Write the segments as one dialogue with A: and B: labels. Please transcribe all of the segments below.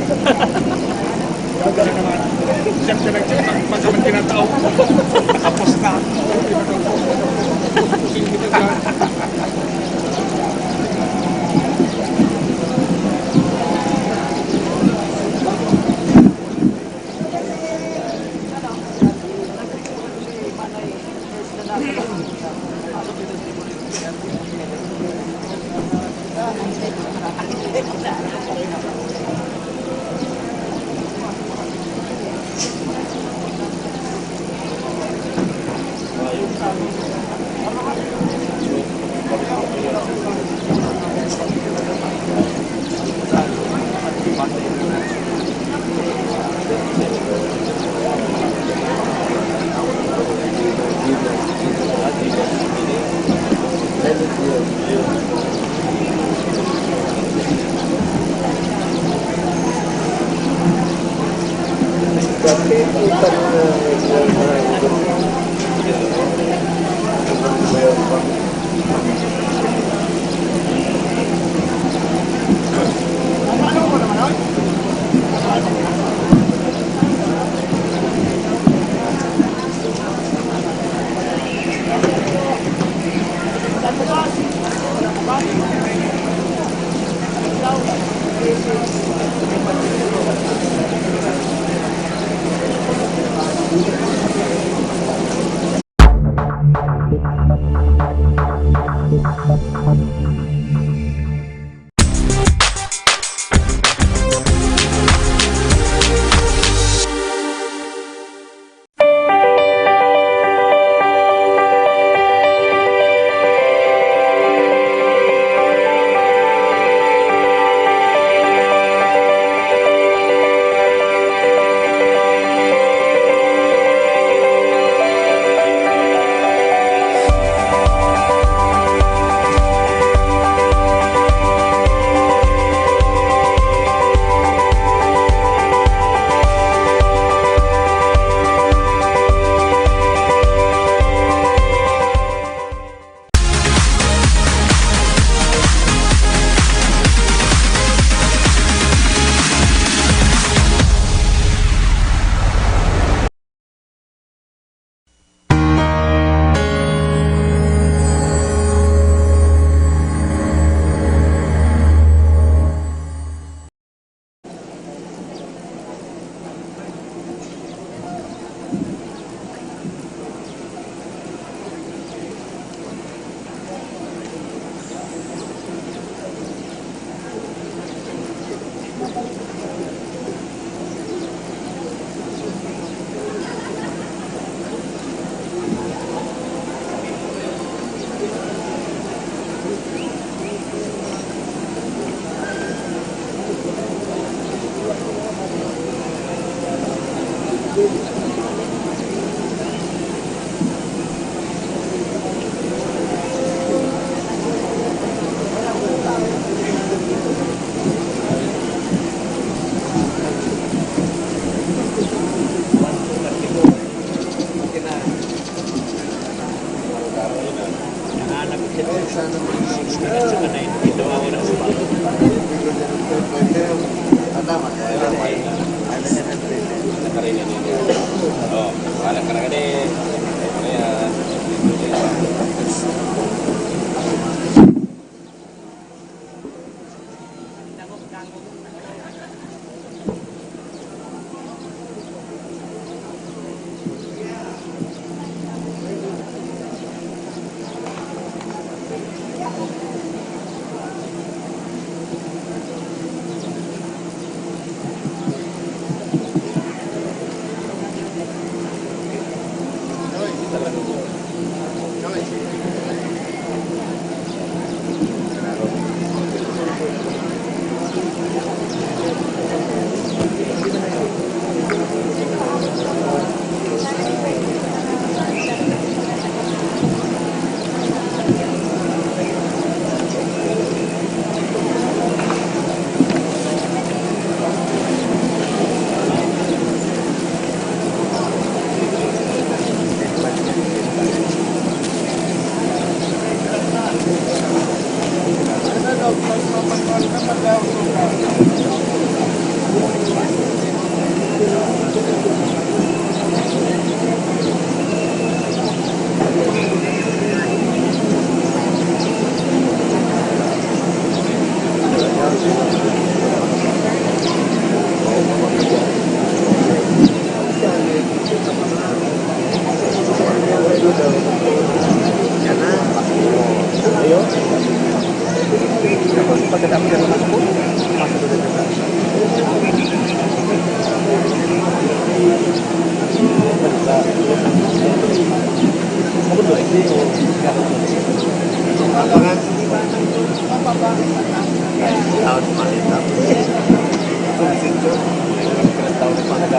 A: Kasi naman, siyempre nag-check pag naman tinatao. Nakapos na. Hindi na dyan.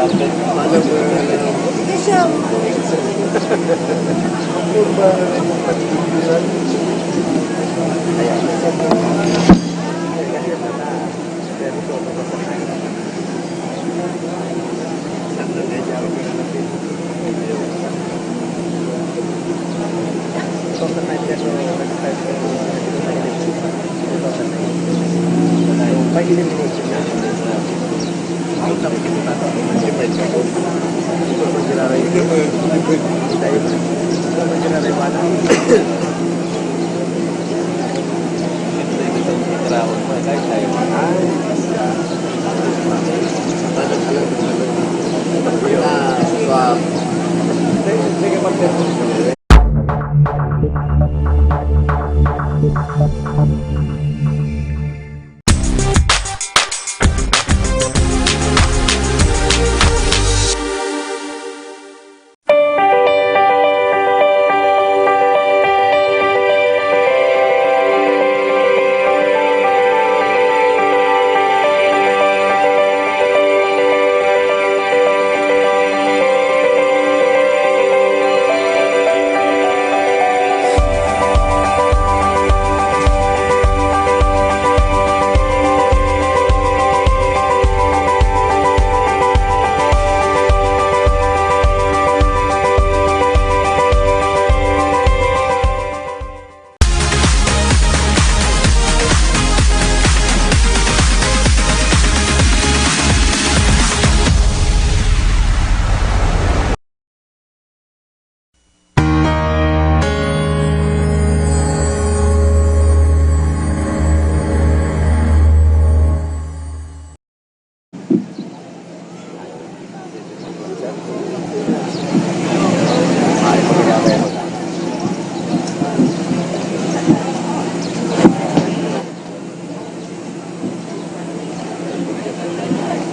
B: Malam mo na.
C: Hindi siya.
B: Kurba ng pagkikilan. Ayan. Pa-elimination na. Ay, tapos ito na. Depende ako. Ito ang magkiraray. Tayo ba? Ito ang magkiraray ba na? Ito ang magkiraray mo. Kahit tayo. Ay, swap. Sige pa po.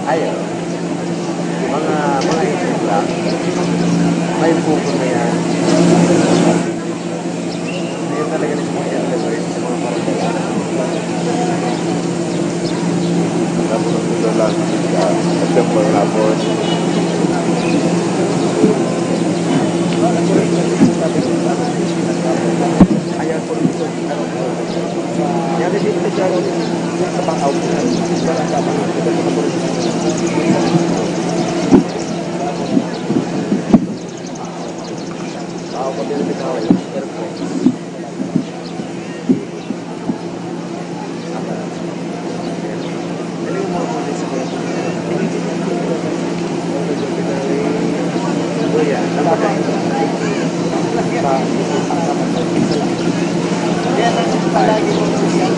B: Ayaw. Mga isip lang. May buko na yan. Ayun talaga na mga elevate sa mga parang. Tapos ang gusto lang sa September tapos. Ayaw po dito. Yan din dito siya sa pang-out na. Wala ka pa. Ito sa pang-out. Ako pa din ito ay perfect. Ano yung mga mga sa mga? Oh yeah, napakain. Yan ang palagi mo siya.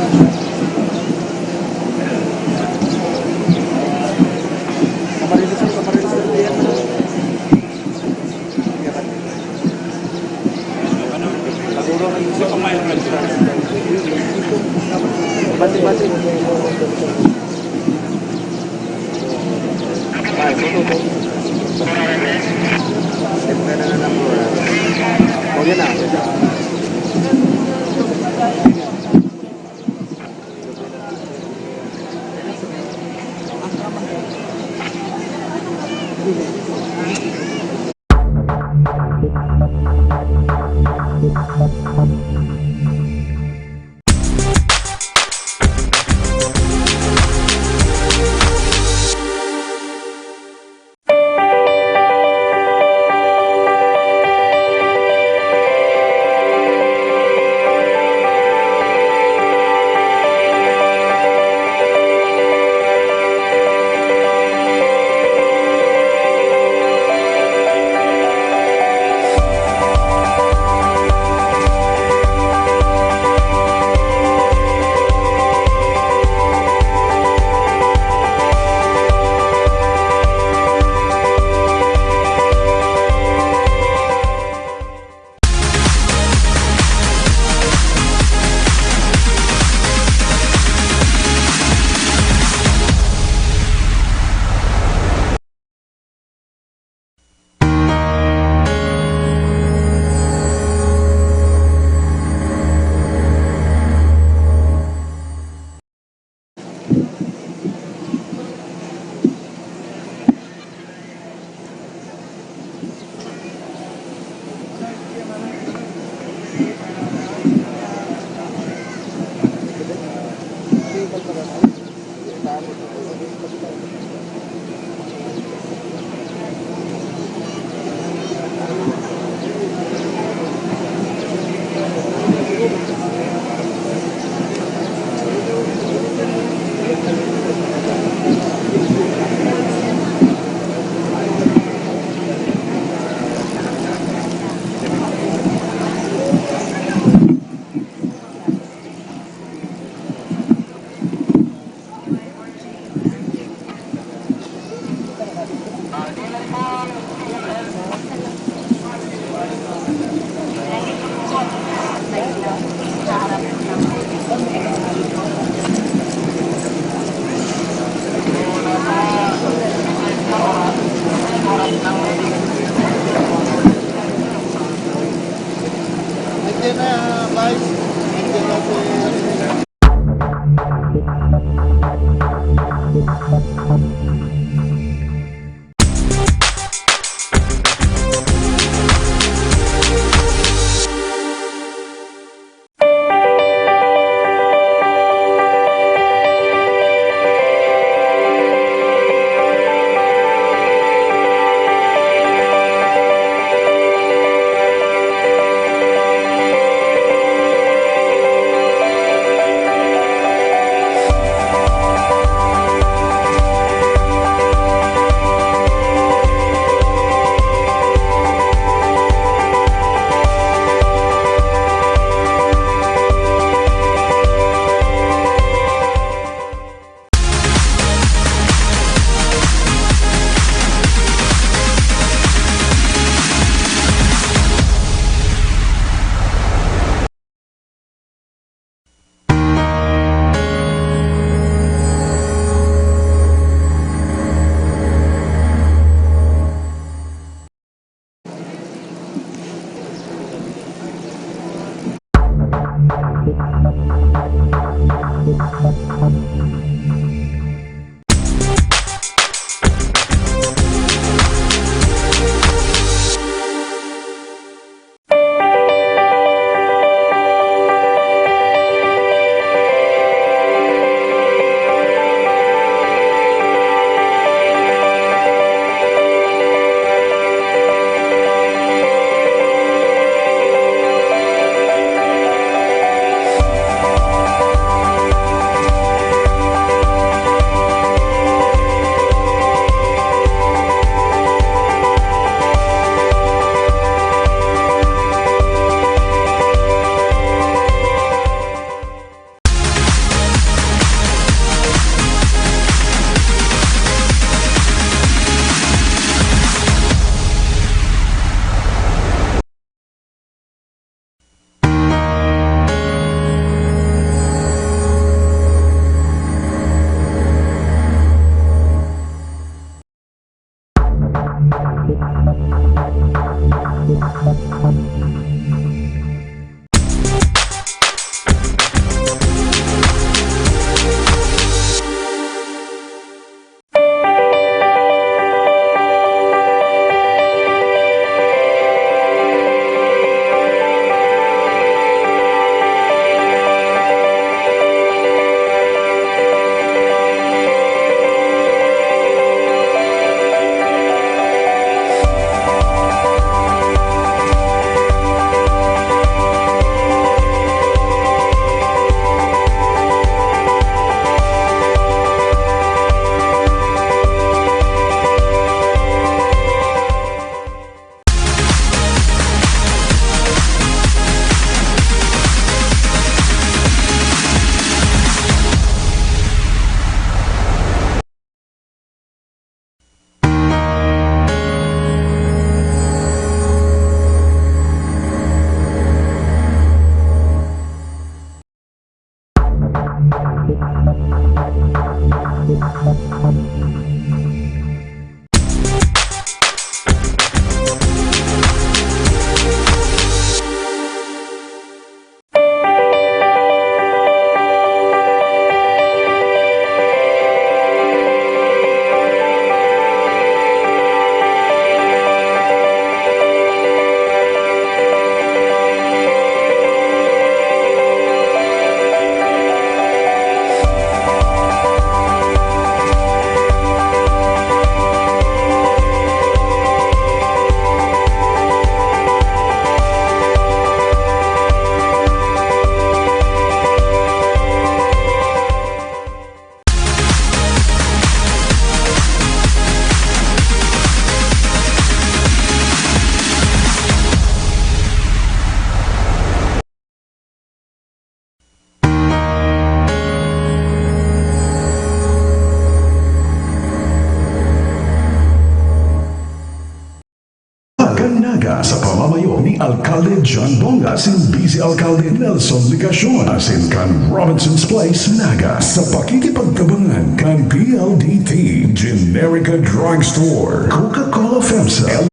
C: Naga sa pamamayo ni Alcalde John Bongas and Vice Alcalde Nelson Ligacion asin kan Robinson's Place Naga sa pakikipagtabangan kan PLDT Generica Drugstore Coca-Cola FEMSA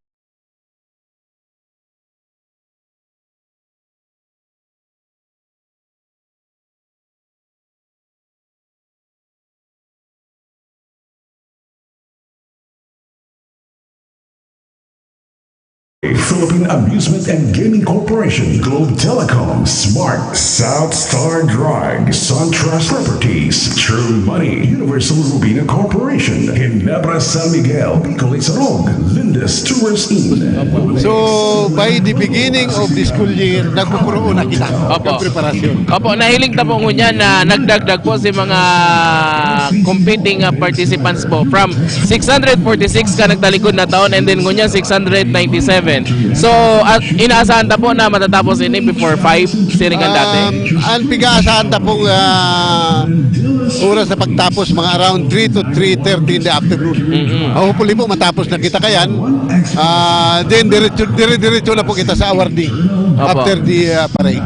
C: Philippine Amusement and Gaming Corporation, Globe Telecom, Smart, South Star Drug, SunTrust Properties, True Money, Universal Rubina Corporation, Ginebra San Miguel, Bicol Isarog, Lindes Tourist Inn.
B: So, by the beginning of the school year, nagpupuroon na kita ng preparasyon.
D: Opo, nahiling ta po niya na nagdagdag po si mga competing participants po from 646 ka nagtalikod na taon and then ngunya 697. So, inaasahan ta po na matatapos ini before 5 siringan dati.
B: Ang pig-aasahan ta pong oras na pagtapos mga around 3 to 3:30 in the afternoon. Hopefully po matapos na kita kayan. Then diretso na po kita sa awarding after the parade.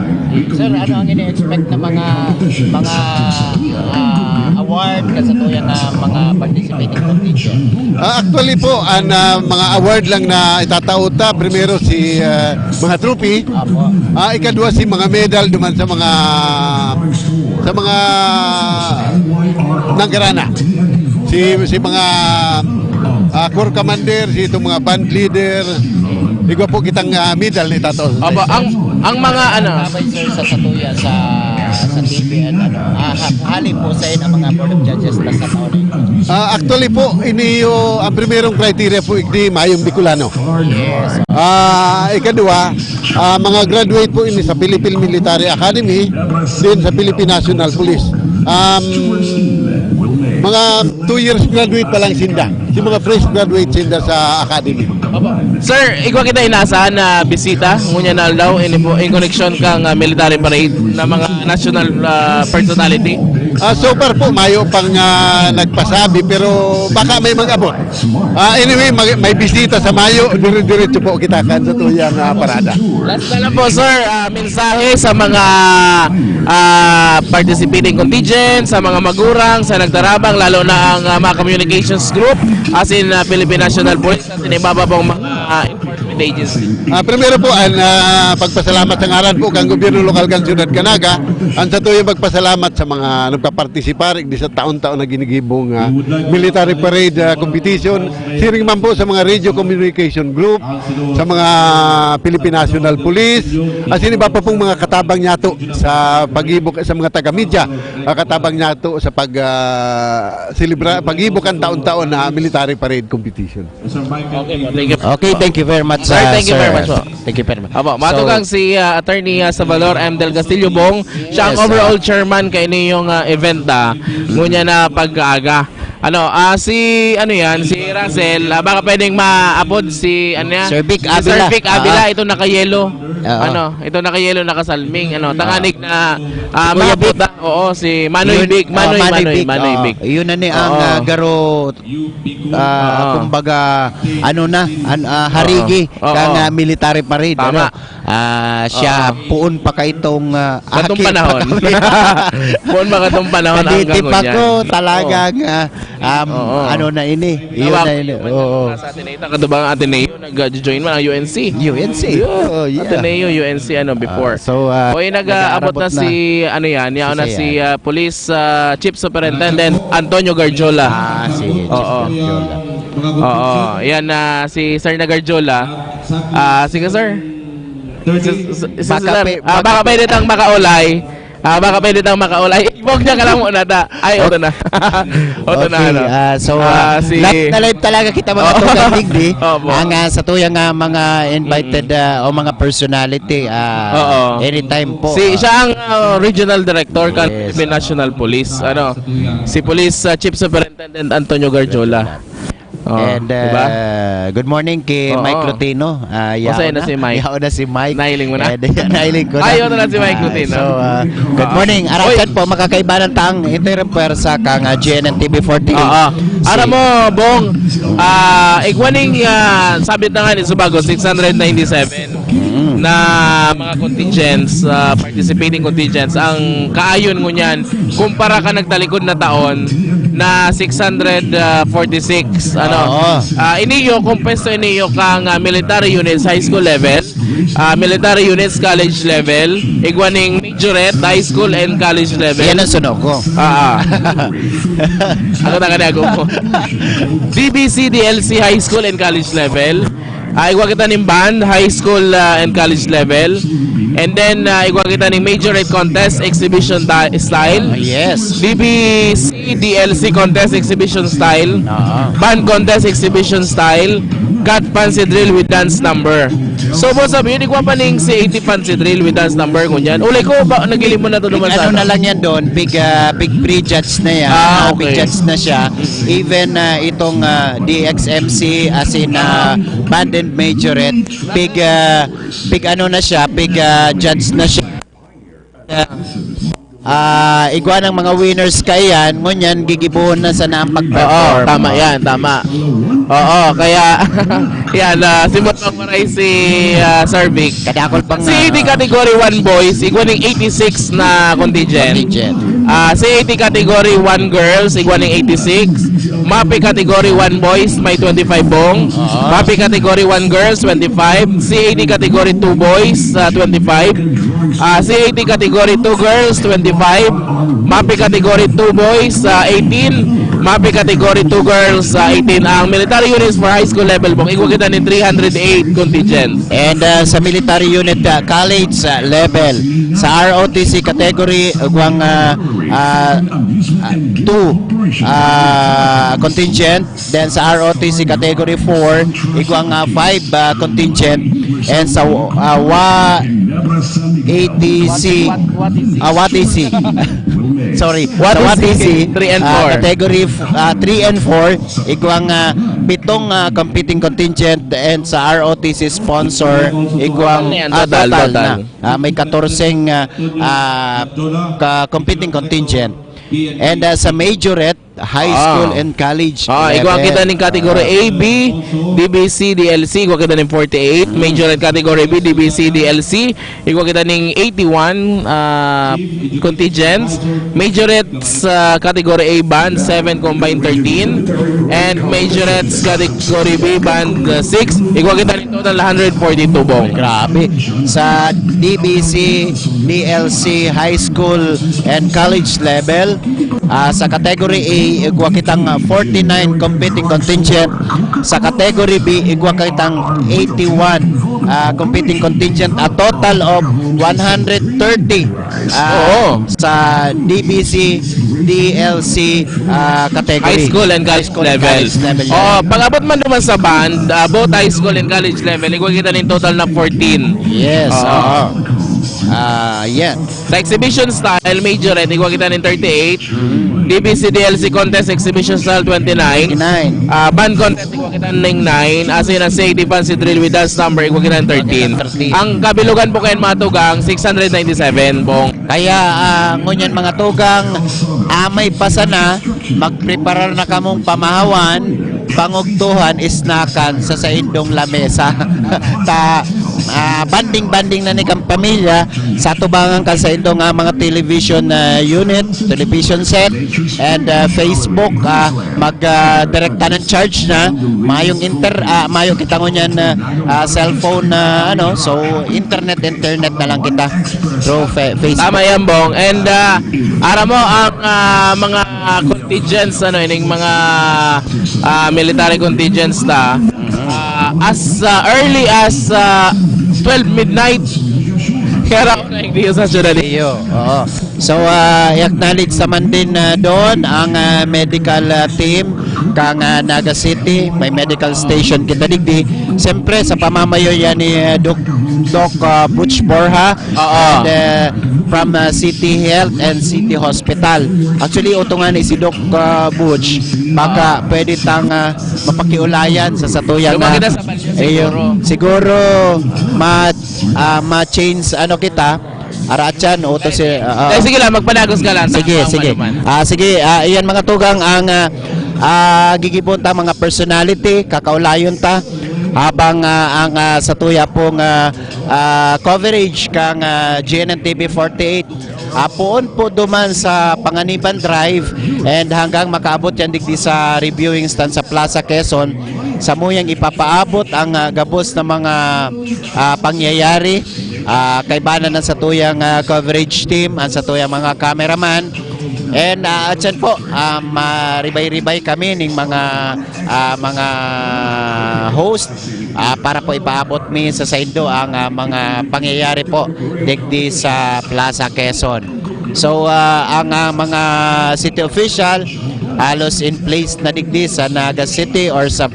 E: Sir, ano ang ini-expect na mga award kasatuyan na mga participating competition?
B: Actually po, ang mga award lang na itataot ta, primero si mga trophy, ikadwa si mga medal duman sa mga nanggarana. Si mga corps commander, si itong mga band leader, igwa po kitang medal na itataot.
D: Opo, ang mga
E: Kabay sir sa satuyan sa TV at halin po sa ang mga board of judges na sa taon na ito.
B: Actually po, ang primerong criteria po igdi Mayong Bicolano.
E: Yes.
B: Ikadua, mga graduate po ini sa Philippine Military Academy, din sa Philippine National Police. Mga 2 years graduate pa lang sinda. Si mga fresh graduate sinda sa academy.
D: Sir, igwa kita inaasahan na bisita ngunya na daw in connection kang military parade na mga national personality.
B: So far po, mayo pang nagpasabi pero baka may mag-abot. Anyway, may bisita sa Mayo, dire-diretso po kita kan sa tuyang parada.
D: Last na lang po sir, mensahe sa mga participating contingent, sa mga magurang, sa nagtarabang, lalo na ang mga communications group, as in Philippine National Police, at inibaba pong mga enforcement agency.
B: Primero po, ang pagpasalamat sa ngaran po kang gobyerno lokal kang Siyudad Canaga, ang sa tuyang magpasalamat sa mga nagpapartisipar di sa taon-taon na ginigibong military parade competition. Siring man po sa mga radio communication group, sa mga Philippine National Police, at iba pa pong mga katabang nyato sa pag-ibok sa mga taga-media, katabang nyato sa pag-ibok ang taon-taon na military parade competition.
E: Okay, thank you very much,
D: Sir, thank you very much po.
E: Thank you very much.
D: Apo, matugang si Attorney Salvador M. Del Castillo Bong, siya ang
E: Yes,
D: overall chairman kay yung event ngunya na pag-aga. Si Russell, baka pwedeng ma-upload si
E: Sir Vic
D: si
E: Avila.
D: Sir Vic Avila, ito naka-yellow.
E: Oo.
D: Ito naka-yellow, nakasalming, tanganig na
E: Kuya Vic.
D: makaputa. Oo, si Manoy Vic, Manoy Vic.
E: Yun na ni
D: Oo.
E: ang garo kumbaga harigi
D: Oo.
E: kang military parade.
D: Tama.
E: Siya puon pa kay itong
D: Katong panahon. Puon ba katong panahon ang
E: Kaditi pa
D: ganyan?
E: ko talagang
D: Oo.
E: na ini. Yun na ini. Oo.
D: Sa Ateneo, kadubang Ateneo, nag-join man ang UNC.
E: UNC. Oh, yeah.
D: Ateneo, UNC, before. Nag-aabot na si, si Police Chief Superintendent Antonio Garjola.
E: Si
D: Oo.
E: Garjola.
D: Oo. Yan si Sir na Garjola. Sige, sir. Baka pwede tang makaulay. Baka pwede tang makaulay. Ibog niya ka lang muna ta. Ay, oto na. Oto na.
E: Live talaga kita mga tugang digdi.
D: Opo.
E: Ang sa tuyang mga invited o mga personality
D: Oo.
E: anytime po.
D: Siya ang regional director ng
E: Yes.
D: Philippine National Police. Si Police Chief Superintendent Antonio Garjola. Oh,
E: And
D: diba?
E: good morning kay
D: Oo.
E: Mike Lutino.
D: Masaya na si Mike.
E: Yaw na si Mike.
D: Nailing mo na?
E: And, nailing ko na.
D: Ayaw na si Mike Lutino.
E: So, good morning. Arasan po, makakaiba ng taang interim pwersa kang GNN TV48.
D: Oo. Aram mo, Bong, igwaning sabit na nga ni Subago, 697 na mga contingents, participating contingents. Ang kaayon mo niyan, kumpara ka nagtalikod na taon na 646.
E: Oo.
D: Iniyo, kumpesto iniyo kang military units, high school level, military units, college level, igwaning majorette, high school and college level.
E: Yan ang sunog ko.
D: Ako na kanago mo. DBC, DLC, high school and college level. Igwa kita ng band, high school and college level. And then, igwa kita ng majorette contest, exhibition style.
E: Yes.
D: DBC, DLC contest, exhibition style. Band contest, exhibition style. Cut fancy drill with dance number. So mo sabi, hindi ko pa ning C80 fancy drill with dance number kunyan. Uli ko ba nagilim mo na to naman sa
E: Ano na lang yan doon, big pre-judge na yan.
D: Okay.
E: Big judge na siya. Even itong DXMC as in band and majorette, big ano na siya, big judge na siya. Igwa ng mga winners kayan, ngunyan gigibuhon na sa naang
D: Oo,
E: pag-perform.
D: tama yan, tama. Oo, kaya yan, simutang maray si Sir Vic.
E: Kadakol pang
D: Si 80 category 1 boys, igwaning 86 na contingent. Si 80 category 1 girls, igwaning 86. MAPI category 1 boys, may 25 bong. MAPI category 1 girls, 25. Si 80 category 2 boys, 25. Si 80 category 2 girls, 25. MAPI category 2 boys, 18. MAPI category 2 girls, 18. Ang military units for high school level bong, igwa kita ni 308 contingents.
E: And sa military unit college level, sa ROTC category, igwang 2 contingent. Then sa ROTC category 4, igwang 5 contingent. And sa WATC sorry, sa WATC
D: 3 and 4.
E: category 3 and 4, igwang 7 competing contingent, and sa ROTC sponsor igwang
D: Total
E: na may 14 competing contingent. And sa majorette, high school and college
D: Igwa kita ng category A, B, DBC, DLC, igwa kita ng 48. Majorette category B, DBC, DLC, igwa kita ng 81 contingents. Majorettes category A band, 7 combined 13. And majorettes category B band 6, igwa kita ng total 142 bong.
E: Grabe. Sa DBC, DLC, high school and college level, sa category A, igwa kitang 49 competing contingent. Sa category B, igwa kitang 81 competing contingent. A total of 130 sa DBC, DLC category.
D: High school and college level. Pag-abot man naman sa band, both high school and college level, igwa kita ng total na 14.
E: Yes. Yeah.
D: Sa exhibition style, majorette, igwa kita ng 38. DBC DLC contest, exhibition style 29.
E: 9.
D: Band contest, igwa kita ng 9. As in, sa 80 fancy drill with dance number, igwa kita ng 13. Ang kabilugan po kayo matugang, 697 bong.
E: Kaya ngunyan mga tugang, amay pa sana, magpreparar na kamong pamahawan, pangugtuhan, isnakan sa saindong lamesa. Banding-banding na ni kang pamilya sa tubangan ka sa indong mga television unit, television set, and Facebook, mag-direkta ng charge na, mayong mayong kita ngunyan cellphone na so internet na lang kita through Facebook.
D: Tama yan, Bong. And ara mo ang mga contingents, ining mga military contingents na as early as 12 midnight kaya ako na hindi sa journalist.
E: Oo. So, i-acknowledge naman din doon ang medical team kang Naga City. May medical station kita digdi. Siyempre, sa pamamayo yan ni Doc Butch Borja. And from City Health and City Hospital. Actually, utungan ni si Doc Butch. Baka pwede tang mapakiulayan sa satuyang
D: Lumaki na sa balyo siguro.
E: siguro ma-change ano kita Arachan o to si
D: Sige lang, magpanagos ka lang.
E: sige sige sige iyan mga tugang ang gigibon ta mga personality kakaulayon ta habang ang sa tuya pong coverage kang GNN TV 48 poon po duman sa Panganiban Drive and hanggang makaabot yan digdi sa reviewing stand sa Plaza Quezon sa muyang ipapaabot ang gabos na mga pangyayari kaibanan ng sa tuyang coverage team ang sa tuyang mga cameraman and dyan po maribay-ribay kami ng mga host para po ipaabot mi sa saindo ang mga pangyayari po digdi sa Plaza Quezon. So ang mga city official halos in place na digdi sa Naga City or sa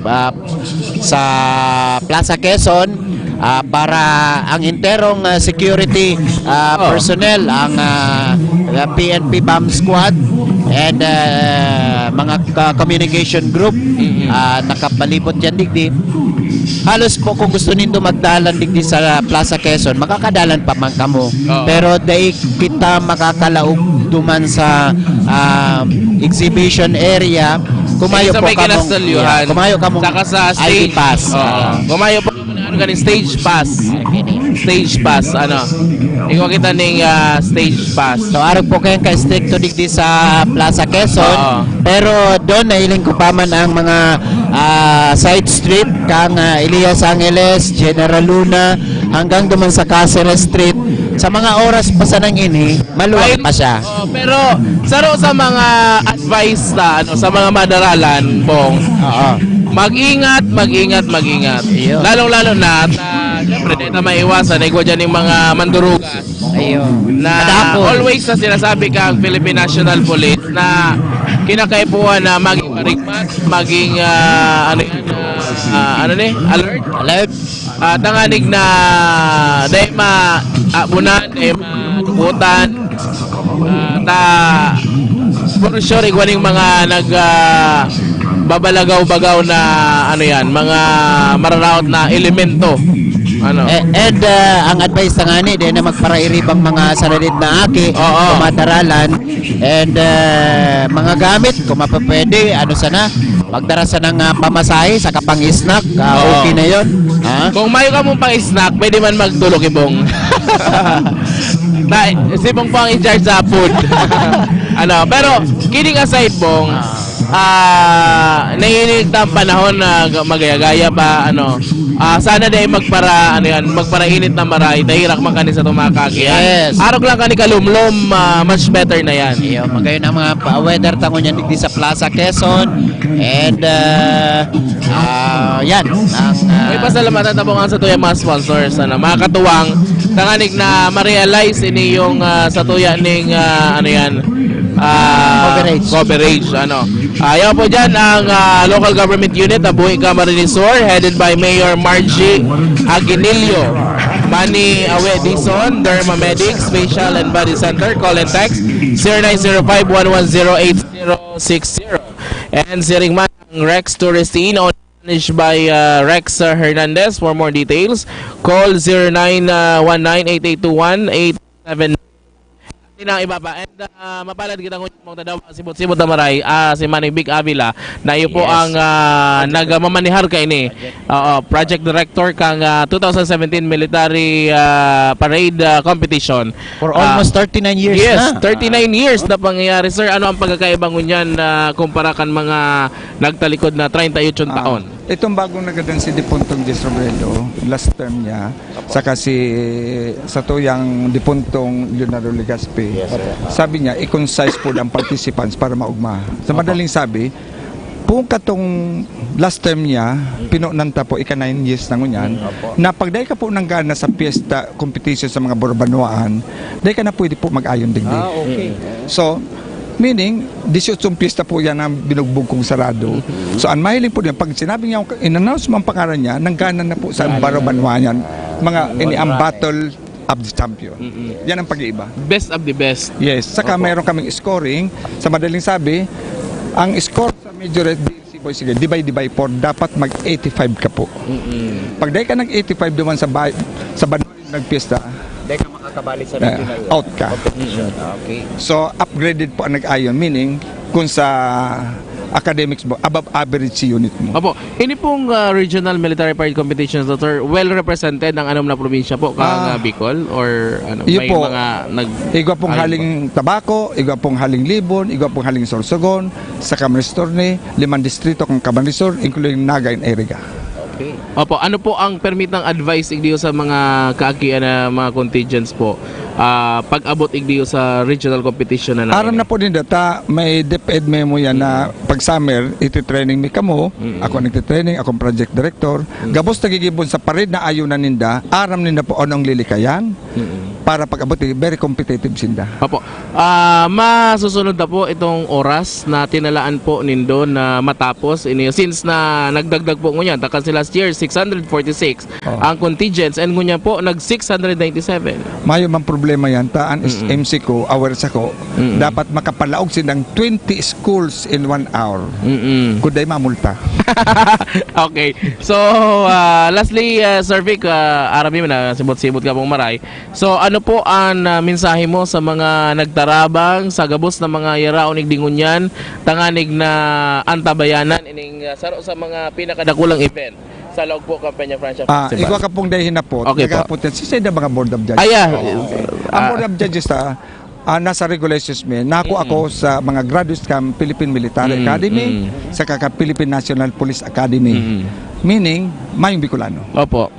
E: Plaza Quezon para ang interong security personnel ang PNP bomb squad and mga communication group nakapalibot yan digdi halos po kung gusto nindo magdalan digdi sa Plaza Quezon makakadalan pa man kamo pero dahil kita makakalaog duman sa exhibition area kumayo
D: Sa
E: po
D: may
E: kamong
D: kinastalyuhan.
E: kumayo kamong
D: Saka sa
E: ID
D: stage.
E: pass
D: Kumayo po ano ganing stage pass. Stage pass ano. Ikaw kita ning stage pass.
E: So arog po kayong ka-stricto digdi sa Plaza Quezon pero doon nahiling ko pa man ang mga side street kang Elias Angeles, General Luna hanggang duman sa Cáceres Street sa mga oras pa sa nang ini maluwag pa siya.
D: Pero saro sa mga advice na ano sa mga madaralan pong mag-ingat.
E: Iyo.
D: Lalong-lalo na syempre dito maiwasan ay dyan yung mga mandurugas.
E: Ayun.
D: Na
E: Madapon.
D: always na sinasabi ka ang Philippine National Police na kinakaipuan na maging marigmat, maging alert.
E: Alert.
D: Tanganig na dahil bunan, dahil tukutan, for sure iguaning mga babalagaw-bagaw na mga mararaot na elemento.
E: And ang advice na nga ni na magparairibang mga saradit na aki kumadaralan and mga gamit kung mapapwede sana magdara sa ng pamasahe sa kapang snack okay na yon
D: Kung mayo ka mong pang snack pwede man magtulog ibong si Bong po ang in charge sa food. Pero kidding aside Bong naiinig na ang panahon na magayagaya pa sana dahil magparainit na maray dahirak man kani sa tumakaki.
E: Yes.
D: Arog lang kani kalumlom much better na yan.
E: iyo magayon ang mga weather tangon yan digdi sa Plaza Quezon and yan ang
D: May pasalamatan na po nga sa tuya mga sponsors mga katuwang tanganig na ma-realize ini yung sa tuya ning coverage ayaw po dyan ang local government unit na Buhi Camarinesor headed by Mayor Margie Aguinillo, Manny Awe Dison, Dermamedics Facial and Body Center. Call and text 0905-110-8060 and siring man ang Rex Touristin managed by Rex Hernandez. For more details call 0919-8821-879. Tinang iba pa and mapalad kita ng mong tadaw sibot-sibot na maray si Manny Big Avila na iyo po ang nagmamanihar kay ini project director kang 2017 military parade competition
E: for almost 39 years
D: yes,
E: na
D: 39 years na pangyayari. Sir, ano ang pagkakaibang ngunyan kumpara kan mga nagtalikod na 38 taon?
A: Itong bagong nagadan si Dipuntong Disrobredo, last term niya, saka sa tuyang Dipuntong Leonardo Legaspi, sabi niya, i-concise po ang participants para maugma. Sa madaling sabi, kung katong last term niya, pinunanta po, ika 9 years na ngunyan, na pagday ka po nang gana sa fiesta competition sa mga Borbanuaan, dahi ka na pwede po mag-ayon digdi.
E: okay.
A: So, meaning, 18 pista po yan ang binugbog kong sarado. So, ang mahiling po niya, pag sinabi niya, in-announce mo ang pangalan niya, nangganan na po sa Barabanwa yan, mga ang battle of the champion. Yan ang pag-iiba.
D: Best of the best.
A: Yes, saka mayroon kaming scoring. Sa madaling sabi, ang score sa Major SDC Sige, divide by 4, dapat mag-85 ka po. Pag dahil ka nag-85 duman sa Banol nagpista,
E: Dahil ka makakabalik sa
A: out ka.
E: Okay.
A: So, upgraded po ang nag-ayon, meaning kung sa academics mo, above average si unit mo.
D: Opo. Ini pong regional military parade competitions, Dr. Well represented ng anong na probinsya po, Bicol or ano,
A: Yun
D: may
A: po.
D: mga
A: Igwa pong
D: ayun
A: haling tabako, igwa pong haling libon, igwa pong haling sorsogon, sa Camarines Norte, 5 distrito kang Camarines Sur, including Naga and Eriga.
E: Okay.
D: Opo, ano po ang permitang advice igdiyo sa mga kaakian na mga contingents po pag-abot igdiyo sa regional competition na
A: Aram na po din data, may DepEd memo yan na pag summer, iti-training mi kamo, ako nagtitraining, akong project director, gabos nagigibon sa parade na ayunan ninda, aram ninda po anong lilikayan, para pag-abot, very competitive sinda.
D: Opo. Masusunod na po itong oras na tinalaan po nindo na matapos ini since na nagdagdag po ngunyan takan sila last year 646 ang contingents and ngunyan po nag 697.
A: Mayo man problema yan, taan is MC ko, hours ako, dapat makapalaog silang 20 schools in 1 hour. Kuday mamulta.
D: Okay. So lastly Sir Vic, arami mo na sibot-sibot ka pong maray. So ano po ang mensahe mo sa mga nagtarabang sa gabos na mga yaraon igdingunyan tanganig na antabayanan ining saro sa mga pinakadakulang event sa loob po Kampanya Francia Festival?
A: Igwa ka pong dahin na po,
D: Okay po.
A: nagapot yan, sisay na mga board of judges. Ang board of judges nasa regulations may nako ako sa mga graduates kam Philippine Military Academy sa kaka Philippine National Police Academy. Meaning, mayong Bicolano.
D: Opo.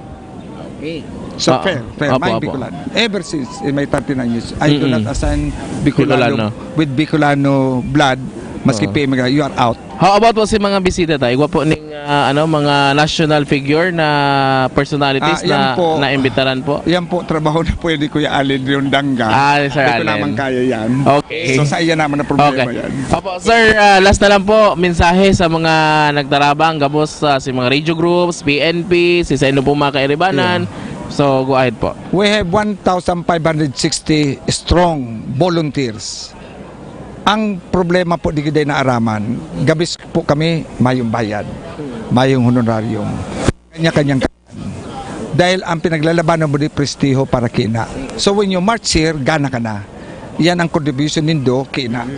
E: Okay.
A: So fair,
D: Opo,
A: mayong
D: opo.
A: Bicolano. Ever since in my 39 years, I do not assign Bicolano,
D: Bicolano.
A: with Bicolano blood, maski PM, you are out.
D: How about po si mga bisita tayo? Igwa po ning mga national figure na personalities
A: yan
D: na
A: po.
D: naimbitaran po?
A: Yan po, trabaho na pwede Kuya Allen yung dangga.
D: Sir
A: Hindi ko
D: Allen.
A: naman kaya yan.
D: Okay.
A: So sa iya naman na problema
D: Okay.
A: yan.
D: Opo, sir, last na lang po, mensahe sa mga nagtarabang, gabos si mga radio groups, PNP, si sa inyo po mga kairibanan. So, go ahead po.
A: We have 1,560 strong volunteers. Ang problema po di kiday na araman, gabis po kami mayong bayad, mayong honorarium, kanya-kanyang dahil ang pinaglalabanan mo di prestiho para kina. So when you march here, gana ka na. Yan ang contribution nindo kina.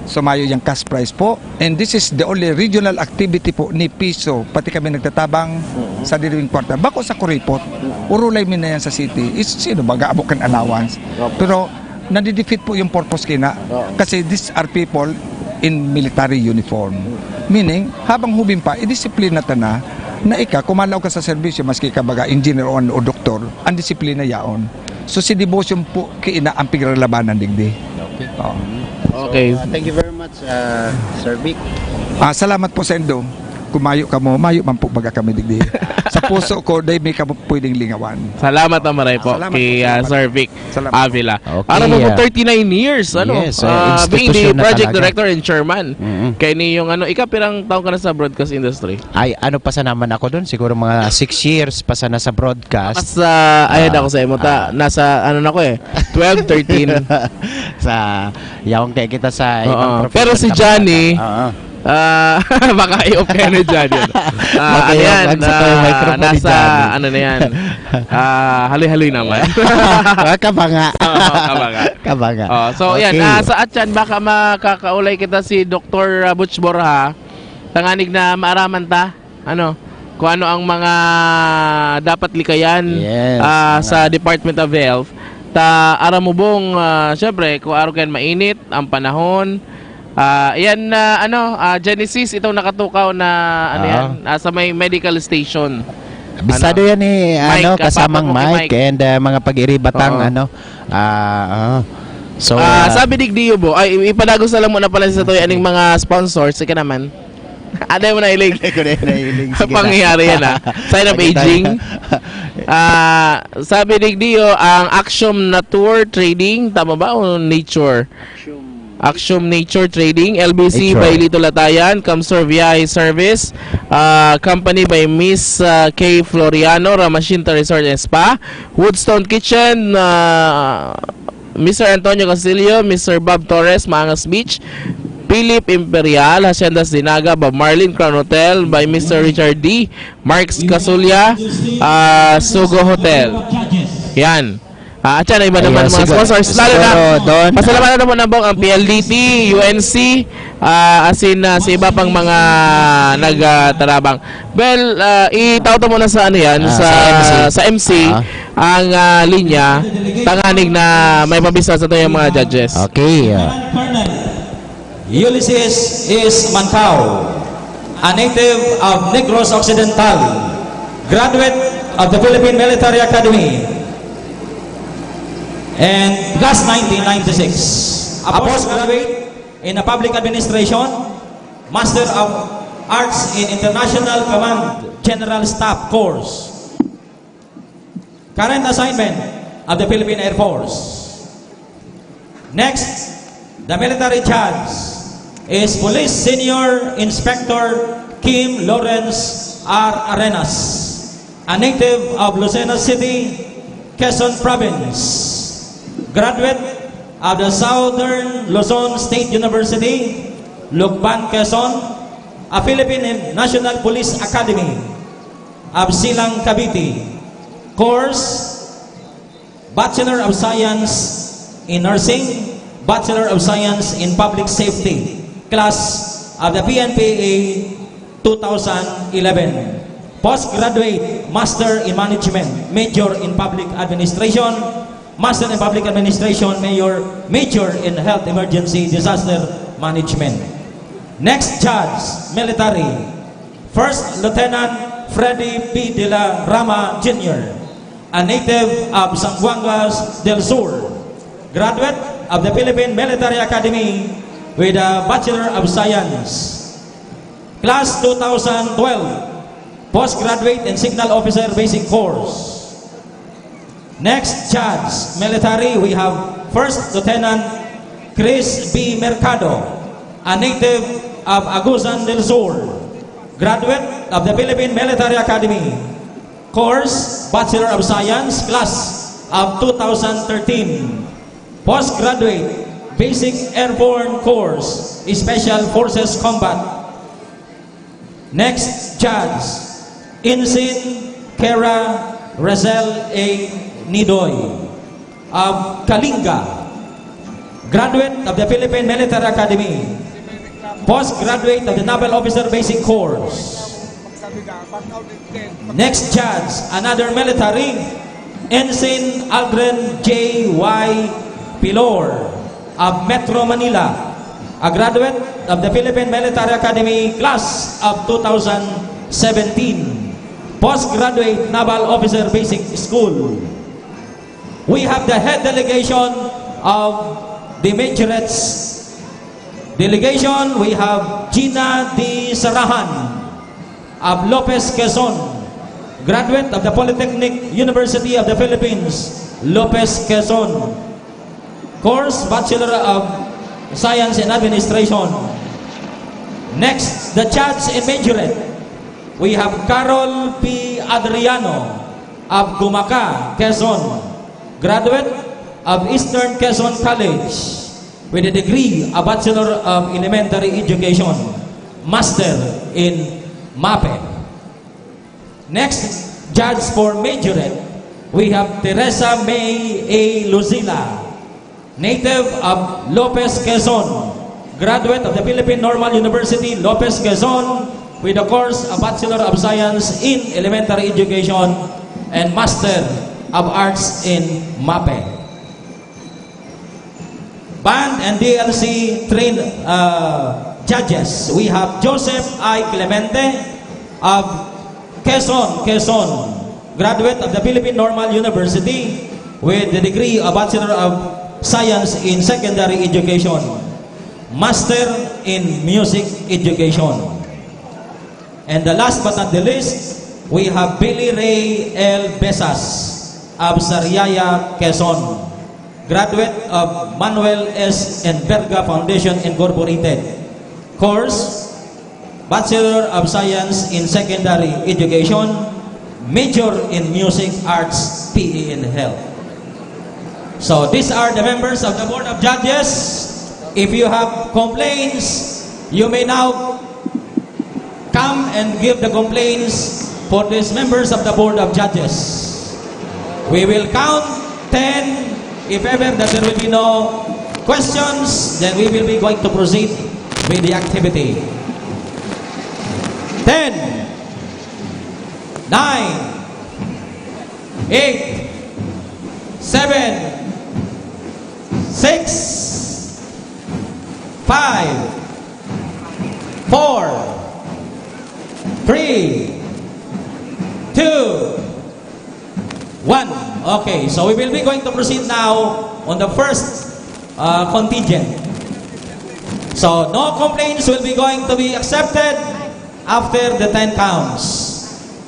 A: So mayo yung cash prize po. And this is the only regional activity po ni Piso. Pati kami nagtatabang sa Diriwing Quarter. Bako sa Kuripot, urulay mi na yan sa city. Sino ba gaabok kan allowance? Pero nadi-defeat po yung purpose kina. Kasi these are people in military uniform. Meaning, habang hubin pa, i-disiplina ta na kumalaw ka sa serbisyo, maski ka baga engineer o doktor, ang disiplina yaon. So si devotion po kina ang pigralabanan digdi.
E: Okay.
D: Okay.
E: Thank you very much, Sir Vic.
A: Salamat po sa indo. Kumayo ka mo, mayo man po baga kami digdi. Sa puso ko, dahil may ka po pwedeng lingawan.
D: Salamat na maray po
A: Salamat
D: kay
A: po, salamat.
D: Sir Vic
A: Salamat.
D: Avila.
E: Okay,
D: Ano po 39 years,
E: yes,
D: being
E: institution
D: the
E: na
D: project
E: talaga.
D: director and chairman. Kaya ni yung ikapirang taon ka na sa broadcast industry.
E: Ay, ano pa sa naman ako doon? Siguro mga 6 years pa sana sa broadcast.
D: Mas ayad ako sa imo nasa na ko 12, 13.
E: Sa yawang kaya kita sa
D: Oo.
E: ibang profession.
D: Pero si Johnny,
E: Oo.
D: baka i-off ka na dyan.
E: Baka
D: Ayan,
E: i-off sa microphone ni
D: nasa,
E: Johnny.
D: na yan, haloy-haloy naman.
E: Kabanga.
D: Oo, kabanga.
E: Kabanga.
D: So, yan,
E: Okay.
D: sa atyan, baka makakaulay kita si Dr. Butch Borja, tanganig na maaraman ta, kung ano ang mga dapat likayan
E: Yes,
D: sa Department of Health. Aram mo bong, syempre, kung araw kayan mainit, ang panahon, yan Genesis itong nakatukaw na sa may medical station.
E: Bisado yan
D: Mike,
E: kasamang
D: papa mo kay
E: Mike and mga pag-iribatang So
D: sabi digdiyo bo ay ipadagos na lang muna pala sa toy aning mga sponsors sige naman. Aday mo na ilig. Pangyayari yan Sign of aging. Sabi digdiyo ang Axiom Nature Trading, tama ba o Nature? Axiom Nature Trading, LBC
E: Nature.
D: by Lito Latayan, Camsor Viaje Service, company by Miss K. Floriano, Ramashinta Resort and Spa, Woodstone Kitchen, Mr. Antonio Castillo, Mr. Bob Torres, Mangas Beach, Philip Imperial, Haciendas Dinaga, by Marlin Crown Hotel, by Mr. Richard D. Marks Casulya, Sugo Hotel. Yan. At yan, iba naman mga sponsors. Lalo na, pasalamatan naman na po ang PLDT, UNC, sa iba pang mga nagtarabang. Well, itauto mo na sa ano yan, sa MC, ang linya, tanganig na may pabisa sa ito yung mga judges.
E: Okay.
F: Ulysses is Mancao, a native of Negros Occidental, graduate of the Philippine Military Academy, and class 1996. A postgraduate in a public administration, Master of Arts in International Command General Staff course. Current assignment of the Philippine Air Force. Next, the military judge is Police Senior Inspector Kim Lawrence R. Arenas, a native of Lucena City, Quezon Province. Graduate of the Southern Luzon State University, Lucban, Quezon, a Philippine National Police Academy of Silang, Cavite. Course, Bachelor of Science in Nursing, Bachelor of Science in Public Safety, class of the PNPA 2011. Postgraduate, Master in Management, Major in Public Administration, Master in Public Administration, Major in Health Emergency Disaster Management. Next judge, military, First Lieutenant Freddy P. De la Rama Jr., a native of Zamboangas del Sur, graduate of the Philippine Military Academy with a Bachelor of Science. Class 2012, postgraduate in Signal Officer Basic Course. Next judge, military, we have First Lieutenant Chris B. Mercado, a native of Agusan del Sur, graduate of the Philippine Military Academy, course Bachelor of Science, class of 2013, postgraduate Basic Airborne Course, Special Forces Combat. Next judge, Ensign Kara Razel A. Nidoy of Kalinga, graduate of the Philippine Military Academy, postgraduate of the Naval Officer Basic Course. Next judge, another military, Ensign Aldrin J. Y. Pilor of Metro Manila, a graduate of the Philippine Military Academy, class of 2017, postgraduate Naval Officer Basic School. We have the head delegation of the Majorettes delegation. We have Gina D. Sarahan of Lopez, Quezon, graduate of the Polytechnic University of the Philippines, Lopez, Quezon, course Bachelor of Science in Administration. Next, the judge in Majorette, we have Carol P. Adriano of Gumaca, Quezon, graduate of Eastern Quezon College with a degree, a Bachelor of Elementary Education, Master in MAPE. Next, judge for Majorette, we have Teresa May A. Luzila, native of Lopez, Quezon, graduate of the Philippine Normal University, Lopez, Quezon, with a course, a Bachelor of Science in Elementary Education and Master of Arts in MAPE. Band and DLC trained judges. We have Joseph I. Clemente of Quezon, graduate of the Philippine Normal University with the degree of Bachelor of Science in Secondary Education, Master in Music Education. And the last but not the least, we have Billy Ray L. Besas of Sariaya, Quezon, graduate of Manuel S. Enverga Foundation Incorporated, course Bachelor of Science in Secondary Education, major in Music Arts, PE in Health. So these are the members of the Board of Judges if you have complaints, you may now come and give the complaints for these members of the Board of Judges. We will count 10. If ever that there will be no questions, then we will be going to proceed with the activity. 10, 9, 8, 7, 6, 5, 4, 3, 2, 1. Okay, so we will be going to proceed now on the first contingent. So no complaints will be going to be accepted after the 10 counts.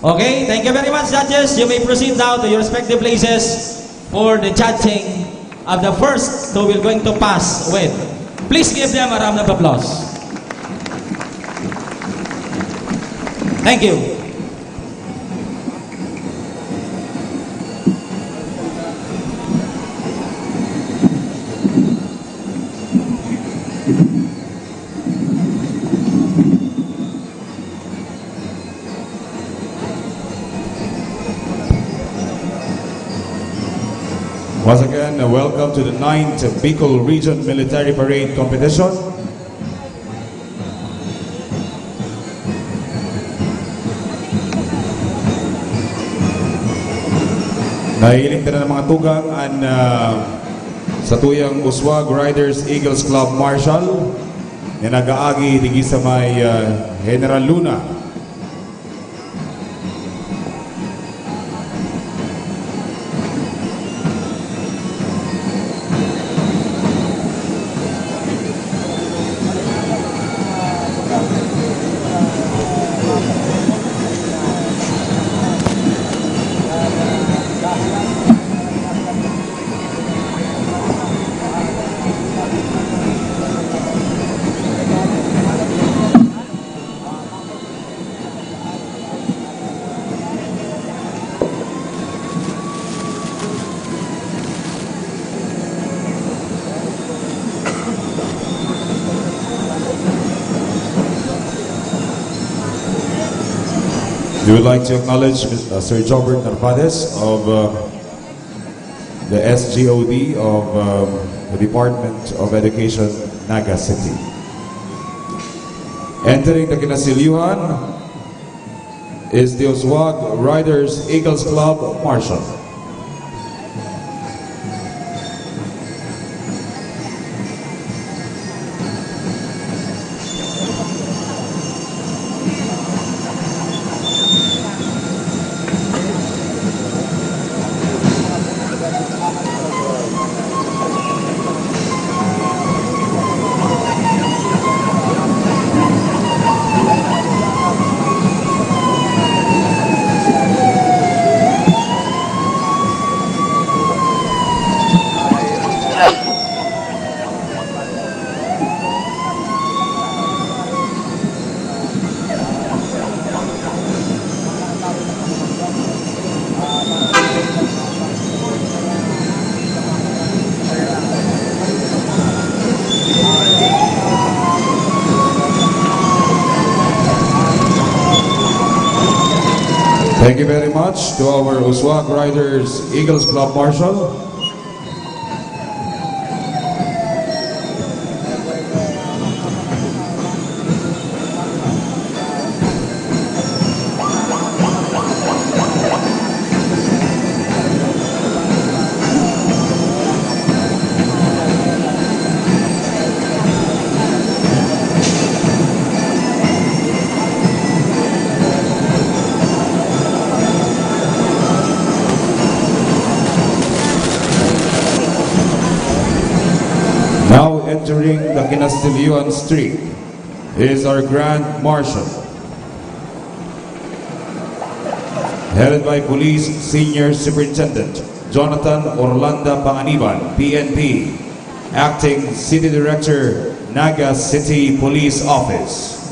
F: Okay, thank you very much, judges. You may proceed now to your respective places for the judging of the first who we're going to pass with. Please give them a round of applause. Thank you.
G: Once again, welcome to the 9th Bicol Region Military Parade Competition. Nahiling na ng mga tugang sa tuyang Uswag Riders Eagles Club Marshall na nag-aagi digi sa may General Luna. We would like to acknowledge Sir Jobert Narvaez of the SGOD of the Department of Education, Naga City. Entering the kinasilyuhan is the Uswag Riders Eagles Club Marshall. Thank you very much to our Uswag Riders Eagles Club Marshall. Now entering the Kinastiliuan Street is our Grand Marshal, headed by Police Senior Superintendent Jonathan Orlando Panganiban, PNP, Acting City Director, Naga City Police Office.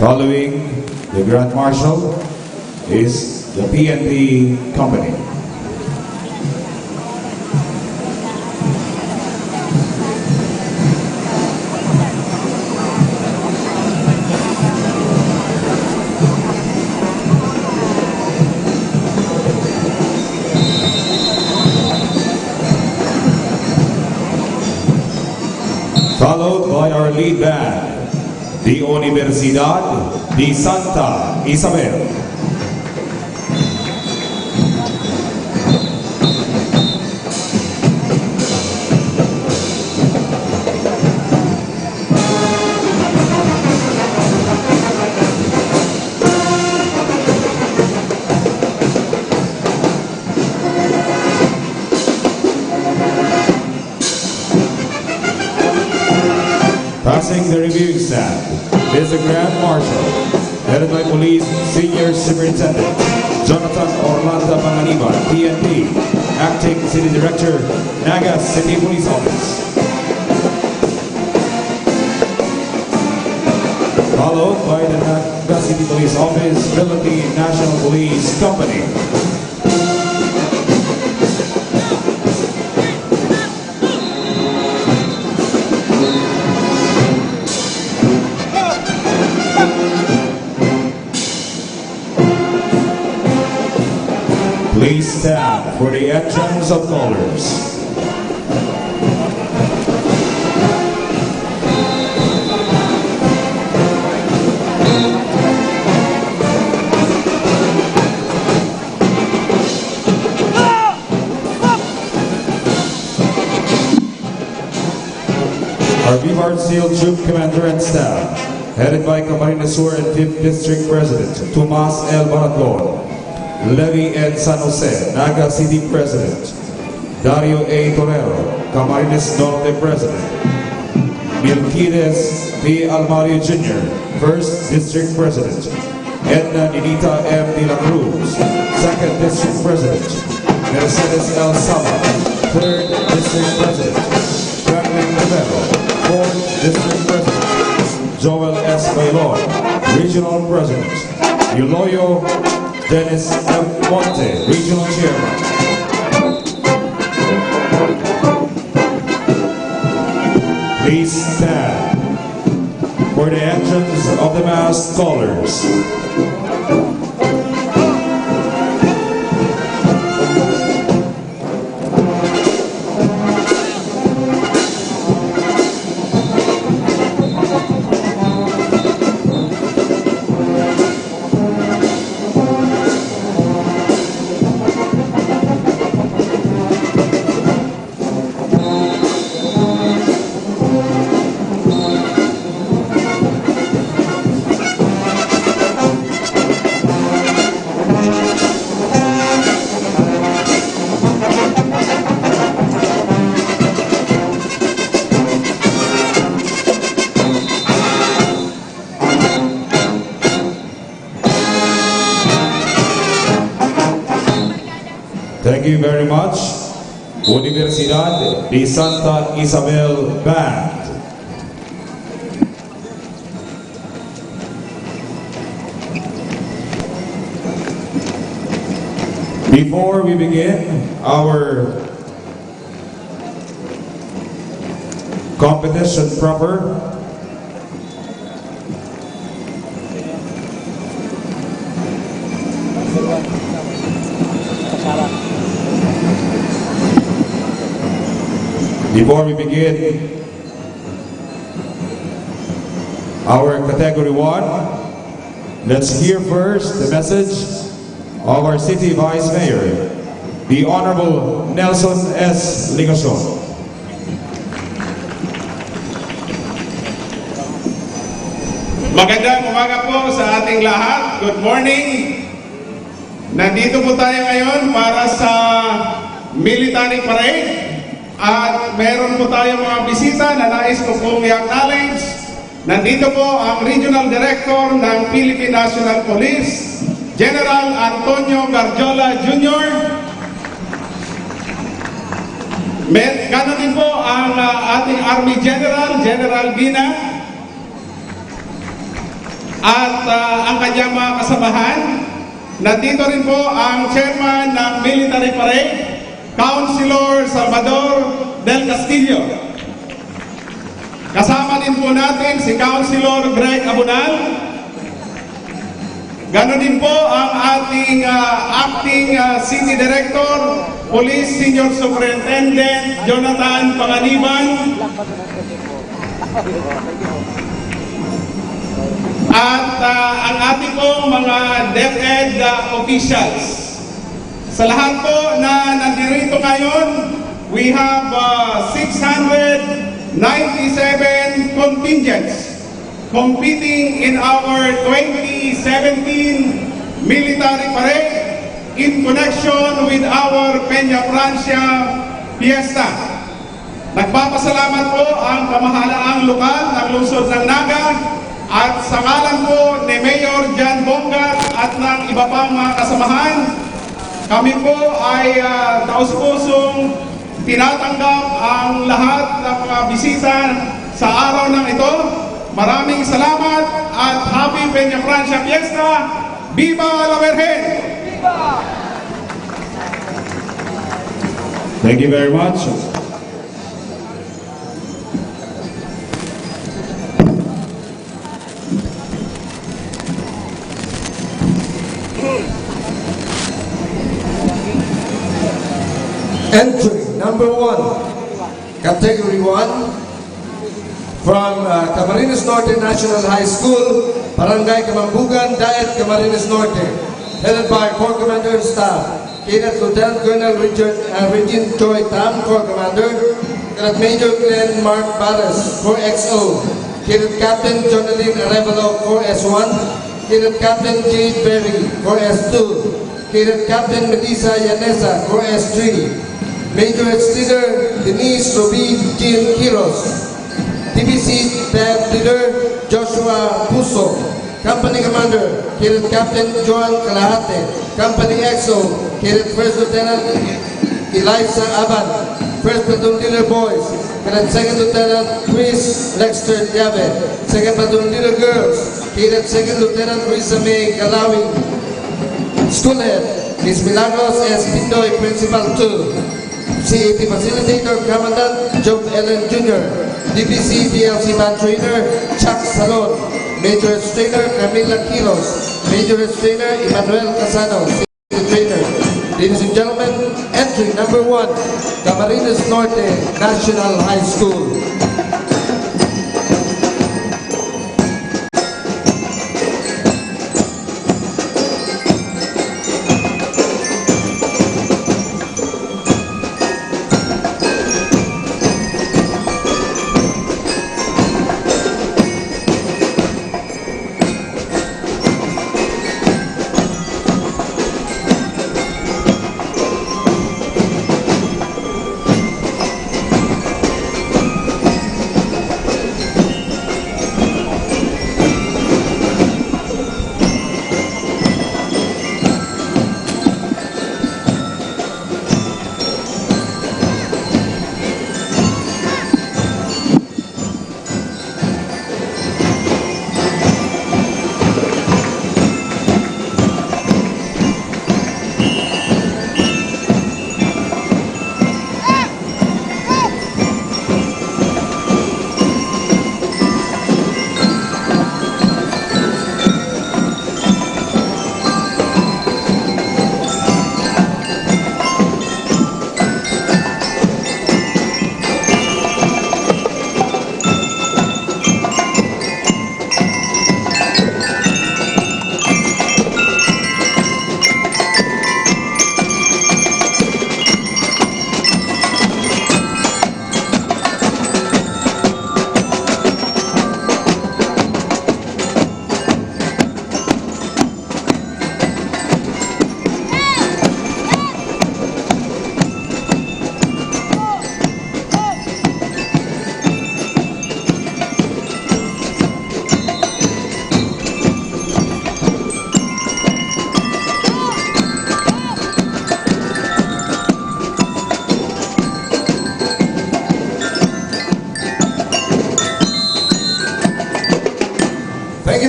G: Following the Grand Marshal is the PNP Company. Followed by our lead band, the Universidad de Santa Isabel. Passing the reviewing stand is the Grand Marshal, headed by Police Senior Superintendent Jonathan Orlando Panganiban, PNP, Acting City Director, Naga City Police Office. Followed by the Naga City Police Office, Philippine National Police Company. Please stand for the entrance of colors. Our Vivard Seal Troop Commander and Staff, headed by Camarines Sur and 5th District President Tomas L. Barandon. Levy Ed San Jose, Naga City President. Dario A. Torero, Camarines Norte President. Milquides P. Almario Jr., 1st District President. Edna Ninita M. De La Cruz, 2nd District President. Mercedes L. Sama, 3rd District President. Franklin Rivero, 4th District President. Joel S. Baylor, Regional President. Euloyo Dennis F. Monte, Regional Chairman. Please stand for the entrance of the masked callers. Thank you very much, Universidad de Santa Isabel Band. Before we begin our competition proper, Category 1, let's hear first the message of our City Vice Mayor, the Honorable Nelson S. Ligason.
H: Magandang umaga po sa ating lahat. Good morning. Nandito po tayo ngayon para sa military parade at meron po tayo mga bisita na nais ko pong i-acknowledge. Nandito po ang Regional Director ng Philippine National Police, General Antonio Garjola Jr. Ganon din po ang ating Army General, General Gina. at ang kanyang mga kasamahan. Nandito rin po ang chairman ng Military Parade, Councilor Salvador Del Castillo. Kasama din po natin si Councilor Greg Abunal. Ganon din po ang ating acting City Director, Police Senior Superintendent Jonathan Panganiban. At ang ating pong mga DepEd officials. Sa lahat po na nandito ngayon, we have 697 contingents competing in our 2017 military parade in connection with our Peña Francia Fiesta. Nagpapasalamat po ang kamahalaang lokal ng lungsod ng Naga at sa ngalan po ni Mayor Jan Bongat at ng iba pang mga kasamahan, kami po ay taus-pusong tinatanggap ang lahat ng mga bisita sa araw ng ito. Maraming salamat at Happy Peña Francia Fiesta! Viva la Virgen!
G: Thank you very much.
I: Entry number 1, category 1, from Camarines Norte National High School, Barangay Kamambugan, Daet, Camarines Norte, headed by Corps Commander and Staff, Cadet Lieutenant Colonel Regine Choi Tam, Corps Commander, Cadet Major Glenn Mark Barres, Corps XO, Cadet Captain Jonathan Arevalo, Corps S1, Cadet Captain Jade Berry, Corps S2, Cadet Captain Melissa Yanesa, Corps S3, Major Leader Denise Ruby Jean Quiros, DBC Tab Leader Joshua Puso, Company Commander Cadet Captain Joan Calahate, Company XO Cadet First Lieutenant Eliza Aban, First Platoon Leader Boys Cadet Second Lieutenant Chris Lexter Diabe, Second Platoon Leader Girls Cadet Second Lieutenant Risa May Galawing, School Head Ms. Milagros S. Pindoy, Principal 2, CAT Facilitator Commandant Job Ellen Jr., DPC DLC Man Trainer Chuck Salon, Major Trainer Camila Quiros, Major Trainer Emmanuel Casano, Senior Trainer. Ladies and gentlemen, entry number 1, Camarines Norte National High School.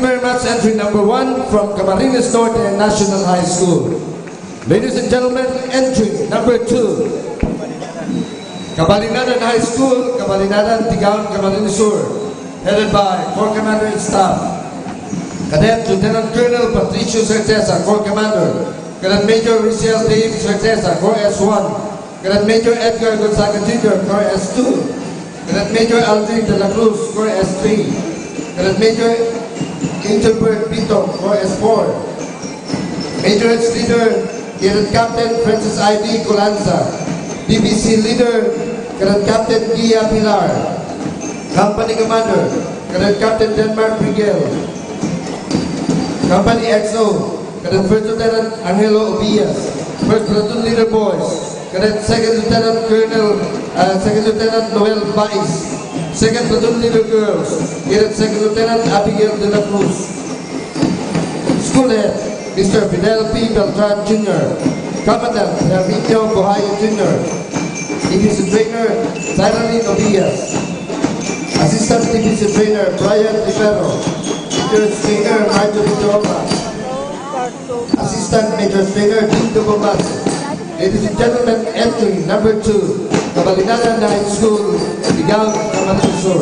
I: you very much. Entry number 1 from Camarines Norte National High School. Ladies and gentlemen, entry number 2. Cabalinadan High School, Cabalinadan, Tigaon, Camarines Sur. Headed by Corps Commander and Staff. Cadet Lieutenant Colonel Patricio Certeza, Corps Commander. Cadet Major Riciel Dave Certeza, Corps S1. Cadet Major Edgar Gonzaga Jr., Corps S2. Cadet Major Aldrin de la Cruz, Corps S3. Cadet Major Ingelbert Pito, Corps S4. Major Heads Leader, Cadet Captain Francis I.D. Colanza. BBC Leader, Cadet Captain Gia Pilar. Company Commander, Cadet Captain Denmark Miguel. Company XO, Cadet First Lieutenant Angelo Obias. First Platoon Leader Boys, Cadet Second Lieutenant Second Lieutenant Noel Bais. Second Platoon Leader Girls, Cadet Second Lieutenant Abigail de la Cruz. School Head, Mr. Fidel P. Beltran Jr. Commandant Herminio Bohayo Jr. Division Trainer Tyranny Obias. Assistant Division Trainer Brian Rivero. Major Trainer Marjorie Torma. Assistant Major Trainer Dito Bomas. Ladies and gentlemen, entry number 2, Cabalinadan High School, Tigaon, Camarines Sur.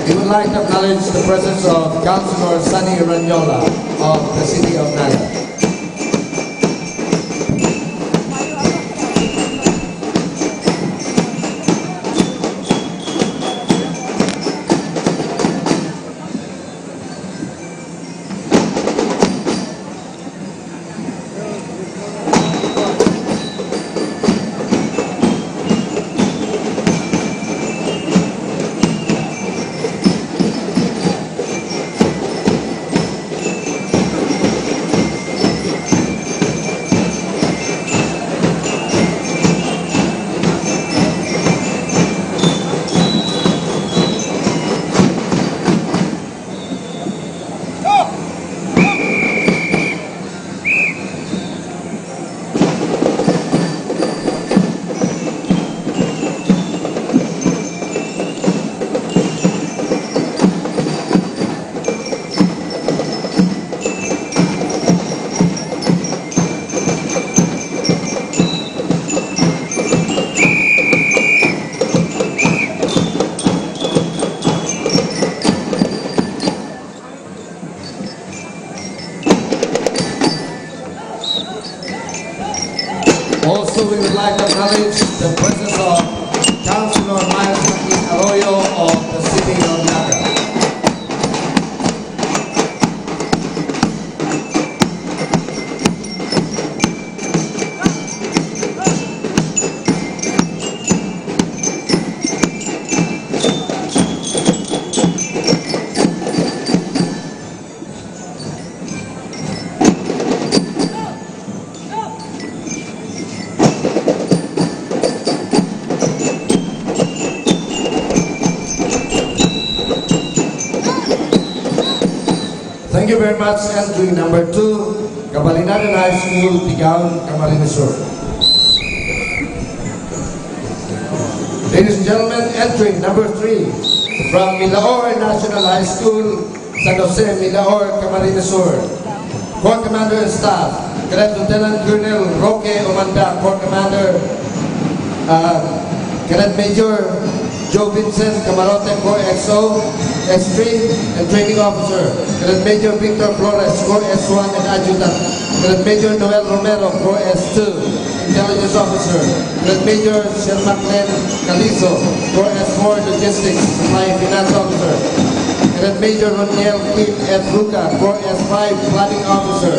I: We would like to acknowledge the presence of Councilor Sunny Ranyola of the City of Naga. Also, we would like to acknowledge the presence of Councilor Miles Joaquin Arroyo of the City of Naga. Thank you very much. Entry number 2, Cabalinadan High School, Tigaon, Camarines Sur. Ladies and gentlemen, entry number 3, from Milaor National High School, San Jose, Milaor, Camarines Sur. Corps Commander and Staff, Cadet Lieutenant Colonel Roque Omanda, Corps Commander, Cadet Major Joe Vincent Camarote, Corps XO, S3, and Training Officer. Cadet Major Victor Flores, Corps S1 and Adjutant. Cadet Major Noel Romero, Corps S2, Intelligence Officer. Cadet Major Shermaclen Calizo, Corps S4, Logistics, Supply and Finance Officer. Cadet Major Roniel Kim F. Ruga, Corps S5, Planning Officer.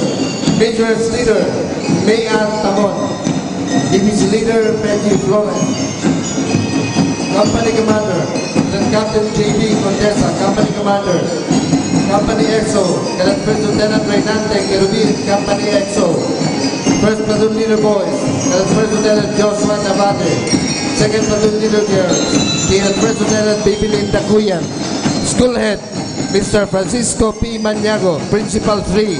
I: Major Leader Mayan Tamon. Division Leader Peggy Flores. Company Commander, Lieutenant Captain J.B. Condesa, Company Commander. Company XO, Cadet First Lieutenant Reynante Kerubin, Company XO. First Platoon Leader Boys, Cadet First Lieutenant Joshua Navate. Second Platoon Leader Girls, Cadet First Lieutenant Bibilin Dakuyan. School Head, Mr. Francisco P. Maniago, Principal 3.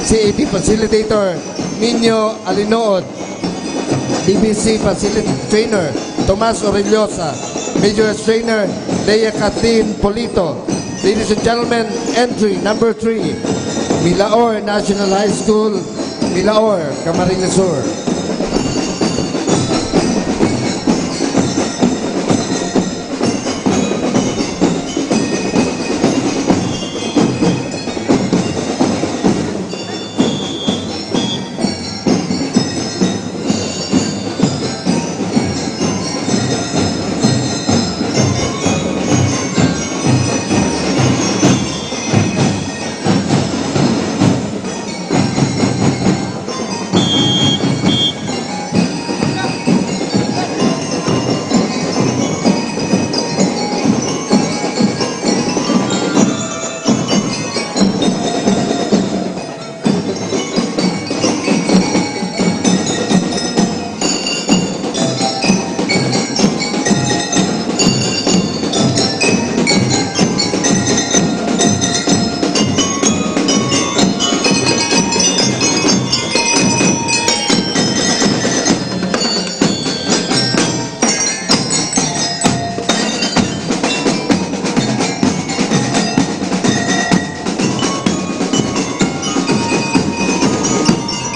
I: CAP Facilitator, Nino Alinood. BBC Facility Trainer, Tomas Orellosa. Major Trainer, Leia Kathleen Polito. Ladies and gentlemen, entry number 3, Milaor National High School, Milaor, Camarines Sur.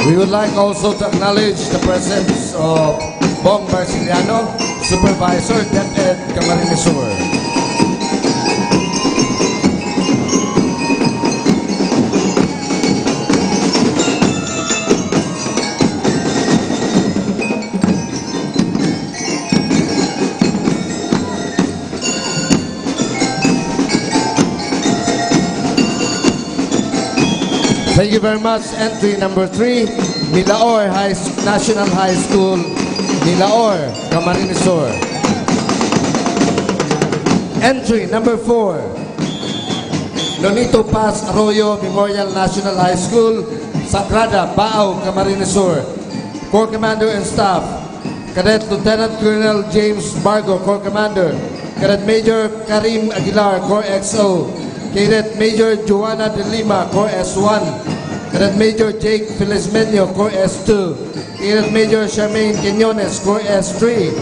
I: We would like also to acknowledge the presence of Bong Marciliano, Supervisor, DepEd, Camarines Sur. Thank you very much. Entry number 3, Milaor National High School, Milaor, Camarines Sur. Entry number 4, Nonito Paz Arroyo Memorial National High School, Sagrada, Baaw, Camarines Sur. Corps Commander and Staff, Cadet Lieutenant Colonel James Bargo, Corps Commander. Cadet Major Karim Aguilar, Corps XO. Cadet Major Joanna de Lima, Corps S1. Cadet Major Jake Felizmenio, Corps S2. Cadet Major Charmaine Quinones, Corps S3.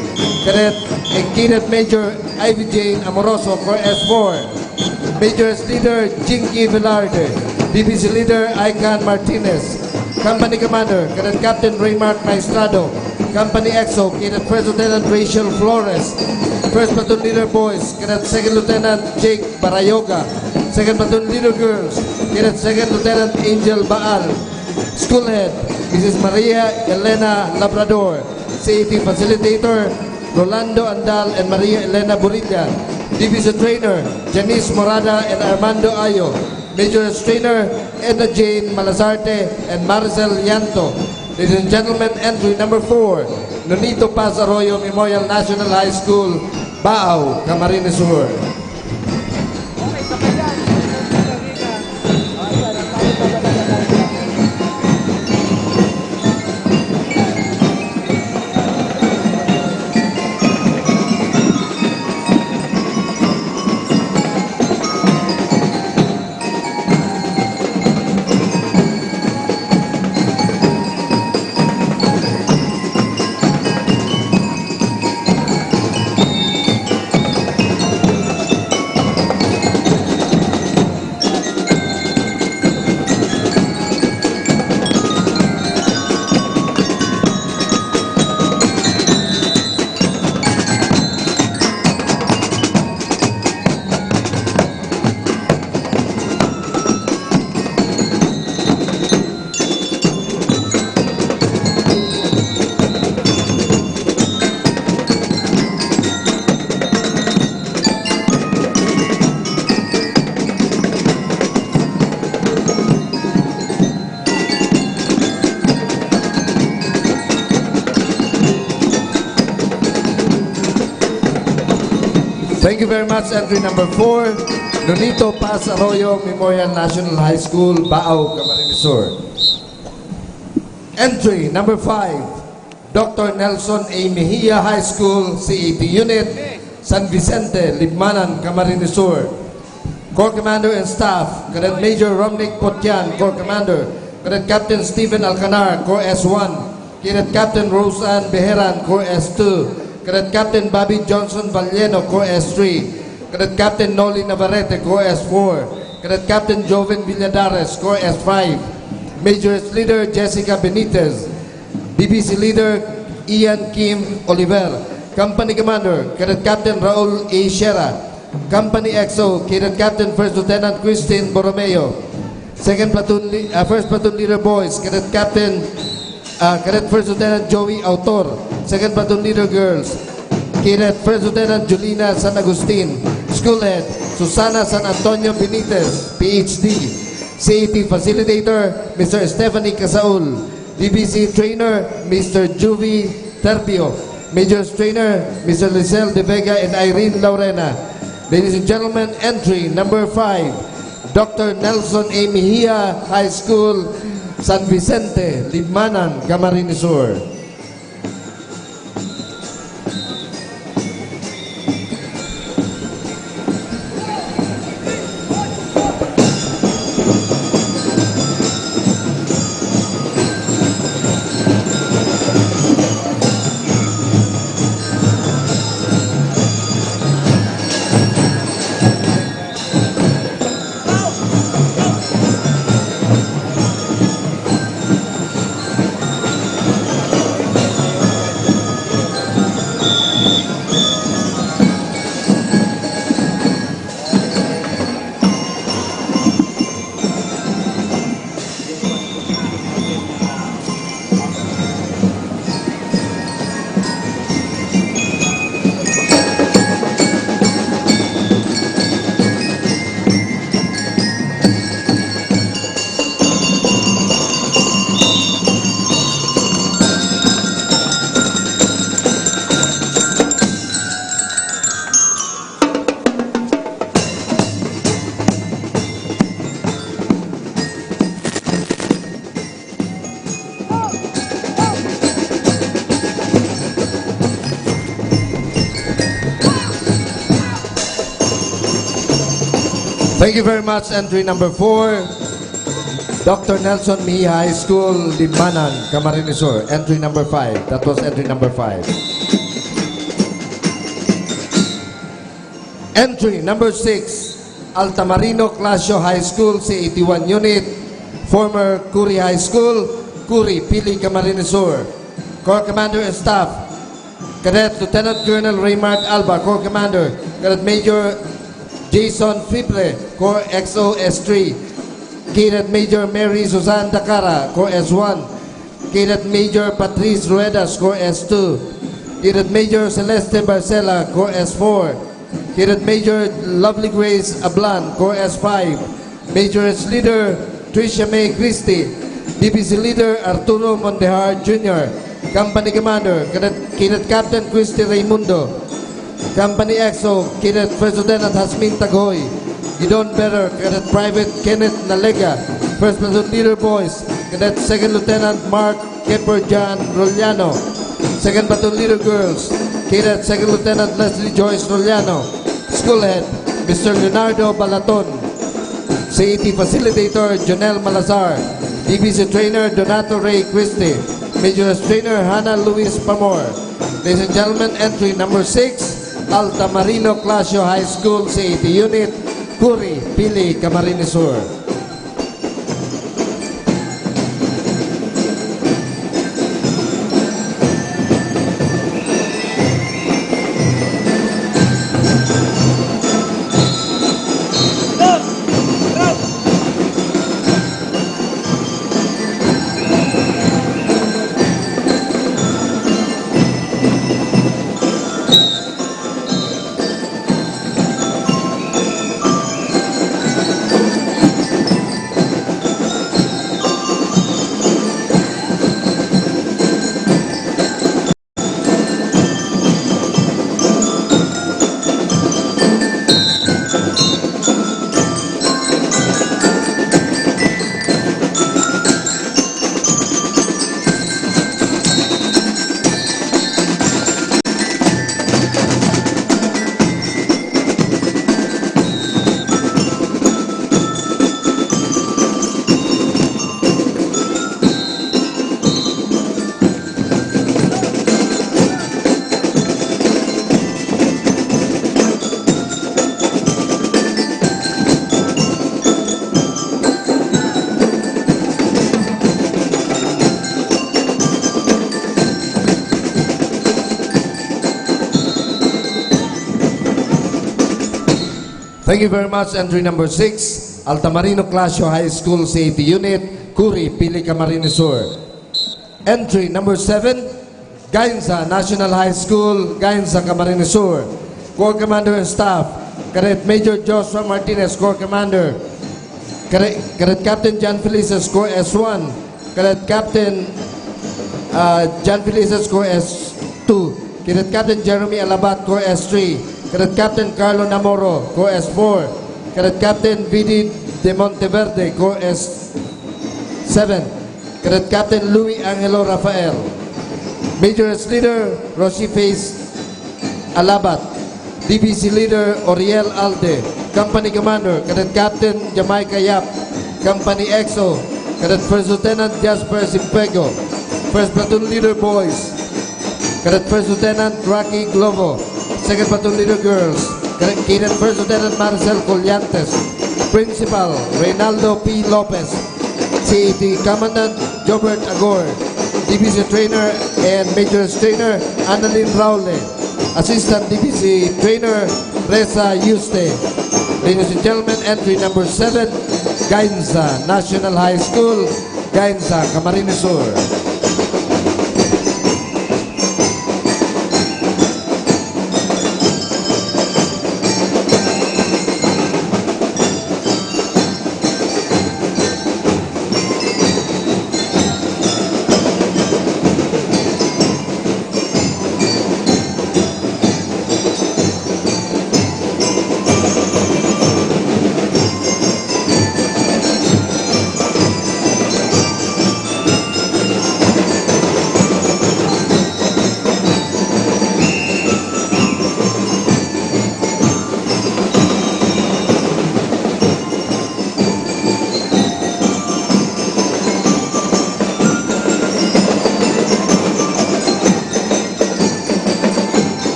I: Cadet Major Ivy Jane Amoroso, Corps S4. Major Leader Jinky Velarde. Division Leader Icon Martinez. Company Commander, Cadet Captain Raymark Maestrado. Company XO, Cadet First Lieutenant Rachel Flores. First Platoon Leader Boys, Cadet Second Lieutenant Jake Barayoga. Second Platoon Leader Girls, Cadet Second Lieutenant Angel Baal. School Head, Mrs. Maria Elena Labrador. CAT Facilitator, Rolando Andal and Maria Elena Burilla. Division Trainer, Janice Morada and Armando Ayo. Major Trainer, Edna Jane Malazarte and Maricel Llanto. Ladies and gentlemen, entry number 4, Nonito Paz Arroyo Memorial National High School, Baaw, Camarines Sur. Thank you very much. Entry number 4, Nonito Paz Arroyo Memorial National High School, Baaw, Camarines Sur. Entry number 5, Dr. Nelson A. Mejia High School, CAT Unit, San Vicente, Libmanan, Camarines Sur. Corps Commander and Staff, Cadet Major Romnick Potyan, Corps Commander. Cadet Captain Stephen Alcanar, Corps S1. Cadet Captain Roseanne Beheran, Corps S2. Cadet Captain Bobby Johnson Valleno, Corps S3. Cadet Captain Noli Navarrete, Corps S4. Cadet Captain Joven Villadares, Corps S5. Major Leader Jessica Benitez. DBC Leader Ian Kim Oliver. Company Commander Cadet Captain Raul A. Shera. Company XO Cadet Captain First Lieutenant Christine Borromeo. First Platoon Leader Boys Cadet Captain Cadet First Lieutenant Joey Autor. Second Platoon Leader Girls Cadet First Lieutenant Julina San Agustin. School Head Susana San Antonio Benitez, PhD. CAT Facilitator Mr. Stephanie Casaul. DBC Trainer Mr. Juvie Terpio. Majors Trainer Mr. Lizelle De Vega and Irene Laurena. Ladies and gentlemen, entry number 5, Dr. Nelson A. Mejia High School, San Vicente, Libmanan, Camarines Sur. Thank you very much. Entry number 4, Dr. Nelson Mejia High School, Libmanan, Camarines Sur. Entry number 5. That was entry number 5. Entry number 6, Altamarino Clasio High School, C81 Unit, former Curi High School, Curi, Pili, Camarines Sur. Corps Commander and Staff, Cadet Lieutenant Colonel Raymart Alba, Corps Commander. Cadet Major Jason Fible, Corps XO S3. Cadet Major Mary Suzanne Dakara, Corps S1. Cadet Major Patrice Ruedas, Corps S2. Cadet Major Celeste Barcela, Corps S4. Cadet Major Lovely Grace Ablan, Corps S5. Major Leader Tricia May Christie. DBC Leader Arturo Mondejar Jr. Company Commander Cadet Captain Christy Raimundo. Company XO Cadet First Lieutenant Hasmin Tagoy. Gidon Better Cadet Private Kenneth Nalega. First Platoon Leader Boys Cadet Second Lieutenant Mark Kepper John Roliano. Second Platoon Leader Girls Cadet Second Lieutenant Leslie Joyce Roliano. School Head Mr. Leonardo Balaton. CAT Facilitator Jonel Malazar. DBC Trainer Donato Ray Christie. Major Trainer Hannah Luis Pamor. Ladies and gentlemen, entry number 6, Altamarino Clasio High School, CAT Unit, Curi, Pili, Camarines Sur. Thank you very much. Entry number 6, Altamarino Clasio High School Safety Unit, Curi, Pili, Camarines Sur. Entry number 7, Gainza National High School, Gainza, Camarines Sur. Corps Commander and Staff, Cadet Major Joshua Martinez, Corps Commander. Cadet Captain John Felices, Corps S1. Cadet Captain John Felices, Corps S2. Cadet Captain Jeremy Alabat, Corps S3. Cadet Captain Carlo Namoro, Corps S4. Cadet Captain Vidi de Monteverde, Corps S7. Cadet Captain Louis Angelo Rafael. Major as Leader, Roshi Face Alabat. DBC Leader, Oriel Alde. Company Commander, Cadet Captain Jamaica Yap. Company EXO, Cadet First Lieutenant Jasper Simpego. First Platoon Leader Boys, Cadet First Lieutenant Rocky Glovo. Second Platoon Leader Girls, Cadet First Lieutenant Marcel Collantes. Principal, Reynaldo P. Lopez. CAT Commandant, Jobert Agor. DBC Trainer and Major Trainer, Annalyn Raule. Assistant DBC Trainer, Reza Yuste. Ladies and gentlemen, entry number 7, Gainza National High School, Gainza, Camarines Sur.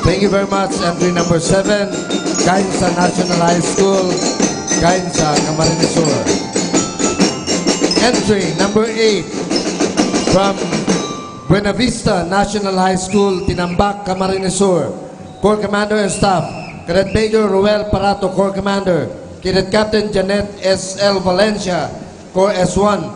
I: Thank you very much. Entry number 7, Gainza National High School, Gainza, Camarines Sur. Entry number 8, from Buena Vista National High School, Tinambak, Camarines Sur. Corps Commander and Staff, Cadet Major Ruel Parato, Corps Commander. Cadet Captain Janet S.L. Valencia, Corps S1.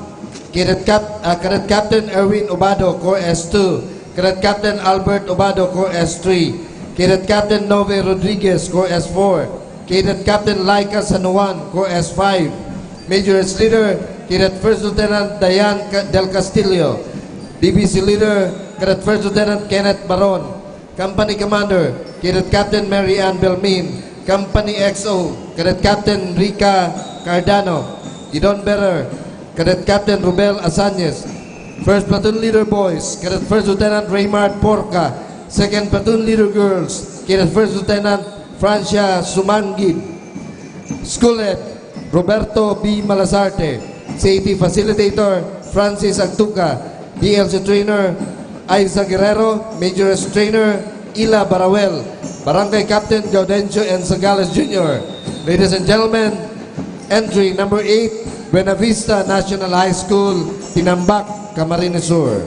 I: Cadet Captain Erwin Obado, Corps S2. Cadet Captain Albert Obado, Corps S3. Cadet Captain Nove Rodriguez, Corps S4. Cadet Captain Laika San Juan, Corps S5. Major as Leader, Cadet First Lieutenant Dayan Del Castillo. DBC Leader, Cadet First Lieutenant Kenneth Baron. Company Commander, Cadet Captain Mary Ann Belmin. Company XO, Cadet Captain Rica Cardano. Gidon Bearer, Cadet Captain Rubel Asañez. First Platoon Leader Boys, Cadet First Lieutenant Raymart Porca. Second Platoon Leader Girls, Cadet First Lieutenant Francia Sumangib. School Head, Roberto B. Malazarte. CAT Facilitator, Francis Agtuca. DLC Trainer, Aiza Guerrero. Major as Trainer, Ila Barawel. Barangay Captain Gaudencio N. Sagales Jr. Ladies and gentlemen, entry number 8, Buena Vista National High School, Tinambak, Camarines Sur.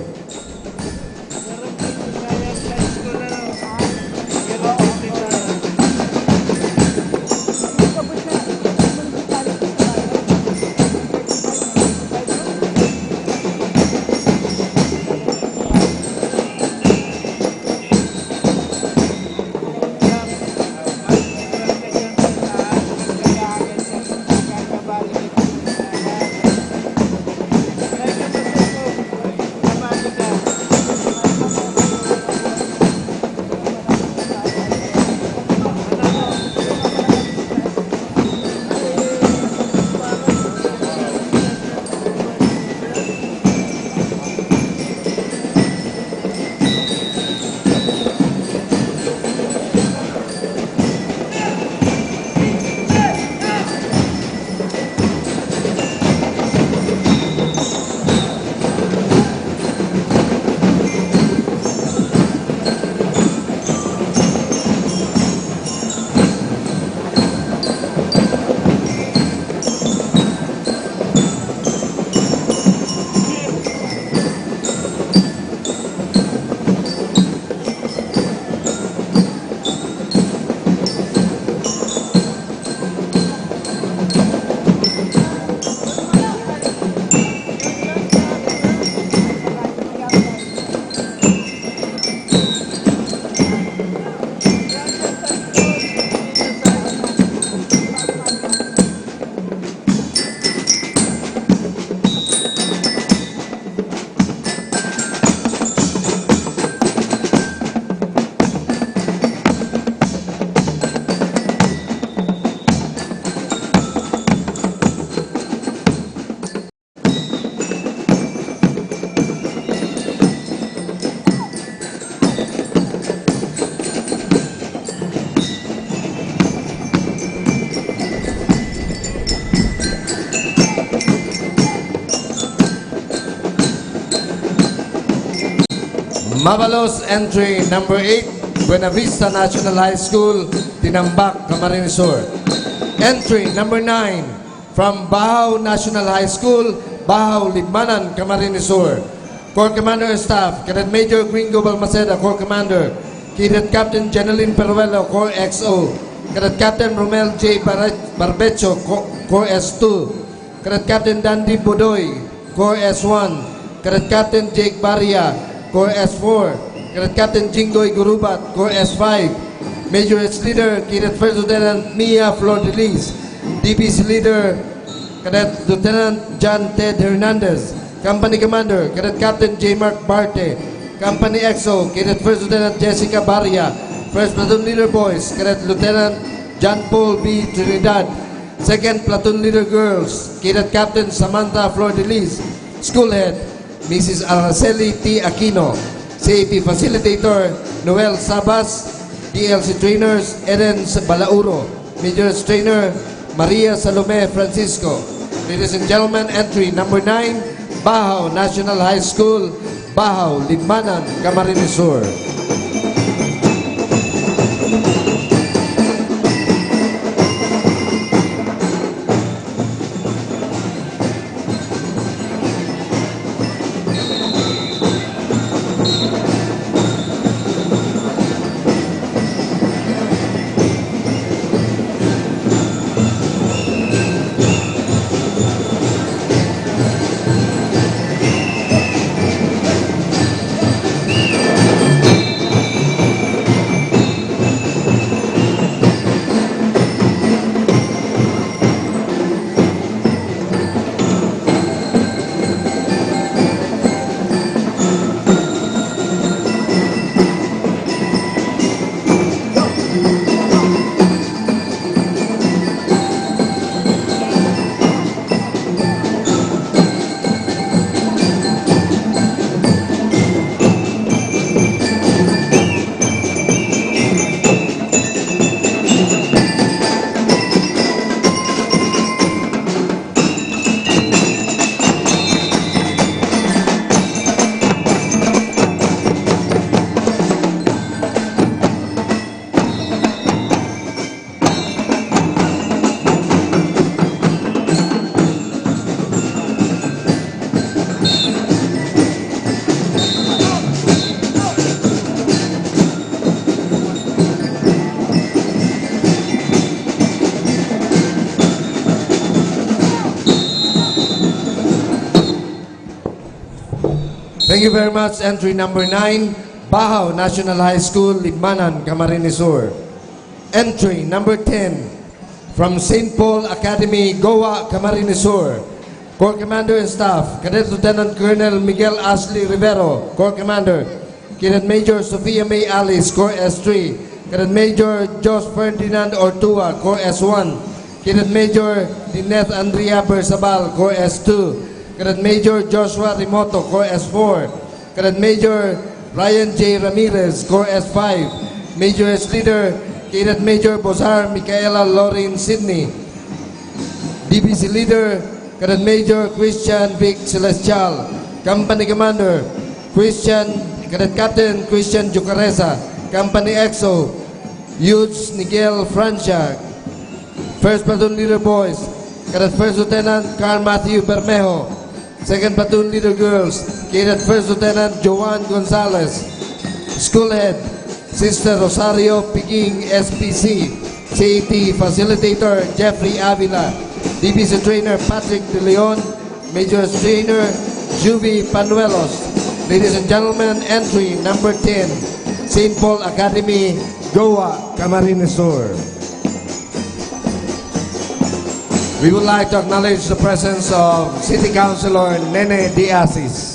I: Mabalos entry number 8, Buena Vista National High School, Tinambak, Camarines Sur. Entry number 9 from Bahaw National High School, Bahaw, Libmanan, Camarines Sur. Corps Commander and Staff, Cadet Major Gringo Balmaceda, Corps Commander. Cadet Captain Janeline Peruelo, Corps XO. Cadet Captain Romel J. Barbecho, Corps S2. Cadet Captain Dandy Budoy, Corps S1. Cadet Captain Jake Baria, Corps S4. Cadet Captain Jingoy Gurubat, Corps S5. Major S Leader, Cadet First Lieutenant Mia Flor-Delis. DPC Leader, Cadet Lieutenant John Ted Hernandez. Company Commander, Cadet Captain J. Mark Barte. Company XO, Cadet First Lieutenant Jessica Baria. First Platoon Leader Boys, Cadet Lieutenant John Paul B. Trinidad. Second Platoon Leader Girls, Cadet Captain Samantha Flor-Delis. School Head, Mrs. Araceli T. Aquino. CAP Facilitator, Noel Sabas. DLC Trainers, Eden Balauro. Major Trainer, Maria Salome Francisco. Ladies and gentlemen, entry number 9, Bahaw National High School, Bahaw, Libmanan, Camarines Sur. Thank you very much. Entry number 9, Bahaw National High School, Libmanan, Camarines Sur. Entry number 10, from St. Paul Academy, Goa, Camarines Sur. Corps Commander and Staff, Cadet Lieutenant Colonel Miguel Ashley Rivero, Corps Commander. Cadet Major Sofia May Alice, Corps S3. Cadet Major Jos Ferdinand Ortua, Corps S1. Cadet Major Dineth Andrea Bersabal, Corps S2. Cadet Major Joshua Rimoto, Corps S4. Cadet Major Ryan J. Ramirez, Corps S5. Major S Leader, Cadet Major Bozar Micaela Lauren Sidney. DPC Leader, Cadet Major Christian Vic Celestial. Company Commander, Cadet Captain Christian Jucareza. Company XO, Youths Miguel Francia. First Platoon Leader Boys, Cadet First Lieutenant Carl Matthew Bermejo. Second Platoon Leader Girls, Cadet First Lieutenant Joan Gonzalez. School Head, Sister Rosario Piging, SPC. CAT Facilitator, Jeffrey Avila. DPC Trainer, Patrick De Leon. Major Trainer, Juvi Panuelos. Ladies and gentlemen, entry number 10, St. Paul Academy, Goa, Camarines Sur. We would like to acknowledge the presence of City Councilor Nene Diazis.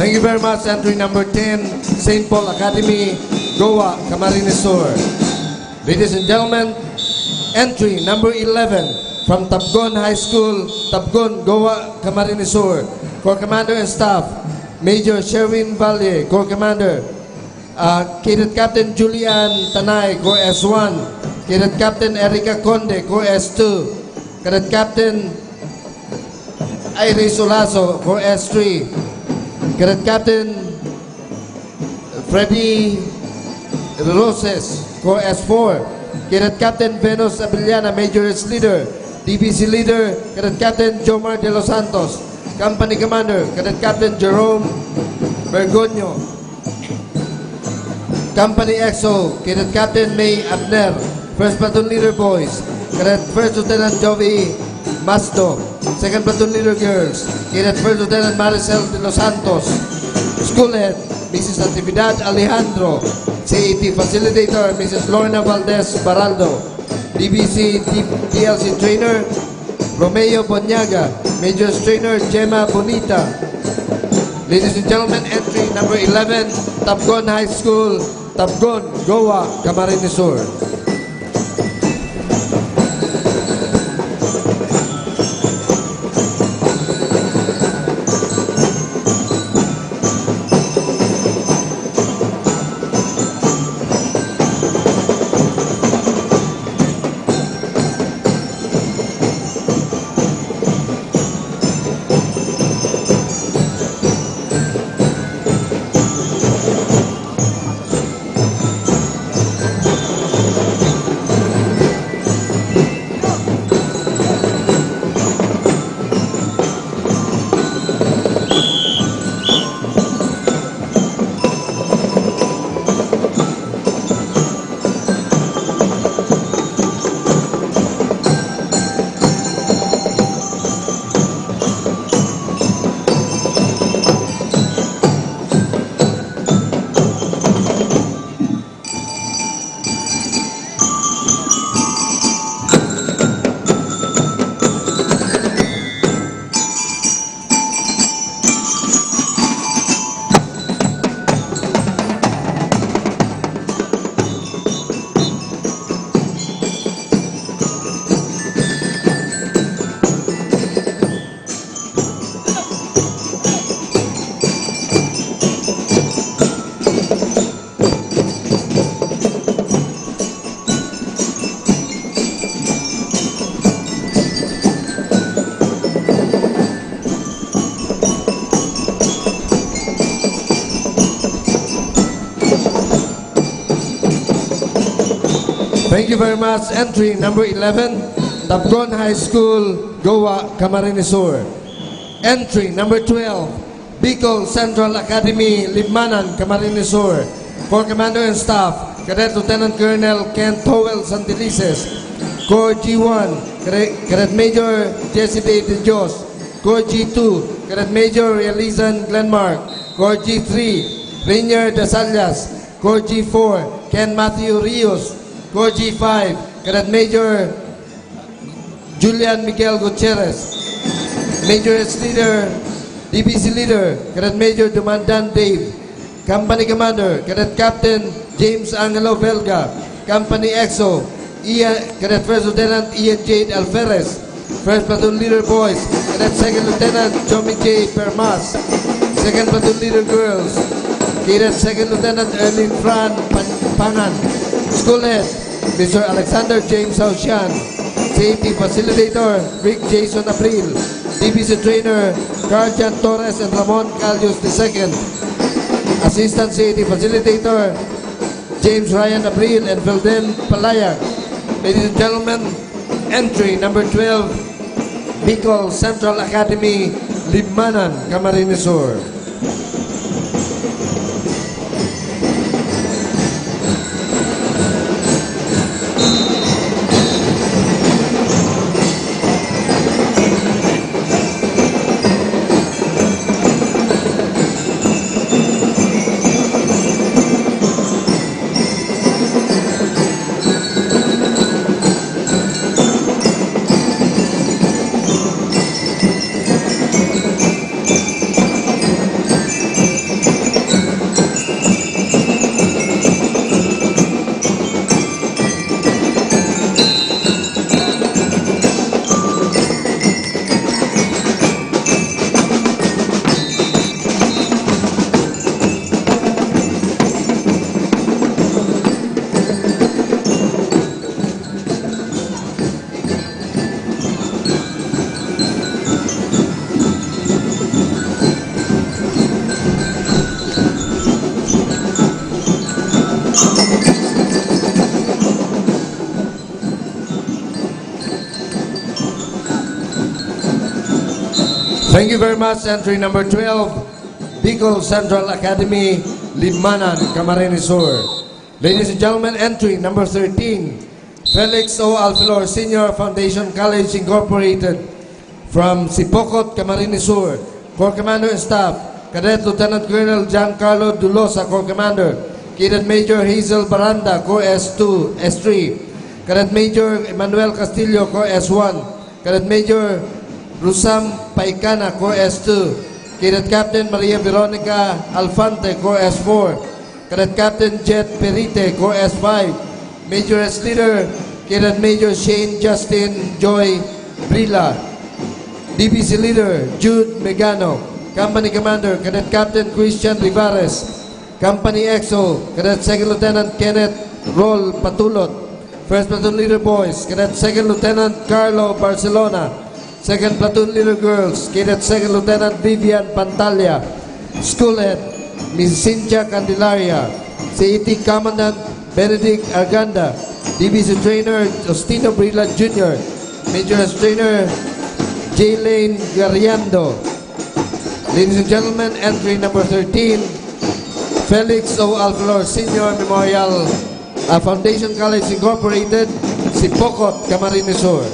I: Thank you very much. Entry number 10, St. Paul Academy, Goa, Camarines Sur. Ladies and gentlemen, entry number 11 from Tabgon High School, Tabgon, Goa, Camarines Sur. Corps Commander and Staff, Major Sherwin Valle, Corps Commander. Cadet Captain Julian Tanay, Corps S1. Cadet Captain Erica Conde, Corps S2. Cadet Captain Iris Olaso, Corps S3. Cadet Captain Freddy Roses, Corps S4. Cadet Captain Venus Abiliana, Major S Leader. DBC Leader, Cadet Captain Jomar De Los Santos. Company Commander, Cadet Captain Jerome Bergonio. Company EXO, Cadet Captain May Abner. First Platoon Leader Boys, Cadet First Lieutenant Jovi Masdo. Second Platoon Leader Girls, Cadet First Lieutenant Maricel De Los Santos. School Head, Mrs. Natividad Alejandro. CAT Facilitator, Mrs. Lorna Valdez Baraldo. DBC DLC Trainer, Romeo Bonyaga. Major Trainer, Gemma Bonita. Ladies and gentlemen, entry number 11, Tabgon High School, Tabgon, Goa, Camarines Sur. Thank you very much. Entry number 11, Tabgon High School, Goa, Camarines Sur. Entry number 12, Bicol Central Academy, Libmanan, Camarines Sur. Corps Commander and Staff, Cadet Lieutenant Colonel Kent Howell Santelices. Corps G1, Cadet Major Jesse De Dios. Corps G2, Cadet Major Realizan Glenmark. Corps G3, Rainier Dasallas. Corps G4, Ken Matthew Rios. Corps G5, Cadet Major Julian Miguel Gutierrez. Major S Leader, DBC Leader, Cadet Major Dumandan Dave. Company Commander, Cadet Captain James Angelo Velga. Company EXO, Cadet First Lieutenant Ian Jade Alferez. First Platoon Leader Boys, Cadet Second Lieutenant Jomi J. Permas. Second Platoon Leader Girls, Cadet Second Lieutenant Erling Fran Pangan. School Head, Mr. Alexander James Haushan. CAT Facilitator, Rick Jason April. DBC Trainer, Carjan Torres and Ramon Calios II. Assistant CAT Facilitator, James Ryan April and Velden Palayag. Ladies and gentlemen, entry number 12, Bicol Central Academy, Libmanan, Camarines Sur. Thank you very much. Entry number 12, Bicol Central Academy, Limanan, Camarines Sur. Ladies and gentlemen, entry number 13, Felix O. Alfilor Senior Foundation College Incorporated from Sipocot, Camarines Sur. Corps Commander and Staff, Cadet Lieutenant Colonel Giancarlo Dulosa, Corps Commander. Cadet Major Hazel Baranda, Corps S2, S3. Cadet Major Emmanuel Castillo, Corps S1. Cadet Major Rusam Paikana, Corps S2. Cadet Captain Maria Veronica Alfante, Corps S4. Cadet Captain Jet Perite, Corps S5. Major S Leader, Cadet Major Shane Justin Joy Brila. DBC Leader, Jude Megano. Company Commander, Cadet Captain Christian Rivares. Company EXO, Cadet Second Lieutenant Kenneth Roll Patulot. First Platoon Leader Boys, Cadet Second Lieutenant Carlo Barcelona. Second Platoon Leader Girls, Cadet Second Lieutenant Vivian Pantalla. School Head, Ms. Cynthia Candelaria. CET Commandant Benedict Arganda. DBC Trainer Justino Brila Jr. Major S Trainer J. Lane Gariando. Ladies and gentlemen, entry number 13, Felix O. Alfilor Senior Memorial Foundation College Incorporated, Sipocot, Camarines Sur.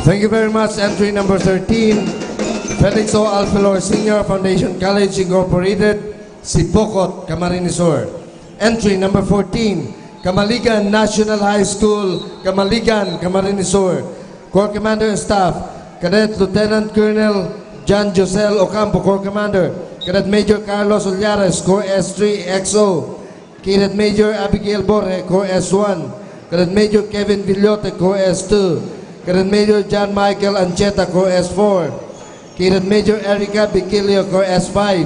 I: Thank you very much. Entry number 13, Felix O. Alfilor Senior Foundation College Incorporated, Sipocot, Camarines Sur. Entry number 14, Kamaligan National High School, Kamaligan, Camarines Sur. Corps Commander and Staff, Cadet Lieutenant Colonel John Josel Ocampo, Corps Commander. Cadet Major Carlos Oliares, Corps S3 XO. Cadet Major Abigail Borre, Corps S1. Cadet Major Kevin Villote, Corps S2. Cadet Major John Michael Ancheta, Corps S4. Cadet Major Erica Biquilio, Corps S5.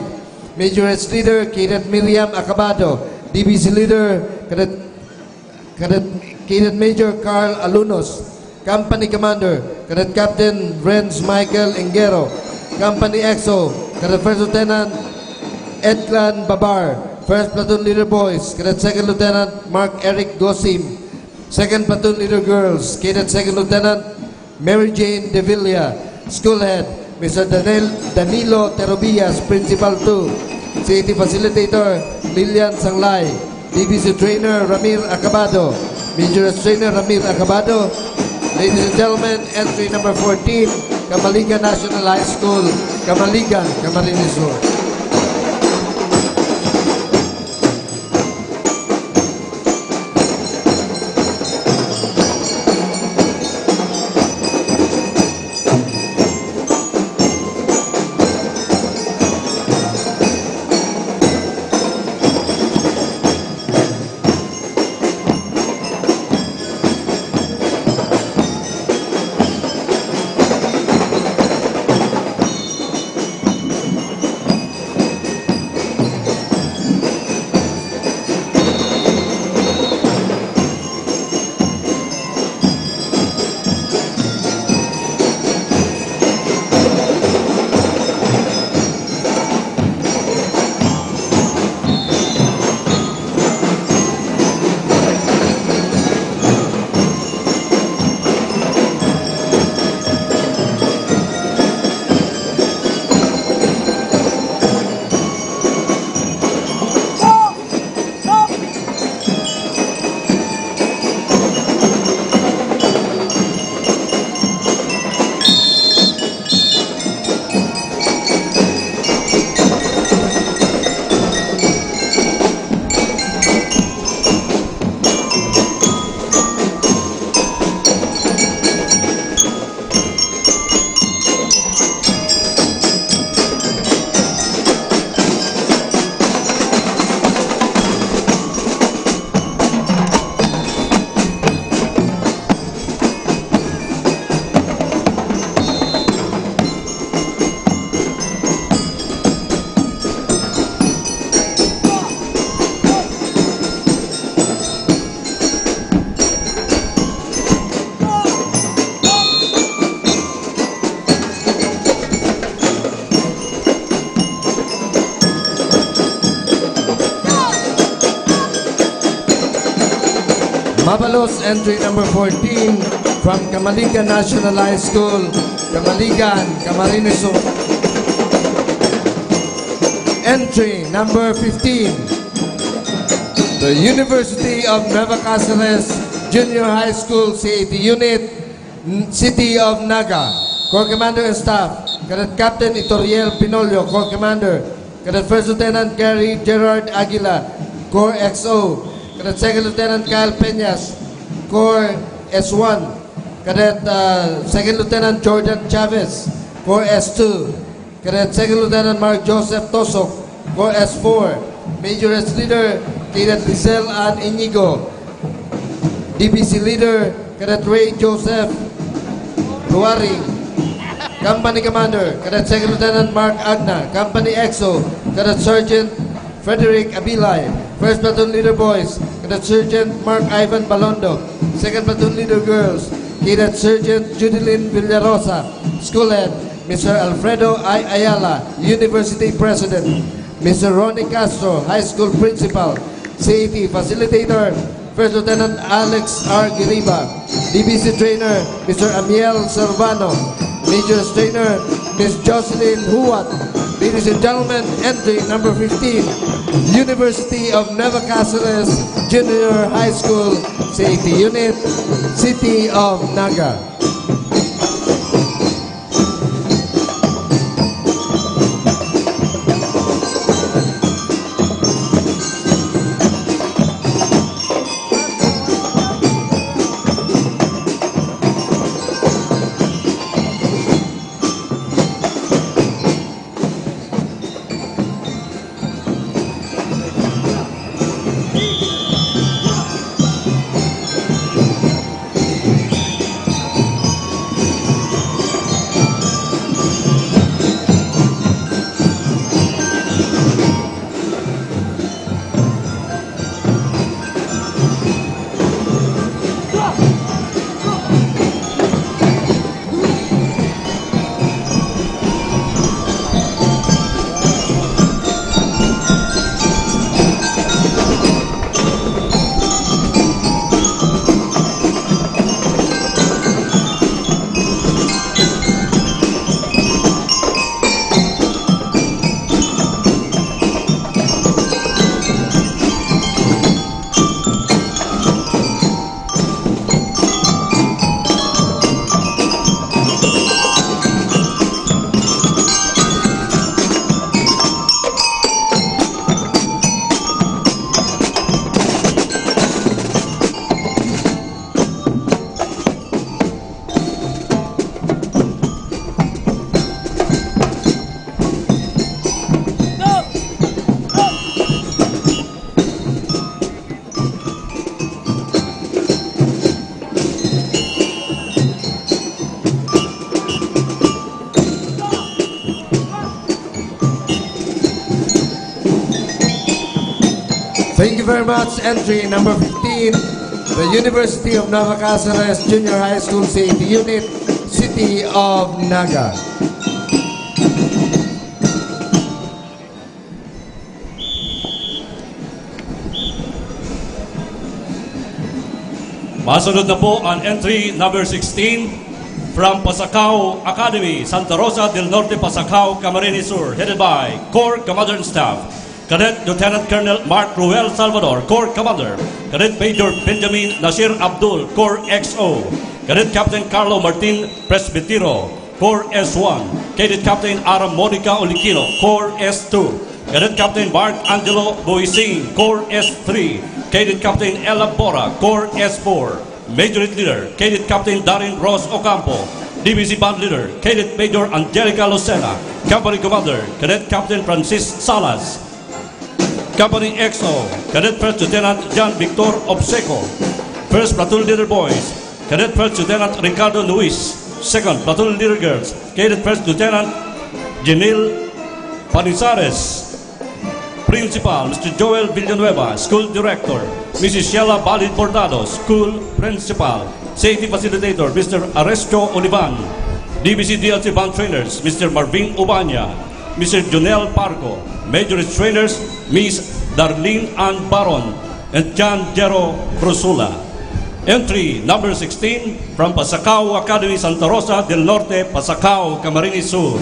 I: Major S Leader, Cadet Miriam Acabado. DBC Leader, Cadet Major Carl Alunos. Company Commander, Cadet Captain Renz Michael Engero. Company EXO, Cadet First Lieutenant Edclan Babar. First Platoon Leader Boys, Cadet Second Lieutenant Mark Eric Gosim. Second Platoon Leader Girls, Cadet Second Lieutenant Mary Jane De Villa. School Head, Mr. Danilo Terobias, Principal 2. CET Facilitator, Lilian Sanglay. DBC Trainer, Ramir Acabado. Major Trainer, Ramir Acabado. Ladies and gentlemen, entry number 14, Kamaligan National High School, Kamaligan, Camarines Sur. Mabalos, entry number 14 from Camaligan National High School, Camaligan, Camarines Sur. Entry number 15, the University of Nueva Cáceres Junior High School CAT Unit, City of Naga. Corps Commander and Staff, Cadet Captain Itoriel Pinolio, Corps Commander. Cadet First Lieutenant Gary Gerard Aguila, Corps XO. Cadet Second Lieutenant Kyle Peñas, Corps S1. Cadet Second Lieutenant Jordan Chavez, Corps S2. Cadet Second Lieutenant Mark Joseph Tosok, Corps S4. Major S Leader, Cadet Lizelle Ann Inigo. DBC Leader, Cadet Ray Joseph Luaring. Company Commander, Cadet Second Lieutenant Mark Agna. Company XO, Cadet Sergeant Frederick Abilay. First Platoon Leader Boys, Cadet Sergeant Mark Ivan Balondo. Second Platoon Leader Girls, Cadet Sergeant Judilyn Villarosa. School Head, Mr. Alfredo I. Ayala, University President. Mr. Ronnie Castro, High School Principal. CAT Facilitator, First Lieutenant Alex R. Giriba. DBC Trainer, Mr. Amiel Servano. Major Trainer, Ms. Jocelyn Huat. Ladies and gentlemen, entry number 15, University of Nueva Cáceres Junior High School, CAT Unit, City of Naga. Thank you very much. Entry number 15, the University of Nueva Cáceres Junior High School CAT Unit, City of Naga.
J: Masunod na po ang entry number 16 from Pasacao Academy, Santa Rosa del Norte, Pasacao, Camarines Sur, headed by Corps Commander and Staff, Cadet Lieutenant Colonel Mark Ruel Salvador, Corps Commander, Cadet Major Benjamin Nasir Abdul, Corps XO, Cadet Captain Carlo Martin Presbitero, Corps S1, Cadet Captain Aram Monica Olikino, Corps S2, Cadet Captain Mark Angelo Boising, Corps S3, Cadet Captain Ella Bora, Corps S4, Major Leader, Cadet Captain Darin Ross Ocampo, DBC Band Leader, Cadet Major Angelica Lucena, Company Commander, Cadet Captain Francis Salas, Company XO, Cadet First Lieutenant John Victor Obseco, First Platoon Leader Boys, Cadet First Lieutenant Ricardo Luis, Second Platoon Leader Girls, Cadet First Lieutenant Janil Panizares, Principal Mr. Joel Villanueva, School Director, Mrs. Sheila Balid Bordado, School Principal, Safety Facilitator Mr. Aresto Olivan, DBC DLC Band Trainers Mr. Marvin Ubanya, Mr. Jonel Parco, Major Trainers Miss Darlene Ann Baron and John Jero Brusula. Entry number 16 from Pasacao Academy, Santa Rosa del Norte, Pasacao, Camarines Sur.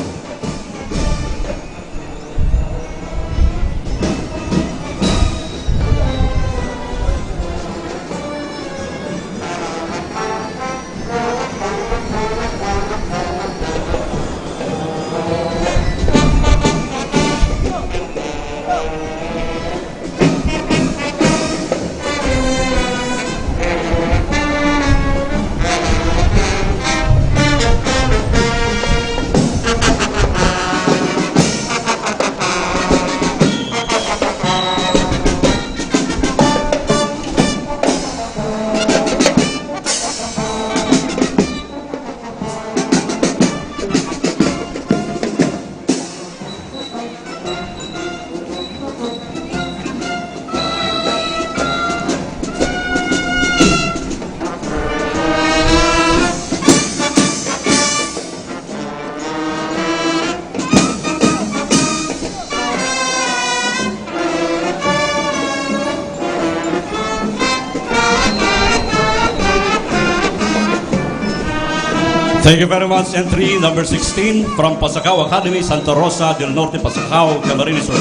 J: Thank you very much. Entry number 16 from Pasacao Academy, Santa Rosa del Norte, Pasacao, Camarines Sur.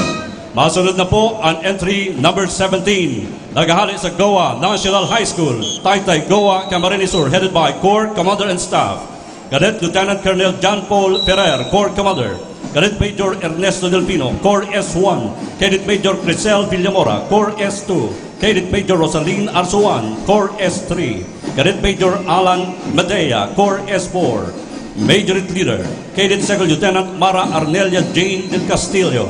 J: Masunod na po ang entry number 17. Naghahali sa Goa National High School, Taytay, Goa, Camarines Sur, headed by Corps Commander and Staff, Cadet Lieutenant Colonel John Paul Ferrer, Corps Commander, Cadet Major Ernesto Delpino, Corps S1, Cadet Major Crisel Villamora, Corps S2, Cadet Major Rosaline Arsuan, Corps S3, Cadet Major Alan Medea, Corps S4, Major Leader, Cadet Second Lieutenant Mara Arnelia Jane del Castillo,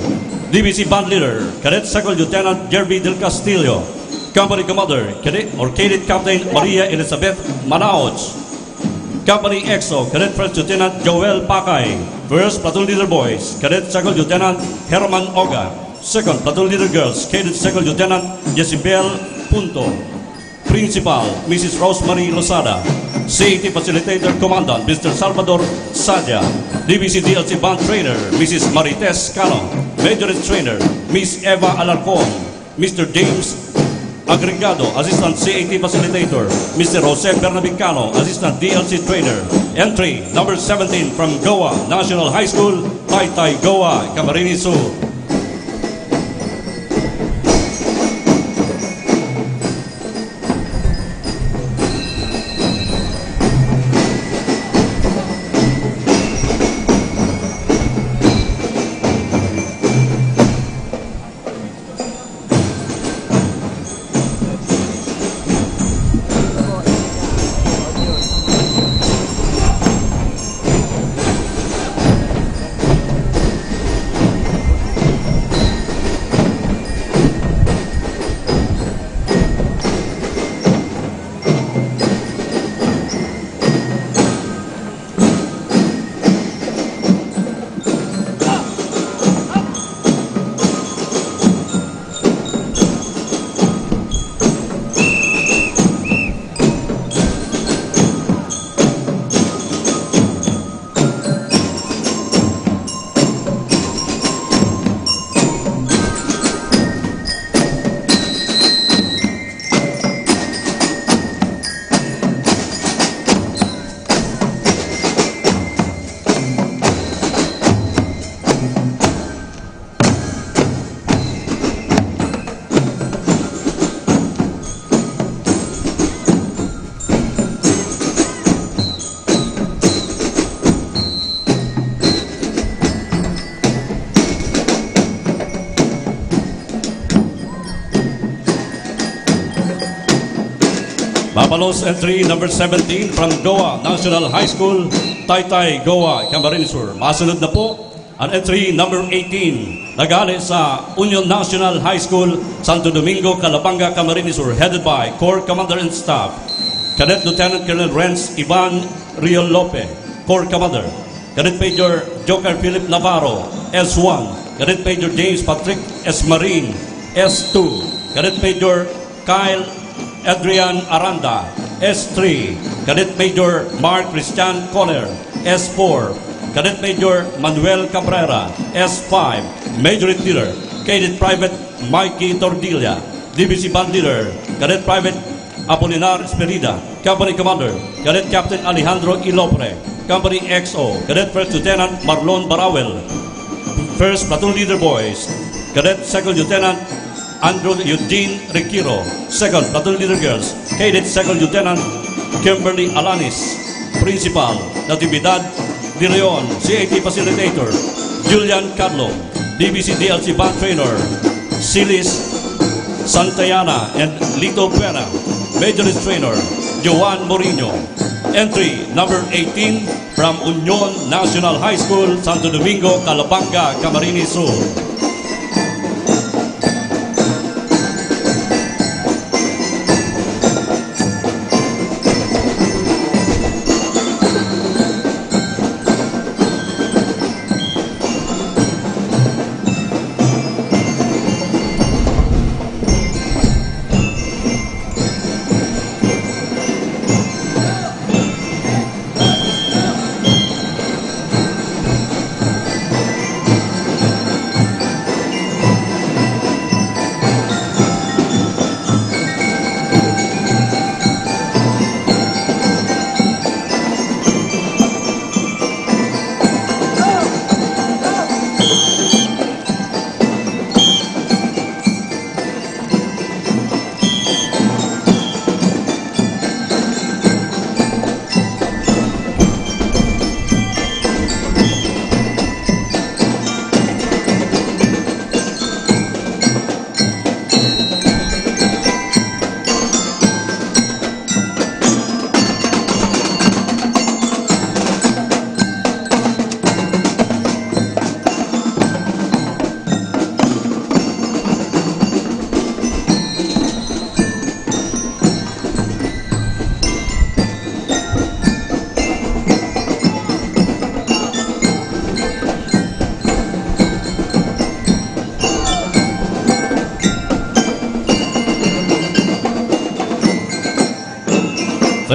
J: DBC Band Leader, Cadet Second Lieutenant Jerby del Castillo, Company Commander, Cadet Captain Maria Elizabeth Manaoch, Company EXO, Cadet First Lieutenant Joel Pakay, First Platoon Leader Boys, Cadet Second Lieutenant Herman Oga, Second Platoon Leader Girls, Cadet Second Lieutenant Jezebel Punto, Principal, Mrs. Rosemary Losada, CAT Facilitator Commandant, Mr. Salvador Sadia, DBC DLC Band Trainer, Mrs. Marites Cano, Majorette Trainer, Miss Eva Alarcon, Mr. James Agregado, Assistant CAT Facilitator, Mr. Jose Bernabicano, Assistant DLC Trainer. Entry number 17 from Goa National High School, Taytay, Goa, Camarines Sur. Babalos entry number 17 from Goa National High School, Taytay, Goa, Camarines Sur. Masunod na po ang entry number 18. Nagali sa Union National High School, Santo Domingo, Calabanga, Camarines Sur, headed by Corps Commander and Staff, Cadet Lieutenant Colonel Renz Ivan Rio Lope, Corps Commander, Cadet Major Joker Philip Navarro, S1, Cadet Major James Patrick S. Marine, S2, Cadet Major Kyle Adrian Aranda, S3, Cadet Major Mark Christian Conner, S4, Cadet Major Manuel Cabrera, S5, Major Leader, Cadet Private Mikey Tordilla, DBC Band Leader, Cadet Private Apolinar Esperida, Company Commander, Cadet Captain Alejandro Ilopre, Company XO, Cadet First Lieutenant Marlon Barawel, First Platoon Leader Boys, Cadet Second Lieutenant Andrew Eugene Riquiro, Second Platoon Leader Girls, Cadet Second Lieutenant Kimberly Alanis, Principal Natividad De Leon, CAT Facilitator, Julian Cadlo, DBC DLC Band Trainer, Silis Santayana and Lito Pena, Majorist Trainer, Joan Morino. Entry number 18 from Union National High School, Santo Domingo, Calabanga, Camarines Sur.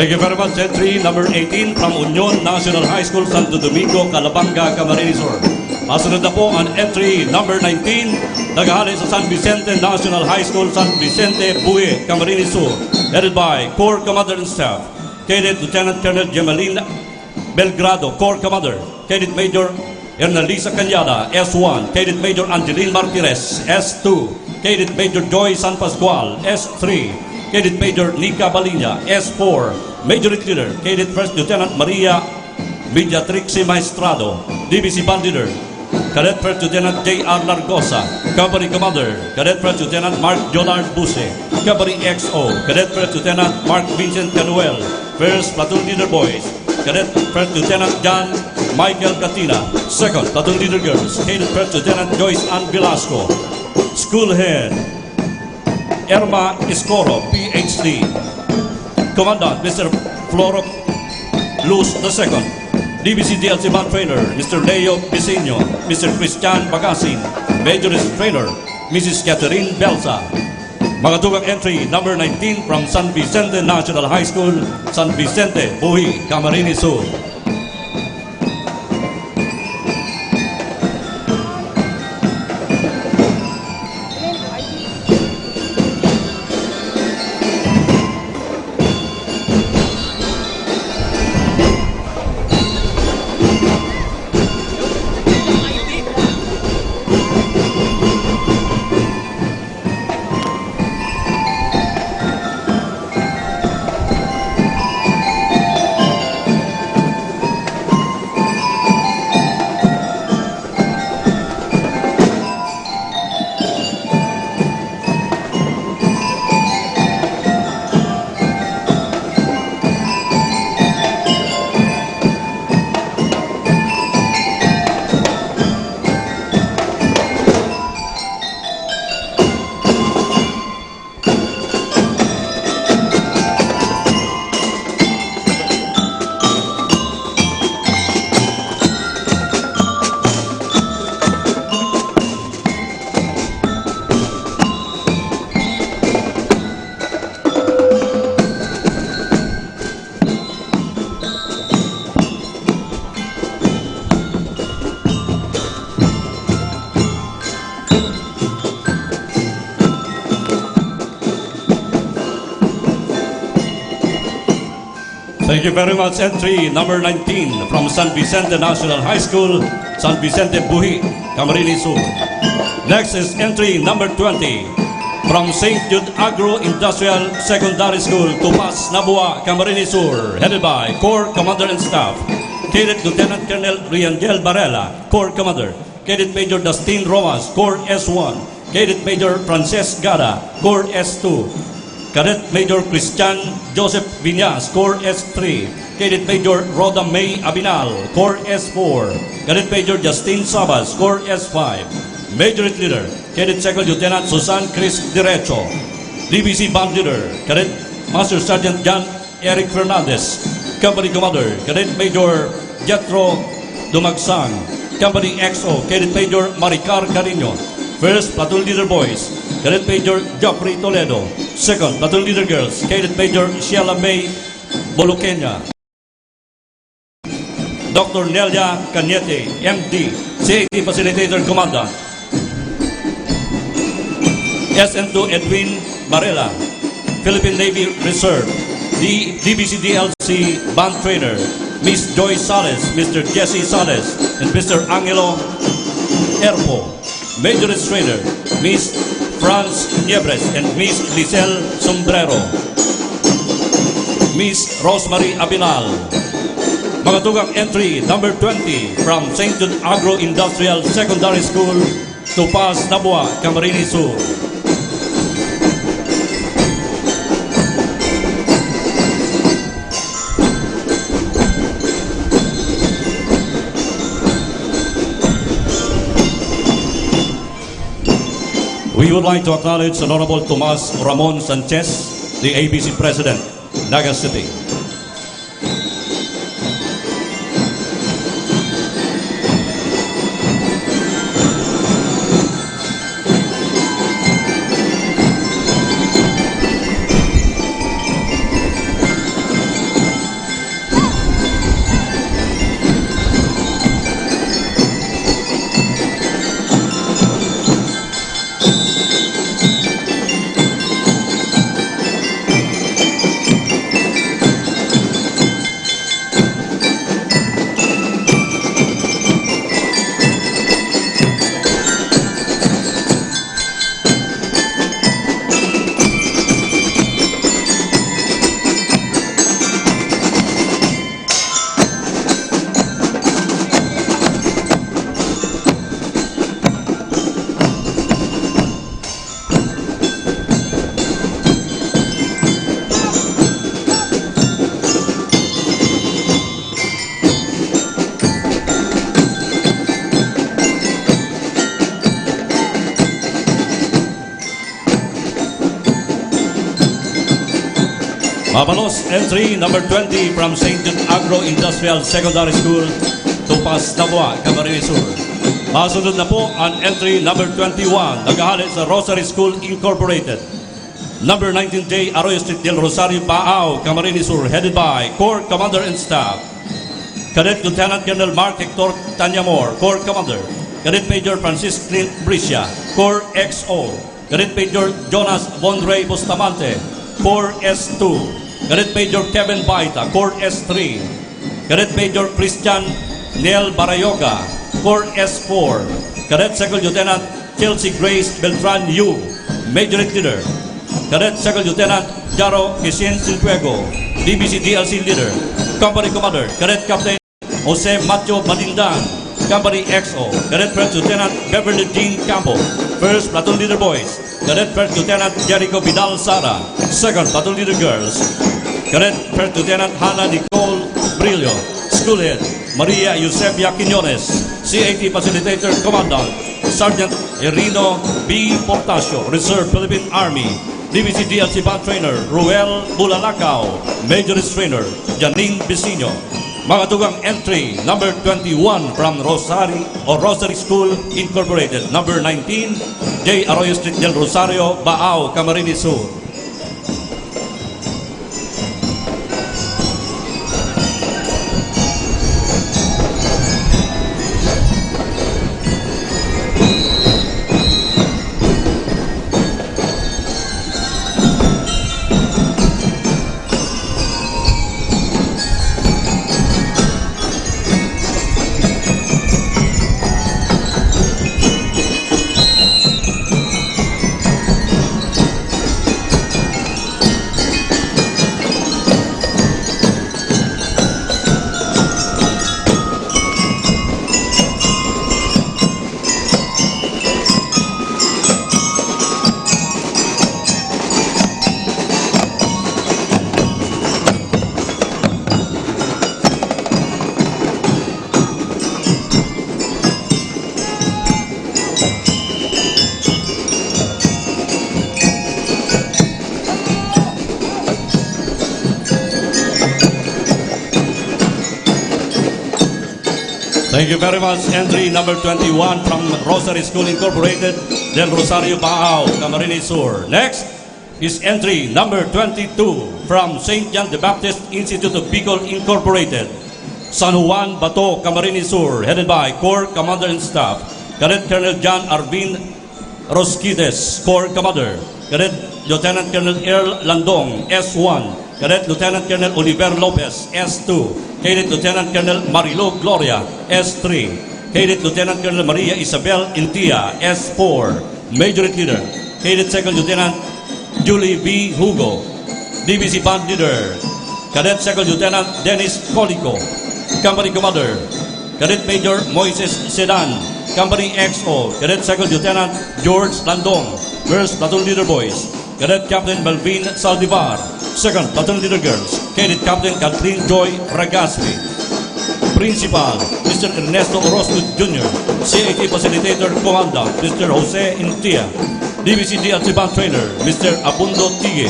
J: Thank you very much. Entry number 18 from Union National High School, Santo Domingo, Calabanga, Camarines Sur. Masunod na po ang entry number 19, nagahali sa San Vicente National High School, San Vicente, Buhi, Camarines Sur. Headed by Corps Commander and Staff, Cadet Lieutenant Colonel Gemalina Belgrado, Corps Commander, Cadet Major Ernalisa Cañada, S1, Cadet Major Angeline Martirez, S2, Cadet Major Joy San Pascual, S3, Cadet Major Nika Balinya, S4, Major Leader, Cadet First Lieutenant Maria Villatrixi Maestrado, DBC Band Leader, Cadet First Lieutenant J.R. Largosa, Company Commander, Cadet First Lieutenant Mark Jollard Buse, Company XO, Cadet First Lieutenant Mark Vincent Canuel, First Platoon Leader Boys, Cadet First Lieutenant John Michael Catina, Second Platoon Leader Girls, Cadet First Lieutenant Joyce Ann Velasco, School Head Erma Escoro, PhD, Commandant Mr. Floro Luz II, DBC DLC Band Trainer Mr. Leo Piseño, Mr. Christian Bagasin, Majorist Trainer Mrs. Catherine Belsa. Mga tugang entry number 19 from San Vicente National High School, San Vicente, Buhi, Camarines Sur. Thank you very much. Entry number 19 from San Vicente National High School, San Vicente Buhi, Camarines Sur. Next is entry number 20 from St. Jude Agro-Industrial Secondary School, Tupas, Nabua, Camarines Sur, headed by Corps Commander and Staff, Cadet Lieutenant Colonel Riangel Barela, Corps Commander, Cadet Major Dustin Rojas, Corps S1, Cadet Major Frances Gada, Corps S2, Cadet Major Christian Joseph Viñas, Corps S3, Cadet Major Rhoda May Abinal, Corps S4, Cadet Major Justin Sabas, Corps S5, Major Leader, Cadet Second Lieutenant Susan Chris Derecho, DBC Band Leader, Cadet Master Sergeant John Eric Fernandez, Company Commander, Cadet Major Jethro Dumagsang, Company XO, Cadet Major Maricar Carino, First Platoon Leader Boys, Cadet Major Joffrey Toledo, Second Platoon Leader Girls, Cadet Major Sheila May Boluqueña, Dr. Nelia Cañete, MD, CAT Facilitator Commandant, SN2 Edwin Barela, Philippine Navy Reserve, DBC DLC Band Trainer, Miss Joy Sales, Mr. Jesse Sales, and Mr. Angelo Erpo, Major Trainer, Miss Franz Niebres and Miss Lisel Sombrero, Miss Rosemary Abinal. Mga tugang entry number 20 from St. Jude Agro-Industrial Secondary School, Tupas, Nabua, Camarines Sur. We would like to acknowledge Honorable Tomas Ramon Sanchez, the ABC President, Naga City. Mabalos, entry number 20 from St. Jude Agro-Industrial Secondary School, Tupas, Nabua, Camarines Sur. Masunod na po ang entry number 21, naghahalin sa Rosary School Incorporated. Number 19J, Arroyo Street del Rosario, Baao, Camarines Sur, headed by Corps Commander and Staff, Cadet Lieutenant Colonel Mark Hector Tanyamor, Corps Commander, Cadet Major Francis Clint Bricia, Corps XO, Cadet Major Jonas Von Rey Bustamante, Corps S2, Cadet Major Kevin Baita, Corps S3, Cadet Major Christian Nel Barayoga, Corps S4, Cadet Second Lieutenant Chelsea Grace Beltran Yu, Major Leader, Cadet Second Lieutenant Jaro Kisin Silfuego, DBC DLC Leader, Company Commander, Cadet Captain Jose Macho Madindan, Company XO, Cadet First Lieutenant Beverly Jean Campo, First Platoon Leader Boys, Cadet First Lieutenant Jericho Vidal Sara, Second Platoon Leader Girls, Cadet First Lieutenant Hannah Nicole Brillo, School Head Maria Eusebia Quiñones, CAT Facilitator Commandant Sergeant Irino B. Portasio, Reserve Philippine Army, DBC DLC Band Trainer Ruel Bulalakaw, Major Trainer Janine Bisino. Mga tugang entry number 21 from Rosary School Incorporated, number 19 J. Arroyo Street del Rosario, Baao, Camarines Sur. Thank you very much. Entry number 21 from Rosary School Incorporated, Del Rosario, Baao, Camarines Sur. Next is entry number 22 from St. John the Baptist Institute of Bicol Incorporated, San Juan, Bato, Camarines Sur, headed by Corps Commander and Staff, Cadet Colonel John Arvin Rosquides, Corps Commander, Cadet Lieutenant Colonel Earl Landong, S1, Cadet Lieutenant Colonel Oliver Lopez, S2, Cadet Lieutenant Colonel Marilo Gloria, S3, Cadet Lieutenant Colonel Maria Isabel Intia, S4, Major Leader, Cadet Second Lieutenant Julie B. Hugo, DBC Band Leader, Cadet Second Lieutenant Dennis Colico, Company Commander, Cadet Major Moises Sedan, Company XO, Cadet Second Lieutenant George Landong, First Platoon Leader Boys, Cadet Captain Melvin Saldivar, Second Platoon Leader Girls, Cadet Captain Kathleen Joy Ragaspi, Principal Mr. Ernesto Orozco Jr., CAT Facilitator Commandant Mr. Jose Intia, DBC DLC Band Trainer Mr. Abundo Tige,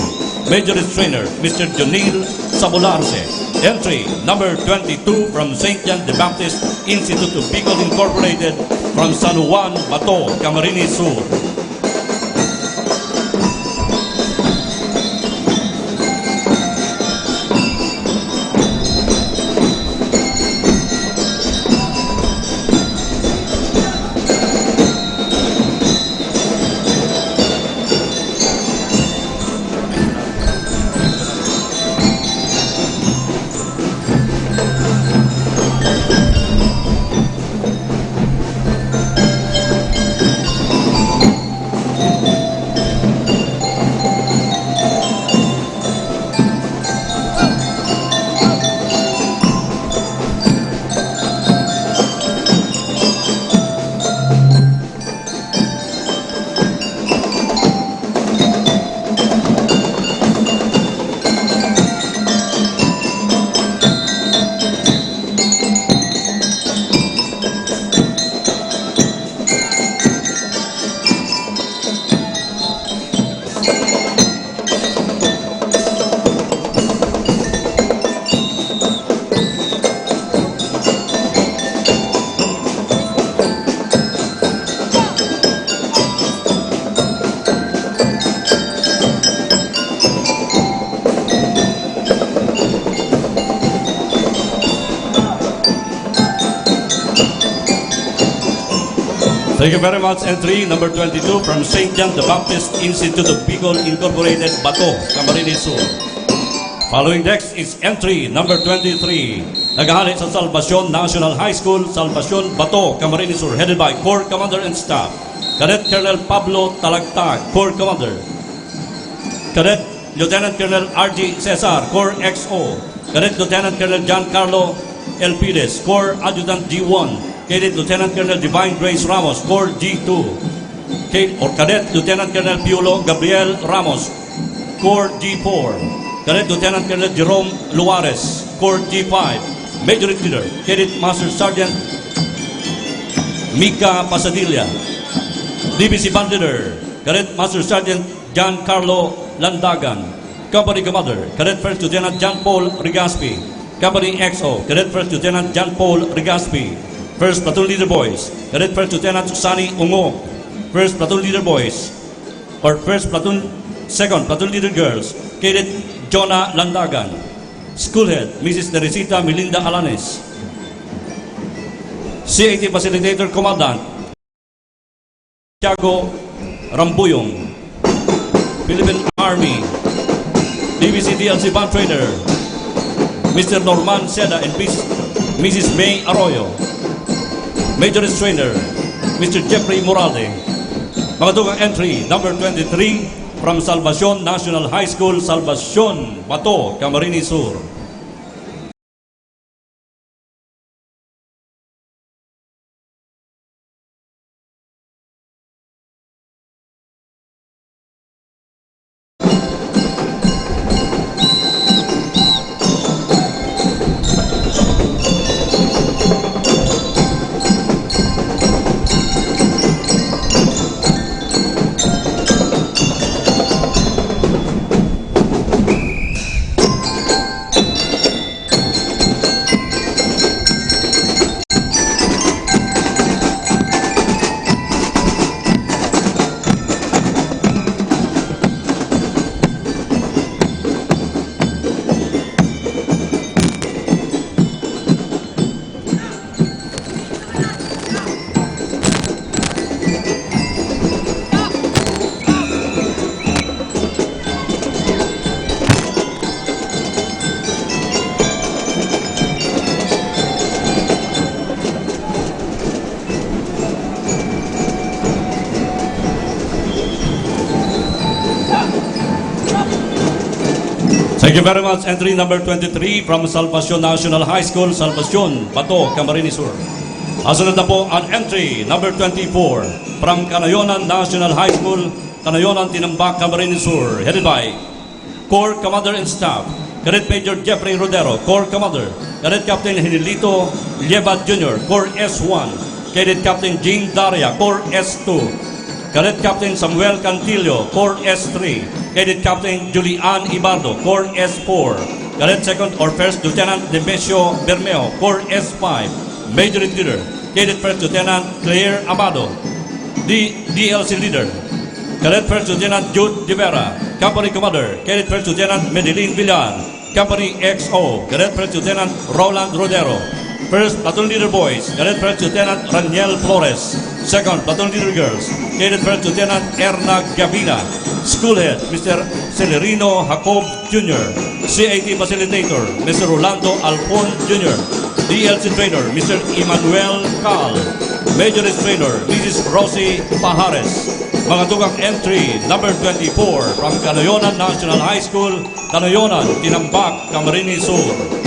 J: Major Trainer Mr. Jonil Sabularse. Entry number 22 from St. John the Baptist Institute of Bicol Incorporated from San Juan, Bato, Camarines Sur. Thank you very much. Entry number 22 from St. John the Baptist Institute of Bicol Incorporated, Bato, Camarines Sur. Following next is entry number 23. Nagahali sa Salvacion National High School, Salvacion, Bato, Camarines Sur, headed by Corps Commander and Staff, Cadet Colonel Pablo Talagtag, Corps Commander, Cadet Lieutenant Colonel R.G. Cesar, Corps XO, Cadet Lieutenant Colonel Giancarlo Elpides, Corps Adjutant G1, Cadet Lieutenant Colonel Divine Grace Ramos, Corps G2, Cadet Lieutenant Colonel Piolo Gabriel Ramos, Corps G4, Cadet Lieutenant Colonel Jerome Luares, Corps G5, Major Leader, Cadet Master Sergeant Mika Pasadilla, DBC Band Leader, Cadet Master Sergeant Giancarlo Landagan, Company Commander, Cadet First Lieutenant John Paul Rigaspi, Company XO, Cadet First Lieutenant John Paul Rigaspi, First Platoon Leader Boys, Cadet First Lieutenant Susani Ungo, First Platoon Leader Boys, or First Platoon, Second Platoon Leader Girls, Cadet Jonah Landagan, School Head Mrs. Teresita Melinda Alanes, CAT Facilitator Commandant Tiago Rambuyong, Philippine Army, DBC DLC Band Trainer Mr. Norman Seda and Mrs. May Arroyo, Major Trainer Mr. Jeffrey Moralde. Mga tugang entry number 23 from Salvacion National High School, Salvacion, Bato, Camarines Sur. Thank you very much. Entry number 23 from Salvacion National High School, Salvacion, Bato, Camarines Sur. Asunod na po ang entry number 24 from Canayonan National High School, Canayonan, Tinambak, Camarines Sur, headed by Corps Commander and Staff, Cadet Major Jeffrey Rodero, Corps Commander, Cadet Captain Hinilito Liebat Jr., Corps S1, Cadet Captain Jean Daria, Corps S2, Cadet Captain Samuel Cantillo, Corps S3, Cadet Captain Julian Ibardo, Corps S4, Cadet Second or First Lieutenant Demesio Bermeo, Corps S5, Major Leader, Cadet First Lieutenant Claire Amado, DLC Leader, Cadet First Lieutenant Jude Divera, Company Commander, Cadet First Lieutenant Medellin Villan, Company XO, Cadet First Lieutenant Roland Rodero, First Platoon Leader Boys, Cadet First Lieutenant Raniel Flores, Second Platoon Leader Girls, Cadet First Lieutenant Erna Gavina, School Head Mr. Celerino Jacob Jr., CAT Facilitator Mr. Rolando Alfon Jr., DLC Trainer Mr. Emmanuel Cal, Majorist Trainer Mrs. Rosie Pajares. Mga tugang entry number 24 from Canayonan National High School, Canayonan, Tinambak, Camarines Sur.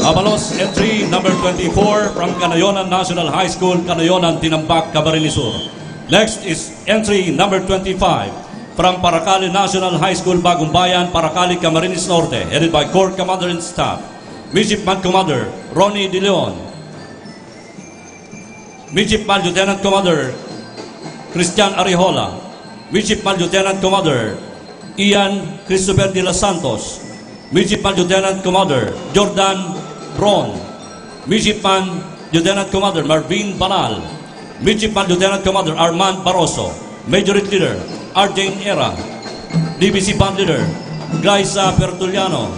J: Avalos, entry number 24 from Canayonan National High School, Canayonan, Tinambak, Camarines Sur. Next is entry number 25 from Paracali National High School, Bagong Bayan, Paracali, Camarines Norte, headed by Corps Commander and Staff, Midshipman Commander Ronnie De Leon, Midshipman Lieutenant Commander Christian Arijola, Midshipman Lieutenant Commander Ian Christopher de los Santos, Midshipman Lieutenant Commander Jordan Bron, Midshipman Lieutenant Commander Marvin Banal, Midshipman Lieutenant Commander Armand Barroso, Major Leader Arjane Era, DBC Band Leader Glyza Pertuliano,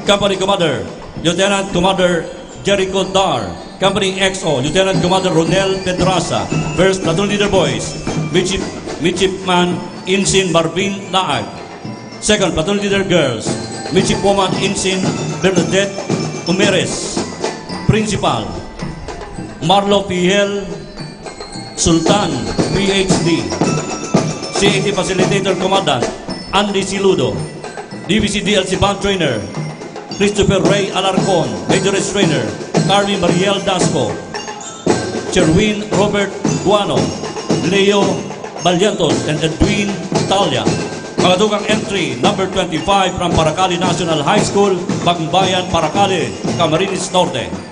J: Company Commander Lieutenant Commander Jericho Dar, Company XO Lieutenant Commander Ronel Pedraza, First Platoon Leader Boys Midshipman Insin Marvin Naag, Second Platoon Leader Girls Midshipwoman Insin Bernadette Umeres, Principal Marlo Piel Sultan, PhD, CAT Facilitator Commandant Andy Siludo, DVC DLC Band Trainer Christopher Ray Alarcon, Majorist Trainer Carly Mariel Dasco, Sherwin Robert Guano, Leo Balyantos, and Edwin Talia. Mga dugang entry number 25 from Paracali National High School, Bagong Bayan, Paracali, Camarines Norte.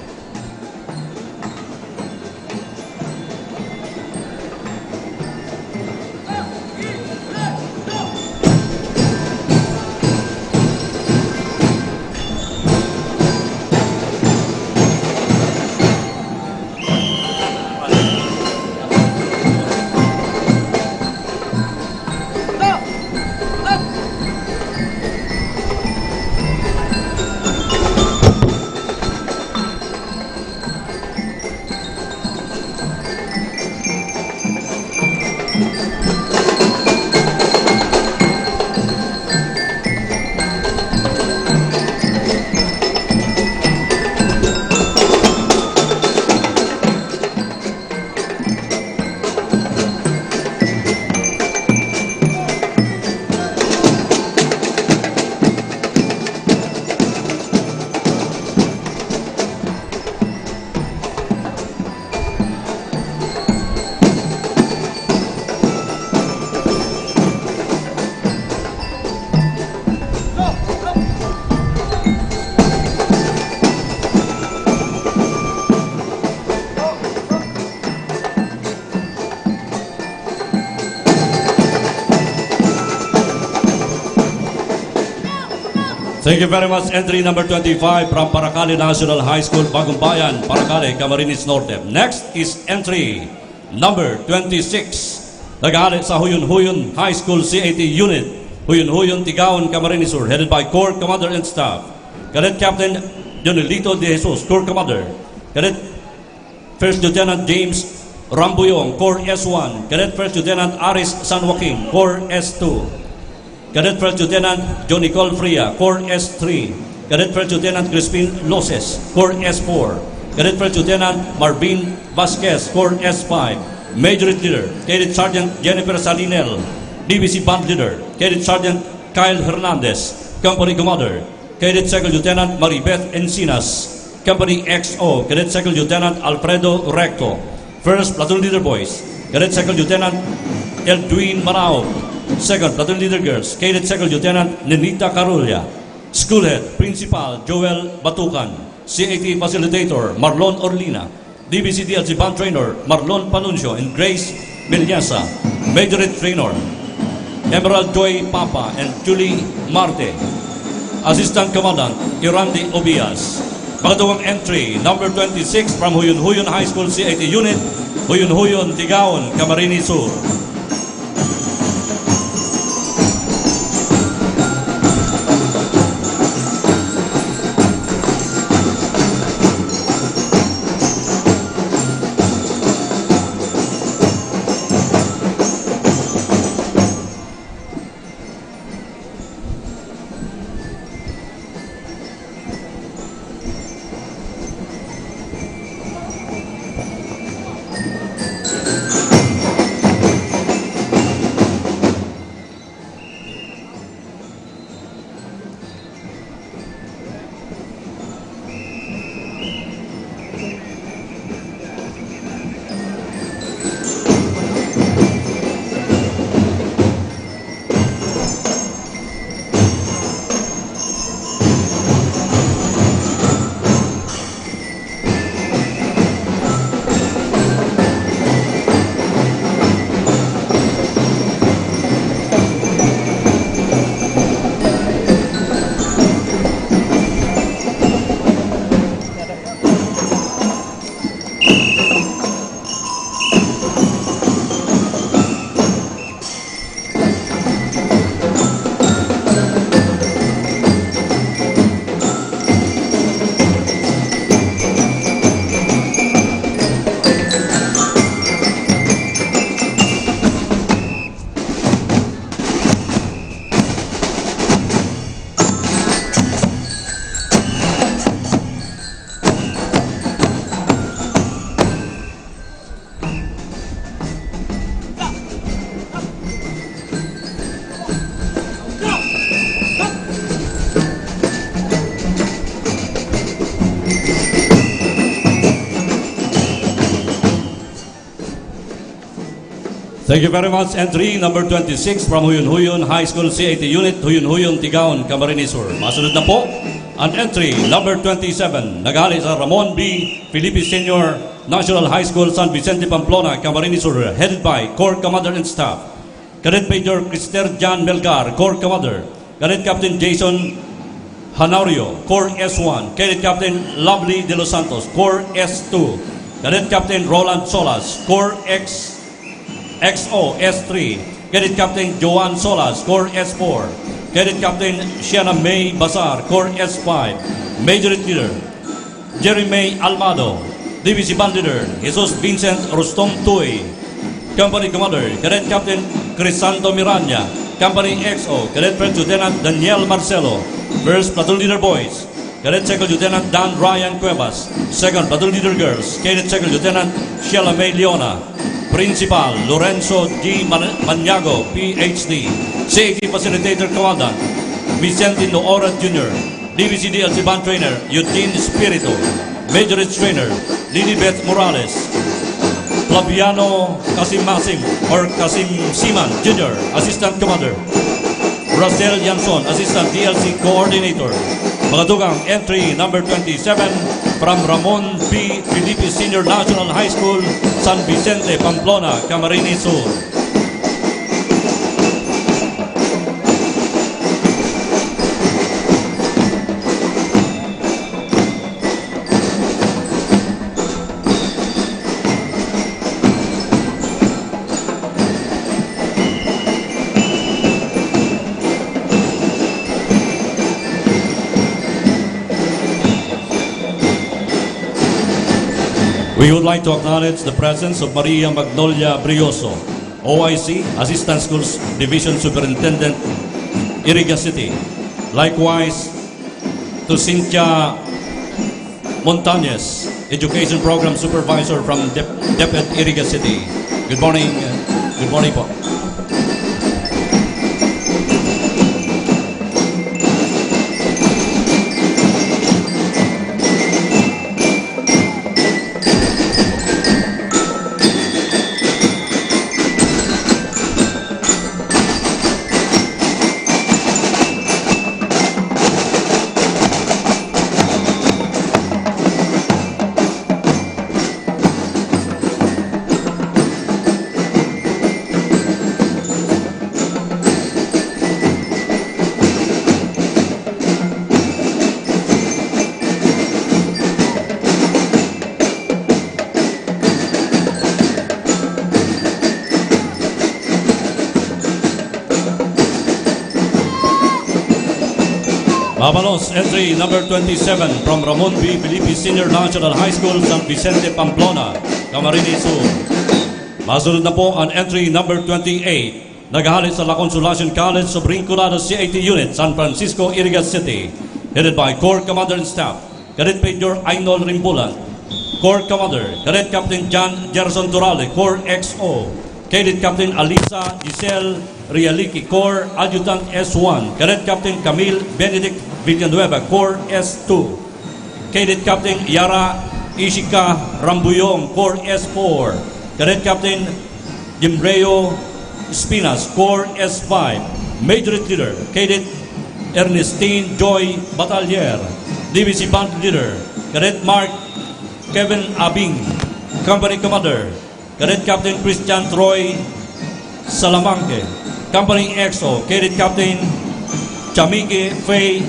J: Thank you very much. Entry number 25 from Paracali National High School, Bagong Bayan, Paracali, Camarines Norte. Next is entry number 26. Nag-aaral sa Huyun-Huyun High School CAT Unit, Huyun-Huyun, Tigaon, Camarines Sur, headed by Corps Commander and Staff, Cadet Captain Jonelito De Jesus, Corps Commander, Cadet First Lieutenant James Rambuyong, Corps S1, Cadet First Lieutenant Aris San Joaquin, Corps S2, Cadet First Lieutenant Johnny Colfria, Corps S3, Cadet First Lieutenant Crispin Loses, Corps S4, Cadet First Lieutenant Marvin Vasquez, Corps S5, Major Leader, Cadet Sergeant Jennifer Salinel, DBC Band Leader, Cadet Sergeant Kyle Hernandez, Company Commander, Cadet Second Lieutenant Maribeth Encinas, Company XO, Cadet Second Lieutenant Alfredo Recto, First Platoon Leader Boys, Cadet Second Lieutenant Eldwin Marao, Second Platoon Leader Girls, Cadet Second Lieutenant Nenita Carulla, Schoolhead Principal Joel Batukan, CAT Facilitator Marlon Orlina, DBC DLC Band Trainer Marlon Panuncio and Grace Villasa, Majorette Trainer Emerald Joy Papa and Julie Marte, Assistant Commandant Kirandi Obias. Pagkatawang entry number 26 from Huyun-Huyun High School CAT Unit, Huyun-Huyun, Tigaon, Camarines Sur. Thank you very much. Entry number 26 from Huyun-Huyun High School CAT Unit, Huyun-Huyun, Tigaon, Camarines Sur. Masunod na po ang entry number 27. Naghali sa Ramon B. Felipe Senior National High School, San Vicente, Pamplona, Camarines Sur, headed by Corps Commander and Staff, Cadet Major Crister Jan Melgar, Corps Commander, Cadet Captain Jason Hanario, Corps S1, Cadet Captain Lovely De Los Santos, Corps S2, Cadet Captain Roland Solas, Corps XO S3, Cadet Captain Joan Solas, Corps S4, Cadet Captain Shiana May Basar, Corps S5, Major Leader Jerry May Almado, DBC Band Leader Jesus Vincent Rustom Tuy, Company Commander Cadet Captain Crisanto Miranda, Company XO Cadet First Lieutenant Daniel Marcelo, First Platoon Leader Boys, Cadet Second Lieutenant Dan Ryan Cuevas, Second Platoon Leader Girls, Cadet Second Lieutenant Sheila May Leona, Principal Lorenzo G. Maniago, PhD, CAT Facilitator Commandant Vicente Noora Jr., DBC DLC Band Trainer Eugene Spirito, Majorette Trainer Lilibeth Morales, Flaviano Kasim Siman Jr., Assistant Commander, Rosel Yanson, Assistant DLC Coordinator. Magadugang entry number 27 from Ramon B. Felipe Senior National High School, San Vicente, Pamplona, Camarines Sur. We would like to acknowledge the presence of Maria Magnolia Brioso, OIC, Assistant Schools Division Superintendent, Iriga City. Likewise, to Cynthia Montañez, Education Program Supervisor from DepEd Iriga City. Good morning. Good morning po. Mabalos, entry number 27 from Ramon B. Felipe Senior National High School, San Vicente, Pamplona, Camarines Sur. Masunod na po ang entry number 28, naghahalit sa La Consolacion College of Rinconada CAT Unit, San Francisco, Iriga City, headed by Corps Commander and Staff, Cadet Major Aynol Rimbulan, Corps Commander, Cadet Captain John Gerson Durale, Corps XO, Cadet Captain Alisa Giselle Rialiki, Corps Adjutant S1, Cadet Captain Camille Benedict Villanueva, Corps S2, Cadet Captain Yara Ishika Rambuyong, Corps S4, Cadet Captain Jimbreo Espinas, Corps S5, Major Leader, Cadet Ernestine Joy Batalier, Division Band Leader, Cadet Mark Kevin Abing, Company Commander, Cadet Captain Christian Troy Salamanque, Company EXO, Cadet Captain Chamike Faye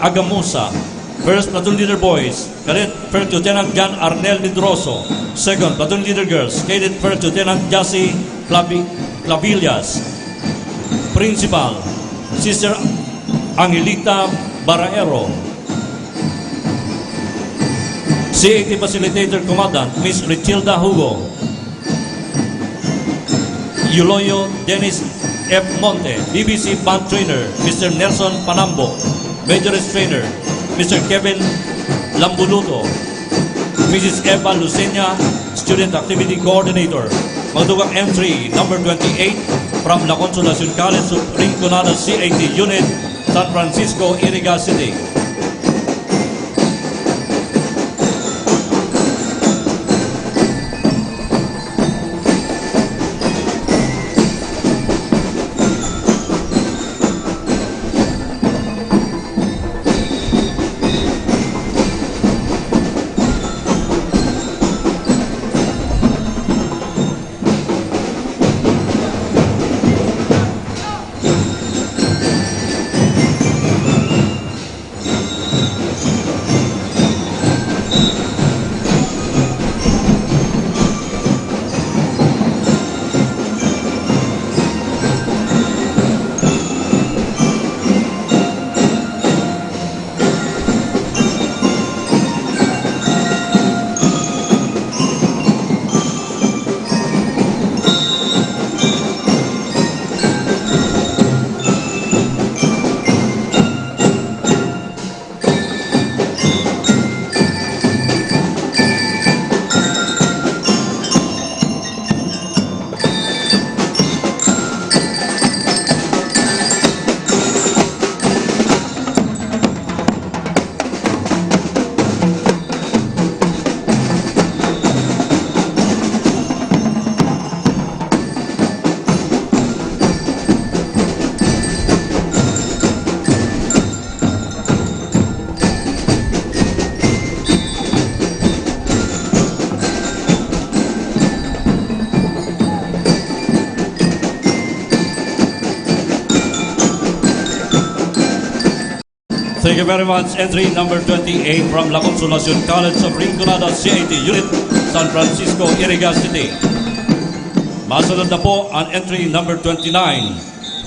J: Agamusa, First Platoon Leader Boys, Cadet First Lieutenant John Arnel Medroso, Second Platoon Leader Girls, Cadet First Lieutenant Jassy Clavillas, Principal Sister Angelita Baraero, CAT Facilitator Commandant Miss Richilda Hugo, Yuloyo Dennis F. Monte, BBC Band Trainer Mr. Nelson Panambo, Majorist Trainer Mr. Kevin Lambuluto, Mrs. Eva Lucena, Student Activity Coordinator. Magdugang entry number 28 from La Consolacion College of Rinconada CAT Unit, San Francisco, Iriga City. Thank you very much. Entry number 28 from La Consolacion College of Rinconada CAT Unit, San Francisco, Iriga City. Masunod na po ang entry number 29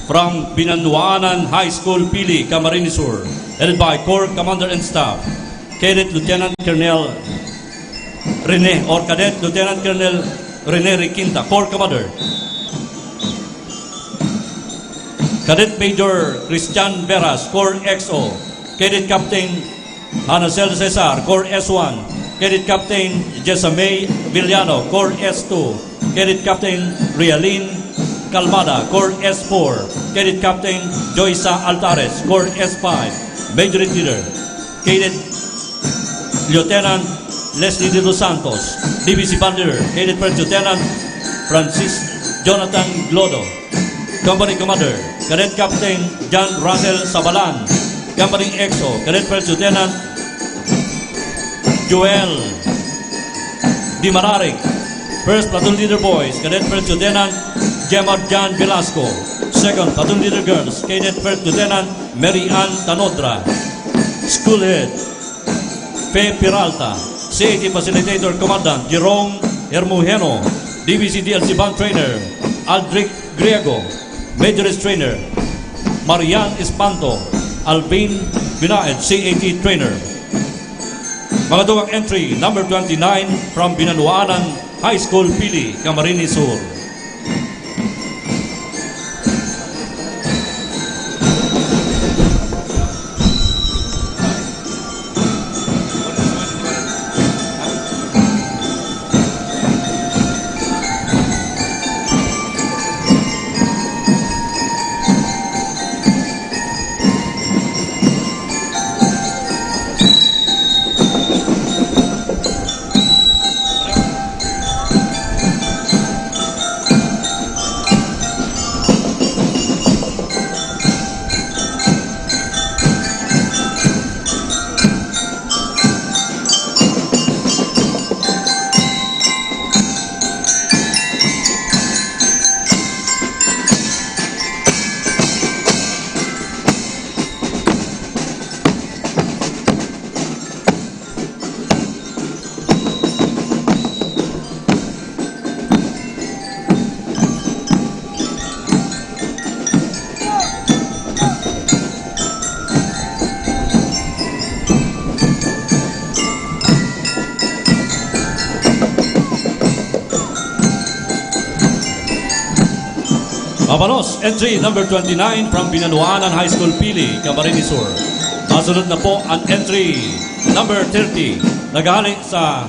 J: from Binanuanan High School, Pili, Camarines Sur, headed by Corps Commander and Staff, Cadet Lieutenant Colonel Rene or Cadet Lieutenant Colonel Rene Requinta, Corps Commander. Cadet Major Christian Veras, Corps XO. Cadet Captain Anacel Cesar, Corps S1. Cadet Captain Jessamay Villano, Corps S2. Cadet Captain Rialin Calmada, Corps S4. Cadet Captain Joysa Altares, Corps S5. Majority Leader, Cadet Lieutenant Leslie de los Santos, Divisi Band Leader, Cadet First Lieutenant Francis Jonathan Glodo. Company Commander, Cadet Captain John Russell Sabalan. Company EXO, Cadet First Lieutenant Joel Di Mararig. First Platoon Leader Boys, Cadet First Lieutenant Gemma Jan Velasco. Second Platoon Leader Girls, Cadet First Lieutenant Mary Ann Tanodra. School Head Fe Peralta. CAT Facilitator Commandant Jerome Hermojeno. DVC DLC Band Trainer Aldric Griego. Majorist Trainer Marian Espanto. Alvin Binaed, CAT Trainer. Mga dugang entry, number 29 from Binanuanan High School, Pili, Camarines Sur. Mabalos, entry number 29 from Binanuanan High School, Pili, Camarines Sur. Nasunod na po ang entry number 30 nagaling sa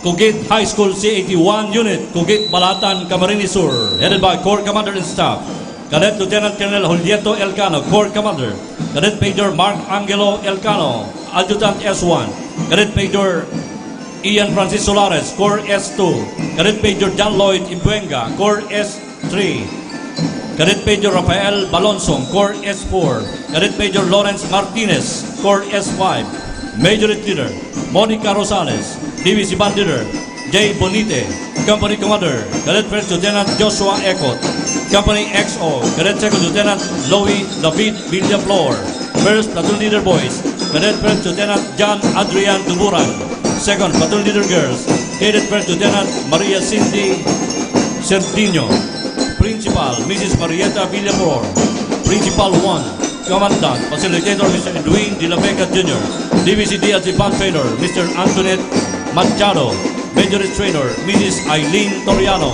J: Cugit High School CAT-1 Unit, Cugit, Balatan, Camarines Sur, headed by Corps Commander and Staff, Cadet Lieutenant Colonel Julieto Elcano, Corps Commander, Cadet Major Mark Angelo Elcano, Adjutant S1, Cadet Major Ian Francis Solares, Corps S2, Cadet Major John Lloyd Ibuenga, Corps S3, Cadet Major Rafael Balonsong, Corps S4, Cadet Major Lawrence Martinez, Corps S5, Majority Leader Monica Rosales, Divisi Band Leader J. Bonite, Company Commander Cadet First Lieutenant Joshua Ecot, Company XO Cadet Second Lieutenant Louis David Villaflor, First Platoon Leader Boys Cadet First Lieutenant John Adrian Duburan, Second Platoon Leader Girls Cadet First Lieutenant Maria Cindy Cerdino, Principal Mrs. Marieta Villaflor, Principal 1, Commandant Facilitator Mr. Edwin De La Vega Jr., DVC DLC Band Trainer Mr. Antoinette Machado, Majorist Trainer Mrs. Eileen Toriano.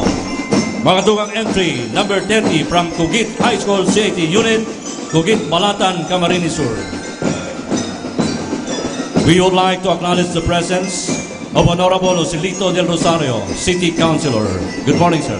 J: Mga dugang entry number 30 from Cugit High School CAT Unit, Cugit, Balatan, Camarines Sur. We would like to acknowledge the presence of Honorable Joselito Del Rosario, City Councilor. Good morning, sir.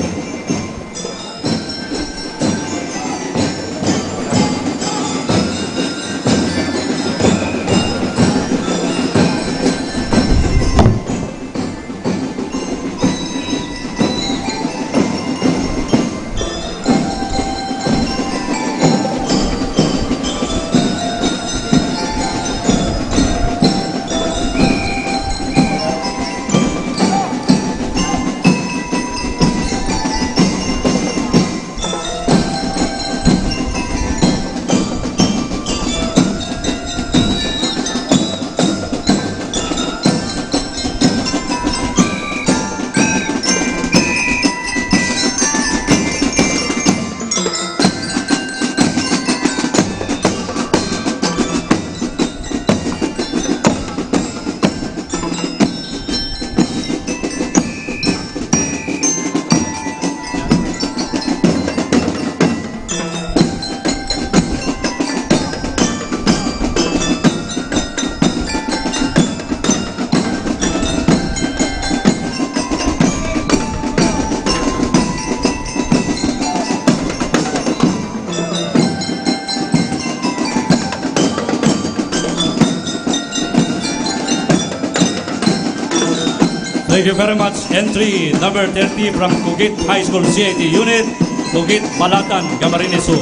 J: Thank you very much. Entry number 30 from Cugit High School CIT Unit, Cugit, Balatan, Camarines Sur.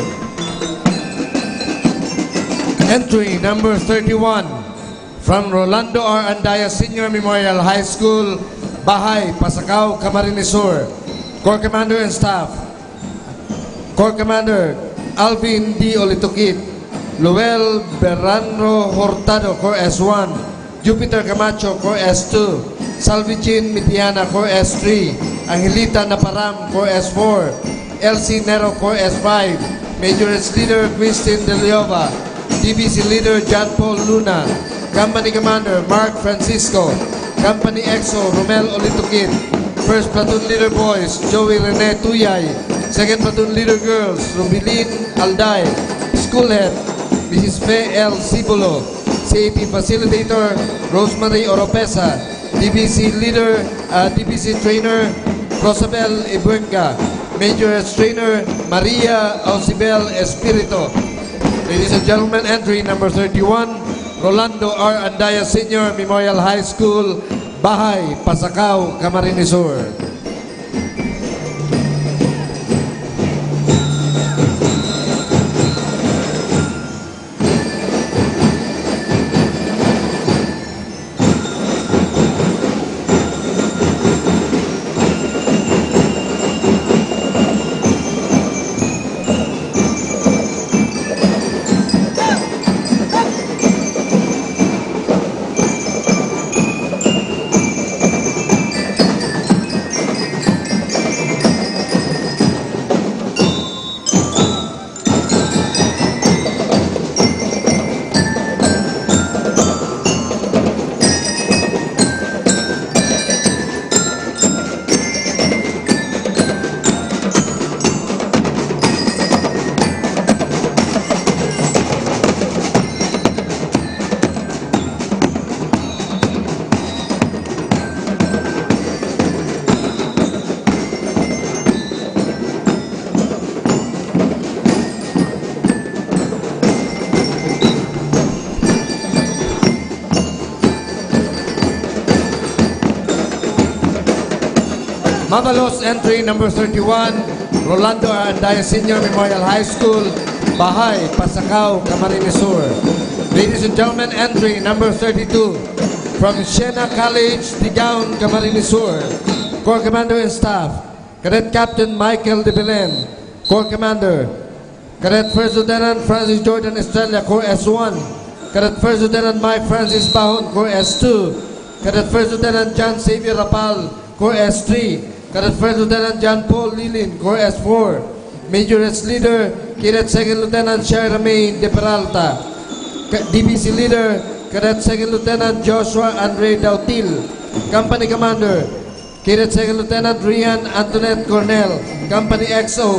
I: Entry number 31 from Rolando R. Andaya Senior Memorial High School, Bahay, Pasacao, Camarines Sur. Corps Commander and Staff. Corps Commander Alvin D. Olitukit, Luel Berrano Hortado, Corps S1, Jupiter Camacho, Corps S2, Salvicin Mitiana, Corps S3, Angelita Naparam, Corps S4, LC Nero, Corps S5, Major S Leader Christine De Leova, DBC Leader John Paul Luna, Company Commander Mark Francisco, Company EXO Romel Olitukit, First Platoon Leader Boys Joey Rene Tuyay, Second Platoon Leader Girls Rubilin Alday, School Head Mrs. Fe L. Cibulo, CAT Facilitator Rosemary Oropesa, DBC Leader, DBC Trainer Rosabel Ibuenga, Major S Trainer Maria Alcibel Espirito. Ladies and gentlemen, entry number 31, Rolando R. Andaya Senior Memorial High School, Bahay, Pasacao, Camarines Sur. Mamalos, entry number 31, Rolando R. Andaya Senior Memorial High School, Bahay, Pasacao, Camarines Sur. Ladies and gentlemen, entry number 32, from Siena College, Tigaon, Camarines Sur. Corps Commander and Staff, Cadet Captain Michael De Belen, Corps Commander, Cadet First Lieutenant Francis Jordan Estrella, Corps S1, Cadet First Lieutenant Mike Francis Bahon, Corps S2, Cadet First Lieutenant John Xavier Rapal, Corps S3, Cadet First Lieutenant John Paul Lilin, Corps S4, Major S Leader, Cadet Second Lieutenant Shaira May De Peralta, DBC Leader, Cadet Second Lieutenant Joshua Andre Dautil, Company Commander, Cadet Second Lieutenant Rian Antoinette Cornell, Company XO,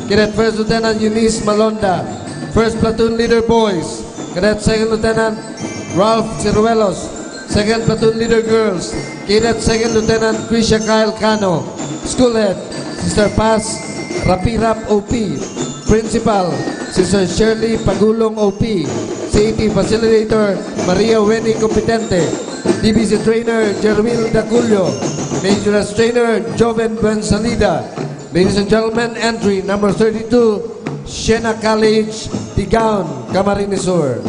I: Cadet First Lieutenant Eunice Malonda, First Platoon Leader Boys, Cadet Second Lieutenant Ralph Ciruelos, Second Platoon Leader Girls, Cadet Second Lieutenant Krisha Kyle Cano, School Head, Sister Paz Rapirap OP, Principal, Sister Shirley Pagulong OP, CAT Facilitator Maria Weni Competente, DBC Trainer Jerwil Daculio, Major S Trainer Joven Buensalida. Ladies and gentlemen, entry number 32, Siena College, Tigaon, Camarines Sur.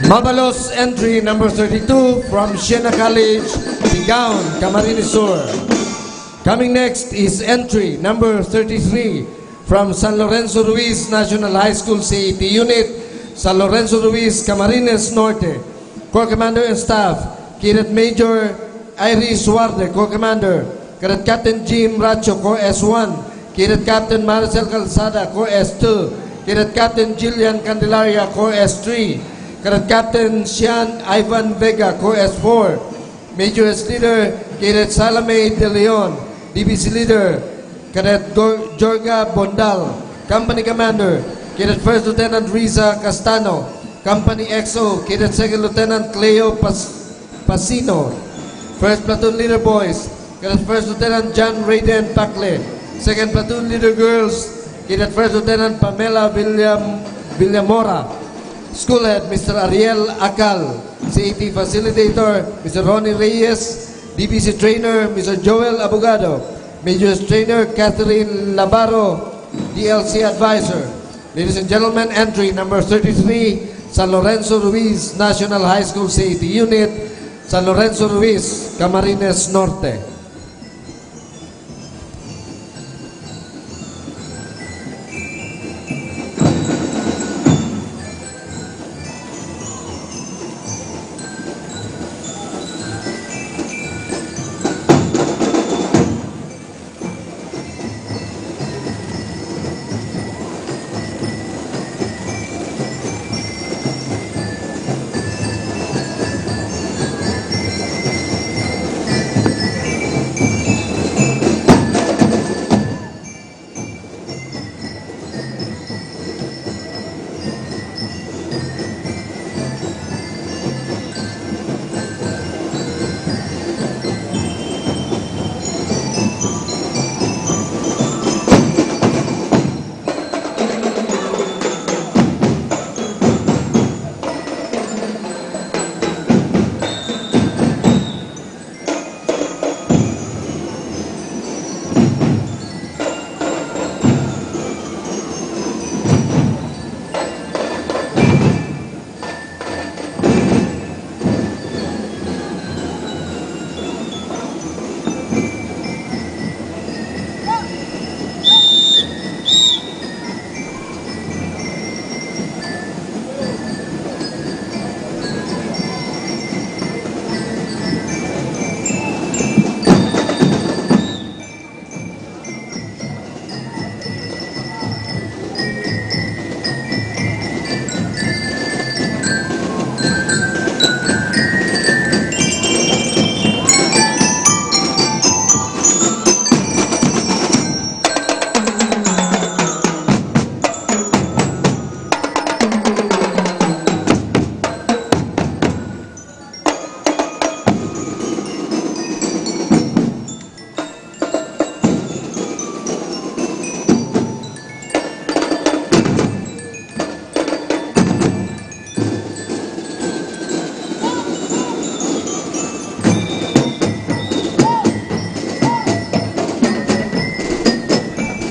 I: Mabalos entry number 32 from Siena College, Sigaon, Camarines Sur. Coming next is entry number 33 from San Lorenzo Ruiz National High School CET Unit, San Lorenzo Ruiz, Camarines Norte. Corps Commander and Staff, Cadet Major Iris Suarde, Corps Commander. Cadet Captain Jim Racho, Corps S1. Cadet Captain Maricel Calzada, Corps S2. Cadet Captain Jillian Candelaria, Corps S3. Cadet Captain Sian Ivan Vega, Corps S4. Major S Leader, Cadet Salome De Leon. DBC Leader, Cadet Jorga Bondal. Company Commander, Cadet First Lieutenant Riza Castano. Company XO, Cadet Second Lieutenant Cleo Pasino. First Platoon Leader Boys, Cadet First Lieutenant John Raiden Pacle. Second Platoon Leader Girls, Cadet First Lieutenant Pamela Villamora. School Head, Mr. Ariel Akal. CAT Facilitator, Mr. Ronnie Reyes. DBC Trainer, Mr. Joel Abogado. Majors Trainer, Catherine Labaro. DLC Advisor. Ladies and gentlemen, entry number 33, San Lorenzo Ruiz National High School CAT Unit, San Lorenzo Ruiz, Camarines Norte.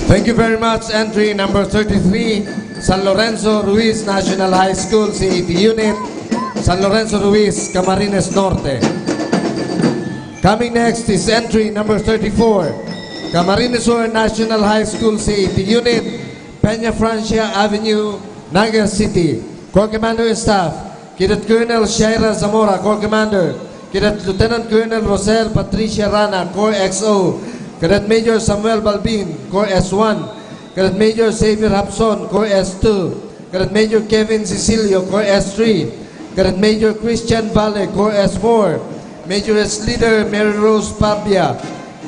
I: Thank you very much. Entry number 33, San Lorenzo Ruiz National High School CAT Unit, San Lorenzo Ruiz, Camarines Norte. Coming next is entry number 34, Camarines Sur National High School CAT Unit, Peña Francia Avenue, Naga City. Corps Commander and Staff, Cadet Colonel Shaira Zamora, Corps Commander. Cadet Lieutenant Colonel Rosel Patricia Rana, Corps XO. Cadet Major Samuel Balbin, Corps S1. Cadet Major Xavier Hapson, Corps S2. Cadet Major Kevin Cecilio, Corps S3. Cadet Major Christian Valle, Corps S4. Major S Leader Mary Rose Pabia.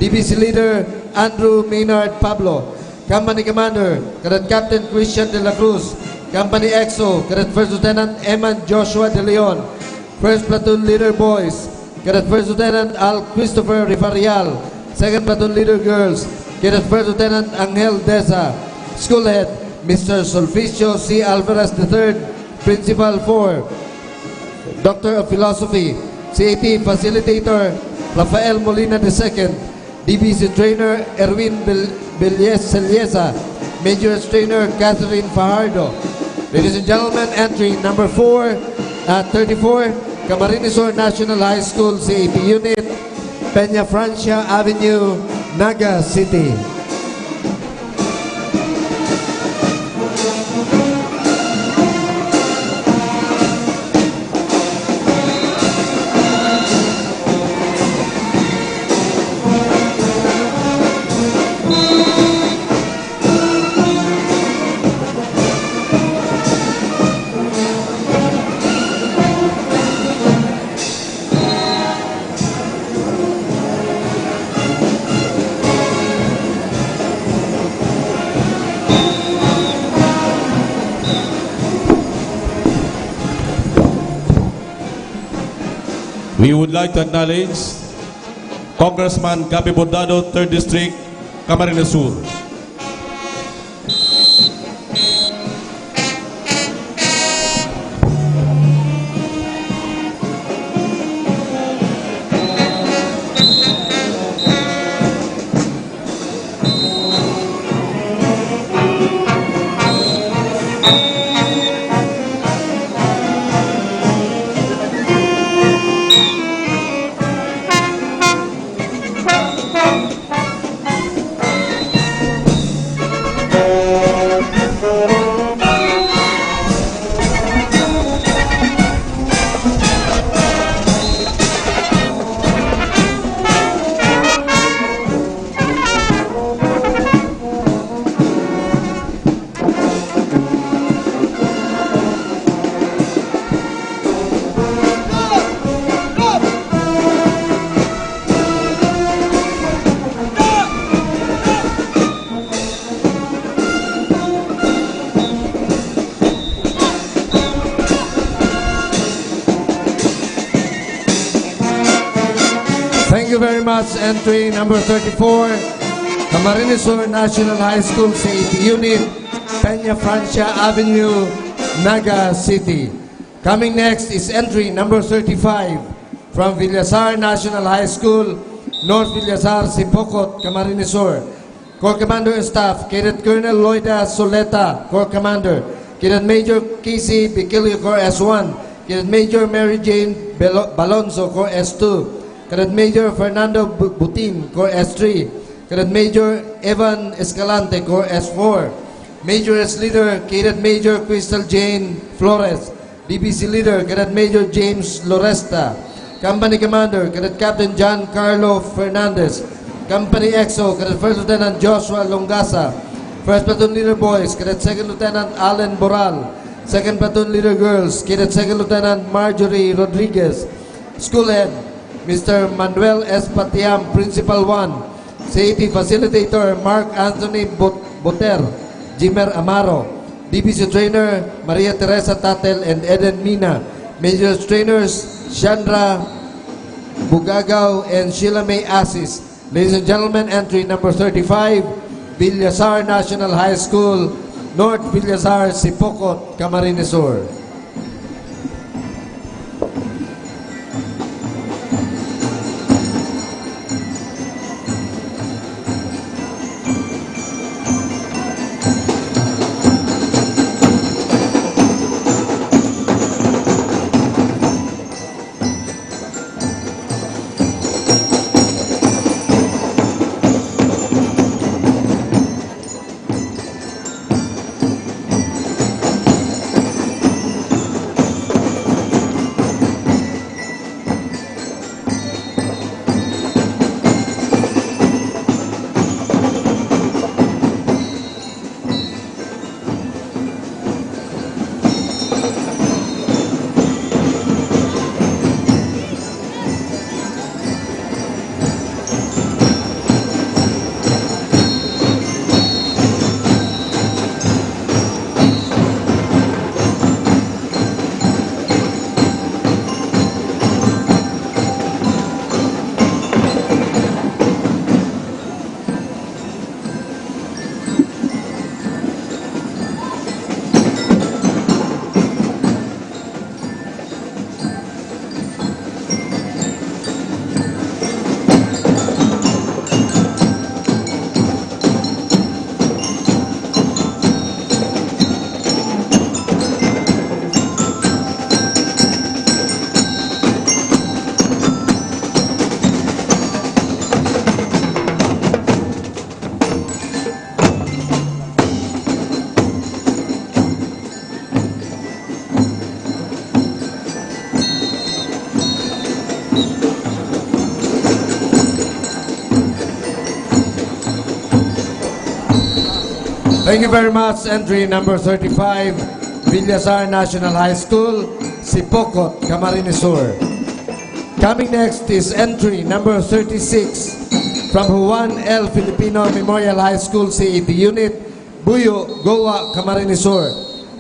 I: DBC Leader Andrew Maynard Pablo. Company Commander, Cadet Captain Christian De La Cruz. Company XO, Cadet First Lieutenant Eman Joshua De Leon. First Platoon Leader Boys, Cadet First Lieutenant Al Christopher Rifarial. Second Platoon Leader Girls, Cadet First Lieutenant Angel Deza. School Head, Mr. Sulficio C. Alvarez III, Principal 4. Doctor of Philosophy, CAT Facilitator, Rafael Molina II. DBC Trainer, Erwin Celiesa. Major Trainer, Catherine Fajardo. Ladies and gentlemen, entry number 4, At 34, Camarines Sur National High School CAP Unit, Peña Francia Avenue, Naga City.
G: We would like to acknowledge Congressman Gabi Bordado, 3rd District, Camarines Sur.
I: Thank you very much. Entry number 34, Camarines Sur National High School CAP Unit, Peña Francia Avenue, Naga City. Coming next is entry number 35 from Villasar National High School, North Villasar, Sipocot, Camarines Sur. Corps Commander and Staff, Cadet Colonel Loida Soleta, Corps Commander. Cadet Major Casey Bikilio, Corps S1. Cadet Major Mary Jane Balonzo, Corps S2. Cadet Major Fernando Butin, Corps S3. Cadet Major Evan Escalante, Corps S4. Major S Leader, Cadet Major Crystal Jane Flores. DBC Leader, Cadet Major James Loresta. Company Commander, Cadet Captain John Carlo Fernandez. Company EXO, Cadet First Lieutenant Joshua Longasa. First Platoon Leader Boys, Cadet Second Lieutenant Allen Boral. Second Platoon Leader Girls, Cadet Second Lieutenant Marjorie Rodriguez. School Head, Mr. Manuel S. Patiam, Principal 1. CAP Facilitator, Mark Anthony Boter, Jimer Amaro. DBC Trainer, Maria Teresa Tatel and Eden Mina. Major Trainers, Chandra Bugagaw and Sheila May Asis. Ladies and gentlemen, entry number 35, Villasar National High School, North Villasar, Sipocot, Camarines Sur. Thank you very much. Entry number 35, Villasar National High School, Sipokot, Camarines Sur. Coming next is entry number 36 from Juan L. Filipino Memorial High School CET Unit, Buyo, Goa, Camarines Sur.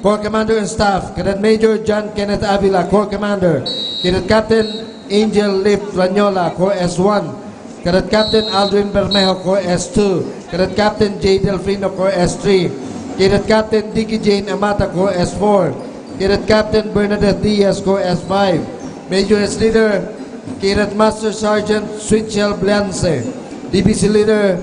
I: Corps Commander and Staff, Cadet Major John Kenneth Avila, Corps Commander. Cadet Captain Angel Lip Ranyola, Corps S1. Cadet Captain Aldrin Bermejo, Corps S2. Cadet Captain J. Delfino, Corps S3. Cadet Captain Dicky Jane Amata, Corps S4. Cadet Captain Bernadette Diaz, Corps S5. Major S Leader, Cadet Master Sergeant Switchel Bliance. DBC Leader,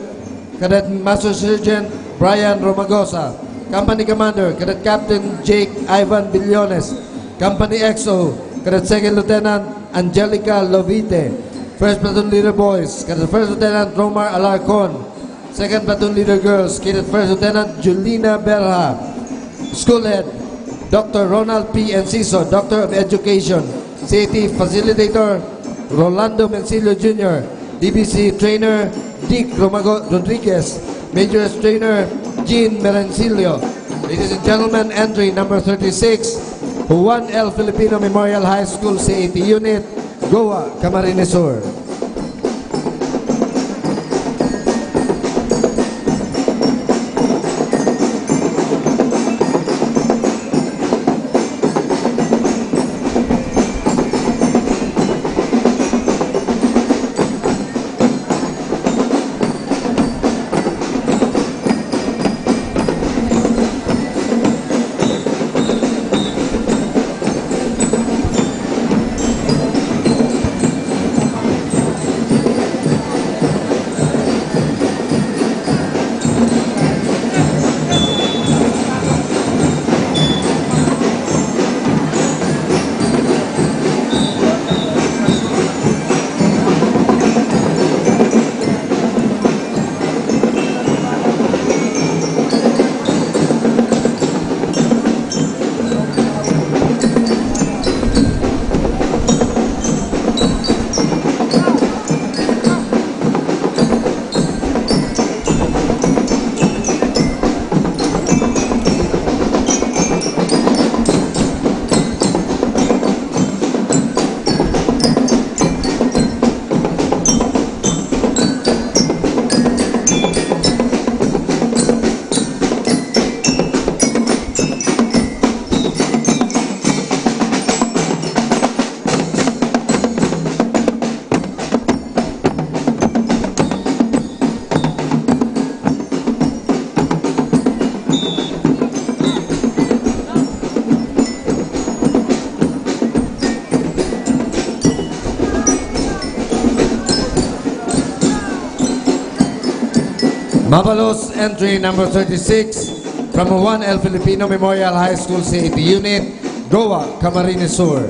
I: Cadet Master Sergeant Brian Romagosa. Company Commander, Cadet Captain Jake Ivan Billones. Company XO, Cadet Second Lieutenant Angelica Lovite. First Platoon Leader Boys, Cadet First Lieutenant Romar Alarcon. Second Platoon Leader Girls, Cadet First Lieutenant Julina Berha. School Head, Dr. Ronald P. Enciso, Doctor of Education. CAT Facilitator, Rolando Mencillo Jr. DBC Trainer, Dick Rodriguez. Major S Trainer, Jean Merencillo. Ladies and gentlemen, entry number 36, Juan L. Filipino Memorial High School CAT Unit, Goa, Camarines Sur. Mabalos, entry number 36 from Juan L. Filipino Memorial High School CAT Unit, Goa, Camarines Sur.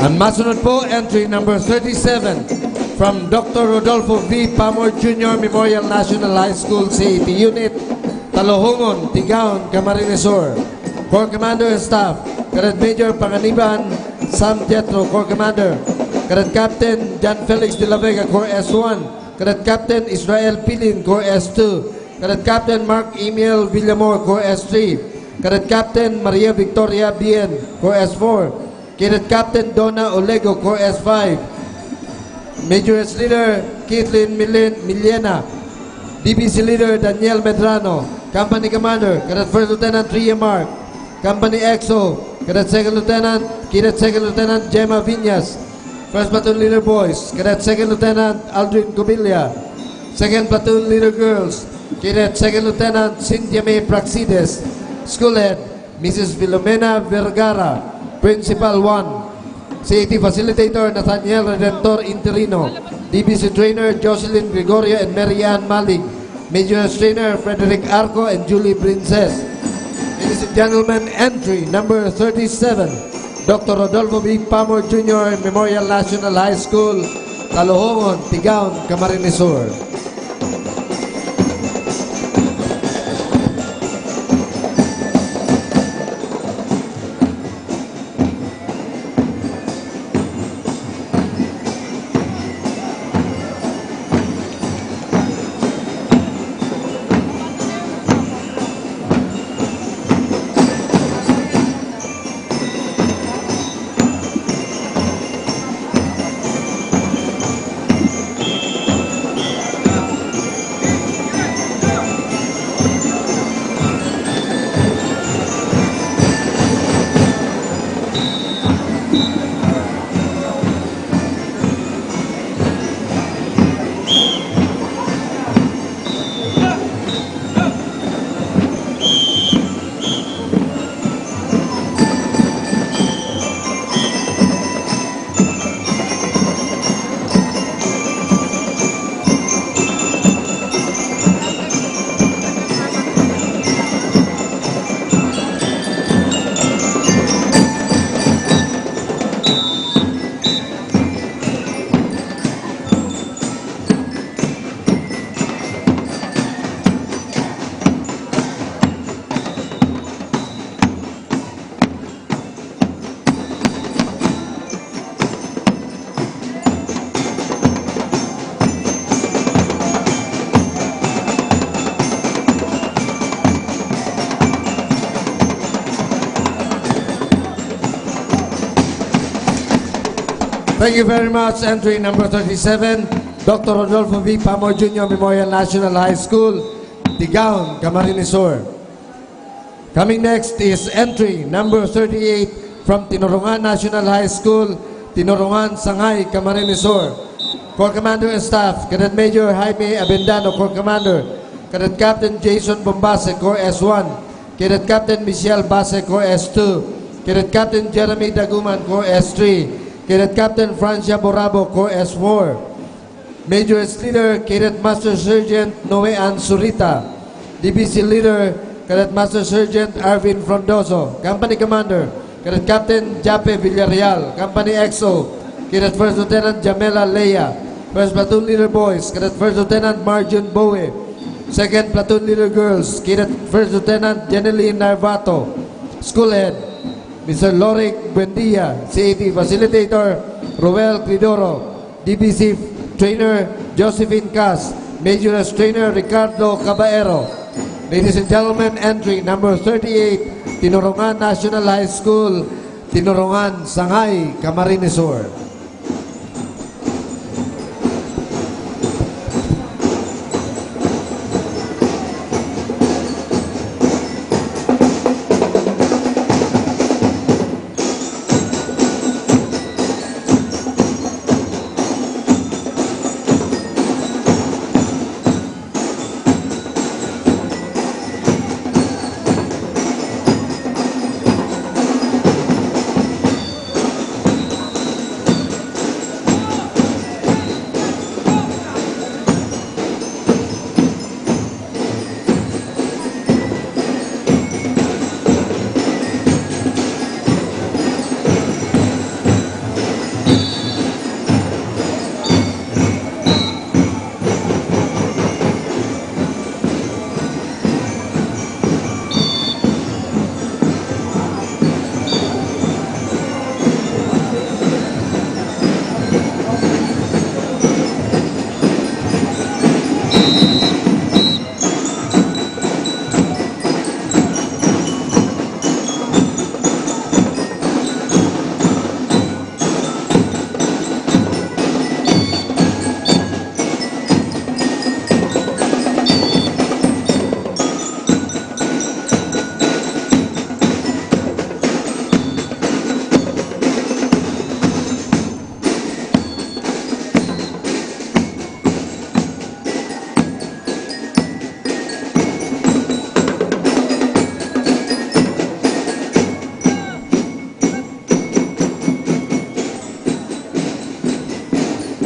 I: And masunod po, entry number 37 from Dr. Rodolfo V. Pamor Jr. Memorial National High School CAT Unit, Talohongon, Tigaon, Camarines Sur. Corps Commander and Staff, Cadet Major Panganiban Sam Jetro, Corps Commander. Cadet Captain John Felix de la Vega, Corps S1. Cadet Captain Israel Pilin, Corps S2. Cadet Captain Mark Emil Villamor, Corps S3. Cadet Captain Maria Victoria Bien, Corps S4. Cadet Captain Donna Olego, Corps S5. Major S Leader Caitlin Miliena. DBC Leader Daniel Medrano. Company Commander Cadet First Lieutenant Ria Mark. Company XO Cadet Second Lieutenant Gemma Viñas. First Platoon Leader Boys, Cadet Second Lieutenant Aldrin Cobilla. Second Platoon Leader Girls, Cadet Second Lieutenant Cynthia May Praxides. School Head, Mrs. Filomena Vergara. Principal 1. CAT Facilitator Nathaniel Redentor Interino. DBC Trainer Jocelyn Gregorio and Marianne Malig. Major Trainer Frederick Arco and Julie Princess. Ladies and gentlemen, entry number 37. Dr. Rodolfo B. Pamor Jr. Memorial National High School, Talohongon, Tigaon, Camarines Sur. Thank you very much. Entry number 37, Dr. Rodolfo V. Pamo Jr. Memorial National High School, Tigaon, Camarines Sur. Coming next is entry number 38 from Tinorongan National High School, Tinorongan, Sangay, Camarines Sur. Corps Commander and Staff, Cadet Major Jaime Abendano, Corps Commander. Cadet Captain Jason Bombase, Corps S1. Cadet Captain Michelle Base, Corps S2. Cadet Captain Jeremy Daguman, Corps S3. Cadet Captain Francia Borabo, Corps S4. Major Leader, Cadet Master Sergeant Noe Ansurita. DBC Leader, Cadet Master Sergeant Arvin Frondoso. Company Commander, Cadet Captain Jape Villarreal. Company XO, Cadet First Lieutenant Jamela Leia. First Platoon Leader Boys, Cadet First Lieutenant Marjun Bowe. Second Platoon Leader Girls, Cadet First Lieutenant Jeneline Narvato. School Head, Mr. Loric Buendia. CAT Facilitator, Roel Cridoro. DBC Trainer, Josephine Cas. Major Trainer, Ricardo Caballero. Ladies and gentlemen, entry number 38, Tinorongan National High School, Tinorongan, Sangay, Camarines Sur.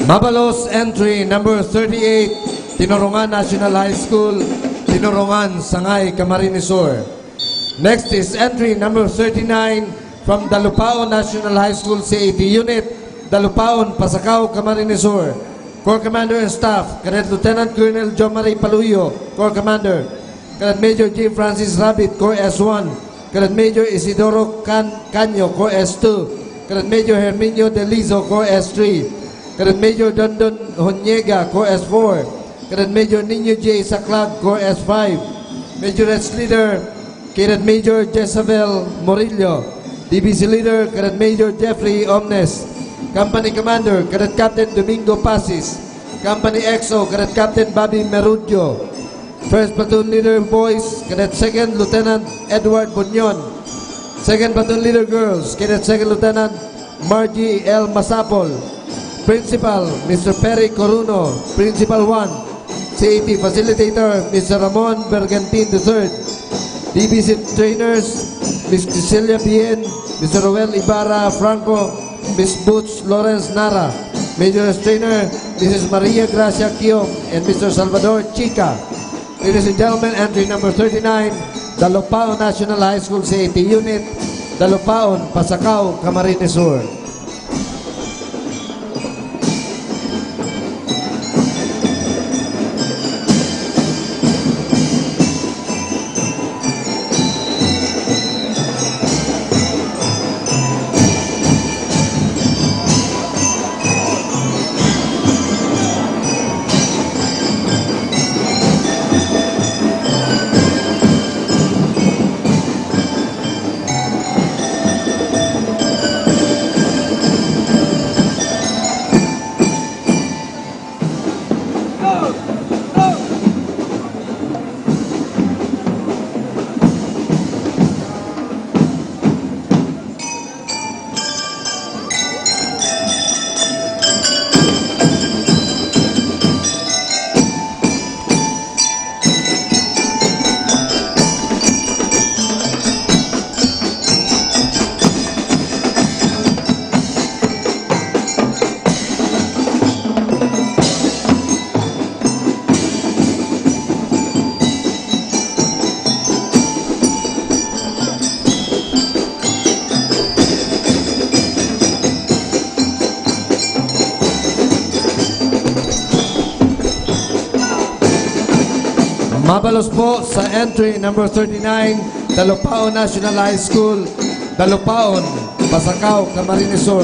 I: Mabalos entry number 38, Tinorongan National High School, Tinorongan, Sangay, Camarines Sur. Next is entry number 39 from Dalupaon National High School CAT Unit, Dalupaon, Pasacao, Camarines Sur. Corps Commander and Staff, Cadet Lieutenant Colonel John Marie Paluyo, Corps Commander. Cadet Major G. Francis Rabbit, Corps S1. Cadet Major Isidoro Canyo, Corps S2. Cadet Major Herminio Delizo, Corps S3. Cadet Major Dondon Honyega, Corps S4. Cadet Major Nino J. Saclag, Corps S5. Major Leader, Cadet Major Jezabel Morillo. DBC Leader, Cadet Major Jeffrey Omnes. Company Commander, Cadet Captain Domingo Pasis. Company XO, Cadet Captain Bobby Merudio. First Platoon Leader Boys, Cadet Second Lieutenant Edward Bunyon. Second Platoon Leader Girls, Cadet Second Lieutenant Margie L. Masapol. Principal, Mr. Perry Coruno. Principal 1. CAT Facilitator, Mr. Ramon Bergantin III. DBC Trainers, Ms. Cecilia Bien, Mr. Roel Ibarra Franco, Ms. Butch Lawrence Nara. Major Trainer, Mrs. Maria Gracia Kiong, and Mr. Salvador Chica. Ladies and gentlemen, entry number 39, Dalupaon National High School CAT Unit, Dalupaon, Pasacao, Camarines Sur. Mabalos po sa entry number 39, Dalupaon National High School, Dalupaon, Pasacao, Camarines Sur.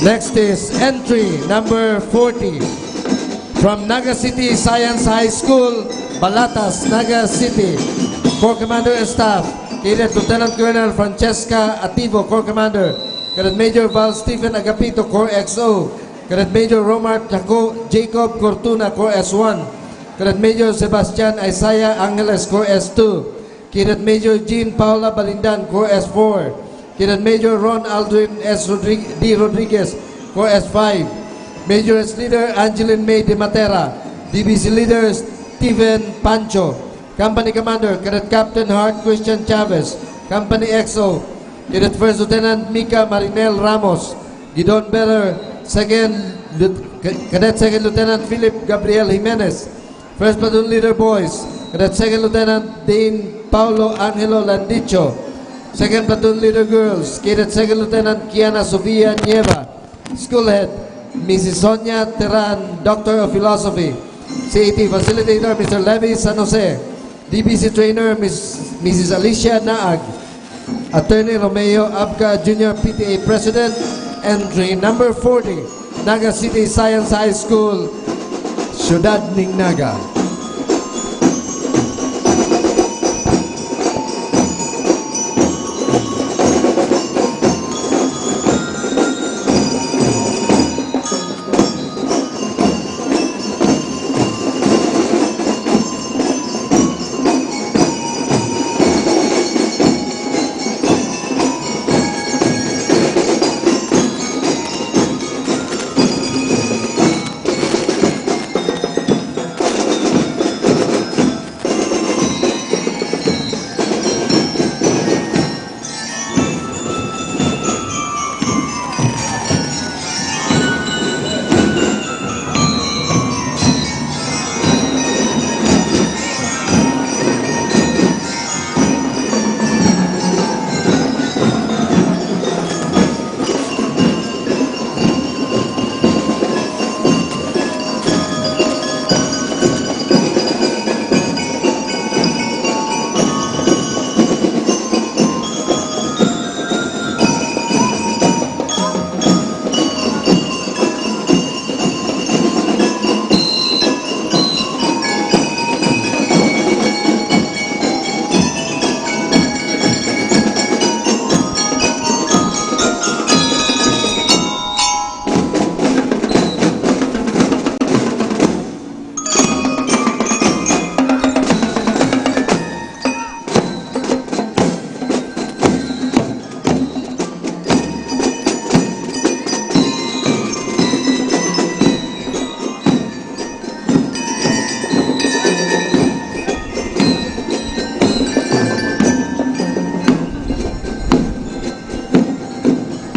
I: Next is entry number 40 from Naga City Science High School, Balatas, Naga City. Corps Commander and Staff, Cadet Lieutenant Colonel Francesca Ativo, Corps Commander. Cadet Major Val Stephen Agapito, Corps XO. Cadet Major Romar Jacob Cortuna, Corps S1. Cadet Major Sebastian Isaiah Angeles, Corps S2. Cadet Major Jean Paula Balindan, Corps S4. Cadet Major Ron Aldrin D. Rodriguez, Corps S5. Major S Leader Angeline May De Matera. DBC Leader Steven Pancho. Company Commander Cadet Captain Hart Christian Chavez. Company XO Cadet First Lieutenant Mika Marinel Ramos. Gidon Beller Cadet Second Lieutenant Philip Gabriel Jimenez. First Platoon Leader Boys, Cadet Second Lieutenant Dean Paulo Angelo Landicho. Second Platoon Leader Girls, Cadet Second Lieutenant Kiana Sofia Nieva. School Head, Mrs. Sonia Teran, Doctor of Philosophy. CAT Facilitator, Mr. Levi San Jose. DBC Trainer, Mrs. Alicia Naag. Attorney Romeo Abca Jr. PTA President. Entry number 40, Naga City Science High School, Ciudad ng Naga.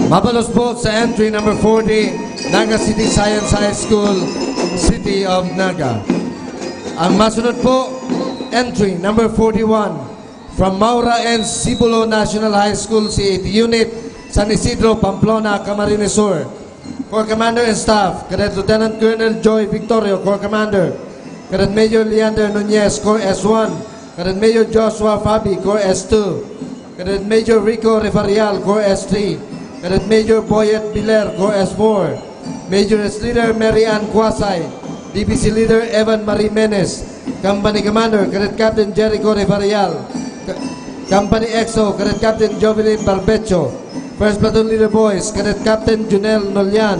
I: Mabalos po sa entry number 40, Naga City Science High School, City of Naga. Ang masunod po, entry number 41, from Maura and Cibulo National High School, C8 Unit, San Isidro, Pamplona, Camarines Sur. Corps Commander and Staff, Cadet Lieutenant Colonel Joy Victorio, Corps Commander. Cadet Major Leander Nunez, Corps S1. Cadet Major Joshua Fabi, Corps S2. Cadet Major Rico Refarial, Corps S3. Cadet Major Boyet Biler, Corps S4. Major S Leader Mary Ann Quasay. DBC Leader Evan Marie Menes. Company Commander Cadet Captain Jericho Refarial. Company XO Cadet Captain Jovelyn Barbecho. First Platoon Leader Boys Cadet Captain Junel Nolian.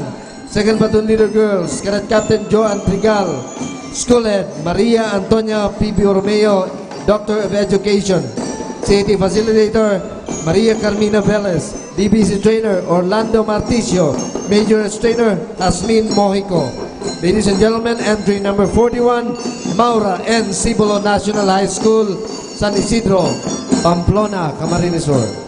I: Second Platoon Leader Girls, Cadet Captain Joan Trigal. School Head, Maria Antonia P.B. Romeo, Doctor of Education. CAT Facilitator, Maria Carmina Velez. DBC Trainer, Orlando Marticio. Major Trainer, Asmin Mojico. Ladies and gentlemen, entry number 41, Maura N. Cibolo National High School, San Isidro, Pamplona, Camarines Sur.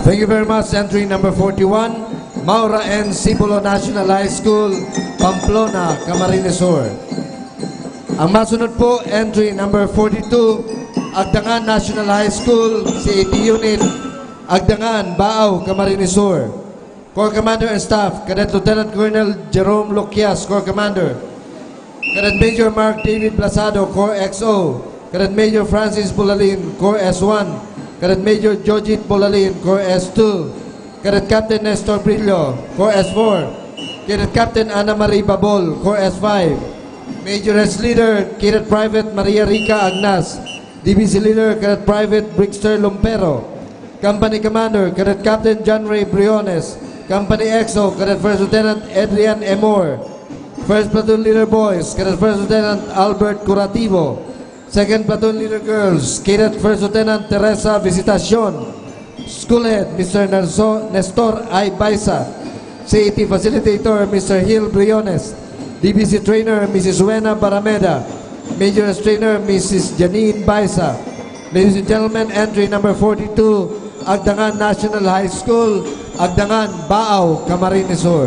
I: Thank you very much. Entry number 41, Maura N. Cibolo National High School, Pamplona, Camarines Sur. Ang masunod po, entry number 42, Agdangan National High School, CAT Unit, Agdangan, Baaw, Camarines Sur. Corps Commander and Staff, Cadet Lieutenant Colonel Jerome Loquias, Corps Commander. Cadet Major Mark David Blasado, Corps XO. Cadet Major Francis Bulalin, Corps S1. Cadet Major Jojit Bulalin, Corps S2. Cadet Captain Nestor Brillo, Corps S4. Cadet Captain Ana Marie Babol, Corps S5. Major S Leader, Cadet Private Maria Rica Agnas. DBC Leader, Cadet Private Brixter Lumpero. Company Commander, Cadet Captain John Ray Briones. Company XO, Cadet First Lieutenant Adrian Emor. First Platoon Leader Boys, Cadet First Lieutenant Albert Curativo. Second Platoon Leader Girls, Cadet First Lieutenant Teresa Visitacion. School Head, Mr. Nestor I. Baisa. CAT Facilitator, Mr. Gil Briones. DBC Trainer, Mrs. Wena Barameda. Major Trainer, Mrs. Janine Baisa. Ladies and gentlemen, entry number 42, Agdangan National High School, Agdangan, Baaw, Camarines Sur.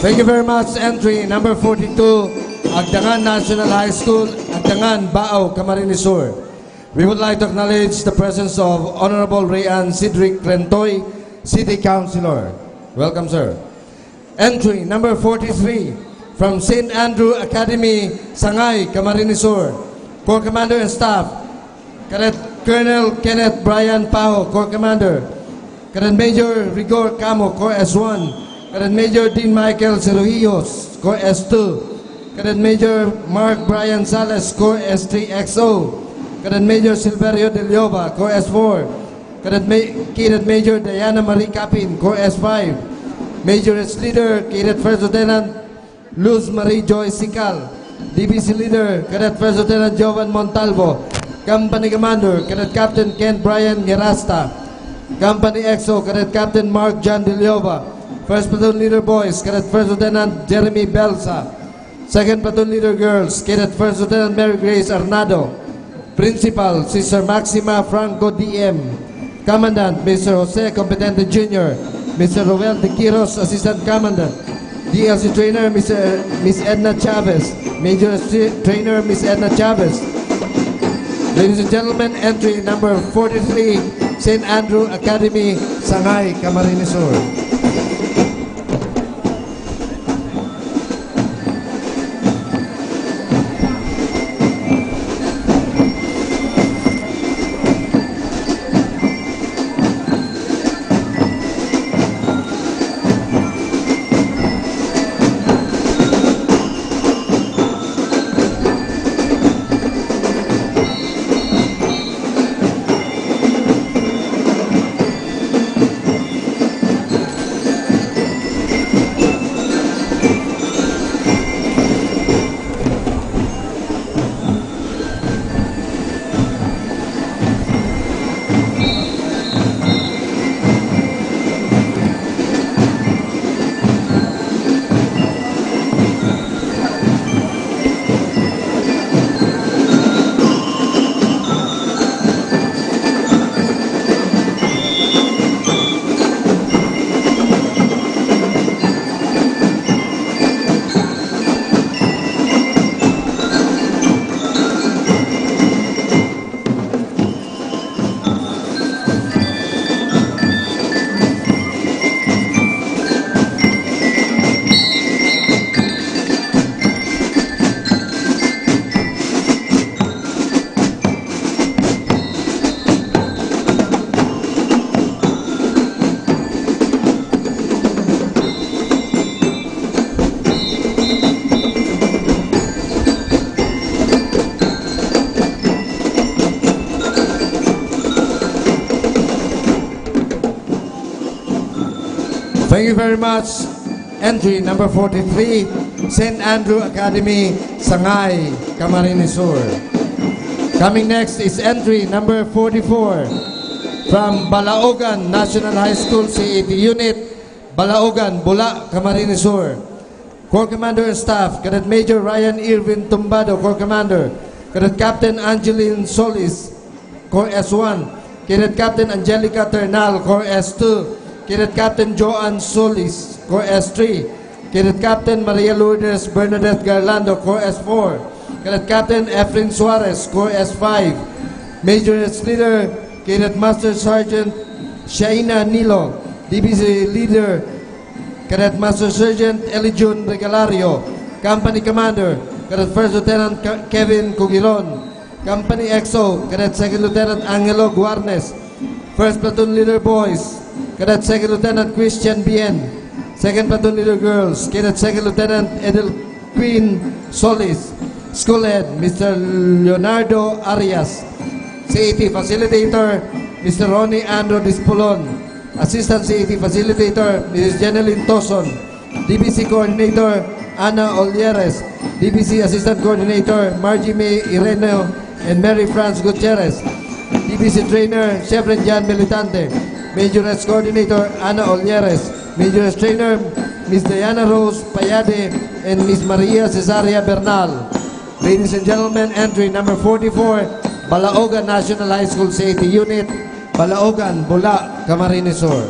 I: Thank you very much. Entry number 42, Agdangan National High School, Agdangan, Bao, Camarines Sur. We would like to acknowledge the presence of Honorable Rayan Cedric Rentoy, City Councilor. Welcome, sir. Entry number 43, from St. Andrew Academy, Sangay, Camarines Sur. Corps Commander and Staff, Cadet Colonel Kenneth Brian Paho, Corps Commander. Cadet Major Rigor Camo, Corps S1. Cadet Major Dean Michael Cerujillos, Corps S2. Cadet Major Mark Brian Sales, Corps S3XO. Cadet Major Silverio De Leova, Corps S4. Cadet Major Diana Marie Capin, Corps S5. Major S Leader, Cadet First Lieutenant Luz Marie Joy Sical. DBC Leader, Cadet First Lieutenant Jovan Montalvo. Company Commander, Cadet Captain Ken Brian Gerasta. Company XO, Cadet Captain Mark John De Leova. First Platoon Leader Boys, Cadet First Lieutenant Jeremy Belsa. Second Platoon Leader Girls, Cadet First Lieutenant Mary Grace Arnado. Principal, Sister Maxima Franco DM. Commandant, Mr. Jose Competente Jr. Mr. Roel De Quiros, Assistant Commandant. DLC Trainer, Miss Edna Chavez. Major Trainer, Miss Edna Chavez. Ladies and gentlemen, entry number 43, St. Andrew Academy, Sangay, Camarines Sur. Thank you very much. Entry number 43, St. Andrew Academy, Sangay, Camarines Sur. Coming next is entry number 44 from Balaogan National High School CAT Unit, Balaogan, Bula, Camarines Sur. Corps Commander and Staff, Cadet Major Ryan Irvin Tumbado, Corps Commander. Cadet Captain Angeline Solis, Corps S1. Cadet Captain Angelica Ternal, Corps S2. Cadet Captain Joanne Solis, Corps S3. Cadet Captain Maria Lourdes Bernadette Garlando, Corps S4. Cadet Captain Efren Suarez, Corps S5. Major S Leader, Cadet Master Sergeant Shaina Nilo. DBC Leader, Cadet Master Sergeant Elijun Regalario. Company Commander, Cadet First Lieutenant Kevin Cugiron. Company XO, Cadet Second Lieutenant Angelo Guarnes. First Platoon Leader Boys, Cadet Second Lieutenant Christian Bien. Second Platoon Leader Girls, Cadet Second Lieutenant Edel Queen Solis. School Head, Mr. Leonardo Arias. CAT Facilitator, Mr. Ronnie Andro Dispolon. Assistant CAT Facilitator, Mrs. Jeneline Toson. DBC Coordinator, Ana Olieres. DBC Assistant Coordinator, Margie May Irene and Mary France Gutierrez. DBC Trainer, Chevron Jan Militante. Major S Coordinator, Ana Olieres. Major S Trainer, Ms. Diana Rose Payade and Ms. Maria Cesaria Bernal. Ladies and gentlemen, entry number 44, Balaogan National High School CAT Unit, Balaogan, Bula, Camarines Sur.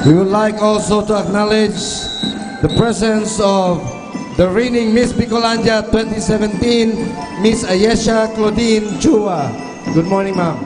I: We would like also to acknowledge the presence of the reigning Miss Bicolandia 2017, Miss Ayesha Claudine Chua. Good morning, ma'am.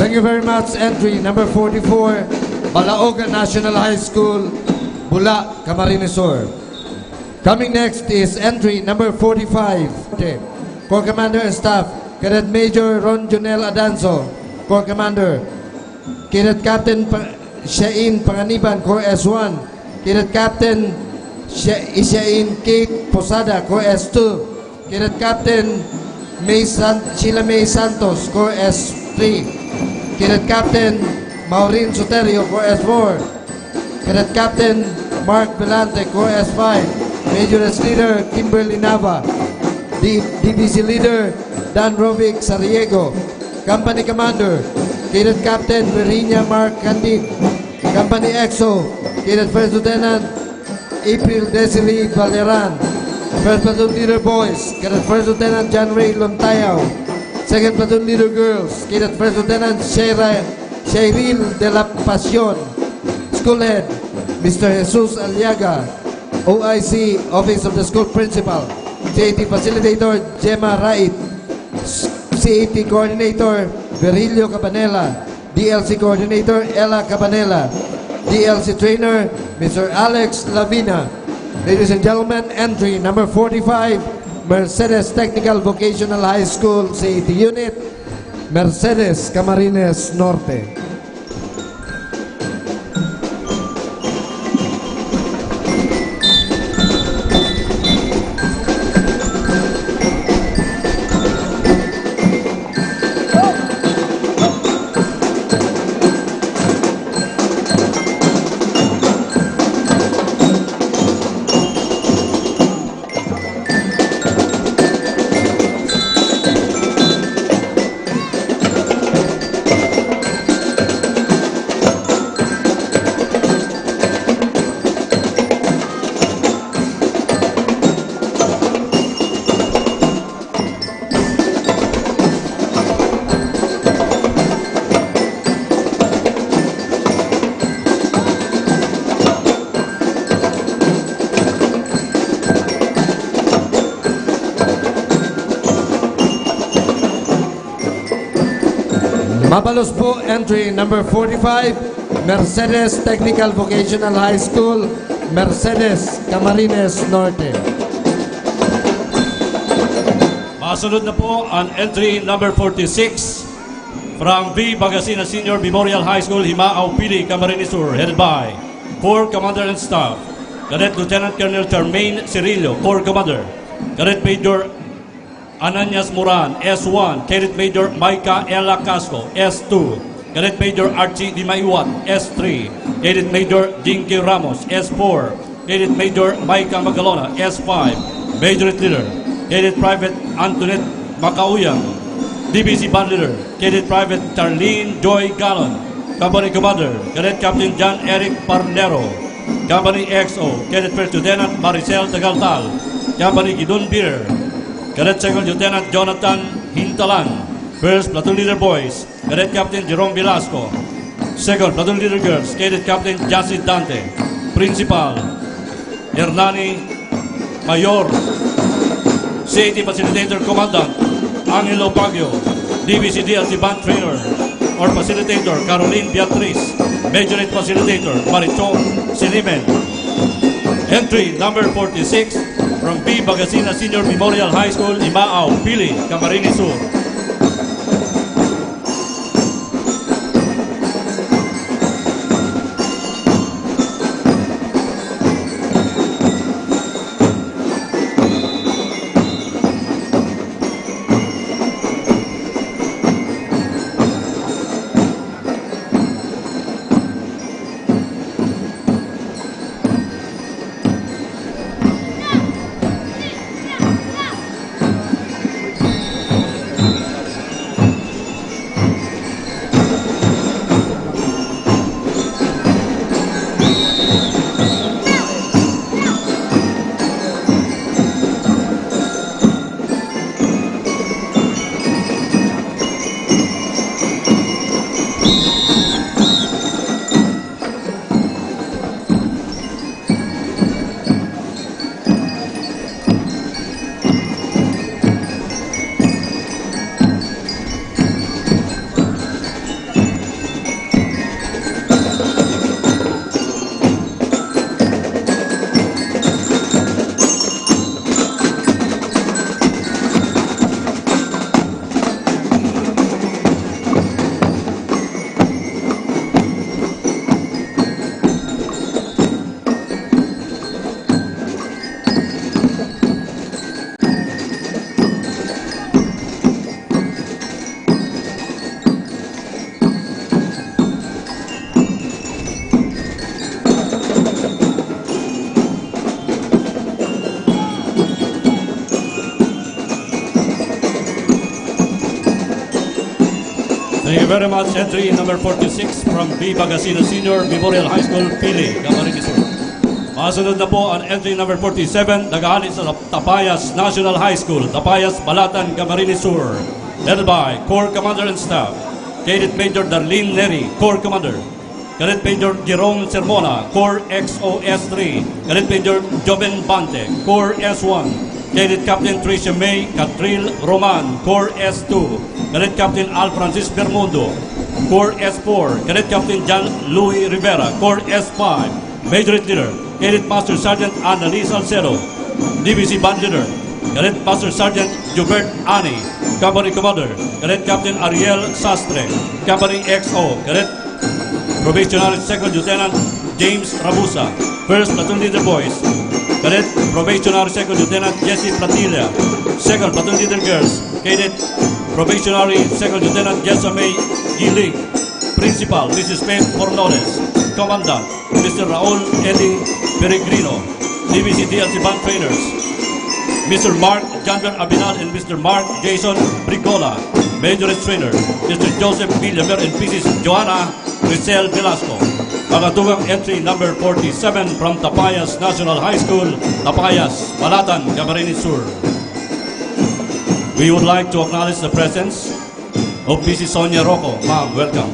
I: Thank you very much. Entry number 44, Balaoga National High School, Bula, Camarines Sur. Coming next is entry number 45, Corps Commander and Staff, Cadet Major Ron Junel Adanzo, Corps Commander. Cadet Captain Shain Panganiban, Corps S1. Cadet Captain Ishain Kate Posada, Corps S2. Cadet Captain Sheila May Santos, Corps S3. Cadet Captain Maureen Soterio, Corps S4. Cadet Captain Mark Velante, Corps S5. Major S Leader Kimberly Nava. DBC Leader Dan Rovic Sariego. Company Commander Cadet Captain Virginia Mark Candid. Company EXO Cadet First Lieutenant April Desiree Valeran. First Platoon Leader Boys Cadet First Lieutenant John Ray Lontayaw. Second Platoon Leader Girls, Cadet First Lieutenant Shairil de la Pasión. School Head, Mr. Jesus Aliaga. OIC, Office of the School Principal. CAT Facilitator, Gemma Rait. CAT Coordinator, Virilio Cabanela. DLC Coordinator, Ella Cabanela. DLC Trainer, Mr. Alex Lavina. Ladies and gentlemen, entry number 45, Mercedes Technical Vocational High School, CAT Unit, Mercedes, Camarines Norte. Mabalos po, entry number 45, Mercedes Technical Vocational High School, Mercedes, Camarines Norte.
J: Masunod na po ang entry number 46 from V. Bagasina Senior Memorial High School, Himao Pili, Camarines Sur, headed by Corps Commander and Staff, Cadet Lieutenant Colonel Charmaine Cirillo, Corps Commander, Cadet Major Ananias Moran, S1, Cadet Major Maika Ella Casco, S2, Cadet Major Archie Dimaiwan, S3, Cadet Major Jinky Ramos, S4, Cadet Major Maika Magalona, S5, Major Leader, Cadet Private Antoinette Macauyang, DBC Band Leader, Cadet Private Charlene Joy Gallon, Company Commander, Cadet Captain John Eric Parnero, Company XO, Cadet First Lieutenant Maricel Tagaltal, Company Gidon Beer, Cadet Second Lieutenant Jonathan Hintalan, First Platoon Leader Boys, Cadet Captain Jerome Velasco, Second Platoon Leader Girls, Cadet Captain Jassy Dante, Principal Hernani Mayor, CAT Facilitator Commandant Angelo Baguio, DBC DLC Band Trainer or Facilitator Caroline Beatriz, Majorate Facilitator Marichon Sinimen, Entry number 46 from B. Bagasina Senior Memorial High School, Imaaw, Pili, Camarines Sur. Thank you very much. Entry number 46 from B. Bagasina Senior Memorial High School, Pili, Camarines Sur. Masunod na po ang entry number 47, nagahanin sa Tapayas National High School, Tapayas, Balatan, Camarines Sur. Led by Corps Commander and Staff, Cadet Major Darlene Neri, Corps Commander. Cadet Major Jerome Sermona, Corps XOS-3. Cadet Major Joven Bante, Corps S-1. Cadet Captain Tricia May Catril Roman, Corps S-2. Cadet Captain Al Francis Bermundo, Corps S-4. Cadet Captain John Louis Rivera, Corps S-5. Major Leader, Cadet Master Sergeant Annalise Salcedo, DBC Band Leader, Cadet Master Sergeant Jubert Ani, Company Commander, Cadet Captain Ariel Sastre, Company XO, Cadet Probationary Second Lieutenant James Rabusa, First Platoon Leader Boys, Cadet Probationary Second Lieutenant Jesse Platilla, Second Platoon Leader Girls, Cadet Probationary Second Lieutenant Jessamay Giling, Principal Mrs. Faith Fornones, Commandant Mr. Raul Eddie Peregrino, DBC DLC Band Trainers, Mr. Mark Janber Abinal and Mr. Mark Jason Brigola, Majorette Trainer, Mr. Joseph Villamer and Mrs. Joanna Rizal Velasco. Pagatugang entry number 47 from Tapayas National High School, Tapayas, Balatan, Camarines Sur. We would like to acknowledge the presence of Mrs. Sonia Rocco. Ma'am, welcome.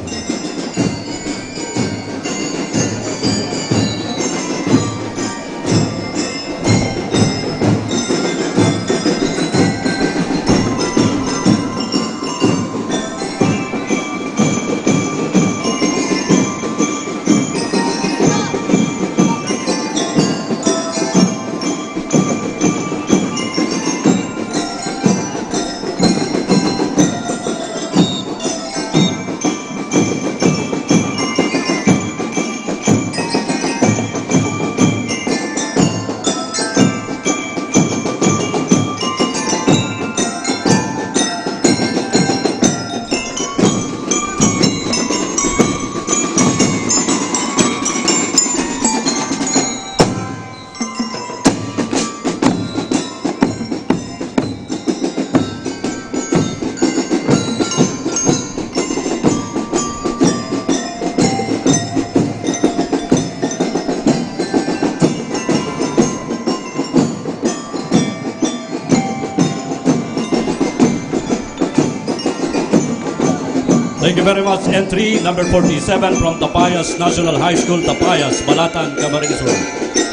J: Thank you very much. Entry number 47 from Tapayas National High School, Tapayas, Balatan, Camarines Sur.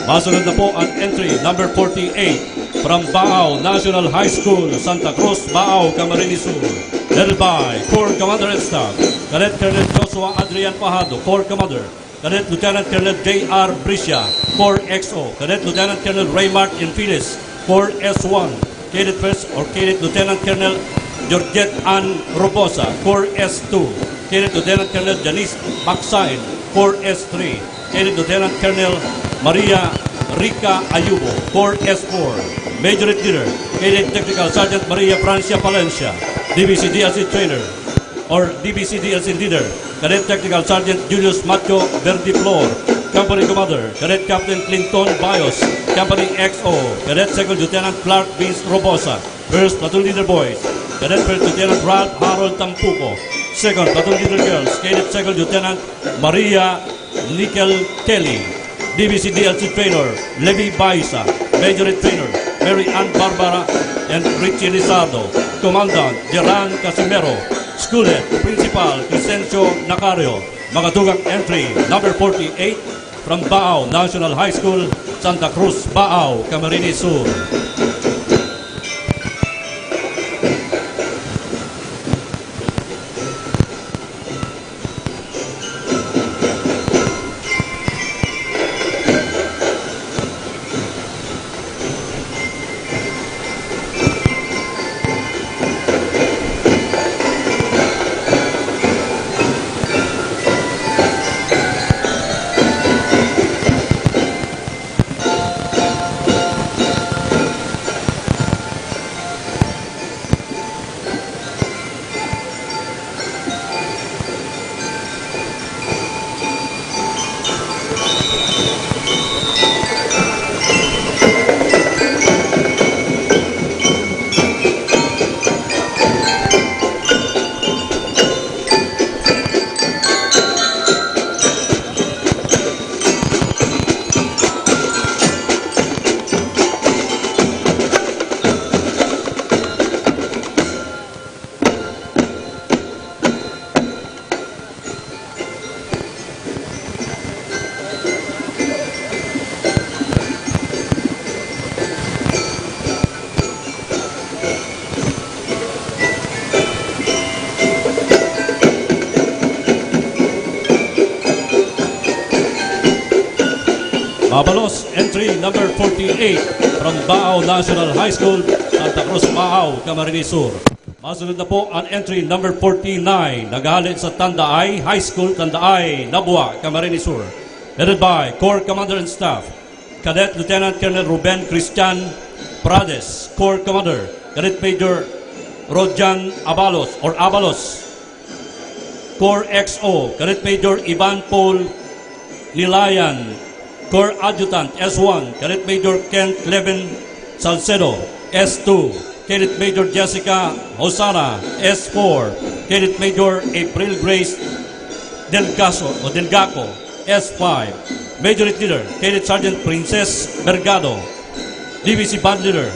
J: Masunod na po ang entry number 48 from Baao National High School, Santa Cruz, Baao, Camarines Sur. Led by Corps Commander and Staff, Cadet Colonel Joshua Adrian Pajado, Corps Commander. Cadet Lieutenant Colonel J.R. Briscia, Core XO, Cadet Lieutenant Colonel Raymart Infilis, Core S1, Cadet First or Cadet Lieutenant Colonel Georgette Ann Robosa, Core S2, Cadet Lieutenant Colonel Janice Baksain, Core S3, Cadet Lieutenant Colonel Maria Rica Ayubo, Core S4, Major Leader, Cadet Technical Sergeant Maria Francia Palencia, DBC DLC Trainer, or DBC DLC Leader, Cadet Technical Sergeant Julius Macho Verdi Flor, Company Commander, Cadet Captain Clinton Bios, Company XO, Cadet Second Lieutenant Clark Vince Robosa, First Platoon Leader Boys, Cadet First Lieutenant Ralph Harold Tampuco, Second Platoon Leader Girls, Cadet Second Lieutenant Maria Nickel Kelly, DBC DLC Trainer, Levi Baisa, Major Trainer, Mary Ann Barbara and Richie Lizardo, Commandant Geran Casimero, School Head, Principal Crescencio Nacario, Magatugang Entry number 48 from Baao National High School, Santa Cruz, Baao, Camarines Sur. Mabalos, entry number 48 from Baao National High School, Santa Cruz, Baao, Camarines Sur. Masunod na po ang entry number 49, nagalit sa Tandaay High School, Tandaay, Nabua, Camarines Sur. Headed by Corps Commander and Staff, Cadet Lieutenant Colonel Ruben Christian Prades, Corps Commander, Cadet Major Rodjan Abalos or Abalos, Corps XO, Cadet Major Ivan Paul Lilayan, Corps Adjutant S1, Cadet Major Kent Levin Salcedo, S2, Cadet Major Jessica Hosana, S4, Cadet Major April Grace Delgaco, S5, Major Leader, Cadet Sergeant Princess Bergado, DBC Band Leader,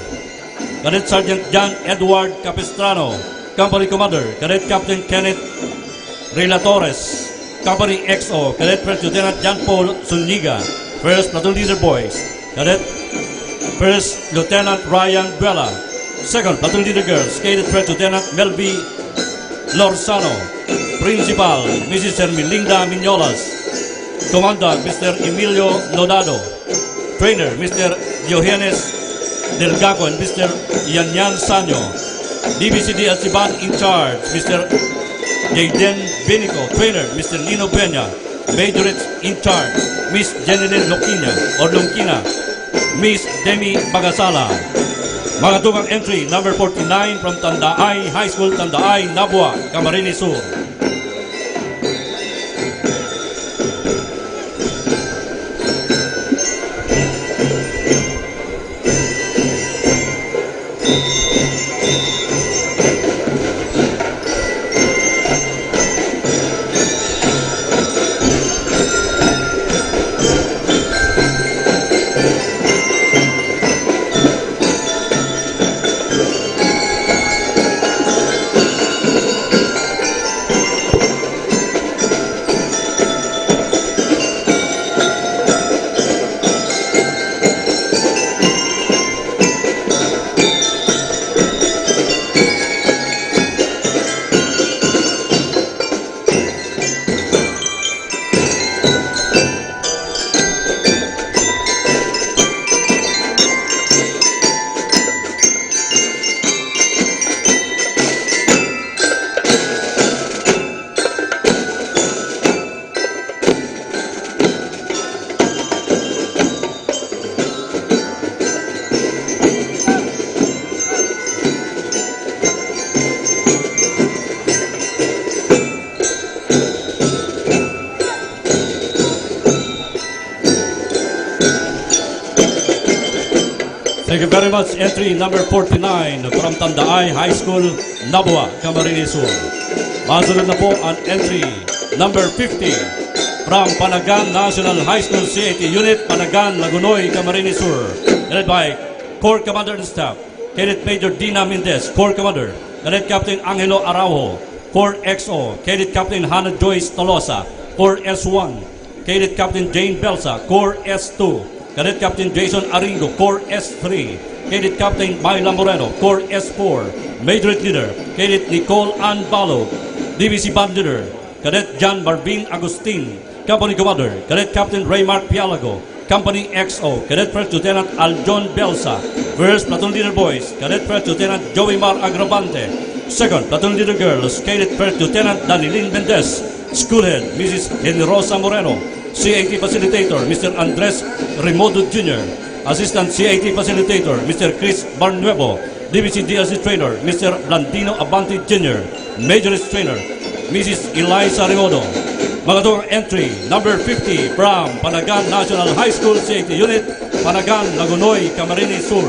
J: Cadet Sergeant John Edward Capistrano, Company Commander, Cadet Captain Kenneth Relatores, Company XO, Cadet First Lieutenant John Paul Zuniga, First Platoon Leader Boys, Cadet First Lieutenant Ryan Buela, Second Platoon Leader Girls, Cadet First Lieutenant Melby Lorzano, Principal Mrs. Hermelinda Mignolas, Commandant Mr. Emilio Nodado, Trainer Mr. Diogenes Delgaco and Mr. Yanyan Sanyo, DBC DLC Band in charge Mr. Jayden Benico, Trainer Mr. Nino Peña, Majorates in charge, Miss Jeneline Longkina, Miss Demi Bagasala. Mga tugang entry, number 49 from Tandaay High School, Tandaay, Nabua, Camarines Sur. Thank you very much. Entry number 49 from Tandaay High School, Nabua, Camarines Sur. Masunod na po ang entry number 50 from Panagan National High School CAT Unit, Panagan, Lagunoy, Camarines Sur. Led by Corps Commander and Staff, Cadet Major Dina Mendez, Corps Commander, Cadet Captain Angelo Araujo, Corps XO, Cadet Captain Hannah Joyce Tolosa, Corps S1, Cadet Captain Jane Belsa, Corps S2, Cadet Captain Jason Aringo, Corps S3, Cadet Captain Myla Moreno, Corps S4, Major Leader, Cadet Nicole Ann Balo, DVC Band Leader, Cadet John Marvin Agustin, Company Commander, Cadet Captain Raymark Pialago, Company XO, Cadet First Lieutenant Aljon Belsa, First Platoon Leader Boys, Cadet First Lieutenant Joey Mar Agravante, Second Platoon Leader Girls, Cadet First Lieutenant Danilin Mendez, Schoolhead Mrs. Generosa Moreno, CAT Facilitator Mr. Andres Remodo Jr., Assistant CAT Facilitator Mr. Chris Barnuevo, DVC DLC Trainer Mr. Blandino Abante Jr., Majorist Trainer Mrs. Eliza Remodo. Mga itong entry number 50 from Panagan National High School CAT Unit, Panagan, Lagunoy, Camarines Sur.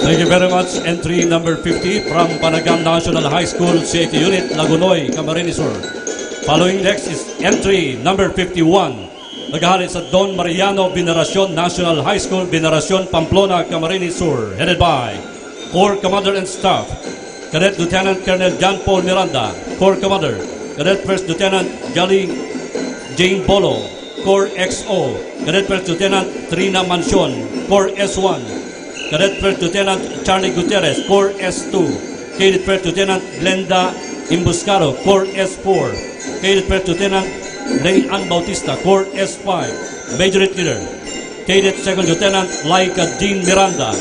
J: Thank you very much. Entry number 50 from Panagan National High School CAT Unit, Lagunoy, Camarines Sur. Following next is entry number 51. Naghahalit sa Don Mariano Veneracion National High School, Veneracion, Pamplona, Camarines Sur. Headed by Corps Commander and Staff, Cadet Lieutenant Colonel John Paul Miranda, Corps Commander, Cadet First Lieutenant Jolly Jane Bolo, Corps XO, Cadet First Lieutenant Trina Mancion, Corps S1, Cadet First Lieutenant Charlie Gutierrez, Corps S2, Cadet First Lieutenant Glenda Imbuscaro, Corps S4, Cadet First Lieutenant Ray Ann Bautista, Corps S5, Major Leader, Cadet Second Lieutenant Laika Jean Miranda,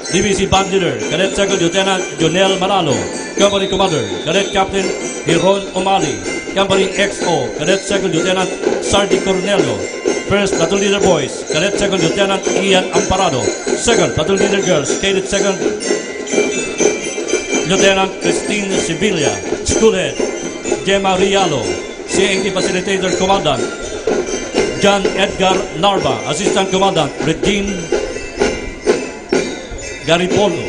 J: DVC Band Leader, Cadet Second Lieutenant Jonel Manalo, Company Commander, Cadet Captain Hiron Omali, Company XO, Cadet Second Lieutenant Sardi Cornelio, First Platoon Leader Boys, Cadet Second Lieutenant Ian Amparado, Second Platoon Leader Girls, Cadet Second Lieutenant Christine Sibilia, Schoolhead Gemma Rialo, CAT Facilitator Commandant John Edgar Narva, Assistant Commandant Regine Garipolo,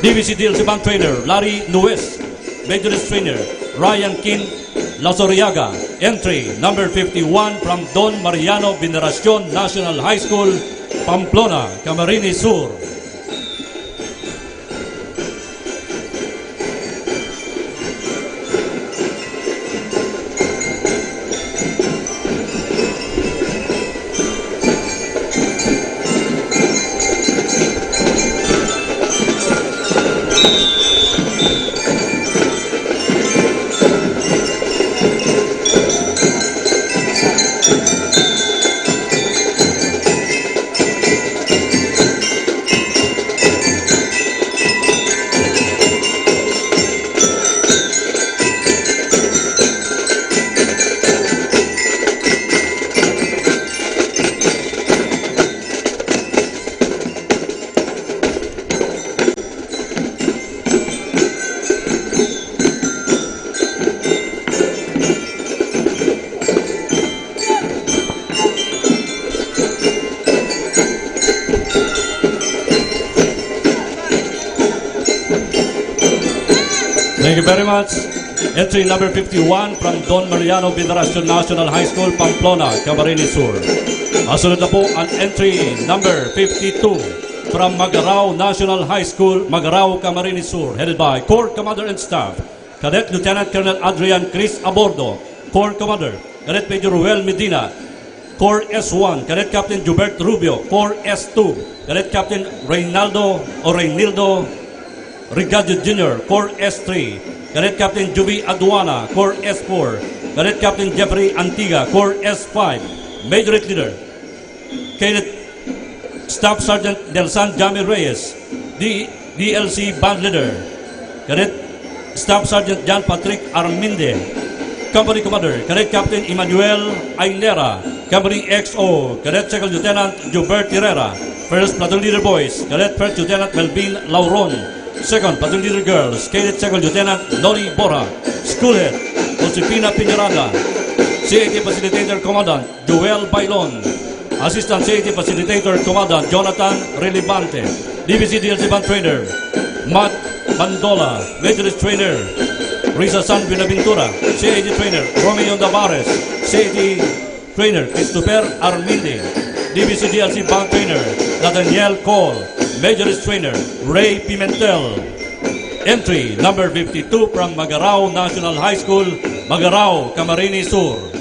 J: DVC DLC Band Trainer Larry Nuez, Majorist Trainer Ryan Kin Lasoriaga. Entry number 51 from Don Mariano Veneracion National High School, Pamplona, Camarines Sur. you very much. Entry number 51 from Don Mariano Veneracion National High School, Pamplona, Camarines Sur. Asunod na po ang entry number 52 from Magarao National High School, Magarao, Camarines Sur, headed by Corps Commander and Staff, Cadet Lieutenant Colonel Adrian Chris Abordo, Corps Commander, Cadet Major Ruel Medina, Corps S1, Cadet Captain Jubert Rubio, Corps S2, Cadet Captain Reynaldo Rigadio Jr., Corps S3, Cadet Captain Juby Aduana, Corps S4, Cadet Captain Jeffrey Antiga, Corps S5, Majorette Leader, Cadet Staff Sergeant Delsan Jami Reyes, DLC Band Leader, Cadet Staff Sergeant John Patrick Arminde, Company Commander, Cadet Captain Emmanuel Ailera, Company XO, Cadet Second Lieutenant Jubert Herrera, First Platoon Leader Boys, Cadet First Lieutenant Melvin Lauron, Second Platoon Leader Girls, Cadet Second Lieutenant Nori Bora, School Head Josefina Pinarada, CAT Facilitator Commandant Joel Bailon, Assistant CAT Facilitator Commandant Jonathan Relevante, DBC DLC Band Trainer Matt Bandola, Majorist Trainer Risa San Binaventura, CAT Trainer Romeo Davares, CAT Trainer Christopher Arminde, DBC DLC Band Trainer Nathaniel Cole, Majorist Trainer Ray Pimentel. Entry number 52 from Magarao National High School, Magarao, Camarines Sur.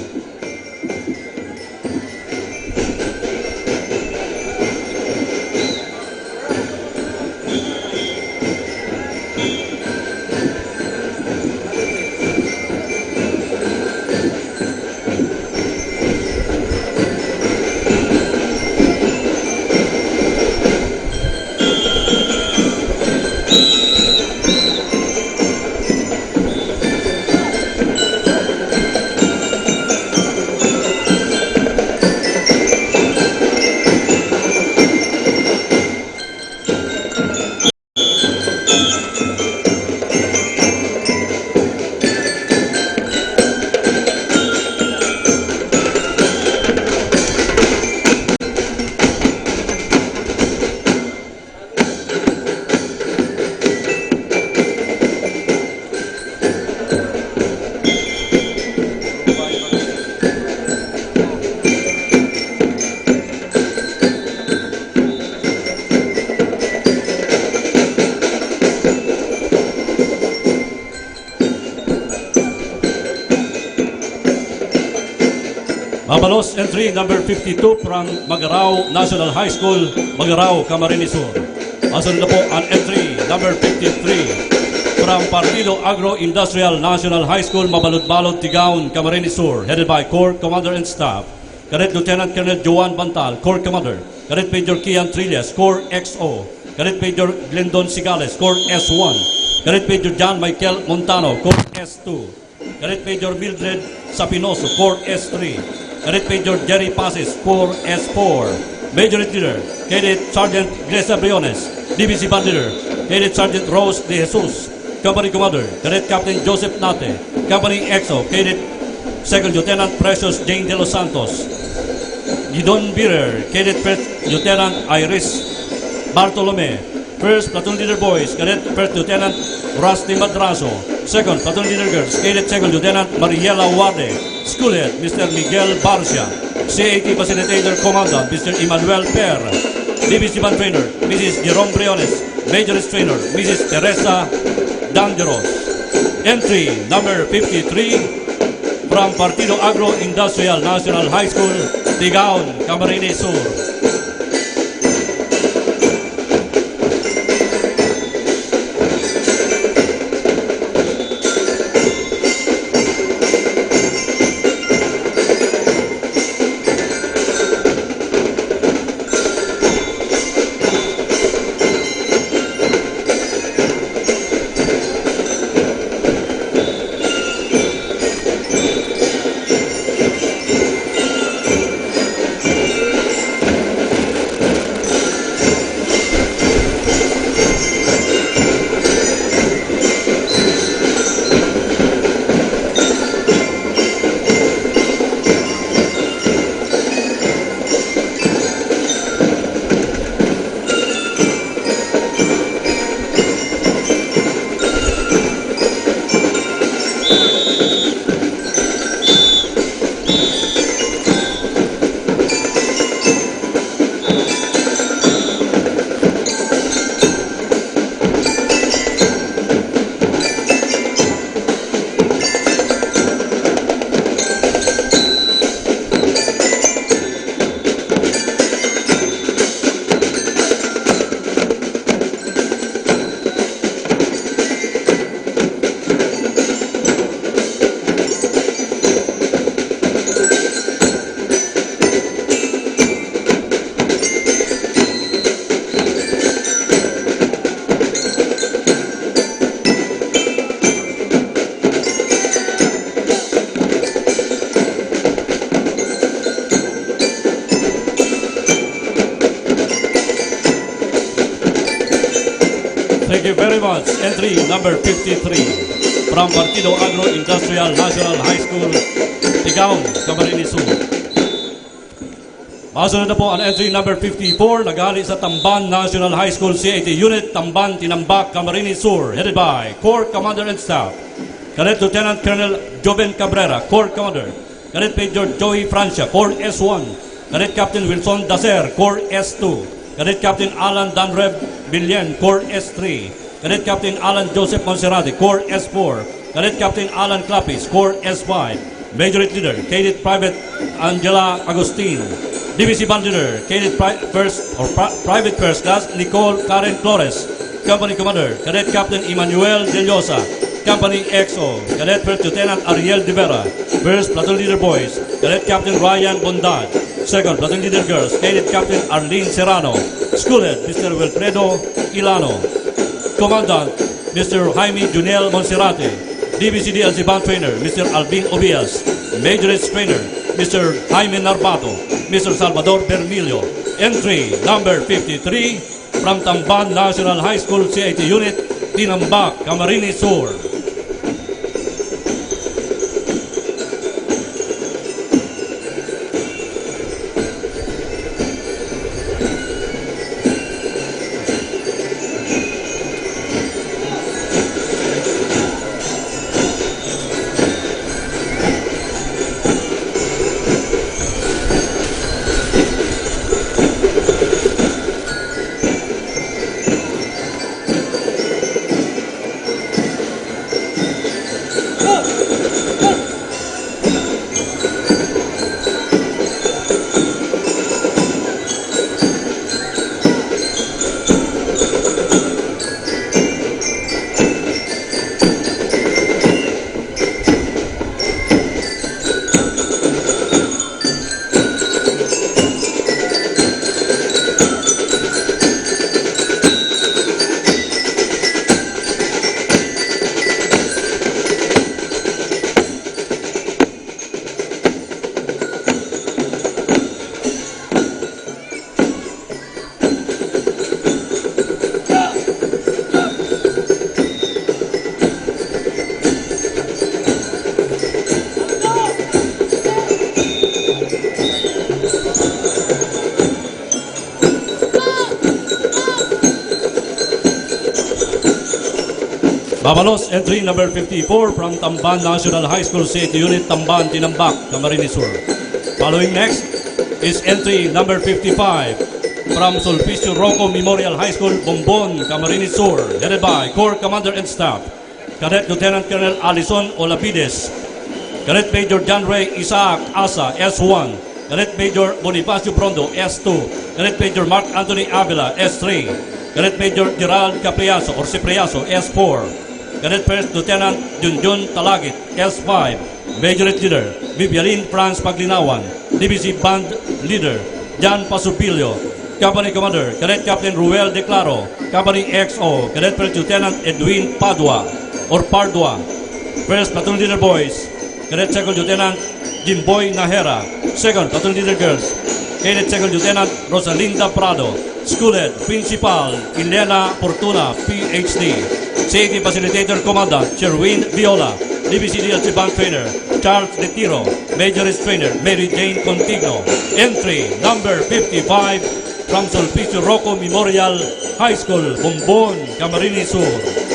J: Mabalos entry number 52 from Magarao National High School, Magarao, Camarines Sur. Asunod na po ang entry number 53 from Partido Agro-Industrial National High School, Mabalud-Balod, Tigaon, Camarines Sur, headed by Corps Commander and Staff, Cadet Lieutenant Colonel Joan Bantal, Corps Commander, Cadet Major Kian Trillas, Corps XO, Cadet Major Glendon Sigales, Corps S1, Cadet Major John Michael Montano, Corps S2, Cadet Major Mildred Sapinoso, Corps S3, Cadet Major Jerry Pases, Corps S4, Major Leader, Cadet Sergeant Gresa Briones, DBC Band Leader, Cadet Sergeant Rose De Jesus, Company Commander, Cadet Captain Joseph Nate, Company XO, Cadet Second Lieutenant Precious Jane De Los Santos, Gidon Birer, Cadet First Lieutenant Iris Bartolome, First Platoon Leader Boys, Cadet First Lieutenant Rusty Madraso, Second Platoon Leader Girls, Cadet Second Lieutenant Mariela Warde, School Head Mr. Miguel Barcia, CAT Facilitator Commandant Mr. Emmanuel Per, DBC Band Trainer Mrs. Jerome Briones, Majorist Trainer Mrs. Teresa Dangeros. Entry number 53 from Partido Agro-Industrial National High School, Tigaon, Camarines Sur. Thank you very much. Entry number 53 from Partido Agro Industrial National High School, Tigaon, Camarines Sur. Masunod na po ang entry number 54 nagaling sa Tamban National High School CAT Unit, Tamban, Tinambak, Camarines Sur, headed by Corps Commander and Staff, Cadet Lieutenant Colonel Joven Cabrera, Corps Commander, Cadet Major Joey Francia, Corps S1, Cadet Captain Wilson Dacer, Corps S2, Cadet Captain Alan Danreb Billen, Corps S3, Cadet Captain Alan Joseph Monserrate, Corps S4, Cadet Captain Alan Clapis, Corps S5, Major Leader, Cadet Private Angela Agustin, Divisi Band Leader, Cadet Private First Class Nicole Karen Flores, Company Commander, Cadet Captain Emmanuel De Llosa, Company XO, Cadet First Lieutenant Ariel De Vera, First Platoon Leader Boys, Cadet Captain Ryan Bondad, Second Platoon Leader Girls, Cadet Captain Arlene Serrano, School Head Mr. Wilfredo Ilano, Commandant Mr. Jaime Junel Monserrate, DBCDLC Band Trainer Mr. Alvin Obias, Majorage Trainer Mr. Jaime Narbato, Mr. Salvador Bermilio. Entry number 53 from Tamban National High School CIT Unit, Tinambak, Camarines Sur. Babalos, entry number 54 from Tamban National High School City Unit, Tamban, Tinambak, Camarines Sur. Following next is entry number 55 from Sulpicio Rocco Memorial High School, Bombon, Camarines Sur, headed by Corps Commander and Staff, Cadet Lieutenant Colonel Alison Olapides, Cadet Major John Ray Isaac Asa, S1, Cadet Major Bonifacio Brondo, S2, Cadet Major Mark Anthony Avila, S3, Cadet Major Gerald Capriaso or Cipriaso, S4, Cadet First Lieutenant Junjun Talagit, S5, Major Leader Vivialine Franz Paglinawan, DBC Band Leader Jan Pasupilio, Company Commander Cadet Captain Ruel Declaro, Company XO, Cadet First Lieutenant Edwin Padua or Pardua, First Platoon Leader Boys, Cadet Second Lieutenant Jimboy Nahera, Second Platoon Leader Girls, Cadet Second Lieutenant Rosalinda Prado, School Head Principal Elena Fortuna, PhD, Safety Facilitator Commandant Sherwin Viola, DBCDLC Band Trainer Charles Retiro, Majorist Trainer Mary Jane Contigno. Entry number 55 from Sulpicio Rocco Memorial High School, Bombon, Camarines Sur.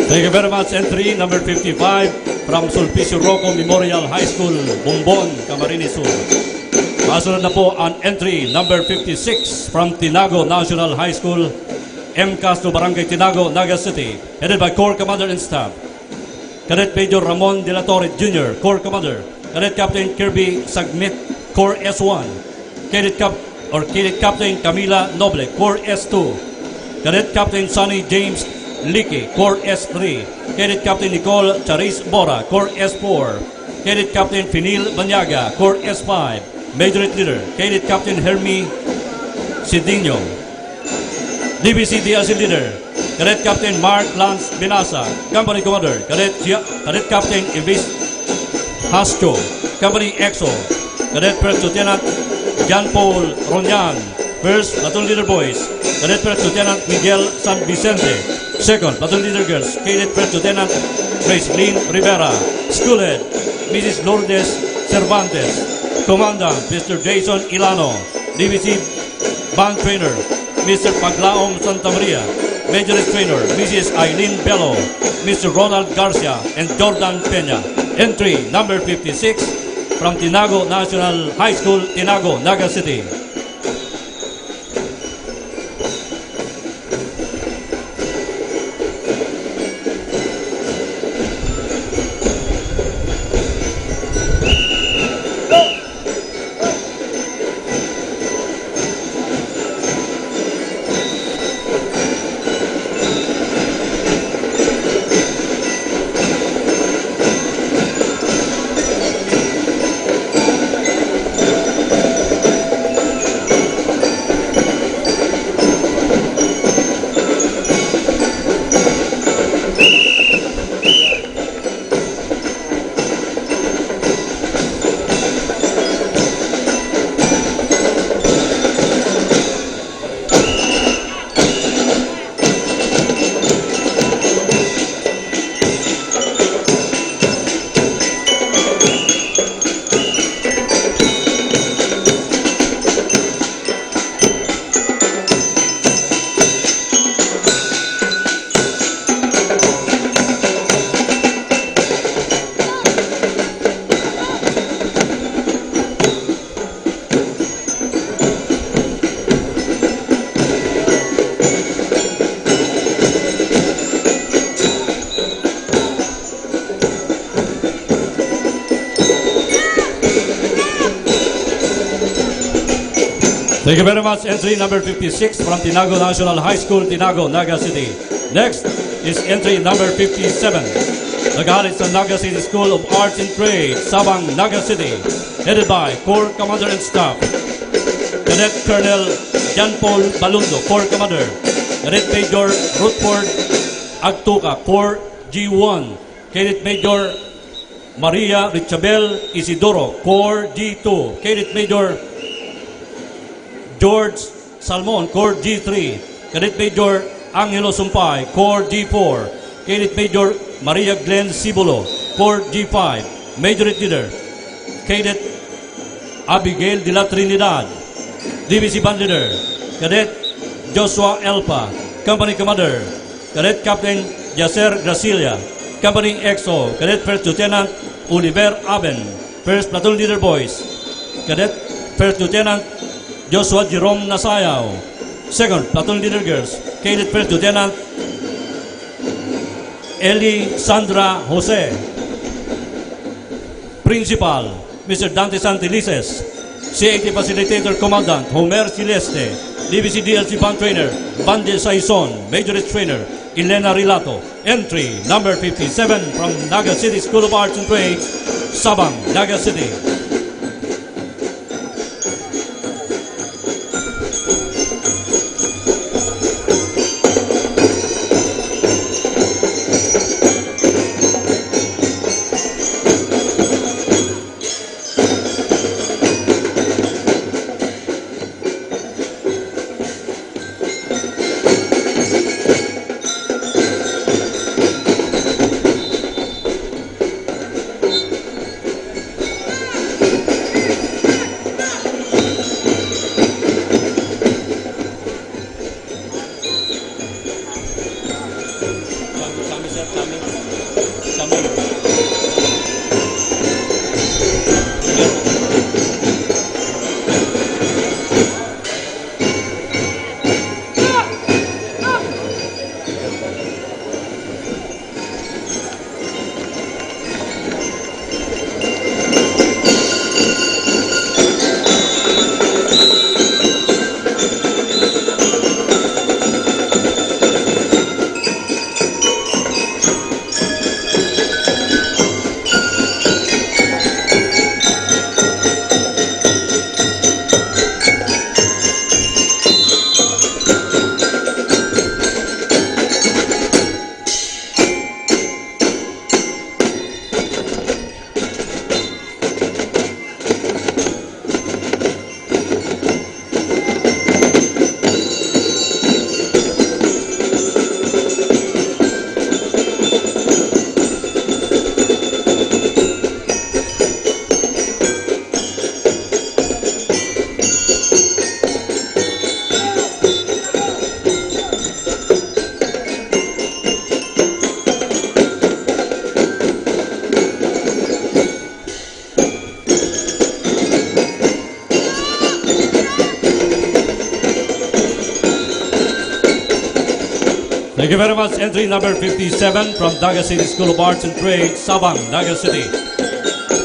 J: Thank you very much. Entry number 55 from Sulpicio Rocco Memorial High School, Bumbon, Camarines Sur. Masunod na po ang entry number 56 from Tinago National High School, M. Castro, Barangay Tinago, Naga City, headed by Corps Commander and Staff. Cadet Major Ramon De La Torre Jr., Corps Commander. Cadet Captain Kirby Sagmit, Corps S1. Cadet Captain Camila Noble, Corps S2. Cadet Captain Sonny James Licky, Corps S3. Cadet Captain Nicole Charis Bora, Corps S4. Cadet Captain Finil Banyaga, Corps S5. Majorette Leader, Cadet Captain Hermie Sidinho. DBC DLC Leader, Cadet Captain Mark Lance Binasa, Company Commander. Cadet Captain Ibis Hasco, Company EXO. Cadet First Lieutenant John Paul Ronyan, First Platoon Leader Boys. Cadet First Lieutenant Miguel San Vicente, Second Platoon Leader Girls. Cadet First Lieutenant Grace Lynn Rivera, School Head Mrs. Lourdes Cervantes, Commandant Mr. Jason Ilano, DBC Band Trainer Mr. Paglaong Santa Maria, Major Trainer Mrs. Eileen Bello, Mr. Ronald Garcia, and Jordan Peña. Entry number 56 from Tinago National High School, Tinago, Naga City. Thank you very much. Entry number 56 from Tinago National High School, Tinago, Naga City. Next is entry number 57. Nagalit sa Naga City School of Arts and Trade, Sabang, Naga City. Headed by Corps Commander and Staff. Cadet Colonel John Paul Balundo, Corps Commander. Cadet Major Rutford Agtuca, Corps G1. Cadet Major Maria Richabel Isidoro, Corps G2. Cadet Major George Salmon, Corps G3. Cadet Major Angelo Sumpay, Corps G4. Cadet Major Maria Glenn Sibulo, Corps G5. Major Leader, Cadet Abigail de la Trinidad. DBC Band Leader, Cadet Joshua Elpa, Company Commander. Cadet Captain Yaser Gracilia, Company EXO. Cadet First Lieutenant Oliver Aben, First Platoon Leader Boys. Cadet First Lieutenant Joshua Jerome Nasayaw, Second Platoon Leader Girls. Cadet First Lieutenant Eli Sandra Jose. Principal Mr. Dante Santelices. CAT Facilitator Commandant Homer Celeste. DBC DLC Band Trainer Bande Saison. Majorette Trainer Elena Rilato. Entry number 57 from Naga City School of Arts and Trades, Sabang, Naga City. Thank you very much. Entry number 57 from Daga City School of Arts and Trade, Sabang, Daga City.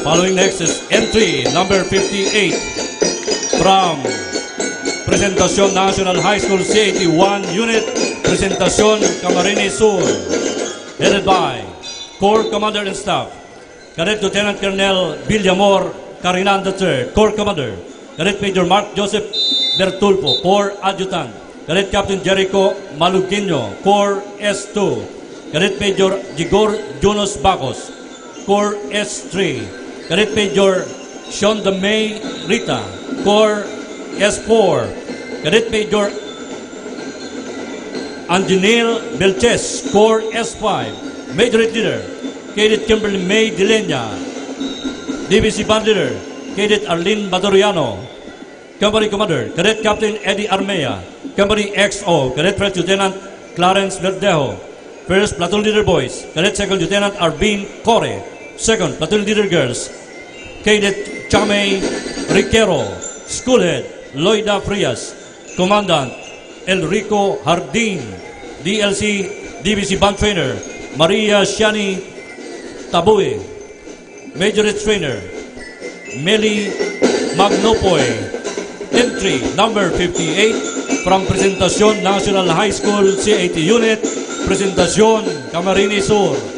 J: Following next is entry number 58 from Presentacion National High School C81 Unit, Presentacion Camarines Sur, headed by Corps Commander and Staff, Cadet Lieutenant Colonel Villamor Carinan III, Corps Commander, Cadet Major Mark Joseph Bertulfo, Corps Adjutant, Cadet Captain Jericho Malugino, Corps S2, Cadet Major Jigor Jonas Bacos, Corps S3, Cadet Major Sean May Rita, Corps S4, Cadet Major Anjanil Belches, Corps S5, Major Leader, Cadet Kimberly May Dilenya, DVC Band Leader, Cadet Arlene Badoriano, Company Commander, Cadet Captain Eddie Armea, Company XO, Cadet First Lieutenant Clarence Verdejo, First Platoon Leader Boys, Cadet Second Lieutenant Arvin Core, Second Platoon Leader Girls, Cadet Chame Riquero, Schoolhead Loida Frias, Commandant Enrico Hardin, DLC DVC Band Trainer Maria Shani Tabue, Majorette Trainer Meli Magnopoy. Entry number 58 from Presentacion National High School C80 Unit, Presentacion Camarines Sur.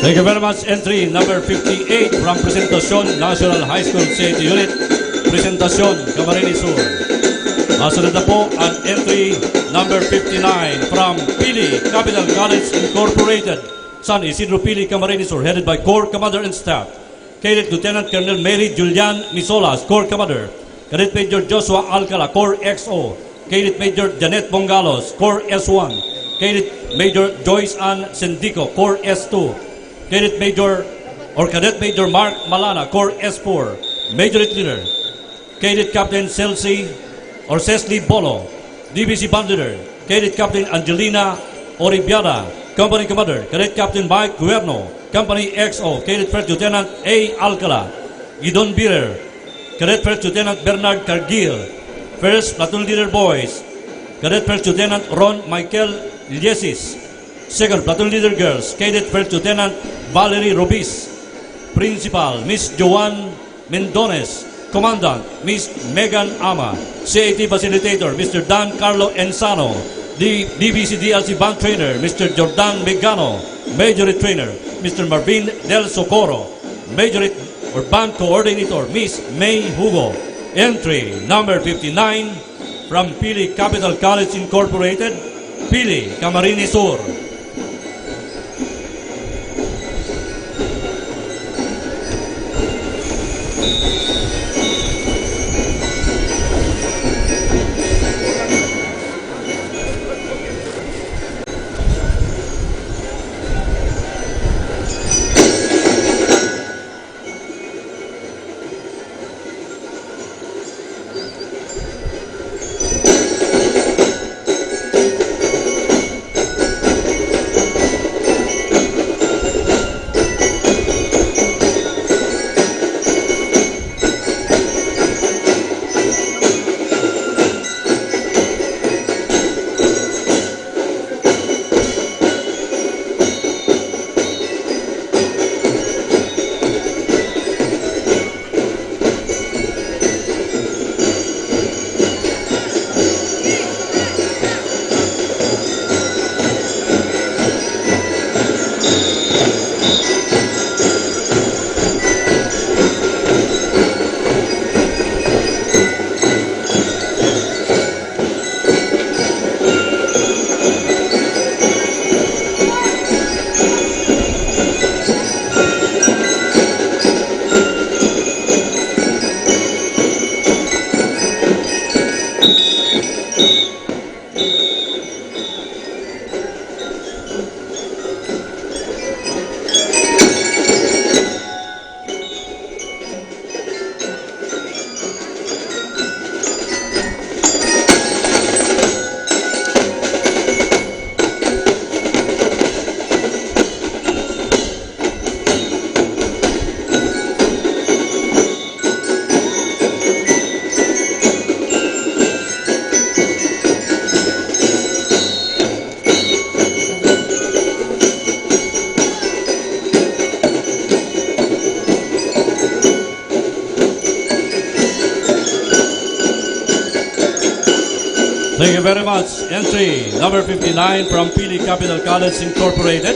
J: Thank you very much. Entry number 58 from Presentacion National High School C80 Unit, Presentacion Camarines Sur. Masunod na po ang entry number 59 from Pili Capital College Incorporated, San Isidro Pili, Camarines Sur, headed by Corps Commander and Staff, Cadet Lieutenant Colonel Mary Julian Misolas, Corps Commander, Cadet Major Joshua Alcala, Corps XO, Cadet Major Janet Bongalos, Corps S1, Cadet Major Joyce Ann Sendico, Corps S2, Cadet Major Mark Malana, Corps S4, Major Leader, Cadet Captain Cecily Bolo, DVC Band Leader, Cadet Captain Angelina Oribiada, Company Commander, Cadet Captain Mike Guerno, Company XO, Cadet First Lieutenant A. Alcala, Gidon Birer, Cadet First Lieutenant Bernard Cargill, First Platoon Leader Boys, Cadet First Lieutenant Ron Michael Liesis, Second Platoon Leader Girls, Cadet First Lieutenant Valerie Robis, Principal Miss Joanne Mendones, Commandant Miss Megan Ama, CAT Facilitator Mr. Dan Carlo Ensano, DVC DLC Band Trainer Mr. Jordan Megano, Majorette Trainer Mr. Marvin Del Socorro, Majorette or Band Coordinator Miss May Hugo. Entry number 59 from Pili Capital College Incorporated, Pili, Camarines Sur. Thank you very much. Entry number 59 from Pili Capital College Incorporated,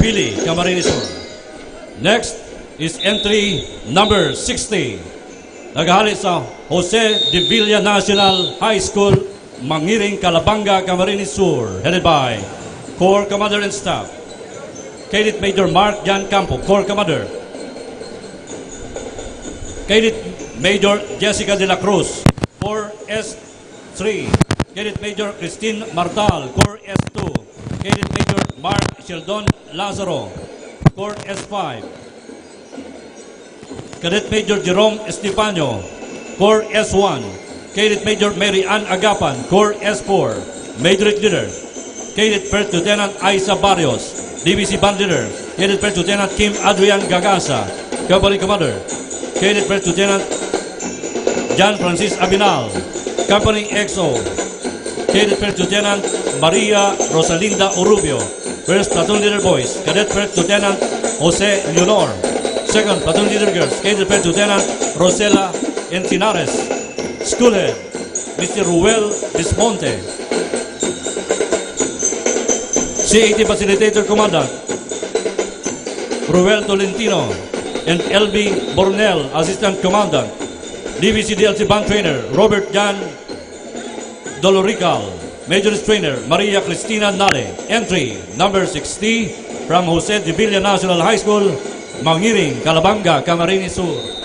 J: Pili, Camarines Sur. Next is entry number 60. Naghahali sa Jose de Villa National High School, Mangiring, Calabanga, Camarines Sur, headed by Corps Commander and Staff. Cadet Major Mark Jan Campo, Corps Commander. Cadet Major Jessica de la Cruz, Corps S3. Cadet Major Christine Martal, Corps S2. Cadet Major Mark Sheldon Lazaro, Corps S5. Cadet Major Jerome Estefano, Corps S1. Cadet Major Mary Ann Agapan, Corps S4. Major Leader, Cadet First Lieutenant Aisa Barrios, DBC Band Leader, Cadet First Lieutenant Kim Adrian Gagasa, Company Commander. Cadet First Lieutenant John Francis Abinal, Company XO. Cadet First Lieutenant Maria Rosalinda Urubio, First Platoon Leader Boys, Cadet First Lieutenant Jose Leonor, Second Platoon Leader Girls, Cadet First Lieutenant Rosela Encinares, School Head Mr. Ruel Dismonte, CAT Facilitator Commandant Ruel Tolentino, and LB Bornell, Assistant Commandant. DVC DLC Band Trainer Robert Jan Dolorical, Major Trainer Maria Cristina Nale. Entry number 60 from Jose de Villa National High School, Mangiring, Calabanga, Camarines Sur.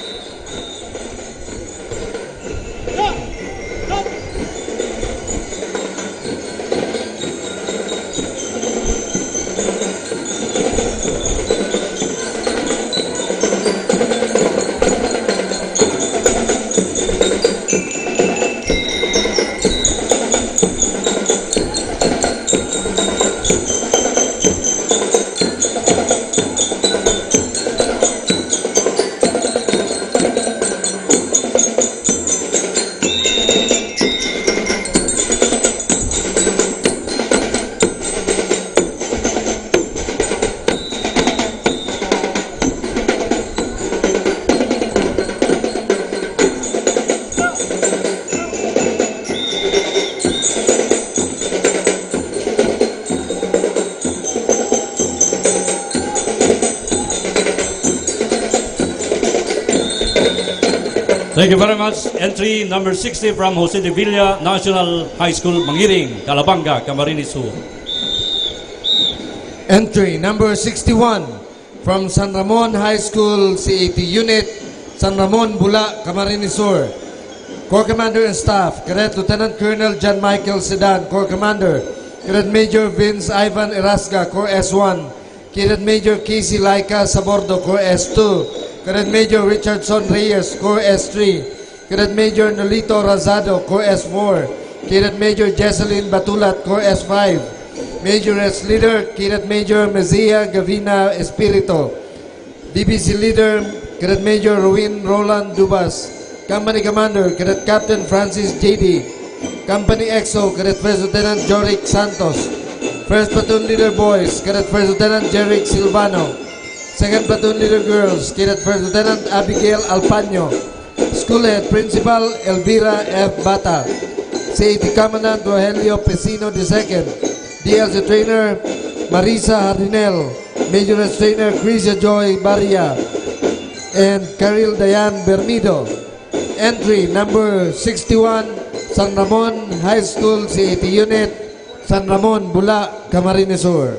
J: Thank you very much. Entry number 60 from Jose de Villa National High School, Mangiring, Calabanga, Camarines Sur.
I: Entry number 61 from San Ramon High School CAT Unit, San Ramon, Bula, Camarines Sur. Corps Commander and Staff, Cadet Lieutenant Colonel John Michael Sedan, Corps Commander. Cadet Major Vince Ivan Erasga, Corps S1. Cadet Major Casey Laika Sabordo, Corps S2. Cadet Major Richardson Reyes, Corps S3. Cadet Major Nolito Razado, Corps S4. Cadet Major Jesseline Batulat, Corps S5. Major S Leader, Cadet Major Mezia Gavina Espirito. DBC Leader, Cadet Major Ruin Roland Dubas. Company Commander, Cadet Captain Francis J.D. Company XO, Cadet First Lieutenant Joric Santos. First Platoon Leader Boys, Cadet First Lieutenant Jeric Silvano. Second Platoon Leader Girls, Cadet First Lieutenant Abigail Alpaño. School Head Principal Elvira F. Bata. CAT Commandant Rogelio Pesino II. DLC Trainer Marisa Harinel. Major Trainer Crisia Joy Barria and Caril Dayan Bermido. Entry number 61, San Ramon High School CAT Unit, San Ramon, Bula, Camarines Sur.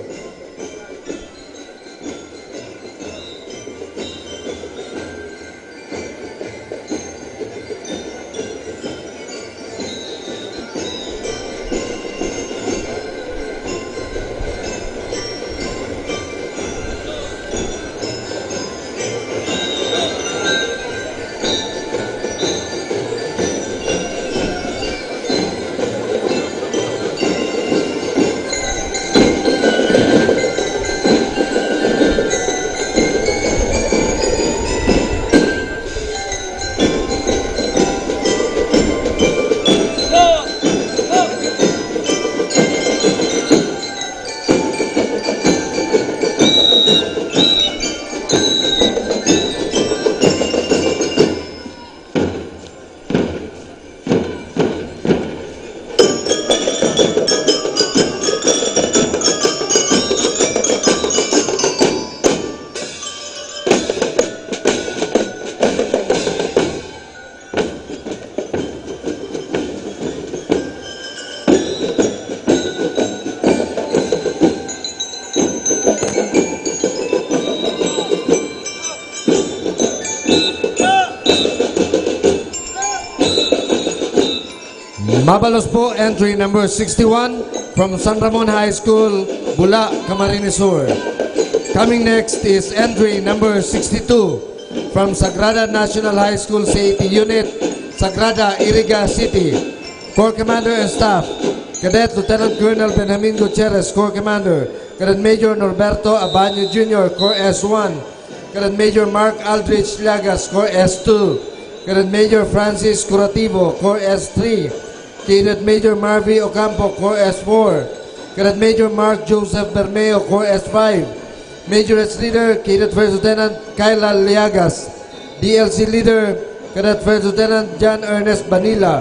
I: Mabalos po, entry number 61 from San Ramon High School, Bula, Camarines Sur. Coming next is entry number 62 from Sagrada National High School CAT Unit, Sagrada, Iriga City. Corps Commander and Staff, Cadet Lieutenant Colonel Benjamin Gutierrez, Corps Commander. Cadet Major Norberto Abanyo Jr., Corps S1. Cadet Major Mark Aldrich Llagas, Corps S2. Cadet Major Francis Curativo, Corps S3. Cadet Major Marvy Ocampo, Corps S4. Cadet Major Mark Joseph Bermeo, Corps S5. Major S Leader, Cadet First Lieutenant Kyla Liagas. DLC Leader, Cadet First Lieutenant John Ernest Banila.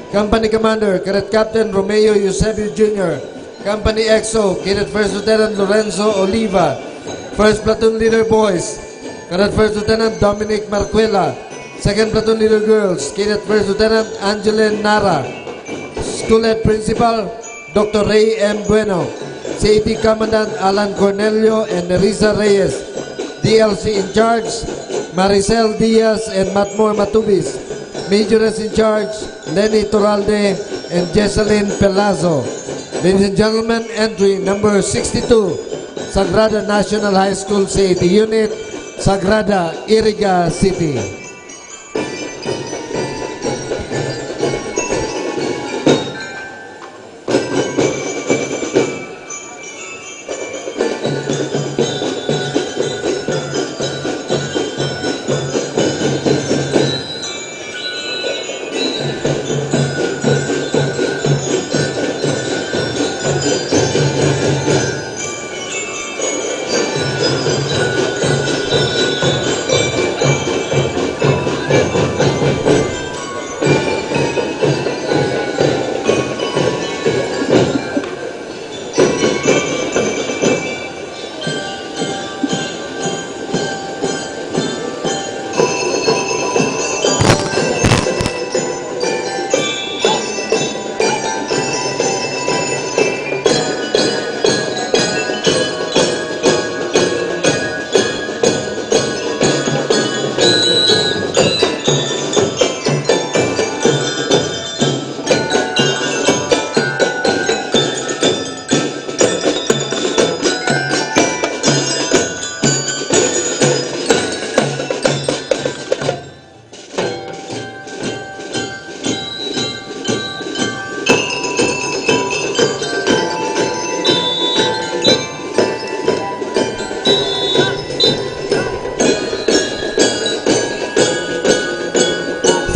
I: Company Commander, Cadet Captain Romeo Eusebio Jr. Company XO, Cadet First Lieutenant Lorenzo Oliva. First Platoon Leader Boys, Cadet First Lieutenant Dominic Marquela. Second Platoon Leader Girls, Cadet First Lieutenant Angeline Nara. School Head Principal, Dr. Ray M. Bueno. CAT Commandant Alan Cornelio and Nerissa Reyes. DLC in charge, Maricel Diaz and Matmore Matubis. Majors in charge, Lenny Toralde and Jesselyn Pelazo. Ladies and gentlemen, entry number 62, Sagrada National High School CAT Unit, Sagrada, Iriga City.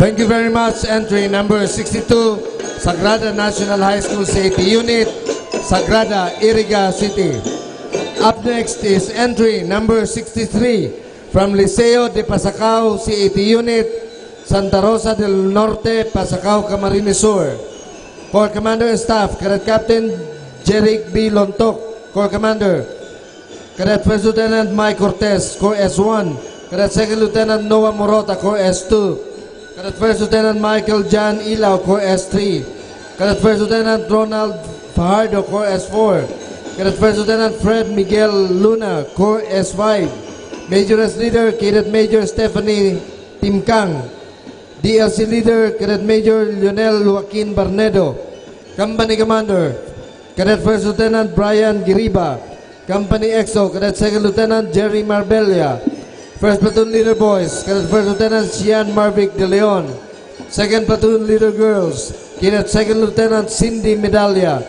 I: Thank you very much. Entry number 62, Sagrada National High School CAT Unit, Sagrada, Iriga City. Up next is entry number 63 from Liceo de Pasacao CAT Unit, Santa Rosa del Norte, Pasacao, Camarines Sur. Corps Commander and Staff, Cadet Captain Jeric B. Lontok, Corps Commander. Cadet First Lieutenant Mike Cortez, Corps S1. Cadet Second Lieutenant Noah Morota, Corps S2. Cadet First Lieutenant Michael John Ilaw, Corps S3. Cadet First Lieutenant Ronald Fajardo, Corps S4. Cadet First Lieutenant Fred Miguel Luna, Corps S5. Major S Leader, Cadet Major Stephanie Timkang. DLC Leader, Cadet Major Lionel Joaquin Barnedo. Company Commander, Cadet First Lieutenant Brian Giriba. Company XO, Cadet Second Lieutenant Jerry Marbella. First Platoon Leader Boys, Cadet First Lieutenant Cian Marvic De Leon. Second Platoon Leader Girls, Cadet Second Lieutenant Cindy Medalla.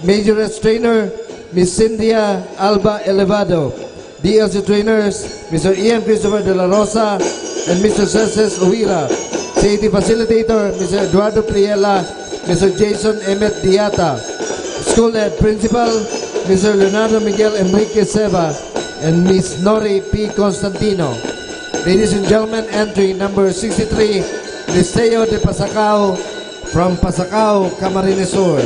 I: Major S Trainer, Miss Cynthia Alba Elevado. DLC Trainers, Mr. Ian Christopher De La Rosa and Mr. Cesar Uira. CAT Facilitator, Mr. Eduardo Priela, Mr. Jason Emet Diata. School Head Principal, Mr. Leonardo Miguel Enrique Seva and Miss Nori P. Constantino. Ladies and gentlemen, entry number 63, Liceo de Pasacao from Pasacao, Camarines Sur.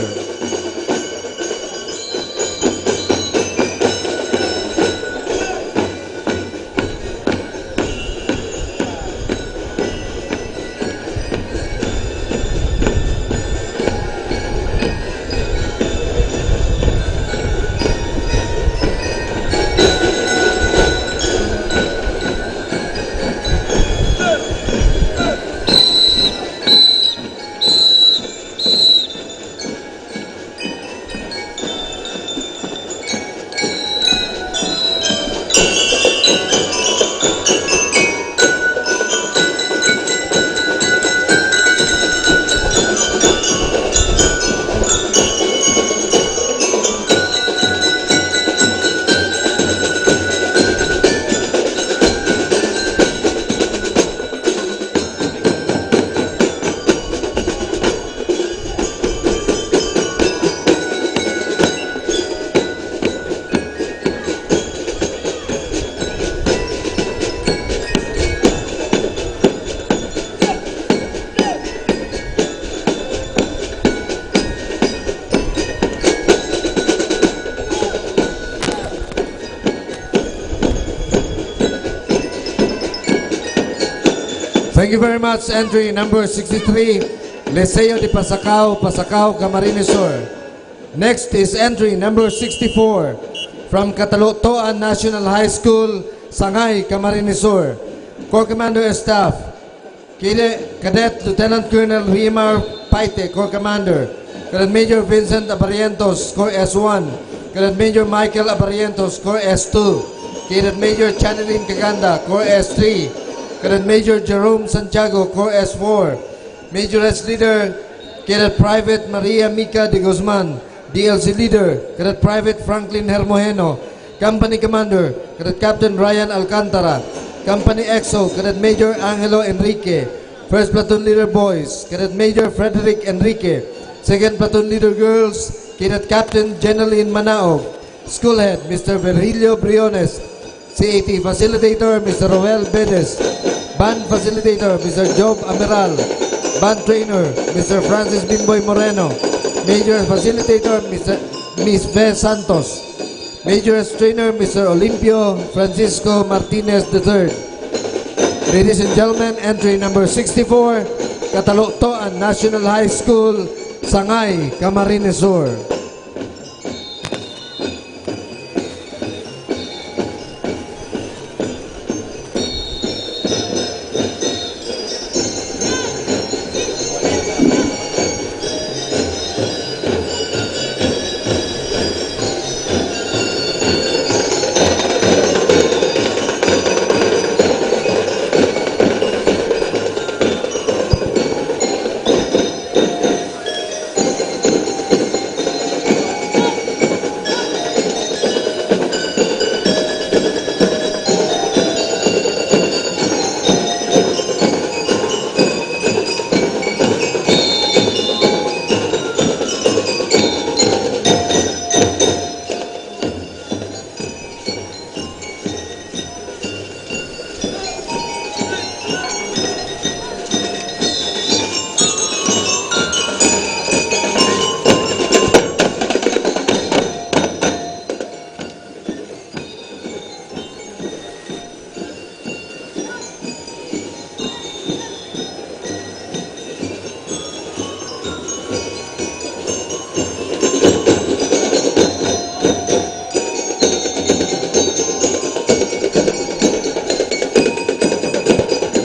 I: Thank you very much. Entry number 63, Liceo de Pasacao, Pasacao, Camarines Sur. Next is entry number 64 from Catalotoan National High School, Sangay, Camarines Sur. Corps Commander and Staff, Cadet Lieutenant Colonel Rimar Paite, Corps Commander. Cadet Major Vincent Abarientos, Corps S1. Cadet Major Michael Abarientos, Corps S2. Cadet Major Channeline Caganda, Corps S3. Cadet Major Jerome Santiago, Corps S4. Major S Leader, Cadet Private Maria Mica de Guzman, DLC Leader, Cadet Private Franklin Hermojeno. Company Commander, Cadet Captain Ryan Alcantara. Company EXO, Cadet Major Angelo Enrique. First Platoon Leader Boys, Cadet Major Frederick Enrique. Second Platoon Leader Girls, Cadet Captain Jeneline Manao. School Head, Mr. Virgilio Briones. CAT Facilitator, Mr. Roel Bedes. Band Facilitator, Mr. Job Amiral. Band Trainer, Mr. Francis Bimboy Moreno. Major Facilitator, Miss Ve Santos. Major Trainer, Mr. Olimpio Francisco Martinez III. Ladies and gentlemen, entry number 64, Catalotoan National High School, Sangay, Camarines Sur.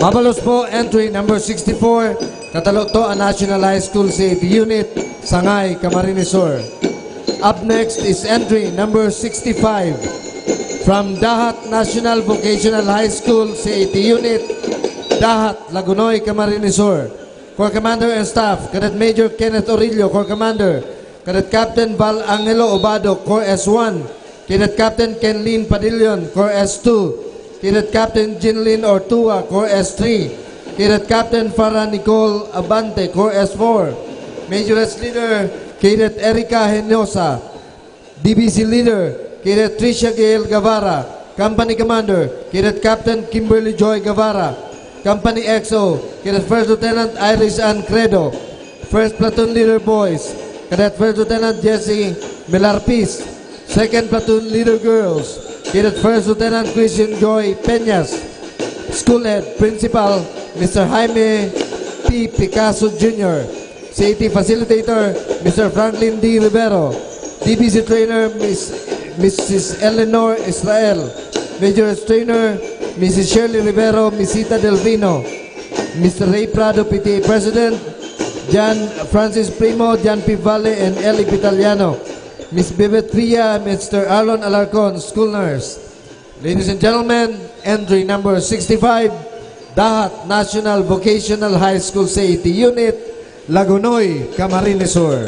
I: Mabalos po, entry number 64, Catalotoan National High School Safety Unit, Sangay, Camarines Sur. Up next is entry number 65 from Dahat National Vocational High School Safety Unit, Dahat, Lagunoy, Camarines Sur. Corps Commander and Staff, Cadet Major Kenneth Orillo, Corps Commander. Cadet Captain Val Angelo Obado, Corps S1. Cadet Captain Kenlin Padillon, Corps S2. Cadet Captain Jinlin Ortua, Corps S3. Cadet Captain Farah Nicole Abante, Corps S4. Major S Leader, Cadet Erica Henosa. DBC Leader, Cadet Tricia Gail Guevara. Company Commander, Cadet Captain Kimberly Joy Guevara. Company EXO, Cadet First Lieutenant Iris Ann Credo. First Platoon Leader Boys, Cadet First Lieutenant Jesse Melarpis. Second Platoon Leader Girls, Cadet First Lieutenant Christian Joy Peñas. School Head Principal, Mr. Jaime P. Picasso Jr. CAT Facilitator, Mr. Franklin D. Rivero. DBC Trainer, Mrs. Eleanor Israel. Major Trainer, Mrs. Shirley Rivero, Misita Delvino. Mr. Ray Prado, PTA President. John Francis Primo, John P. Valle, and Eli Pitaliano. Miss Bebetria, Mr. Arlon Alarcon, School Nurse. Ladies and gentlemen, entry number 65, Dahat National Vocational High School Safety Unit, Lagunoy, Camarines Sur.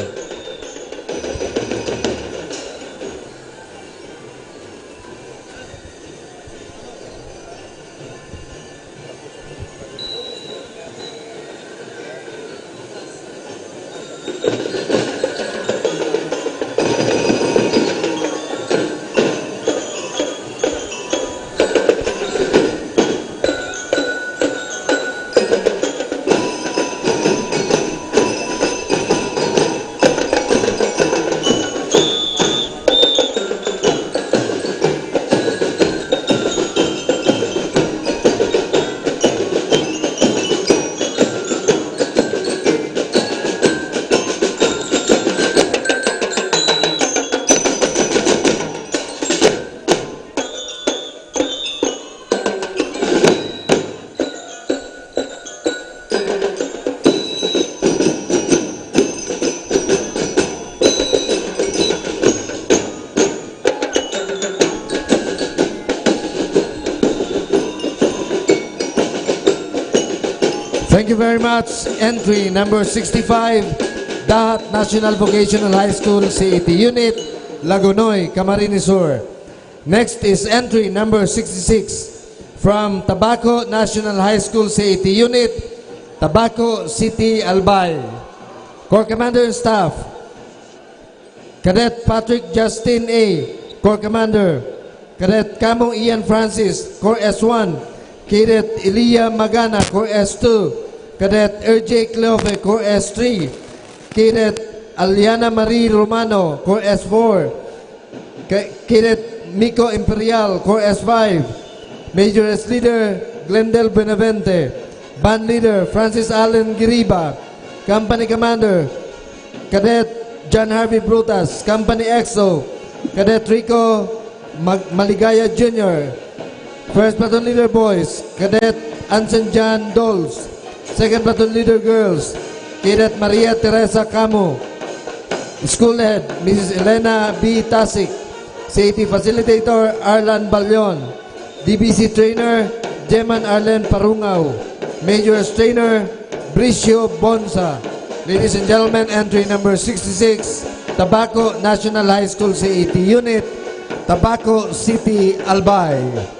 I: Thank you very much. Entry number 65, Dahat National Vocational High School, CET Unit, Lagunoy, Camarines Sur. Next is entry number 66 from Tabaco National High School, CET Unit, Tabaco City, Albay. Corps Commander and Staff, Cadet Patrick Justin A., Corps Commander. Cadet Camo Ian Francis, Corps S1. Cadet Elia Magana, Corps S2. Cadet RJ Cleofe, Corps S3. Cadet Aliana Marie Romano, Corps S4. Cadet Miko Imperial, Corps S5. Major S Leader Glendale Benavente. Band Leader Francis Allen Giriba. Company Commander Cadet John Harvey Brutas, Company EXO. Cadet Rico Maligaya Jr. First Platoon Leader Boys, Cadet Anson John Doles. Second Platoon Leader Girls, Cadet Maria Teresa Camo. School Head, Mrs. Elena B. Tasik. CAT Facilitator, Arlan Balyon. DBC Trainer, Jeman Arlen Parungaw. Major Trainer, Bricio Bonsa. Ladies and gentlemen, entry number 66, Tabaco National High School CET Unit, Tabaco City, Albay.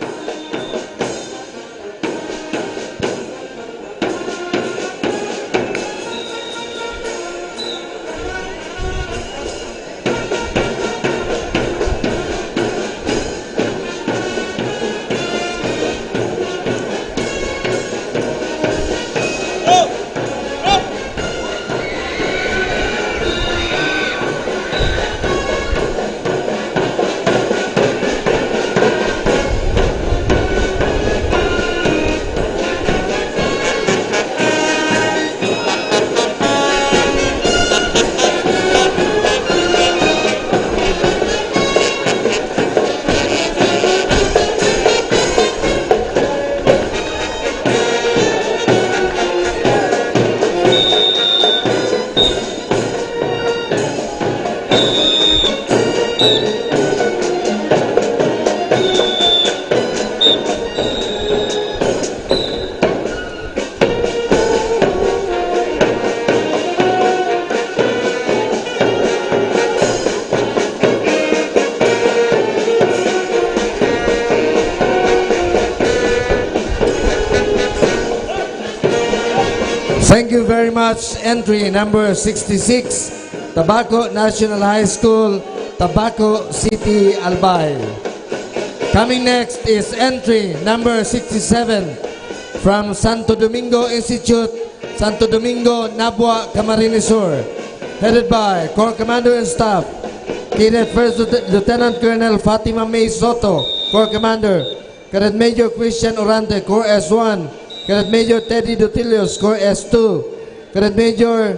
I: Thank you very much. Entry number 66, Tabaco National High School, Tabaco City, Albay. Coming next is entry number 67 from Santo Domingo Institute, Santo Domingo, Nabua, Camarines Sur. Headed by Corps Commander and Staff, Cadet First Lieutenant Colonel Fatima May Soto, Corps Commander. Cadet Major Christian Orante, Corps S1. Cadet Major Teddy Dutilios, Corps S2. Cadet Major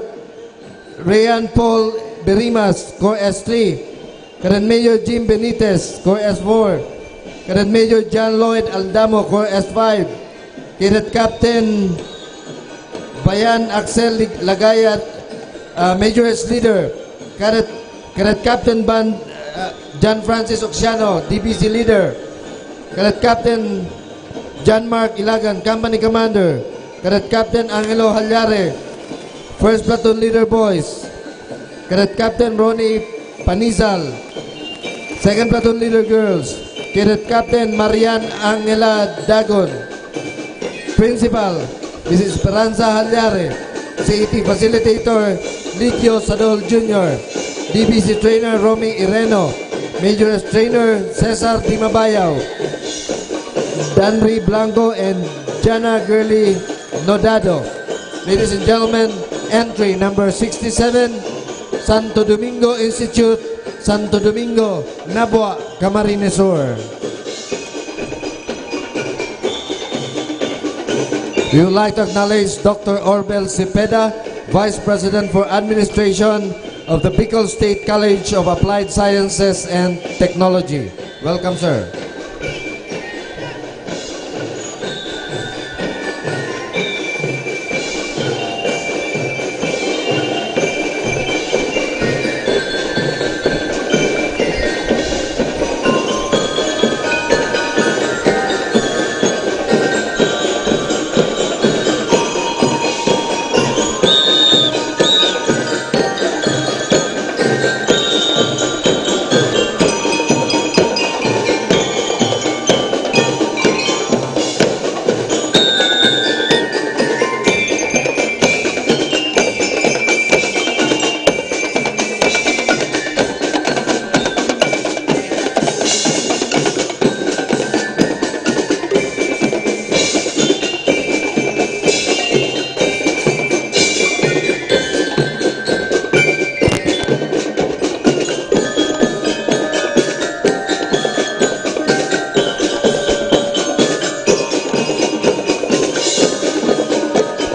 I: Rayan Paul Berimas, Corps S3. Cadet Major Jim Benitez, Corps S4. Cadet Major John Lloyd Aldamo, Corps S5. Cadet Captain Bayan Axel Lagayat, Major S Leader. Cadet Captain John Francis Oxiano, DBC Leader. Cadet Captain John Mark Ilagan, Company Commander. Cadet Captain Angelo Halyare, First Platoon Leader Boys. Cadet Captain Ronnie Panizal, Second Platoon Leader Girls. Cadet Captain Marian Angela Dagon. Principal Mrs. Esperanza Halyare. CET Facilitator Lidio Sadol Jr. DBC Trainer Romy Ireno. Major Trainer Cesar Timabayaw. Danry Blanco and Jana Gurley Nodado. Ladies and gentlemen, entry number 67, Santo Domingo Institute, Santo Domingo, Nabua, Camarines Sur. We would like to acknowledge Dr. Orbel Cepeda, Vice President for Administration of the Bicol State College of Applied Sciences and Technology. Welcome, sir.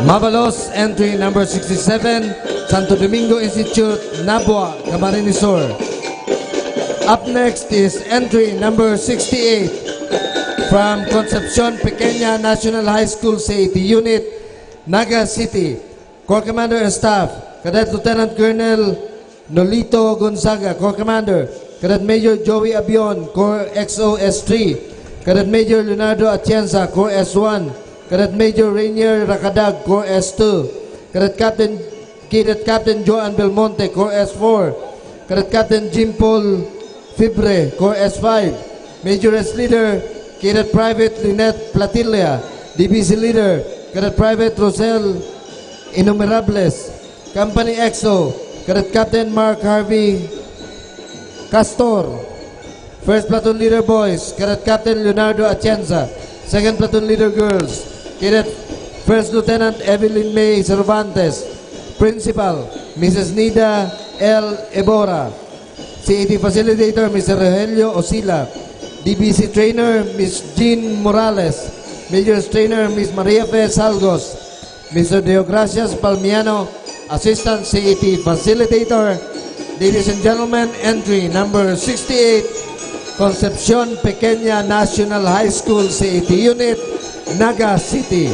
I: Mabalos, entry number 67, Santo Domingo Institute, Nabua, Camarines Sur. Up next is entry number 68 from Concepcion Pequeña National High School CAT Unit, Naga City. Corps Commander and Staff, Cadet Lieutenant Colonel Nolito Gonzaga, Corps Commander. Cadet Major Joey Abion, Corps XOS-3. Cadet Major Leonardo Atienza, Corps S-1. Cadet Major Rainier Rakadag, Corps S-2. Cadet Captain Joan Belmonte, Corps S-4. Cadet Captain Jim Paul Fibre, Corps S-5. Major S Leader, Cadet Private Lynette Platilla. DBC Leader, Cadet Private Rosel Innumerables. Company EXO, Cadet Captain Mark Harvey Castor. First Platoon Leader Boys, Cadet Captain Leonardo Atienza. Second Platoon Leader Girls, Cadet First Lieutenant Evelyn May Cervantes. Principal, Mrs. Nida L. Ebora. CAT Facilitator, Mr. Rogelio Osila. DBC Trainer, Ms. Jean Morales. Majors Trainer, Ms. Maria Fe Salgos. Mr. Deogracias Palmiano, Assistant CAT Facilitator. Ladies and gentlemen, entry number 68, Concepcion Pequeña National High School CAT Unit, Naga City.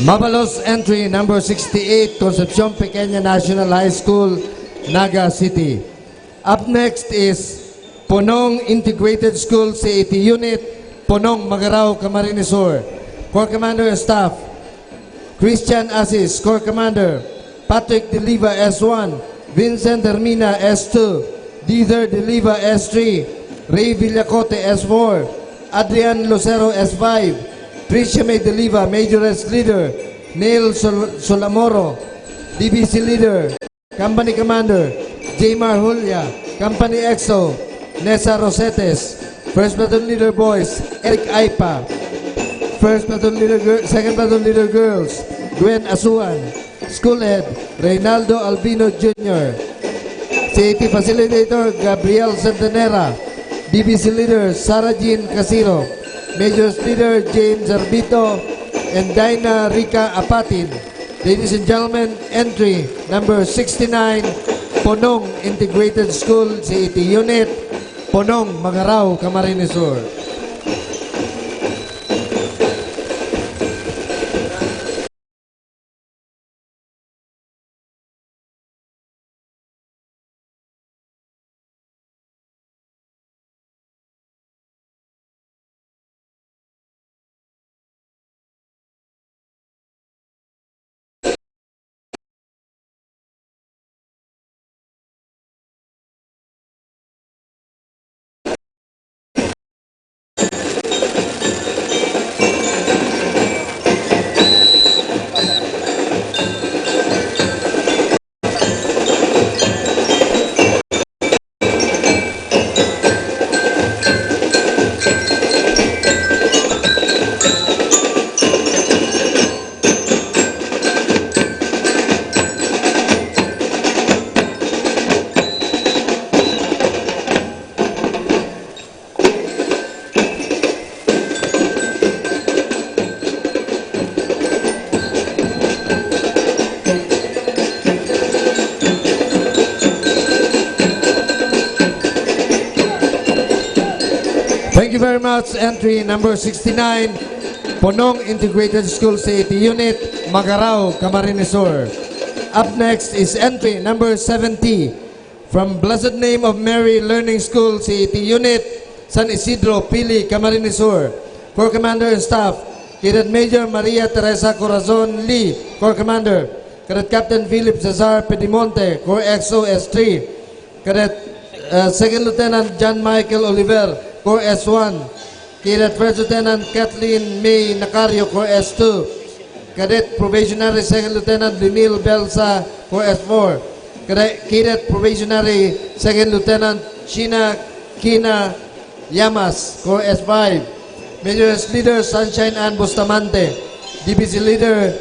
I: Mabalos, entry number 68, Concepcion Pequeña National High School, Naga City. Up next is Ponong Integrated School CAT Unit, Ponong, Magarao, Camarines Sur. Corps Commander and Staff, Christian Asis, Corps Commander. Patrick Deliva, S1. Vincent Hermina, S2. Dither Deliva, S3. Ray Villacote, S4. Adrian Lucero, S5. Tricia May Deliva, Major S Leader. Neil Solamoro, DBC Leader. Company Commander, Jaymar Julia. Company EXO, Nessa Rosetes. First Platoon Leader Boys, Eric Aipa. First Platoon Leader Second Platoon Leader Girls, Gwen Asuan. School Head, Reynaldo Albino Jr. CAT Facilitator, Gabriel Centenera. DBC Leader, Sarah Jean Casiro. Majors Leader, James Arbito and Dinah Rica Apatin. Ladies and gentlemen, entry number 69, Ponong Integrated School CAT Unit, Ponong, Magarao, Camarines Sur. very much. Entry number 69, Ponong Integrated School CAT Unit, Magarao, Camarines Sur. Up next is entry number 70 from Blessed Name of Mary Learning School CAT Unit, San Isidro, Pili, Camarines Sur. Corps Commander and Staff, Cadet Major Maria Teresa Corazon Lee, Corps Commander. Cadet Captain Philip Cesar Pedimonte, Corps XO S3. Cadet Second Lieutenant John Michael Oliver, Corps S1. Cadet First Lieutenant Kathleen May Nacario, Corps S2. Cadet Probationary Second Lieutenant Linil Belsa, Corps S4. Cadet Probationary Second Lieutenant Sheena Kina Yamas, Corps S5. Major Leader Sunshine Ann Bustamante. DBC Leader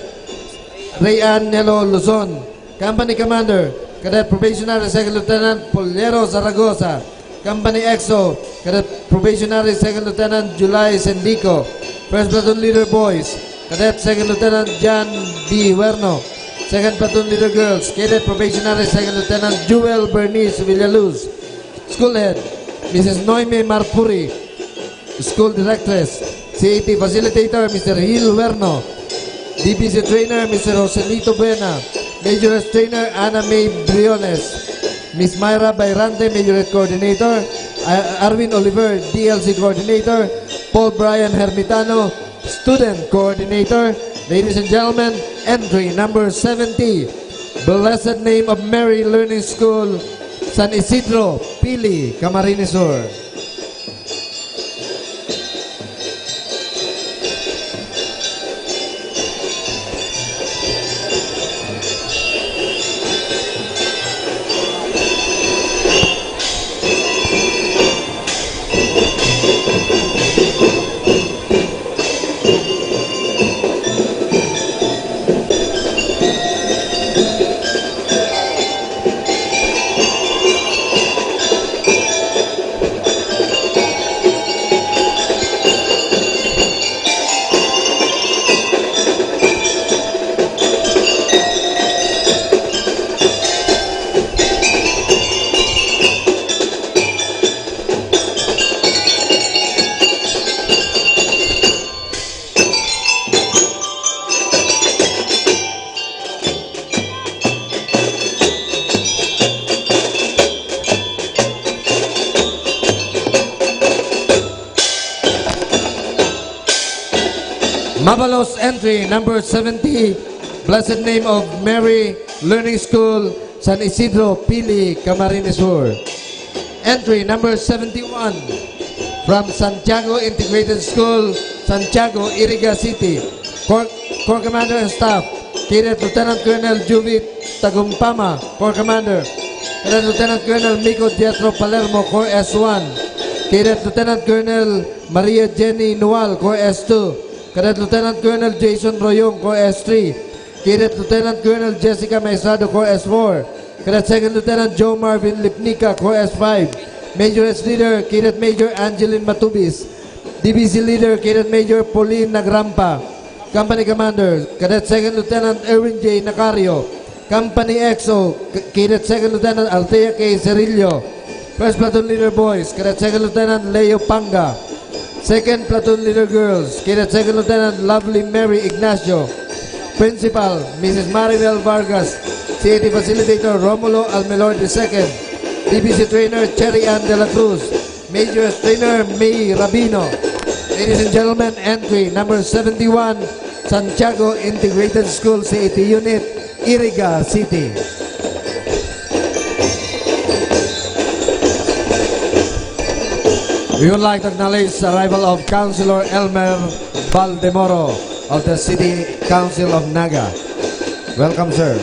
I: Rayan Nelo Luzon. Company Commander, Cadet Probationary Second Lieutenant Polero Zaragoza. Company EXO, Cadet Probationary Second Lieutenant July Sendico. First Platoon Leader Boys, Cadet Second Lieutenant John B. Werno. Second Platoon Leader Girls, Cadet Probationary Second Lieutenant Jewel Bernice Villaluz. School Head, Mrs. Noime Marpuri. School Directress, CAT Facilitator, Mr. Hil Werno. DBC Trainer, Mr. Joselito Buena. Majoress Trainer, Ana May Briones. Miss Myra Bayrante, Majorette Coordinator. Arvin Oliver, DLC Coordinator. Paul Brian Hermitano, Student Coordinator. Ladies and gentlemen, entry number 70, Blessed Name of Mary Learning School, San Isidro, Pili, Camarines Sur. Mabalos entry number 70, Blessed Name of Mary Learning School, San Isidro, Pili, Camarines Sur. Entry number 71 from Santiago Integrated School, Santiago, Iriga City. Corps Commander and Staff, Cadet Lieutenant Colonel Juvit Tagumpama, Corps Commander. Cadet Lieutenant Colonel Miko Dietro Palermo, Corps S1. Cadet Lieutenant Colonel Maria Jenny Nual, Corps S2. Cadet Lieutenant Colonel Jason Royong, Corps S3. Cadet Lieutenant Colonel Jessica Maisado, Corps S4. Cadet Second Lieutenant Joe Marvin Lipnica, Corps S5. Major S Leader, Cadet Major Angeline Matubis. DBC Leader, Cadet Major Pauline Nagrampa. Company Commander, Cadet Second Lieutenant Erwin J. Nacario. Company EXO, Cadet Second Lieutenant Althea K. Cerillo. First Platoon Leader Boys, Cadet Second Lieutenant Leo Panga. Second Platoon Leader Girls, Cadet Second Lieutenant Lovely Mary Ignacio. Principal, Mrs. Maribel Vargas. CAT Facilitator, Romulo Almelor II. DBC Trainer, Cherry Ann de la Cruz. Major Trainer, May Rabino. Ladies and gentlemen, entry number 71, Santiago Integrated School CAT Unit, Iriga City. We would like to acknowledge the arrival of Councilor Elmer Valdemoro of the City Council of Naga. Welcome, sir.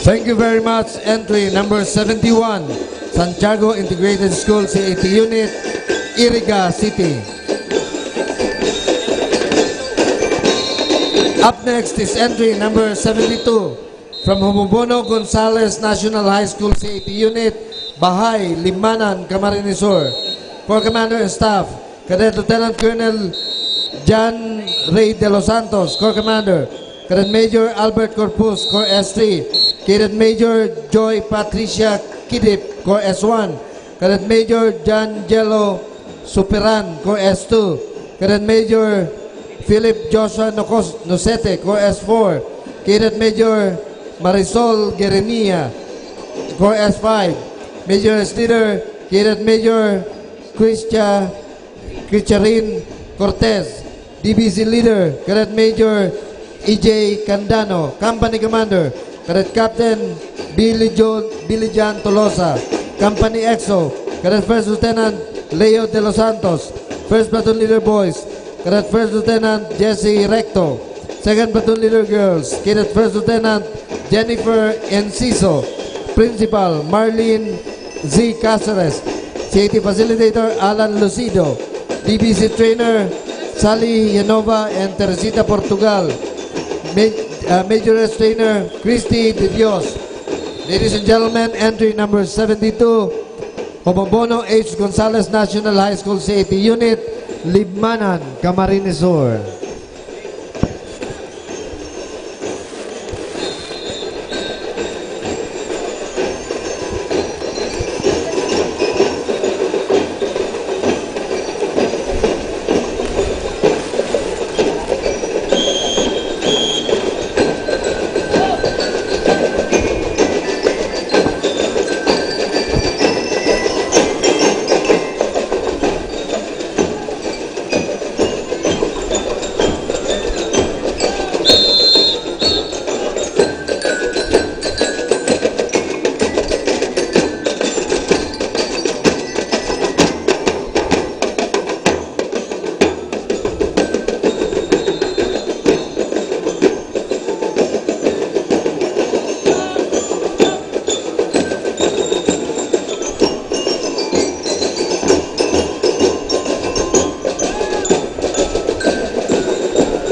I: Thank you very much. Entry number 71, Santiago Integrated School CAT Unit, Iriga City. Up next is entry number 72 from Humubono Gonzales National High School CAT Unit, Bahay, Limanan, Camarines Sur. For Commander and Staff, Cadet Lieutenant Colonel John Ray De Los Santos, Corps Commander. Cadet Major Albert Corpus, Corps S3. Cadet Major Joy Patricia Kidip, Corps S1. Cadet Major John Jello Superan, Corps S2. Cadet Major Philip Joshua Nocete, Corps S4. Cadet Major Marisol Guerenia, Corps S5. Major S Leader, Cadet Major Cricharin Cortez. DBC Leader, Cadet Major EJ Candano. Company Commander, Cadet Captain Billy Jan Tolosa. Company EXO, Cadet First Lieutenant Leo De Los Santos. First Platoon Leader Boys, Cadet First Lieutenant Jesse Recto. Second Platoon Leader Girls, Cadet First Lieutenant Jennifer Enciso. Principal Marlene Z. Cáceres. CAT Facilitator Alan Lucido. DBC Trainer Sally Yanova and Teresita Portugal. Major S Trainer Christy De Dios. Ladies and gentlemen, entry number 72, Homobono H. Gonzales National High School CAT Unit, Libmanan, Camarines Sur.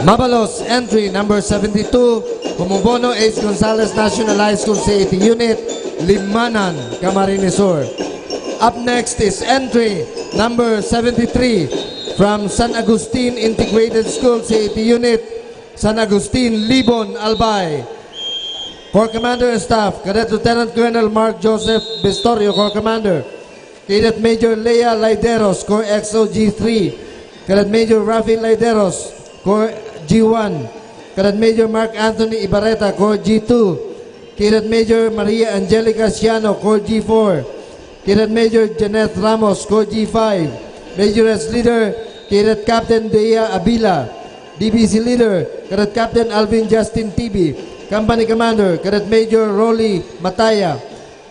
I: Mabalos, entry number 72, Humubono H. Gonzales National High School CAT Unit, Limanan, Camarines Sur. Up next is entry number 73 from San Agustin Integrated School CAT Unit, San Agustin, Libon, Albay. Corps Commander and Staff, Cadet Lieutenant Colonel Mark Joseph Bestorio, Corps Commander. Cadet Major Lea Laideros, Corps XO G3. Cadet Major Rafi Laideros, Corps G1. Cadet Major Mark Anthony Ibarreta, Corps G2. Cadet Major Maria Angelica Ciano, Corps G4. Cadet Major Janet Ramos, Corps G5. Major S Leader, Cadet Captain Dea Abila. DBC Leader, Cadet Captain Alvin Justin Tibi. Company Commander, Cadet Major Rolly Mataya.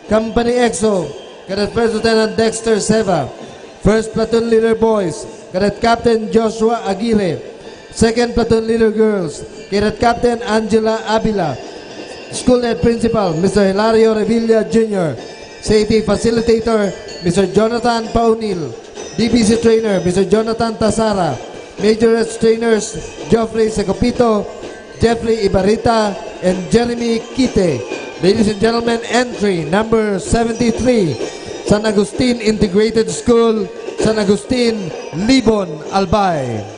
I: Company EXO, Cadet First Lieutenant Dexter Seva. First Platoon Leader Boys, Cadet Captain Joshua Aguirre. Second Platoon Leader Girls, Cadet Captain Angela Abila. School Head Principal, Mr. Hilario Revilla Jr. CAT Facilitator, Mr. Jonathan Paunil. DBC Trainer, Mr. Jonathan Tasara. Major S Trainers, Geoffrey Secopito, Jeffrey Ibarita, and Jeremy Kite. Ladies and gentlemen, entry number 73, San Agustin Integrated School, San Agustin, Libon, Albay.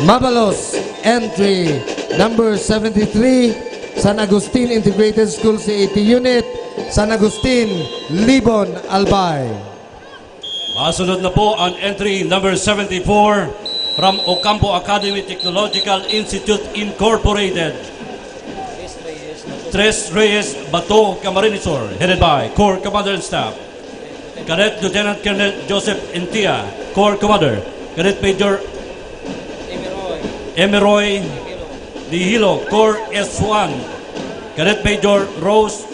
I: Mabalos, entry number 73, San Agustin Integrated School CAT Unit, San Agustin, Libon, Albay.
J: Masunod na po ang entry number 74 from Ocampo Academy Technological Institute Incorporated. Tres Reyes Bato, Camarines Sur, headed by Corps Commander and Staff. Cadet Lieutenant Colonel Joseph Entia, Corps Commander. Cadet Major Emeroy Dihilo, Corps S1. Cadet Major Rose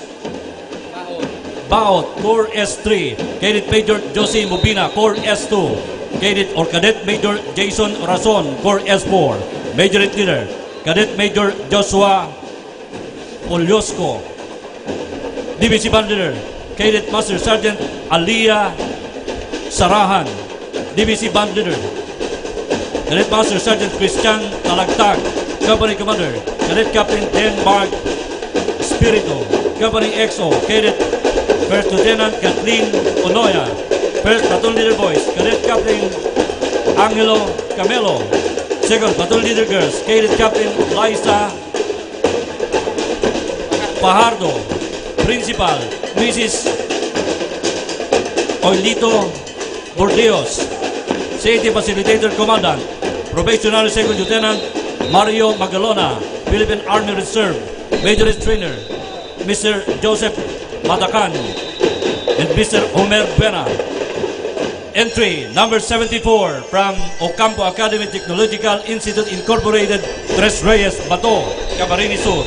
J: Baot, Corps S3. Cadet Major Josie Mubina, Corps S2. Cadet Major Jason Rason, Corps S4. Major Leader, Cadet Major Joshua Olyosco. Division Band Leader, Cadet Master Sergeant Alia Sarahan. Division Band Leader, Cadet Master Sergeant Christian Talagtag. Company Commander, Cadet Captain Denmark Spirito. Company XO, Cadet First Lieutenant Kathleen Onoya. First Platoon Leader Boys, Cadet Captain Angelo Camelo. Second Platoon Leader Girls, Cadet Captain Liza Pajardo. Principal, Mrs. Oilito Bordeos. Safety Facilitator Commandant, Probationary Second Lieutenant Mario Magalona, Philippine Army Reserve. Major Trainer, Mr. Joseph Matacan and Mr. Homer Buena. Entry number 74 from Ocampo Academy Technological Institute Incorporated, Tres Reyes Bato, Camarines Sur.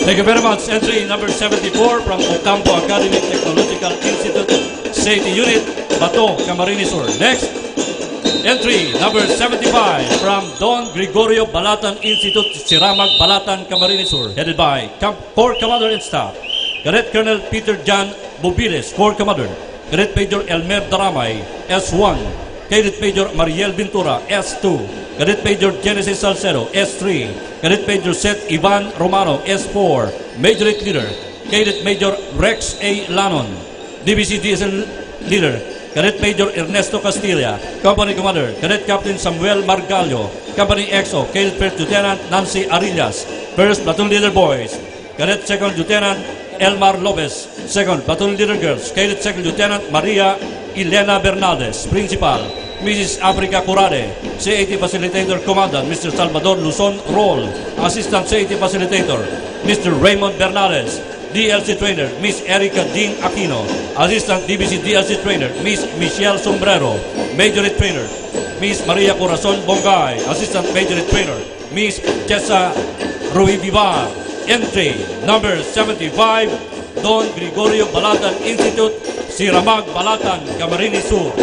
J: Thank you very much. Entry number 74 from Ocampo Academy Technological Institute, Safety Unit, Bato, Camarines Sur. Next, entry number 75 from Don Gregorio Balatan Institute, Siramag, Balatan, Camarines Sur, headed by Corps Commander and Staff. Cadet Colonel Peter John Bubiles, Corps Commander. Cadet Major Elmer Daramay, S1. Cadet Major Mariel Ventura, S2. Cadet Major Genesis Salcedo, S3. Cadet Major Seth Ivan Romano, S4. Major Leader, Cadet Major Rex A. Lanon. DBC DSL Leader, Cadet Major Ernesto Castilla. Company Commander, Cadet Captain Samuel Margallo. Company XO, Cadet First Lieutenant Nancy Arillas. First Platoon Leader Boys, Cadet Second Lieutenant Elmar Lopez. Second Platoon Leader Girls, Cadet Second Lieutenant Maria Elena Bernaldez. Principal, Mrs. Africa Curade. CAT Facilitator Commandant, Mr. Salvador Luzon Roll. Assistant CAT Facilitator, Mr. Raymond Bernales. DLC Trainer, Miss Erica Dean Aquino. Assistant DBC DLC Trainer, Miss Michelle Sombrero. Major Trainer, Miss Maria Corazon Bongay. Assistant Major Trainer, Miss Chesa Ruibiva. Entry number 75, Don Gregorio Balatan Institute, Siramag, Balatan, Camarines Sur.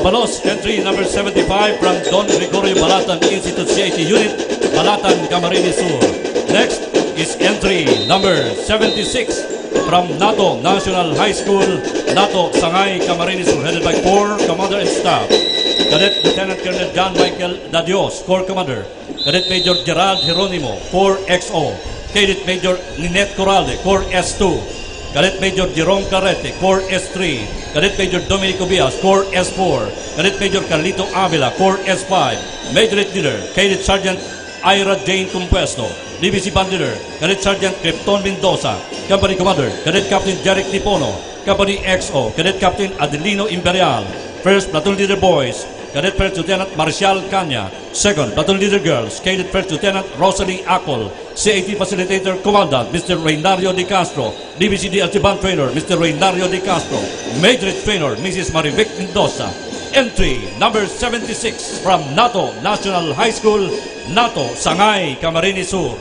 J: Mabalos, entry number 75 from Don Gregorio Balatan Institute CIT Unit, Balatan, Camarines Sur. Next is entry number 76 from NATO National High School, NATO Sangay, Camarines Sur, headed by Corps Commander and Staff. Cadet Lieutenant Colonel John Michael Dadios, Corps Commander. Cadet Major Gerald Geronimo, Corps XO. Cadet Major Ninette Corralde, Corps S2. Cadet Major Jerome Carrete, Corps S3. Cadet Major Dominico Bias, Corps S4. Cadet Major Carlito Avila, Corps S5. Major Leader, Cadet Sergeant Ira Jane Compuesto. DBC Band Leader, Cadet Sergeant Krypton Mendoza. Company Commander, Cadet Captain Jeric Nipono. Company XO, Cadet Captain Adelino Imperial. First Platoon Leader Boys, Cadet First Lieutenant Marcial Canya. Second Platoon Leader Girls, Cadet First Lieutenant Rosalie Acol. CAT Facilitator Commandant, Mr. Reynario De Castro. DBC DLC Band Trainer, Mr. Reynario De Castro. Major Trainer, Mrs. Marivic Mendoza. Entry number 76 from NATO National High School, NATO Sangay, Camarines Sur.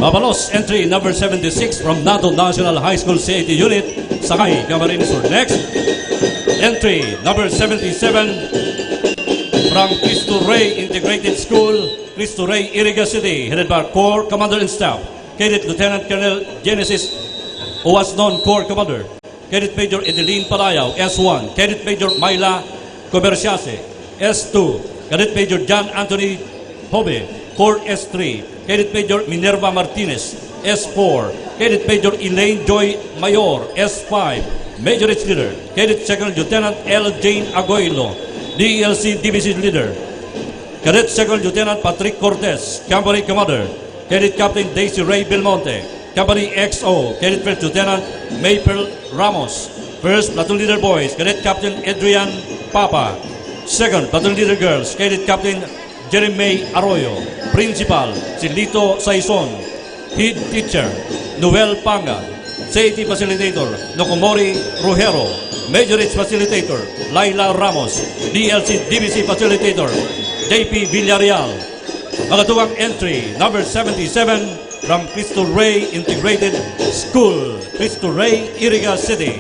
J: Mabalos, entry number 76 from NATO National High School CAT Unit, Sangay, Camarines Sur. Next, entry number 77 from Cristo Rey Integrated School, Cristo Rey, Iriga City, headed by Corps Commander and Staff. Cadet Lieutenant Colonel Genesis Oasnon, Corps Commander. Cadet Major Edeline Palayaw, S1. Cadet Major Myla Comerciase, S2. Cadet Major John Anthony Hobe, Corps S3. Cadet Major Minerva Martinez, S4. Cadet Major Elaine Joy Mayor, S5. Major Its Leader, Cadet Second Lieutenant L. Jane Agoilo, DLC Division Leader. Cadet Second Lieutenant Patrick Cortez, Company Commander. Cadet Captain Daisy Ray Belmonte, Company XO. Cadet First Lieutenant Maple Ramos. First Platoon Leader Boys, Cadet Captain Adrian Papa. Second Platoon Leader Girls, Cadet Captain Jeremy Arroyo. Principal, si Lito Saison. Head Teacher, Noel Panga. CAT Facilitator, Nokomori Rujero. Major H Facilitator, Laila Ramos. DLC DBC Facilitator, JP Villarreal. Makatuwang entry, number 77 from Cristo Rey Integrated School, Cristo Rey, Iriga City.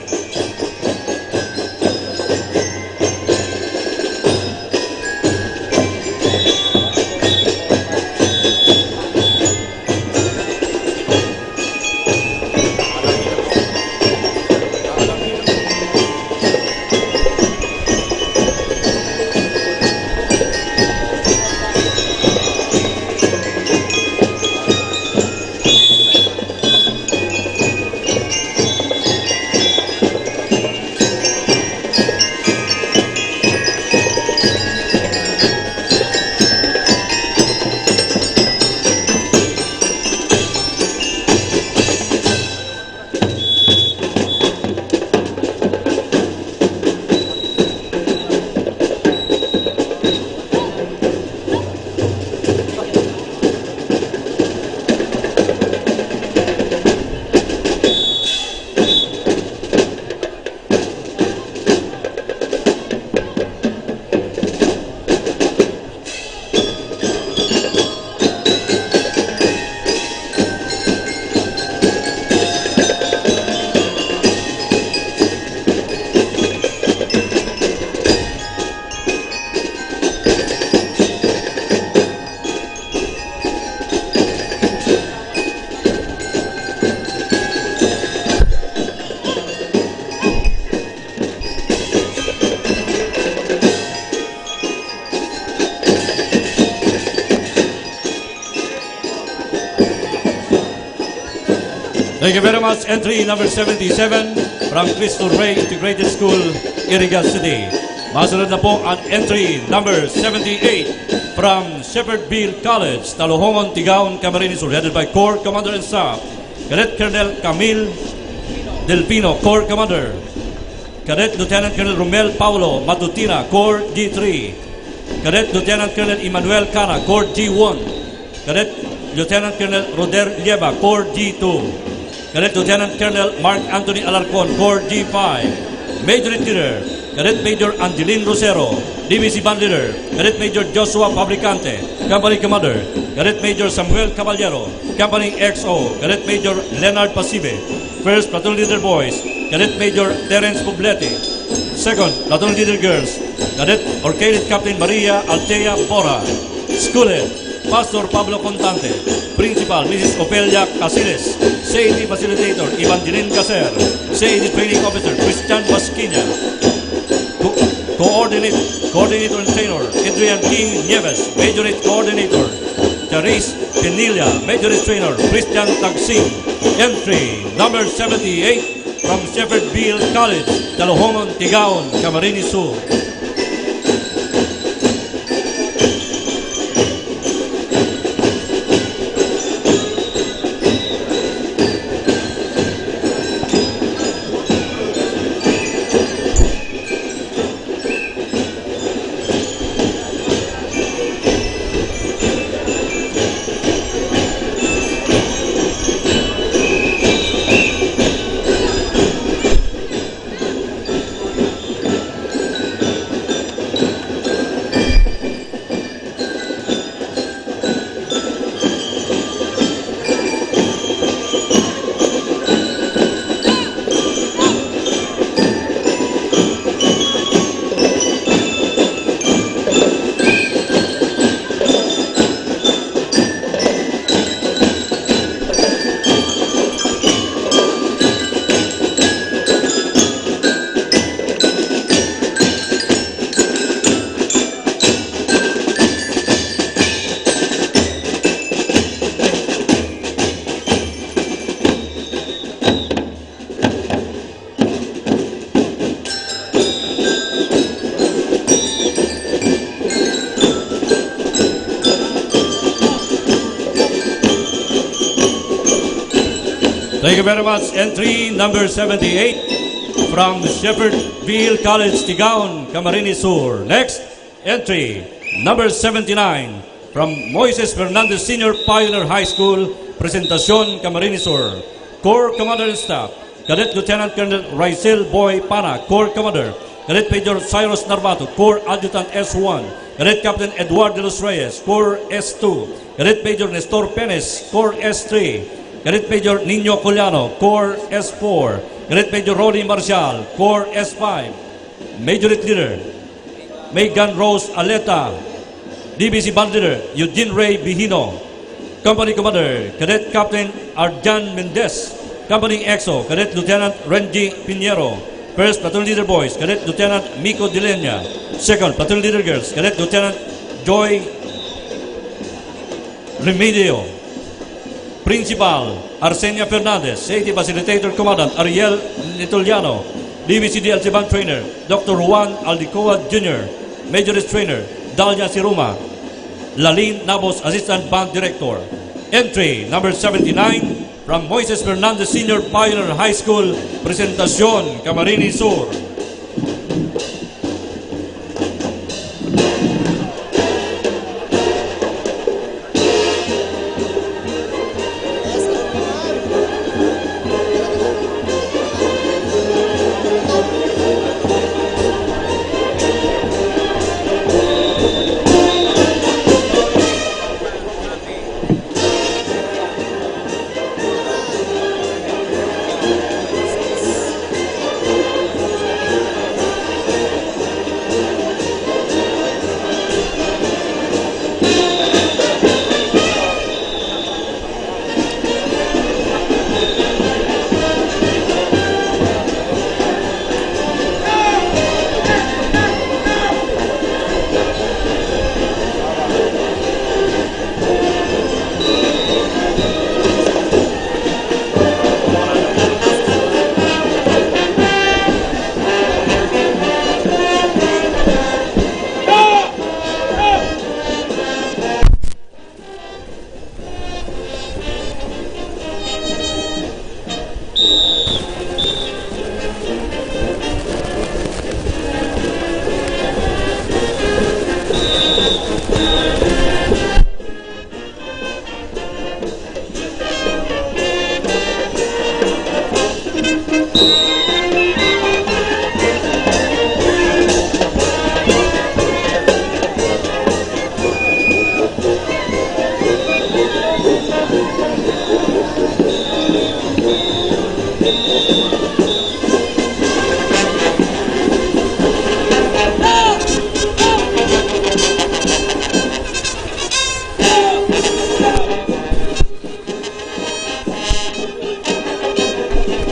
J: Thank you very much. Entry number 77 from Cristo Rey Integrated School, Iriga City. Masunod na po ang entry number 78 from Shepherdville College, Talohongon, Tigaon, Camarines Sur, headed by Corps Commander and Staff, Cadet Colonel Camille Delpino, Corps Commander. Cadet Lieutenant Colonel Romel Paulo Matutina, Corps G3. Cadet Lieutenant Colonel Emmanuel Cana, Corps G1. Cadet Lieutenant Colonel Roder Lieva, Corps G2. Cadet Lieutenant Colonel Mark Anthony Alarcon, Corps G5. Major Leader, Cadet Major Angeline Rosero, DBC Band Leader, Cadet Major Joshua Fabricante, Company Commander, Cadet Major Samuel Caballero, Company XO, Cadet Major Leonard Pasibe, First Platoon Leader Boys, Cadet Major Terence Poblete, Second Platoon Leader Girls, Cadet or Cadet Captain Maria Altea Bora, School Head, Pastor Pablo Contante, Principal Mrs. Ofelia Casiles, Safety Facilitator Evangeline Caser, Safety Training Officer Christian Basquinia, Coordinator and Trainer Adrian King Nieves, Majorate Coordinator Therese Penilla, Majorate Trainer Christian Tagsing. Entry number 78 from Shepherdville College, Talohongon, Tigaon, Camarines Sur. Thank you very much. Entry number 78 from Shepherdville College, Tigaon, Camarines Sur. Next, entry number 79 from Moises Fernandez Senior Pioneer High School, Presentacion, Camarines Sur. Corps Commander and Staff, Cadet Lieutenant Colonel Raizel Boy Pana, Corps Commander. Cadet Major Cyrus Narvato, Corps Adjutant S1. Cadet Captain Eduardo de los Reyes, Corps S2. Cadet Major Nestor Penes, Corps S3. Cadet Major Nino Collano, Corps S4. Cadet Major Roddy Marcial, Corps S5. Major Leader Megan Rose Aleta, DBC Band Leader Eugene Ray Bihino. Company Commander Cadet Captain Arjan Mendez. Company EXO Cadet Lieutenant Renji Pinheiro. First Platoon Leader Boys Cadet Lieutenant Miko Dilenia. Second Platoon Leader Girls Cadet Lieutenant Joy Remedio. Principal Arsenia Fernandez, Safety Facilitator Commandant Ariel Nitoliano, DBC DLC Band Trainer Dr. Juan Aldicoa Jr., Majorist Trainer Dalia Siruma, Lalin Nabos, Assistant Band Director. Entry number 79 from Moises Fernandez Senior Pioneer High School, Presentacion, Camarines Sur.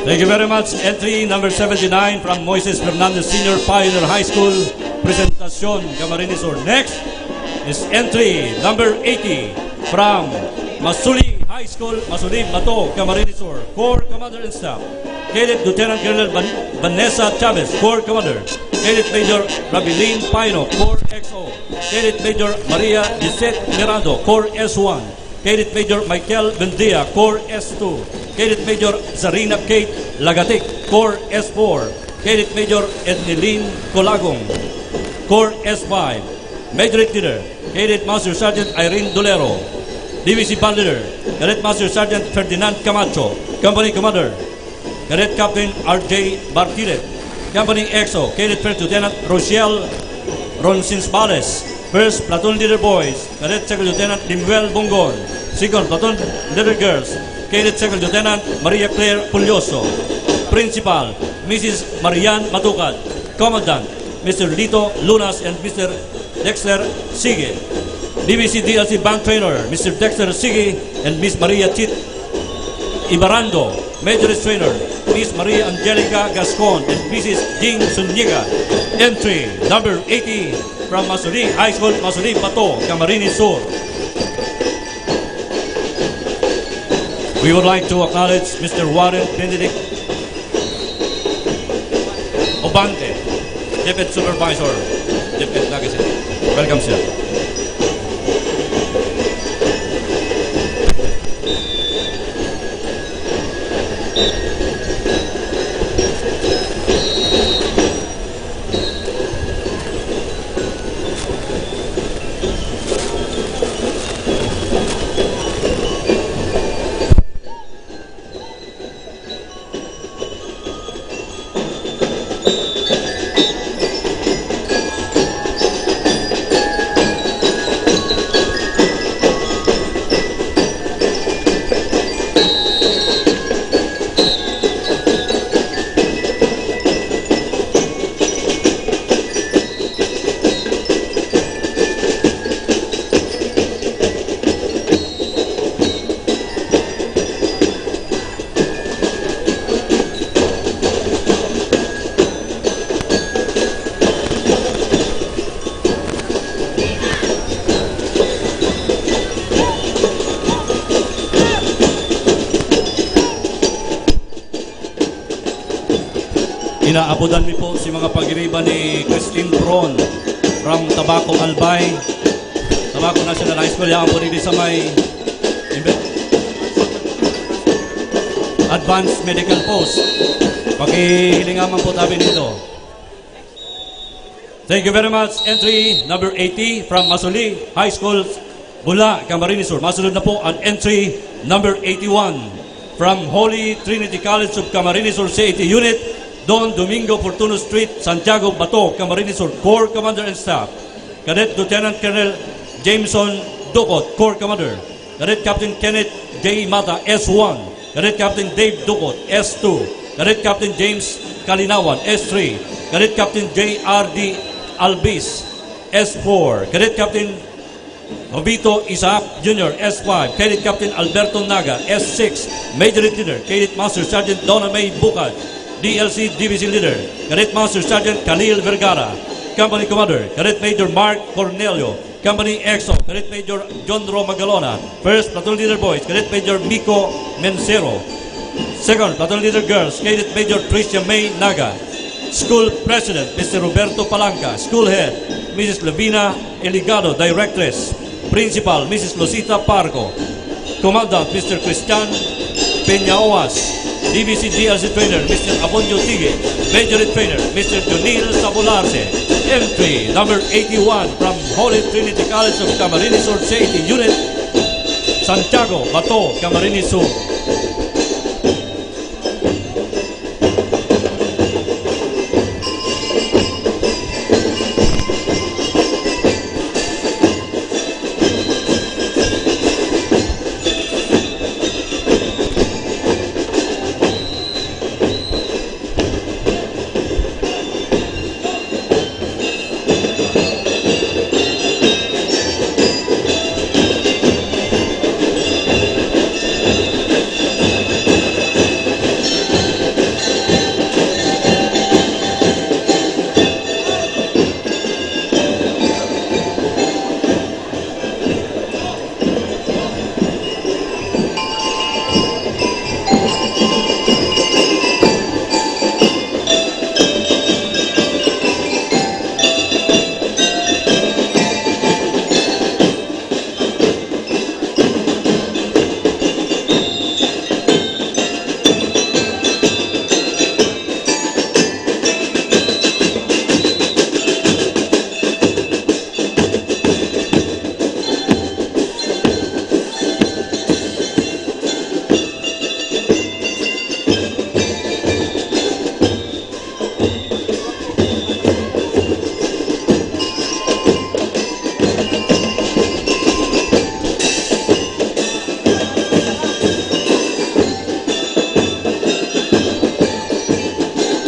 J: Thank you very much. Entry number 79 from Moises Fernandez Senior Pioneer High School, Presentacion, Camarines Sur. Next is entry number 80 from Masuli High School, Masuli, Bato, Camarines Sur. Corps Commander and Staff, Cadet Lieutenant Colonel Vanessa Chavez, Corps Commander. Cadet Major Rabilin Paino, Corps XO. Cadet Major Maria Gisette Mirando, Corps S1. Cadet Major Michael Bendia, Corps S2. Cadet Major Zarina Kate Lagatik, Corps S4. Cadet Major Ednilin Colagong, Corps S5. Major Leader, Cadet Master Sergeant Irene Dolero. DVC Band Leader, Cadet Master Sergeant Ferdinand Camacho. Company Commander, Cadet Captain RJ Bartilet. Company XO, Cadet First Lieutenant Rochelle Roncinsbales. First Platoon Leader Boys, Cadet Second Lieutenant Limuel Bongon. Second Platoon Leader Girls, Cadet Second Lieutenant Maria Claire Pulioso. Principal, Mrs. Marian Matukad. Commandant, Mr. Lito Lunas and Mr. Dexter Sige. DVC DLC Band Trainer, Mr. Dexter Sige and Miss Maria Chit Ibarando. Major Trainer, Miss Maria Angelica Gascon and Mrs. Jing Zuniga. Entry number 80 from Masuri High School, Masuri, Bato, Camarines Sur. We would like to acknowledge Mr. Warren Benedict Obante, Deputy Supervisor, Deputy Naga City. Welcome, sir. Inaabudan mi po si mga pagiriba ni Christine Pron from Tabaco Albay, Tabaco National High School. Yan po nili sa may Advanced Medical Post. Pakihilingaman po tabi nito. Thank you very much. Entry number 80 from Masuli High School, Bula, Camarines Sur. Masunod na po ang entry number 81 from Holy Trinity College of Camarines Sur City Unit, Don Domingo Fortuno Street, Santiago, Bato, Camarines Sur. Corps Commander and Staff, Cadet Lieutenant Colonel Jameson Ducot, Corps Commander. Cadet Captain Kenneth J. Mata, S1. Cadet Captain Dave Ducot, S2. Cadet Captain James Kalinawan, S3. Cadet Captain J.R.D. Albis, S4. Cadet Captain Jovito Isaac Jr., S5. Cadet Captain Alberto Naga, S6. Major Leader, Cadet Master Sergeant Donna May Bukad, DLC Division Leader, Cadet Master Sergeant Khalil Vergara. Company Commander, Cadet Major Mark Cornelio. Company EXO, Cadet Major John Ro Magalona. First Platoon Leader Boys, Cadet Major Miko Mencero. Second Platoon Leader Girls, Cadet Major Tricia May Naga. School President, Mr. Roberto Palanca. School Head, Mrs. Levina Eligado, Directress. Principal, Mrs. Losita Parco. Commandant, Mr. Christian Peñaoas. DVC DLC Trainer, Mr. Abondio Tige. Major Trainer, Mr. Junil Sabularse. Entry number 81 from Holy Trinity College of Camarines Sur City Unit, Santiago, Bato, Camarines Sur.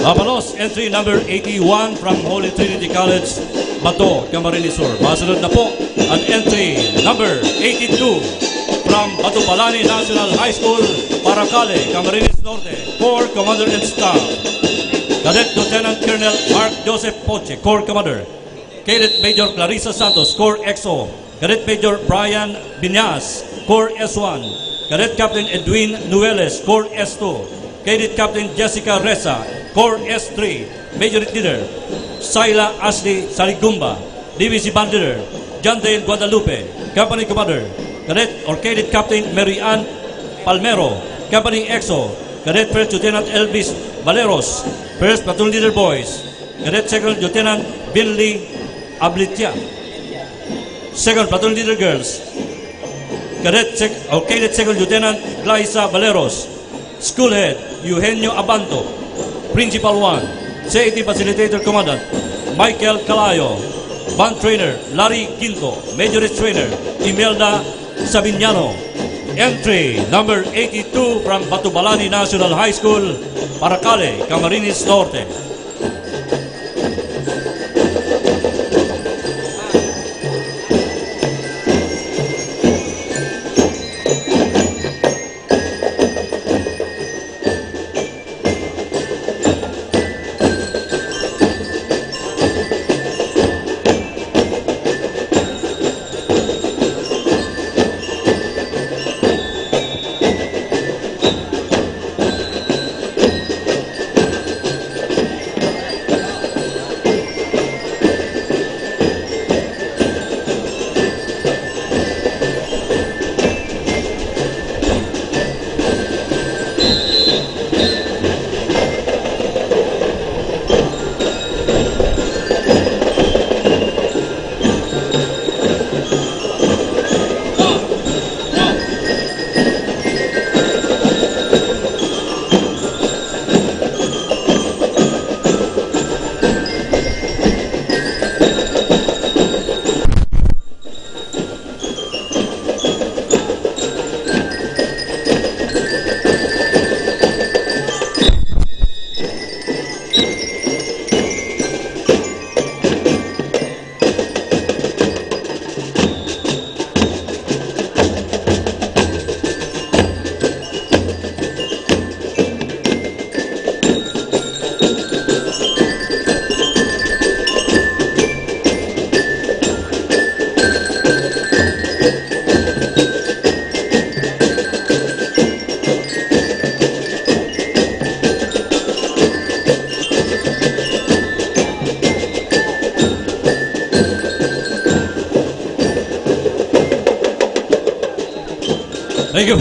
J: Avalos, entry number 81 from Holy Trinity College, Bato, Camarines Sur. Masunod na po ang entry number 82 from Bato Balani National High School, Paracale, Camarines Norte, Corps Commander and Staff. Cadet Lieutenant Colonel Mark Joseph Poche, Corps Commander. Cadet Major Clarissa Santos, Corps XO. Cadet Major Brian Binyas, Corps S1. Cadet Captain Edwin Nueles, Corps S2. Cadet Captain Jessica Reza, Corps S3. Major Leader Saila Ashley Saligumba, Divisi Band Leader John Dale Guadalupe, Company Commander. Cadet or Cadet Captain Mary Ann Palmero, Company EXO. Cadet First Lieutenant Elvis Valeros, First Platoon Leader Boys. Cadet Second Lieutenant Binley Ablitia, Second Platoon Leader Girls. Cadet Second Lieutenant Glyza Valeros. School Head Eugenio Abanto, Principal 1. CAT Facilitator Commandant Michael Calayo. Band Trainer Larry Quinto. Majorist Trainer Imelda Sabignano. Entry number 82 from Batubalani National High School, Paracale, Camarines Norte. Thank you.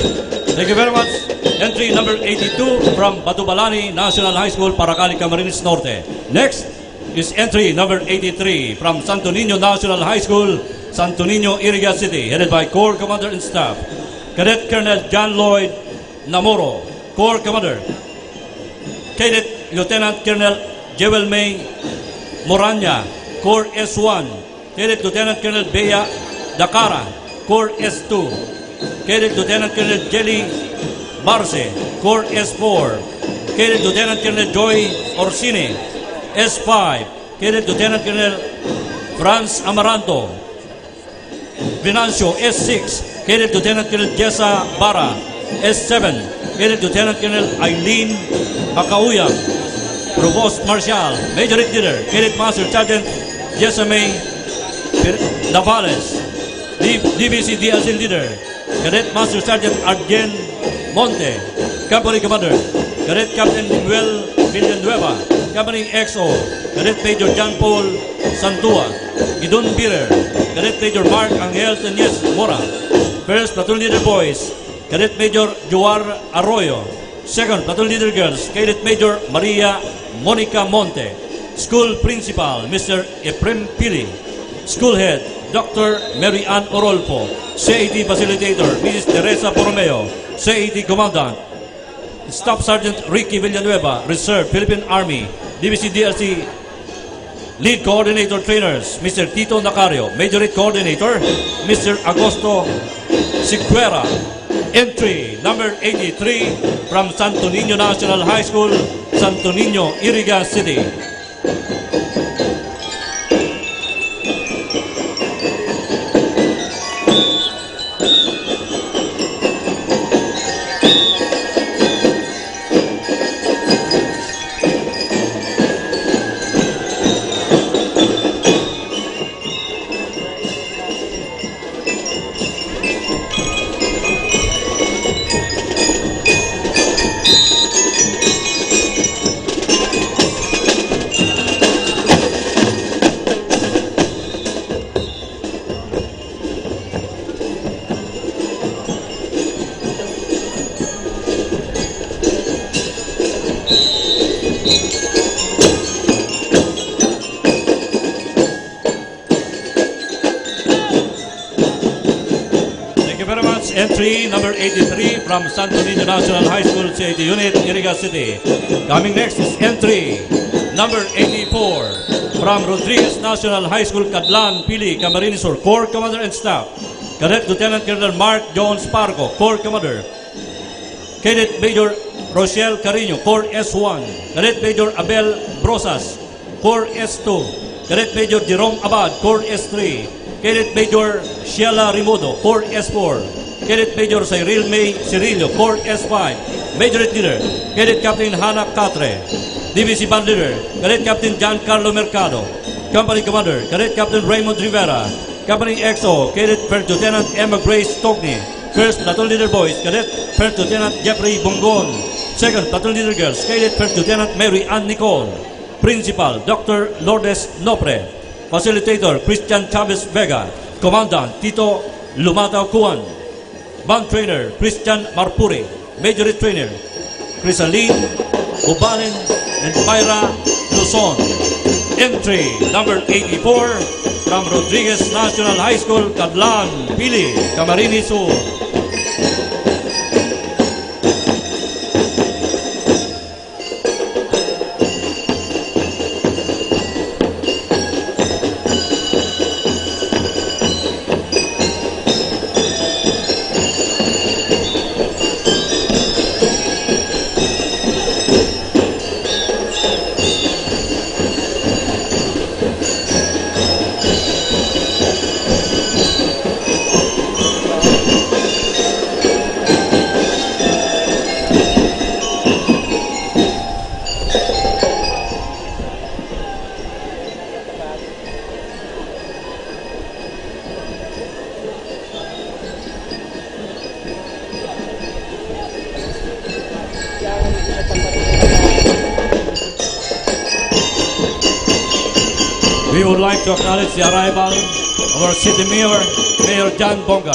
J: Thank you very much. Entry number 82 from Batubalani National High School, Paracale, Camarines Norte. Next is entry number 83 from Santo Niño National High School, Santo Niño, Iriga City, headed by Corps Commander and Staff. Cadet Colonel John Lloyd Namoro, Corps Commander. Cadet Lieutenant Colonel Jewel May Moranya, Corps S1. Cadet Lieutenant Colonel Bea Dakara, Corps S2. Cadet Lieutenant Colonel Jelly Barce, Corps S4. Cadet Lieutenant Colonel Joy Orsini, S5. Cadet Lieutenant Colonel Franz Amaranto, Venancio, S6. Cadet Lieutenant Colonel Jessa Bara, S7. Cadet Lieutenant Colonel Eileen Hakauya, Provost Marshal. Major Leader Cadet Master Sergeant Jessa May Navales, DBC DLC Leader Cadet Master Sergeant Arjen Monte, Company Commander. Cadet Captain Manuel Villanueva, Company XO. Cadet Major John Paul Santua, Idun Birer. Cadet Major Mark Angel Tenyes Mora. First Platoon Leader Boys, Cadet Major Joar Arroyo. Second Platoon Leader Girls, Cadet Major Maria Monica Monte. School Principal Mr. Ephraim Pili. School Head Dr. Mary Ann Orolfo. CAT Facilitator Mrs. Teresa Borromeo. CAT Commandant Staff Sergeant Ricky Villanueva, Reserve Philippine Army. DBC DLC Lead Coordinator Trainers Mr. Tito Nacario. Major Lead Coordinator Mr. Agosto Siquera. Entry number 83 from Santo Niño National High School, Santo Niño, Iriga City. Entry number 83 from Santo Niño National High School, City Unit, Iriga City. Coming next is entry number 84 from Rodriguez National High School, Cadlan, Pili, Camarines Sur, Corps Commander and Staff. Cadet Lieutenant Colonel Mark Jones Parco, Corps Commander. Cadet Major Rochelle Carino, Corps S1. Cadet Major Abel Brosas, Corps S2. Cadet Major Jerome Abad, Corps S3. Cadet Major Sheila Rimodo, Corps S4. Cadet Major Cyril May Cirillo, Corps S5. Major Leader, Cadet Captain Hannah Catre. Divisi Band Leader, Cadet Captain Giancarlo Mercado. Company Commander, Cadet Captain Raymond Rivera. Company XO, Cadet First Lieutenant Emma Grace Togni. First Platoon Leader Boys, Cadet First Lieutenant Jeffrey Bongon. Second Platoon Leader Girls, Cadet First Lieutenant Mary Ann Nicole. Principal, Dr. Lourdes Nopre. Facilitator, Christian Chavez Vega. Commandant, Tito Lumatao Kuan. Band Trainer, Christian Marpuri. Major League Trainer, Crisaline Ubalin and Myra Luzon. Entry number 84 from Rodriguez National High School, Cadlan, Pili, Camarines Sur. We would like to acknowledge the arrival of our city mayor, Mayor John Bonga.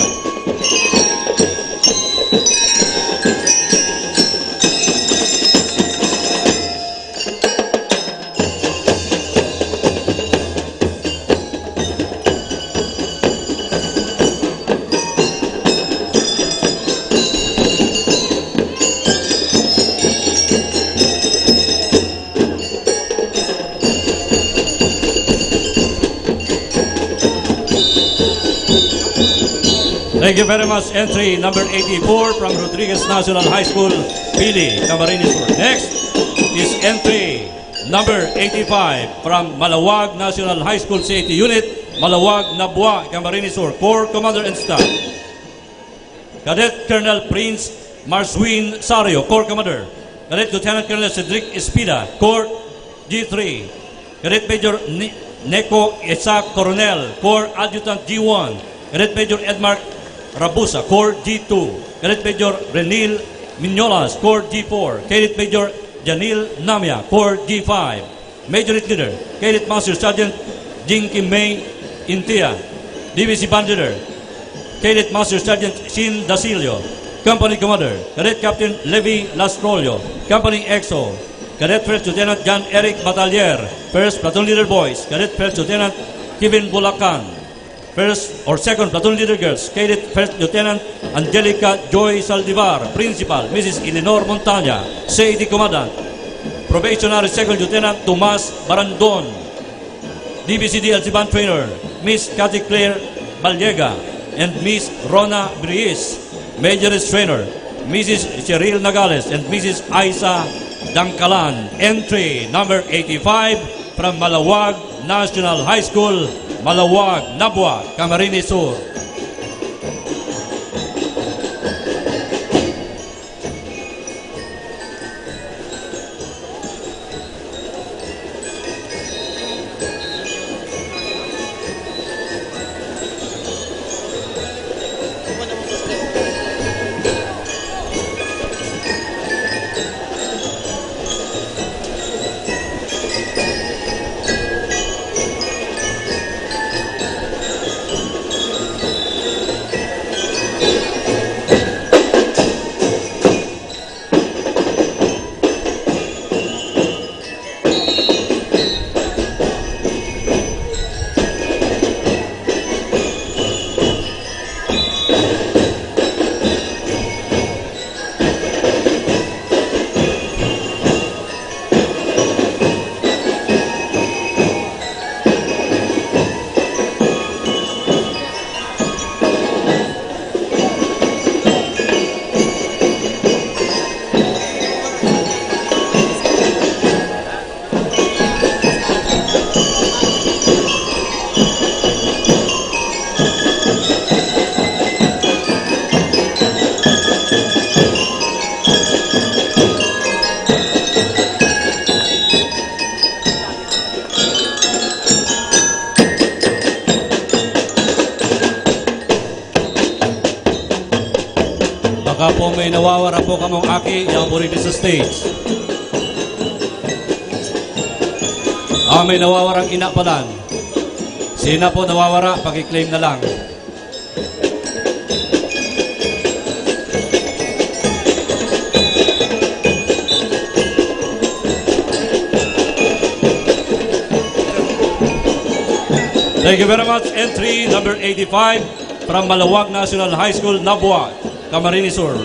J: Thank you very much. Entry number 84 from Rodriguez National High School, Pili, Camarines Sur. Next is entry number 85 from Malawag National High School City Unit, Malawag, Nabua, Camarines Sur. Corps Commander and Staff. Cadet Colonel Prince Marswin Sario, Corps Commander. Cadet Lieutenant Colonel Cedric Espida, Corps G3. Cadet Major Neko Isaac Coronel, Corps Adjutant G1. Cadet Major Edmark Rabusa, Corps G2. Cadet Major Renil Mignolas, Corps G4. Cadet Major Janil Namia, Corps G5. Major Leader, Cadet Master Sergeant Jinky May Intia. Divisi Band Leader, Cadet Master Sergeant Shin Dasilio. Company Commander, Cadet Captain Levi Lastrolio. Company XO, Cadet First Lieutenant John Eric Batalier. First Platoon Leader Boys, Cadet First Lieutenant Kevin Bulacan. First or Second Platoon Leader Girls, Cadet First Lieutenant Angelica Joy Saldivar. Principal, Mrs. Eleanor Montaña. City Commandant, Probationary Second Lieutenant Tomas Barandon. DBCD Band Trainer, Miss Cathy Claire Ballega and Miss Rona Briez. Majorist Trainer, Mrs. Cheryl Nagales and Mrs. Aisa Dangkalan. Entry number 85 from Malawag National High School, Malawag, Nabwa, Camarines Sur. Baka po may nawawara po kamong aki, yan po rin sa stage. May nawawarang inapalan. Sina po nawawara, pakiklaim na lang. Thank you very much. Entry number 85 from Malawag National High School, Nabwa, Camarines Sur.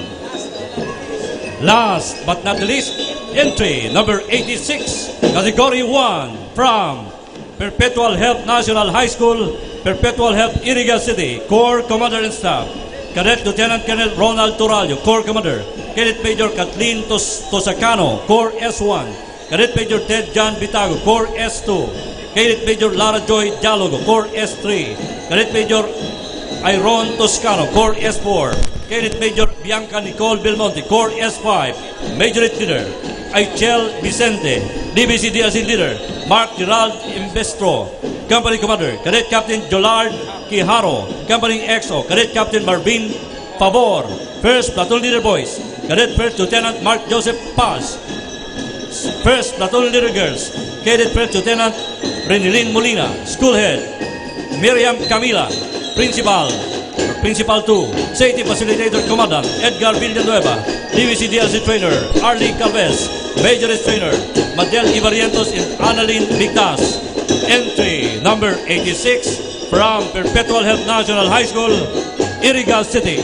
J: Last but not the least, entry number 86, Category 1 from Perpetual Help National High School, Perpetual Help Iriga City, Corps Commander and Staff, Cadet Lieutenant Colonel Ronald Turalio, Corps Commander, Cadet Major Kathleen Tosacano, Corps S1, Cadet Major Ted John Bitago, Corps S2, Cadet Major Lara Joy Dialogo, Corps S3, Cadet Major Iron Toscano, Corps S4, Cadet Major Bianca Nicole Belmonte, Corps S5, Majorette Leader Aichel Vicente, DBC DLC Leader Mark Gerald Imbestro, Company Commander Cadet Captain Jolard Quijaro, Company XO Cadet Captain Marvin Pavor, First Platoon Leader Boys Cadet First Lieutenant Mark Joseph Paz, First Platoon Leader Girls Cadet First Lieutenant Renilyn Molina, School Head Miriam Camila, Principal 2, Safety Facilitator Commandant Edgar Villanueva, DVC DLC Trainer Arlie Calves, Majorist Trainer Madel Ivarientos and Annalyn Victas. Entry number 86 from Perpetual Help National High School, Iriga City.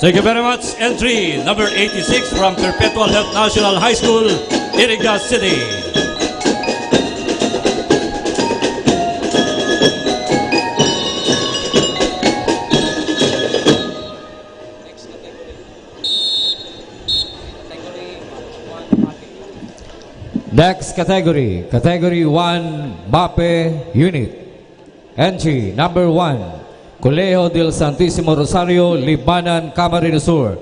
J: Thank you very much. Entry number 86 from Perpetual Health National High School, Iriga City.
F: Next category, Category 1 MAPE Unit. Entry number 1, Colegio del Santísimo Rosario, Libanan, Camarines Sur.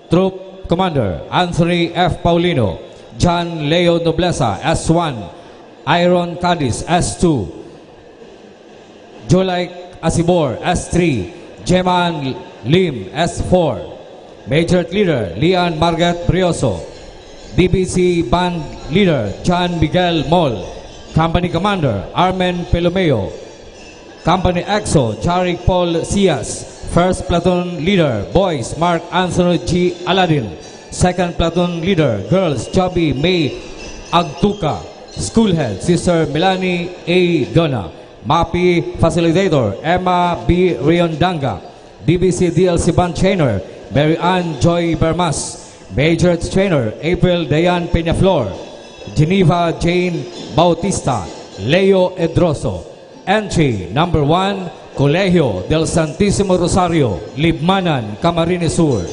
F: Troop Commander Anthony F. Paulino, John Leo Nobleza, S1, Iron Cadiz, S2, Jolaik Asibor, S3, Jeman Lim, S4, Major Leader Lian Margaret Brioso, DBC Band Leader John Miguel Mol, Company Commander Armen Pelomeo, Company EXO Jarik Paul Cias, First Platoon Leader Boys Mark Anthony G. Aladin, Second Platoon Leader Girls Chubby May Agtuka, School Head Sister Melanie A. Dona, MAPI Facilitator Emma B. Riondanga, DBC DLC Band Trainer Mary Ann Joy Bermas, Major Trainer April Dayan Peñaflor, Geneva Jane Bautista, Leo Edroso. Entry number 1, Colegio del Santísimo Rosario, Libmanan, Camarines Sur.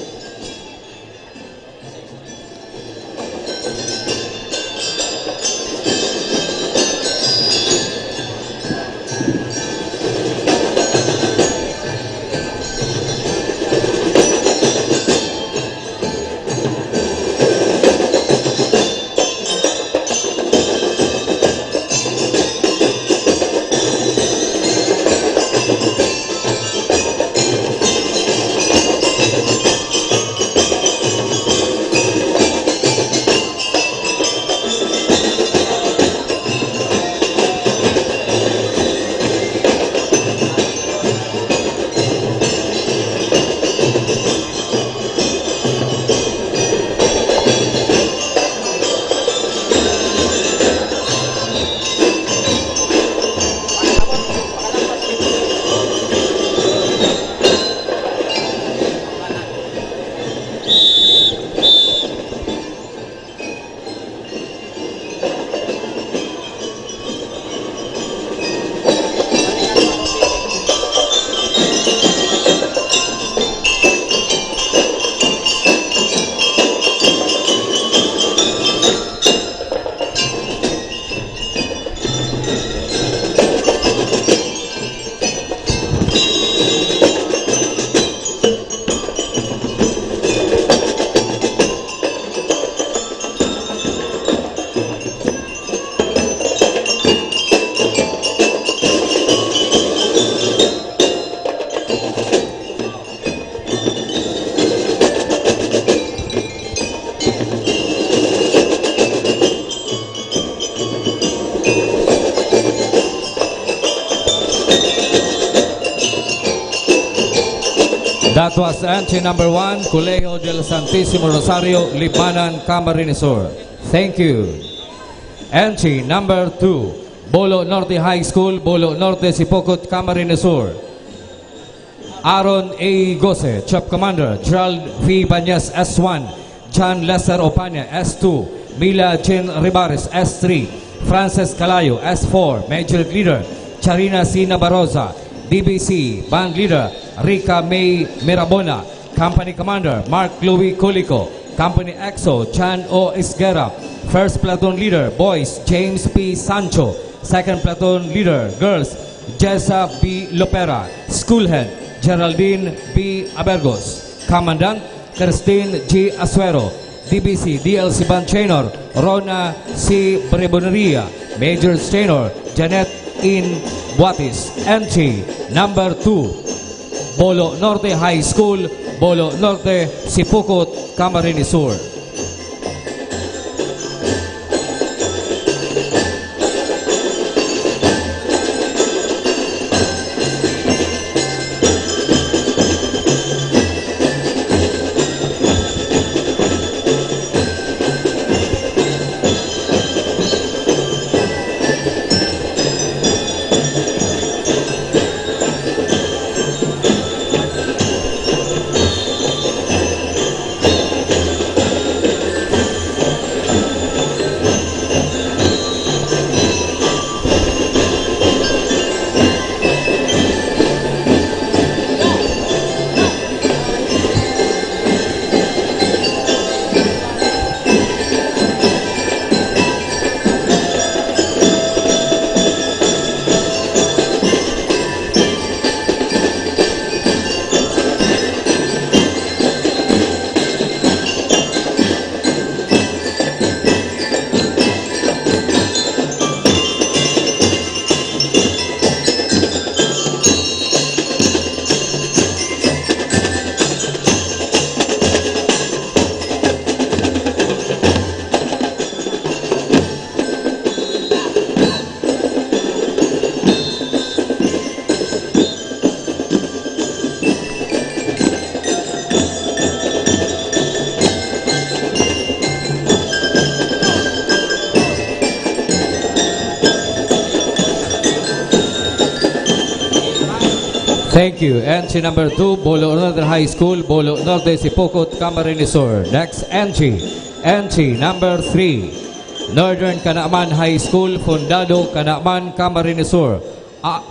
F: That was entry number 1, Colegio del Santísimo Rosario, Libanan, Camarines Sur. Thank you. Entry number 2, Bolo Norte High School, Bolo Norte, Sipocot, Camarines Sur. Aaron A. Gose, Chop Commander, Gerald V. Banyas, S1, John Lester Opania, S2, Mila Jen Ribares, S3, Frances Calayo, S4, Major Leader, Charina C. Nabarosa, DBC, Band Leader, Rica May Mirabona, Company Commander, Mark Louis Colico, Company EXO, Chan O. Isguera, First Platoon Leader, Boys, James P. Sancho, Second Platoon Leader, Girls, Jessa B. Lopera, School Head, Geraldine B. Abergos, Commandant, Christine G. Asuero, DBC, DLC Band Trainer, Rona C. Breboneria, Major Trainer, Janet In Buatis. Entry number 2, Bolo Norte High School, Bolo Norte, Sipocot, Camarines Sur. Thank you. Entry number 2, Bolo Northern High School, Bolo Norte, Sipokot, Camarines Sur. Next entry. Entry number 3, Northern Canaaman High School, Fundado, Canaaman, Camarines Sur.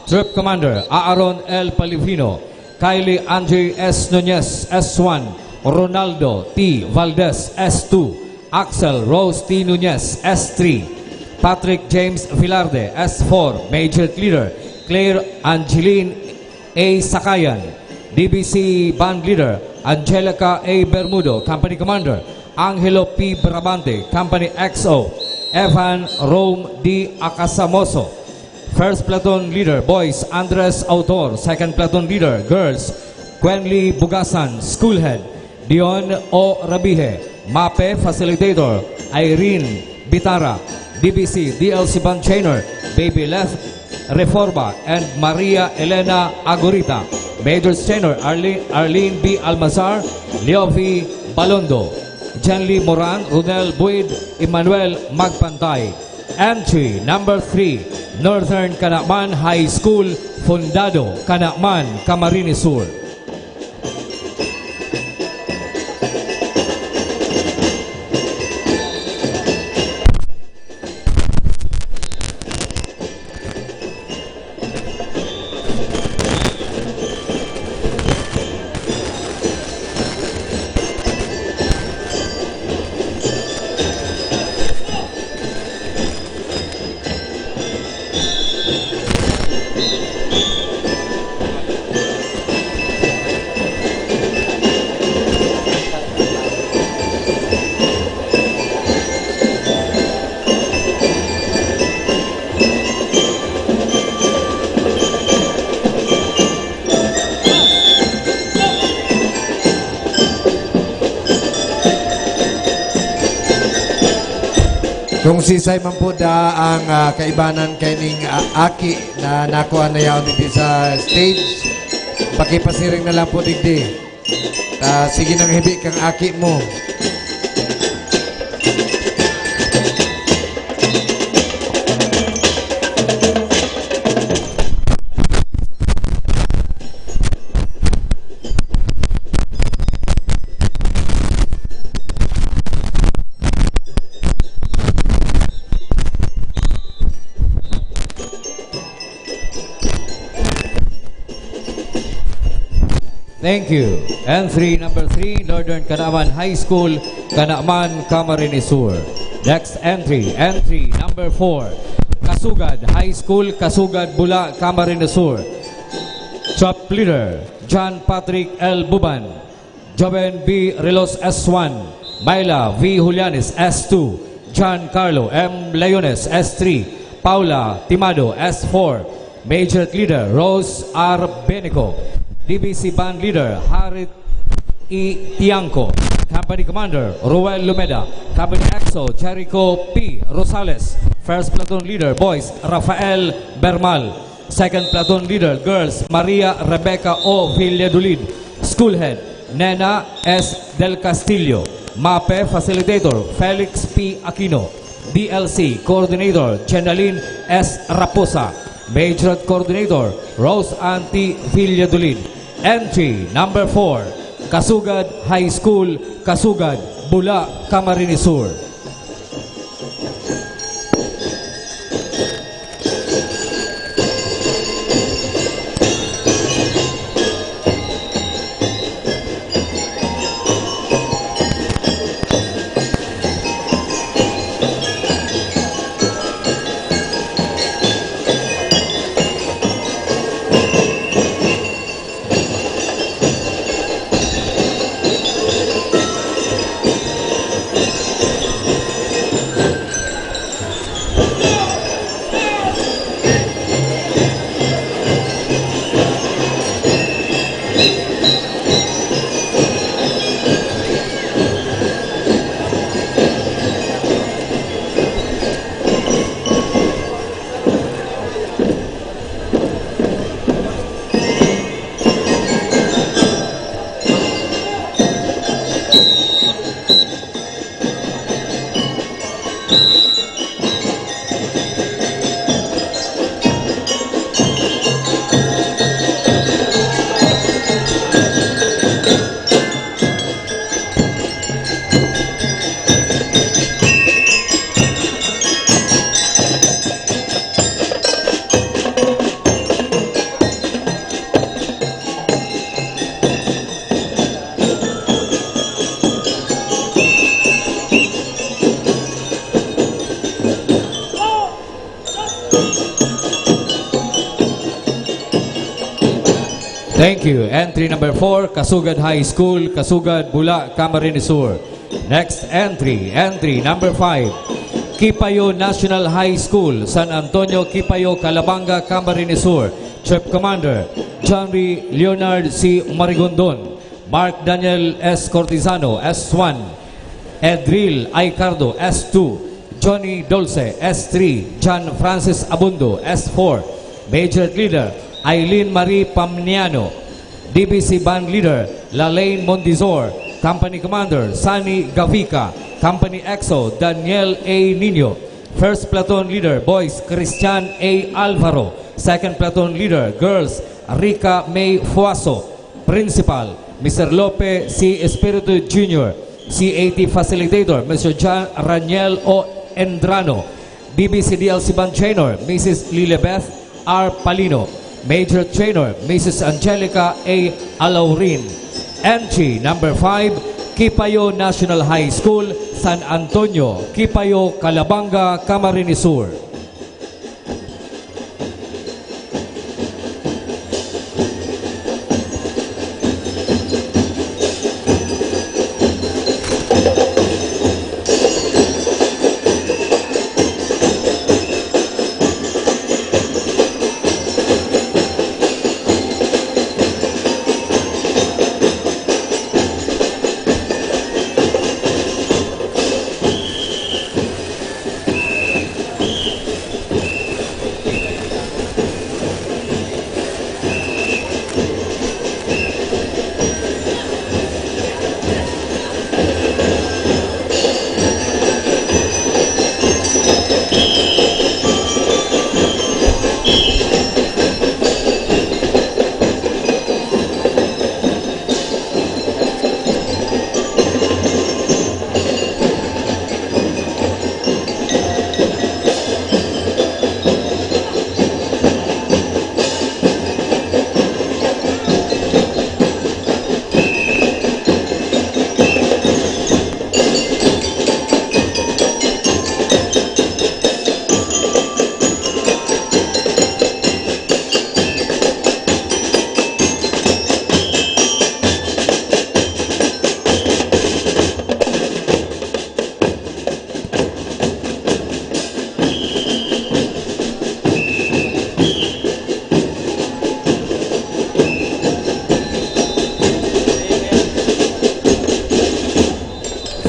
F: Troop Commander, Aaron L. Palivino, Kylie Andre S. Nunez, S1, Ronaldo T. Valdez, S2, Axel Rose T. Nunez, S3, Patrick James Villarde, S4, Major Leader, Claire Angeline A. Sakayan, DBC Band Leader, Angelica A. Bermudo, Company Commander, Angelo P. Brabante, Company XO, Evan Rome D. Acasamoso. First Platoon Leader, Boys, Andres Autor. Second Platoon Leader, Girls, Quenly Bugasan, Schoolhead, Dion O. Rabihe. MAPE Facilitator, Irene Bitara. DBC, DLC Band Trainer, Baby Left Reforma, and Maria Elena Agurita. Major Trainer, Arlene B. Almazar, Leovi Balondo. Janly Moran, Runel Buid, Emmanuel Magpantay. Entry number 3, Northern Canaaman High School, Fundado, Canaaman, Camarines Sur.
I: Kung sisay man po da ang kaibanan kaining aki na nakuha na yaw digdi sa stage, pakipasiring na lang po digdi. Sige nang hibi kang aki mo.
F: Thank you. Entry number 3, Northern Canaaman High School, Canaaman, Camarines Sur. Next entry, entry number 4, Kasugad High School, Kasugad, Bula, Camarines Sur. Top Leader, John Patrick L. Buban, Joven B. Relos S1, Myla V. Julianes S2, John Carlo M. Leones S3, Paula Timado S4, Major Leader Rose R. Benico, DBC Band Leader Harit E. Tiangco, Company Commander Ruel Lumeda, Company EXO Jericho P. Rosales, First Platoon Leader Boys Rafael Bermal, Second Platoon Leader Girls Maria Rebecca O. Villadolid, Schoolhead Nena S. Del Castillo, MAPE Facilitator Felix P. Aquino, DLC Coordinator Chenalin S. Raposa, Major Coordinator Rose Anti Villadolid. Entry number 4, Kasugad High School, Kasugad, Bula, Camarines Sur. Thank you. Entry number 4, Kasugad High School, Kasugad, Bula, Camarines Sur. Next entry number 5, Kipayo National High School, San Antonio, Kipayo, Calabanga, Camarines Sur. Trip Commander, John B. Leonard C. Marigondon, Mark Daniel S. Cortizano, S1, Edril Aicardo, S2, Johnny Dolce, S3, John Francis Abundo, S4, Major Leader, Eileen Marie Pamniano, DBC Band Leader, Lalaine Mondizor, Company Commander, Sunny Gavica, Company EXO, Daniel A. Nino, First Platoon Leader, Boys, Christian A. Alvaro, Second Platoon Leader, Girls, Rica May Fuaso, Principal, Mr. Lope C. Espiritu Jr., CAT Facilitator, Mr. John Raniel O. Endrano, DBC DLC Band Trainer, Mrs. Lilibeth R. Palino, Major Trainer, Mrs. Angelica A. Alaurin. Entry number 5, Kipayo National High School, San Antonio, Kipayo, Calabanga, Camarines Sur.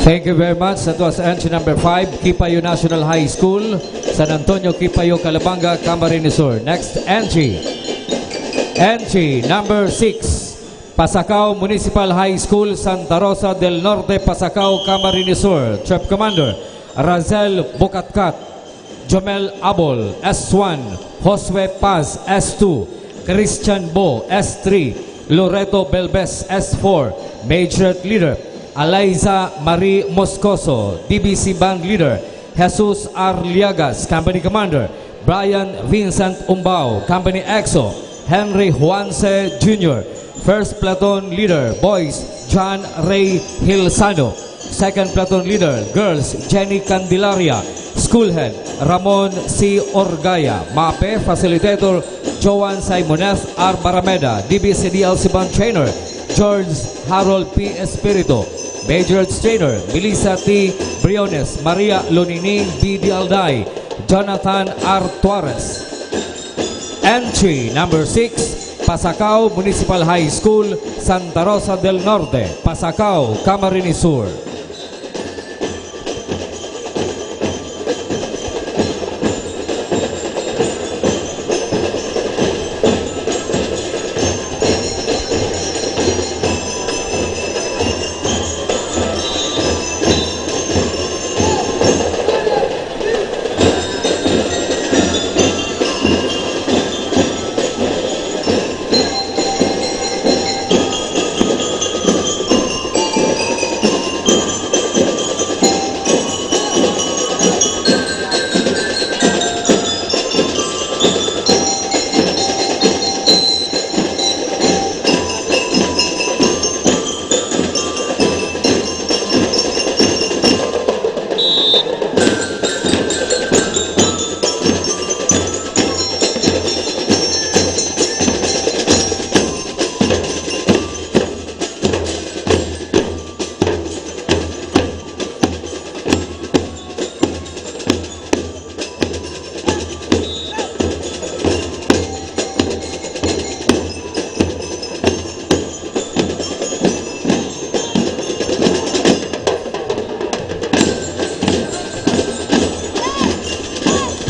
F: Thank you very much. That was entry number 5, Kipayo National High School, San Antonio, Kipayo, Calabanga, Camarines Sur. Next entry. Entry number 6, Pasacao Municipal High School, Santa Rosa del Norte, Pasacao, Camarines Sur. Trip Commander, Razel Bukatkat, Jomel Abol, S1, Josue Paz, S2, Christian Bo, S3, Loreto Belbes, S4, Major Leader, Eliza Marie Moscoso, DBC Band Leader, Jesus Arliagas, Company Commander, Brian Vincent Umbao, Company EXO, Henry Juanse Jr., First Platoon Leader, Boys, John Ray Hilsano, Second Platoon Leader, Girls, Jenny Candelaria, Schoolhead, Ramon C. Orgaya, MAPE Facilitator, Joan Simonez R. Barameda, DBC DLC Band Trainer, George Harold P. Espirito, Major Trainer, Melissa T. Briones, Maria Lonini B. Dialday, Jonathan R. Tuarez. Entry number 6, Pasacao Municipal High School, Santa Rosa del Norte, Pasacao, Camarines Sur.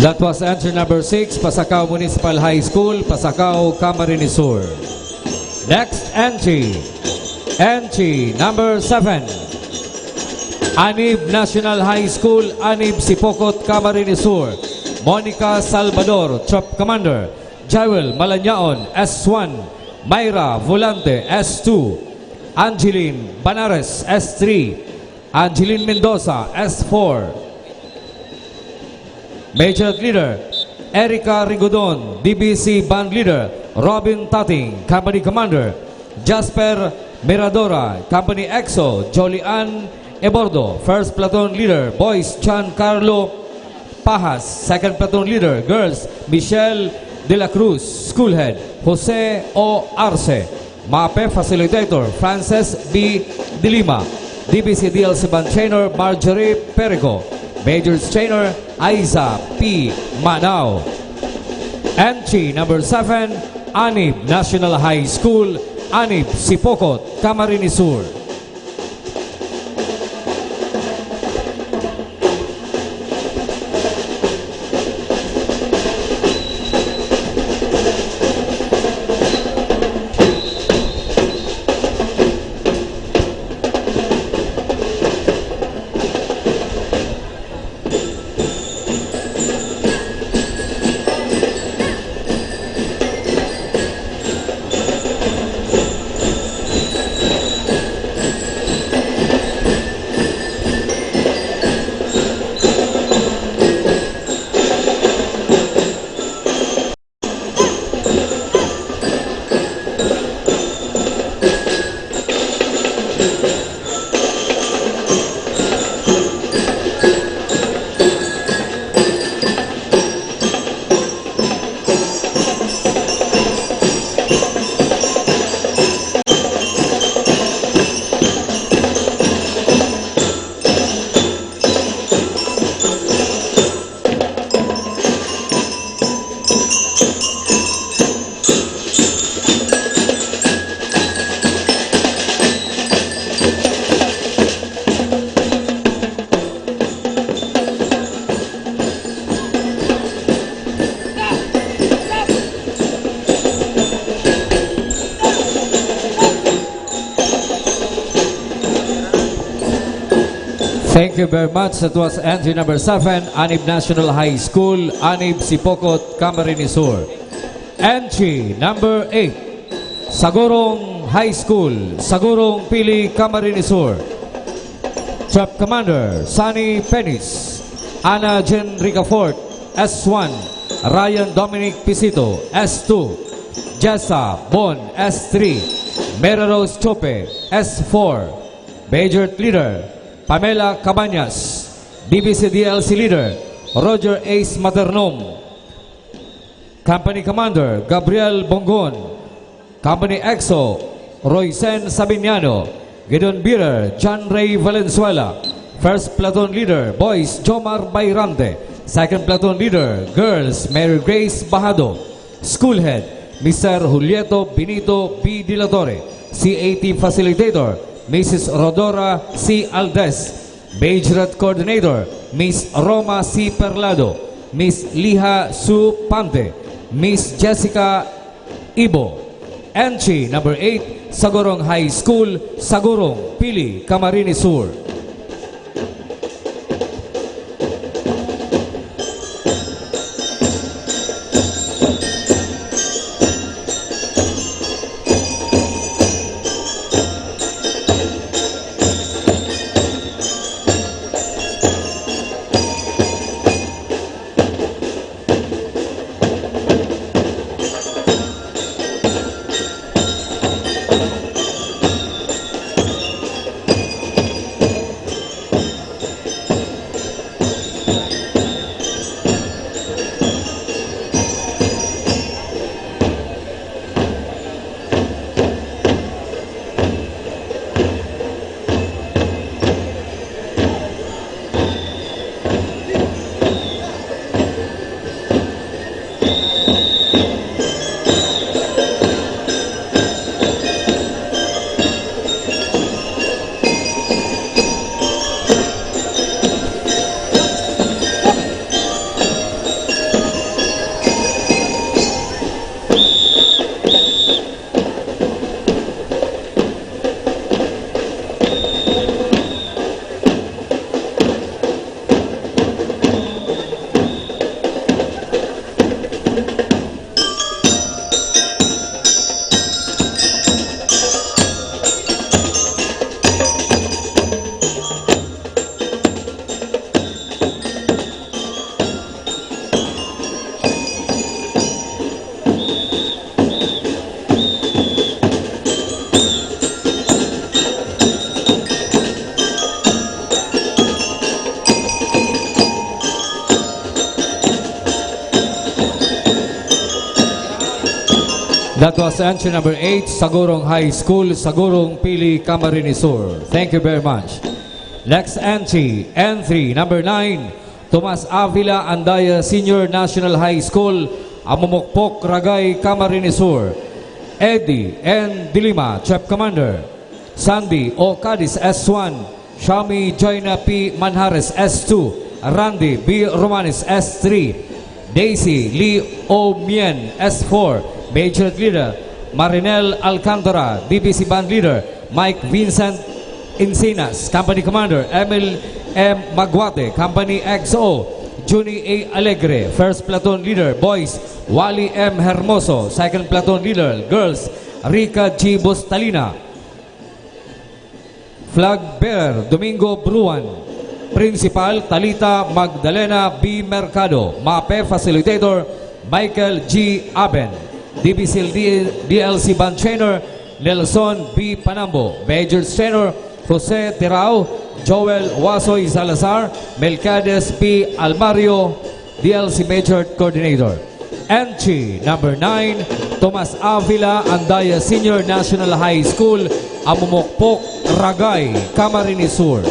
F: That was entry number 6, Pasacao Municipal High School, Pasacao, Camarines Sur. Next entry, entry number 7, Anib National High School, Anib Sipokot, Camarines Sur. Monica Salvador, Troop Commander. Joel Malanyaon, S1. Mayra Volante, S2. Angeline Banares, S3. Angeline Mendoza, S4. Major Leader, Erica Rigodon, DBC Band Leader, Robin Tating, Company Commander, Jasper Miradora, Company EXO, Jolian Ebordo, First Platoon Leader, Boys Giancarlo Pajas, Second Platoon Leader, Girls, Michelle De La Cruz, Schoolhead, Jose O. Arce, MAPE Facilitator, Frances B. De Lima, DBC DLC Band Trainer, Marjorie Perico, Majors Trainer, Aiza P. Manao. Entry number 7, Anib National High School, Anib Sipokot, Camarines Sur. Thank you very much. That was entry number 7, Anib National High School, Anib Sipokot, Camarines Sur. Entry number 8, Sagurong High School, Sagurong Pili, Camarines Sur. Troop Commander, Sunny Penis, Ana Jen Ricafort, S1. Ryan Dominic Pisito, S2. Jessa Bon, S3. Mera Rose Chope, S4. Major Leader, Pamela Cabañas, DBC DLC Leader, Roger Ace Maternom. Company Commander, Gabriel Bongon. Company EXO, Roycen Sabiniano. Gideon Bearer, John Ray Valenzuela. First Platoon Leader, Boys, Jomar Bayrante. Second Platoon Leader, Girls, Mary Grace Bahado. Schoolhead, Mr. Julieto Benito B. Dilatore. CAT Facilitator, Mrs. Rodora C. Aldes. Majorate Coordinator, Miss Roma C. Perlado. Miss Liha Su Pante. Miss Jessica Ibo. Entry number 8, Sagurong High School, Sagurong, Pili, Camarines Sur.
K: That was entry number 8, Sagurong High School, Sagurong Pili, Camarines Sur. Thank you very much. Next entry, N3, number 9, Tomas Avila Andaya Senior National High School, Amumukpok, Ragay, Camarines Sur. Eddie N. Dilima, Chef Commander. Sandy O. Cadiz, S1. Shami Joyna P. Manhares, S2. Randy B. Romanes, S3. Daisy Lee O. Mien, S4. Major Leader Marinel Alcantara, DBC Band Leader. Mike Vincent Encinas, Company Commander. Emil M. Magwate, Company XO. Juni A. Alegre, First Platoon Leader. Boys, Wally M. Hermoso, Second Platoon Leader. Girls, Rica G. Bustalina. Flag Bearer, Domingo Bruan. Principal, Talita Magdalena B. Mercado. MAPE Facilitator, Michael G. Aben. DBC DLC Band Trainer, Nelson B. Panambo. Major Trainer, Jose Terao, Joel Wasoy Salazar, Melcades P. Almario, DLC Major Coordinator. Entry number 9, Tomas Avila Andaya Senior National High School, Amumukpok, Ragay, Camarines Sur.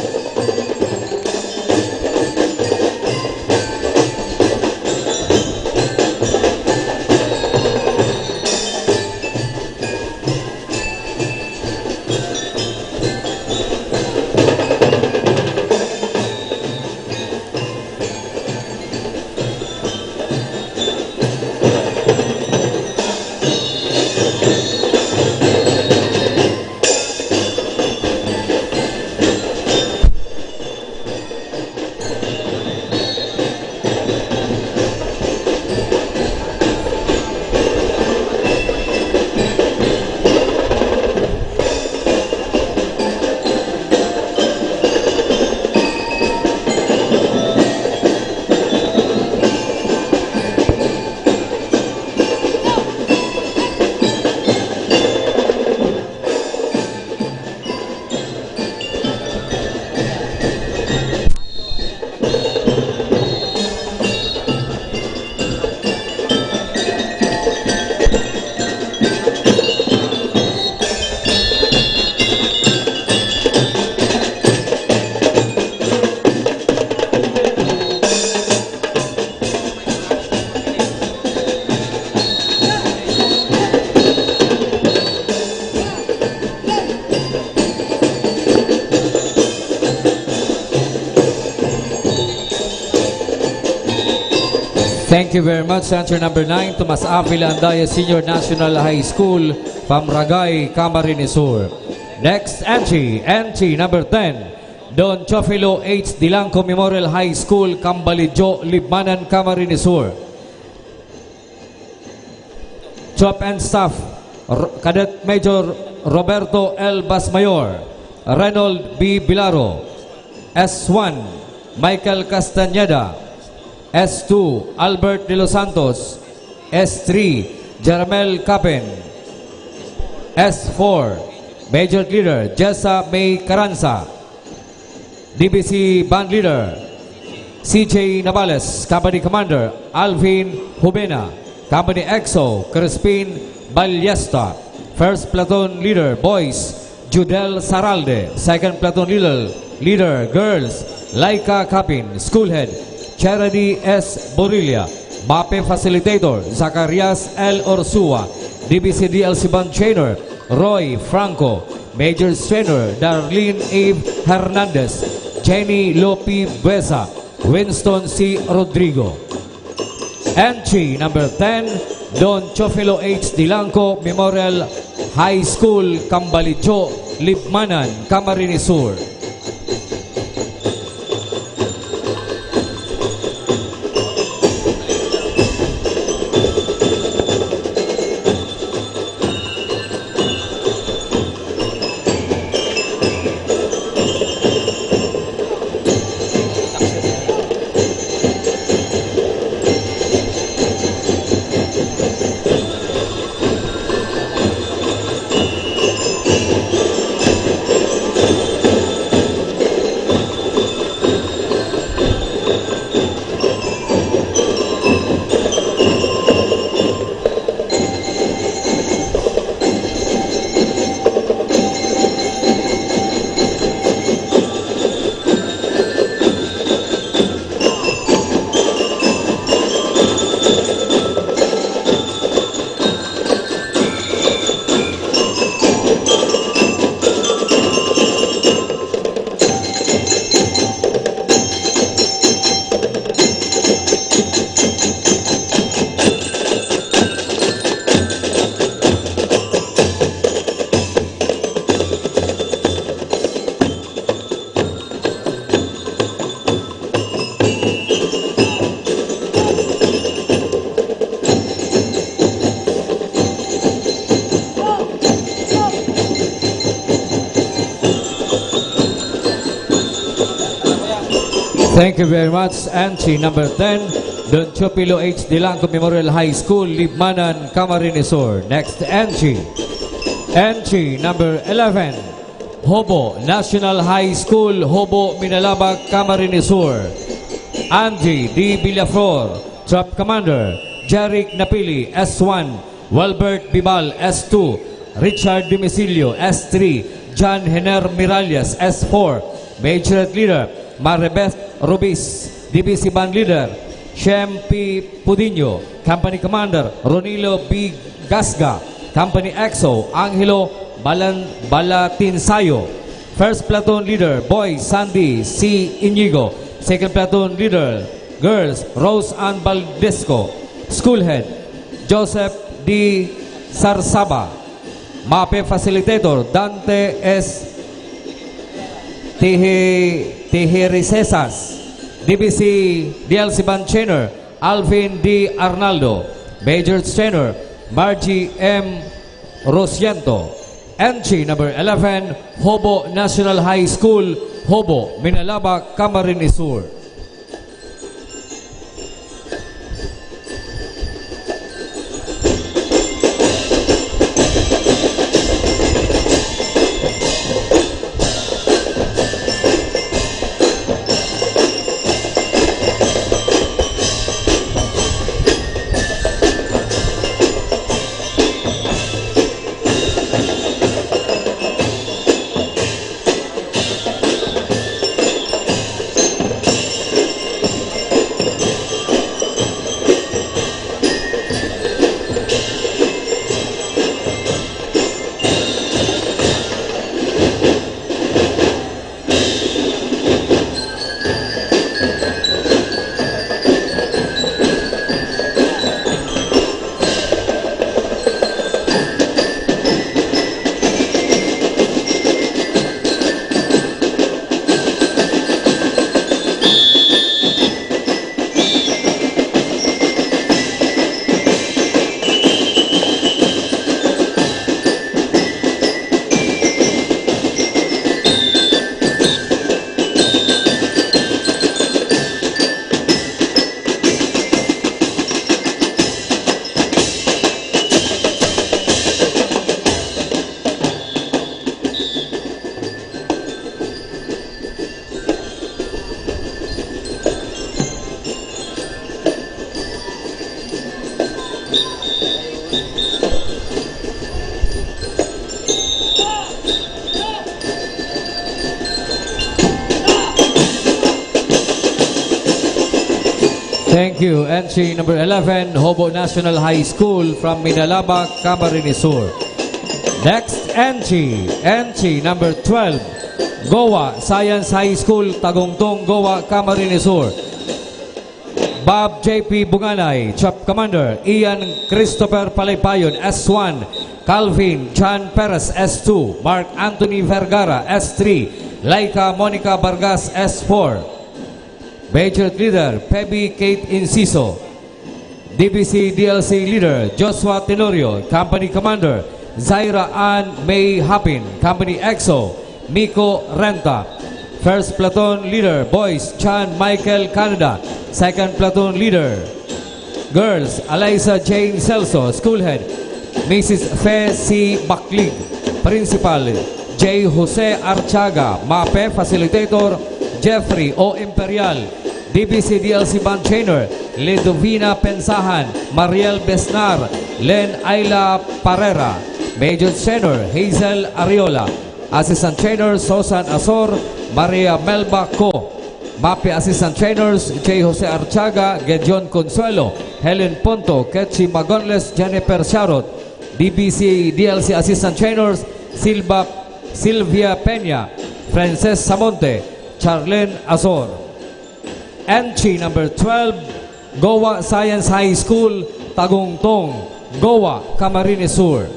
K: Thank you very much. Answer number 9, Tomas Avila Andaya Senior National High School, Pamragay, Camarines Sur. Next entry number 10, Don Chofilo H. Dilanco Memorial High School, Cambalijo, Libmanan, Camarines Sur. Chop and Staff, Cadet Major Roberto L. Basmayor, Reynold B. Bilaro, S1, Michael Castañeda, S2, Albert De Los Santos, S3, Jaramel Capen, S4, Major Leader Jessa May Caranza, DBC Band Leader CJ Navales, Company Commander Alvin Jubena, Company EXO Crispin Ballesta, First Platoon Leader Boys Judel Saralde, Second Platoon Leader Girls Laika Capin, Schoolhead Charity S. Borilla, MAPE Facilitator Zacarias L. Orsua, DBC DLC Band Trainer Roy Franco, Major Trainer Darlene Abe Hernandez, Jenny Lopi Buesa, Winston C. Rodrigo. Entry number 10, Don Chofilo H. Dilanco Memorial High School, Cambalijo, Libmanan, Camarines Sur. Thank you very much. Entry number 10, Don Chopilo H. Dilanco Memorial High School, Libmanan, Camarines Sur. Next entry. Entry number 11, Hobo National High School, Hobo, Minalabak, Camarines Sur. Angie D. Villaflor, Trap Commander. Jeric Napili, S1. Walbert Bibal, S2. Richard Dimisilio, S3. John Hener Miralles, S4. Majorette Leader, Marebeth Rubis. DBC Band Leader, Shem P. Pudinho. Company Commander, Ronilo B. Gasga. Company EXO, Angelo Balatinsayo. First Platoon Leader, Boys, Sandy C. Inigo. Second Platoon Leader, Girls, Rose Ann Baldesco. School Head, Joseph D. Sarsaba. MAPE Facilitator, Dante S. Tijerisesas. DBC DLC Band Trainer, Alvin D. Arnaldo. Major Trainer, Margie M. Rosiento. Entry number 11, Hobo National High School, Hobo, Minalabak, Camarines Sur. Thank you. Entry number 11, Hobo National High School from Minalabak, Camarines Sur. Next entry, entry number 12, Goa Science High School, Tagungtong, Goa, Camarines Sur. Bob J.P. Bunganay, Chap Commander. Ian Christopher Palaypayon, S1. Calvin John Perez, S2. Mark Anthony Vergara, S3. Laika Monica Vargas, S4. Major Leader, Pebi Kate Inciso. DBC DLC Leader, Joshua Tenorio. Company Commander, Zaira Ann May Hapin. Company EXO, Miko Renta. First Platoon Leader, Boys, Chan Michael Canada. Second Platoon Leader, Girls, Eliza Jane Celso. School Head, Mrs. Fe C. Baklig. Principal, J. Jose Archaga. MAPE Facilitator, Jeffrey O. Imperial. DBC DLC Band Trainer, Ledovina Pensahan. Mariel Besnar. Len Ayla Parera. Major Trainer, Hazel Ariola. Assistant Trainer, Sosan Asor. Maria Melba Co. MAPE Assistant Trainers, J. Jose Archaga, Gedjon Consuelo. Helen Ponto, Ketchi Magonles, Jennifer Sharot. DBC DLC Assistant Trainers, Silvia Peña. Frances Samonte, Charlene Azor. Entry number 12, Goa Science High School, Tagungtong, Goa, Camarines Sur.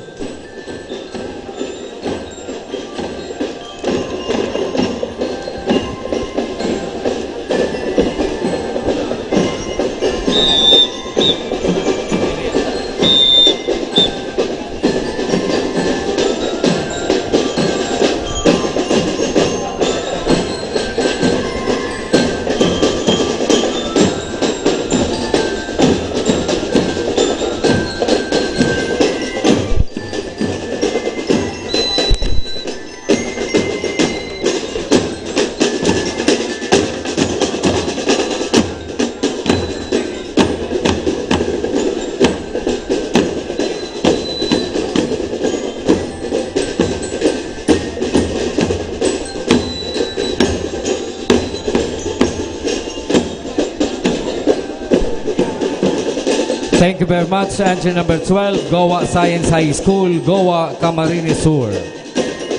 K: Thank you very much. Entry number 12, Goa Science High School, Goa, Camarines Sur.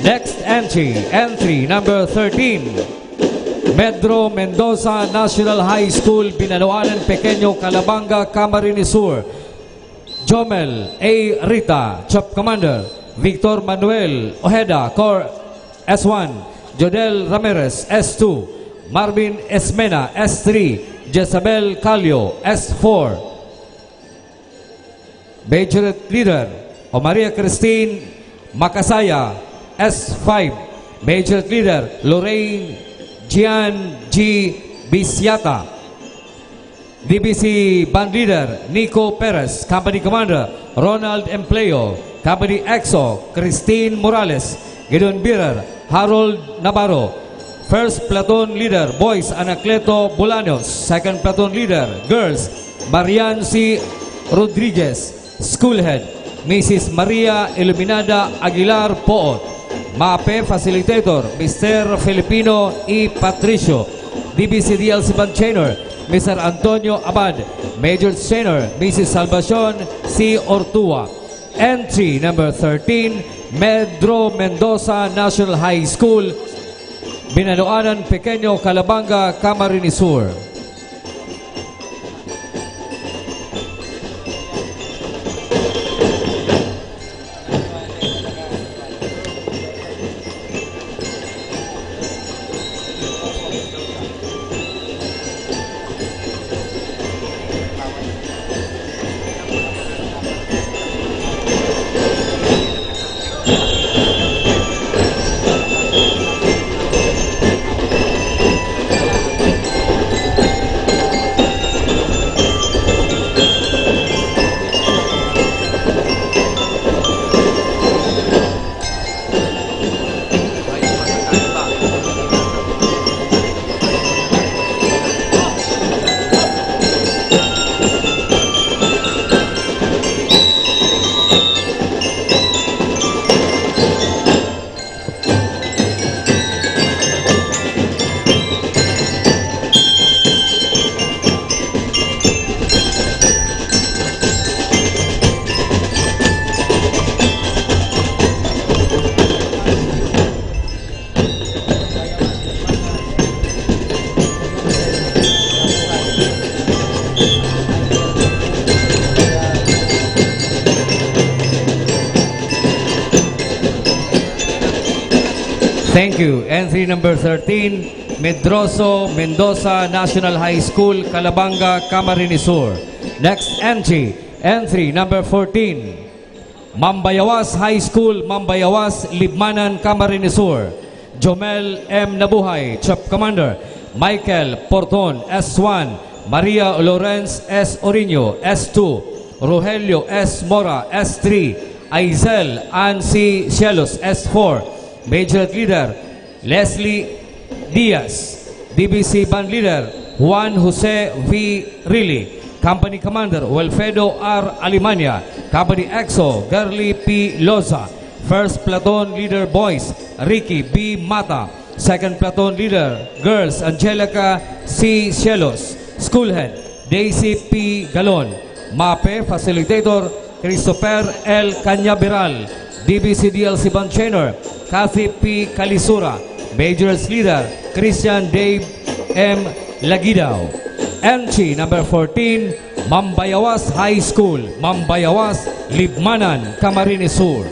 K: Next entry number 13, Medro Mendoza National High School, Binaluanan Pequeño, Calabanga, Camarines Sur. Jomel A. Rita, Chop Commander. Victor Manuel Ojeda, Core S1. Jodel Ramirez, S2. Marvin Esmena, S3. Jezabel Calio, S4. Majorette Leader o Maria Christine Makasaya, S5. Majorette Leader Lorraine Gian G. Bisyata. DBC Band Leader Nico Perez. Company Commander Ronald Empleo. Company EXO Christine Morales. Gideon Birer Harold Navarro. First Platoon Leader Boys Anacleto Bolaños. Second Platoon Leader Girls Marian C. Rodriguez. School Head Mrs. Maria Iluminada Aguilar Poot. MAPE Facilitator Mr. Filipino E. Patricio. DBC DLC Band Trainer Mr. Antonio Abad. Major Trainer Mrs. Salvacion C. Ortua. Entry number 13, Medro Mendoza National High School, Binaluanan Pequeño, Calabanga, Camarines Sur. Thank you. Entry number 13, Medroso Mendoza National High School, Calabanga, Camarines Sur. Next entry number 14, Mambayawas High School, Mambayawas, Libmanan, Camarines Sur. Jomel M. Nabuhay, Chop Commander. Michael Porton, S1. Maria Lorenz S. Orino, S2. Rogelio S. Mora, S3. Aizel Ansi Cielos, S4. Major Leader Leslie Diaz. DBC Band Leader Juan Jose V. Rilly. Company Commander Wilfredo R. Alimania. Company EXO Girly P. Loza. First Platoon Leader Boys Ricky B. Mata. Second Platoon Leader Girls Angelica C. Cielos. School Head Daisy P. Galon. MAPE Facilitator Christopher L. Canyaberal. DBC DLC Band Trainer Kathy P. Calisura. Majors Leader Christian Dave M. Lagidao. Entry number 14, Mambayawas High School, Mambayawas, Libmanan, Camarines Sur.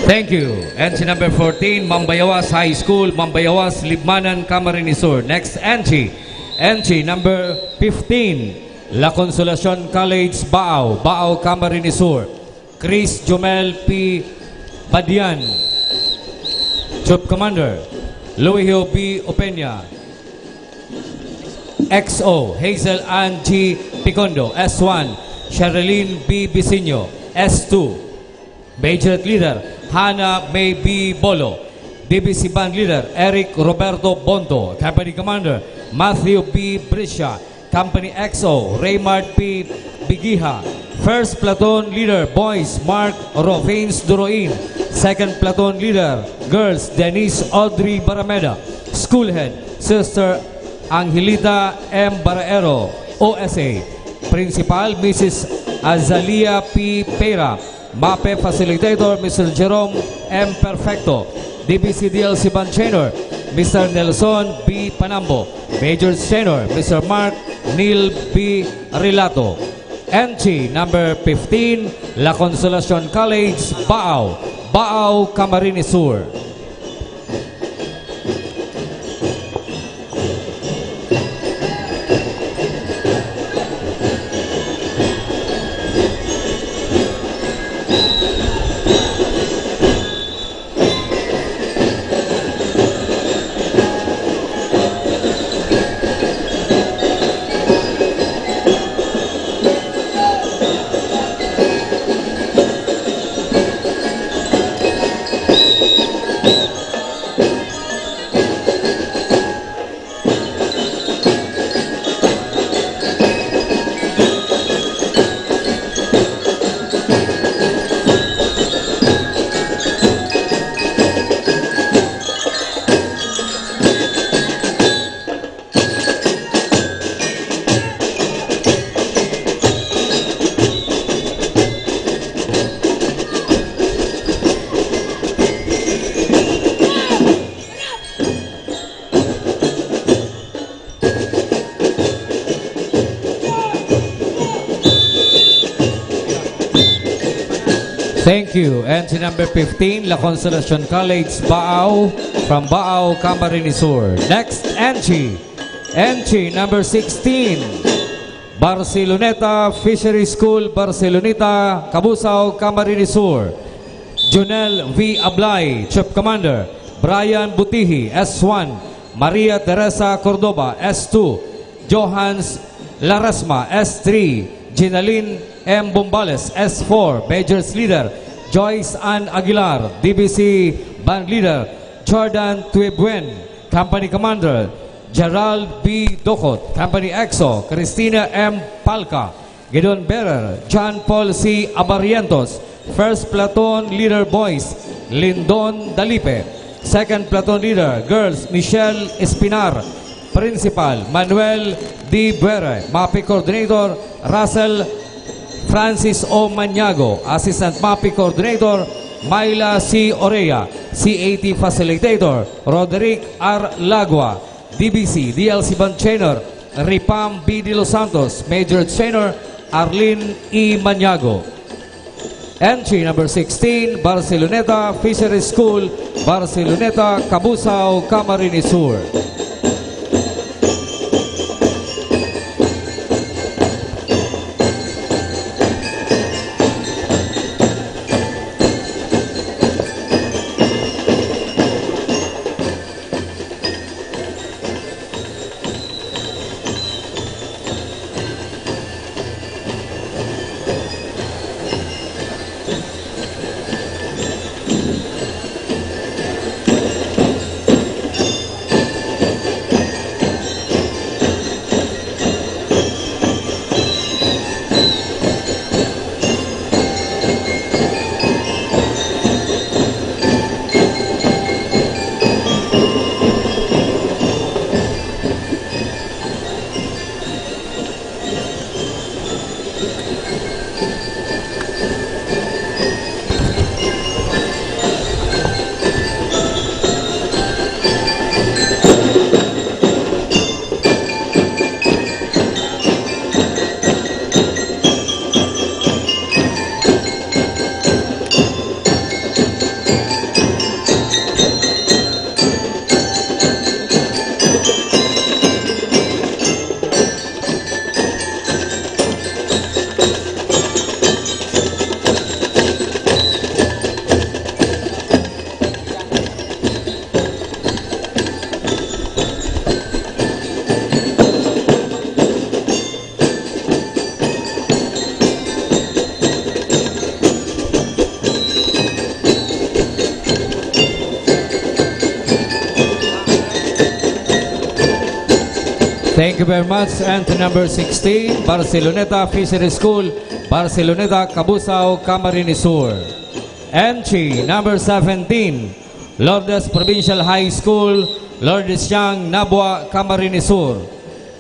K: Thank you. Entry number 14, Mambayawas High School, Mambayawas, Libmanan, Camarines Sur. Next entry. Entry number 15, La Consolacion College, Baaw, Baaw, Camarines Sur. Chris Jomel P. Badian, Troop Commander. Luihio B. Opeña. XO, Hazel Ann G. Picondo. S1, Sherilyn B. Bisinyo. S2, Major Leader, Hannah May B. Bolo. DBC Band Leader, Eric Roberto Bonto. Company Commander, Matthew B. Briscia. Company XO, Raymart P. Bigiha. First Platoon Leader, Boys, Mark Rovains Duroin. Second Platoon Leader, Girls, Denise Audrey Barameda. School Head, Sister Angelita M. Baraero, OSA. Principal, Mrs. Azalia P. Pera. MAPE Facilitator, Mr. Jerome M. Perfecto. DBC DLC Band Trainer, Mr. Nelson B. Panambo. Major Trainer, Mr. Mark Neil B. Rilato. Entry number 15, La Consolacion College, Baaw, Baaw, Camarines Sur. Thank you. Entry number 15, La Consolacion College, Baaw, from Baaw, Camarines Sur. Next entry. Entry number 16, Barceloneta Fishery School, Barceloneta, Cabusao, Camarines Sur. Junel V. Ablay, Chief Commander. Brian Butihi, S1. Maria Teresa Cordoba, S2. Johans Laresma, S3. Ginaline M. Bombales, S4. Majors Leader, Joyce Ann Aguilar. DBC Band Leader, Jordan Tuebuen. Company Commander, Gerald B. Docot. Company EXO, Cristina M. Palca. Gideon Bearer, John Paul C. Abarientos. First Platoon Leader, Boys, Lindon Dalipe. Second Platoon Leader, Girls, Michelle Espinar. Principal, Manuel D. Buere. MAPI Coordinator, Russell Francis O. Maniago. Assistant MAPI Coordinator, Myla C. Orea. CAT Facilitator, Roderick R. Lagua. DBC, DLC Band Trainer, Ripam B. De Los Santos. Major Trainer, Arlene E. Maniago. Entry number 16, Barceloneta Fishery School, Barceloneta, Cabusao, Camarines Sur. Thank you very much. Entry number 16, Barceloneta Fishery School, Barceloneta, Cabusao, Camarines Sur. Entry number 17, Lourdes Provincial High School, Lourdes Yang, Nabua, Camarines Sur.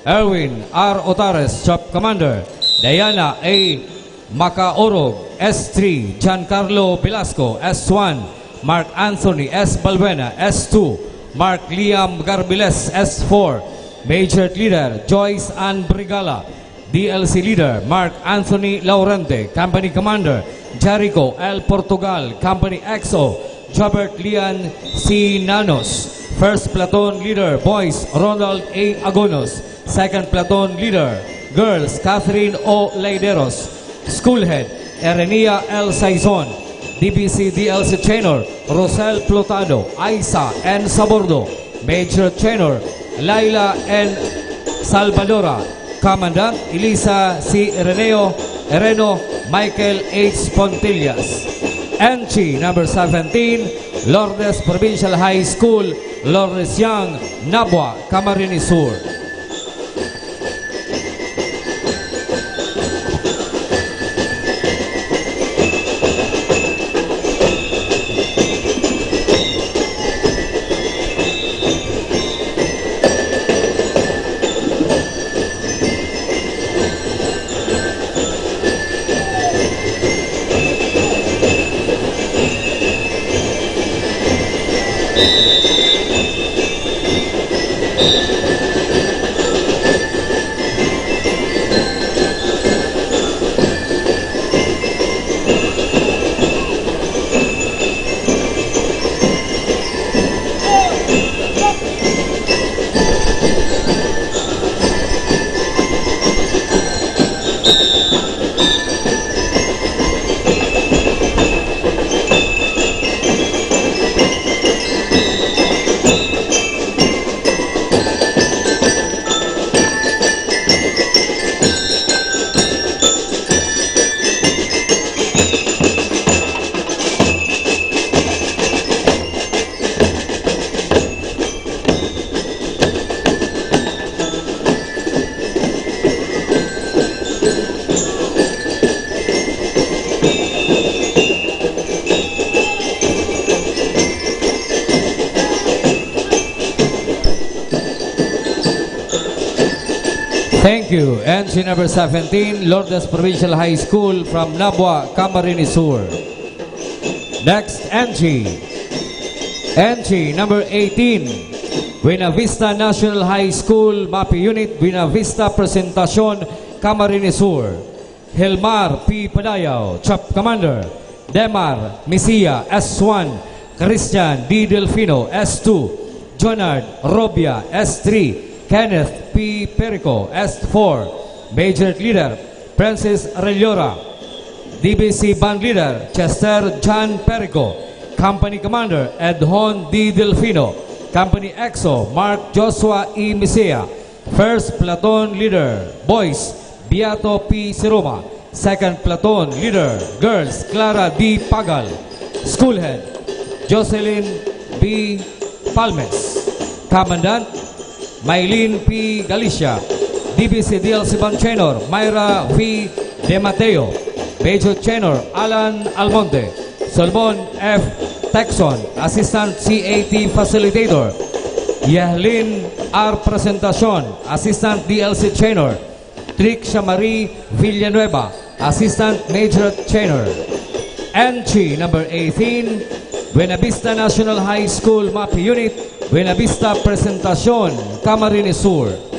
K: Erwin R. Otares, Shop Commander. Diana A. Macaorog, S3. Giancarlo Velasco, S1. Mark Anthony S. Balbuena, S2. Mark Liam Garbiles, S4. Major Leader Joyce Ann Brigala. DLC Leader Mark Anthony Laurente. Company Commander Jericho L. Portugal. Company XO Jobert Lian C. Nanos. First Platoon Leader Boys Ronald A. Agonos. Second Platoon Leader Girls Catherine O. Leideros. School Head Erenia L. Saizon. DBC DLC Trainer Rosel Plotado. Aisa N. Sabordo. Major Trainer Laila N. Salvadora. Commandant Elisa C. Ereno Michael H. Pontillas. Entry number 17, Lourdes Provincial High School, Lourdes Yang, Nabua, Camarines Sur. Thank you. Entry number 17, Lourdes Provincial High School from Nabua, Camarines Sur. Next entry. Entry number 18, Buena Vista National High School, MAPI Unit, Buena Vista Presentacion, Camarines Sur. Hilmar P. Padayaw, Chop Commander. Demar Misia, S1. Christian D. Delfino, S2. Jonard Robia, S3. Kenneth P. Perico, S4. Major Leader Francis Arellora. DBC Band Leader Chester John Perico. Company Commander Edhon D. Delfino. Company EXO Mark Joshua E. Misea. First Platoon Leader Boys Beato P. Siroma. Second Platoon Leader Girls Clara D. Pagal. School Head Jocelyn B. Palmes. Commandant Maylene P. Galicia. DBC DLC Band Trainer Myra V. De Mateo. Major Trainer Alan Almonte. Solomon F. Texon. Assistant CAT Facilitator Yahlin R. Presentacion. Assistant DLC Trainer Trixia Marie Villanueva. Assistant Major Trainer. Entry number 18, Buena Vista National High School MAPI Unit, Buena Vista Presentacion, Camarines Sur.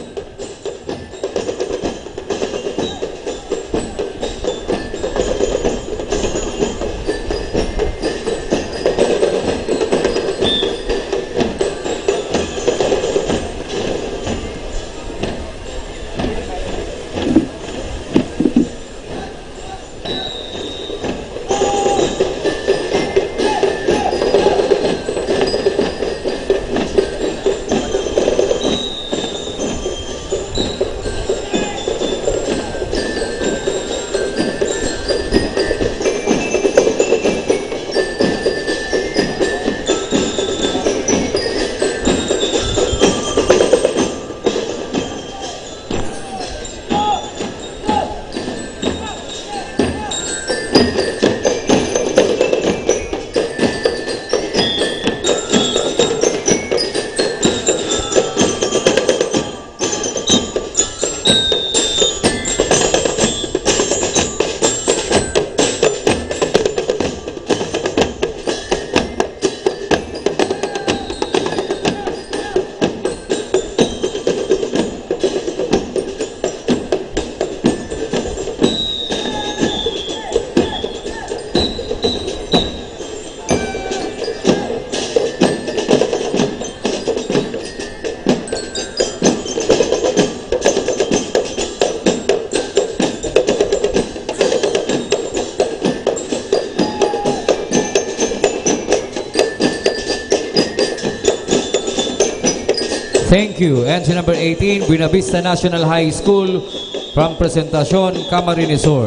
K: Thank you. Entry number 18, Buena Vista National High School from Presentacion, Camarines Sur.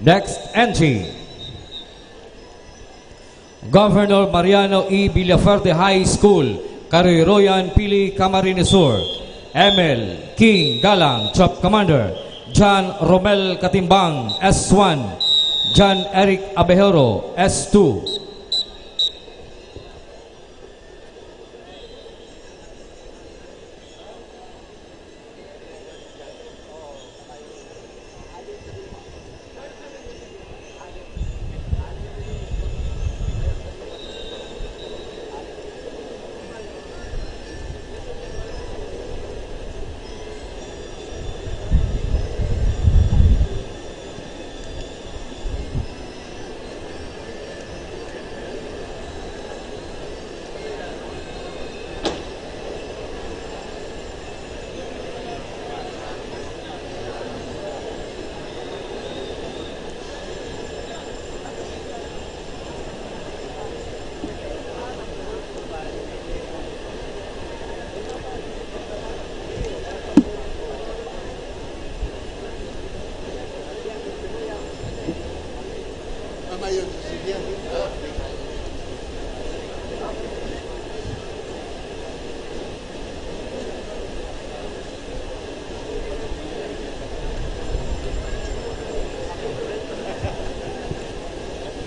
K: Next entry, Governor Mariano E. Villafuerte High School, Karoyroyan, Pili, Camarines Sur. ML King Galang, Troop Commander. John Romel Katimbang, S1. John Eric Abejero, S2.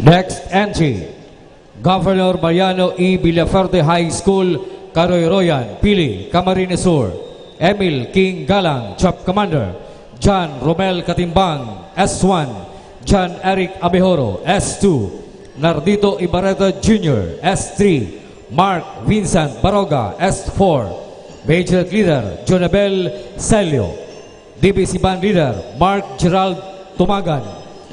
K: Next entry, Governor Mariano E. Villafuerte High School, Karoyroyan, Pili, Camarines Sur. Emil King Galang, Troop Commander. John Romel Katimbang, S1. John Eric Abejoro, S2. Nardito Ibarreta Jr., S3. Mark Vincent Baroga, S4. Major Leader Jonabel Celio. DBC Band Leader Mark Gerald Tumagan.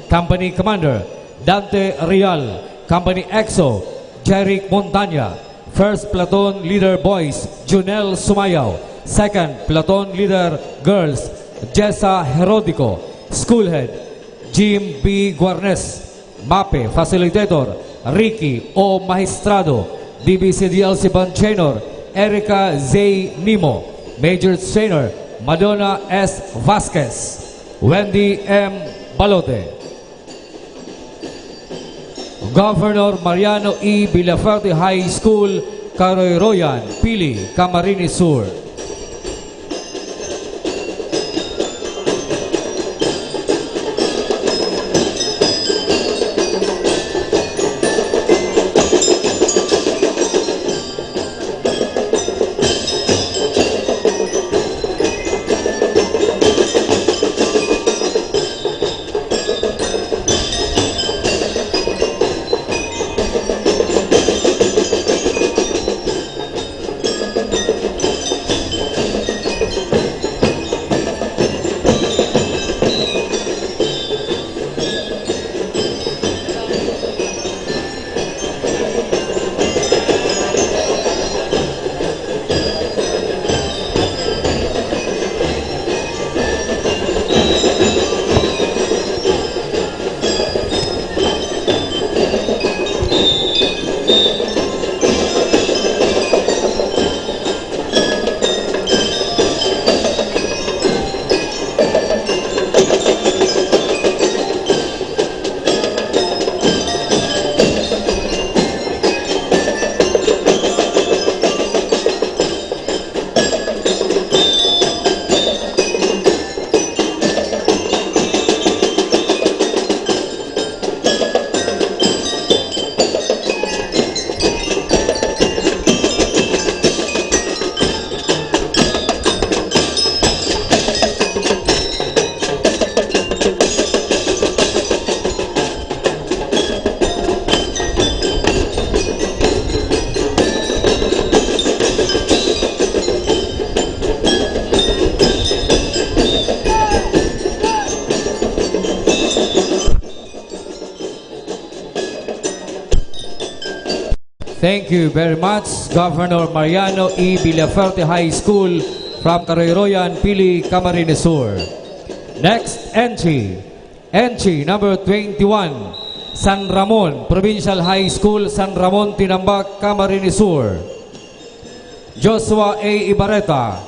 K: Company Commander Dante Real. Company EXO Jeric Montanya. First Platoon Leader Boys Junel Sumayaw. Second Platoon Leader Girls Jessa Herodico. Schoolhead Jim B. Guarnes. MAPE Facilitator Ricky O. Magistrado. DBCDLC Band Trainer Erica Z. Nimo. Major Trainer Madonna S. Vasquez. Wendy M. Balote. Governor Mariano E. Villafuerte High School, Karoyroyan, Pili, Camarines Sur. Thank you very much, Governor Mariano E. Villaferte High School from Karoyroyan, Pili, Camarines Sur. Next entry, entry number 21, San Ramon Provincial High School, San Ramon, Tinambak, Camarines Sur. Joshua A. Ibareta,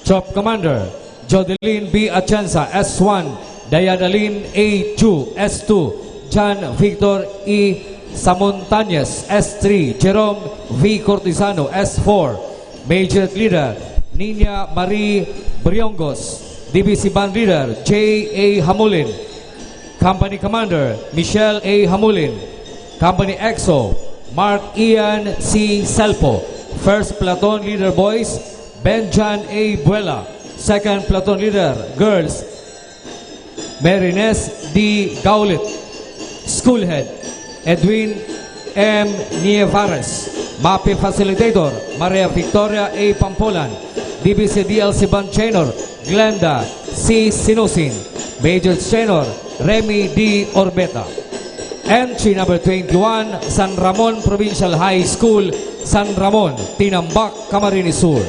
K: Troop Commander. Jodeline B. Atienza, S1. Diadaline A. Chu, S2. John Victor E. Samontañez, S3. Jerome V. Cortizano, S4. Major Leader Nina Marie Briongos. Divisi Band Leader J. A. Hamulin. Company Commander Michelle A. Hamulin. Company EXO Mark Ian C. Selpo. First Platoon Leader Boys Benjan A. Buela. Second Platoon Leader Girls Marines D. Gaulit. Schoolhead Edwin M. Nievares. MAPE Facilitator Maria Victoria A. Pampolan. DBC DLC Band Trainer Glenda C. Sinusin. Major Trainer Remy D. Orbeta. Entry number 21, San Ramon Provincial High School, San Ramon, Tinambak, Camarines Sur.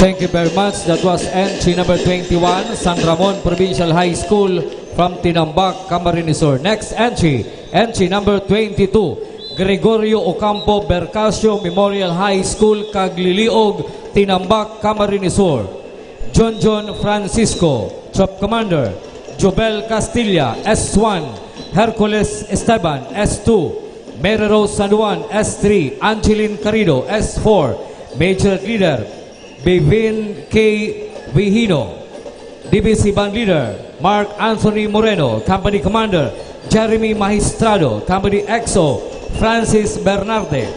K: Thank you very much. That was entry number 21, San Ramon Provincial High School from Tinambak, Camarines Sur. Next entry, entry number 22, Gregorio Ocampo Bercasio Memorial High School, Cagliliog, Tinambak, Camarines Sur. John Francisco, Troop Commander. Jobel Castilla, S1. Hercules Esteban, S2. Mary Rose San Juan, S3. Angeline Carrido, S4. Major Leader Bevin K. Vihino. DBC Band Leader Mark Anthony Moreno. Company Commander Jeremy Magistrado. Company EXO Francis Bernarde.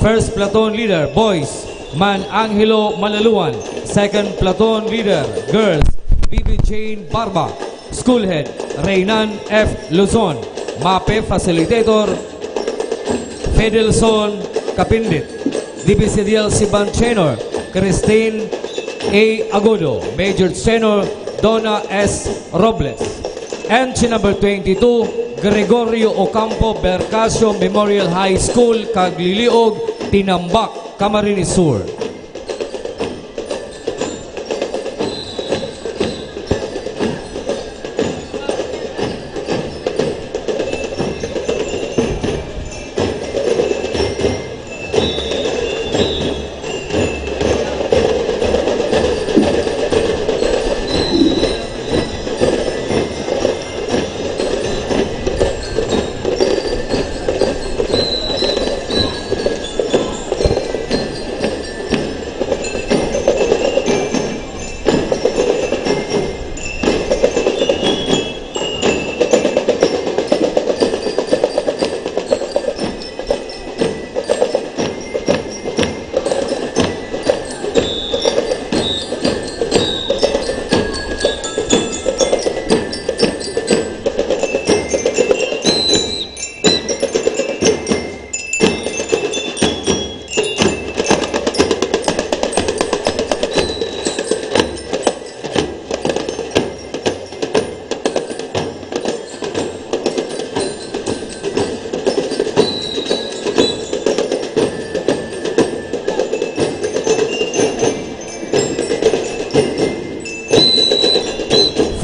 K: First Platoon Leader Boys Man Angelo Malaluan. Second Platoon Leader Girls Bibi Jane Barba. Schoolhead Reynan F. Luzon. MAPE Facilitator Fedelson Kapindit. DBC DLC Band Trainer Christine A. Agudo. Major Trainer Donna S. Robles. Entry number 22, Gregorio Ocampo Bercasio Memorial High School, Cagliliog, Tinambak, Camarines Sur.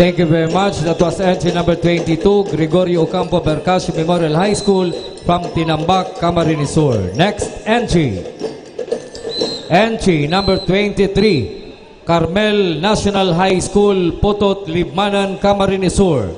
K: Thank you very much. That was entry number 22, Gregorio Ocampo Bercasio Memorial High School from Tinambak, Camarines Sur. Next entry. Entry number 23, Carmel National High School, Potot, Libmanan, Camarines Sur.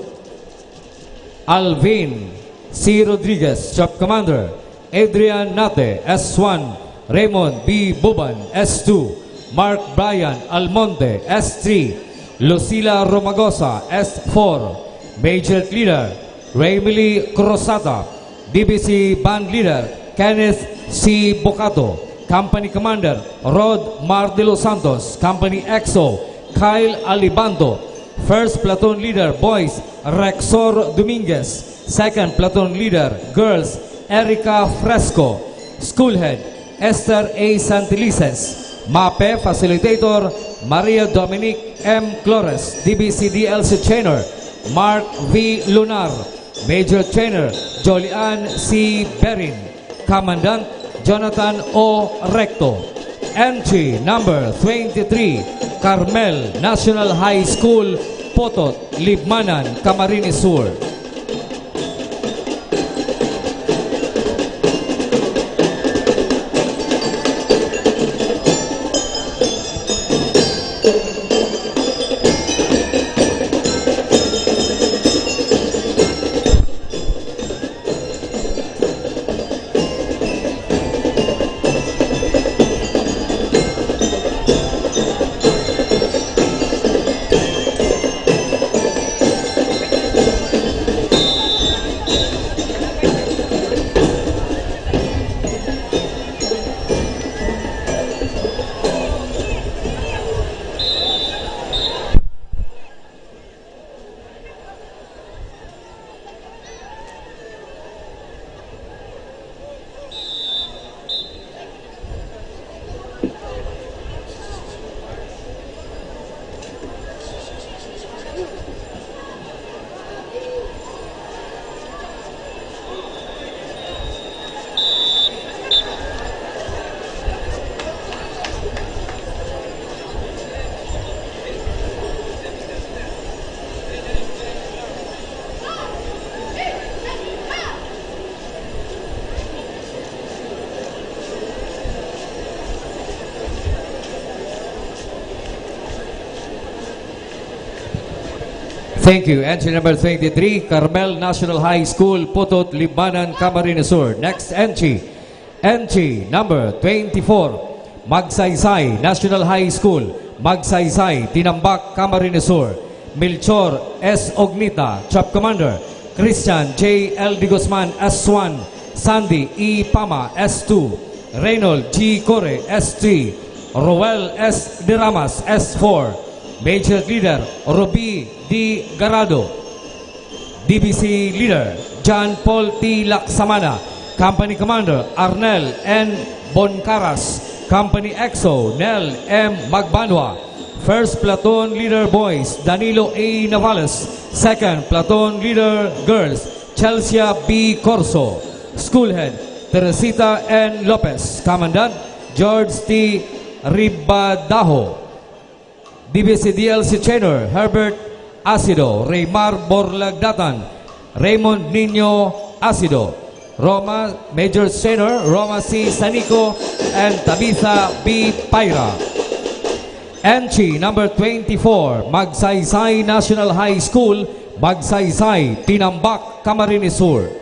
K: Alvin C. Rodriguez, Shop Commander. Adrian Nate, S1. Raymond B. Buban, S2. Mark Brian Almonte, S3. Lucila Romagosa, S4. Major Leader, Raymily Crosata. DBC Band Leader, Kenneth C. Bocato. Company Commander, Rod Mar de los Santos. Company EXO, Kyle Alibando. First Platoon Leader, Boys, Rexor Dominguez. Second Platoon Leader, Girls, Erica Fresco. School Head, Esther A. Santilices. MAPE Facilitator, Maria Dominic M. Flores. DBC DLC Trainer, Mark V. Lunar. Major Trainer, Jolian C. Berin. Commandant, Jonathan O. Recto. Entry number 23, Carmel National High School, Potot, Libmanan, Camarines Sur. Thank you. Entry number 23, Carmel National High School, Potot, Libmanan, Camarines Sur. Next entry. Entry number 24, Magsaysay National High School, Magsaysay, Tinambak, Camarines Sur. Melchor S. Ognita, Shop Commander. Christian J. L. De Guzman, S1. Sandy E. Pama, S2. Reynold G. Core, S3. Roel S. De Ramas, S4. Major Leader, Ruby D. Garado. DBC Leader, John Paul T. Laksamana. Company Commander, Arnel N. Boncaras. Company EXO, Nel M. Magbanwa. First Platoon Leader Boys, Danilo A. Navales. Second Platoon Leader Girls, Chelsea B. Corso. School Head, Teresita N. Lopez. Commandant, George T. Ribadaho. DBC DLC Trainer, Herbert Acido. Raymar Borlagdatan. Raymond Nino Acido. Roma Major Trainer, Roma C. Sanico and Tabitha B. Paira. Entry number 24, Magsaysay National High School, Magsaysay, Tinambak, Camarines Sur.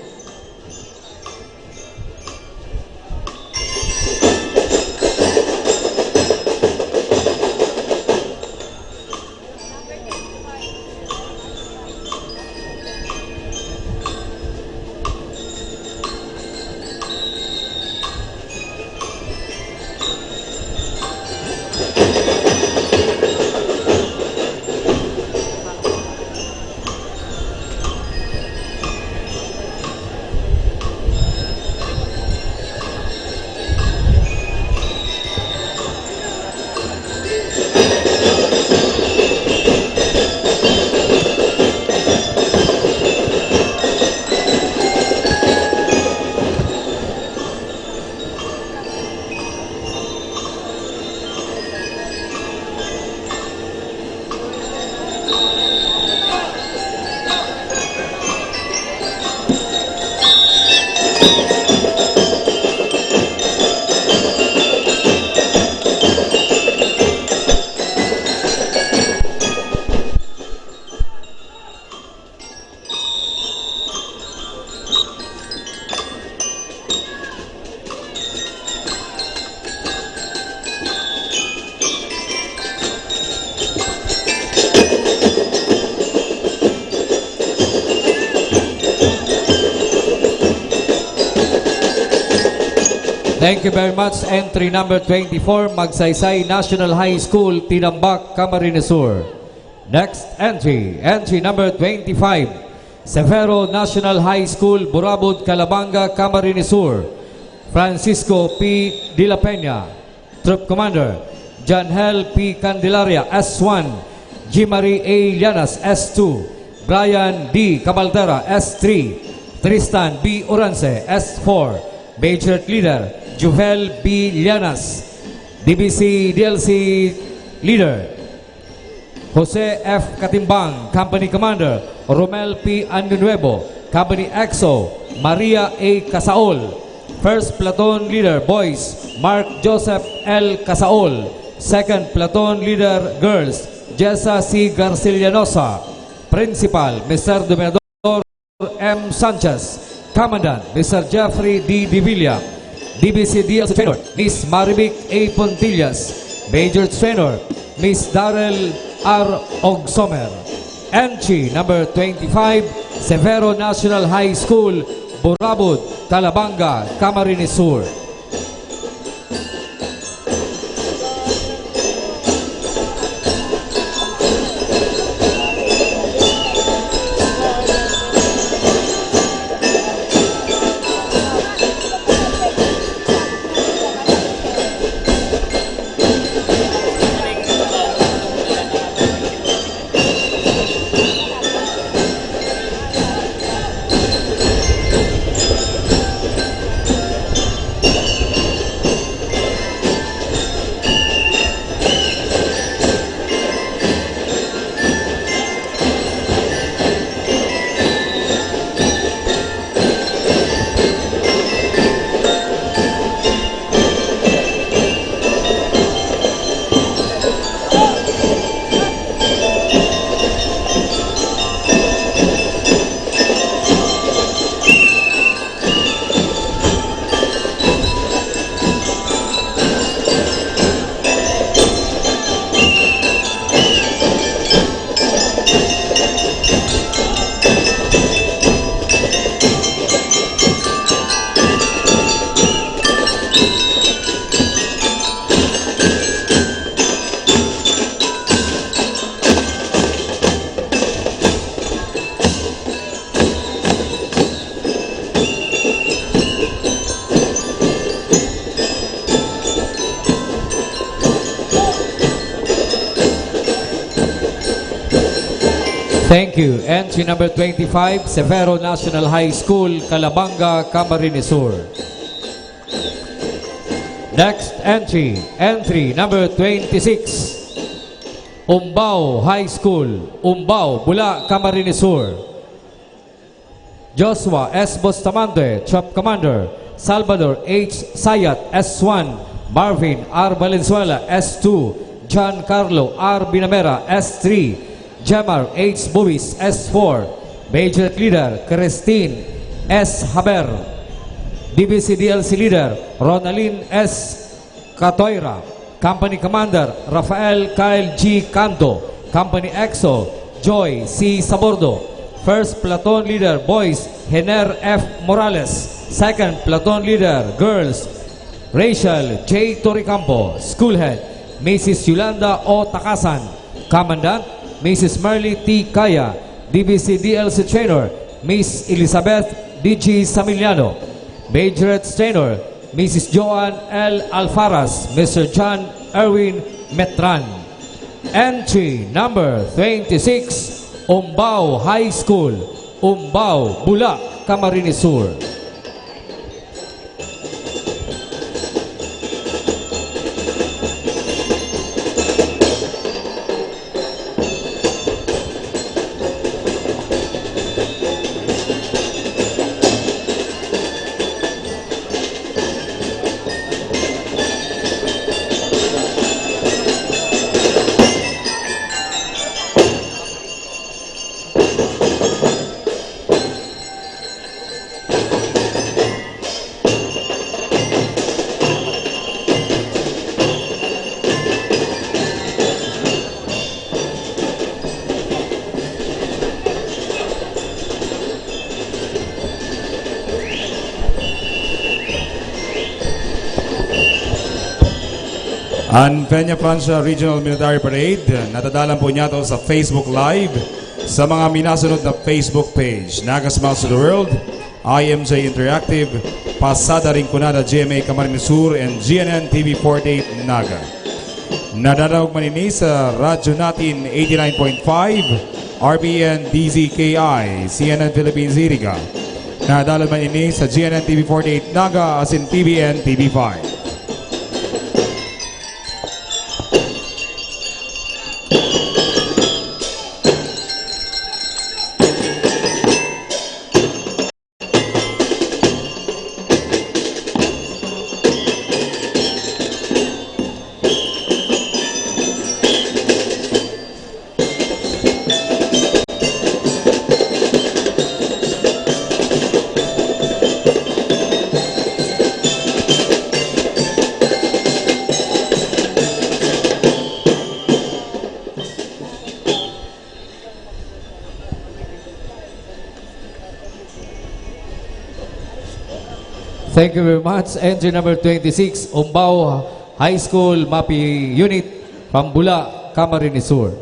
K: Thank you very much. Entry number 24, Magsaysay National High School, Tinambak, Camarines Sur. Next entry, entry number 25, Severo National High School, Burabud, Calabanga, Camarines Sur. Francisco P. De La Peña, Troop Commander. Janhel P. Candelaria, S1. G. Marie A. Llanas, S2. Brian D. Cabaldera, S3. Tristan B. Orance, S4. Major Leader Juvel B. Llanas. DBC DLC Leader Jose F. Katimbang, Company Commander. Romel P. Anunuevo, Company EXO. Maria A. Casaol. First Platoon Leader Boys, Mark Joseph L. Casaol. Second Platoon Leader Girls, Jessa C. Garcilianosa. Principal Mr. Dominador M. Sanchez. Commandant Mr. Jeffrey D. Divilla. DBC DLC Trainer Miss Marivic A. Pontillas. Major Trainer Miss Darrell R. Ogsomer. Entry number 25, Severo National High School, Burabud, Calabanga, Camarines Sur. Thank you. Entry number 25, Severo National High School, Calabanga, Camarines Sur. Next entry, entry number 26, Umbao High School, Umbao, Bula, Camarines Sur. Joshua S. Bustamante, Troop Commander. Salvador H. Sayat, S1. Marvin R. Valenzuela, S2. John Carlo R. Binamera, S3. Jamar H. Buwis, S4. Major Leader Christine S. Haber. DBC DLC Leader Ronaldin S. Catoira. Company Commander Rafael Kyle G. Canto. Company EXO Joy C. Sabordo. First Platoon Leader Boys Hener F. Morales. Second Platoon Leader Girls Rachel J. Toricampo. Schoolhead Mrs. Yolanda O. Takasan. Commandant Mrs. Marley T. Kaya. DBC DLC Trainer Miss Elizabeth D.G. Samiliano. Majorette Trainer Mrs. Joan L. Alfaras. Mr. John Erwin Metran. Entry number 26, Umbao High School, Umbao, Bula, Camarines Sur.
G: Ang Peña Francia Regional Military Parade, natadalan po niya ito sa Facebook Live sa mga minasunod na Facebook page. Naga Smiles to the World, IMJ Interactive, Pasada Rinconada GMA Camarines Sur, and GNN TV 48 Naga. Nadadawag manini sa radyo natin 89.5, RBN DZKI, CNN Philippines Iriga. Nadadawag manini sa GNN TV 48 Naga as in TVN TV5.
K: Thank you very much. Entry number 26, Umbao High School MAPI Unit from Bula, Camarines Sur.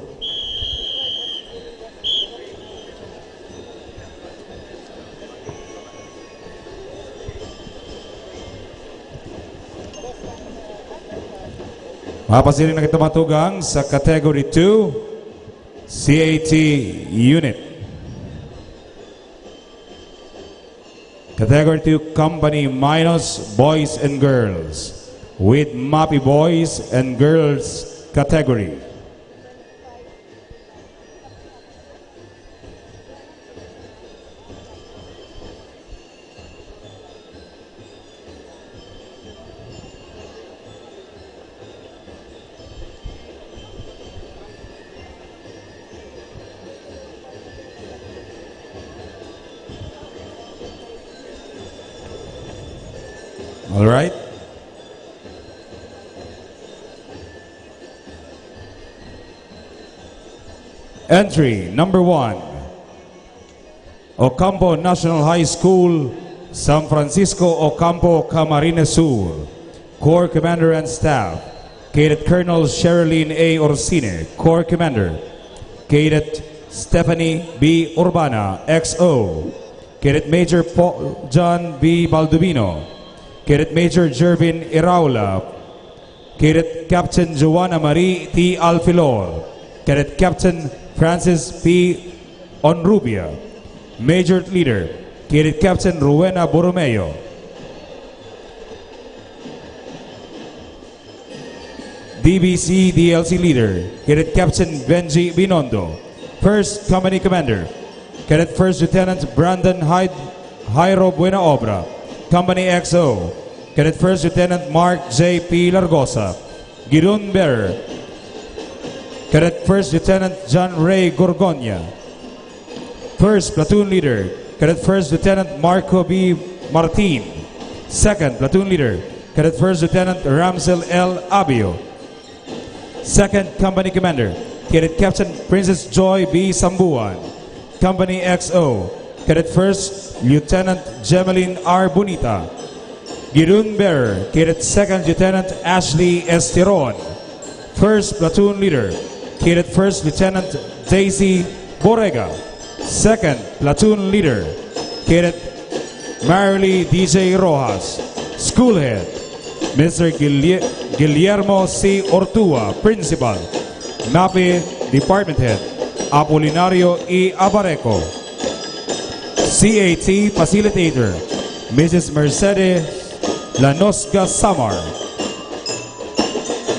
G: Mapasiling na kitamatugang sa Category 2, CAT Unit. Category 2 Company minus Boys and Girls with MAPI Boys and Girls category. All right. Entry number 1, Ocampo National High School, San Francisco Ocampo, Camarines Sur. Corps Commander and Staff, Cadet Colonel Sherilyn A. Orsine, Corps Commander. Cadet Stephanie B. Urbana, XO. Cadet Major Paul John B. Baldovino. Cadet Major Jervin Iraula, Cadet Captain Joanna Marie T. Alfilor, Cadet Captain Francis P. Onrubia, Major Leader, Cadet Captain Rowena Borromeo. DBC DLC Leader, Cadet Captain Benji Binondo. First Company Commander, Cadet First Lieutenant Brandon Jairo Buena Obra, Company XO, Cadet First Lieutenant Mark J. P. Largosa, Girun Bearer, Cadet First Lieutenant John Ray Gorgonia. First Platoon Leader, Cadet First Lieutenant Marco B. Martin. Second Platoon Leader, Cadet First Lieutenant Ramsel L. Abio. Second Company Commander, Cadet Captain Princess Joy B. Sambuan. Company XO, Cadet First Lieutenant Gemeline R. Bonita. Girun Bearer, Cadet Second Lieutenant Ashley Esteron. First Platoon Leader, Cadet First Lieutenant Daisy Borrega. Second Platoon Leader, Cadet Marily DJ Rojas. School Head, Mr. Guillermo C. Ortua, Principal. MAPI Department Head, Apolinario E. Abareco. CAT Facilitator, Mrs. Mercedes Lanosga Samar.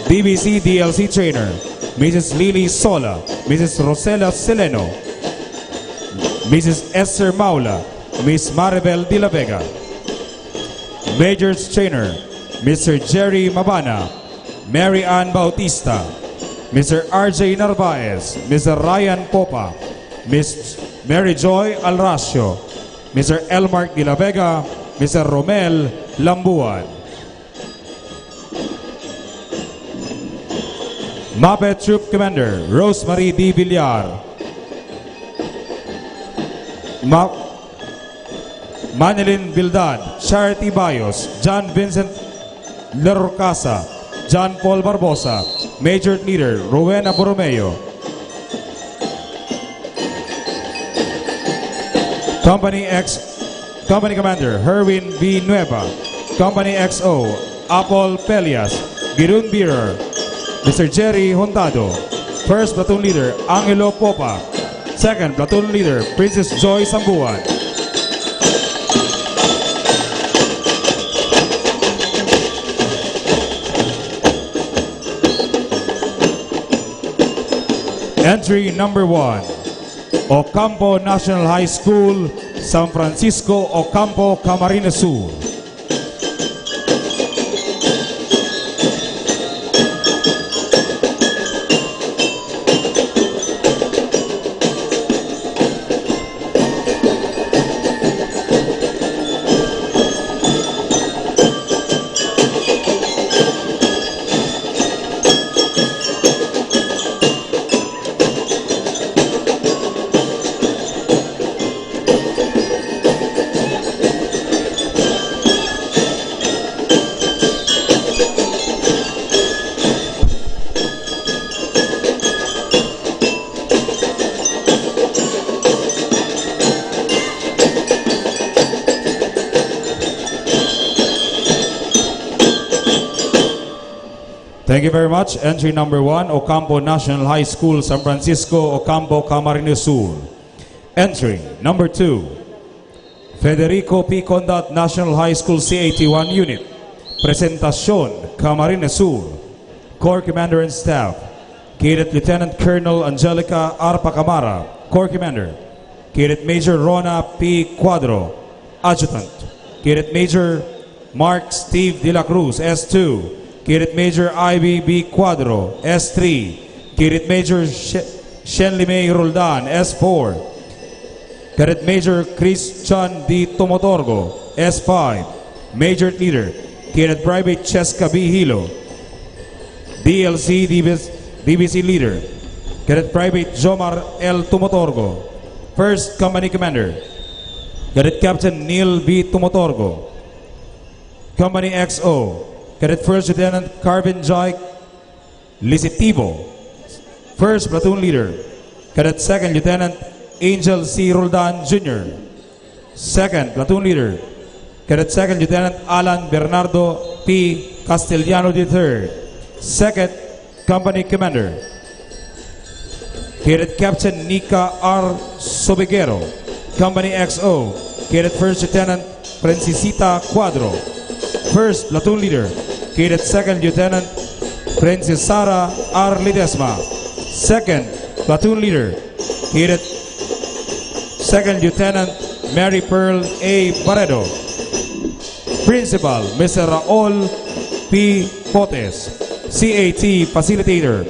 G: DBC DLC Trainer, Mrs. Lily Sola, Mrs. Rosela Seleno, Mrs. Esther Maula, Miss Maribel De La Vega. Majors Trainer, Mr. Jerry Mabana, Mary Ann Bautista, Mr. RJ Narvaez, Mr. Ryan Popa, Miss Mary Joy Alracio, Mr. Elmark De La Vega, Mr. Romel Lambuan. MAPE Troop Commander, Rosemary D. Villar. Manilin Bildad, Charity Bayos, John Vincent Lerocasa,
J: John Paul Barbosa. Major Leader Rowena Borromeo. Company Commander Herwin B. Nueva. Company XO Apol Pelias. Girun Bearer Mr. Jerry Hontado. First Platoon Leader Angelo Popa. Second Platoon Leader Princess Joy Sambuan. Entry number 1, Ocampo National High School, San Francisco, Ocampo, Camarines Sur. Thank you very much. Entry number 1, Ocampo National High School, San Francisco, Ocampo, Camarines Sur. Entry number 2, Federico P. Condat National High School C81 Unit. Presentacion, Camarines Sur. Corps Commander and Staff, Cadet Lieutenant Colonel Angelica Arpa Camara, Corps Commander. Cadet Major Rona P. Cuadro, Adjutant. Cadet Major Mark Steve De La Cruz, S2. Cadet Major Ivy B. Cuadro, S3. Cadet Major Shenlimei Roldan, S4. Cadet Major Christian D. Tomotorgo, S5. Major Leader, Cadet Private Cheska B. Hilo, DLC DBC Leader, Cadet Private Jomar L. Tomotorgo. First Company Commander, Cadet Captain Neil B. Tomotorgo. Company XO, Cadet First Lieutenant Carvin Joy Lisitivo. First Platoon Leader, Cadet Second Lieutenant Angel C. Roldan Jr. Second Platoon Leader, Cadet Second Lieutenant Alan Bernardo P. Castellano III. Second Company Commander, Cadet Captain Nika R. Sobiguero. Company XO, Cadet First Lieutenant Francisita Cuadro. First Platoon Leader, Cadet Second Lieutenant Princess Sara R. Ledesma. Second Platoon Leader, Cadet Second Lieutenant Mary Pearl A. Barredo. Principal, Mr. Raul P. Potes. CAT Facilitator,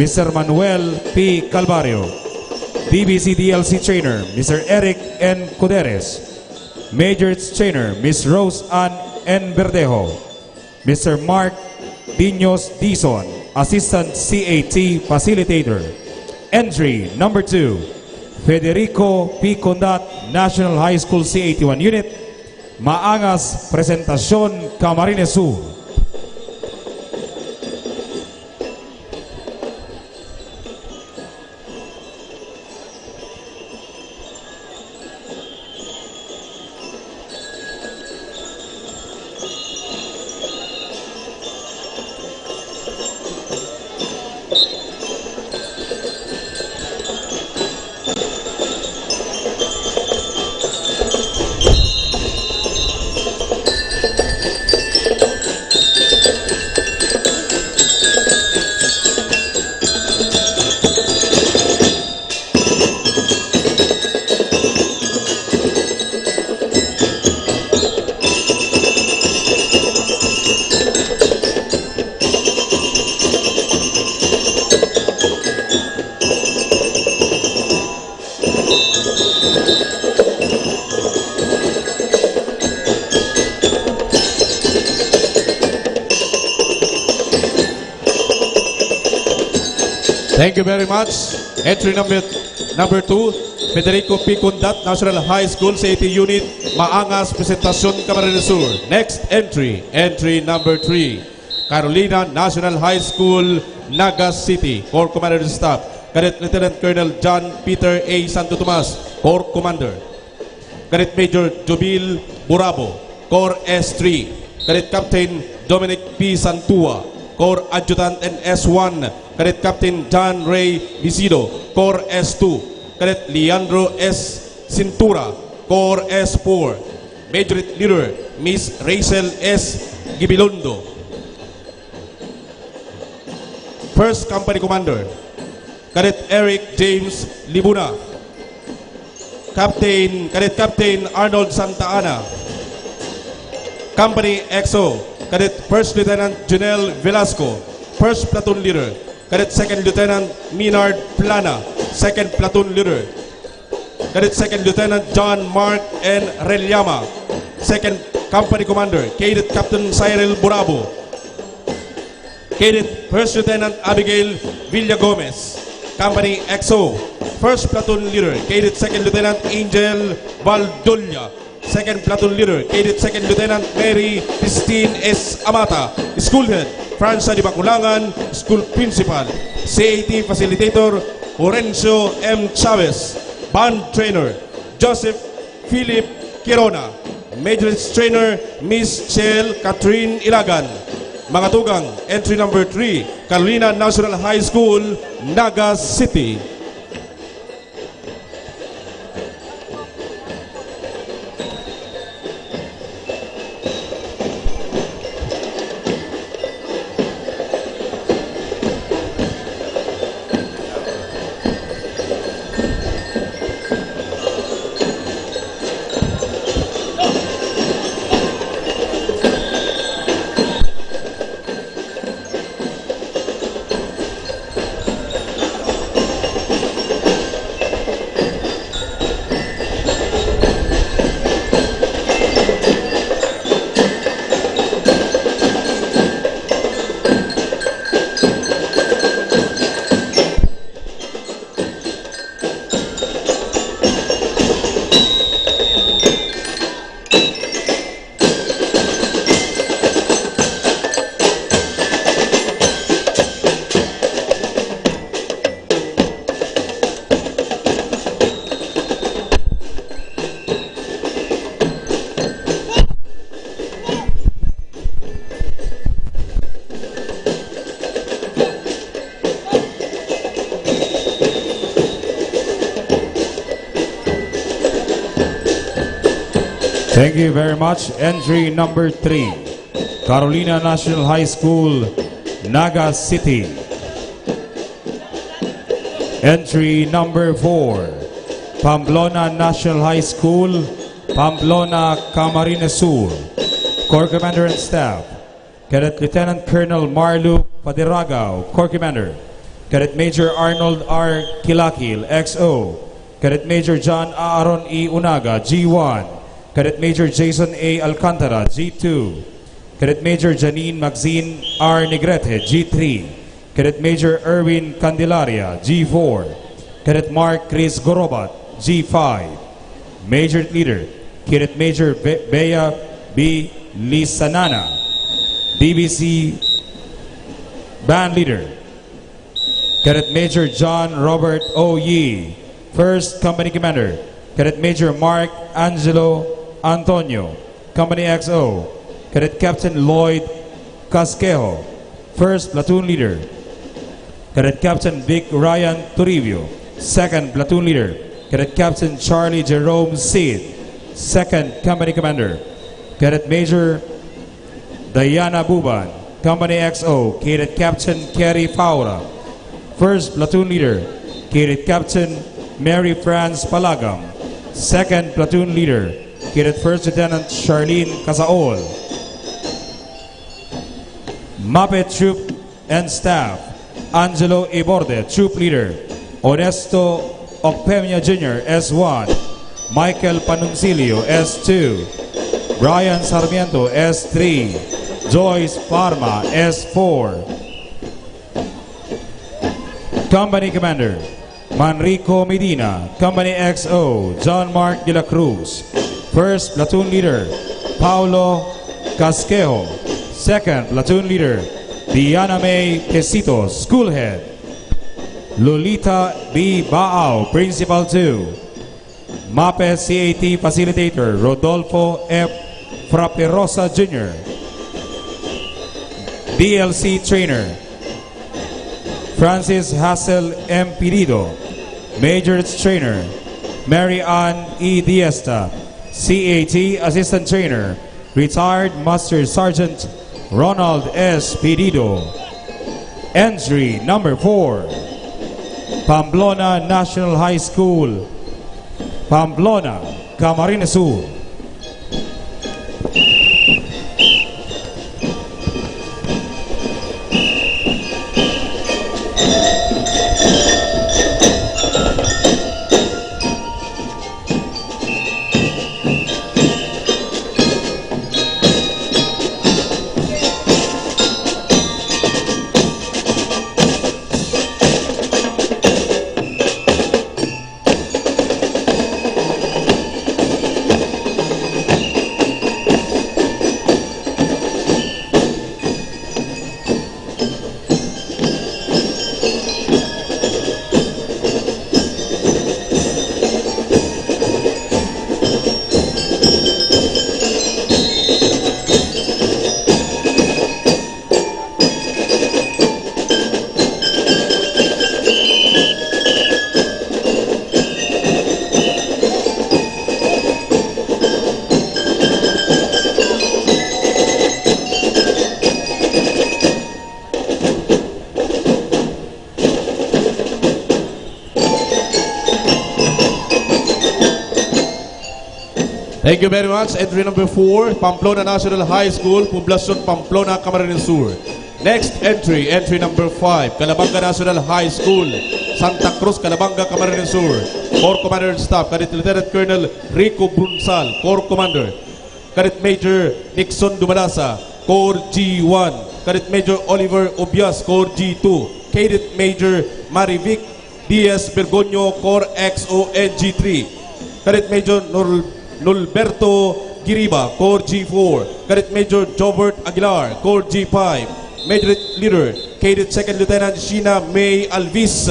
J: Mr. Manuel P. Calvario. DBC DLC Trainer, Mr. Eric N. Cuderes. Major Trainer, Ms. Rose Ann N. Verdejo. Mr. Mark Dinos Dizon, Assistant CAT Facilitator. Entry number 2, Federico P. Condat National High School C81 Unit. Maangas Presentacion, Camarines Sur.
L: Thank you very much. Entry number 2, Federico P. Condat National High School CAT Unit, Maangas Presentacion, Camarines Sur. Next entry, entry number 3, Carolina National High School, Naga City. Corps Commander and Staff, Cadet Lieutenant Colonel John Peter A. Santo Tomas, Corps Commander. Cadet Major Jubil Burabo, Corps S3. Cadet Captain Dominic P. Santua, Corps Adjutant and S1. Cadet Captain John Ray Bisido, Corps S2. Cadet Leandro S. Cintura, Corps S4. Major Leader Miss Rachel S. Gibilondo. First Company Commander Cadet Eric James Libuna. Cadet Captain Arnold Santa Ana. Company XO Cadet First Lieutenant Junel Velasco, First Platoon Leader. Cadet Second Lieutenant Minard Plana, Second Platoon Leader. Cadet Second Lieutenant John Mark N. Relyama, Second Company Commander. Cadet Captain Cyril Burabo. Cadet First Lieutenant Abigail Villa Gomez, Company XO. First Platoon Leader, Cadet Second Lieutenant Angel Valdolia. Second Platoon Leader, Cadet Second Lieutenant Mary Christine S. Amata. School Head, Franza Di Baculangan. School Principal, CAT Facilitator Horencio M. Chavez. Band Trainer, Joseph Philip Quirona. Major Trainer, Miss Chel Catherine Ilagan. Mga tugang, entry number 3, Carolina National High School, Naga City.
J: Thank you very much. Entry number 3, Carolina National High School, Naga City. Entry number 4, Pamplona National High School, Pamplona, Camarines Sur. Corps Commander and Staff, Cadet Lieutenant Colonel Marlu Padiragao, Corps Commander. Cadet Major Arnold R. Kilakil, XO. Cadet Major John Aaron E. Unaga, G1. Cadet Major Jason A. Alcantara, G2. Cadet Major Janine Maxine R. Negrete, G3. Cadet Major Erwin Candelaria, G4. Cadet Mark Chris Gorobat, G5. Major Leader, Cadet Major Bea B. Lisanana, DBC Band Leader. Cadet Major John Robert O. Yee, First Company Commander. Cadet Major Mark Angelo Antonio, Company XO. Cadet Captain Lloyd Casquejo, First Platoon Leader. Cadet Captain Vic Ryan Toribio, Second Platoon Leader. Cadet Captain Charlie Jerome Seed, Second Company Commander. Cadet Major Diana Buban, Company XO. Cadet Captain Kerry Faura, First Platoon Leader. Cadet Captain Mary France Palagam, Second Platoon Leader. Cadet First Lieutenant Charlene Casaol. Mapet Troop and Staff, Angelo Iborde, Troop Leader. Onesto Ocpemia Jr., S1. Michael Panuncilio, S2. Brian Sarmiento, S3. Joyce Parma, S4. Company Commander, Manrico Medina, Company XO. John Mark de la Cruz. First Platoon Leader, Paulo Casquejo. Second Platoon Leader, Diana May Tesitos, School Head. Lolita B. Baao, Principal 2. MAPE CAT Facilitator, Rodolfo F. Fraperosa Jr. DLC Trainer, Francis Hassel M. Pirido. Majors Trainer, Mary Ann E. Diesta. CAT Assistant Trainer, Retired Master Sergeant Ronald S. Pirido. Entry number 4, Pamplona National High School, Pamplona, Camarines Sur.
L: Thank you very much. Entry number 4, Pamplona National High School, Poblacion Pamplona, Camarines Sur. Next entry, entry number 5, Calabanga National High School, Santa Cruz, Calabanga, Camarines Sur. Corps Commander and Staff, Cadet Lieutenant Colonel Rico Brunsal, Corps Commander. Cadet Major Nixon Dumadasa, Corps G1. Cadet Major Oliver Obias, Corps G2. Cadet Major Marivic Diaz Bergoño, Corps XO NG3. Cadet Major Nolberto Giriba, Corps G4. Cadet Major Jobert Aguilar, Corps G5. Major Leader, Cadet Second Lieutenant Sheena May Alvis.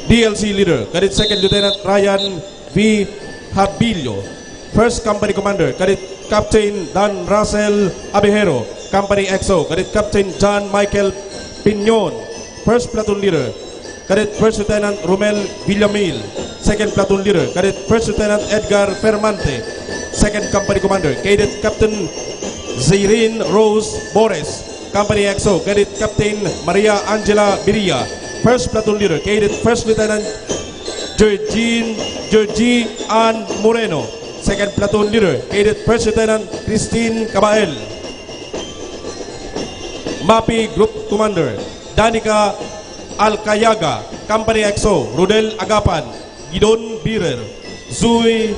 L: DLC Leader, Cadet Second Lieutenant Ryan V. Habilio. First Company Commander, Cadet Captain Dan Russell Abejero. Company XO, Cadet Captain John Michael Piñon. First Platoon Leader, Cadet First Lieutenant Romel Villamil. Second Platoon Leader, Cadet First Lieutenant Edgar Fermante. Second Company Commander, Cadet Captain Zairine Rose Bores. Company XO, Cadet Captain Maria Angela Biria. First Platoon Leader, Cadet First Lieutenant Georgie Ann Moreno. Second Platoon Leader, Cadet First Lieutenant Christine Cabael. MAPI Group Commander, Danica Alcayaga. Company XO, Rodel Agapan, Gidon Birer, Zui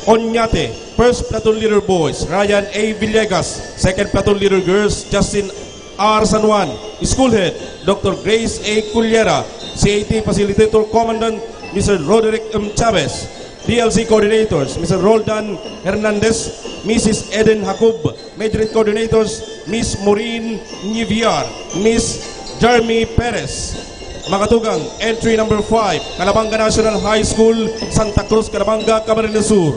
L: Onyate. First Platoon Leader Boys, Ryan A. Villegas. Second Platoon Leader Girls, Justin R. San Juan. School Head, Dr. Grace A. Cullera. CAT Facilitator Commandant, Mr. Roderick M. Chavez. DLC Coordinators, Mr. Roldan Hernandez, Mrs. Eden Jacob. Major Coordinators, Miss Maureen Niviar, Miss Jeremy Perez. Makatugang, entry number 5, Calabanga National High School, Santa Cruz, Calabanga, Camarines Sur.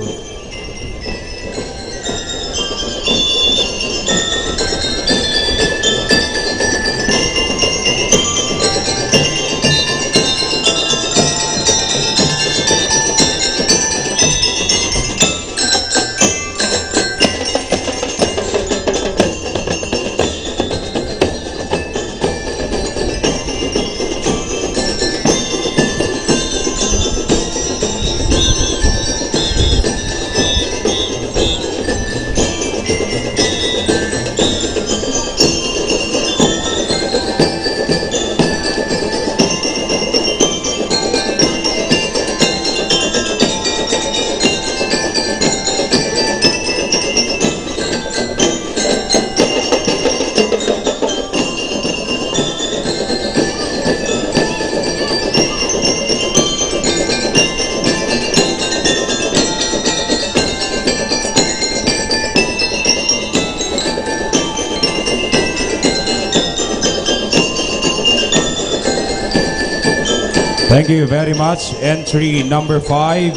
J: Thank you very much. Entry number 5,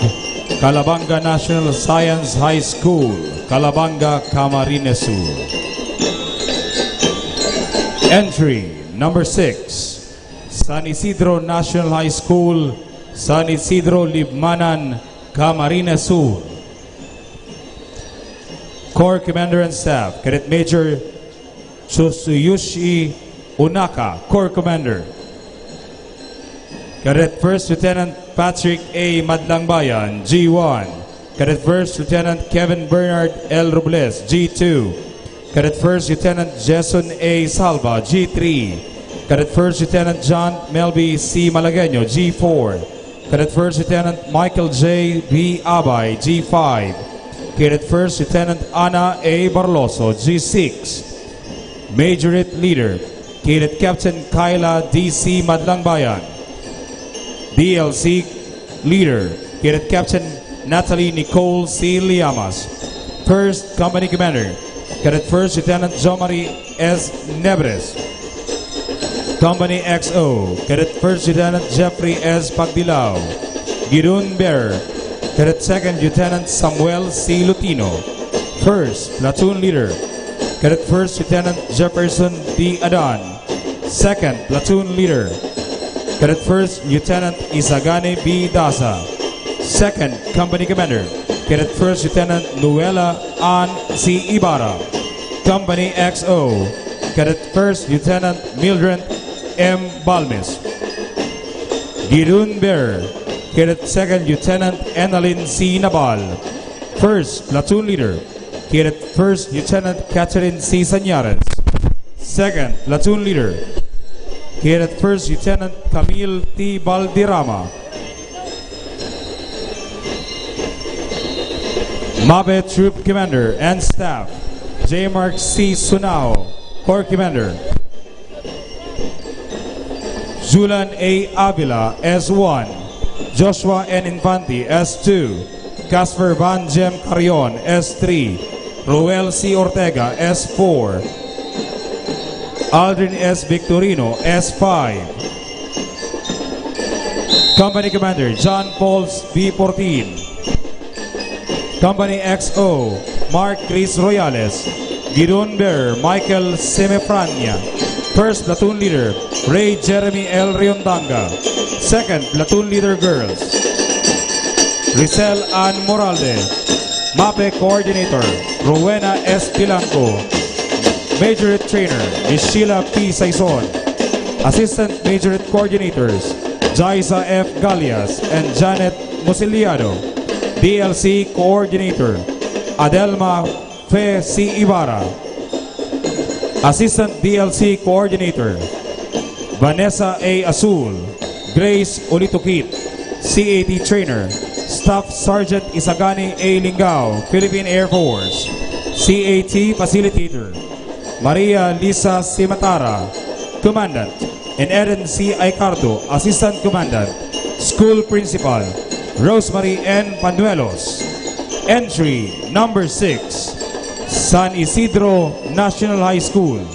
J: Calabanga National Science High School, Calabanga, Camarines Sur. Entry number 6, San Isidro National High School, San Isidro Libmanan, Camarines Sur. Corps Commander and Staff, Cadet Major Tsuyushi Unaka, Corps Commander. Cadet First Lieutenant Patrick A. Madlangbayan, G1. Cadet First Lieutenant Kevin Bernard L. Robles, G2. Cadet First Lieutenant Jason A. Salva, G3. Cadet First Lieutenant John Melby C. Malagueño, G4. Cadet First Lieutenant Michael J. B. Abay, G5. Cadet First Lieutenant Ana A. Barloso, G6. Majorette Leader, Cadet Captain Kyla D.C. Madlangbayan. DLC Leader, Cadet Captain Natalie Nicole C. Liamas. First Company Commander, Cadet First Lieutenant Jomari S. Nebres. Company XO, Cadet First Lieutenant Jeffrey S. Pagdilao. Girun Bearer, Cadet Second Lieutenant Samuel C. Lutino. First Platoon Leader, Cadet First Lieutenant Jefferson D. Adan. Second Platoon Leader, Cadet First Lieutenant Isagane B. Daza. Second Company Commander, Cadet First Lieutenant Nuela Ann C. Ibarra. Company XO, Cadet First Lieutenant Mildred M. Balmes. Girun Bearer, Cadet Second Lieutenant Annalyn C. Nabal. First Platoon Leader, Cadet First Lieutenant Catherine C. Sanyares. Second Platoon Leader, Cadet First Lieutenant Camille T. Baldirama. Mabe Troop Commander and Staff, J. Mark C. Sunao, Corps Commander. Julan A. Avila, S1. Joshua N. Infante, S2. Casper Van Jem Carrion, S3. Roel C. Ortega, S4. Aldrin S. Victorino, S5. Company Commander John Pauls B14. Company XO Mark Chris Royales. Girun Bearer Michael Semefrania. First Platoon Leader Ray Jeremy L. Riondanga. Second Platoon Leader Girls Rizal Ann Moralde. MAPE Coordinator Rowena S. Pilanco. Majorette Trainer is Sheila P. Saison. Assistant Majorette Coordinators Jaisa F. Galias and Janet Musiliado. DLC Coordinator Adelma Fe C. Ibarra. Assistant DLC Coordinator Vanessa A. Azul. Grace Olitukit. CAT Trainer Staff Sergeant Isagani A. Lingao, Philippine Air Force. CAT Facilitator Maria Lisa Simatara, Commandant, and Eden C. Aicardo, Assistant Commandant. School Principal, Rosemary N. Panuelos. Entry number 6, San Isidro National High School,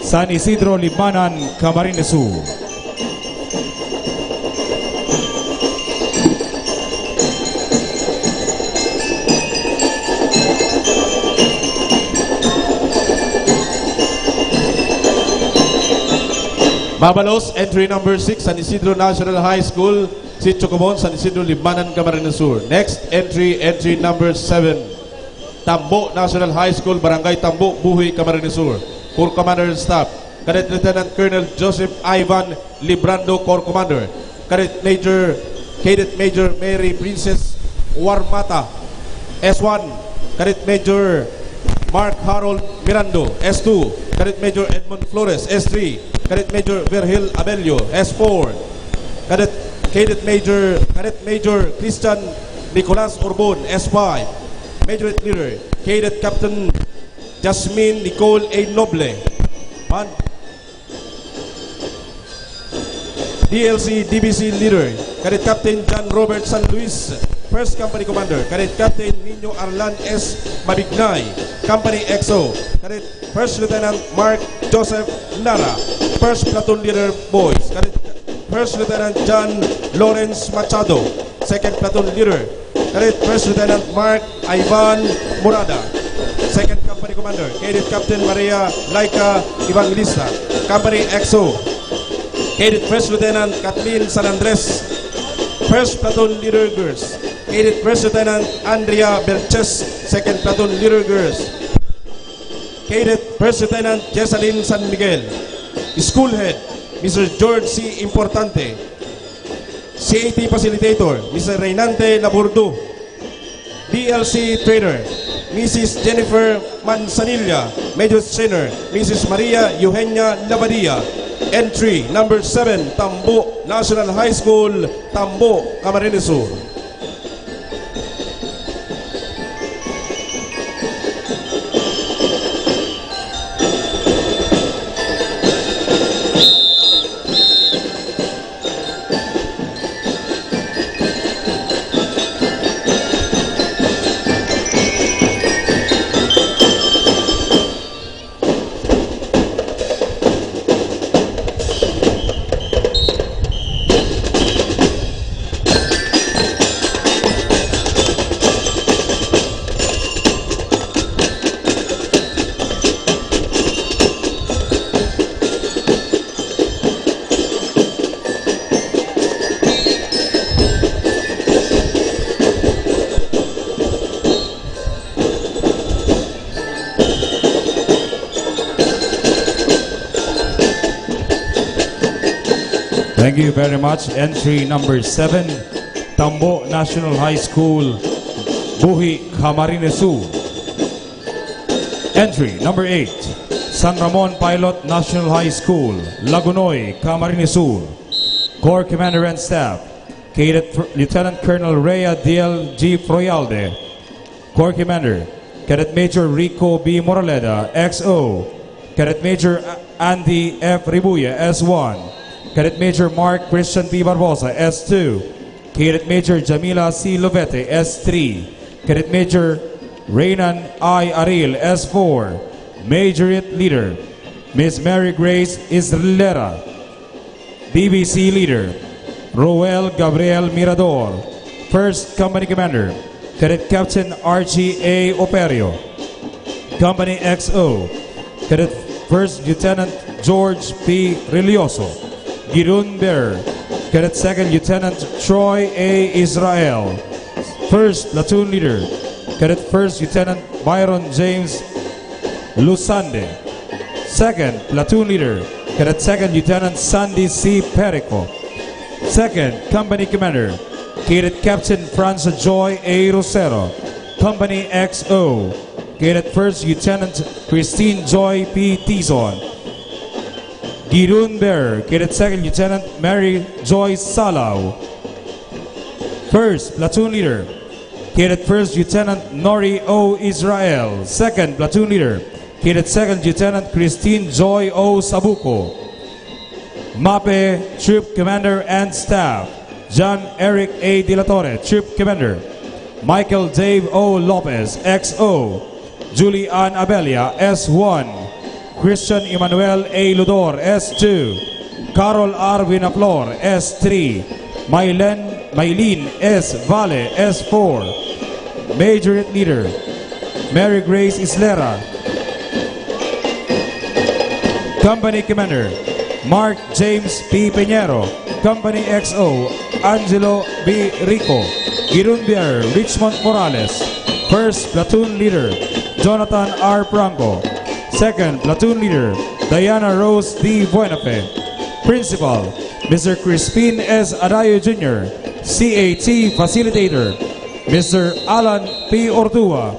J: San Isidro Libmanan, Camarines Sur.
L: Mabalos, entry number 6, San Isidro National High School, Sitio Comon, San Isidro Libmanan, Camarines Sur. Next entry number 7, Tambo National High School, Barangay Tambo, Buhi, Camarines Sur. Corps Commander and Staff, Cadet Lieutenant Colonel Joseph Ivan Librando, Corps Commander. Cadet Major Mary Princess Warmata, S1. Cadet Major Mark Harold Mirando, S2. Cadet Major Edmond Flores, S3. Cadet Major Virgil Abelio, S4. Cadet Major Christian Nicolas Orbon, S5. Major Leader, Cadet Captain Jasmine Nicole A. Noble. DLC DBC Leader, Cadet Captain John Robert San Luis. First Company Commander, Cadet Captain Nino Arlan S. Mabignay. Company XO, Cadet First Lieutenant Mark Joseph Lara. First Platoon Leader Boys, Cadet First Lieutenant John Lawrence Machado, Second Platoon Leader. Cadet First Lieutenant Mark Ivan Murada, Second Company Commander. Cadet Captain Maria Laika Evangelista, Company XO. Cadet First Lieutenant Kathleen San Andres, First Platoon Leader Girls. Cadet First Lieutenant Andrea Belches, Second Platoon Leader Girls. Cadet First Lieutenant Jessalyn San Miguel. School Head, Mr. George C. Importante. CAT Facilitator, Mr. Reynante Laburdo. DLC Trainer, Mrs. Jennifer Manzanilla. Major Trainer, Mrs. Maria Eugenia Labadia. Entry number 7, Tambo National High School, Tambo, Camarines Sur.
K: Thank you very much. Entry number 7, Tambo National High School, Buhi, Camarines Sur. Entry number 8, San Ramon Pilot National High School, Lagunoy, Camarines Sur. Corps Commander and Staff, Cadet Lieutenant Colonel Rhea D.L. G. Froyalde. Corps Commander, Cadet Major Rico B. Moraleda, XO. Cadet Major Andy F. Ribuya, S1. Cadet Major Mark Christian P. Barbosa, S2. Cadet Major Jamila C. Lovete, S3. Cadet Major Reynan I. Aril, S4. Majorette Leader, Miss Mary Grace Israelera. BBC Leader, Roel Gabriel Mirador. First Company Commander, Cadet Captain Archie A. Operio. Company XO, Cadet First Lieutenant George P. Relioso. Girun Bear, Cadet Second Lieutenant Troy A. Israel. First Platoon Leader, Cadet First Lieutenant Byron James Lusande. Second Platoon Leader, Cadet Second Lieutenant Sandy C. Perico. Second Company Commander, Cadet Captain Franza Joy A. Rosero. Company XO, Cadet First Lieutenant Christine Joy P. Tizon. Girun Bear, Cadet Second Lieutenant Mary Joy Salaw. First Platoon Leader, Cadet First Lieutenant Nori O. Israel. Second Platoon Leader, Cadet Second Lieutenant Christine Joy O. Sabuco. MAPE Troop Commander and Staff, John Eric A. De La Torre, Troop Commander. Michael Dave O. Lopez, XO. Julie Ann Abelia, S1. Christian Emmanuel A. Ludor, S2. Carol R. Vinaflor, S3. Maylene S. Vale, S4. Majorette Leader, Mary Grace Islera. Company Commander, Mark James P. Peñero. Company XO, Angelo B. Rico. Girunbier, Richmond Morales. First Platoon Leader, Jonathan R. Franco. Second Platoon Leader, Diana Rose D. Buenafe. Principal, Mr. Crispin S. Adayo Jr. CAT Facilitator, Mr. Alan P. Ordua.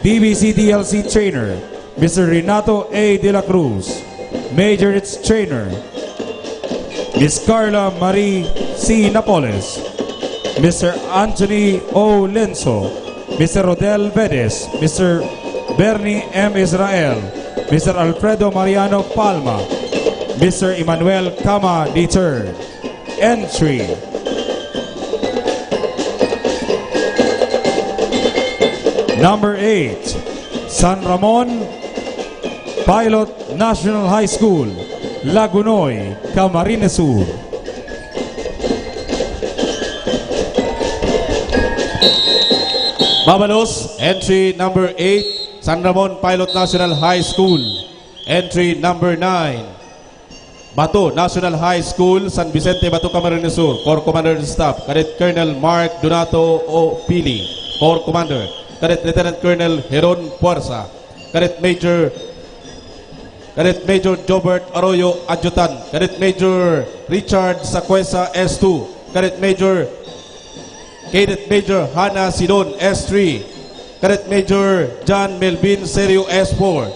K: BBC DLC Trainer, Mr. Renato A. De La Cruz. Majorette Trainer, Miss Carla Marie C. Napoles. Mr. Anthony O. Lenzo. Mr. Rodel Vedes. Mr. Bernie M. Israel. Mr. Alfredo Mariano Palma. Mr. Emmanuel Kama III. Entry. Number 8, San Ramon Pilot National High School, Lagunoy, Camarines Sur.
L: Mabalos, entry number 8, San Ramon Pilot National High School. Entry number 9, Bato National High School, San Vicente, Bato, Camarines Sur. Corps Commander and Staff, Cadet Colonel Mark Donato O. Pili, Corps Commander. Cadet Lieutenant Colonel Heron Puerza. Cadet Major Jobert Arroyo, Adjutant. Cadet Major Richard Sacuesa, S2. Cadet Major Hannah Sidon, S3. Cadet Major John Melvin Serio, S4.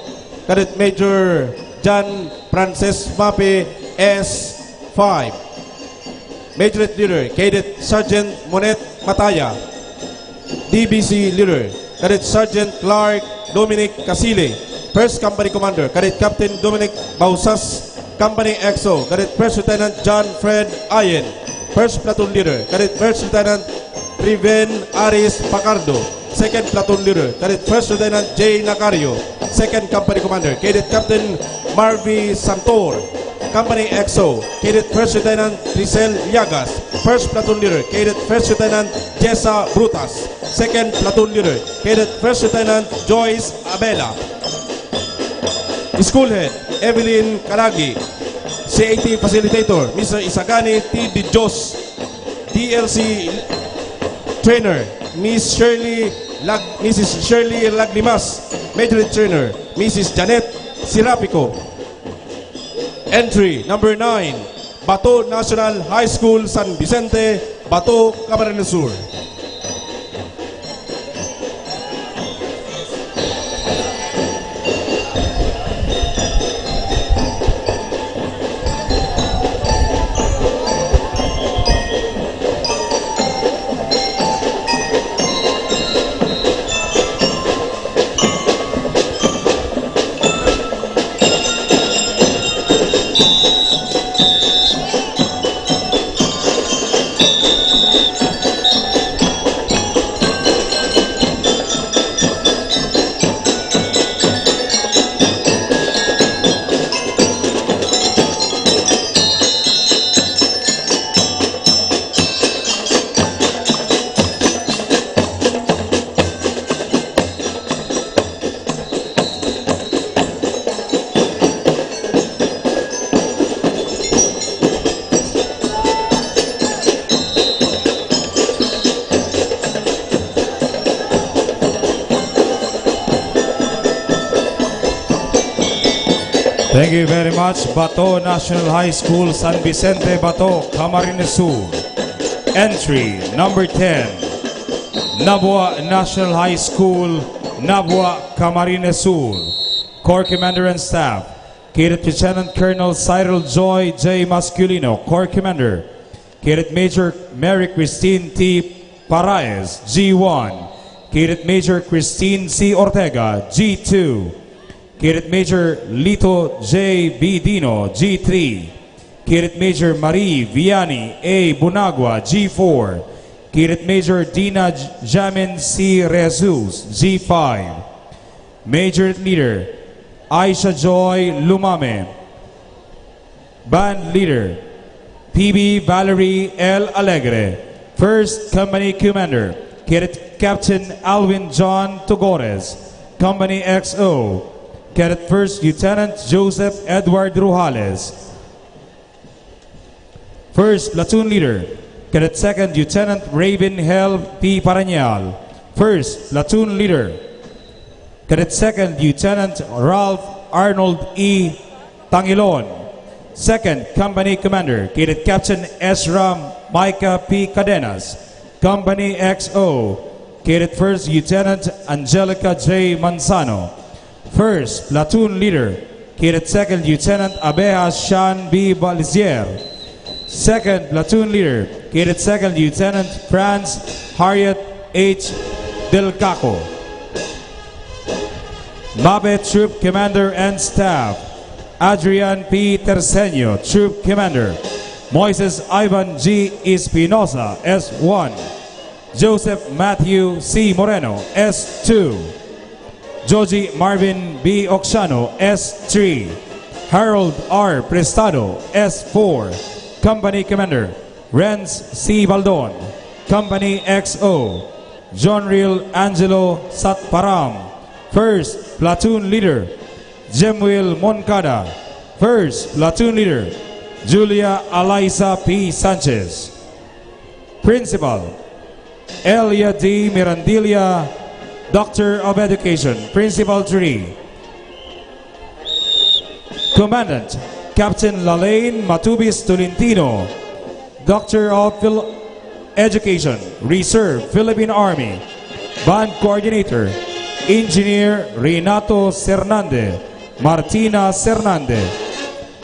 L: Cadet Major John Frances Mape, S5. Major Leader, Cadet Sergeant Monet Mataya. DBC Leader, Cadet Sergeant Clark Dominic Casile. First Company Commander, Cadet Captain Dominic Bausas, Company XO. Cadet First Lieutenant John Fred Ayen. First Platoon Leader, Cadet First Lieutenant Riven Aris Pacardo. Second Platoon Leader, Cadet First Lieutenant J. Nacario. Second Company Commander, Cadet Captain Marvy Santor. Company XO, Cadet First Lieutenant Rizal Llagas. First Platoon Leader, Cadet First Lieutenant Jessa Brutas. Second Platoon Leader, Cadet First Lieutenant Joyce Abela. School Head, Evelyn Karagi. CAT Facilitator, Mr. Isagani T. Di Dios. DLC Trainer, Mrs. Shirley Lagnimas. Major Trainer, Mrs. Janet Sirapico. Entry number 9, Bato National High School, San Vicente, Bato, Camarines Sur.
K: Thank you very much. Bato National High School, San Vicente, Bato, Camarines Sur. Entry number 10, Nabua National High School, Nabua, Camarines Sur. Corps Commander and Staff, Cadet Lieutenant Colonel Cyril Joy J. Masculino, Corps Commander. Cadet Major Mary Christine T. Paraez, G1. Cadet Major Christine C. Ortega, G2. Cadet Major Lito J. B. Dino, G3. Cadet Major Marie Vianney A. Bunagua, G4. Cadet Major Dina Jamin C. Rezus, G5. Major Leader Aisha Joy Lumame. Band Leader PB Valerie L. Alegre. First Company Commander Cadet Captain Alvin John Togores. Company XO Cadet First Lieutenant Joseph Edward Rujales. First Platoon Leader, Cadet Second Lieutenant Raven Hel P. Parañal. First Platoon Leader, Cadet Second Lieutenant Ralph Arnold E. Tangilon. Second Company Commander, Cadet Captain Ezra Micah P. Cadenas. Company XO, Cadet First Lieutenant Angelica J. Manzano. First Platoon Leader, Cadet Second Lieutenant Abeja Sean B. Balizier. Second Platoon Leader, Cadet Second Lieutenant Franz Harriet H. Del Caco. Mabe Troop Commander and Staff, Adrian P. Terceño, Troop Commander. Moises Ivan G. Espinosa, S1. Joseph Matthew C. Moreno, S2. Joji Marvin B. Oxano, S3. Harold R. Prestado, S4. Company Commander Renz C. Baldon. Company XO
J: Jonreal Angelo Satparam, 1st Platoon Leader. Jemuel Moncada, 1st Platoon Leader. Julia Alaisa P. Sanchez. Principal, Elia D. Mirandilla, Doctor of Education, Principal 3. Commandant, Captain Lalaine Matubis Tolentino, Doctor of Education, Reserve, Philippine Army. Band Coordinator, Engineer Renato Cernande, Martina Cernande.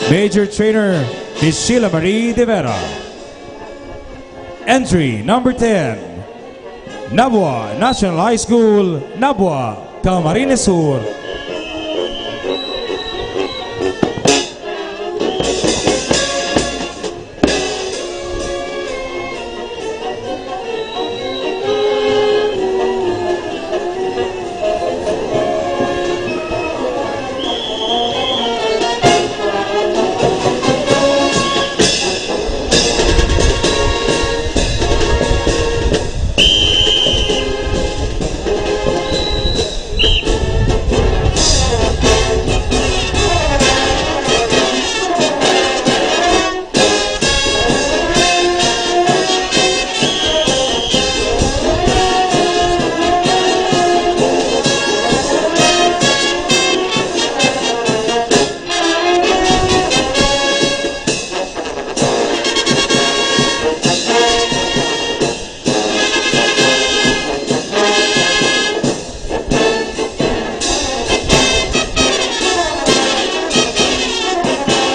J: Major Trainer, Ms. Sheila Marie De Vera. Entry number 10, Nabua National High School, Nabua, Camarines Sur.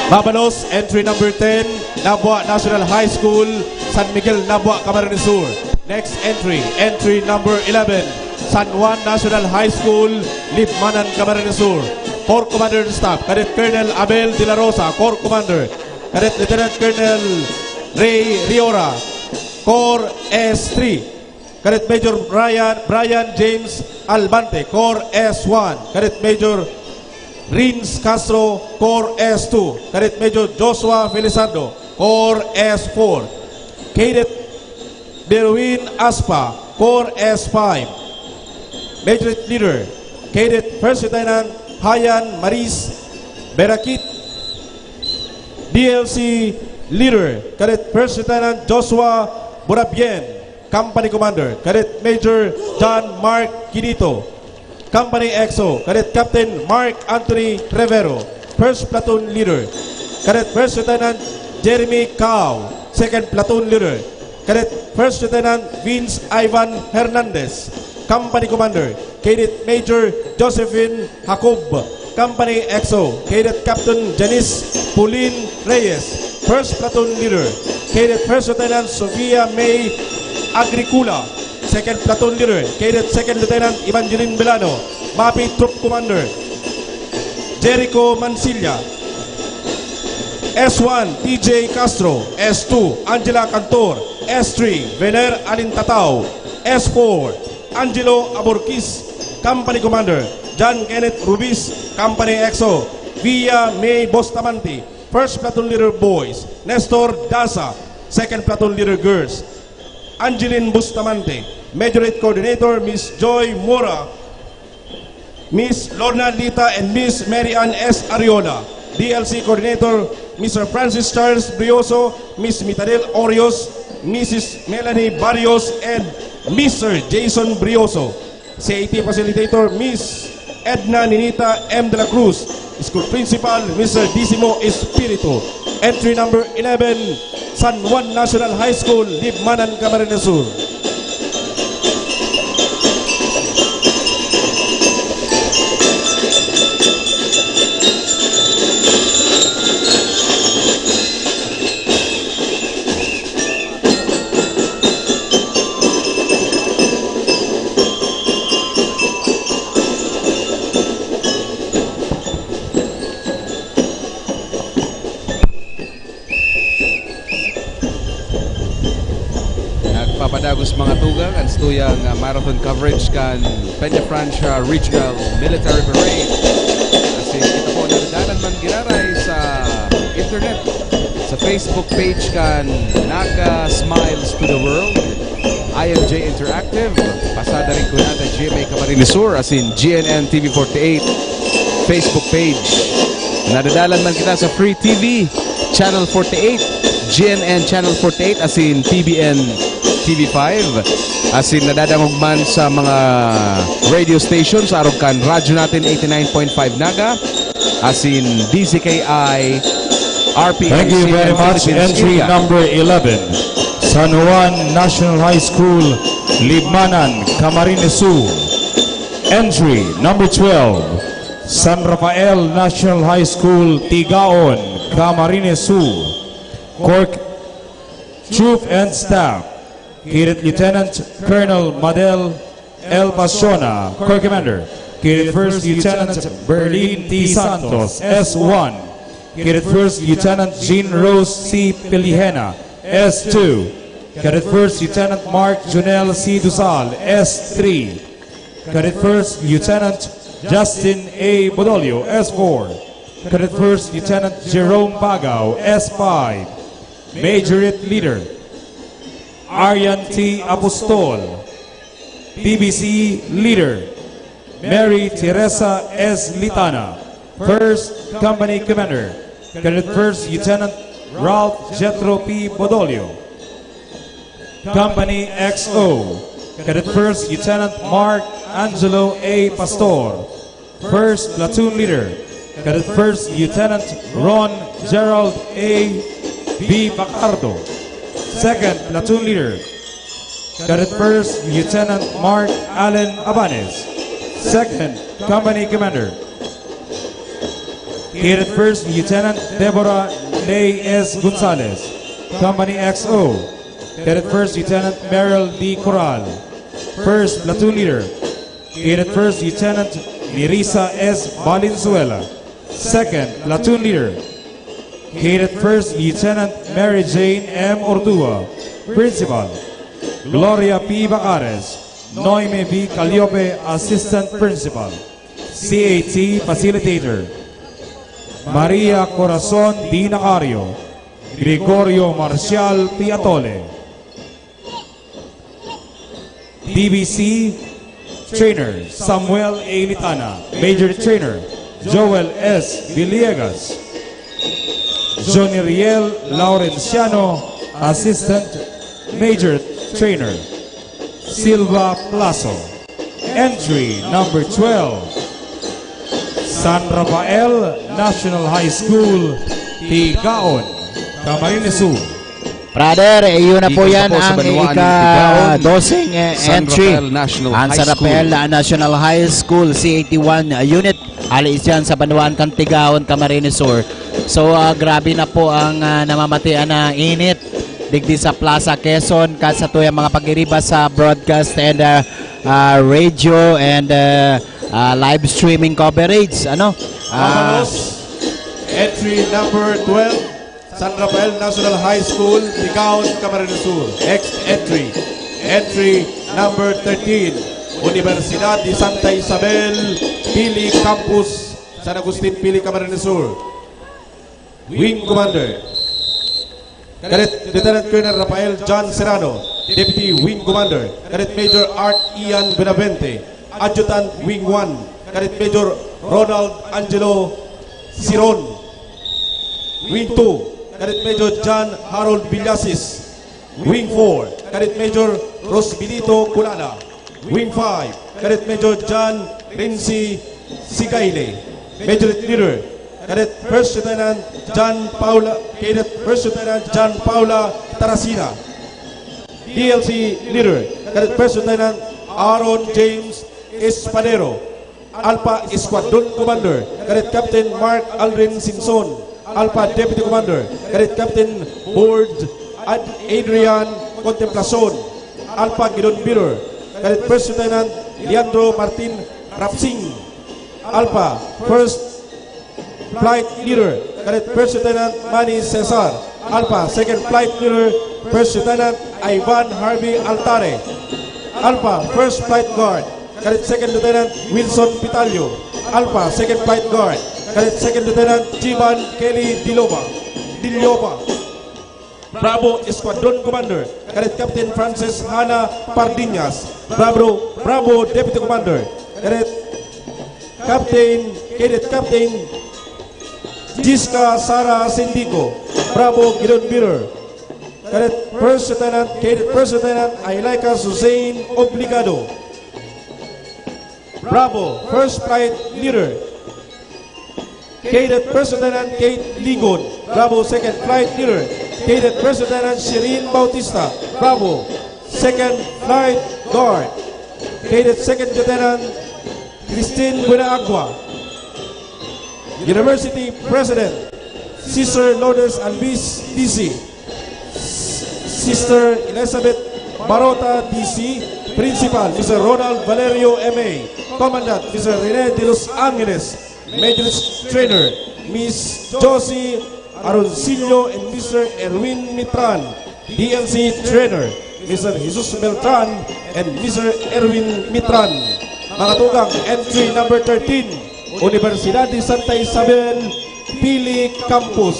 L: Mabalos, entry number 10, Nabua National High School, San Miguel, Nabua, Camarines Sur. Next entry, entry number 11, San Juan National High School, Libmanan, Camarines Sur. Corps Commander and Staff, Cadet Colonel Abel De La Rosa, Corps Commander. Cadet Lieutenant Colonel Ray Riora, Corps S3. Cadet Major Brian James Albante, Corps S1. Cadet Major Rins Castro, Corps S2. Cadet Major Joshua Felizardo, Corps S4. Cadet Derwin Aspa, Corps S5. Major Leader, Cadet First Lieutenant Hayan Maris Berakit. DLC Leader, Cadet First Lieutenant Joshua Burabien. Company Commander, Cadet Major John Mark Quinito. Company EXO, Cadet Captain Mark Anthony Rivero. First Platoon Leader, Cadet First Lieutenant Jeremy Cao. Second Platoon Leader, Cadet First Lieutenant Vince Ivan Hernandez. Company Commander, Cadet Major Josephine Jacob. Company EXO, Cadet Captain Janice Pauline Reyes. First Platoon Leader, Cadet First Lieutenant Sofia May Agricula. Second Platoon Leader, Cadet Second Lieutenant Evangeline Belano. MAPI Troop Commander, Jericho Mansilla. S1, TJ Castro. S2, Angela Cantor. S3, Vener Alintatao. S4, Angelo Aborquis. Company Commander, John Kenneth Rubis. Company EXO, Via May Bustamante. First Platoon Leader Boys, Nestor Daza. Second Platoon Leader Girls, Angeline Bustamante. Majorate Coordinator, Miss Joy Mora, Miss Lorna Lita, and Miss Mary Ann S. Ariola. DLC Coordinator, Mr. Francis Charles Brioso, Miss Mitadel Orios, Mrs. Melanie Barrios, and Mr. Jason Brioso. CAT Facilitator, Miss Edna Ninita M. De La Cruz. School Principal, Mr. Disimo Espiritu. Entry number 11, San Juan National High School, Libmanan, Camarines Sur.
M: Papadagos mga tugang ang stuyang marathon coverage kan Peña Francia Regional Military Parade. Kasi kita po nagdalan man giraray sa internet, sa Facebook page kan Naga Smiles to the World. IMJ Interactive, pasada rin ko natin GMA Camarines Sur, as in GNN TV48 Facebook page. Nadadalan man kita sa Free TV Channel 48, GNN Channel 48, as in TBN TV5, as in nadadangog man sa mga radio stations, araw kan radyo natin 89.5 Naga, as in DZKI, RPNC.
G: Thank you very much. Entry number 11, San Juan National High School, Libmanan, Camarines Sur. Entry number 12, San Rafael National High School, Tigaon, Camarines Sur. Cork Troop and Staff, Cadet Lieutenant Colonel Madel L. Pasiona, Corps Commander. Cadet First Lieutenant Berlin T. Santos, S1. Cadet First Lieutenant Jean Rose C. Pilihena, S2. Cadet First Lieutenant Mark Junel C. Dusal, S3. Cadet First Lieutenant Justin A. Bodolio, S4. Cadet First Lieutenant Jerome Pagao, S5. Majorette Leader Aryan T. Apostol. BBC Leader Mary Teresa S. Litana. First Company Commander Cadet First Lieutenant Ralph Jetro P. Bodolio. Company XO Cadet First Lieutenant Mark Angelo A. Pastor. First Platoon Leader Cadet First Lieutenant Ron Gerald A. B. Bacardo. Second Platoon Leader Cadet First Lieutenant Mark Allen Abanez. Second Company Commander Cadet First Lieutenant Deborah Ley S. Gonzalez. Company XO Cadet First Lieutenant Meryl D. Corral. First Platoon Leader Cadet First Lieutenant Nerissa S. Valenzuela. Second Platoon Leader Cadet First Lieutenant Mary Jane M. Ordua. Principal Gloria P. Bacares. Noime V. Calliope, Assistant Principal. CAT Facilitator Maria Corazon D. Nacario. Gregorio Marcial P. Atole. DBC Trainer Samuel A. Litana. Major Trainer Joel S. Villegas. Johnny Riel Laurenciano, Assistant Major Trainer. Silva Plazo. Entry number 12, San Rafael National High School, Tigaon, Camarines Sur.
E: Brother, yun na po yan ang ika-dosing entry. Ang San Rafael National High School, C81 unit. Alis yan sa Banduan Kantigaon, Camarines Sur. So grabe na po ang namamatian na init digdi sa Plaza Quezon sa tuyang mga pag-iriba sa broadcast and radio and live streaming coverage.
L: Entry number 12, San Rafael National High School, Tigaon, Camarines Sur. Next entry, entry number 13, Universidad de Santa Isabel, Pili Campus, San Agustin, Pili, Camarines Sur. Wing Commander Cadet Lieutenant Colonel Rafael John Serrano. Deputy Wing Commander Cadet Major Art Ian Benavente. Adjutant Wing 1 Cadet Major Ronald Angelo Siron. Wing 2 Cadet Major John Harold Villasis. Wing 4 Cadet Major Rosbilito Culana. Wing 5 Cadet Major John Renzi Sigayle. Major Leader Cadet First Lieutenant John Paula, Cadet First Lieutenant John Paula Tarasina. DLC Leader Cadet First Lieutenant Aaron James Espadero. Alpha Squadron Commander Cadet Captain Mark Aldrin Sinson. Alpha Deputy Commander Cadet Captain Board Adrian Contemplacion. Alpha Gidon Biro Cadet First Lieutenant Leandro Martin Rapsing. Alpha First Flight Leader Cadet First Lieutenant Manny Cesar. Alpha Second Flight Leader First Lieutenant Ivan Harvey Altare. Alpha First Flight Guard Cadet Second Lieutenant Wilson Pitalio. Alpha Second Flight Guard Cadet Second Lieutenant Jivan Kelly Dilova. Bravo Squadron Commander, Cadet Captain Francis Hana Pardinas. Bravo Deputy Commander, Cadet Captain Jiska Sara Sindico. Bravo Gideon Mirror, Cadet First Lieutenant Ailaika Susain Obligado. Bravo First Flight Leader, Cadet First Lieutenant Kate Ligon. Bravo Second Flight Leader, Cadet First Lieutenant Shireen Bautista. Bravo Second Flight Guard, Cadet Second Lieutenant Christine Buenaagua. University President Sister Lourdes Alvis DC, Sister Elizabeth Barota DC, Principal Mr. Ronald Valerio MA, Commandant Mr. Rene de Los Angeles, Major Trainer Miss Josie Aroncillo and Mr. Erwin Mitran, DNC Trainer Mr. Jesus Beltran and Mr. Erwin Mitran. Mga tugang, entry number 13, Universidad de Santa Isabel, Pili Campus,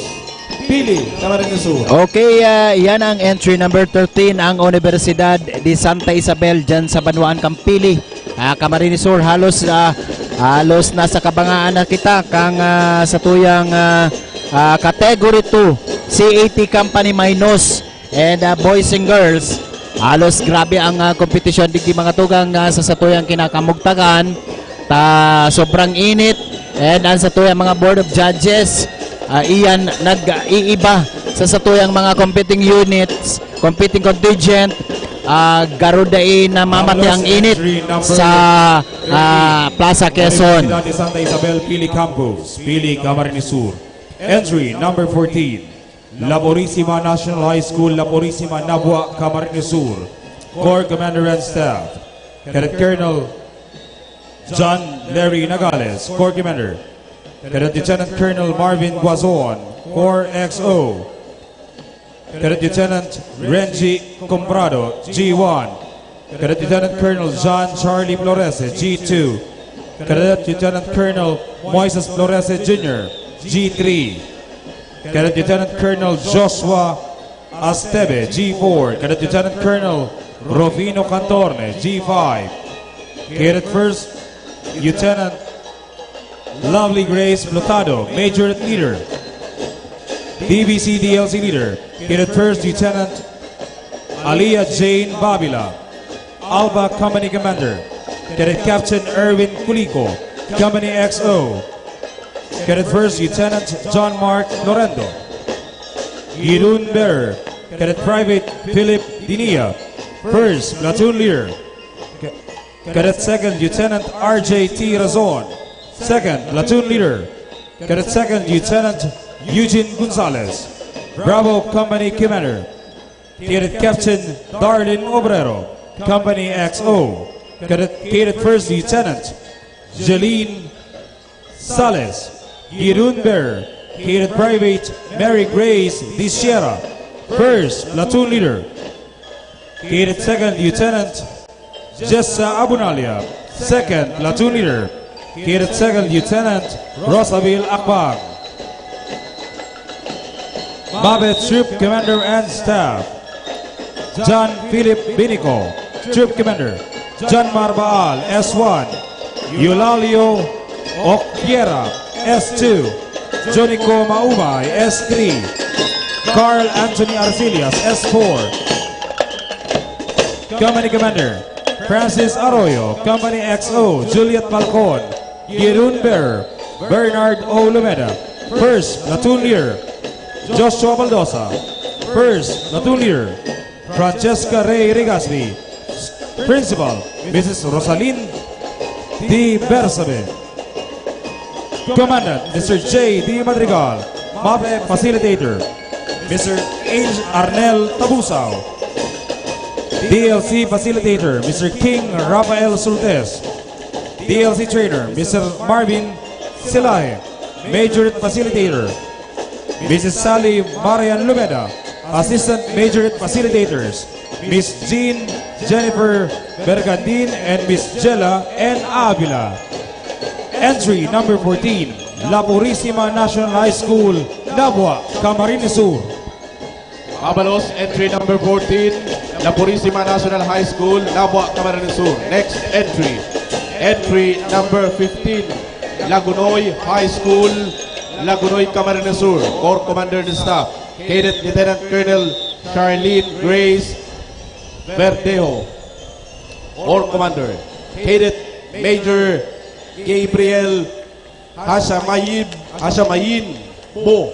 L: Pili, Camarines Sur.
E: Okay, yan ang entry number 13, ang Universidad de Santa Isabel dyan sa Banwaan, Campili, Camarines Sur. Halos nasa kabangaan na kita kang sa tuyang category 2 CAT Company Minus and boys and girls. Halos grabe ang kompetisyon di mga tugang sa satuyang kinakamugtagan. Sobrang init, and ang satuyang mga board of judges iyan nag-iiba sa satuyang mga competing units, competing contingent. Garudain na mamati ang init sa Plaza Quezon.
G: Universidad de Santa Isabel, Pili Campus, Pili, Camarines Sur. Entry number 14, Laborissima National High School, Laborissima, Nabua, Camarines Sur. Corps Commander and Staff, Cadet Colonel John Larry Nagales, Corps Commander. Cadet Lieutenant Colonel Marvin Guazon, Corps XO. Cadet Lieutenant Renji Comprado, G1. Cadet Lieutenant Colonel John Charlie Florese, G2. Cadet Lieutenant Colonel Moises Florese Jr., G3. Cadet Lieutenant Colonel Joshua Astebe, G4. Cadet Lieutenant Colonel Rovino Cantorne, G5. Cadet First Lieutenant Lovely Grace Flotado, Major Leader. DBC DLC Leader, Cadet First Lieutenant Aliyah Jane Babila, Alba Company Commander. Cadet Captain Erwin Culico, Company XO. Cadet First Lieutenant John Mark Lorendo. Girun Bearer, Cadet Private Philip Dinia, First Platoon Leader. Cadet Second Lieutenant RJ T. Razon, Second Platoon Leader. Cadet Second Lieutenant Eugene Gonzalez, Bravo Company Commander. Cadet Captain Darlene Obrero, Company XO. Cadet First Lieutenant Jeline Sales, Girun Bearer. Cadet Private Mary Grace Di Sierra, First Platoon Leader. Cadet Second Lieutenant Jessa Abunalia, Second Platoon Leader. Cadet Second Lieutenant Rosabel Akbang. Babet Troop Commander and Staff, John Philip Binico, Troop Commander. John Marbaal, S1. Eulalio Oquiera, S2. Jonico Maumay, S3. Carl Anthony Arcelias, S4. Company Commander Francis Arroyo, Company XO. Juliet Falcon, Girun Bearer. Bernard O. Lumeda, First Platoon Leader. Joshua Baldosa, First Platoon Leader. Francesca Ray Rigasby, Principal Mrs. Rosalyn D. Bersabe. Commandant Mr. J. D. Madrigal, MAPE Facilitator Mr. H. Arnel Tabusao. DLC Facilitator Mr. King Rafael Sultes. DLC Trainer Mr. Marvin Silahe. Major Facilitator Mrs. Sally Marian Lumeda. Assistant Major Facilitators Miss Jean Jennifer Bergandin and Miss Jella N. Avila. Entry number 14, La Purísima National High School, Nabua, Camarines Sur.
L: Abalos, entry number 14, La Purisima National High School, Nabua, Camarines Sur. Next entry, entry number 15, Lagunoy High School, Lagunoy, Camarines Sur. Corps Commander and Staff, Cadet Lieutenant Colonel Charlene Grace Verdejo. Corps Commander, Cadet Major Gabriel Hashamayin Po.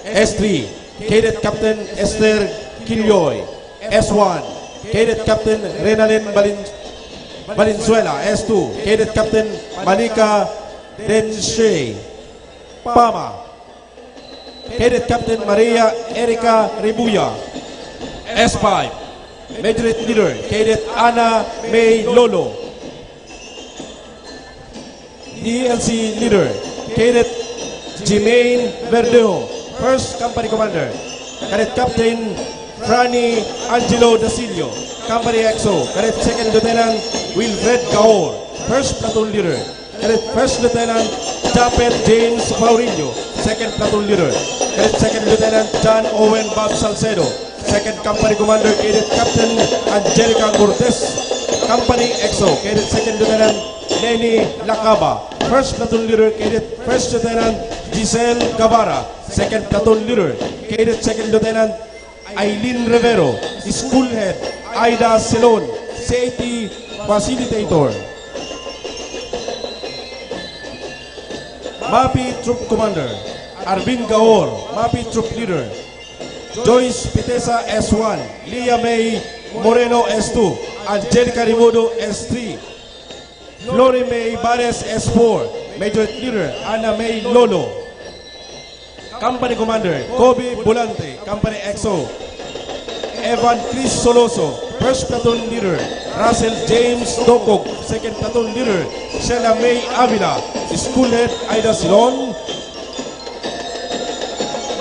L: S3, Cadet Captain Esther Quilloy. S1, Cadet Captain Renalyn Valenzuela. S2, Cadet Captain Malika Denshe Pama. Cadet Captain Maria Erica Ribuya. S5, Major Leader, Cadet Ana May Lolo. DLC Leader, Cadet Jimaine Verdejo. First Company Commander, Cadet Captain Franny Angelo Dasilio. Company XO, Cadet Second Lieutenant Wilfred Gaor. First Platoon Leader, Cadet First Lieutenant Japet James Paurillo. Second Platoon Leader, Cadet Second Lieutenant John Owen Bob Salcedo. Second Company Commander, Cadet Captain Angelica Cortez. Company XO, Cadet Second Lieutenant Lenny Lacaba. First Platoon Leader, Cadet First Lieutenant Giselle Guevara. Second Platoon Leader, Cadet Second Lieutenant Eileen Rivero. School Head Aida Silon. CAT Facilitator. MAPI Troop Commander Arvin Gaor. MAPI Troop Leader Joyce Pitesa S1. Leah May Moreno S2. Angelica Rimudo S3. Flory May Bares S4. Major Leader Ana May Lolo. Company Commander Kobe Bulante. Company XO Evan Chris Soloso. First Platoon Leader Russell James Dokog. Second Platoon Leader Sheila May Avila. School Head Aida Silon.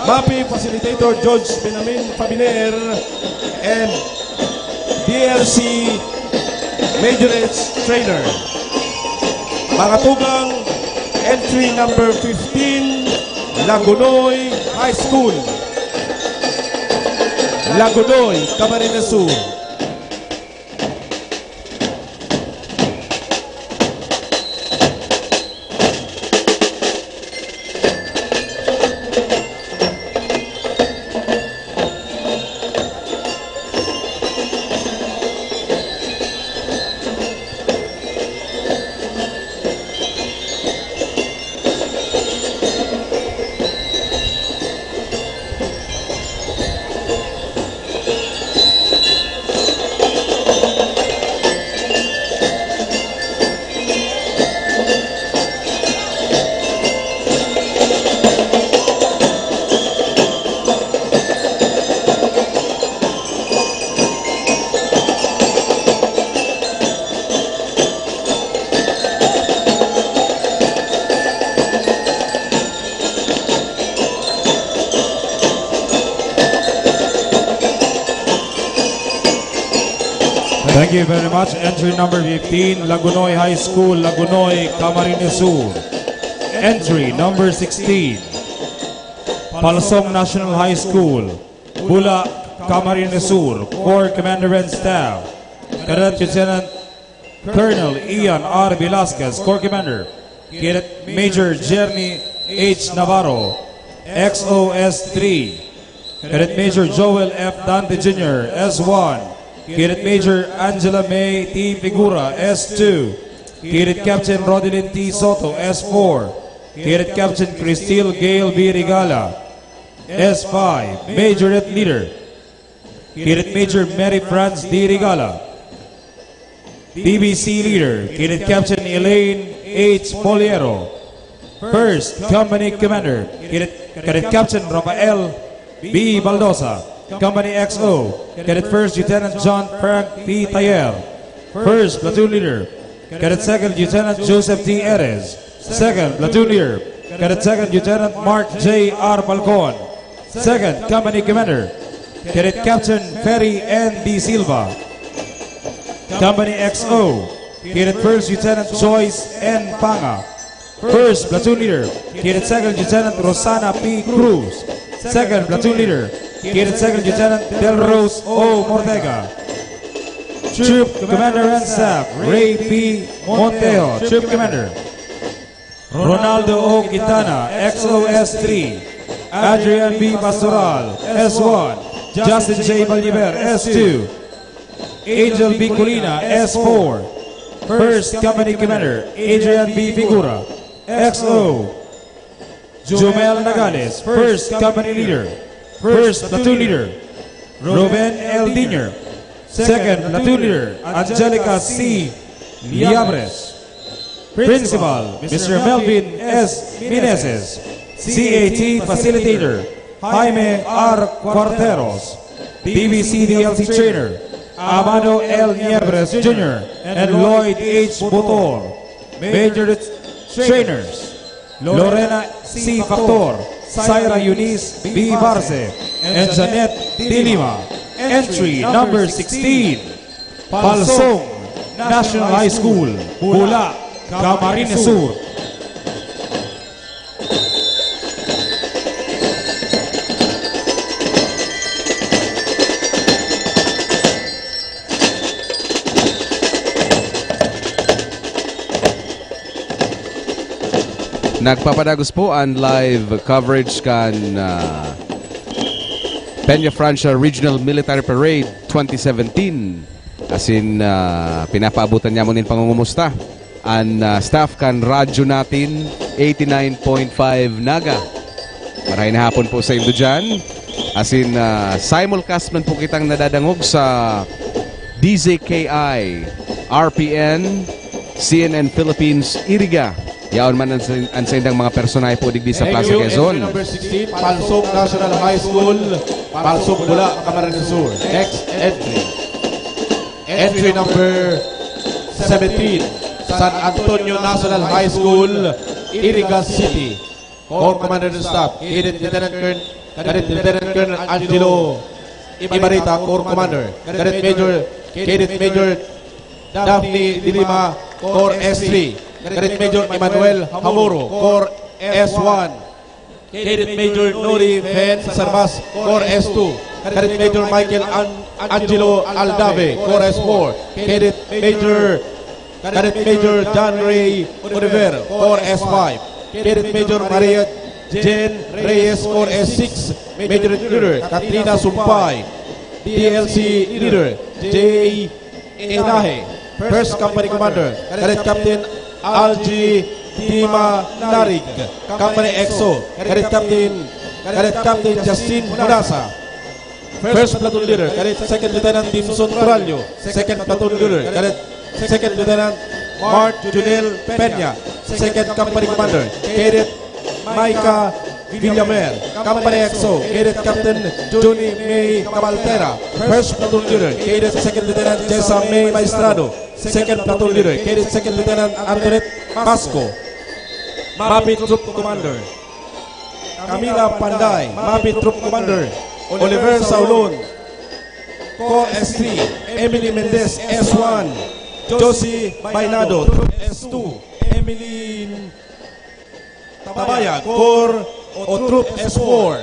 L: MAPI Facilitator George Benamin Fabiner. And DLC Major H Trainer. Mga tugang, entry number 15, Lagunoy High School. Lagunoy, Camarines Sur.
J: Thank you very much. Entry number 15, Lagunoy High School, Lagunoy, Camarines Sur. Entry number 16, Palsong National High School, Bula, Camarines Sur. Corps Commander and Staff, Cadet Lieutenant Colonel Ian R. Velasquez, Corps Commander. Cadet Major Jeremy H. Navarro, XOS3. Cadet Major Joel F. Dante Jr., S1. Cadet Major Angela May T. Figura, S2. Cadet Captain Rodilyn T. Soto, S4. Cadet Captain Cristil Gail B. Regala, S5. Majorette Leader, Cadet Major Mary France D. Regala. DBC Leader, Cadet Captain Elaine H. Poliero. First Company Commander, Cadet Captain Rafael B. Baldosa. Company XO, Cadet First Lieutenant John Frank P. Tayer. First Platoon Leader, Cadet Second Lieutenant Joseph T. Erez. Second Platoon Leader, Cadet Second Lieutenant Mark J. R. Falcon. Second Company Commander, Cadet Captain Ferry N. D. Silva. Company XO, Cadet First Lieutenant Joyce N. Panga. First Platoon Leader, Cadet Second Lieutenant Rosana P. Cruz. Second Platoon Leader,
F: Cadet Second Lieutenant Delrose O. Mortega. Troop Commander and Staff Ray P. Montejo, Troop Commander. Ronaldo O. Quintana, XOS-3. Adrian B. Pastoral, S1. Justin J. Valliver, S2. Angel B. Colina, S4. First Company Commander, Adrian B. Figura, XO. Jumel Nagales, First Company Leader. First Platoon Leader, Ruben L. Diner. Second Platoon Leader, Angelica C. Liabres. Principal, Mr. Melvin S. Meneses. CAT Facilitator, Jaime R. Cuarteros. BBC DLC Trainer, Amado L. Niebres Jr. and Lloyd H. Butor. Major Trainers, Lorena C. Factor, Syra Eunice B. Barce, and Janet D. Lima. Entry number 16, Palsong National High School, Bula, Camarines Sur.
M: Nagpapadagos po ang live coverage kan Peña Francia Regional Military Parade 2017. As in, pinapaabutan niya mo nin pangungumusta. Ang staff kan radyo natin, 89.5 Naga. Marahin na hapon po sa inyo dyan. As in, simulcast man po kitang nadadangog sa DZKI, RPN, CNN Philippines, Iriga. Yaon man ang sa indang mga personay po digdi sa Plaza Quezon.
L: Number 16, Palsong National High School, Palsong Bula, Camarines Sur. Next entry. Entry number 17, San Antonio National High School, Iriga City. Corps Commander and Staff, Cadet Lieutenant Colonel Angelo Ibarita, Corps Commander. Cadet Major Daphne Dilima, Corps S3. Cadet Major Emmanuel Hamuro, Corps S1. Cadet Major Nori Fen Sarvas, Corps S2. Cadet Major Michael Angelo Aldave, Corps S4. Cadet Major John Ray Oliver, Corps S5. Cadet Major Maria Jen Reyes, Corps S6. Major Leader Katrina Sumpay, DLC Leader J. Enahe. First Company Commander Cadet Captain Algie Dima Narig, Company EXO. Cadet Captain Justin Munasa. First Platoon Leader Cadet Second Lieutenant Dimson Turalio. Second Platoon Leader Cadet Second Lieutenant Mart Junel Peña. Second Company Commander Cadet Maika Villamer, Company EXO. Cadet Captain Johnny May Cabaltera. First Platoon Leader Cadet Second Lieutenant Jessa May Maestrado. Second Platoon Leader Cadet Second Lieutenant Antoinette Pasco. Mapit Troop Commander Camila Panday. Mapit Troop Commander Oliver Saulon, Corps S3. Emily Mendez, S1. Josie Bailado, Troop S2. Emily Tabaya, Corps o Troop S4.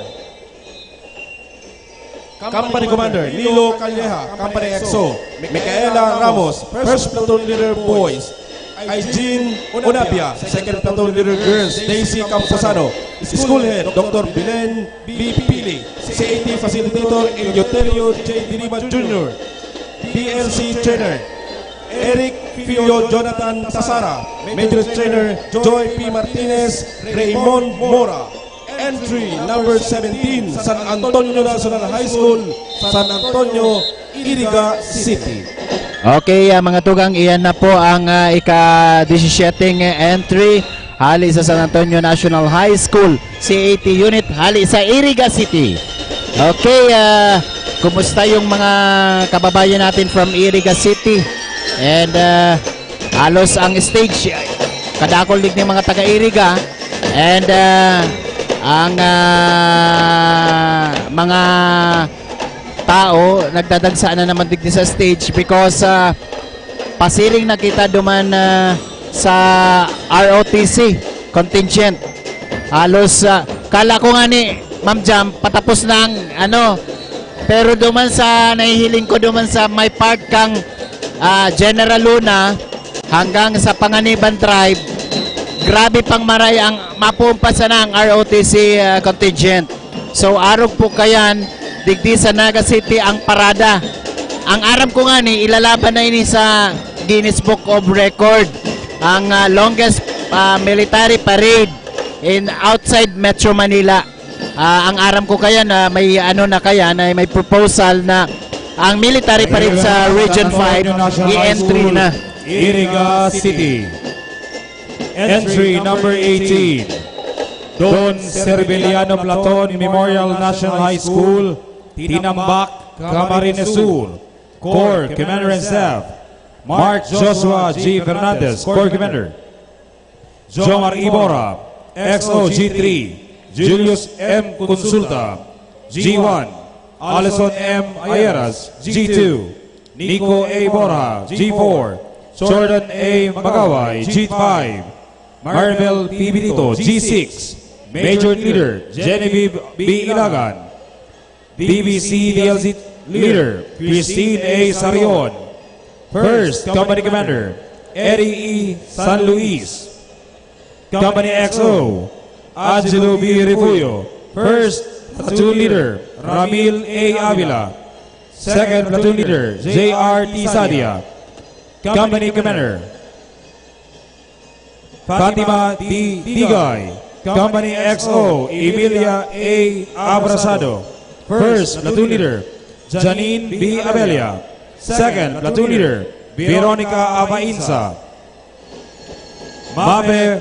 L: Company Commander Nilo Calleja, Company EXO. Micaela Ramos, First Platoon Leader Boys. Aijin Unapia, Second Platoon Leader Girls. Daisy Camposano. School Head Dr. Bilen B. Pili. CAT Facilitator Eleuterio J. Diriba Jr. DLC Trainer Eric Fio Jonathan Tasara. Major Trainer Joy P. Martinez Raymond Mora. Entry number 17, San Antonio National High School, San Antonio, Iriga City.
E: Okay, mga tugang, iyan na po ang ika-17 entry. Hali sa San Antonio National High School, CAT Unit, hali sa Iriga City. Okay, kumusta yung mga kababayan natin from Iriga City? And halos ang stage, kadakol din ng mga taga-Iriga. And ang mga tao nagdadagsaan na naman digdi sa stage because pasiring nakita duman sa ROTC contingent. Halos kala ko nga ni Ma'am Jam patapos na ang Pero duman sa nahihiling ko duman sa may part kang General Luna hanggang sa Panganiban Drive, grabe pang maray ang mapumpasa na ang ROTC contingent. So araw po kayan digdi sa Naga City ang parada. Ang aram ko nga ni ilalaban na ini sa Guinness Book of Record ang longest military parade in outside Metro Manila. Ang aram ko kaya na may may proposal na ang military parade sa Region 5 i-entry na.
F: Iriga City. Entry number 18. Don Serviliano Platon Memorial National High School, Tinambak, Camarines Sur. Corps Commander and Staff, Mark Joshua G. Fernandez, Corps Commander. Jomar Ibora, XO G3, Julius M. Consulta, G1, Alison M. Ayeras, G2, Nico A. Bora, G4, Jordan A. Magaway, G5, Marvel P. Benito, G6, Major Leader, Genevieve B. Ilagan, BBC DLC Leader, Christine A. Sarion, First Company Commander, Eddie E. San Luis, Company XO, Angelo B. Refugio, First Platoon Leader, Ramil A. Avila, Second Platoon Leader, J.R. T. Sadia, Company Commander, Fatima D. Digay, Company XO, Emilia A. Abrasado, First Platoon Leader, Janine B. Abelia, Second Platoon Leader, Veronica Abainsa, Mabe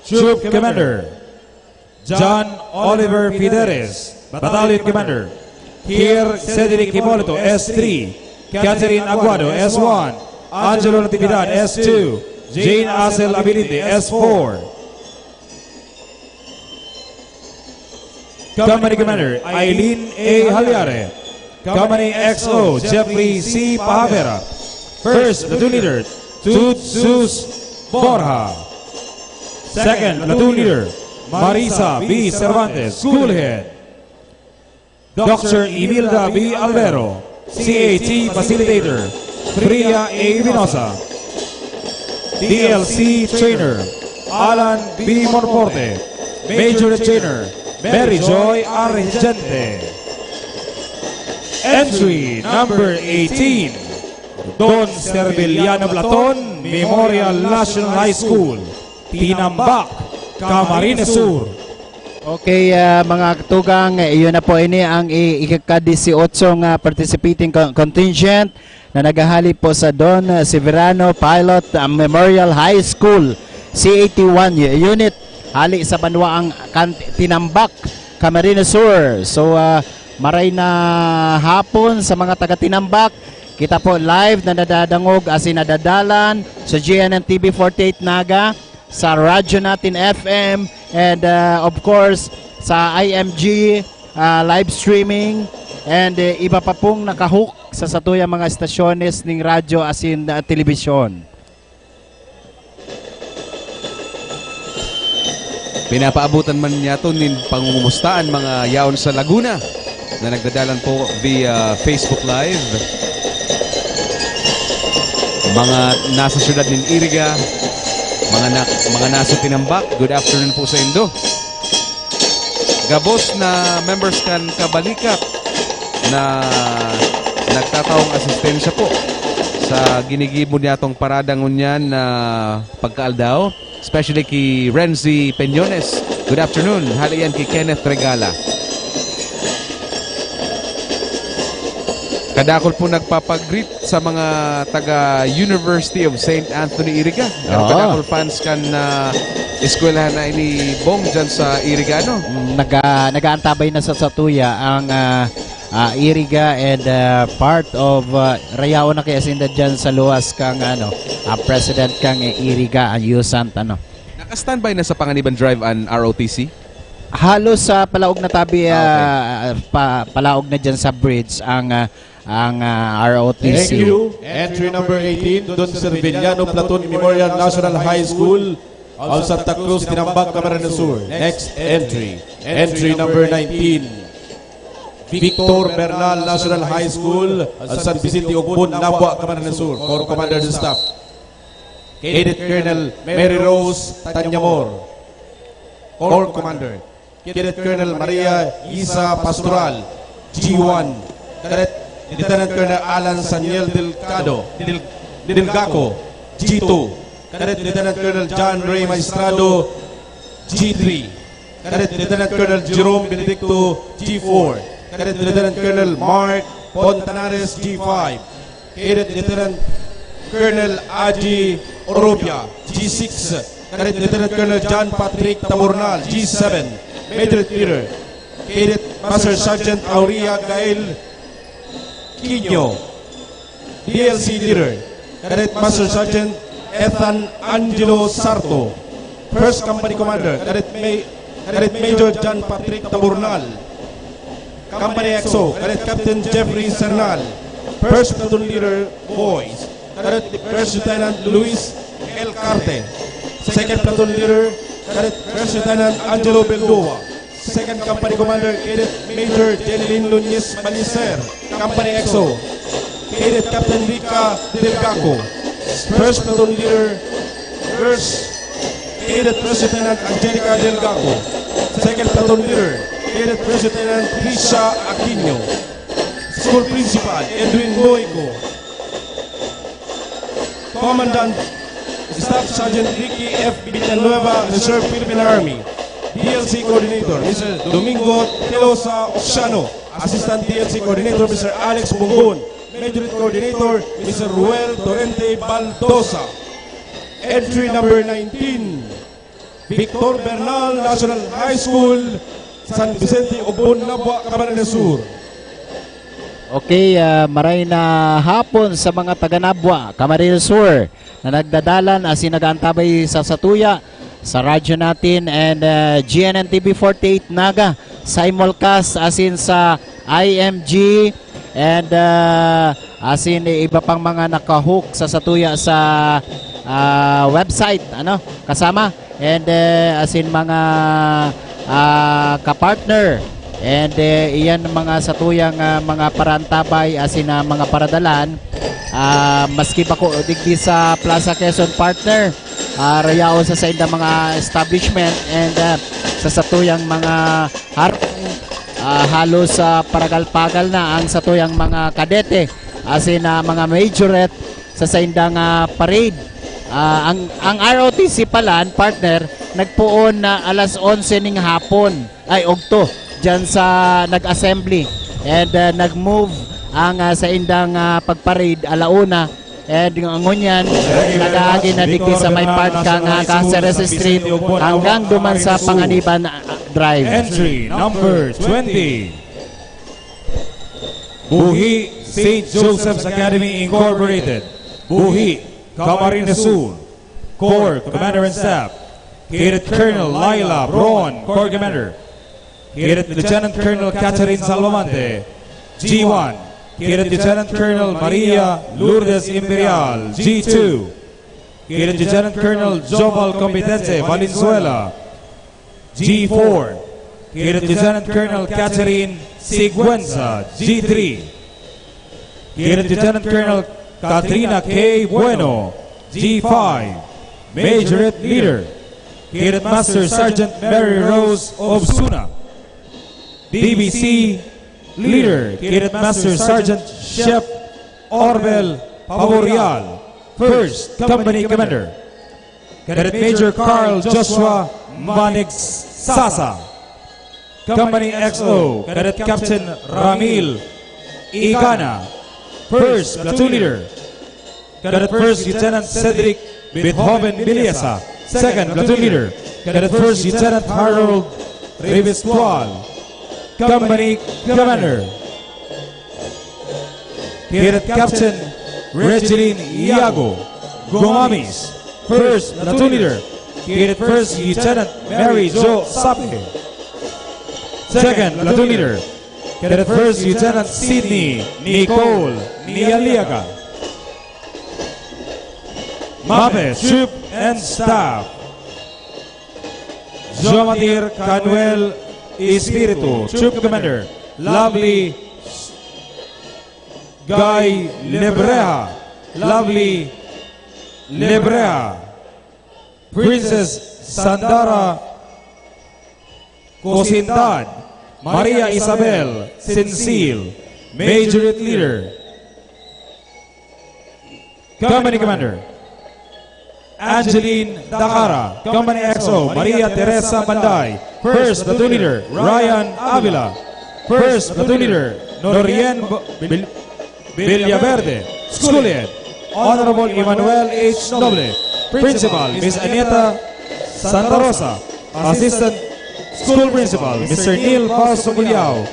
F: Troop Commander, John Oliver Fideres, Battalion Commander, Kier Cedric Hipolito, S3, Catherine Aguado, S1, Angelo Natividad, S2, Jane Asel Abilite, S4. Company Commander, Eileen A. Halyare, Company XO, Jeffrey C. Pahavera, First Platoon Leader, Tutsus Borja, Second Platoon Leader, Marisa B. Cervantes, School Head, Dr. Imelda B. Albero, CAT Facilitator, Priya A. Vinosa, DLC Trainer, Alan B. Monforte, Major Trainer, Mary Joy Argente. Entry number 18, Don Serviliano Platon Memorial National High School, Tinambak, Camarines Sur.
E: Okay, mga katugang, iyon na po ini ang ika-18 participating contingent na naghahali po sa Don Severano Pilot Memorial High School, C81 unit, hali sa banwaang Tinambak, Camarines Sur. So, maray na hapon sa mga taga-Tinambak. Kita po live na nadadangog as in nadadalan sa GNN TV 48 Naga, sa radyo natin FM, and of course sa IMG live streaming, and iba pa pong nakahook sa satuyang mga estasyones ng radyo as in telebisyon.
M: Pinapaabutan man niya ito nin pangumumustaan mga yaon sa Laguna na nagdadalan po via Facebook Live. Mga nasa syudad ng Iriga, mga nasa Tinambak, good afternoon po sa Indo. Gabos na members kan kabalikat na nagtataong asistensya po sa ginigibon niya itong paradang unyan na pagkaaldaw, especially kay Renzi Peñones. Good afternoon. Hali yan kay Kenneth Regala. Kadakol po nagpapag-greet sa mga taga University of St. Anthony, Iriga. Kadakol fans kan na eskwelahan na ini Bong dyan sa Iriga, no?
E: Nag-aantabay na sa Satuya ang Iriga, and part of Rayao na kaya sinda dyan sa luwas kang President kang Iriga, ang Yusant,
M: Naka-standby na sa Panganiban Drive ang ROTC?
E: Halos sa palaog na tabi, palaog na dyan sa bridge ang ROTC.
G: Thank you. Entry number 18, Don Serviliano Platon Memorial National High School, Al Santa Cruz, Tinambak, Camarines Sur. Next entry. Entry number 19,
L: Victor Bernal National High School, San Vicente Ubon, Nabua, Camarines Sur, Corps Commander and Staff. Cadet Colonel Mary Rose Tanyamor, Corps Commander. Cadet Colonel Maria Isa Pastoral, G1. Cadet Lieutenant Colonel Alan Saniel Delgaco, G2. Cadet Lieutenant Colonel John Ray Maestrado, G3. Cadet Lieutenant Colonel Jerome Benedicto, G4. Cadet Lieutenant Colonel Mark Pontanares, G5. Cadet Lieutenant Colonel Aji Orobia, G6. Cadet Lieutenant Colonel John Patrick Tabornal, G7. Major Leader. Cadet Master Sergeant Aurea Gael Quino, DLC Leader. Cadet Master Sergeant Ethan Angelo Sarto, First Company Commander. Cadet Major John Patrick Tabornal, Company XO. Cadet Captain Jeffrey Cernal, First Platoon Leader Boys. Cadet First Lieutenant Luis El Carte, Second Platoon Leader. Cadet First Lieutenant Angelo Beldoa, Second Company Commander. Cadet Major Jeneline Nunez Malicer, Company XO. Cadet Captain Rica Delgaco, First Platoon Leader. Cadet First Lieutenant Angelica Delgaco, Second Platoon Leader. Cadet First Lieutenant Trisha Aquino, School Principal Edwin Boyko, Commandant Staff Sergeant Ricky F. Villanueva, Reserve Philippine Army. DLC Coordinator Mr. Domingo Telosa Oxiano, Assistant DLC Coordinator Mr. Alex Bungon, Major Coordinator Mr. Ruel Torrente Baldosa. Entry number 19, Victor Bernal National High School, San Vicente Ubon, Nabua, Camarines Sur.
E: Okay, maray na hapon sa mga taga-Nabua, Camarines Sur na nagdadalan as nag-aantabay sa Satuya sa radyo natin and GNN TV 48 Naga simulcast as in sa IMG and as in iba pang mga nakahook sa Satuya sa website kasama and as in mga kapartner and iyan mga satuyang mga parantabay as in mga paradalan maski pa ko digdi sa Plaza Quezon partner rayao sa inda mga establishment and sa satuyang mga halos paragal-pagal na ang satuyang mga kadete as in mga majorette sa indang parade. Ang ROTC pala partner nagpuon na alas 11 ning hapon ay ogto dyan sa nag-assembly and nag-move ang sa indang pagparade alauna and ngunyan nag-aagi na dikti sa may part kang Caceres Street hanggang duman sa Panganiban Drive.
K: Entry number 20, Buhi St. Joseph's Academy Incorporated, Buhi, Camarines Sur, Corps Commander and Staff. Cadet Colonel Laila Bron, Corps Commander. Cadet Lieutenant Colonel Catherine Salvamante, G1. Cadet Lieutenant Colonel Maria Lourdes Imperial, G2. Cadet Lieutenant Colonel Joval Competence Valenzuela, G4. Cadet Lieutenant Colonel Catherine Siguenza, G3. Cadet Lieutenant Colonel Katrina K. Bueno, G5. Majorette Leader, Cadet Master Sergeant Mary Rose Obsuna. DBC Leader, Cadet Master Sergeant Chef Orbel Pavorial, First Company Commander. Cadet Major Carl Joshua Manix Sasa, Company XO. Cadet Captain Ramil Igana, First Platoon Leader. Cadet First Lieutenant Cedric Beethoven Biliasa, Second Platoon Leader. Cadet First Lieutenant Harold Revestual, Company Commander. Cadet Captain Regeline Iago Gomamis, First Platoon Leader. Cadet First Lieutenant Mary Jo Sape, Second Platoon Leader. Cadet First Lieutenant Sidney Nicole Nialiaga. Mapes, Troop and Staff. Jomatir Canuel Espiritu, Troop Commander.
J: Lovely Guy Lebreja. Lovely Lebreja. Princess Sandara Cosindad. Maria Isabel Sincil. Major Youth Leader. Company Commander Angeline Dakara. Company XO Maria Teresa Banday. First Platoon Leader Ryan Avila. First Platoon Leader Norien Villaverde. School Head Honorable Emmanuel H. Noble. Principal Ms. Aneta Santa Rosa. Assistant School Principal Mr. Neil Paso Buliao.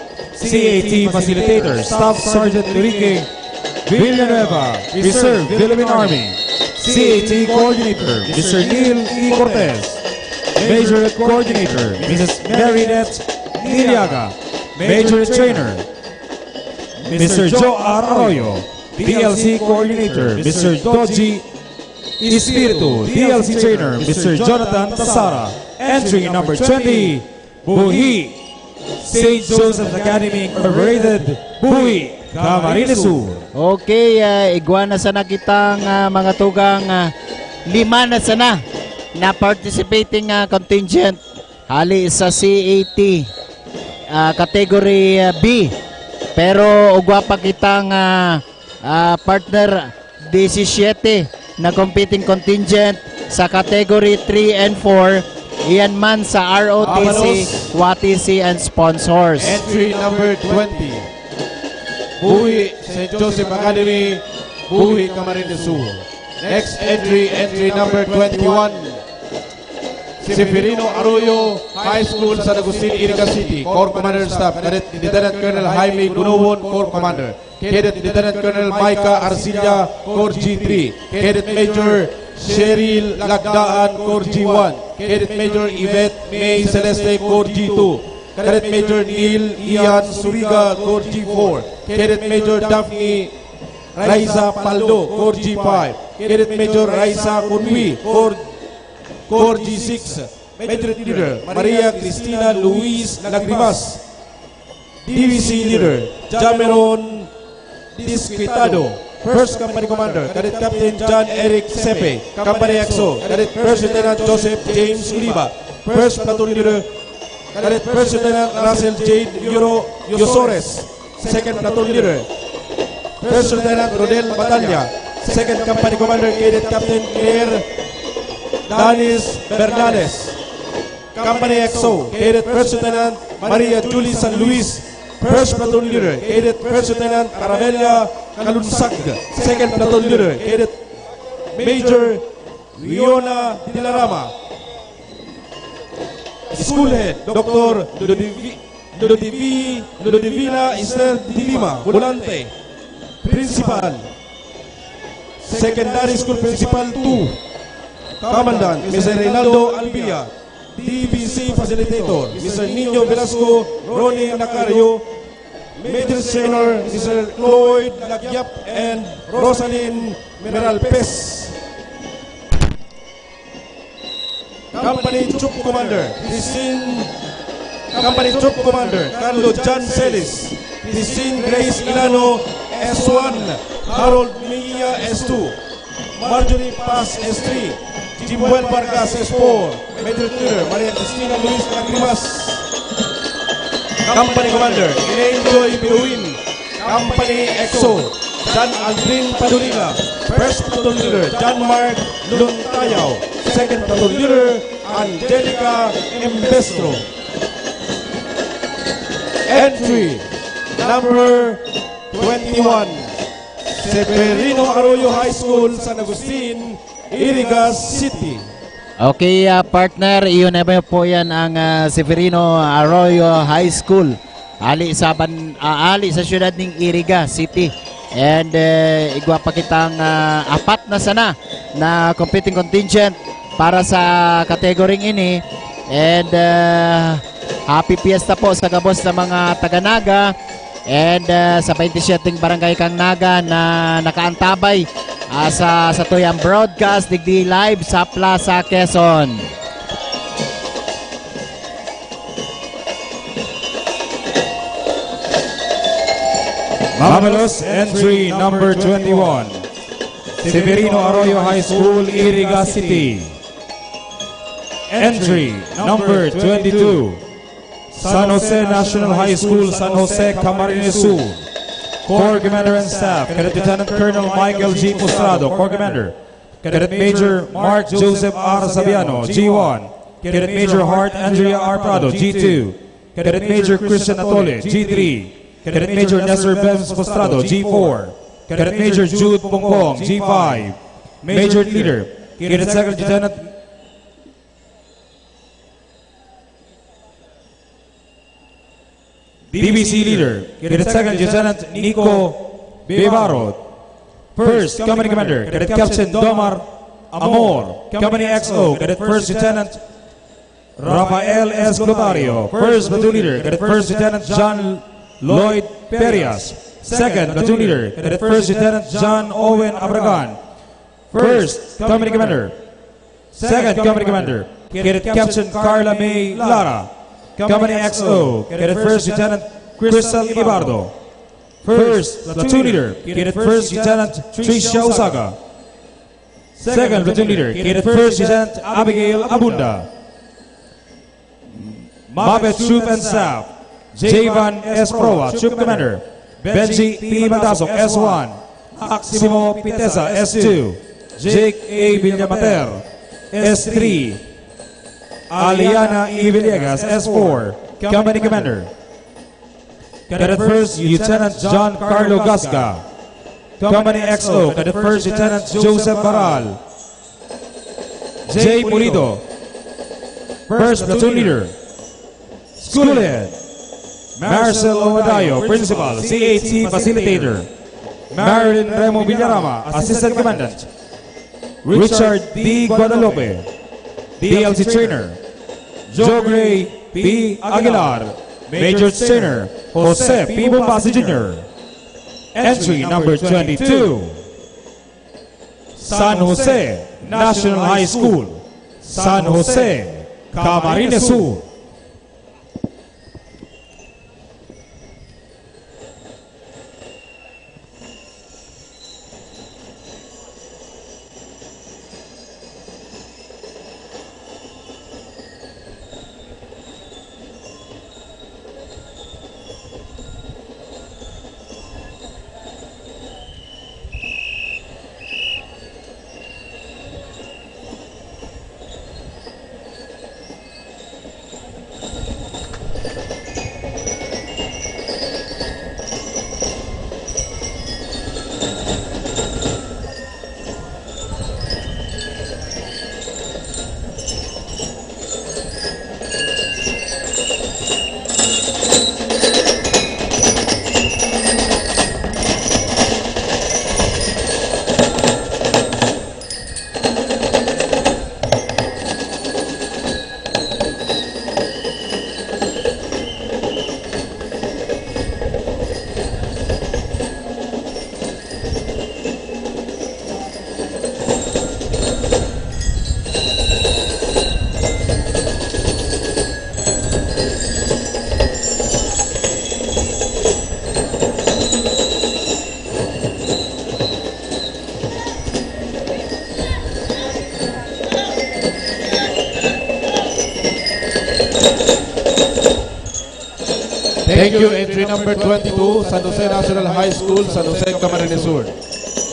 J: CAT Facilitator Staff Sergeant Enrique Villanueva. Reserve Philippine Army. CAT Coordinator Mr. Neil E. Cortez. Major Coordinator Mrs. Marinette Niliaga. Major Trainer Mr. Joe R. Arroyo. DLC Coordinator Mr. Doji Espiritu. DLC Trainer Mr. Jonathan Tasara. Entry number 20, Buhi, St. Joseph's Academy Incorporated, Buhi, Camarines Sur.
E: Okay, iguana sana kitang mga tugang 5 na sana na participating contingent hali sa CAT category B. Pero ugwa pa kitang partner 17 na competing contingent sa category 3 and 4. Iyan man sa ROTC, WATC, and sponsors.
L: Entry number 20, Buhi, St. Joseph Academy, Buhi, Camarines Sur. Next entry, entry number 21, Severino Arroyo High School, San Agustin, Iriga City. Corps Commander Staff, Cadet Lieutenant Colonel Jaime Gunuwon, Corps Commander. Cadet Lieutenant Colonel Micah Arcilla, Corps G3. Cadet Major Cheryl Lagdaan, Corps G1. Cadet Major Yvette May Celeste, Corps G2. Cadet Major Neil Ian Suriga, Corps G4. Cadet Major Daphne Raisa Paldo, Corps G5. Cadet Major Raisa Kunwi, Corps G6. Major Leader Maria Cristina Luis Lagrimas. DVC Leader Jameron Disquitado. First Company Commander, Cadet Captain John Eric Sepe. Company XO, Cadet First Lieutenant Joseph James Uliba. First Platoon Leader, Cadet First Lieutenant Russell J. Yosores. Second Platoon Leader, First Lieutenant Rodel Batalla. Second Company Commander, Cadet Captain Claire Danis Bernales. Company XO, Cadet First Lieutenant Maria Julie San Luis. First Platoon Leader, Cadet First Lieutenant Carabelia Kalunsag. Second Platoon Leader, Cadet Major Riona Dilarama. School Head, Dr. Dodivina Esther Dilima, Volante. Principal, Secondary School Principal 2. Commandant, Mr. Reynaldo Albilla. DVC Facilitator, Mr. Nino Velasco, Ronnie Nacario. Major Trainer, Mr. Lloyd Lagyap and Rosalind Meralpes. Company Troop Commander, Company Troop Commander, Carlo John Celis. Christine Grace Ilano, S1. Harold Mejia, S2. Marjorie Paz, S3. Jimuel Vargas, S4. Major Leader Maria Cristina Luis Lagrimas. Company Commander Elaine Joy Biruin. Company XO John Aldrin Padurina. First Platoon Leader John Mark Luntayaw. Second Platoon Leader Angelica Embestro. Entry number 21, Severino Arroyo High School, San Agustin, Iriga City.
E: Okay, partner, iyon na po yan ang Severino Arroyo High School. Ali sa siyudad ng Iriga City. And igwa pa kitang apat na sana na competing contingent para sa kategoring ini. And happy fiesta po sa gabos ng mga taga-Naga. And sa 27 barangay kang Naga na nakaantabay sa tuyang broadcast digdi live sa Plaza Quezon.
F: Mamalos, entry number 21. Severino Arroyo High School, Iriga City. Entry number 22. San Jose National High School, San Jose, Camarines Sur. Corps Commander and Staff, Cadet Lieutenant Colonel Michael G. Postrado, Corps Commander. Cadet Major Mark Joseph R. Sabiano, G1. Cadet Major Hart Andrea R. Prado, G2. Cadet Major Christian Atole, G3. Cadet Major Nestor Bems Postrado, G4. Cadet Major Jude Pongpong, G5. Major Leader, Cadet Second Lieutenant BBC Leader, Cadet Second Lieutenant Nico Bevaro. First Company Commander, Cadet Captain Domar Amor. Company XO, Cadet First Lieutenant Rafael S. Clotario. First Platoon Leader, Cadet First Lieutenant John Lloyd Perias. Second Platoon Leader, Cadet First Lieutenant John Owen Abragan. First Company Commander. Second Company Commander, Cadet Captain Carla May Lara. Company XO, Cadet First Lieutenant Crystal Ibardo. First Platoon Leader, Cadet First Lieutenant Tricia Usaga. Second Platoon Leader, Cadet First Lieutenant Abigail Abunda. Mabet Troop and Staff, Javan S. Proa, Troop Commander. Benji P. Mandasok, S1. Maximo Pitesa, S2. Jake A. Villamater, S3. Aliana E. Villegas, S4. Company Commander. Cadet First Lieutenant John Carlo Gasga. Company XO, Cadet First Lieutenant Joseph Baral. J. Pulido. First Platoon Leader. School Head, Marcel Ovadayo, Principal, CAT Facilitator. Marilyn Remo Villarama, Assistant Commandant. Richard D. Guadalupe, DLC Trainer. Joe Gray P. Aguilar, Major Trainer. Jose P. Bombasi Jr. Entry number 22. San Jose National High School, San Jose, Camarines Sur.
L: Thank you. Entry number 22, San Jose National High School, San Jose, Camarines Sur.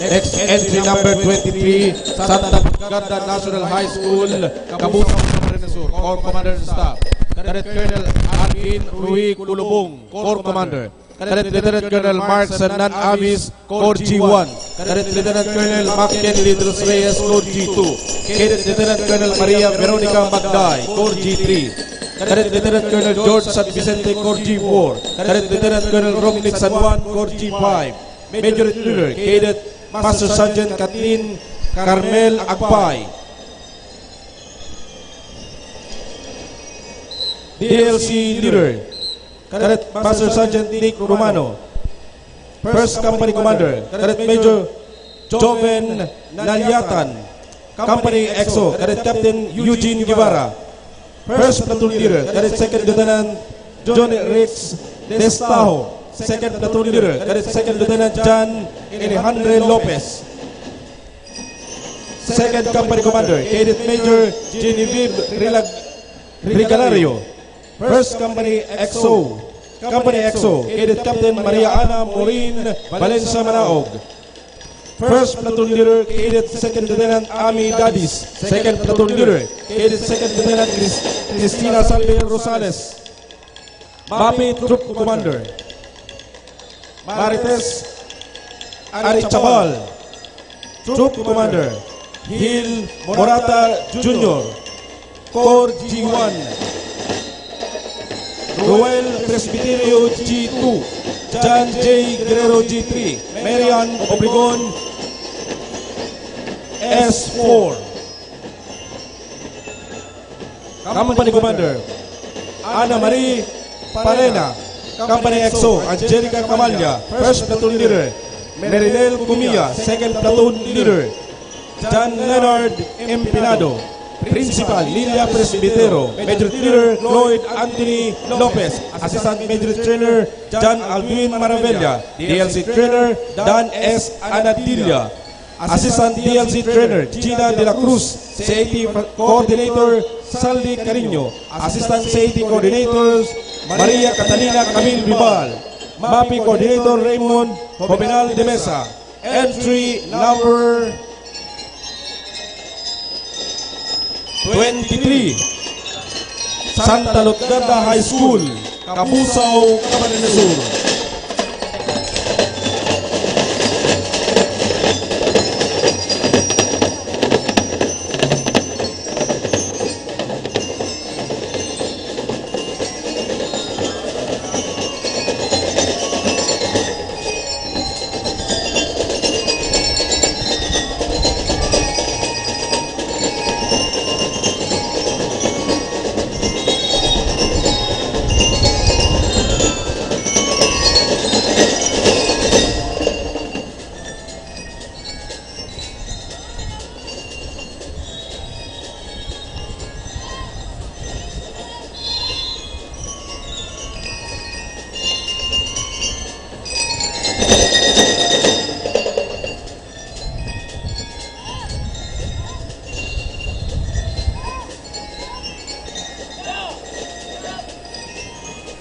L: Next, entry number 23, Santa Ganda National High School, Kabuto, Camarines Sur. Corps Commander and Staff. Cadet Colonel Arvin Rui Kulubong, Corps Commander. Cadet Lieutenant Colonel Mark Sanan Avis, Corps G1. Cadet Lieutenant Colonel Macken Lidros Reyes, Corps G2. Cadet Lieutenant Colonel Maria Veronica Magday, Corps G3. Cadet Lieutenant Colonel George San Vicente, Corps G4. Cadet Lieutenant Colonel Romnick San Juan, Corps G5. Major Leader, Cadet Master Sergeant Kathleen Carmel Agpay. DLC Leader, Cadet Master Sergeant Nick Romano. First Company Commander, Cadet Major Joven Nalyatan. Company XO, Cadet Captain Eugene Guevara. First Platoon Leader, Cadet Second Lieutenant John Rex Destajo. Second Platoon Leader, Cadet Second Lieutenant John Alejandro Lopez. Second Company Commander, Cadet Major Genevieve Rigalario. First Company XO, Cadet Captain Maria Ana Morin Valencia Manaog. First Platoon Leader, Cadet Second Lieutenant Ami Dadis. Second Platoon Leader, Cadet Second Lieutenant Cristina Salve Rosales. MAPI Troop Commander, Marites Arichabal. Troop Commander, Gil Morata Jr. Corps G1. Ruel Presbiterio G2. John J. Guerrero G3. Marian Obregon S4. Company Commander, Ana Marie Parena. Company XO, Angelica Camalya. First Platoon Leader, Merinel Cumilla. Second Platoon Leader, John Leonard Empinado. Principal, Lilia Presbitero. Major Leader, Lloyd Anthony Lopez. Assistant Major Trainer, John Alvin Maravilla. DLC Trainer, Dan S. Anadilla. Assistant DLC Trainer, Gina De La Cruz. CAT Coordinator, Saldi Carino. Assistant CAT Coordinators, Maria Catalina Camil Bibal. MAPI Coordinator, Raymond Jovenal de Mesa. Entry number 23, Santa Lutgarda High School, Cabusao, Camarines Sur.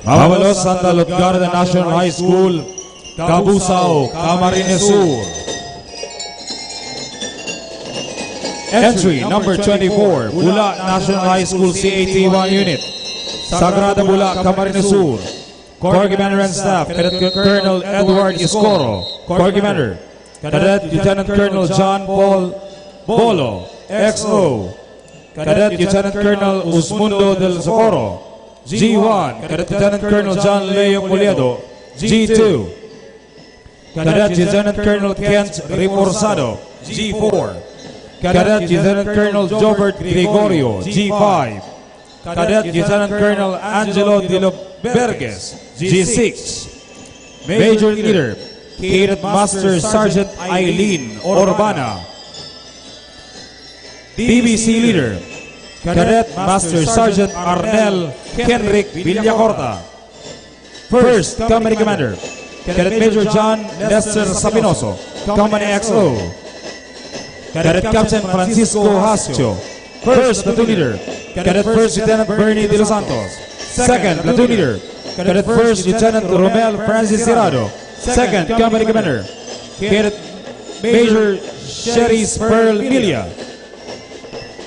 F: Mamalos Santa Lutgarda National High School, Cabusao, Camarines Sur. Entry number 24, Bula National High School CAT-1 Unit, Sagrada Bula, Camarines Sur. Corps Commander and Staff, Cadet Colonel Edward Iscoro. Corps Commander, Cadet Lieutenant Colonel John Paul Bolo, XO. Cadet Lieutenant Colonel Usmundo del Socorro, G1. Cadet Lieutenant Colonel John Leo Pulido, G2. Cadet Lieutenant Colonel Kent Reforzado, G4. Cadet Lieutenant Colonel Jobert Gregorio, G5. Cadet Lieutenant Colonel Angelo de Loberges, G6. Major Leader, Cadet Master Sergeant Eileen Orbana. BBC Leader, Cadet Master Sergeant Arnel Henrik Villacorta. First Company Commander, Cadet Major John Lester Sapinoso, Company XO. Cadet Captain Francisco Hasio. First Platoon Leader, Cadet First Lieutenant Bernie De Los Santos. Second Platoon Leader, Cadet First Lieutenant Romel Francis Cirado. Second Company Commander, Cadet Major Sherry Pearl Milia.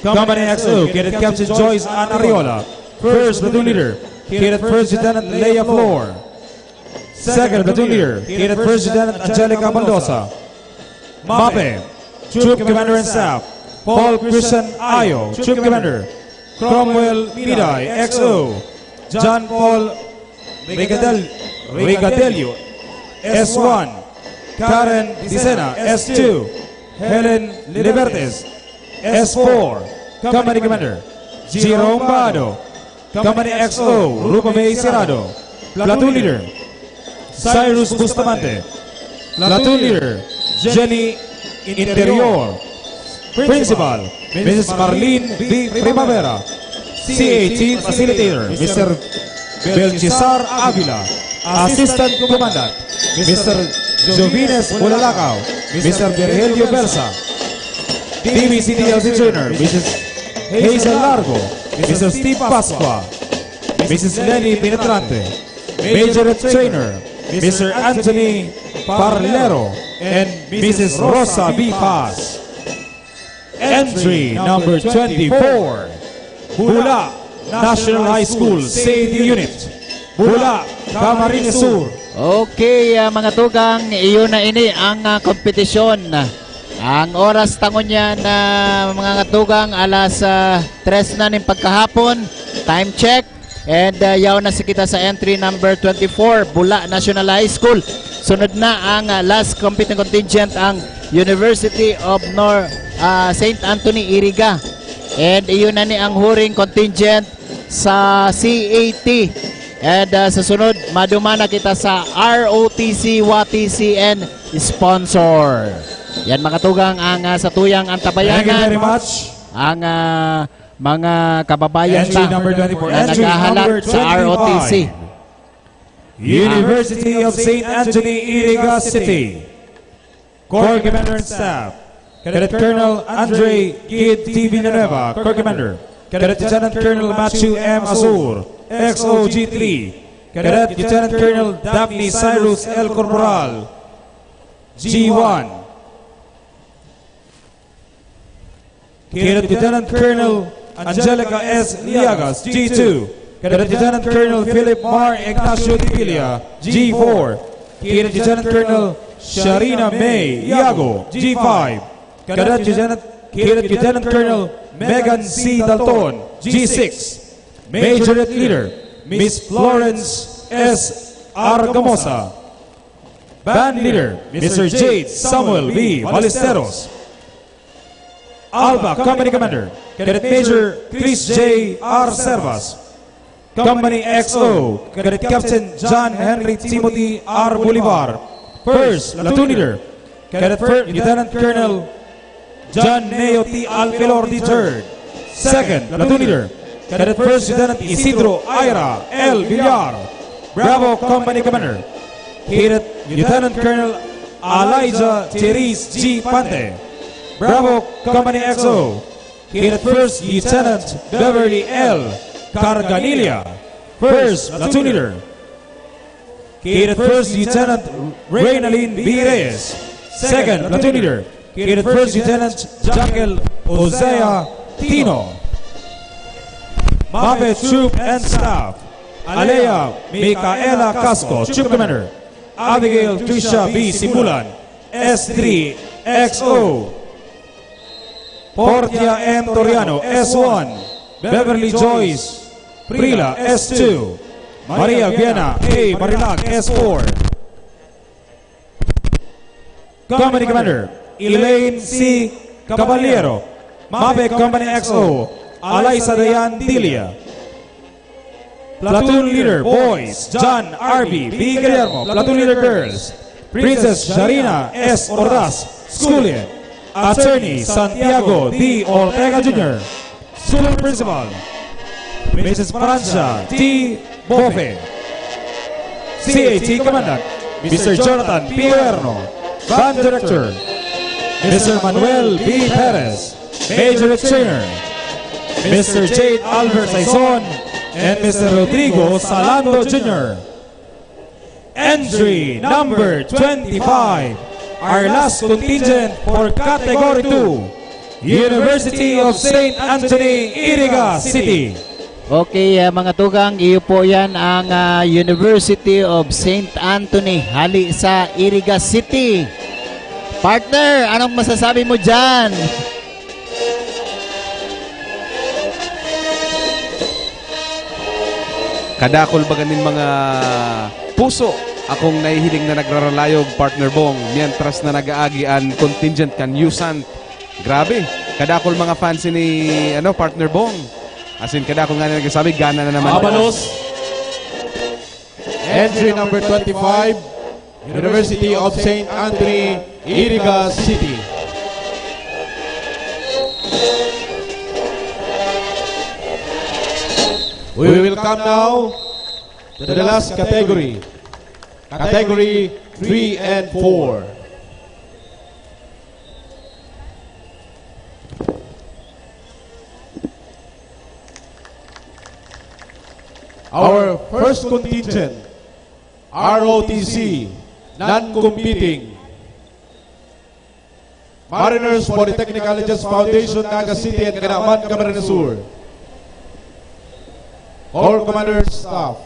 F: Company XO, Cadet Captain Joyce Ann Ariola. First Platoon Leader, Cadet First Lieutenant Leia Flor. Second Platoon Leader, Cadet First Lieutenant Angelica Mendoza. MAPE, Troop Commander and Staff, Paul Christian Ayo, Troop Commander. Cromwell Miday, XO. John Paul Rigadelio, S1. Karen Dicena, S2. Helen Libertes, S4. Company Commander, Jerome Bado. Company XO, Rupa May Cirado. Platoon Leader, Cyrus Bustamante. Platoon Leader, Jenny Interior. Principal, Mrs. Marlene B. Primavera. CAT Facilitator, Mr. Belcesar Avila.
J: Assistant Commandant, Mr. Jovines Bulalakaw, Mr. Virgilio Versa, DBCDLC Trainer, Mrs. Hazel Largo, Mr. Steve Pasqua, Mrs. Lenny Penetrante, Major Trainer, Mr. Anthony Parlero, and Mrs. Rosa B. Paz. Entry number 24, Bula National High School, Safety Unit, Bula, Camarines Sur.
E: Okay, mga tugang, iyon na ini ang kompetisyon. Ang oras tangon niya na mga katugang alas 3 na ng pagkahapon. Time check. And yaw na si kita sa entry number 24, Bula National High School. Sunod na ang last competing contingent, ang University of St. Anthony Iriga. And iyon na ni ang huring contingent sa CAT. And sa sunod, madumana kita sa ROTC, WATC, and sponsor. Yan mga tugang ang sa tuyang antabayanan.
J: Thank you very much.
E: Ang mga kababayan
J: Entry
E: pa
J: number 24.
E: na
J: Entry
E: naghahalat
J: number
E: sa
J: 25.
E: ROTC.
J: University of St. Anthony, Iriga City. Corps Commander and Staff. Cadet Colonel Andre Gid T. Villanueva, Corps Commander. Cadet Lieutenant Colonel Matthew M. Azur, XOG-3. Cadet Lieutenant Colonel Daphne Cyrus L. Corporal, G1. Cadet Lieutenant Colonel Angelica S. Liagas, G2. Cadet Lieutenant Colonel Philip Mar Ignacio Tipilia, G4. Cadet Lieutenant Colonel Sharina May Iago, G5. Cadet Lieutenant Colonel Megan C. Dalton, G6. Major Leader, Miss Florence S. Argamosa. Band Leader, Mr. Jade Samuel B. Ballesteros. Alba Company Commander, Cadet Major Chris J. R. Servas. Company XO, Cadet Captain John Henry Timothy R. Bolivar. First Platoon Leader, Cadet Lieutenant Colonel John Neo T. Alpelor III. Second Platoon Leader, Cadet First Lieutenant Isidro Ira L. Villar. Bravo Company Commander, Cadet Lieutenant Colonel Elijah Therese G. Pante. Bravo Company XO, Cadet First Lieutenant Beverly L. Carganilia. First Platoon Leader, Cadet First Lieutenant Reynalyn B. Reyes. Second Platoon Leader, Cadet First Lieutenant Jackal Osea Tino. Mabe Troop and Staff, Alea Micaela Casco, Troop Commander. Abigail Tricia B. Simulan, S3 XO. Portia M. Toriano, S1. Beverly Joyce Prila, S2. Maria Viena A. Marilag, S4. Company Commander, Elaine C. Caballero. Mabe Company XO, Alaysa Dayan Dilia. Platoon Leader Boys, John R.B. B. Guillermo. Platoon Leader Girls, Princess Sharina S. Ordaz, Schoolian. Attorney Santiago D. Ortega Jr. School Principal, Mrs. Francia T. Bofe. CAT Commandant, Mr. Jonathan P. Erno. Band Director, Mr. Manuel B. Perez. Major Trainer, Mr. Jade Albert Saison and Mr. Rodrigo Salando Jr. Entry number 25, our last contingent for Category 2, University of St. Anthony, Iriga City.
E: Okay, mga tugang, iyo po yan ang University of St. Anthony, hali sa Iriga City. Partner, anong masasabi mo dyan?
M: Kadakol ba ganin mga puso akong nahihiling na nagraralayog, partner Bong, mientras na nag-aagi ang contingent kan Yusan. Grabe, kadakol mga fans ni partner Bong. As in, kadakol nga na nagsasabi, gana na naman.
J: Avalos.
B: Entry number 25, University of St. Anthony, Iriga City. We will come now to the last category,
L: Category 3 and 4. Our first contingent, ROTC, non-competing. Mariners Polytechnic Colleges Foundation, Naga City and Canaaman, Camarines Sur. All Commander Staff,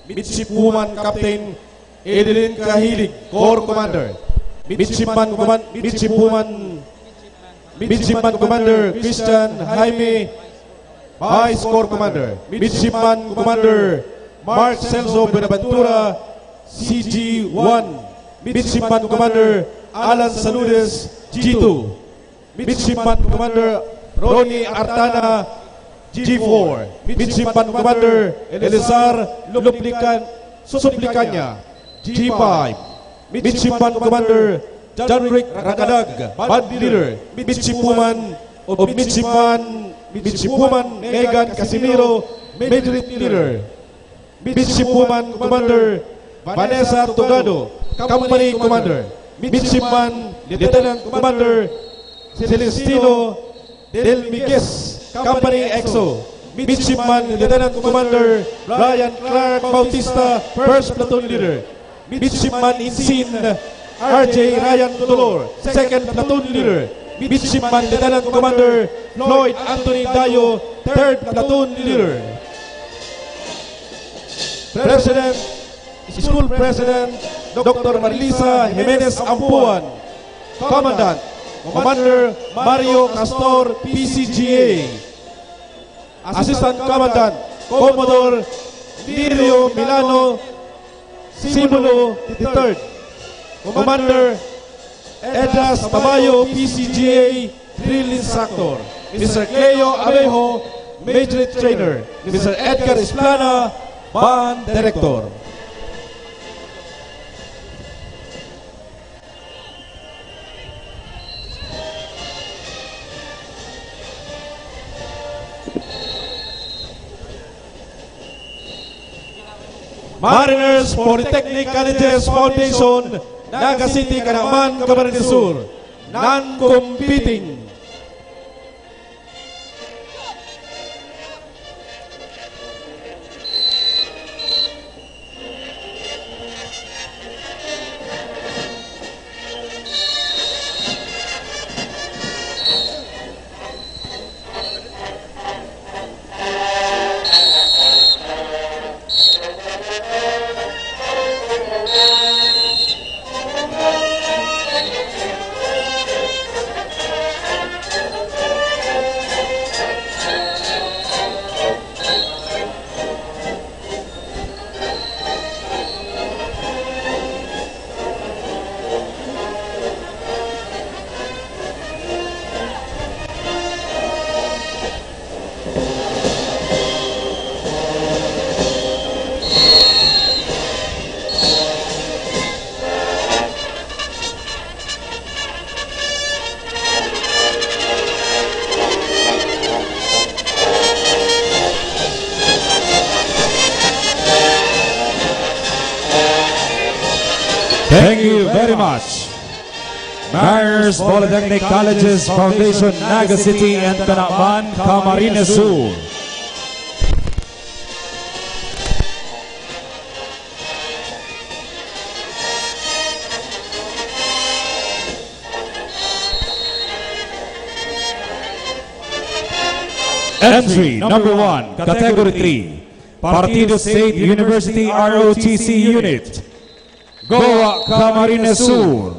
L: Midshipwoman Captain Edeline Kahilig, Corps Commander. Midshipman Commander Christian Jaime, Vice Corps Commander. Midshipman Commander Mark Celso Benaventura, CG-1. Midshipman Commander Alan Saludes, G2. Midshipman Commander Ronnie Artana, G4. Midshipman Commander Elizar Suplicanya, G5. Midshipman Commander John Rick Rakadag, Band Leader. Midshipwoman Megan Casimiro, Major Leader. Midshipwoman Commander Vanessa Togado, Company Commander. Midshipman Lieutenant Commander Celestino Del Miguez, Company EXO. Midshipman Lieutenant Commander Brian Clark Bautista, First Platoon Leader. Midshipman Insin RJ Ryan Dolor, Second Platoon Leader. Midshipman Lieutenant Commander Lloyd Anthony Dayo, Third Platoon Leader. School President Dr. Marlisa Jimenez Ampuan, Commandant Commander Mario Castor, PCGA. Assistant Commandant Commodore Lirio Milano Simulo III. Commander Edras Tamayo, PCGA Drill Instructor. Mr. Cleo Abejo, Major Trainer. Mr. Edgar Esplana, Band Director. Mariners Polytechnic Colleges Foundation, Naga City, Canaaman, Camarines Sur. Non-competing.
J: Thank you very much. Mariners Polytechnic Colleges Foundation, Naga City and Canaaman, Camarines Sur. Entry number 1, Category 3, Partido State University ROTC Unit. Goa Camarines Sur,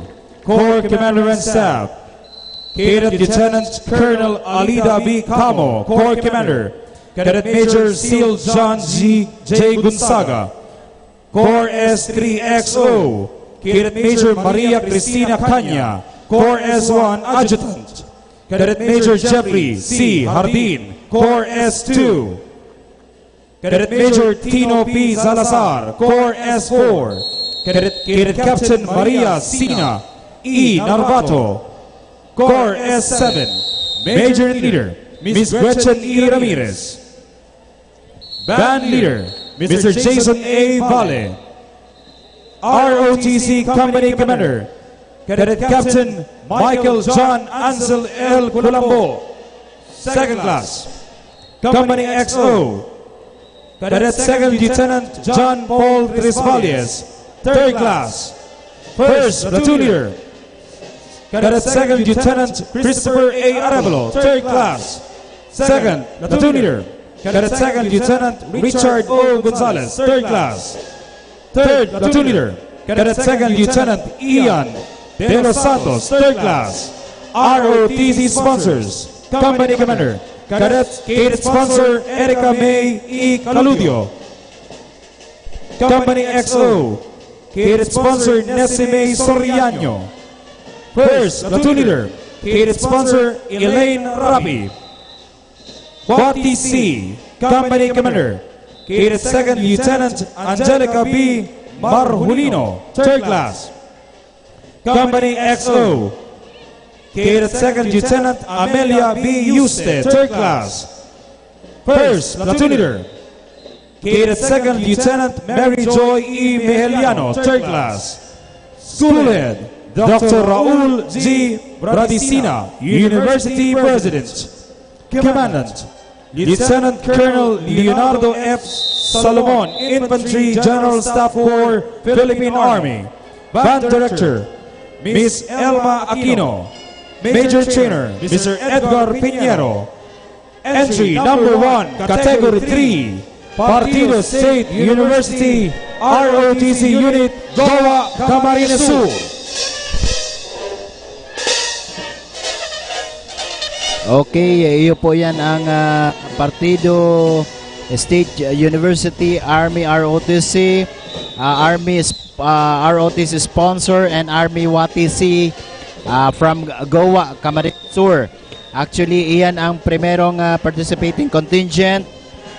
J: Corps Commander and Staff. Cadet Lieutenant Colonel Alida B. Camo, Corps Commander. Cadet Major Seal John J. Gonzaga, Corps S3XO. Cadet Major Maria Cristina Canya, Corps S1 Adjutant. Cadet Major Jeffrey C. Hardin, Corps S2. Cadet Major Tino P. Salazar, Corps S4. Cadet Captain Maria Sina E. Narvato, Corps S7. Major Leader, Ms. Gretchen E. Ramirez. Band Leader, Mr. Jason A. Valle.
F: ROTC Company Commander, Cadet Captain Michael John Ansel L. Colombo. Second class, Company XO, Cadet Second Lieutenant John Paul Trisvalies. Third class, First Platoon Leader, Cadet Second Lieutenant Christopher A. Arevalo. Third class, Second Platoon Leader, Cadet Second Lieutenant Richard O. Gonzalez. Third class, Third Platoon Leader, Cadet Second Lieutenant Ian De Los Santos. Third class, ROTC sponsors, Company Commander, Cadet Sponsor Erica May E. Caludio. Company XO, Cadet Sponsor Nesime Soriano. First Platoon Leader, Cadet Sponsor Elaine Rapi. WATC, Company Commander, Cadet Second Lieutenant Angelica B. Marjolino. Third class, Company XO, Cadet Second Lieutenant Amelia B. Yuste. Third class, First Platoon Leader, Cadet Second Lieutenant Mary Joy E. Mejeliano. Third class, School Head Dr. Raul G. Bradicina, University President. Commandant Lieutenant Colonel Leonardo F. Salomon, Infantry General Staff Corps, Philippine Army. Band Director Ms. Elma Aquino. Major Trainer Mr. Edgar Pinheiro. Entry number 1, Category 3, Partido State University, ROTC Unit, Goa, Camarines Sur.
E: Okay, iyo po yan ang Partido State University Army ROTC, ROTC sponsor and Army WATC from Goa, Camarines Sur. Actually, iyan ang primerong participating contingent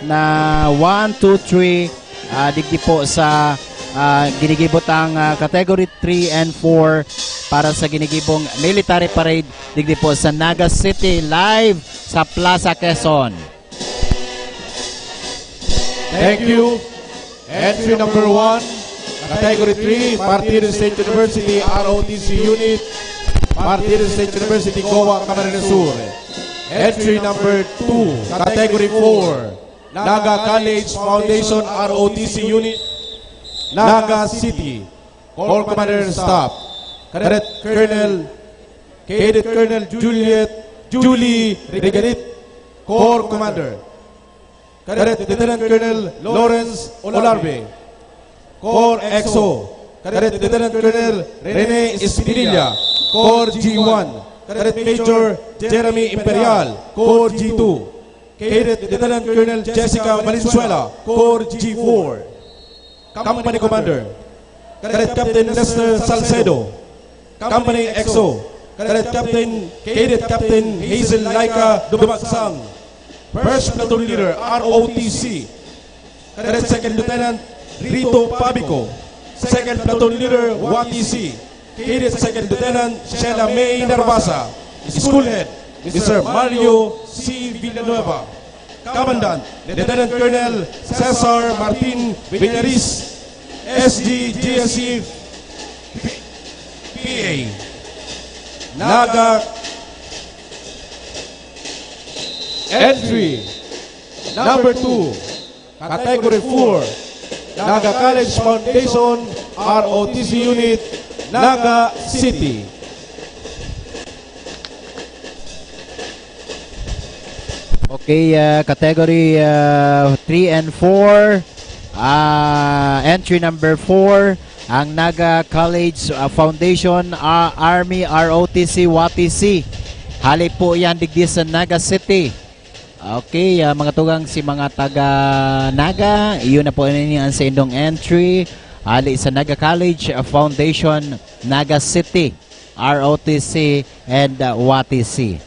E: na 1, 2, 3 digdi po sa ginigibotang Category 3 and 4 para sa ginigibong military parade digdi po sa Naga City, live sa Plaza Quezon.
L: Thank you. Entry number 1, Category 3, Partido State University, ROTC Unit, Partido State University, Goa, Camarines Sur. Entry number 2, Category 4, Naga College Foundation, ROTC Unit, Naga City, Corps Commander and Staff, Cadet Colonel Julie Regalit, Corps Commander, Cadet Lieutenant Colonel Lawrence Olarbe, Corps XO, Cadet Lieutenant Colonel Rene Espinilla, Corps G1, Cadet Major Jeremy Imperial, Corps G2, Cadet Lieutenant Colonel Jessica Valenzuela, Corps G4, Company Commander, Cadet Captain Lester Salcedo, Company XO, Cadet Captain Hazel Laika Dumagsang, First Platoon Leader ROTC, Cadet Second Lieutenant Rito Pabico, Second Platoon Leader WATC, Cadet Second Lieutenant Sheila May Narvasa, School Head Mr. Mario C. Villanueva, Commandant Lieutenant Colonel Cesar Martin Villaris, SG GSC PA, Naga. Entry number 2, Category 4, Naga College Foundation, ROTC Unit, Naga City.
E: Okay, Category 3 and 4, entry number 4, ang Naga College Foundation, Army ROTC WATC. Hali po yan digdi sa Naga City. Okay, mga tugang si mga taga Naga, iyon na po ninyo ang sa indong entry. Hali sa Naga College Foundation, Naga City, ROTC and WATC.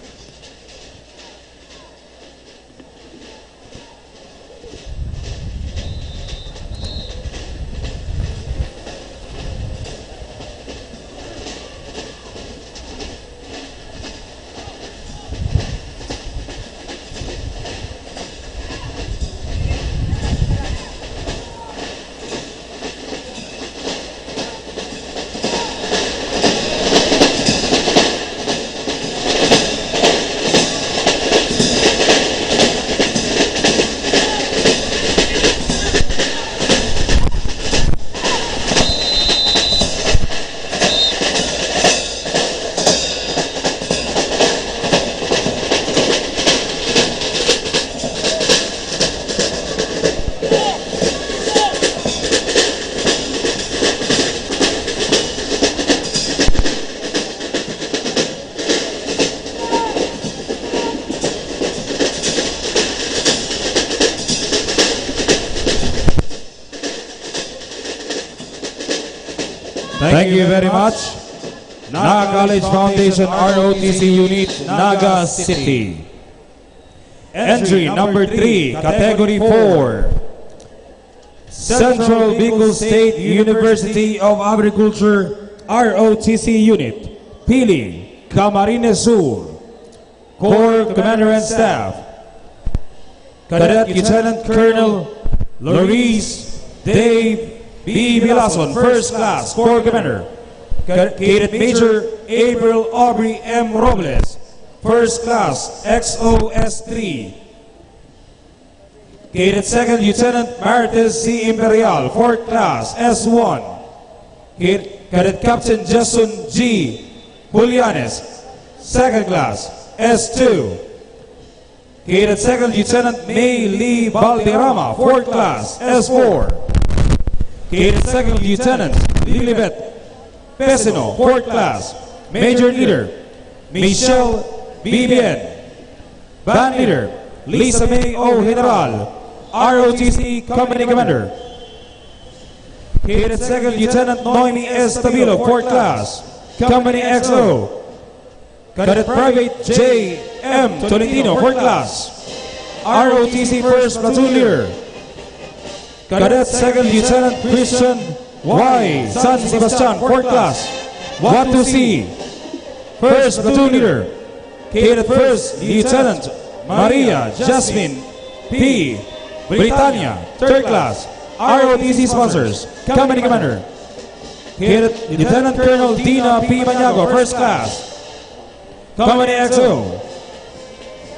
F: Thank you very much. Naga College Foundation ROTC Unit, Naga City. Entry number 3, Category 4. Central Bicol State University of Agriculture ROTC Unit, Pili, Camarines Sur. Corps Commander and Staff, Cadet Lieutenant Colonel Loris Dave B. Vilason, First Class, Corps Commander. Cadet Major April Aubrey M. Robles, First Class, XOS-3. Cadet Second Lieutenant Marites C. Imperial, Fourth Class, S1. Cadet Captain Jason G. Julianes, Second Class, S2. Cadet Second Lieutenant May Lee Valderrama, Fourth Class, S4. Cadet Second Lieutenant Lilibet Pesino, Fourth Class. Major Leader Michelle BBN. Band Leader Lisa May O. General, ROTC Company Commander. Cadet Second Lieutenant Noemi S. Tabilo, Fourth Class, Company XO. Cadet Private J. M. Tolentino, Fourth Class, ROTC First Platoon Leader. Cadet Second Lieutenant Christian Y. San Sebastian, Fourth Class, 1-2C, First Platoon Leader. Cadet First Lieutenant Maria Jasmine P. Britannia, Third Class, ROTC Sponsors, Company Commander. Cadet Lieutenant Colonel Dina P. Maniago, First Class, Company XO.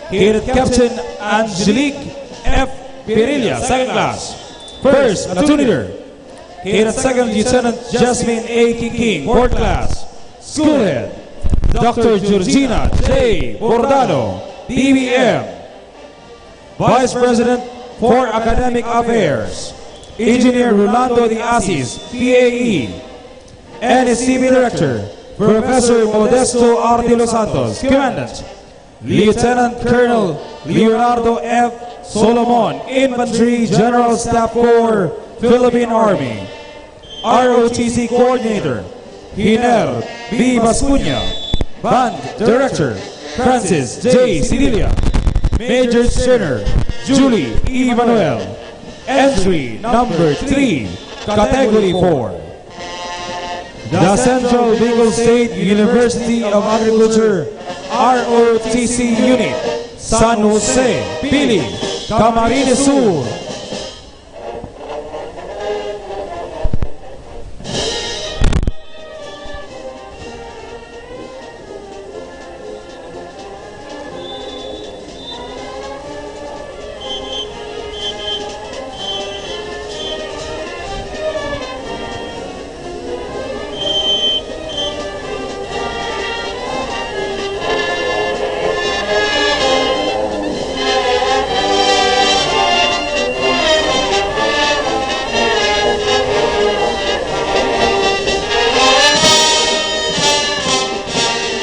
F: Cadet Captain Angelique F. Pirilla, Second Class, First Platoon Leader. Cadet Second Lieutenant Jasmine A. King, Fourth Class, School Head. Dr. Georgina J. Bordado, DBM. Vice President for Academic Affairs, Engineer Rolando de Asis, PAE. NSCB Director, Professor Modesto R. De Los Santos, Commandant. Lieutenant Colonel Leonardo F. Solomon, Infantry General Staff Corps, Philippine Army. ROTC Coordinator, Hiner B. Bascuña. Band Director, Francis J. Sidilia. Major Trainer, Julie E. Manuel. Entry number 3, Category 4. The Central Bicol State University of Agriculture ROTC Unit, San Jose, Pili, Camarines Sur.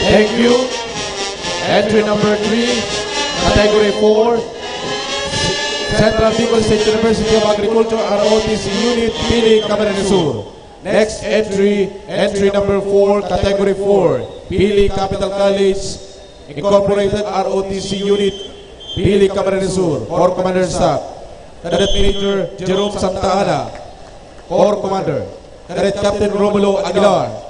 I: Thank you. Entry number 3, Category 4, Central Bicol State University of Agriculture ROTC Unit, Pili, Camarines Sur. Next entry, entry number 4, Category 4, Pili Capital College Incorporated ROTC Unit, Pili, Camarines Sur. Corps Commander Staff, Cadet Major Jerome Santa Ana, Corps Commander. Cadet Captain Romulo Aguilar,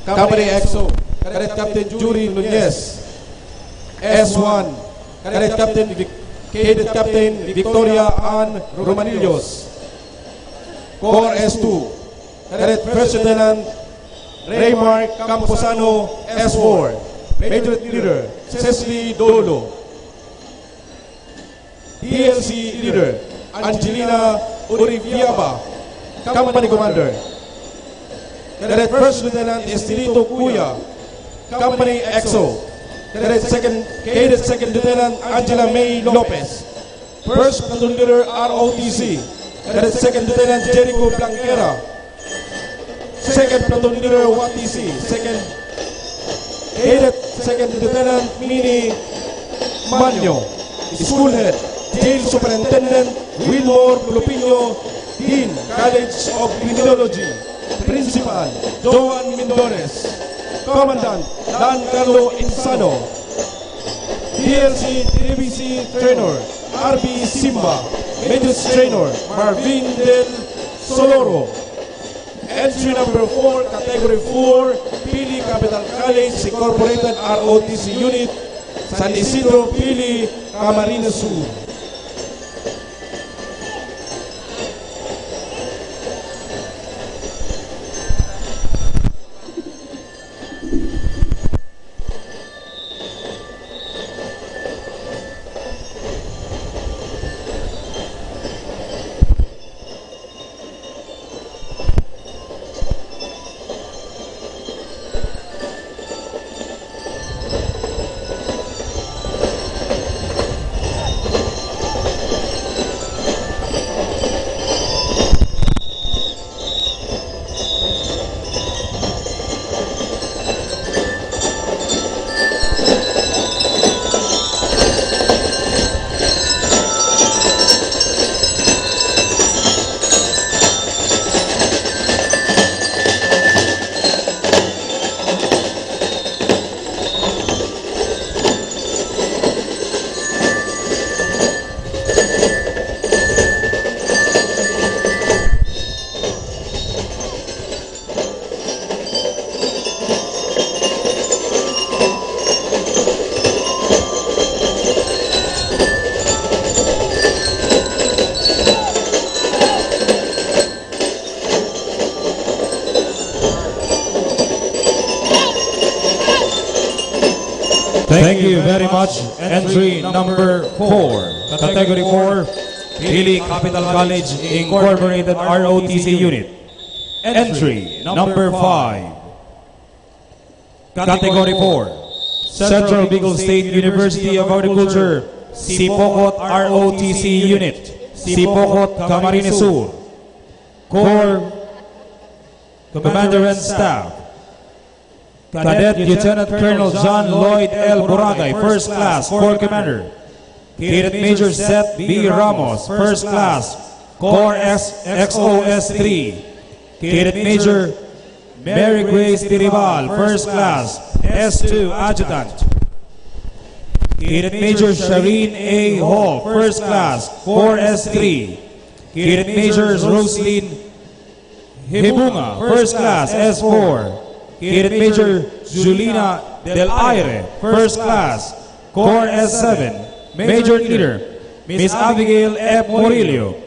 I: Company XO. Cadet Captain Jury Nunez, S1. Cadet Captain Victoria Ann Romanillos, Corps S2. Cadet First Lieutenant Raymar Camposano, S4. Major Leader Cecily Dolo. DLC Leader Angelina Uriviaba, Company Commander. Cadet First Lieutenant Estelito Cuya, Company XO. Cadet Second Lieutenant Angela May Lopez, First Platoon Leader ROTC. Cadet Second Lieutenant Jericho Blanquera, Second Platoon Leader 1TC. Cadet Second Lieutenant Mini Manyo, School Head. Jail Superintendent Wilmore Lupino
L: Dean, College of Criminology. Principal, Joan Mindores. Commandant, Dan Carlo Insano. DLC TVC Trainer, RB Simba. Medius Trainer, Marvin Del Soloro. Entry number 4, Category 4, Pili Capital College Incorporated ROTC Unit, San Isidro, Pili, Camarines Sur.
F: Thank you very much. Entry number 4, Category 4, Pili Capital College Incorporated ROTC Unit. Entry number 5, Category 4, Central Bicol State University of Agriculture, Sipokot ROTC Unit, Sipokot Camarines Sur. Corps Commander and Staff, Cadet Lieutenant Colonel John Lloyd L. Boragay, First Class, Corps Commander. Cadet Major Seth B. Ramos, First Class, Corps XOS-3. Cadet Major Mary Grace Tiribal, First Class, S2 Adjutant. Cadet Major Shireen A. Hall, First Class, Corps S3. Cadet Major Roslyn Hibunga, First Class, S4. Cadet Major Julina Del Aire, First Class, Corps S7. Major Leader, Ms. Abigail F. Morillo.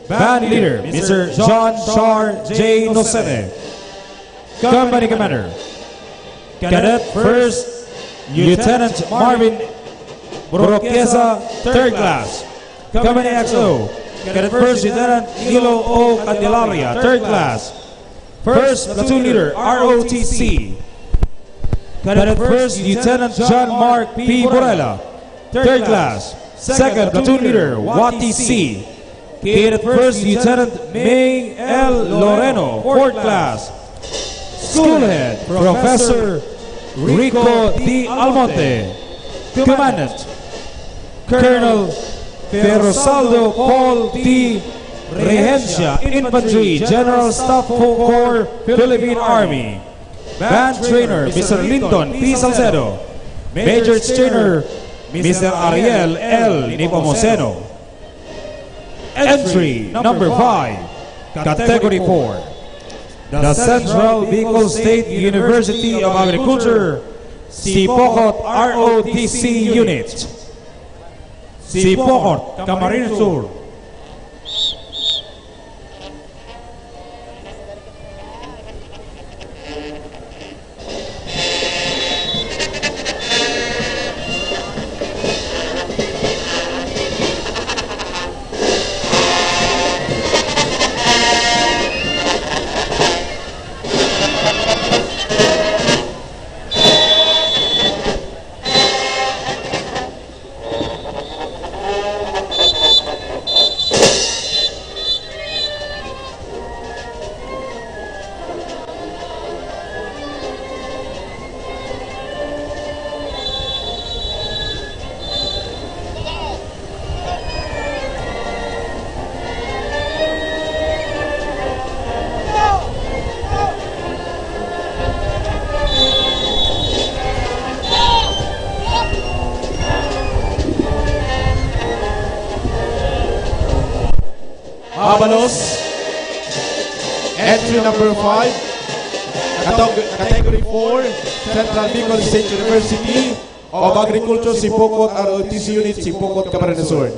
F: Band Leader, Mr. John Char J. Nocete. Company Commander, Cadet First Lieutenant Marvin Boroqueza, Third Class. Company XO, Cadet First Lieutenant Nilo O. Candelaria, Third Class. First Platoon Leader, ROTC, Cadet First Lieutenant John Mark P. Borella, Third Class. Second Platoon Leader, WATC, Cadet First Lieutenant May L. Loreno, Fourth Class. School Head, Professor Rico D. Almonte. Commandant, Colonel Ferrosaldo Paul D. Regencia, Infantry, General Staff Corps, Philippine Army. Band Trainer, Mr. Linton P. Salcedo. Major Trainer, Mr. Ariel L. Nipomoceno. Entry number 5, Category 4, the Central Bicol State University of Agriculture, Sipokot ROTC Unit. Sipokot, Camarines Sur.
L: Abalos. Entry number 5, Category 4, Central Bicol State University of Agriculture, Sipokot, ROTC Unit, Sipokot, Camarines Sur.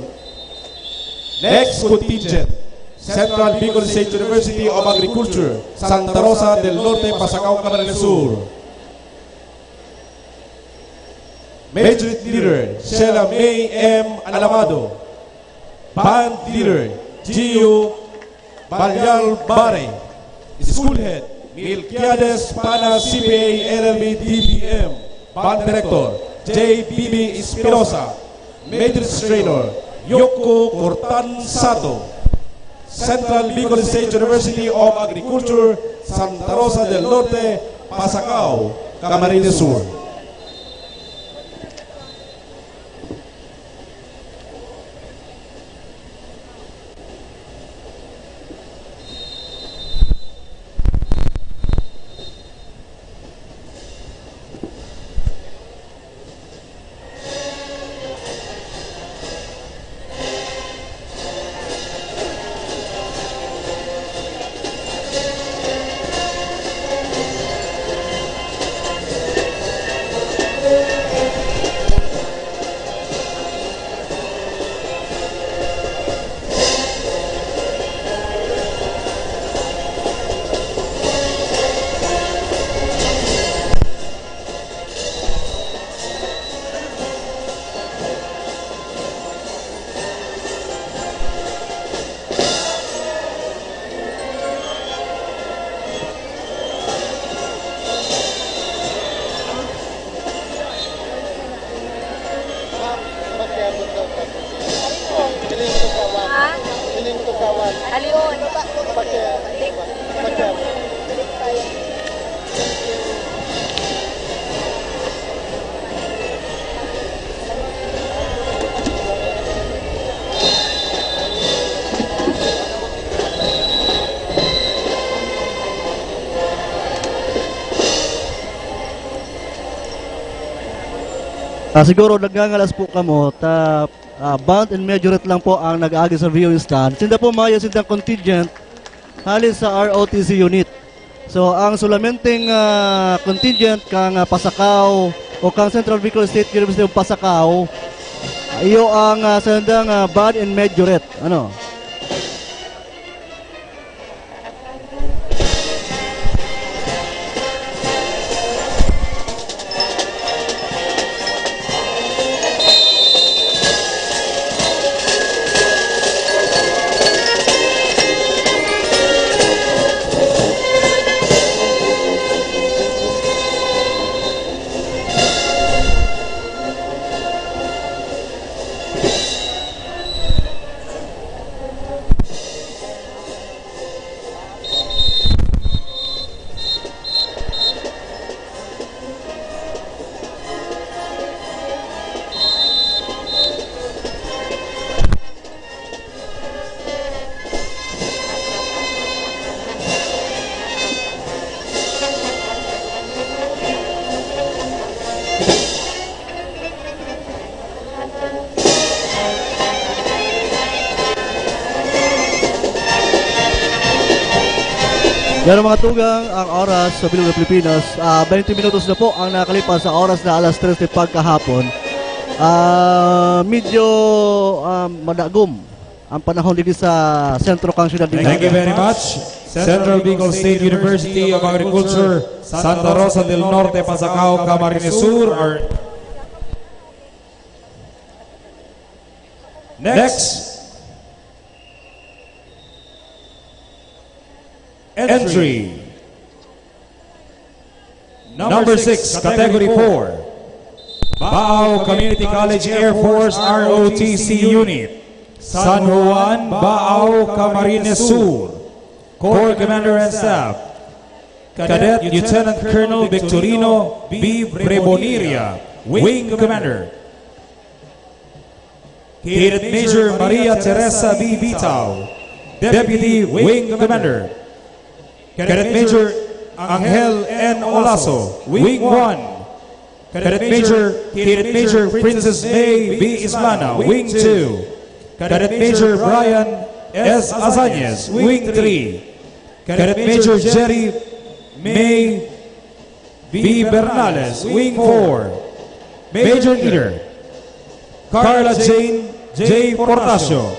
L: Next contingent, Central Bicol State University of Agriculture, Santa Rosa del Norte, Pasacao, Camarines Sur. Major Leader, Sheila May M. Alamado. Band Leader, Gio Balyalbare. School Head, Milquiades Pana CPA LLB DBM. Band Director, J. Bibi Espinosa. Major Trainer, Yoko Cortanzado. Central Bicol State University of Agriculture, Santa Rosa del Norte, Pasacao, Camarines Sur.
N: Siguro nagngangalas po kamo ta band and majorette lang po ang nag-agi sa viewing stand. Sinda po mayo sindang contingent halin sa ROTC unit. So ang sulamenteng contingent kang Pasacao o kang Central Bicol State University of Pasacao iyo ang sindang band and majorette. Ano? Yan ang mga tugang, ang oras sa Bilog ng Pilipinas. 20 minutos na po ang nakalipas sa oras na alas 3 ng pagkahapon. Medyo madagom ang panahon dito sa sentro kang syudad.
J: Thank you very much. Central Bicol State University of Agriculture, Santa Rosa del Norte, Pasacao, Camarines Sur. Next. Entry number 6, Category 4, Baao Community College Air Force ROTC Unit, San Juan, Baao, Camarines Sur. Corps Commander and Staff, Cadet Lieutenant Colonel Victorino B. Breboniria, Wing Commander. Cadet Major Maria Teresa B. Bitao, Deputy Wing Commander. Cadet Major Angel N. Olaso, Wing 1. Cadet Major Princess May B. Islana, Wing 2. Cadet Major Brian
F: S. Azañez, Wing 3. Cadet Major Jerry May V. Bernales, Wing 4. Major Leader Carla Jane J. Portasio.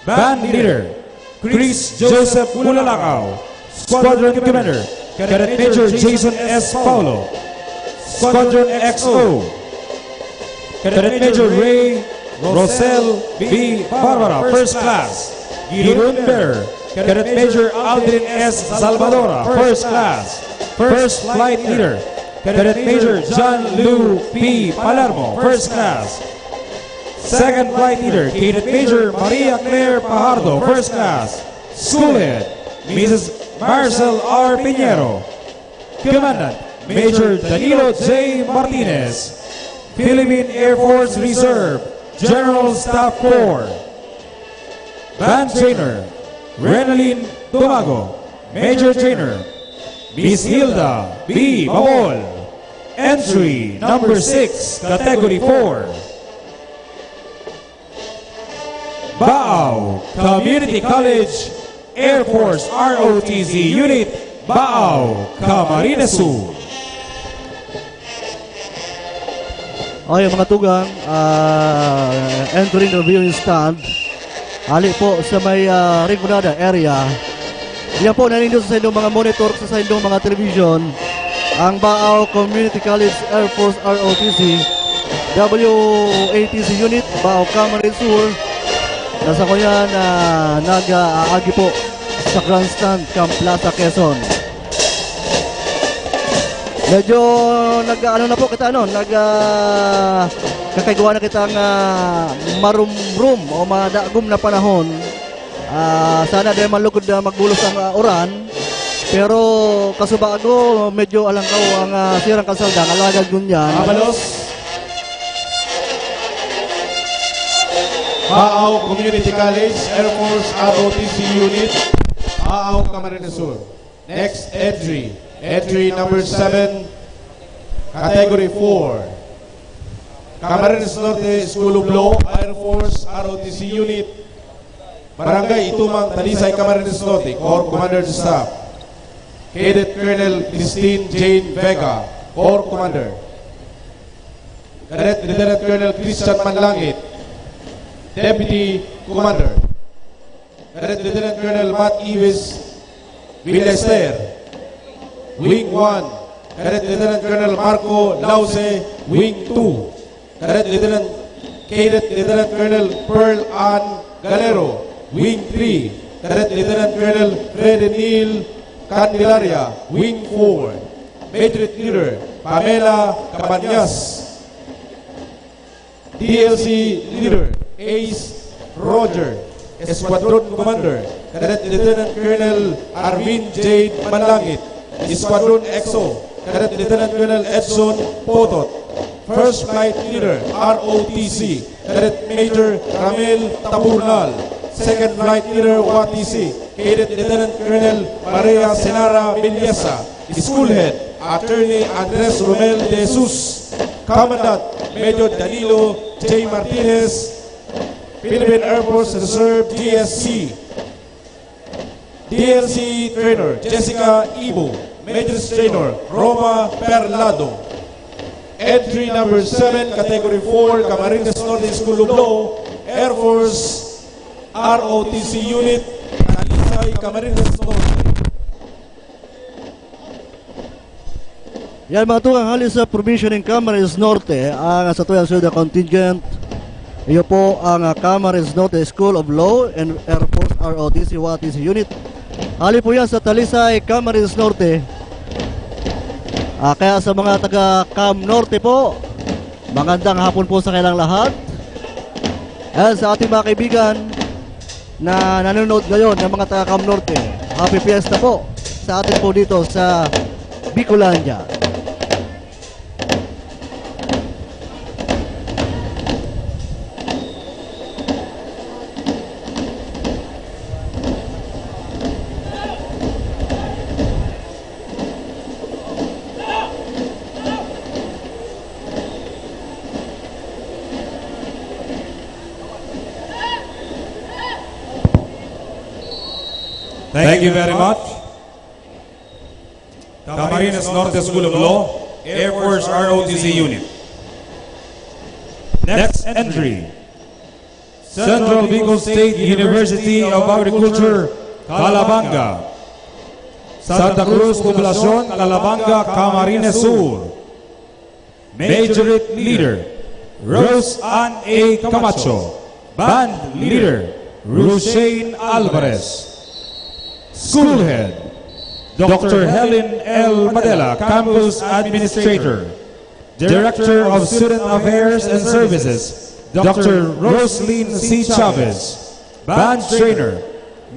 F: Band Leader Chris Joseph Bulalakaw. Squadron Commander Cadet Major Jason S. Paulo. Squadron XO Cadet Major Ray Rosel B. Barbara, First Class. Gideon Bearer Cadet Major Aldrin S. Salvadora, First Class. First Flight Leader Cadet Major John Lou P. Palermo, First Class. Second Flight Leader Cadet Major Maria Claire Pajardo, First Class. School Head Mrs. Marcel R. Piñero. Commandant Major Danilo J. Martinez. Philippine Air Force Reserve General Staff Corps. Band Trainer Renaline Dumago. Major Trainer Miss Hilda B. Babol. Entry number 6, Category 4. Baaw Community College Air Force ROTC Unit Baaw, Camarines Sur.
N: Okay mga tugang, entering the viewing stand. Ali po sa may Rinconada area. Yan po nanindyo sa inyong mga monitor, sa inyong mga television. Ang Baaw Community College Air Force ROTC WATC Unit Baaw, Camarines Sur. Nasa ko yan nag-aagi po sa grandstand Camp Plaza, Quezon. Medyo kakagawa na kitang marumrum o madagom na panahon. Sana dahil malugod na magbulos ang oran. Pero kasubago medyo alangkaw ang sirang kalsada, alagad gunyan.
L: Abalos. Baaw Community College Air Force ROTC Unit Baaw, Camarines Sur. Next entry number 7, Category 4, Camarines Norte School of Law Air Force ROTC Unit Barangay Itumang, Talisay, Camarines Norte. Corps Commander Staff Cadet Colonel Christine Jane Vega, Corps Commander. Cadet Lieutenant Colonel Christian Manlangit, Deputy Commander. Cadet Lieutenant Colonel Matt Ives Villester, Wing 1. Cadet Lieutenant Colonel Marco Lause, Wing 2. Cadet Lieutenant Colonel Pearl Ann Galero, Wing 3. Cadet Lieutenant Colonel Freddy Neil Candelaria, Wing 4. Major Leader Pamela Cabanyas. DLC Leader Ace Roger, Squadron Commander. Cadet Lieutenant Colonel Arvin J. Manlangit, Squadron XO. Cadet Lieutenant Colonel Edson Potot, First Flight Leader ROTC. Cadet Major Ramel Taburnal, Second Flight Leader WATC. Cadet Lieutenant Colonel Maria Senara Villesa, School Head Attorney Andres Romel de Jesus. Commandant Major Danilo J. Martinez, Philippine Air Force Reserve GSC. DLC Trainer Jessica Ibo. Major Trainer Roma Perlado. Entry number 7, Category 4, Camarines Norte School of Law Air Force ROTC Unit Talisay, Camarines Norte.
N: Yan mga tugang, halis sa provision ng Camarines Norte ang sa tuyang Suda Contingent. Iyo po ang Camarines Norte School of Law and Air Force ROTC WATC Unit. Hali po yan sa Talisay, Camarines Norte. Kaya sa mga taga Cam Norte po, magandang hapon po sa kailang lahat. At sa ating mga kaibigan na nanonood ngayon ng mga taga Cam Norte, happy fiesta po sa atin po dito sa Bicolandia.
F: Thank you very much. Camarines Norte School of Law, Air Force ROTC Unit. Next entry, Central Bicol State University of Agriculture, Calabanga. Santa Cruz Poblacion, Calabanga, Camarines Sur. Majority Leader, Rose Ann A. Camacho. Band Leader, Rushane Alvarez. School Head, Dr. Helen L. Madela, Campus Administrator. Director of Student Affairs and Services, Dr. Roslyn C. Chavez. Band Trainer,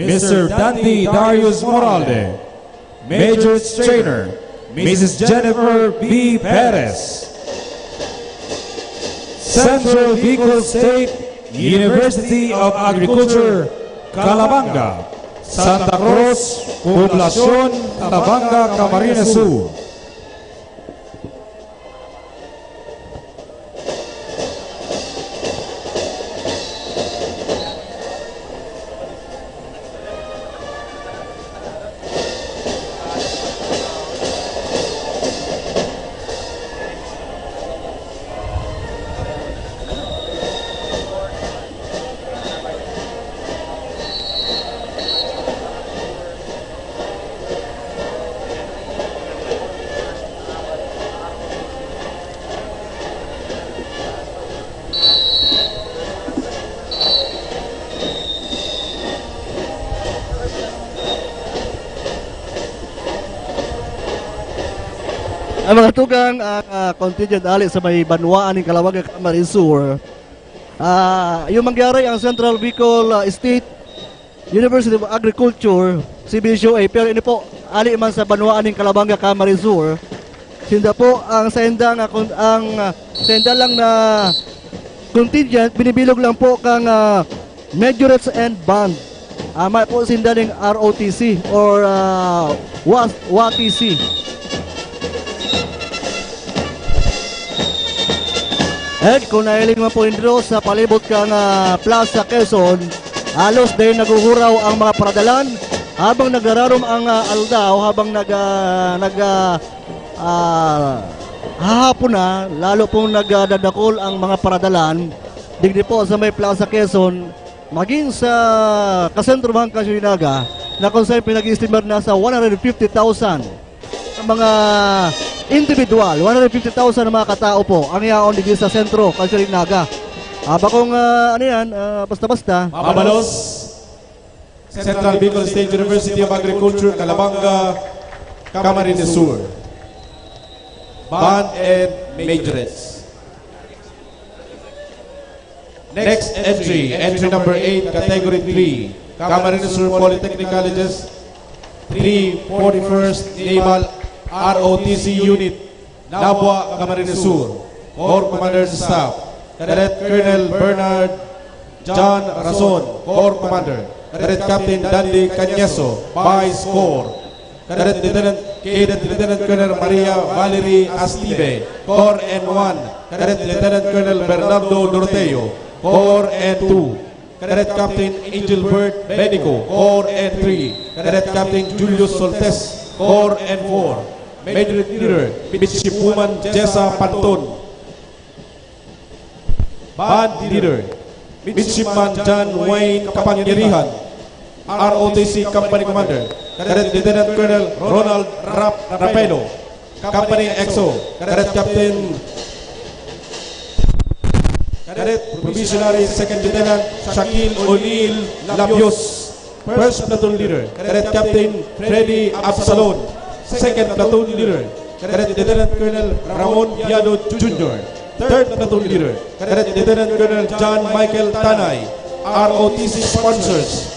F: Mr. Dandy Darius Moralde. Major Trainer, Mrs. Jennifer B. Perez. Central Bicol State University of Agriculture, Calabanga. Santa Cruz, Poblacion, Calabanga, Camarines Sur.
N: Ang mga tugang contingent ali sa may banwaan ng Calabanga, Camarines Sur. Yung mangyari ang Central Bicol State University of Agriculture, CBCOA, pero ini po ali man sa banwaan ng Calabanga, Camarines Sur. Sinda po ang senda nga ang senda lang na contingent binibilog lang po kang majorettes and band. May po sinda ng ROTC or WATC. And kung nahiling man po indro sa palibot kang Plaza Quezon, halos dahil naguhuraw ang mga paradalan habang nagararom ang aldaw, habang hahapon na, lalo pong nagdadakol ang mga paradalan digdi po sa may Plaza Quezon, maging sa kasentruhan Kasyinaga, na kung saan pinag-estimate na sa 150,000 ang mga individual, 150,000 na mga katao po ang iaon dito sa sentro, Kasyinaga. Bakong ano yan, basta-basta.
L: Mabalos, Central Bicol State University of Agriculture, Calabanga, Camarines Sur. Band and Majorettes. Next entry, entry number 8, category 3, Camarines Sur Polytechnic Colleges, 341st Naval ROTC Unit, Nabua, Camarines Sur. Corps Commander Staff, Cadet Colonel Bernard John Rason, Corps Commander. Cadet Captain Dandy Canyeso, Vice Corps. Cadet Lieutenant Colonel Maria Valerie Astibe, Corps N1. Cadet Lieutenant Colonel Bernardo Doroteo, Corps N2. Cadet Captain Angelbert Benico, Corps N3. Cadet Captain Julius Soltes, Corps N4. Major Leader Midshipwoman Jessa Panton. Band Leader Midshipman John Wayne Kapangyarihan, ROTC Company Commander. Cadet Lieutenant Colonel Ronald Rapelo, Company EXO. Cadet Captain Cadet Provisionary Second Lieutenant Shaquille O'Neil Labios, First Platoon Leader. Cadet Captain Freddy Absalon, Second Platoon Leader. Cadet Lieutenant Colonel Ramon Piado Jr., Third Platoon Leader. Cadet Lieutenant Colonel John Michael Tanay, ROTC Sponsors.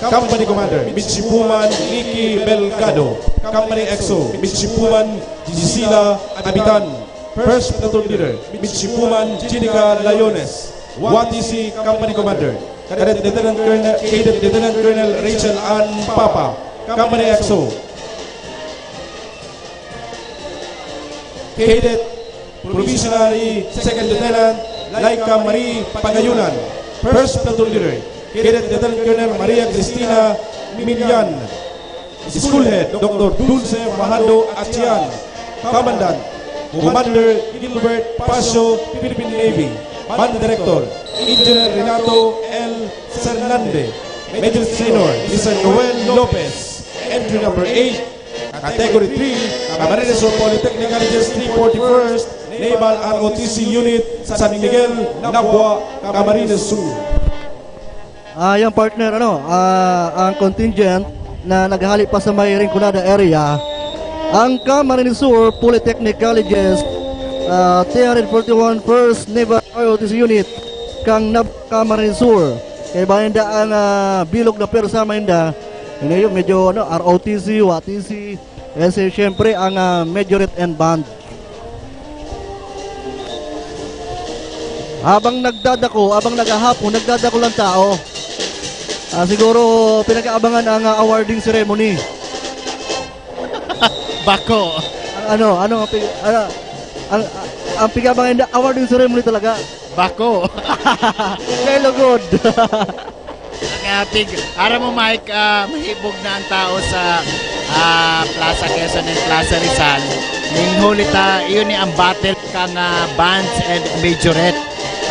L: Company Commander Midshipwoman Nikki Belgado, Company EXO. Midshipwoman Gisela Abitan, First Platoon Leader. Midshipwoman Chinica Layones, WATC Company Commander. Cadet Lieutenant Colonel Rachel Ann Papa, Company EXO. Cadet Provisionary Second Lieutenant Laika Marie Pagayunan, First Platoon Leader. Cadet Lieutenant Colonel Maria Cristina Milian. School Head Dr. Dulce Mahado Achian. Commandant Commander Gilbert Pasio, Philippine Navy. Band Director Engineer Renato L. Cernande. Major Senior Mr. Noel Lopez. Entry number 8, Category 3, Camarines Sur Polytechnic Colleges 341st Naval ROTC Unit, San Miguel, Nabua, Camarines Sur.
N: Yung partner, ang contingent na naghahali pa sa may Rinconada area, ang Camarines Sur Polytechnic Colleges 341 First Naval ROTC Unit kang Camarines Sur. Kaya bahinda ang bilog na pero sa mahinda, ngayon medyo ROTC, WATC, kasi syempre ang majorette and band. Habang naghahapon, nagdadako lang tao. Siguro pinag-aabangan ang awarding ceremony.
E: Bako.
N: Ang pinag-aabangan na awarding ceremony talaga.
E: Bako.
N: Kaya good.
E: Ara mo Mike, mahibog na ang tao sa Plaza Quezon and Plaza Rizal. Ning huli ta, iyon ni ang battle kang bands and majorette.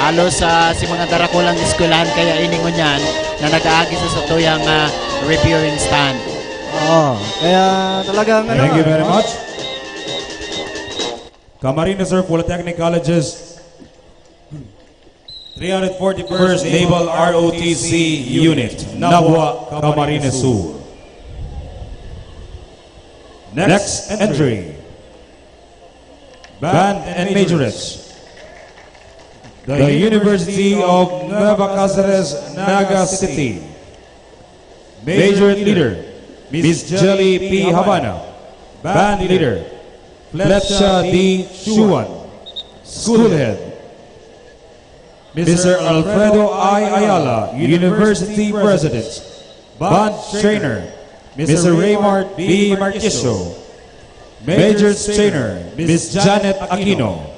E: Halos si mga darakulang eskwelahan kaya iningon yan na nag-aagi sa tuyang reviewing stand.
N: Oo, kaya talagang
J: Thank you very much. Camarines Sur Polytechnic Colleges 341st Naval ROTC Unit, Nabua, Camarines Sur. Next entry, Band and Majorettes. The University of Nueva Cáceres, Naga City. Major Leader, Miss Jelly P. Habana. Band Leader, Fletcha D. Chuan. School Head, Mr. Alfredo I. Ayala, University President. Band Trainer, Mr. Raymart B. Marquisio. Major Trainer, Miss Janet Aquino.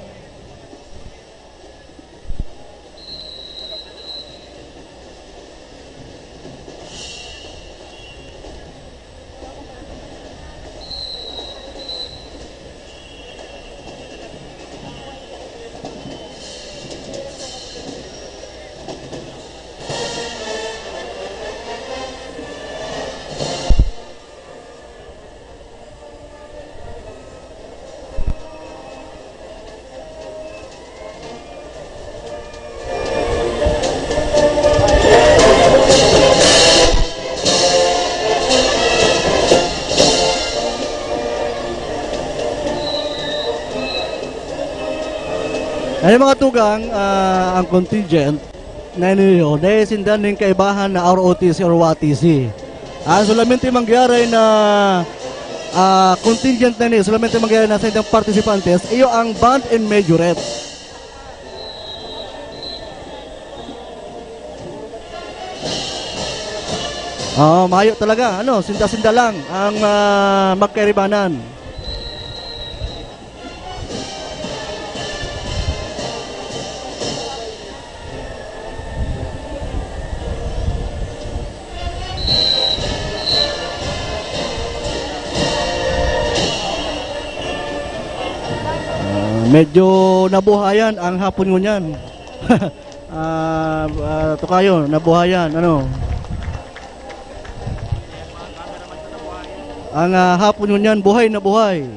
N: Ay mga tugang, ang contingent na ninyo, dahil sindan ng kaibahan na ROTC or WATC. Solamente mangyari na contingent na ninyo, solamente mangyari na sa inyong participantes, iyo ang band and majorette. Mayo talaga, sinda-sinda lang ang magkairibanan. Medyo nabuhayan ang hapon ngunyan. Tukayo, nabuhayan. Ang hapon ngunyan, buhay na buhay.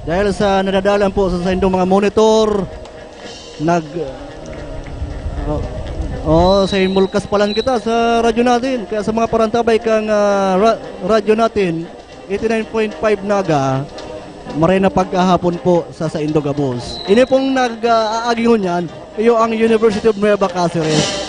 N: Dahil sa nadadalan po sa indong mga monitor, sa mulkas pa lang kita sa radyo natin. Kaya sa mga parantabay kang radyo natin, 89.5 Naga, maray na pagkahapon po sa Indogabos. Ini pong nag-aagingon yan, iyo ang University of Nueva Cáceres.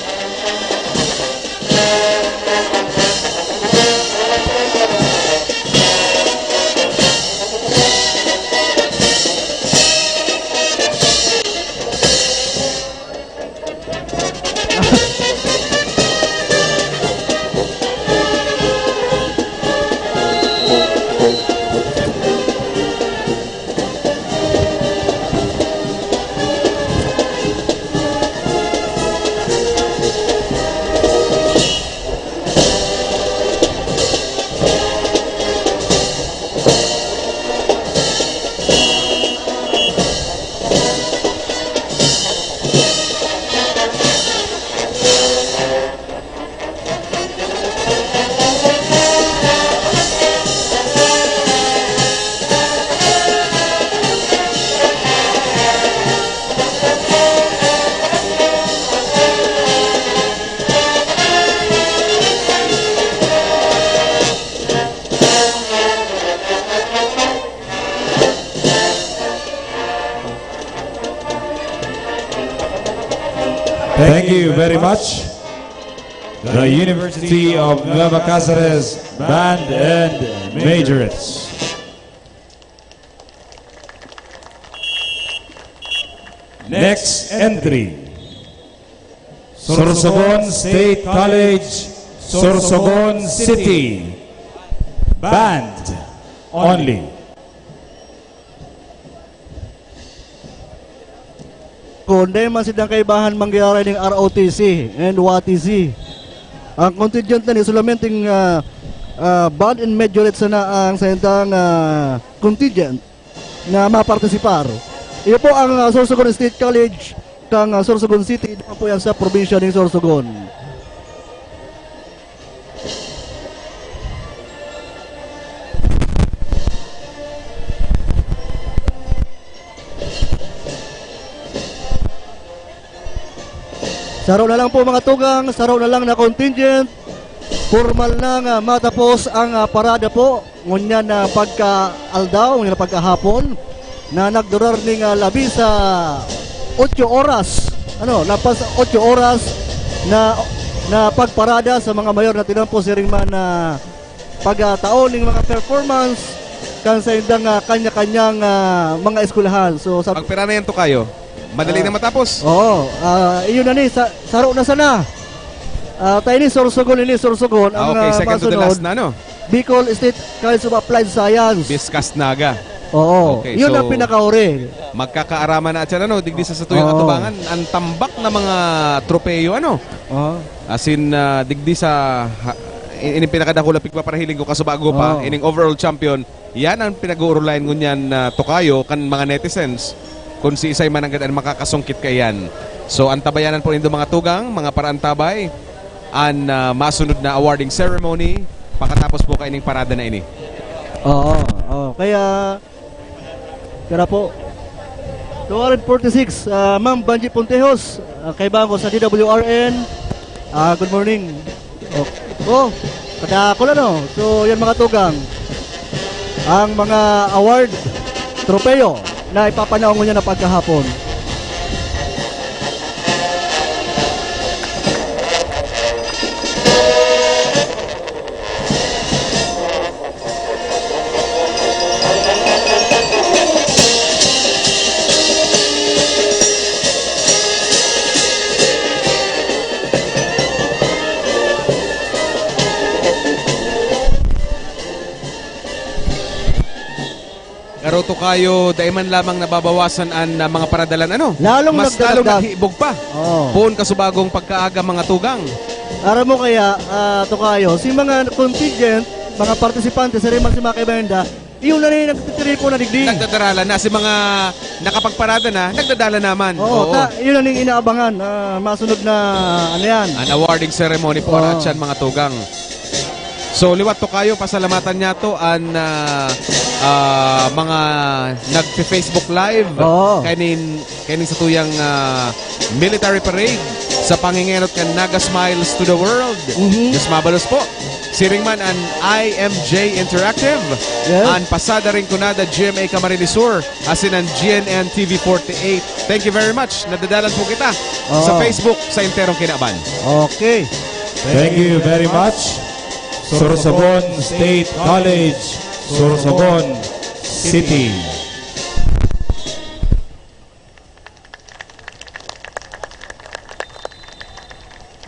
G: Thank you very much. The University of Nueva Cáceres Band and Majorettes. Next entry, Sorsogon State College, Sorsogon City, Band only.
N: Kung di man silang kaibahan mangyari ng ROTC and WATC. Ang contingent na ni solamenting band and majorettes na ang sa intang contingent na mapartisipar. Iyo po ang Sorsogon State College kang Sorsogon City, doon po yan sa probinsya ng Sorsogon. Saraw na lang po mga tugang, saraw na lang na contingent. Formal na nga matapos ang parada po. Ngunya na pagka-aldaw, ngunya na pagkahapon na nagdurar ning labi sa 8 oras. Lapas 8 oras na pagparada sa mga mayor na tinampo si Ringman na pagtaon ng mga performance kan sa indang kanya-kanyang mga eskwelahan. So sa
M: Pagpira na yan to kayo. Madali na matapos.
N: Oo, iyon na ni saro na sana. Tayo ni Sorsogon ang
M: okay, second to the
N: masunod,
M: last na, no?
N: Bicol State College of Applied Science.
M: Biskas Naga.
N: Oo,
M: Okay,
N: yun
M: so,
N: ang pinakauri.
M: Magkakaaraman na at yan, digdi sa tuyong
N: Oo.
M: atubangan. Ang tambak na mga tropeyo, As in, digdi sa... Ining pinakadakula pikpa para hiling ko kasubago pa.
N: Oo.
M: Ining overall champion. Yan ang pinag-uurulayan ngunyan na tokayo kan mga netizens. Kung si isay man ang makakasungkit kayan. So, ang tabayanan po nindo mga tugang, mga paraantabay, ang masunod na awarding ceremony, pakatapos po kaining parada na ini.
N: Oo, kaya po 246 Ma'am Banji Puntejos, kay Bango sa DWRN. Good morning. Kada ko lang, no. So, yan mga tugang. Ang mga award tropeo na ipapanaong niya na pagkahapon.
M: Karoto kayo, daiman lamang nababawasan ang mga paradalan.
N: Lalong
M: mas lalong
N: nagdadagdag.
M: naghihibog pa.
N: Oo.
M: Poon kasubagong pagkaaga mga tugang.
N: Ara mo kaya, Tokayo, si mga contingent, mga partisipante sa Rimang si mga kaibanda, iyon na rin nagtitripo na digdi.
M: Nagdadaralan na si mga nakapagparada na, nagdadala naman.
N: Oo, yun na rin inaabangan. Masunod na, yan?
M: An awarding ceremony po at yan mga tugang. So liwat to kayo, pasalamatan niya to ang mga nag-Facebook live kanin sa tuyang military parade sa pangingenot kan Naga Smiles to the World. Diyos mabalos po. Siringman ang IMJ Interactive, ang pasada rin kunada GMA Camarines Sur, asin ang GNN TV 48. Thank you very much. Nadadalan po kita sa Facebook sa interong kinaban.
N: Okay.
G: Thank you very much. Sorsogon State College, Sorsogon City.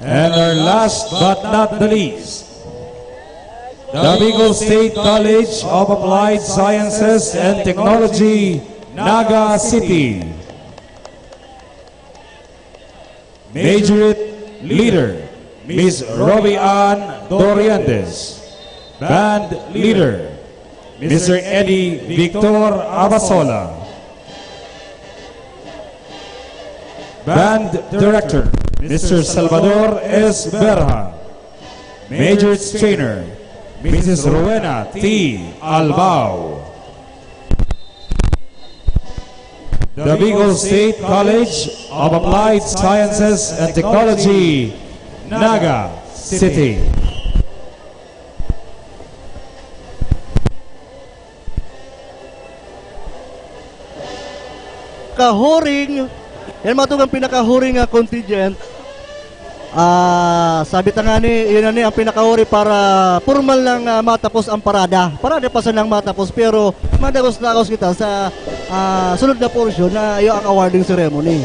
G: And our last but not the least, the Bicol State College of Applied Sciences and Technology, Naga City. Majorette Leader, Ms. Robbie Ann Dorientes. Band Leader, Mr. Eddie Victor Abasola. Band Director, Mr. Salvador S. Berha. Major Trainer, Mrs. Rowena T. Albao. The Bicol State College of Applied Sciences and Technology, Naga City.
N: Kahuring, yan mga tugang pinakahuring contingent sabi ta nga ni, yun na ni ang pinakauri para formal lang matapos ang parada. Parada pa sa nang matapos pero madagos-dagos kita sa sunod na portion na iyo ang awarding ceremony.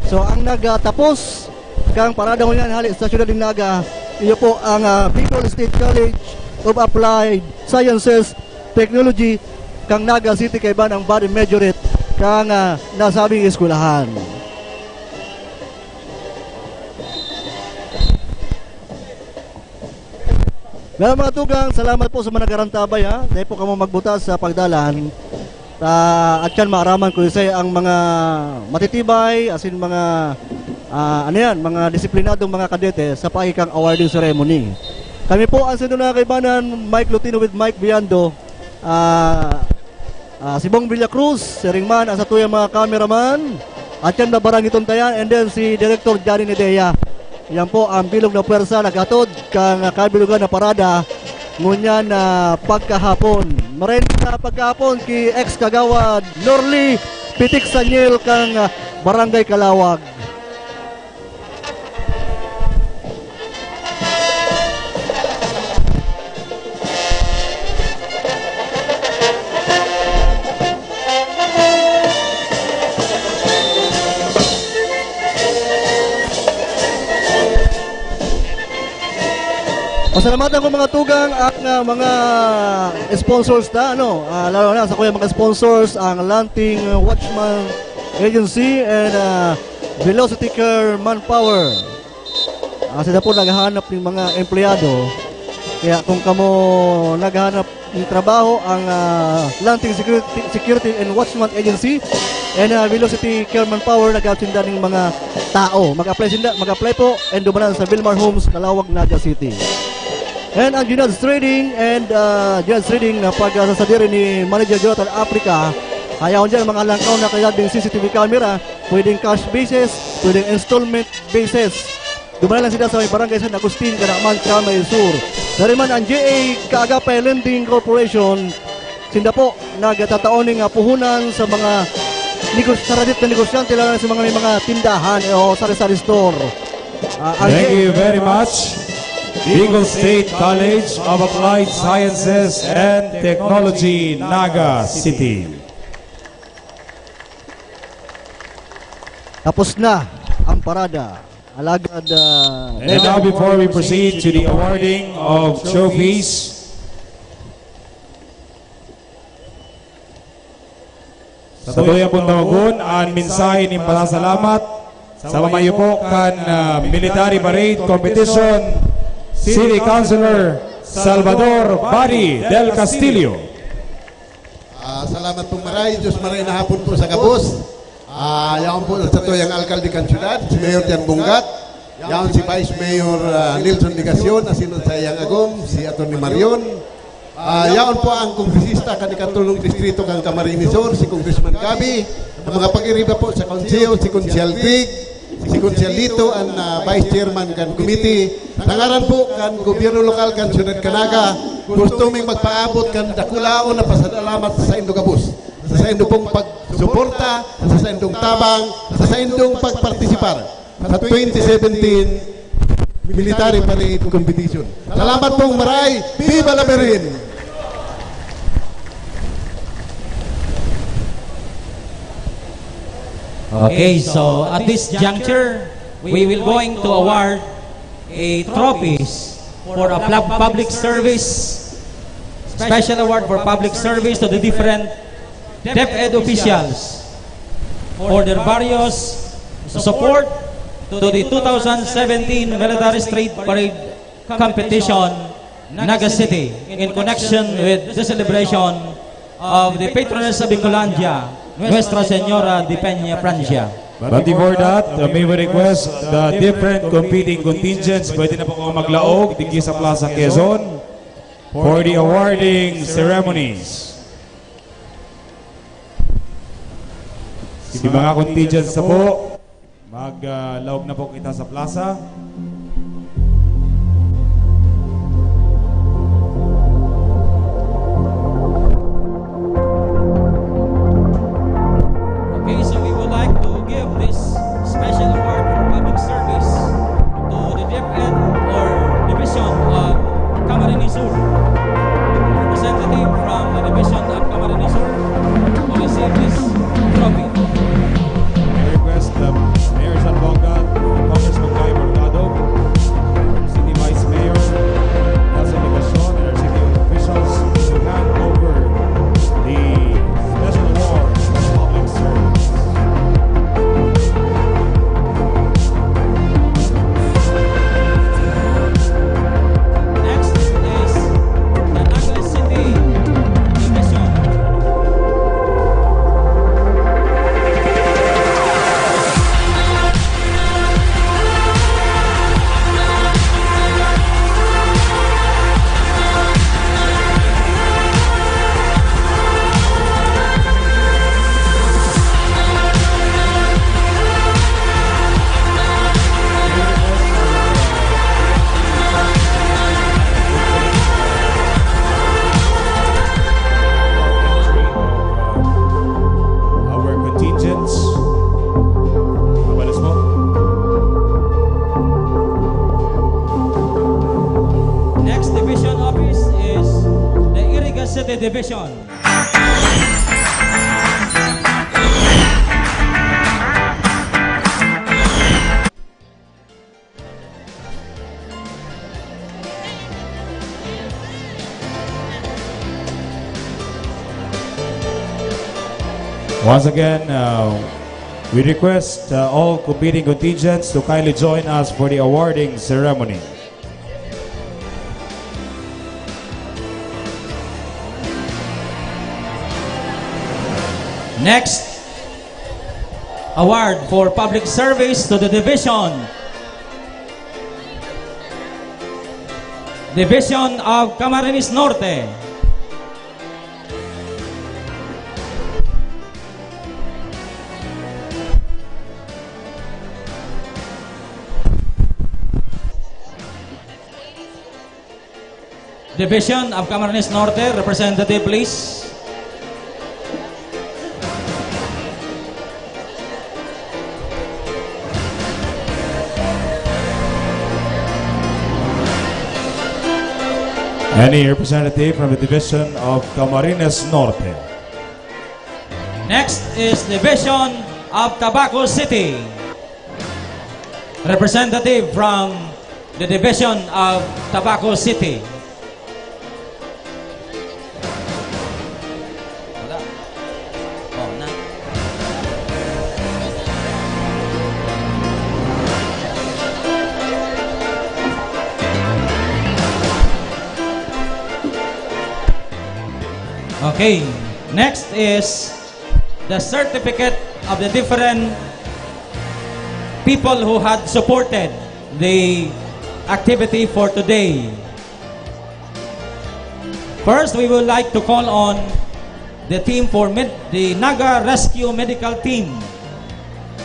N: So ang nagtapos kang parada ko yan hali sa siyudad ng Naga, iyo po ang Bicol State College of Applied Sciences Technology kang Naga City kay ban ang body majorate kang nasabing eskwelahan. Well, mga tugang, salamat po sa mga nagarantabay ha. Dahil po kamo magbutas sa pagdalan. At yan, maaraman ko isa ang mga matitibay, asin mga mga disiplinadong mga kadete sa pakikang awarding ceremony. Kami po ang sinunakaibanan, Mike Lutino with Mike Viando, si Bong Villacruz, si Ringman, ang sa tuyang mga cameraman, at yan nabarang itong tayan, and then si Director Johnny Nedea. Yan po ang bilog na puwersa nagatod kang kabilugan na parada ngunya na pagkahapon. Maraming na pagkahapon ki ex-kagawad Norly Pitik Sanyel kang Barangay Kalawag. Pasalamatan ko mga tugang ang mga sponsors na lalo na sa kuya mga sponsors ang Lanting Watchman Agency and Velocity Care Manpower. Sila po naghahanap ng mga empleyado. Kaya kung kamo naghahanap ng trabaho ang Lanting Security and Watchman Agency and Velocity Care Manpower nag-absinda ng mga tao. Mag-apply po and dumanan sa Vilmar Homes, Kalawag, Naga City. And ang Junad's Trading and Junad's Trading na pagsasadiri ni Manager Jonathan Africa, ayaw dyan mga langkaw na kaya ding CCTV camera, pwedeng cash basis, pwedeng installment basis. Dumalan lang sila sa may barangay San Agustin, Kanakman, Kamay Sur. Dari man ang JA Kaagapay Lending Corporation, sinda po nagtataoning puhunan sa mga saradit na negosyante lang sa mga may mga tindahan o sari-sari store.
J: Thank you very much. Bicol State College of Applied Sciences and Technology, Naga City.
N: Tapos na ang parada. Alagad
J: And now before we proceed to the awarding of trophies, sa tuyang puntawagon, ang mensahe ng pasasalamat sa mamayo po kan Military Parade Competition, City Councilor Salvador Bari del Castillo.
B: Salamat pong maray. Diyos maray na hapon po sa Kabos. Yaon po sa tuyang alkalde kan syudad, si Mayor Jan Bungat. Yaon si Vice Mayor Nilson Ligacion, asinod sa Yang Agom, si Atty. Marion. Yaon po ang kongresista kanikatulong distrito kang Camarines Sur, si Congressman Gabi. Ang mga pag-iriba po sa Konseo, si Consial Big, si Consial Lito, ang Vice Chairman kan Committee. Nangaran po kan Gobyerno Lokal kan Syudad Kanaga, gusto ming magpaabot kan dakulao na pasalamat sa Indo Kabus. Sa Indo pong pagsuporta, sa Indong tabang, sa Indong pagpartisipar sa 2017 Military Parade Competition. Salamat pong maray. Viva la Merin!
F: Okay, so at this juncture, we will going to award a trophies for a public service, special award for public service to the different DepEd officials for their various support to the 2017 Military Street Parade Competition, Naga City, in connection with the celebration of the patroness of Bicolandia, Nuestra Señora de Peña Francia.
J: But before that, may we request the different competing contingents, pwede na po kung maglaog, digi sa Plaza Quezon, for the awarding ceremonies. Si mga contingents na po, maglaog na po kita sa plaza.
F: Okay, so we would like to give this special award for public service to City Division.
G: Once again, we request all competing contingents to kindly join us for the awarding ceremony.
F: Next, award for public service to the division. Division of Camarines Norte. Division of Camarines Norte, representative please.
G: Any representative from the division of Camarines Norte.
F: Next is Division of Tabaco City. Representative from the Division of Tabaco City. Okay, next is the certificate of the different people who had supported the activity for today. First, we would like to call on the team for the Naga Rescue Medical Team.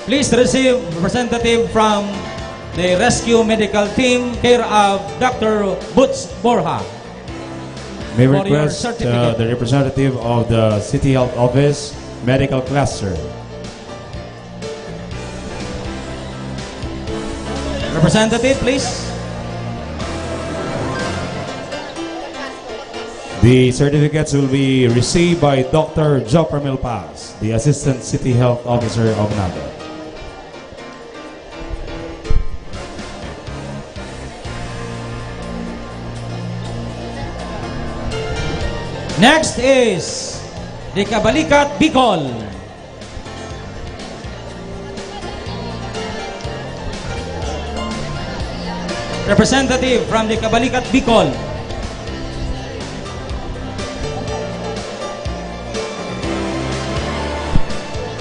F: Please receive representative from the Rescue Medical Team, care of Dr. Butz Borja.
G: May
F: For your
G: request
F: certificate.
G: the representative of the City Health Office Medical Cluster.
F: Representative, please.
G: The certificates will be received by Dr. Jopper Milpas, the Assistant City Health Officer of Naga.
F: Next is the Kabalikat Bicol. Representative from the Kabalikat Bicol.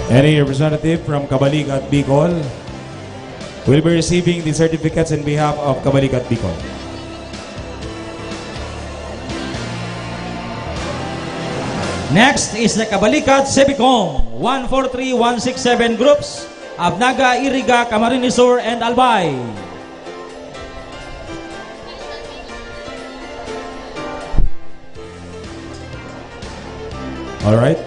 G: Any representative from Kabalikat Bicol will be receiving the certificates in behalf of Kabalikat Bicol.
F: Next is the Kabalikat Sebicom 143167 groups of Naga, Iriga, Camarines Sur, and Albay.
G: All right.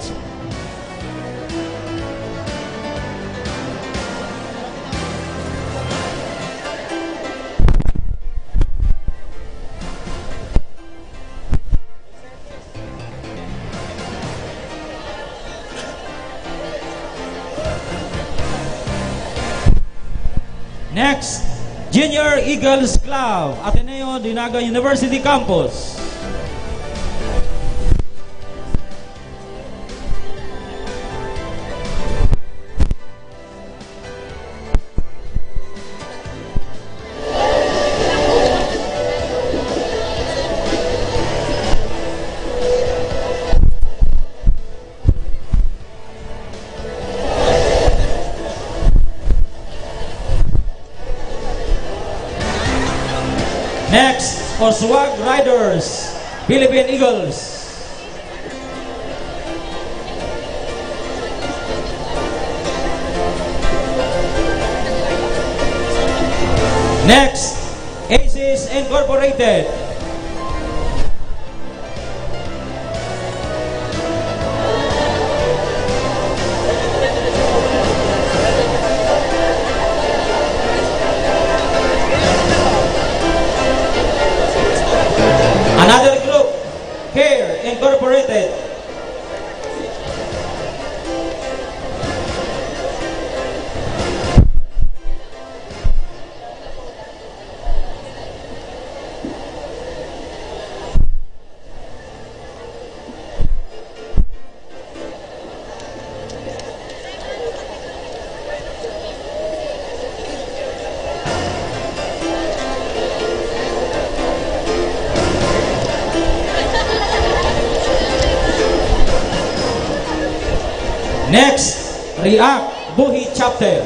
F: Next, Junior Eagles Club, Ateneo de Naga University Campus. Next, Oswag Riders, Philippine Eagles. Next, Aces Incorporated. Another group, CARE Incorporated. Next, React Buhi Chapter.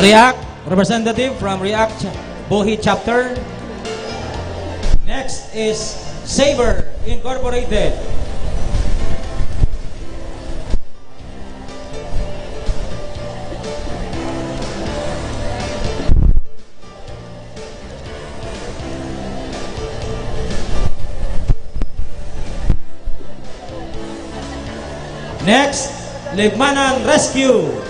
F: React, representative from React Buhi Chapter. Next is Saber Incorporated. Next, Libmanan Rescue.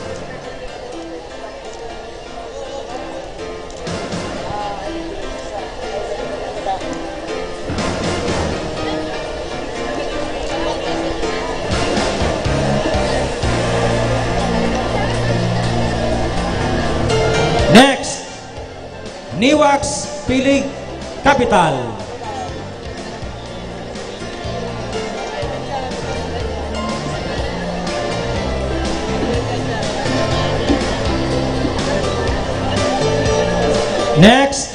F: Next, Niwax Pilig Capital. Next,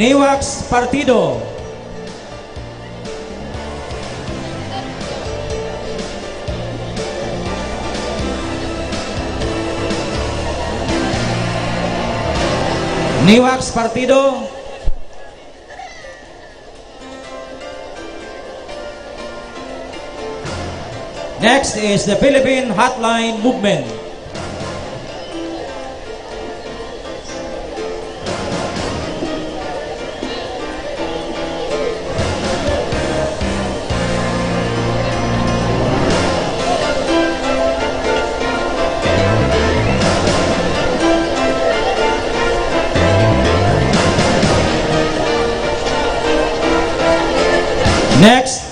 F: Niwax Partido. Niwax Partido. Next is the Philippine Hotline Movement. Next,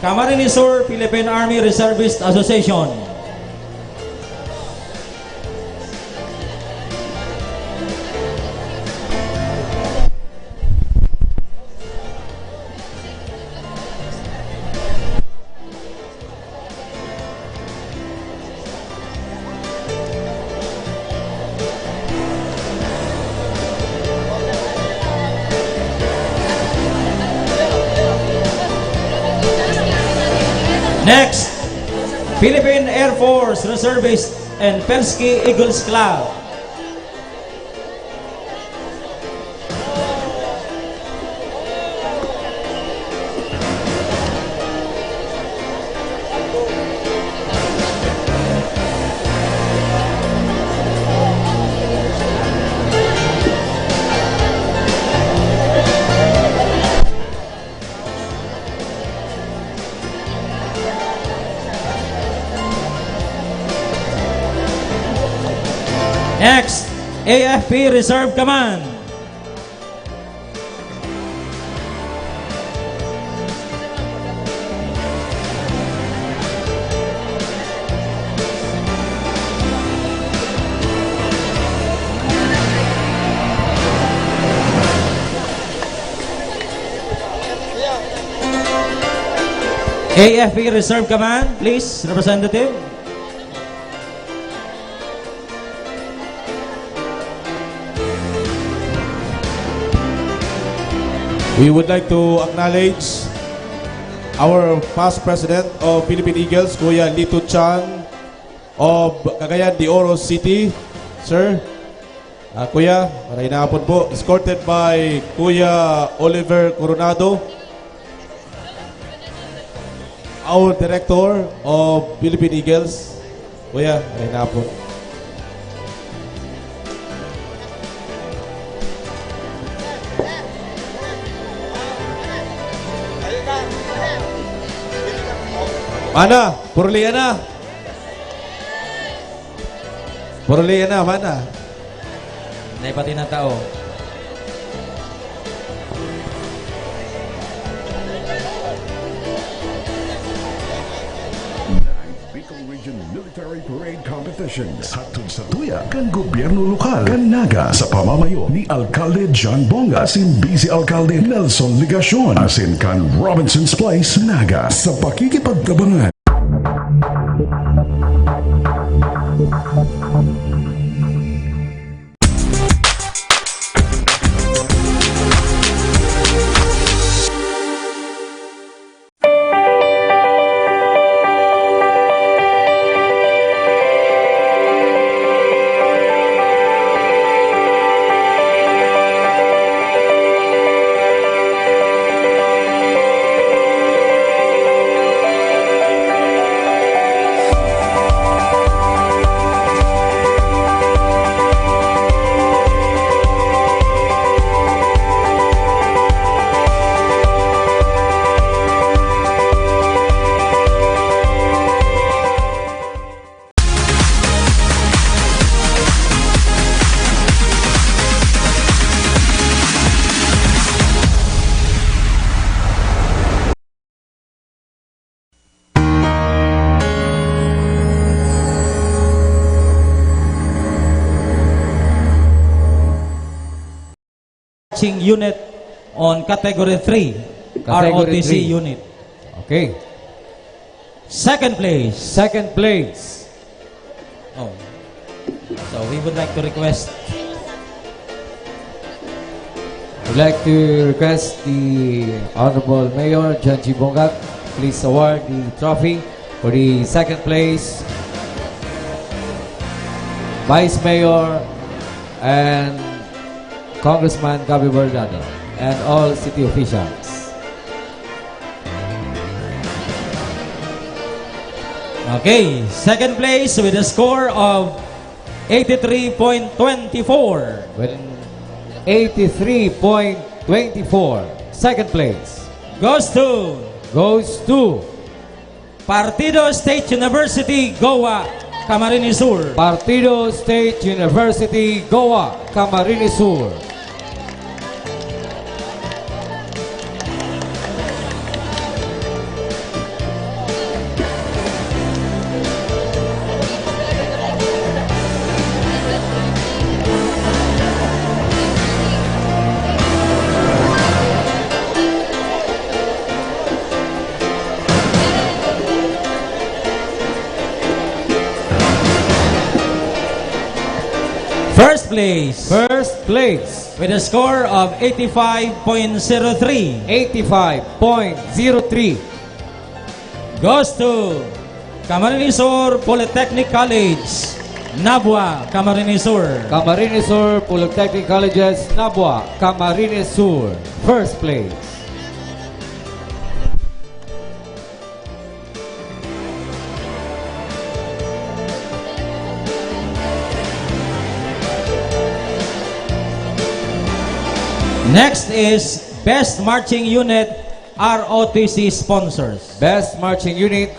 F: Camarines Sur Philippine Army Reservist Association. Next, Philippine Air Force Reservist and Persky Eagles Club. Next, AFP Reserve Command. AFP Reserve Command, please, representative.
L: We would like to acknowledge our past president of Philippine Eagles, Kuya Lito Chan of Cagayan de Oro City. Sir, Kuya, maraming hapon po. Escorted by Kuya Oliver Coronado, our director of Philippine Eagles. Kuya, maraming hapon. Mana? Purlian na. Purlian na, mana?
F: Naipati na tao.
C: Region Military Parade Competitions. Hatod sa tuya kan gobyerno lokal kan Naga sa pamamayo ni Alcalde John Bonga asin Vice Alcalde Nelson Ligacion asin kan Robinson's Place Naga sa pakikipagtabangan.
F: Unit on Category 3,
K: Category
F: ROTC
K: 3.
F: unit.
K: Okay.
F: Second place.
K: Second place.
F: Oh. So we would like to request
K: We'd like to request the Honorable Mayor John G. Bongat please award the trophy for the second place, Vice Mayor and Congressman Gabi Bernardo and all city officials.
F: Okay, second place with a score of 83.24.
K: With 83.24. Second place
F: Goes to Partido State University, Goa, Camarines Sur.
K: Partido State University, Goa, Camarines Sur.
F: First place
K: First place
F: with a score of 85.03
K: 85.03
F: goes to Camarines Sur Polytechnic College, Nabua, Camarines Sur.
K: Camarines Sur Polytechnic Colleges, Nabua, Camarines Sur. First place.
F: Next is Best Marching Unit, ROTC sponsors.
K: Best Marching Unit,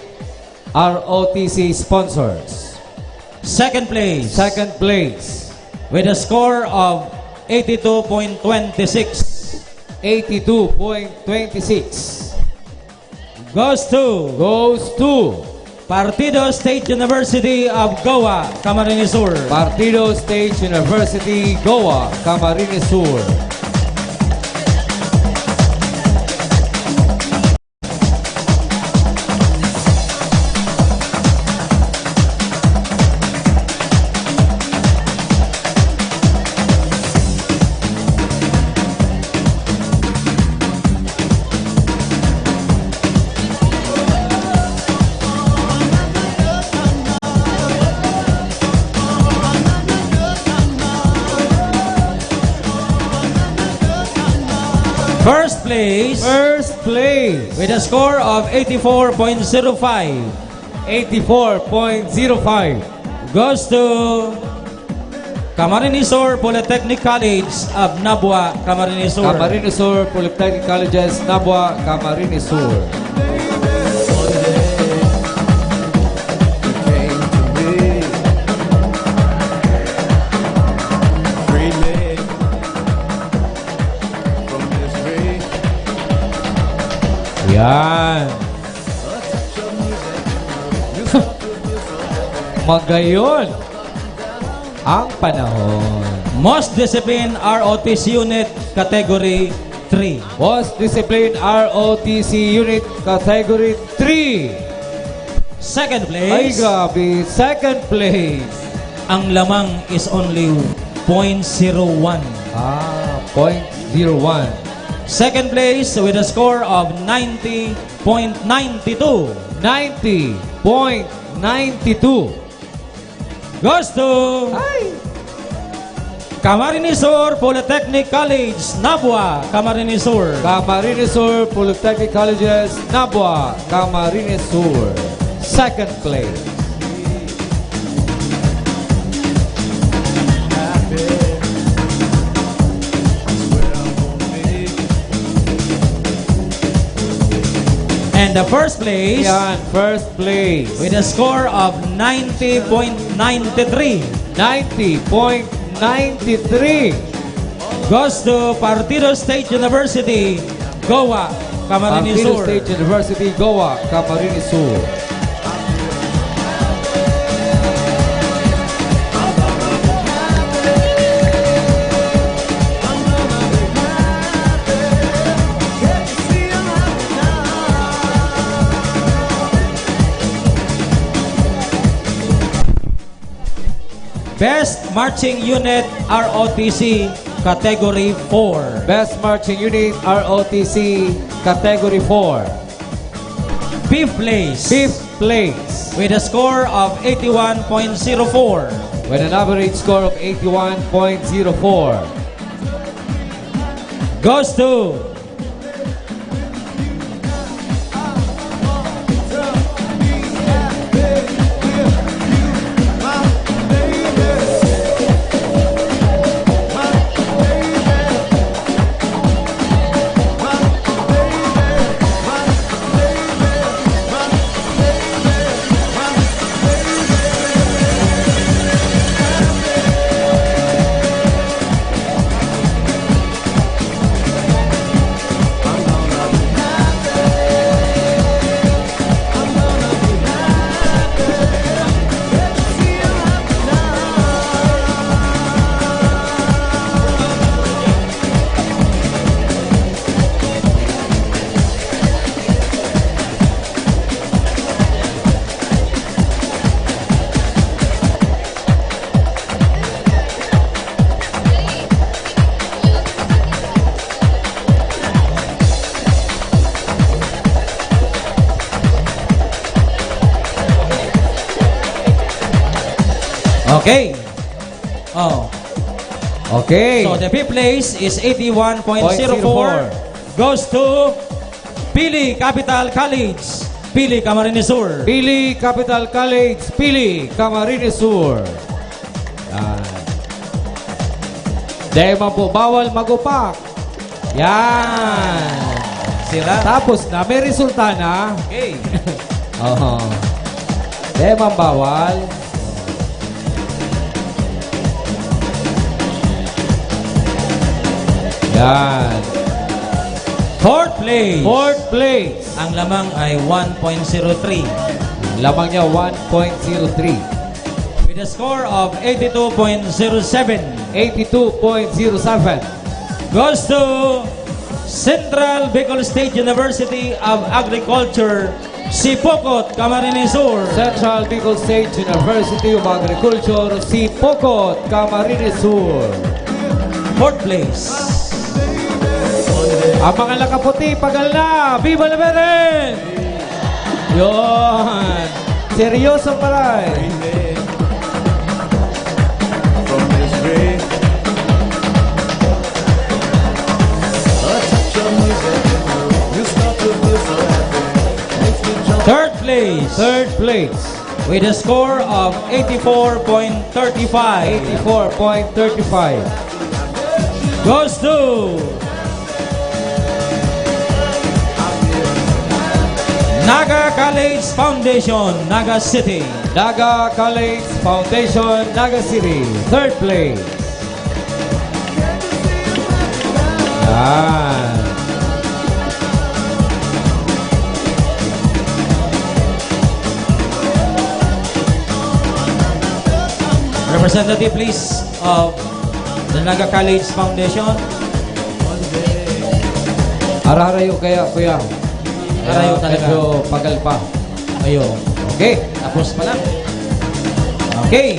K: ROTC sponsors.
F: Second place
K: Second place
F: with a score of 82.26
K: 82.26
F: goes to Partido State University of Goa, Camarines Sur.
K: Partido State University, Goa, Camarines Sur.
F: First place with a score of 84.05
K: 84.05
F: goes to Camarines Sur Polytechnic College of Nabua, Camarines Sur.
K: Camarines Sur Polytechnic Colleges, Nabua, Camarines Sur.
F: Yan.
K: Magayon ang panahon.
F: Most Disciplined ROTC Unit Category 3.
K: Most Disciplined ROTC Unit Category 3.
F: Second
K: Ay,
F: place,
K: grabe. Second place.
F: ang lamang is only 0.01.
K: 0.01.
F: Second place with a score of 90.92
K: 90.92.
F: goes to Camarines Sur Polytechnic College, Nabua, Camarines Sur.
K: Camarines Sur Polytechnic Colleges, Nabua, Camarines Sur. Second place.
F: And the first place
K: Yan, first place.
F: with a score of 90.93
K: 90.93
F: goes to Partido State University, Goa, Camarines
K: Partido
F: Sur.
K: State University, Goa, Camarines Sur.
F: Best Marching Unit ROTC Category 4.
K: Best Marching Unit ROTC Category 4.
F: Fifth place
K: Fifth place.
F: with a score of 81.04
K: With an average score of 81.04.
F: goes to Okay. Oh.
K: Okay.
F: So the fifth place is 81.04 goes to Pili Capital College, Pili Camarines Sur.
K: Pili Capital College, Pili, Camarines Sur. Yan. Dahil man po, bawal magupak. Yan.
F: Sila.
K: Tapos na, may resulta na.
F: Okay.
K: Oo. Dahil man bawal. Yan.
F: Fourth place.
K: Fourth place.
F: Ang lamang ay 1.03
K: Lamang niya 1.03.
F: with a score of 82.07
K: 82.07.
F: goes to Central Bicol State University of Agriculture, Sipokot, Camarines Sur.
K: Central Bicol State University of Agriculture, Sipokot, Camarines Sur.
F: Fourth place.
K: Ang mga nakaputi, pagal na! Viva la Beren! Yun! Seryoso pala eh.
F: Third place.
K: Third place.
F: With a score of 84.35
K: 84.35.
F: goes to Naga College Foundation, Naga City.
K: Naga College Foundation, Naga City. Third place. Yan.
F: Representative, please, of the Naga College Foundation.
K: Ararayo kaya, kuya.
F: Ararayo talaga.
K: Medyo pagal pa.
F: Ayun. Okay, tapos pa lang. Okay.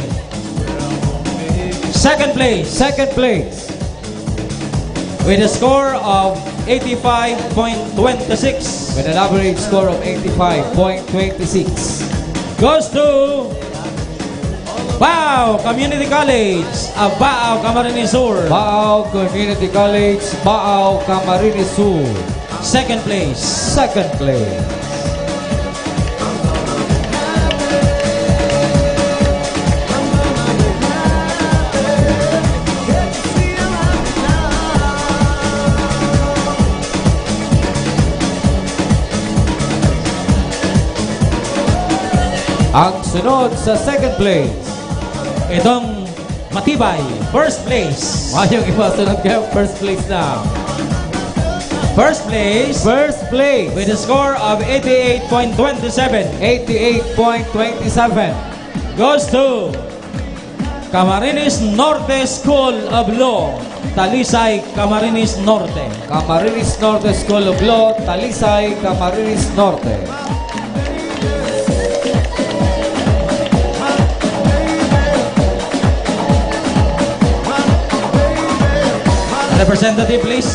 F: Second place.
K: Second place.
F: With a score of 85.26.
K: With an average score of 85.26.
F: Goes to Bao Community College of Bao, Camarines Sur.
K: Bao Community College, Bao, Camarines Sur.
F: Second place.
K: Second place. Ang sunod sa second place.
F: Itong matibay, first place.
K: Mayong iba sunod kayo, first place na.
F: First place.
K: First place.
F: With a score of 88.27.
K: 88.27.
F: Goes to Camarines Norte School of Law, Talisay, Camarines Norte.
K: Camarines Norte School of Law, Talisay, Camarines Norte.
F: Representative, please.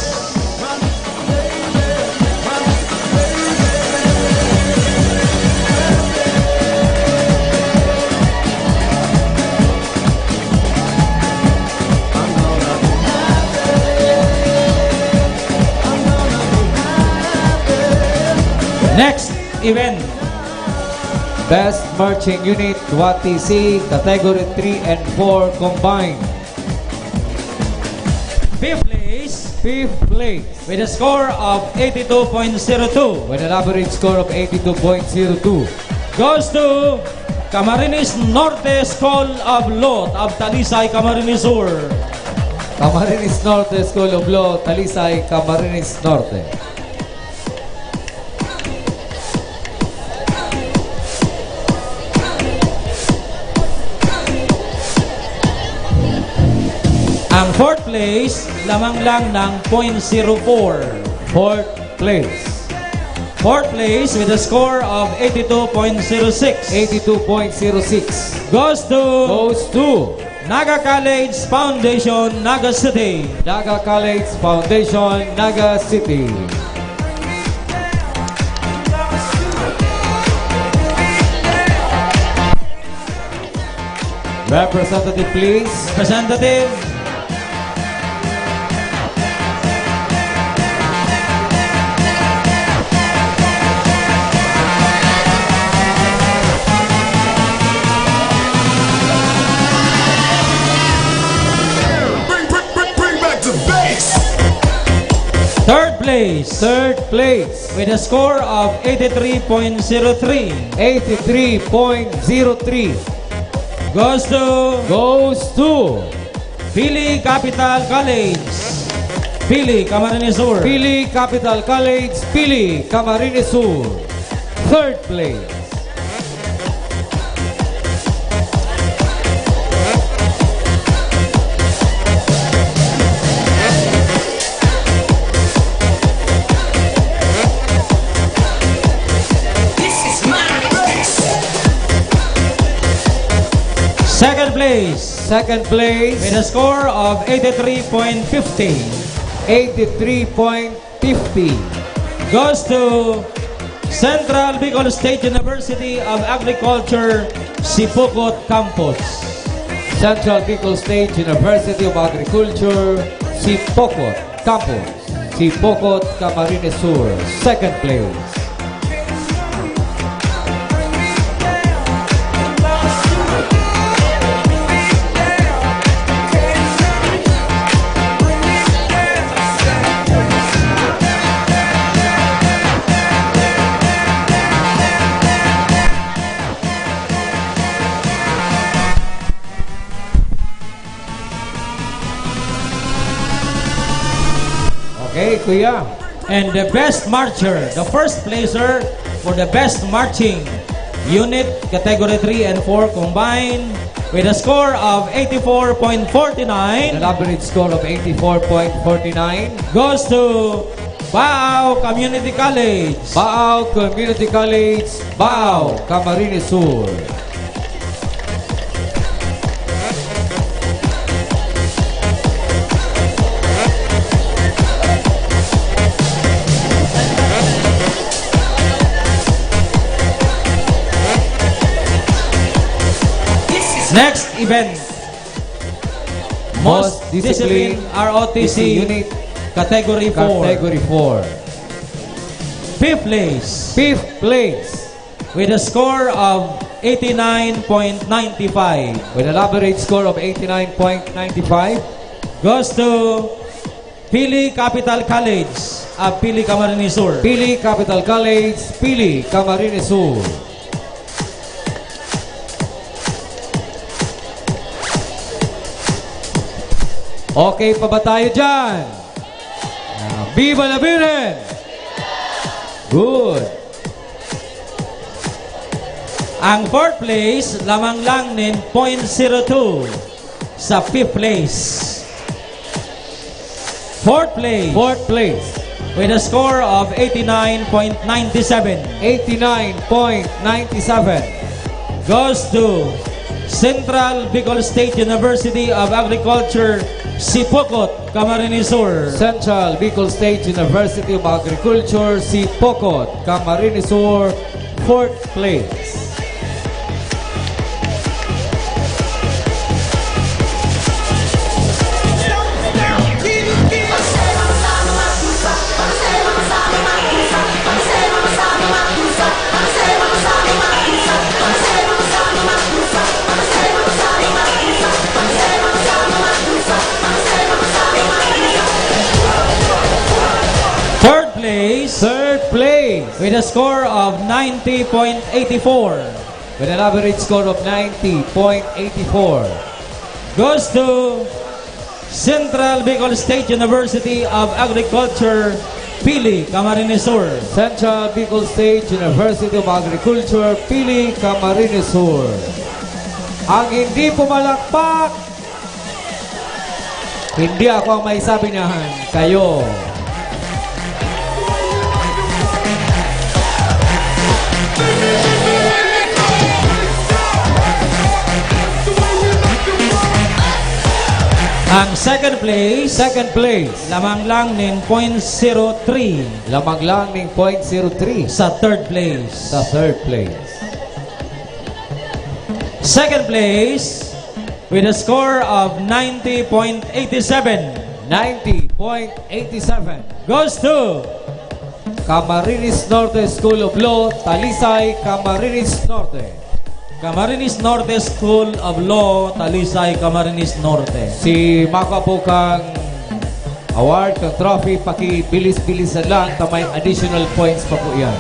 F: Next event.
K: Best Marching Unit, WATC, Category 3 and 4 combined.
F: Fifth place.
K: Fifth place.
F: With a score of 82.02.
K: With an average score of 82.02.
F: Goes to Camarines Norte School of Law of Talisay, Camarines Sur.
K: Camarines Norte School of Law, Talisay, Camarines Norte.
F: Ang fourth place, lamang lang ng 0.04.
K: Fourth place.
F: Fourth place with a score of 82.06.
K: 82.06.
F: Goes to
K: Naga
F: College Foundation, Naga City.
K: Naga College Foundation, Naga City. Representative, please.
F: Representative.
C: Bring back the bass.
F: Third place.
K: Third place.
F: With a score of 83.03.
K: 83.03.
F: Goes to Pili Capital College. Pili, Camarines Sur.
K: Pili Capital College, Pili, Camarines Sur. Third place.
F: Second place.
K: Second place.
F: With a score of 83.50.
K: 83.50.
F: Goes to Central Bicol State University of Agriculture, Sipocot Campus.
K: Central Bicol State University of Agriculture, Sipocot Campus. Sipocot, Camarines Sur. Second place. Okay, kuya.
F: And the best marcher, the first placer for the best marching unit, category 3 and 4 combined, with a score of
K: An
F: 84.49
K: average score of 84.49
F: goes to Bao Community College.
K: Bao Community College, Bao, Camarines Sur.
F: Next event, Most Discipline ROTC
K: Unit
F: Category 4.
K: Category 4.
F: Fifth place
K: Fifth place
F: with a score of 89.95
K: with an average score of 89.95
F: goes to Pili Capital College of Pili Camarines Sur.
K: Pili Capital College, Pili, Camarines Sur. Okay pa ba tayo dyan? Viva la Virgen! Good.
F: Ang fourth place, lamang lang nin 0.02 sa fifth place. Fourth place
K: Fourth place,
F: with a score of 89.97
K: 89.97
F: goes to Central Bicol State University of Agriculture, Sipokot, Camarines Sur.
K: Central Bicol State University of Agriculture, Sipokot, Camarines Sur, fourth place. Third place
F: With a score of 90.84
K: with an average score of 90.84
F: goes to Central Bicol State University of Agriculture, Pili, Camarines Sur.
K: Central Bicol State University of Agriculture, Pili, Camarines Sur. Ang hindi pumalakpak, hindi ako ang may sabi niyahan, kayo.
F: Ang second place, lamang lang nin 0.03
K: Lamang lang ng 0.03
F: sa third place.
K: sa third place.
F: Second place with a score of 90.87
K: 90.87
F: goes to
K: Camarines Norte School of Law, Talisay, Camarines Norte.
F: Camarines Norte School of Law, Talisay, Camarines Norte.
K: Si Maka po kang award, kang trophy, pakibilis-bilisan lang, tamay additional points pa po yan.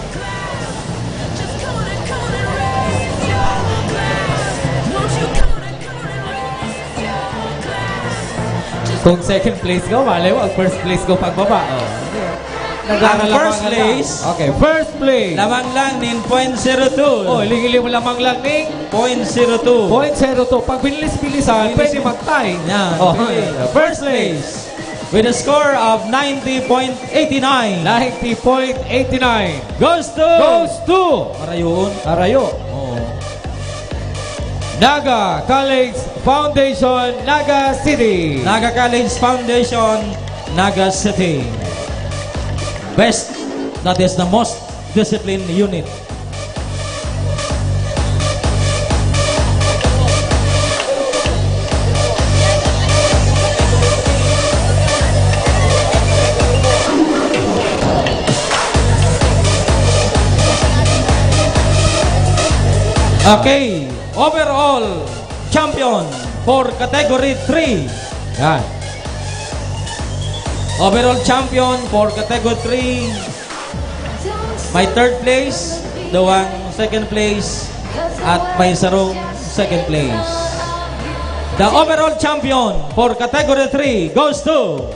K: Kung second place ko, mali mo, ang first place ko pagbaba. Oh.
F: Ang first place,
K: Okay, first place.
F: lamang lang nin 0.02.
K: Oh, ligili mo lamang lang ning
F: 0.02.
K: 0.02. Pag binilis-bilisan, pwede mag-tie.
F: Yan.
K: Oh,
F: First place with a score of 90.89
K: 90.89
F: goes to Marayon.
K: Arayo. Naga College Foundation, Naga City.
F: Naga College Foundation, Naga City. Best, that is the most disciplined unit. Okay, overall champion for category 3.
K: Yan.
F: Overall champion for category 3. My third place, the one second place, at may sarong second place. The overall champion for category 3 goes to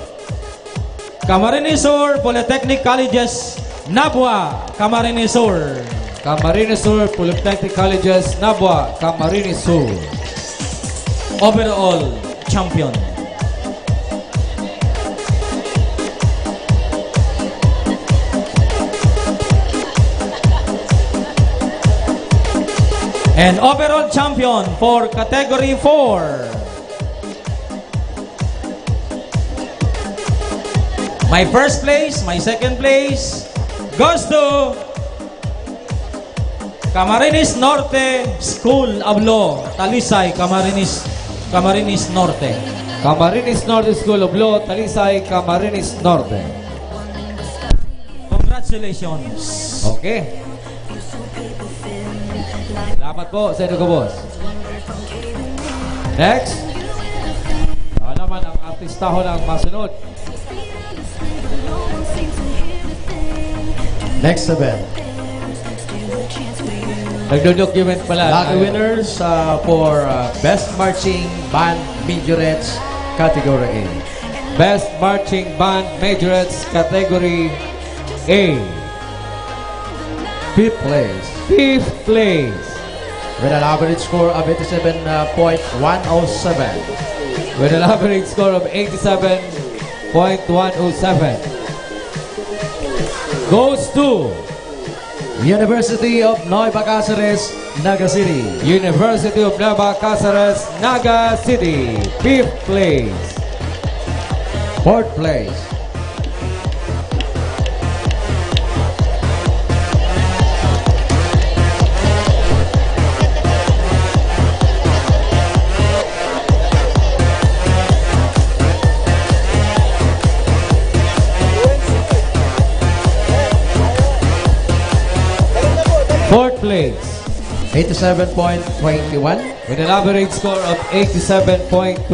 F: Camarines Sur Polytechnic Colleges, Nabua, Camarines Sur.
K: Camarines Sur Polytechnic Colleges, Nabua, Camarines Sur.
F: overall champion. And overall champion for category 4. My first place, my second place goes to Camarines Norte School of Law, Talisay, Camarines Norte.
K: Camarines Norte School of Law, Talisay, Camarines Norte.
F: Congratulations.
K: Okay. Salamat po sa inyo ko, boss. Next. Ano naman ang artistaho ng masunod?
O: Next event.
K: Nagdo-document pala.
O: Lucky winners for Best Marching Band Majorettes Category A.
K: Best Marching Band Majorettes Category A.
O: Fifth place.
K: Fifth place.
O: With an average score of 87.107.
K: With an average score of 87.107. Goes to
O: University of Nueva Cáceres, Naga City.
K: University of Nueva Cáceres, Naga City. Fifth place.
O: Fourth place.
K: Fourth place.
O: 87.21.
K: With an average score of 87.21.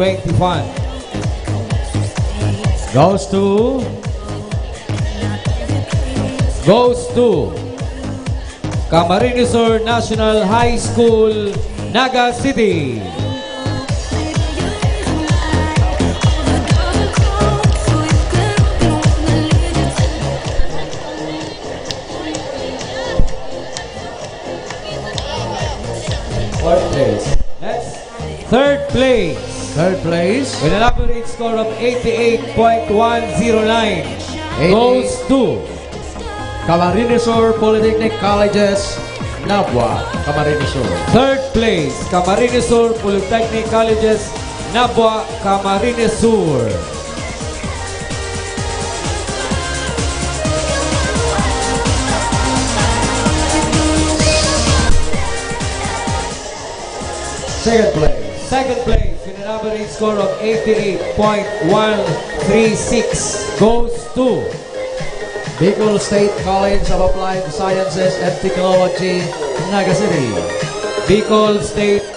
O: Goes to
K: Camarines Sur National High School, Naga City.
O: fourth place.
K: Next, third place.
O: Third place.
K: With an average score of 88.109. Goes to
O: Camarines Sur Polytechnic Colleges, Nabua, Camarines Sur.
K: third place, Camarines Sur Polytechnic Colleges, Nabua, Camarines Sur.
O: Second place.
K: Second place with an average score of 88.136 goes to
O: Bicol State College of Applied Sciences and Technology, Naga City.
K: Bicol State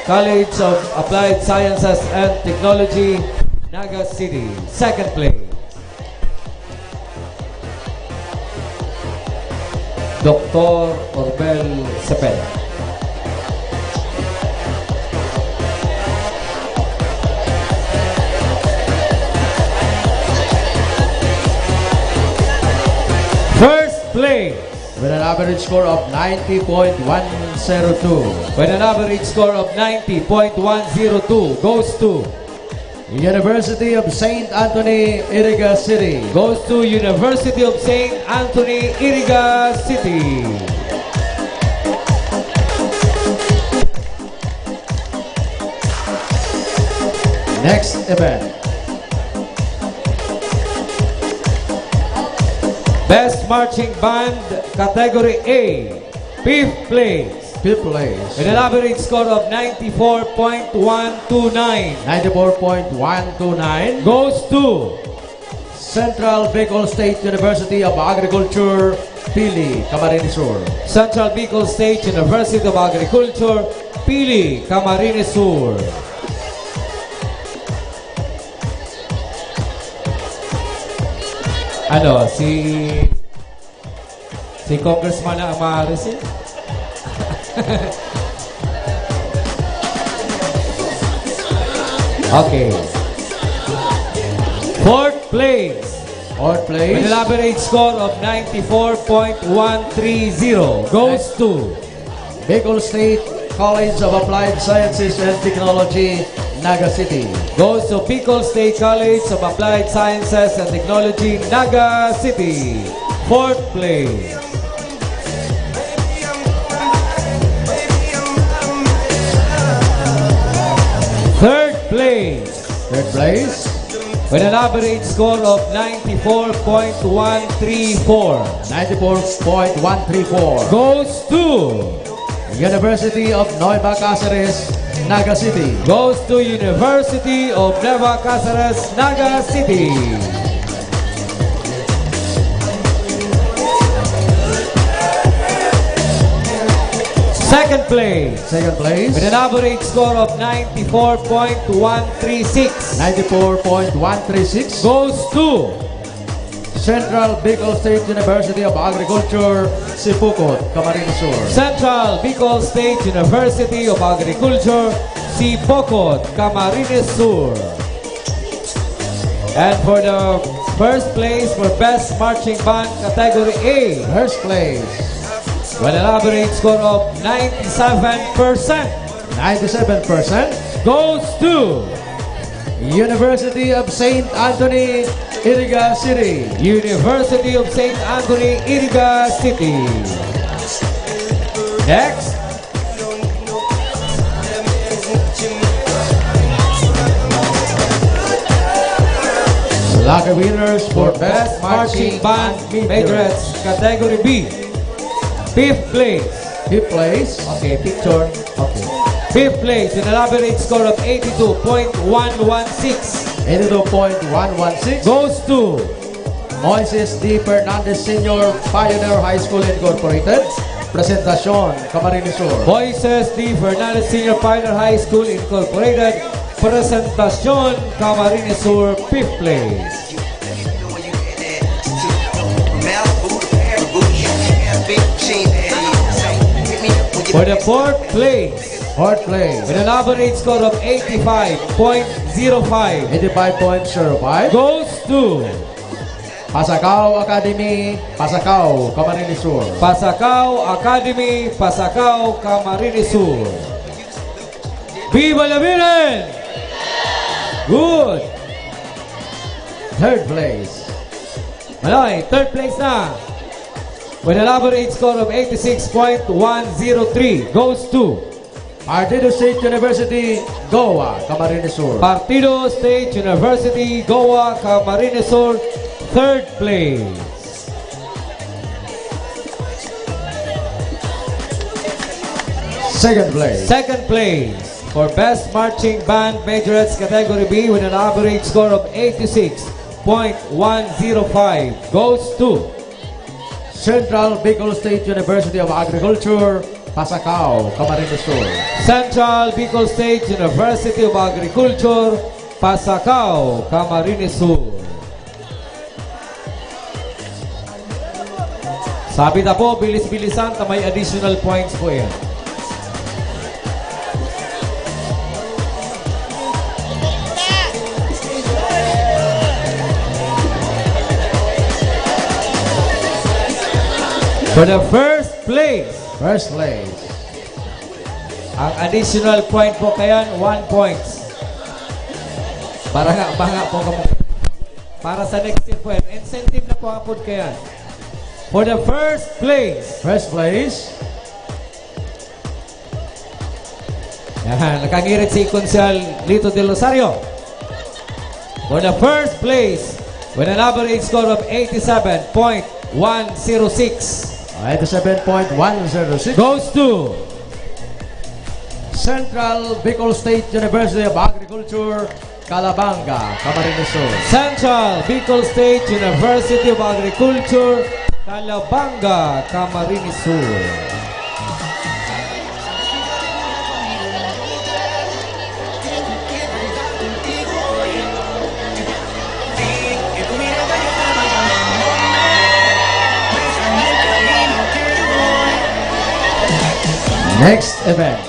K: College of Applied Sciences and Technology, Naga City. Second place. Dr. Orbel Cepeda. First place.
O: With an average score of 90.102.
K: With an average score of 90.102 goes to
O: University of St. Anthony, Iriga City.
K: Goes to University of St. Anthony, Iriga City.
O: Next event.
K: Best Marching Band Category A. Fifth place.
O: Fifth place.
K: With an average score of 94.129.
O: 94.129.
K: Goes to
O: Central Bicol State University of Agriculture, Pili, Camarines Sur.
K: Central Bicol State University of Agriculture, Pili, Camarines Sur. Ano, si Congressman na ang ma-receive? Okay. Fourth place.
O: Fourth place.
K: With an average score of 94.130 goes to
O: Bicol State College of Applied Sciences and Technology, Naga City.
K: Goes to Bicol State College of Applied Sciences and Technology, Naga City. 4th place. Third place.
O: Third place.
K: With an average score of 94.134.
O: 94.134.
K: Goes to
O: University of Nueva Cáceres, Naga City.
K: Goes to University of Nueva Cáceres, Naga City. Second place.
O: Second place.
K: With an average score of 94.136.
O: 94.136.
K: Goes to
O: Central Bicol State University of Agriculture, Sipukot, Camarines Sur.
K: Central Bicol State University of Agriculture, Sipokot, Camarines Sur. And for the first place for Best Marching Band Category A.
O: First place.
K: With an average score of 97%.
O: 97%.
K: Goes to
O: University of St. Anthony, Iriga City.
K: University of St. Anthony, Iriga City. Next.
O: Lucky winners for
K: Best Marching Band Majorettes Category B. 5th place.
O: Fifth place.
K: Okay, picture. Okay. 5th place with an average score of 82.116.
O: 82.116.
K: Goes to
O: Moises D. Fernandez Sr. Pioneer High School Incorporated. Presentacion, Camarines Sur.
K: Moises D. Fernandez Senior Pioneer High School Incorporated. Presentacion, Camarines Sur, 5th place. For the 4th place,
O: Fourth place.
K: with an average score of 85.05,
O: 85.05.
K: goes to
O: Pasacao Academy, Pasacao, Camarines Sur.
K: Pasacao Academy, Pasacao, Camarines Sur. Viva la Virgen! Good!
O: Third place.
K: Malay, 3rd place na. With an average score of 86.103, goes to
O: Partido State University, Goa, Camarines Sur.
K: Partido State University, Goa, Camarines Sur, 3rd place.
O: Second place.
K: 2nd place for Best Marching Band Majorettes Category B with an average score of 86.105 goes to
O: Central Bicol State University of Agriculture, Pasacao, Camarines Sur.
K: Central Bicol State University of Agriculture, Pasacao, Camarines Sur. Sabi na po, bilis-bilisan, may additional points po yan. For the first place, ang additional point po kayan, 1 points. Para nga po kamo. Para sa next year po yan. Incentive na po kapod kayan. For the first place. Yan, nakangirit si Konsel Lito de Rosario. For the first place, with an average score of 87.106.
O: 87.106
K: goes to
O: Central Bicol State University of Agriculture, Calabanga, Camarines Sur.
K: Central Bicol State University of Agriculture, Calabanga, Camarines Sur.
O: Next event.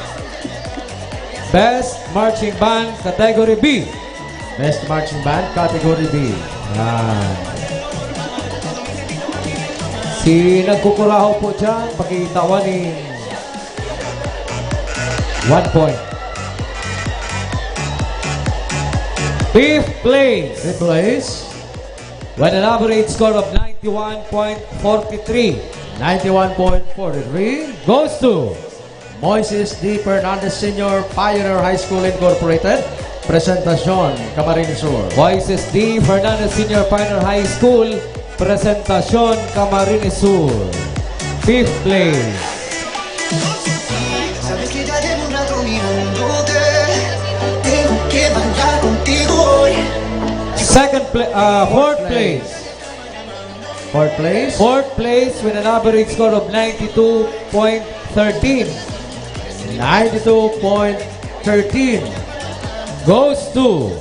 K: Best Marching Band Category B.
O: Best Marching Band Category B.
K: Yan. Si nagkukuraho po dyan, pakitawan ni 1 point. Fifth place.
O: Fifth place.
K: With an average score of 91.43.
O: 91.43
K: goes to
O: Moises D. Fernandez Sr. Pioneer High School Incorporated. Presentacion, Camarines Sur.
K: Moises D. Fernandez Senior Pioneer High School, Presentacion, Camarines Sur. Fifth place.
P: Sabes que ya llevo un rato mirándote. Tengo que bailar contigo hoy.
K: Fourth place.
O: Fourth place.
K: Fourth place with an average score of 92.13.
O: 92.13
K: goes to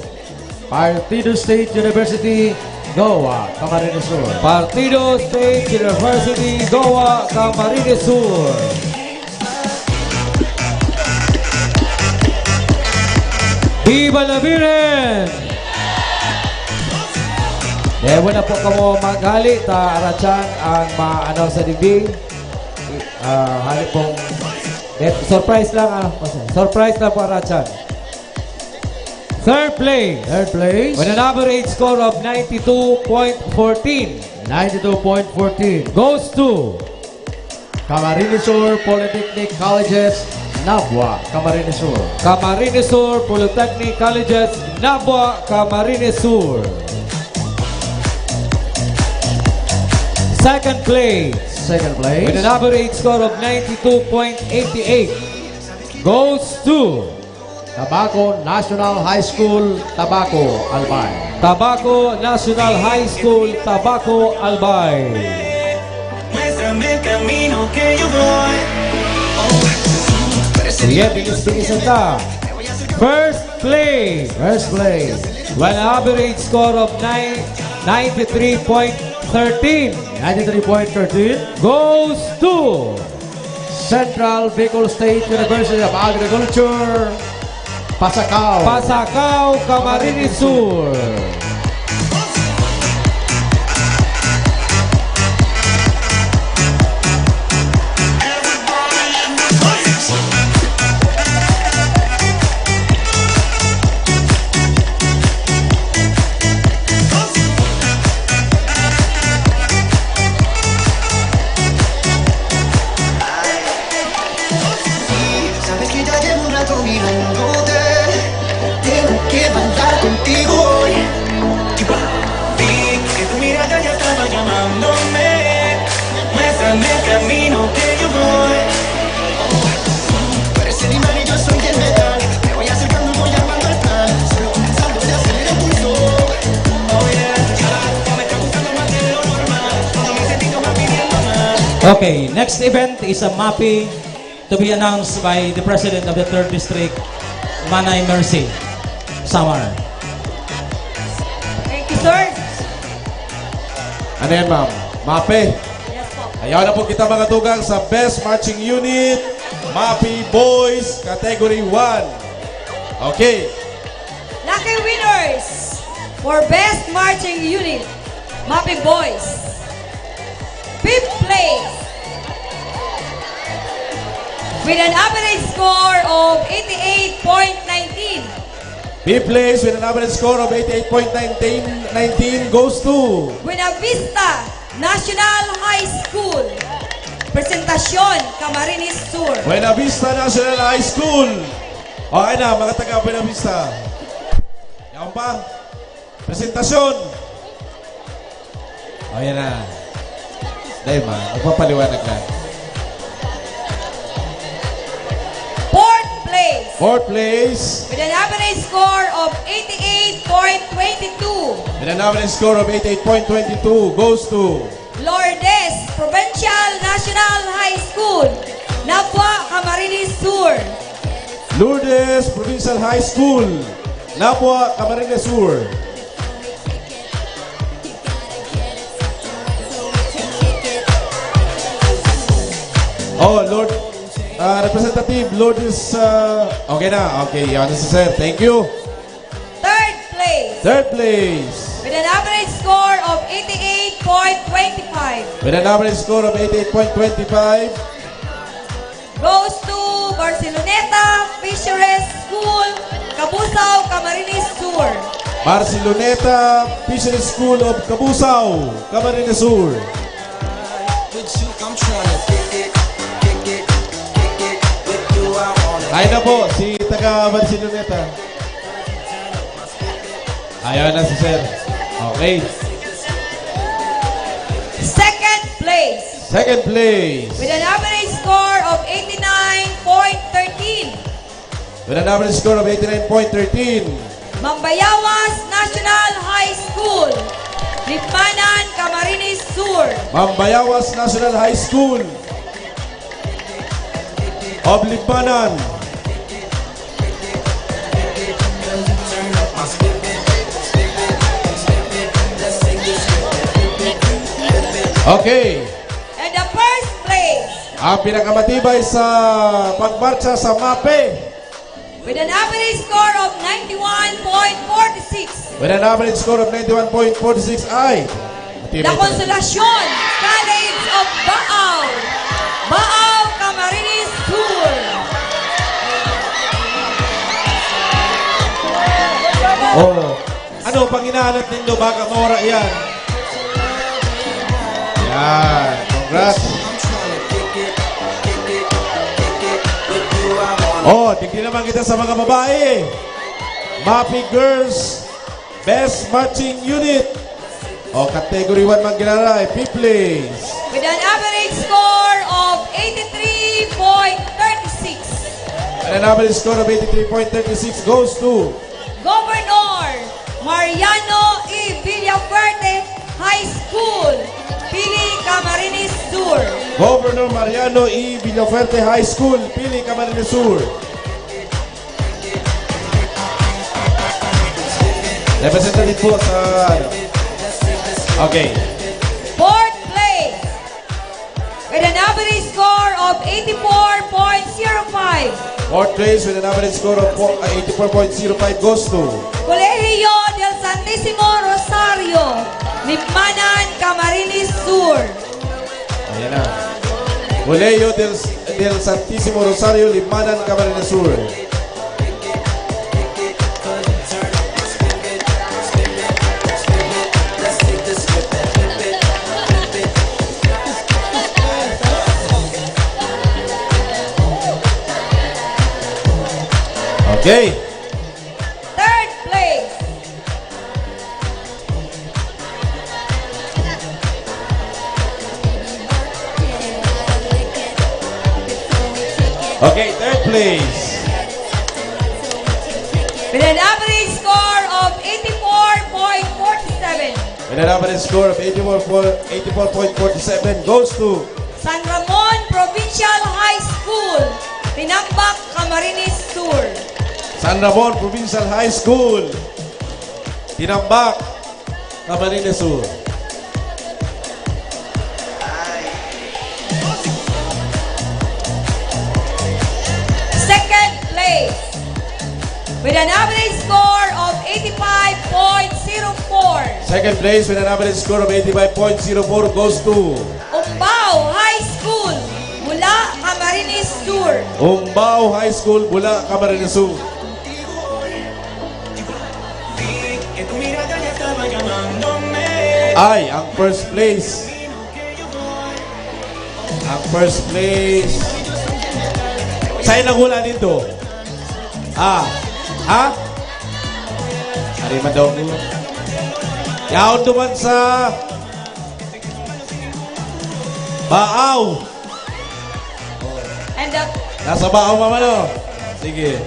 O: Partido State University, Goa, Camarines Sur.
K: Partido State University, Goa, Camarines Sur. Viva la Virgen! Dahil na po kamo maghali, ta arachan ang maanaw sa dibding. Hali pong surprise lang, surprise lang po arachan. Third place.
O: Third place.
K: With an average score of 92.14.
O: 92.14
K: goes to
O: Camarines Sur Polytechnic Colleges, Nabua, Camarines Sur.
K: Camarines Sur Polytechnic Colleges, Nabua, Camarines Sur. Second place.
O: Second place.
K: With an average score of 92.88 goes to
O: Tabaco National High School, Tabaco, Albay.
K: Tabaco National High School, Tabaco, Albay.
P: Muéstrame el camino que yo voy.
K: Sige, bilis-bilisan ta. First place.
O: First place.
K: With an average score of 93.13
O: 93.13
K: goes to
O: Central Bicol State University of Agriculture, Pasacao.
K: Pasacao, Camarines Sur.
P: Sabes que ya llevo un rato mirándote. Tengo que bailar contigo hoy. Vi que tu mirada ya estaba llamándome. Muéstrame el camino que yo voy. Tú eres el imán y yo soy el metal. Me voy acercando y voy armando el plan. Solo comenzando se acelera el pulso. Oh yeah, ya me está gustando más de lo normal. Todo mi sentido va pidiendo más.
F: Okay, next event is a MAPI to be announced by the President of the 3rd District, Manay Mercy, Samar.
Q: Thank you, sir.
L: Ano yan, ma'am? MAPE. Ayaw na po kita mga tugang sa Best Marching Unit, MAPI Boys, Category 1. Okay.
Q: Lucky winners for Best Marching Unit, Mappy Boys. Fifth place with an average score of 88.19.
L: Fifth place with an average score of 88.19 goes to
Q: Buena Vista National High School. Presentacion, Camarines Sur.
L: Buena Vista National High School. Okay na, mga taga Buena Vista. Yan pa. Presentasyon. O, yan na. Dahil ma, magpapaliwanag na.
Q: Fourth place
L: Fourth place
Q: with an average score of 88.22.
L: with an average score of 88.22 goes to
Q: Lourdes Provincial National High School, Nabua, Camarines Sur.
L: Lourdes Provincial High School, Nabua, Camarines Sur. Oh, Lord, Representative Lourdes, okay na, okay, yan na si Sir, thank you.
Q: Third place
L: Third place,
Q: with an average score of 88.25
L: with an average score of 88.25,
Q: goes to Barceloneta Fisheries School, Cabusao, Camarines Sur.
L: Barceloneta Fishery School of Cabusao, Camarines Sur. Ay na po, si taga Barceloneta. Ayaw na si Sir. Okay.
Q: Second place.
L: Second place.
Q: With an average score of 89.13.
L: With an average score of 89.13.
Q: Mambayawas National High School. Lipanan, Camarines Sur.
L: Mambayawas National High School of Lipanan. Okay.
Q: And the first place.
L: Ang pinakamatibay sa pagmarcha sa MAPE.
Q: With an average score of 91.46.
L: With an average score of 91.46 ay
Q: La Consolacion College of Baao. Baao, Camarines Sur.
L: Oh. Ano pang hinahanap nindo? Baka mawara yan. Yan. Congrats. Oh, tignan naman kita sa mga babae. MAPE Girls Best Marching Unit. O, Category 1 man ginara, 5th place.
Q: With an average score of 83.36.
L: And an average score of 83.36 goes to
Q: Governor Mariano E. Villafuerte High School, Pili, Camarines Sur.
L: Governor Mariano E. Villafuerte High School, Pili, Camarines Sur. Representative po sa... Okay.
Q: Fourth place. With an average score of 84.05.
L: Fourth place with an average score of 84.05 goes to
Q: Colegio del Santísimo Rosario, Lipanan, Camarines Sur.
L: Ayan na. Colegio del Santísimo Rosario, Limanan, Camarines Sur. Okay.
Q: Third place.
L: Okay, third place.
Q: With an average score of 84.47.
L: With an average score of 84.47 goes to
Q: San Ramon Provincial High School, Tinambak, Camarines Sur.
L: San Ramon Provincial High School, Tinambak, Camarines Sur.
Q: Second place. With an average score of 85.04.
L: Second place with an average score of 85.04 goes to
Q: Umbao High School, Mula, Camarines Sur.
L: Umbao High School, Bula, Camarines Sur. Ay, ang first place. Ang first place. Sa'yo nang hula dito? Ha? Ariman daw ko. Yaon naman sa Baaw.
Q: And the
L: Nasa Baaw mamano. Sige.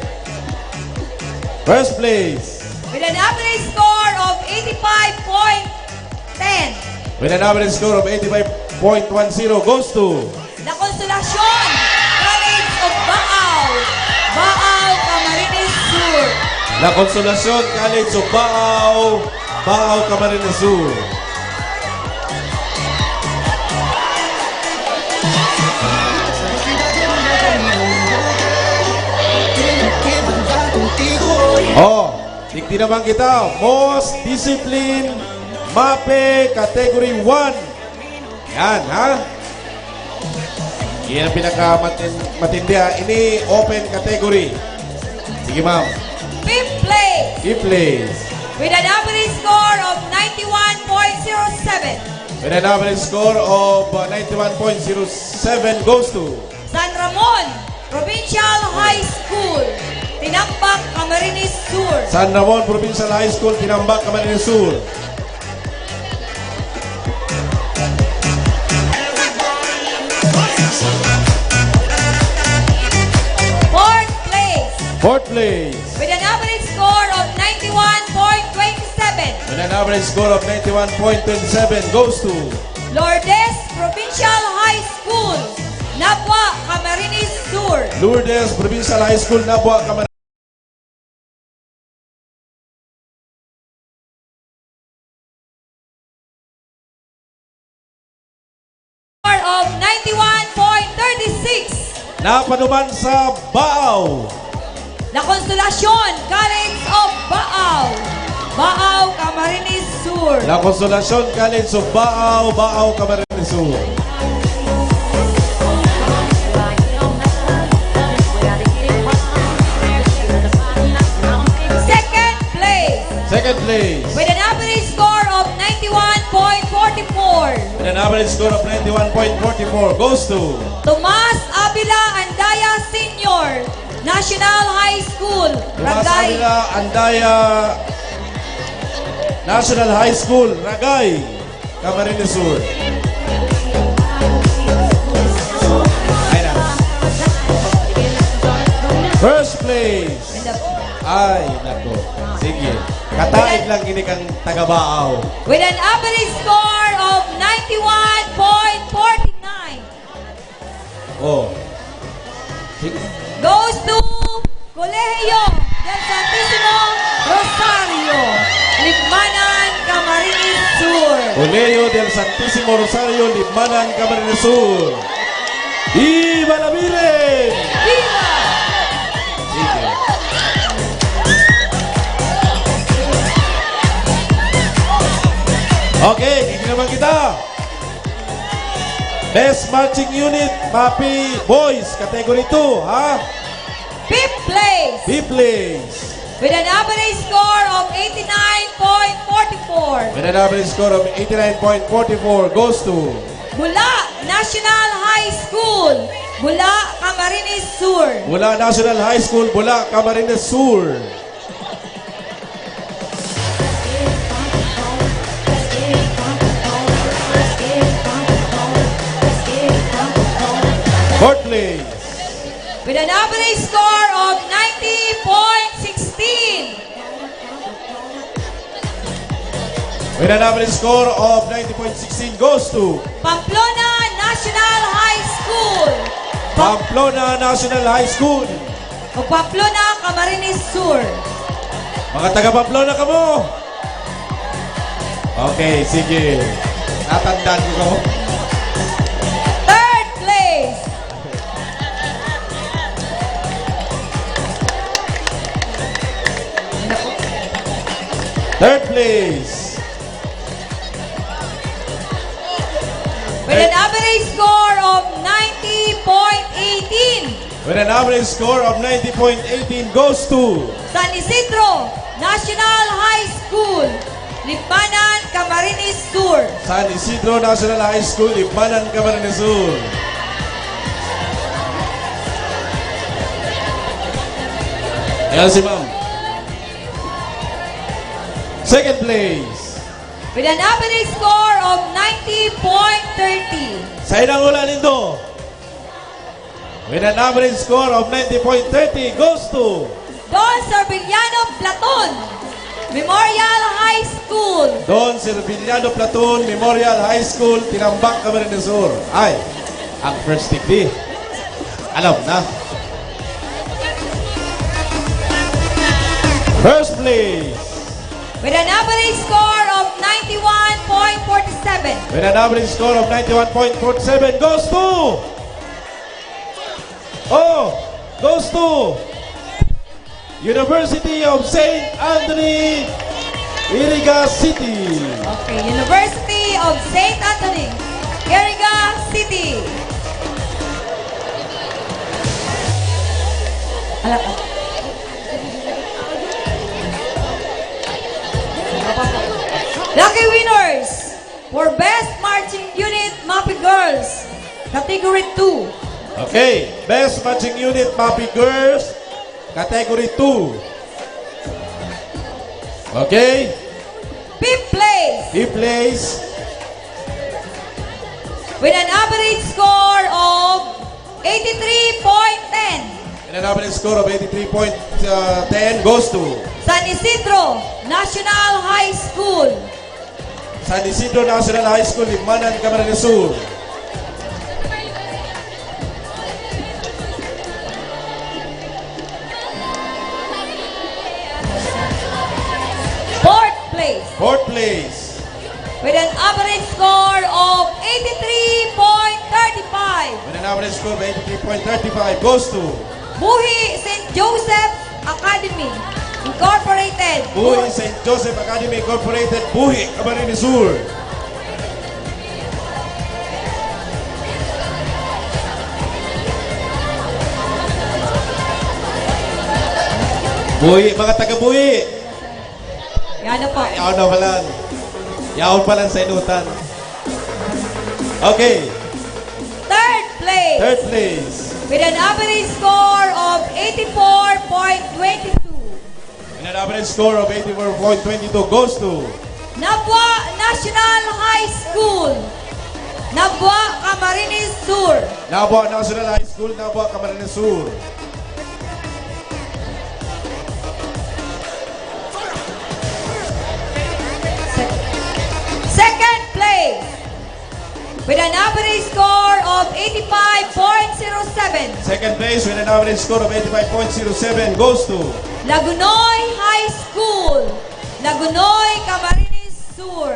L: First place.
Q: with an average score of 85.10.
L: With an average score of 85.10 goes to
Q: La Consolacion College of Baao. Baao, Camarines Sur.
L: La Consolacion College of Baaw, Baaw, Camarines Sur. Oh, tignan naman kita. Most Discipline MAPE Category 1. Yan, ha? Yan ang pinakamatindi, ha? Ini open category. Sige, ma'am.
Q: Fifth place.
L: Fifth place.
Q: with an average score of 91.07.
L: With an average score of 91.07 goes to
Q: San Ramon Provincial High School, Tinambak, Camarines Sur.
L: San Ramon Provincial High School, Tinambak, Camarines Sur. Fourth place.
Q: With an average score of 91.27.
L: With an average score of 91.27 goes to
Q: Lourdes Provincial High School, Nabwa, Camarines Sur.
L: Lourdes Provincial High School, Nabwa, Camarines.
Q: Score of 91.36.
L: Napanuman sa Baaw.
Q: La Consolacion College of Baaw, Baaw, Camarines Sur.
L: La Consolacion College of Baaw, Baaw, Camarines Sur.
Q: Second place.
L: Second place.
Q: With an average score of 91.44.
L: With an average score of 91.44 goes to
Q: Tomas Avila Andaya Senior, National High School,
L: Tomas
Q: Ragay.
L: Avila Andaya National High School, Ragay, Camarines Sur. Ayun na. First place. Ay, nako. Sige. Kataig lang ini kang taga-Baaw.
Q: With an average score of 91.49.
L: Oh. Sige.
Q: Goes to Colegio del Santísimo Rosario, Libmanan, Camarines Sur.
L: Colegio del Santísimo Rosario, Libmanan, Camarines Sur. ¡Viva la Virgen!
Q: ¡Viva!
L: Sige. Okay, hindi naman kita. Best Marching Unit, MAPI Boys, Category 2, ha?
Q: Fifth place.
L: Fifth place.
Q: With an average score of 89.44.
L: With an average score of 89.44 goes to
Q: Bula National High School, Bula, Camarines Sur.
L: Bula National High School, Bula, Camarines Sur. Fourth place.
Q: With an average score of 90.16.
L: With an average score of 90.16 goes to
Q: Pamplona National High School.
L: Pamplona National High School.
Q: O Pamplona, Camarines Sur.
L: Mga taga Pamplona ka mo. Okay, sige. Natandaan ko ka mo.
Q: Third place.
L: Third place.
Q: With an average score of 90.18.
L: With an average score of 90.18 goes to
Q: San Isidro National High School, Lipanan, Camarines Sur.
L: San Isidro National High School, Libmanan, Camarines Sur. Ayan si ma'am. Second place.
Q: With an average score of 90.30.
L: Sa inang ulan nito. With an average score of 90.30 goes to
Q: Don Sorbiliano Platon, Memorial High School.
L: Don Servillano Platoon Memorial High School, Tinambak, Camarines Sur. Ay, ang first degree. Alam na. First place.
Q: With an average score of 91.47.
L: With an average score of 91.47 goes to goes to University of St. Anthony, Iriga City.
Q: Okay, University of St. Anthony, Iriga City. Lucky winners for Best Marching Unit Mapi Girls, Category 2.
L: Okay, Best Marching Unit Mapi Girls, Category 2. Okay,
Q: Fifth place
L: fifth place,
Q: with an average score of 83.10.
L: and an average score of 83.10 goes to
Q: San Isidro National High School.
L: San Isidro National High School, Limanan, Camarines Sur.
Q: Fourth place
L: Fourth place,
Q: with an average score of 83.35.
L: with an average score of 83.35 goes to
Q: Buhi St. Joseph Academy Incorporated.
L: Buhi St. Joseph Academy Incorporated, Buhi, Camarines Sur. Buhi, mga taga-Buhi.
Q: Yan na po.
L: Yaon na pala. Yaon pala sa inutan. Okay,
Q: Third place
L: third place.
Q: with an average score of 84.22.
L: And an average score of 84.22 goes to
Q: Nabwa National High School, Nabwa Camarines Sur.
L: Nabua National High School, Nabua, Camarines Sur.
Q: Second place with an average score of 85.07.
L: Second place with an average score of 85.07 goes to
Q: Lagunoy High School, Lagunoy Camarines Sur.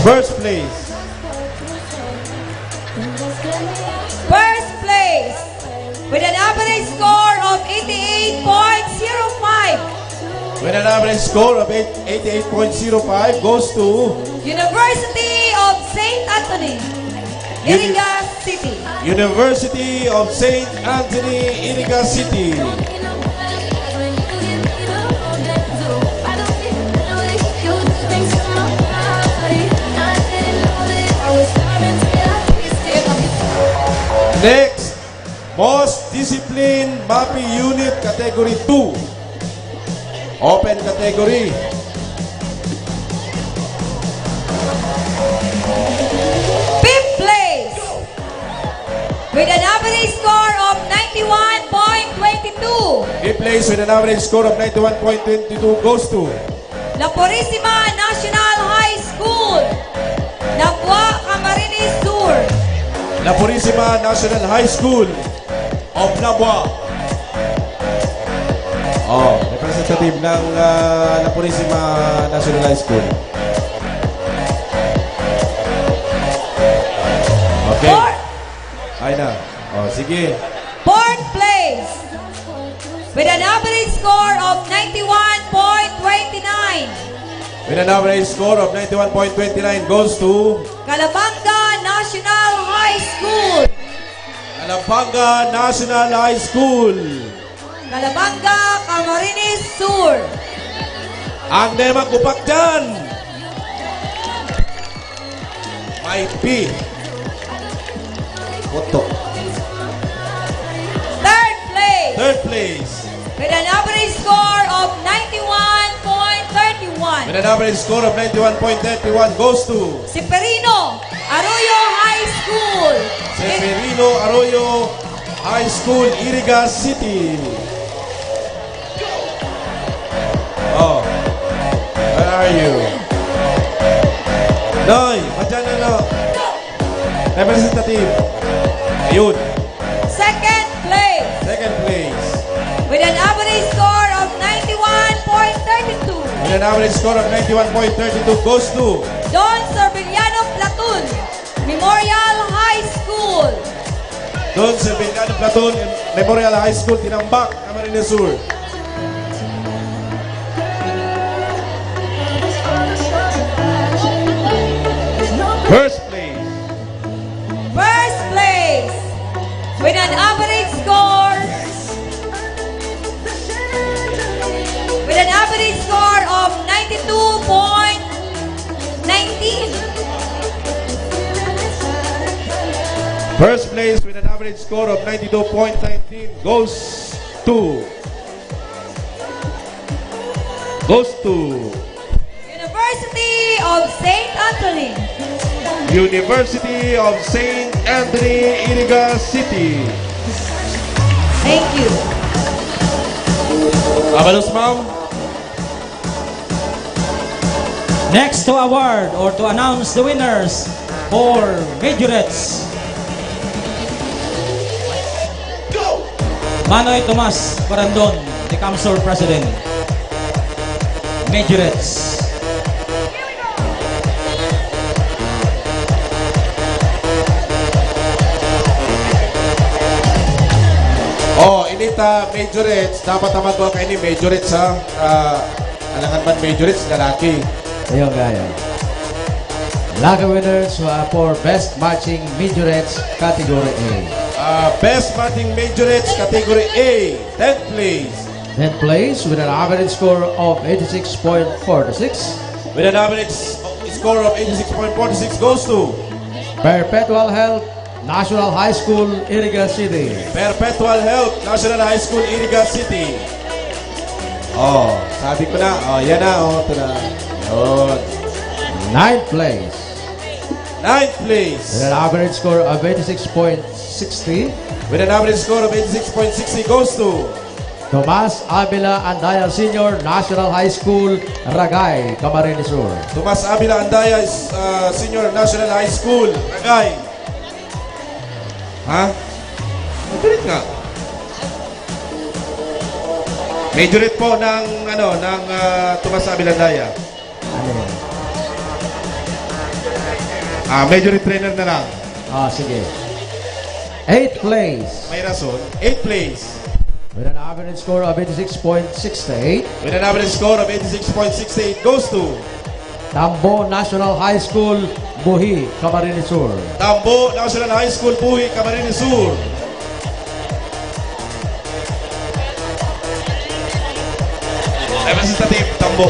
L: first place.
Q: First place with an average score of 88.05.
L: With an average score of 88.05 goes to
Q: University of St. Anthony, Iriga City.
L: University of St. Anthony, Iriga City. Next, Most Disciplined MAPI Unit Category 2. Open category.
Q: Fifth place with an average score of 91.22.
L: Fifth place with an average score of 91.22 goes to
Q: La Purísima National High School, Nabua Camarines Sur.
L: La Purísima National High School of Nabua. Oh, representative ng La Purísima National High School. Okay. Ay na. Oh, sige.
Q: Fourth place with an average score of 91.29.
L: With an average score of 91.29 goes to
Q: Calabanga National High School,
L: Alabanga National High School.
Q: Calabanga Camarines Sur.
L: Ang nemang upak dyan. May P. Oto.
Q: Third place
L: Third place.
Q: with an average score of 91.31.
L: With an average score of 91.31 goes to
Q: Severino Arroyo High School,
L: Severino Arroyo High School, Iriga City. Oh, where are you? Noy, madyan na no. Representative. Ayun,
Q: Second place
L: second place.
Q: with an average score of 91.32.
L: With an average score of 91.32 goes to
Q: Don Serviliano Platoon Memorial High School.
L: Don Serviliano Platoon Memorial High School, Tinambak, Camarines Sur. First place. First place with an average score of 92.19 goes to
Q: University of St. Anthony.
L: University of St. Anthony, Iriga City.
Q: Thank you.
L: Abalos, ma'am.
F: Next to award or to announce the winners for majorettes. Manoy Tomas Parandon, the Camsor President. Majorettes.
L: Oh, inita majorettes. Dapat naman ko kayo ni majorettes, ha? Alangan man majorettes, lalaki.
O: Ayun, gaya. Lucky winners for Best Marching Majorettes Category A.
L: Best Marching Majorettes Category A, 10th place.
O: 10th place with an average score of 86.46.
L: With an average score of 86.46 goes to
O: Perpetual Health National High School, Iriga City.
L: Perpetual Health National High School, Iriga City. Oh, sabi ko na. Oh, yan na. Oh, ito na. Yun.
O: 9th place
L: 9th place.
O: with an average score of 86.60.
L: With an average score of 86.60 goes to
O: Tomas Avila Andaya Senior National High School, Ragay, Camarines Sur.
L: Tomas Avila Andaya Senior National High School, Ragay. Ha? Majorit nga. Majorit po ng Tomas Avila Andaya. Majorit trainer na lang.
O: Sige. 8th place
L: May rason. 8th place.
O: with an average score of 86.68.
L: With an average score of 86.68 goes to
O: Tambo National High School, Buhi, Camarines Sur.
L: Tambo National High School, Puhi, Camarines Sur. Representative Tambo.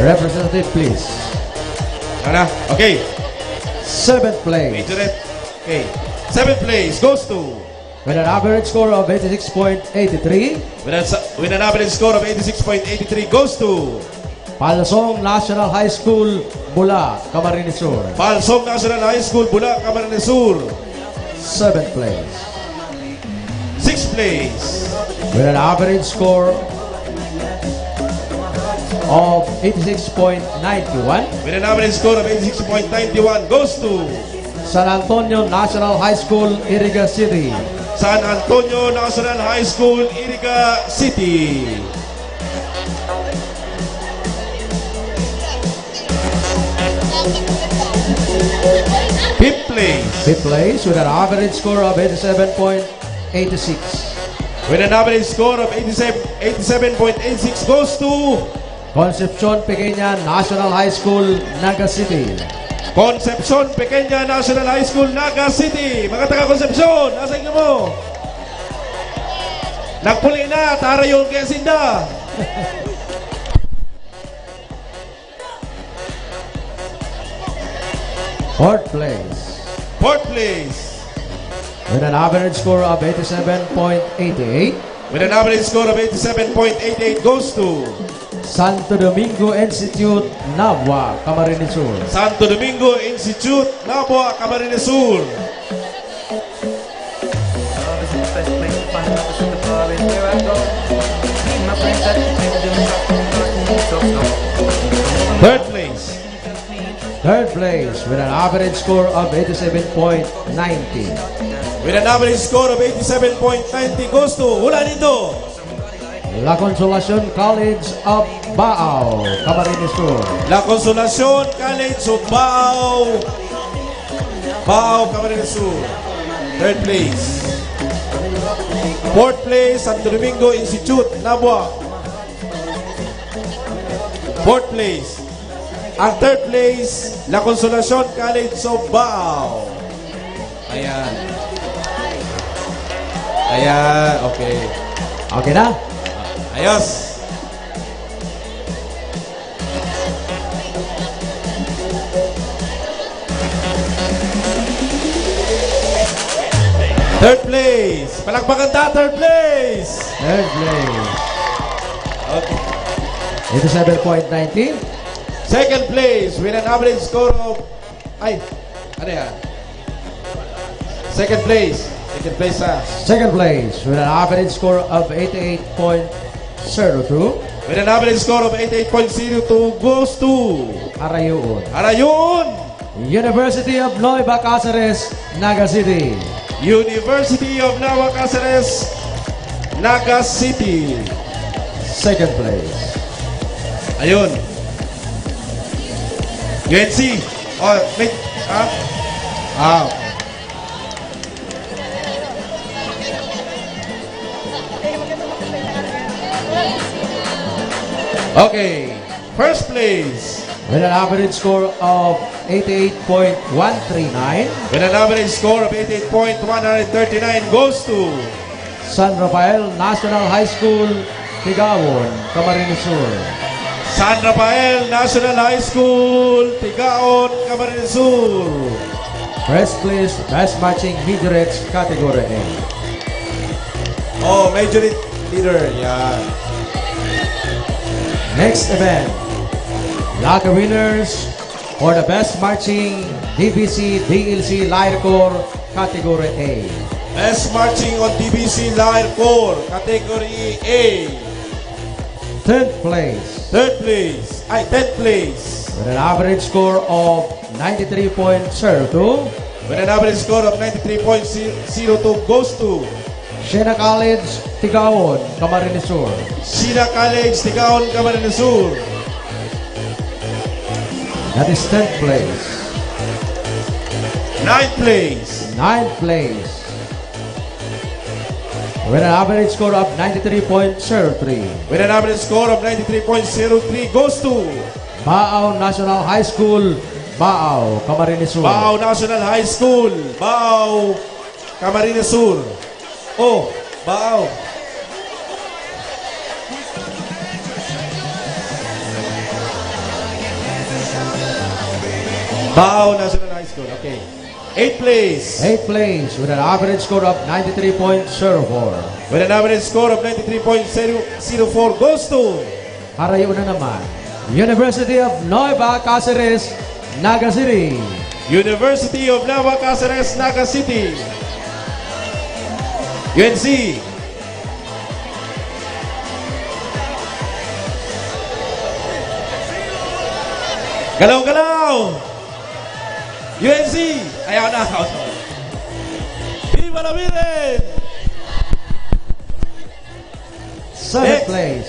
O: Representative, please.
L: Ano? Okay.
O: 7th place
L: Majoret. Okay. 7th place goes to
O: with an average score of 86.83.
L: with an average score of 86.83 goes to
O: Palsong National High School, Bula, Camarines Sur.
L: Palsong National High School, Bula, Camarines Sur.
O: 7th place
L: 6th place
O: with an average score of 86.91.
L: with an average score of 86.91 goes to
O: San Antonio National High School, Iriga City.
L: San Antonio National High School, Iriga City. Fifth place.
O: 5th place with an average score of 87.86.
L: With an average score of 87.86 goes to
O: Concepcion Pequeña National High School, Naga City.
L: Concepcion Pequeña National High School, Naga City. Mga taga Concepcion, nasa inyo mo? Nagpuli na, tara yung kesinda.
O: Fourth place
L: Fourth place.
O: with an average score of 87.88.
L: With an average score of 87.88 goes to
O: Santo Domingo Institute, Nabwa, Camarines Sur.
L: Santo Domingo Institute, Nabua, Camarines Sur. Third place.
O: Third place with an average score of 87.90.
L: With an average score of 87.90 goes to, hula nito,
O: La Consolacion College of Baao, Camarines Sur.
L: La Consolacion College of Baao, Baao, Camarines Sur. Third place. Fourth place, Santo Domingo Institute, Nabua. Fourth place. Ang third place, La Consolacion College of Baao. Ayan. Ayan, okay.
O: Okay na?
L: Ayos. Third place. Palakpakan ta, third place.
O: Third place.
L: Okay.
O: 87.19.
L: Second place with an average score of... Ay, ano yan? Second place. Second place sa...
O: Second place with an average score of 88.02.
L: With an average score of 88.02 goes to...
O: Arayuon.
L: Arayun!
O: University of Nueva Cáceres, Naga City.
L: University of Nueva Cáceres, Naga City.
O: Second place.
L: Ayun. UNC. Oh, may... Okay. First place.
O: With an average score of 88.139.
L: With an average score of 88.139 goes to
O: San Rafael National High School, Tigawon, Camarines Sur.
L: San Rafael National High School, Tigaon, Camarines Sur.
O: First place, Best Matching Majorettes Category A.
L: Oh, Major Leader. Yeah.
O: Next event, Lucky winners for the Best Marching DBC DLC Lyre Corps Category A.
L: Best Marching on DBC Lyre Corps, Category A.
O: Third place.
L: Third place. Ay, 10th place.
O: With an average score of 93.02.
L: With an average score of 93.02 goes to
O: Siena College, Tigawon, Camarines Sur.
L: Siena College, Tigaon, Camarines Sur.
O: That is 10th place.
L: 9th place.
O: 9th place. With an average score of 93.03.
L: With an average score of 93.03 goes to
O: Baao National High School, Baao, Camarines Sur.
L: Baao National High School, Baao, Camarines Sur. Oh, Baao. Baao National High School, okay. 8th place.
O: 8th place with an average score of 93.04.
L: With an average score of 93.004 goes to
O: Harayo na naman. University of Nueva Cáceres, Naga City.
L: University of Nueva Cáceres, Naga City. UNC. Galaw-galaw! UNC! Ayaw na! Viva la Virgen!
O: 7th place.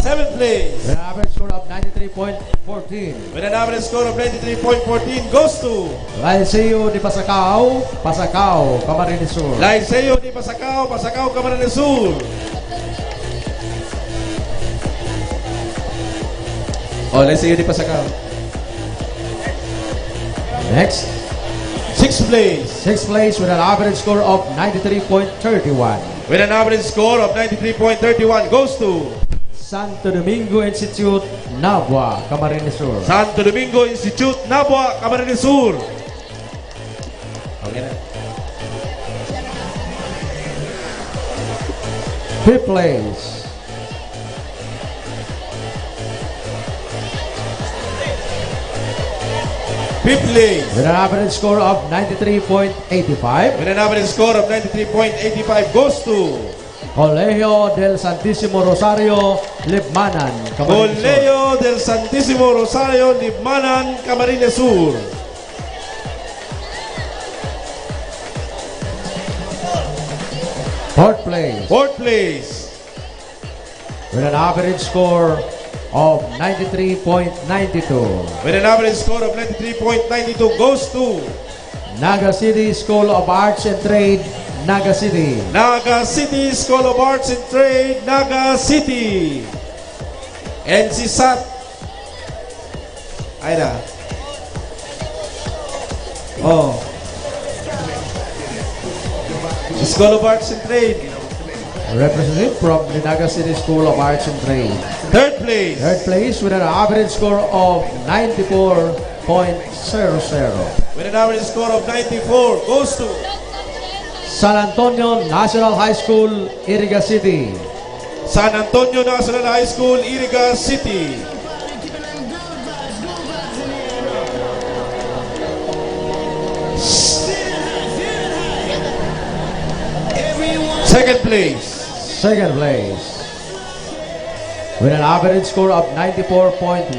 L: 7th place.
O: With an average score of 93.14.
L: With an average score of 93.14 goes to
O: Liceo de Pasacao, Pasacao, Camarines Sur.
L: Liceo de Pasacao, Pasacao, Camarines Sur. Oh, Liceo de Pasacao.
O: Next,
L: 6th place.
O: 6th place with an average score of 93.31.
L: With an average score of 93.31 goes to
O: Santo Domingo Institute, Nabua, Camarines Sur.
L: Santo Domingo Institute, Nabua, Camarines Sur. Okay na.
O: 5th place.
L: 5th place.
O: With an average score of 93.85.
L: With an average score of 93.85 goes to
O: Colegio del Santísimo Rosario, Libmanan, Camarines Sur.
L: Colegio del Santísimo Rosario, Libmanan, Camarines Sur.
O: Fourth place.
L: Fourth place.
O: With an average score of 93.92.
L: With an average score of 93.92 goes to
O: Naga City School of Arts and Trade, Naga City.
L: Naga City School of Arts and Trade, Naga City. NCSAT. Ay na. Oh. School of Arts and Trade.
O: Representative from the Naga City School of Arts and Trade.
L: Third place.
O: Third place with an average score of 94.00.
L: With an average score of 94 goes to
O: San Antonio National High School, Iriga City.
L: San Antonio National High School, Iriga City. Second place.
O: Second place. With an average score of 94.103.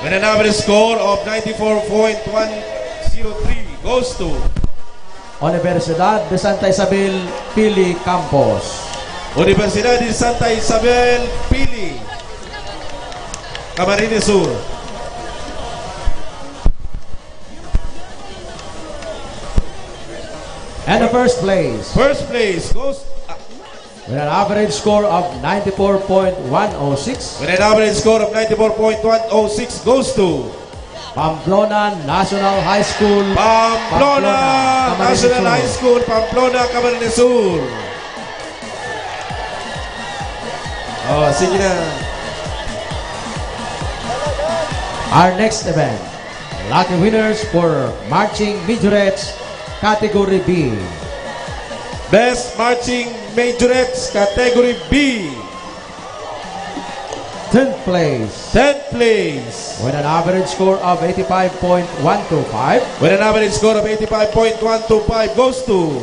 L: With an average score of 94.103 goes to
O: Universidad de Santa Isabel, Pili Campos.
L: Universidad de Santa Isabel, Pili, Camarines Sur.
O: And the first place.
L: First place goes
O: With an average score of 94.106.
L: with an average score of 94.106 goes to
O: Pamplona National High School.
L: Pamplona
O: Camarines
L: National
O: Sur.
L: High School, Pamplona, Camarines Sur. Oh, sige na.
O: Our next event. Lucky winners for Marching Majorettes, Category B.
L: Best Marching Majorettes, Category B.
O: 10th place.
L: 10th place.
O: With an average score of 85.125.
L: With an average score of 85.125 goes to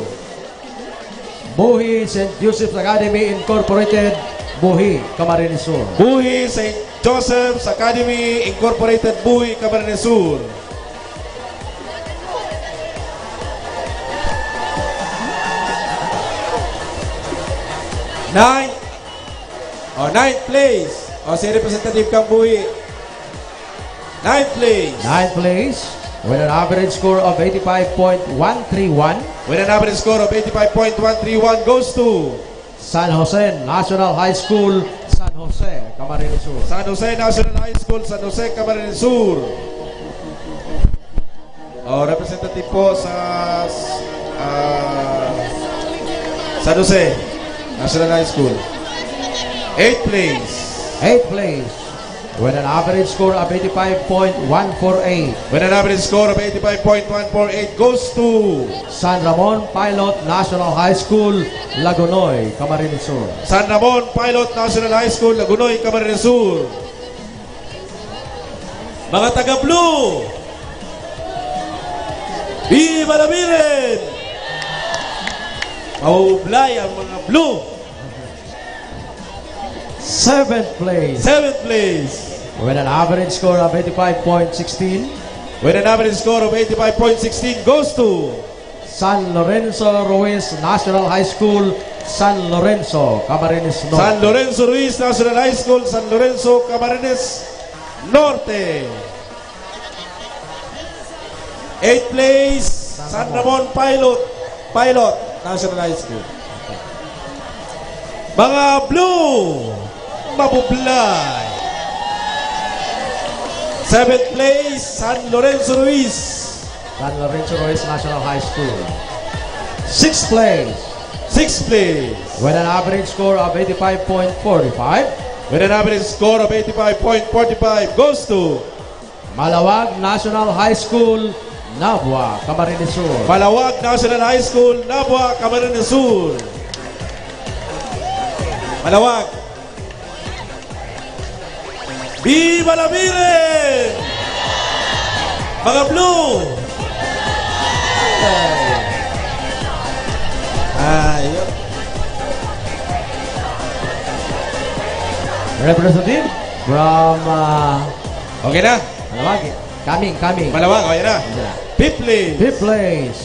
O: Buhi St. Joseph's Academy Incorporated, Buhi, Camarines Sur.
L: Buhi St. Joseph's Academy Incorporated, Buhi, Camarines Sur. Ninth place. O, si Representative Kang Buhi. Ninth place.
O: 9th place. With an average score of 85.131.
L: With an average score of 85.131 goes to
O: San Jose National High School, San Jose, Camarines Sur.
L: San Jose National High School, San Jose, Camarines Sur. O, representative po sa San Jose National High School. 8th place.
O: 8th place. With an average score of 85.148.
L: With an average score of 85.148 goes to
O: San Ramon Pilot National High School, Lagunoy, Camarines Sur.
L: San Ramon Pilot National High School, Lagunoy, Camarines Sur. Mga taga-blue, Viva la Viren! Maublay ang mga blue.
O: 7th place.
L: 7th place.
O: With an average score of 85.16.
L: With an average score of 85.16 goes to
O: San Lorenzo Ruiz National High School, San Lorenzo, Camarines Norte.
L: San Lorenzo Ruiz National High School, San Lorenzo, Camarines Norte. 8th place, San Ramon Pilot National High School. Mga blue, mabublay. 7th place, San Lorenzo Ruiz.
O: San Lorenzo Ruiz National High School. 6th place.
L: 6th place.
O: With an average score of 85.45.
L: With an average score of 85.45 goes to
O: Malawag National High School, Nabua, Camarines Sur.
L: Malawag National High School, Nabua, Camarines Sur. Malawag. Viva la Viren! Mga blue! Ayun.
O: Representative from
L: Okay na?
O: Malawag. Coming.
L: Malawag, okay na. 5th place.
O: 5th place.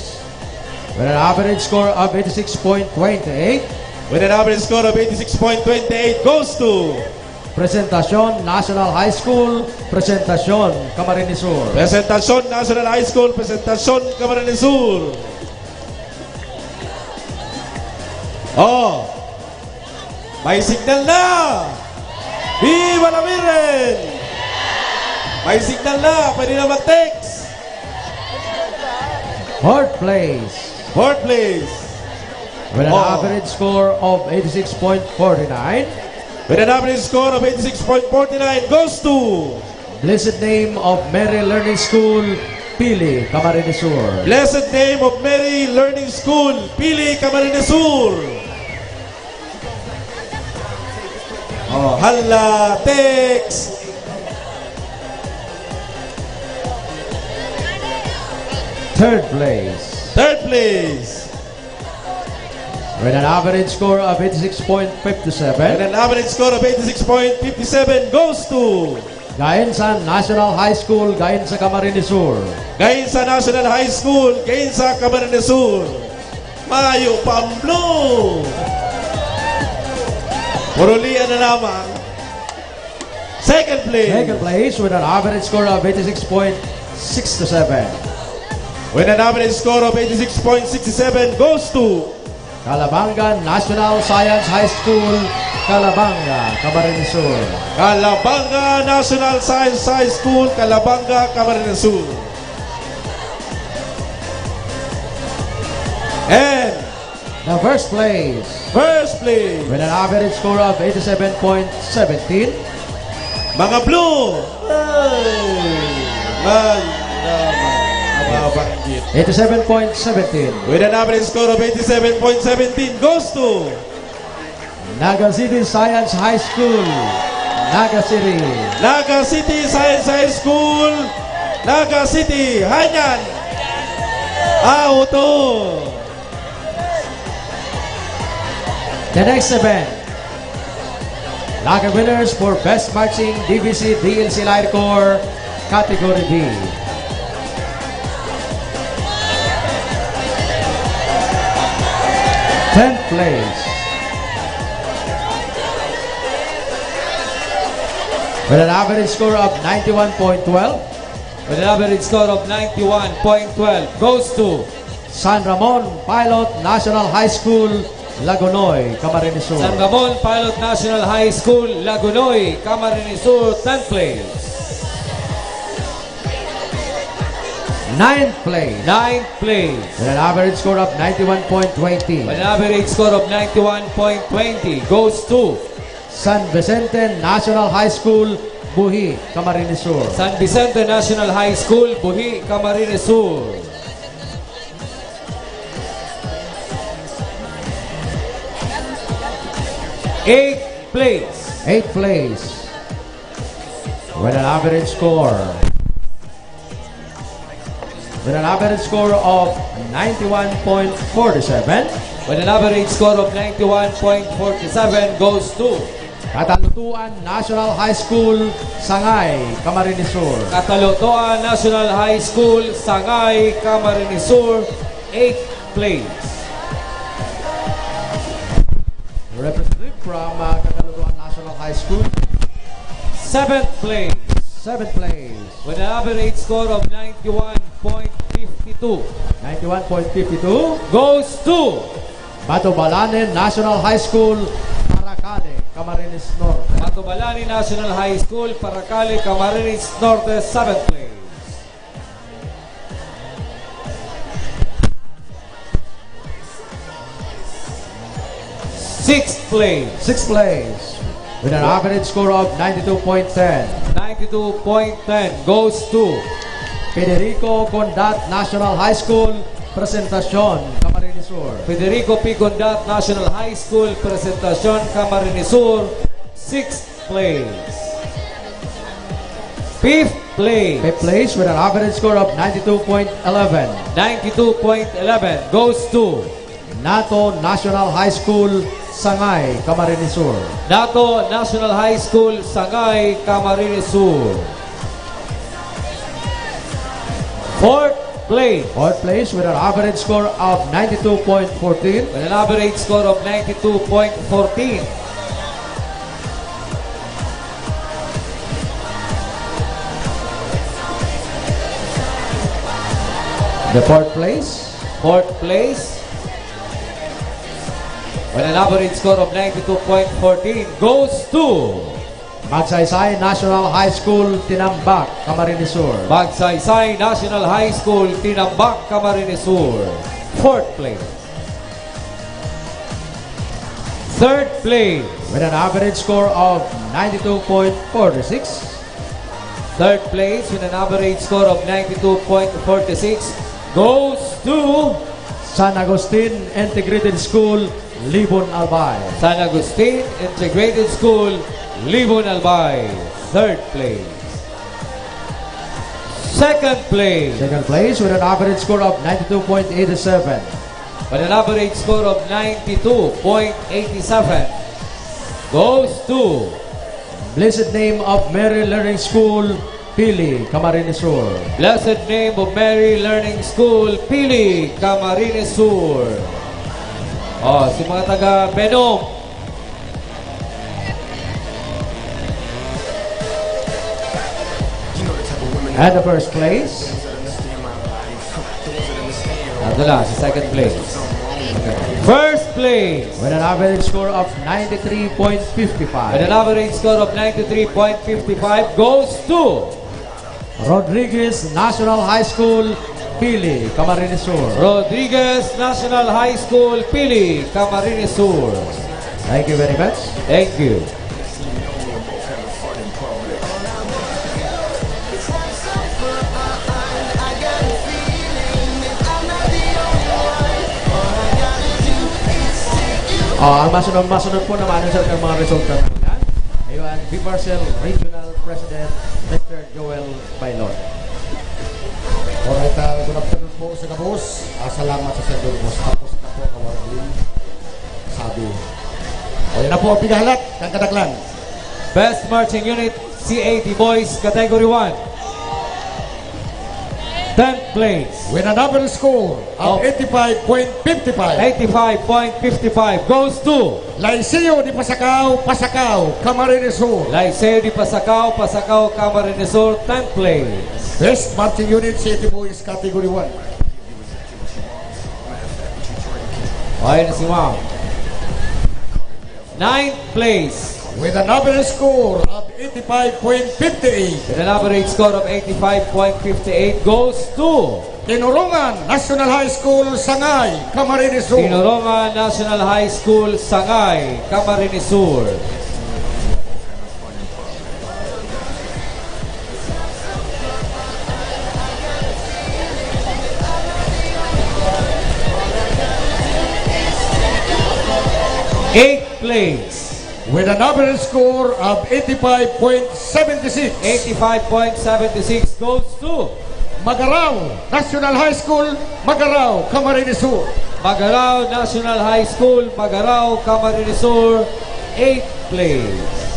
O: With an average score of 86.28.
L: With an average score of 86.28 goes to
O: Presentacion National High School, Presentacion, Camarines Sur.
L: Presentacion National High School, Presentacion Camarines Sur. Oh, may signal na! Viva la Viren! May signal na, pwede na mag-text.
O: 4th place.
L: 4th place.
O: With an average score of 86.49.
L: With an average score of 86.49 goes to
O: Blessed Name of Mary Learning School, Pili, Camarines Sur.
L: Blessed name of Mary Learning School, Pili, Camarines Sur. Oh, hala, text.
O: Third place.
L: Third place.
O: With an average score of 86.57.
L: And an average score of 86.57 goes to
O: Gainsan National High School, Gainsa Camarines Sur.
L: Gainsa National High School, Gainsa Camarines Sur. Mayo Pamblo. Purulian na lamang. Second place.
O: Second place with an average score of 86.67.
L: With an average score of 86.67 goes to
O: Calabanga National Science High School, Calabanga, Camarines Sur.
L: Calabanga National Science High School, Calabanga, Camarines Sur. And
O: the first place.
L: First place.
O: With an average score of 87.17.
L: Mga Blue.
O: 87.17.
L: With an average score of 87.17 goes to
O: Naga City Science High School, Naga City.
L: Naga City Science High School, Naga City, Hainan. Auto.
O: The next event. Naga winners for Best Marching DVC DLC Light Corps, Category B. Tenth place. With an average score of 91.12.
K: With an average score of 91.12 goes to
O: San Ramon Pilot National High School, Lagunoy, Camarines Sur.
K: San Ramon Pilot National High School, Lagunoy, Camarines Sur, 10th place.
O: Ninth place.
K: Ninth place.
O: With an average score of 91.20.
K: With an average score of 91.20 goes to
O: San Vicente National High School, Buhi, Camarines Sur.
K: San Vicente National High School, Buhi, Camarines Sur. Eighth place.
O: Eighth place. With an average score. With an average score of 91.47.
K: With an average score of 91.47 goes to
O: Katalutuan National High School, Sangay, Camarines Sur.
K: Katalutuan National High School, Sangay, Camarines Sur, 8th place.
O: Representative from Katalutuan National High School.
K: 7th place.
O: 7th place.
K: With an average score of 91.52.
O: 91.52
K: goes to
O: Batobalanen National High School, Paracale, Camarines Norte.
K: Batobalani National High School, Paracale, Camarines Norte, 7th place. Sixth place.
O: Sixth place. With an average score of 92.10.
K: 92.10 goes to
O: Federico Condat National High School, Presentacion, Camarines Sur.
K: Federico P. Condat National High School, Presentacion, Camarines Sur, 6th place. 5th place.
O: 5th place with an average score of 92.11.
K: 92.11 goes to
O: NATO National High School, Sangay, Camarines Sur.
K: NATO National High School, Sangay, Camarines Sur. 4th place.
O: 4th place with an average score of 92.14.
K: With an average score of 92.14.
O: The 4th place.
K: 4th place. With an average score of 92.14 goes to
O: Magsaysay National High School, Tinambak, Camarines Sur.
K: Magsaysay National High School, Tinambak, Camarines Sur. 4th place. 3rd place.
O: With an average score of 92.46.
K: Third place with an average score of 92.46 goes to
O: San Agustin Integrated School, Libon Albay.
K: San Agustin Integrated School, Libon Albay. Third place. Second place
O: Second place with an average score of 92.87.
K: with an average score of 92.87 goes to
O: Blessed Name of Mary Learning School, Pili, Camarines Sur.
K: Blessed Name of Mary Learning School, Pili, Camarines Sur. Oh, si mga taga Benom.
O: And the first place,
K: Ito lang, si second place. First place
O: with an average score of 93.55.
K: with an average score of 93.55 goes to
O: Rodriguez National High School, Pili, Camarines Sur.
K: Rodriguez National High School, Pili, Camarines Sur.
O: Thank you very much.
K: Thank you.
O: Ang masunod po naman sa mga resulta natin. Ayun, B-Parcel Regional President, Mr. Joel Bailon.
R: Alright, good afternoon po sa kabus. Salamat sa sendo boss. Tapos na po kawaragin. Sabi. O yan na po ang pigahalat ng kadaklan.
K: Best Marching Unit, C80 Boys, Category 1. 10th place
R: With an average score of 85.55.
K: 85.55 goes to
R: Liceo di Pasacao, Pasacao, Camarines Sur.
K: Liceo di Pasacao, Pasacao, Camarines Sur, 10th place.
R: Best Marching Unit, City Boys, Category 1.
K: Ayun na si Ma'am. 9th place
R: With an average score of 85.58.
K: with an average score of 85.58 goes to
R: Tinurongan National High School, Sangay, Camarines Sur.
K: Tinorongan National High School, Sangay, Camarines Sur. Eighth place
R: With an average score of 85.76.
K: 85.76 goes to
R: Magarao National High School, Magarao, Camarines Sur.
K: Magarao National High School, Magarao, Camarines Sur, 8th place.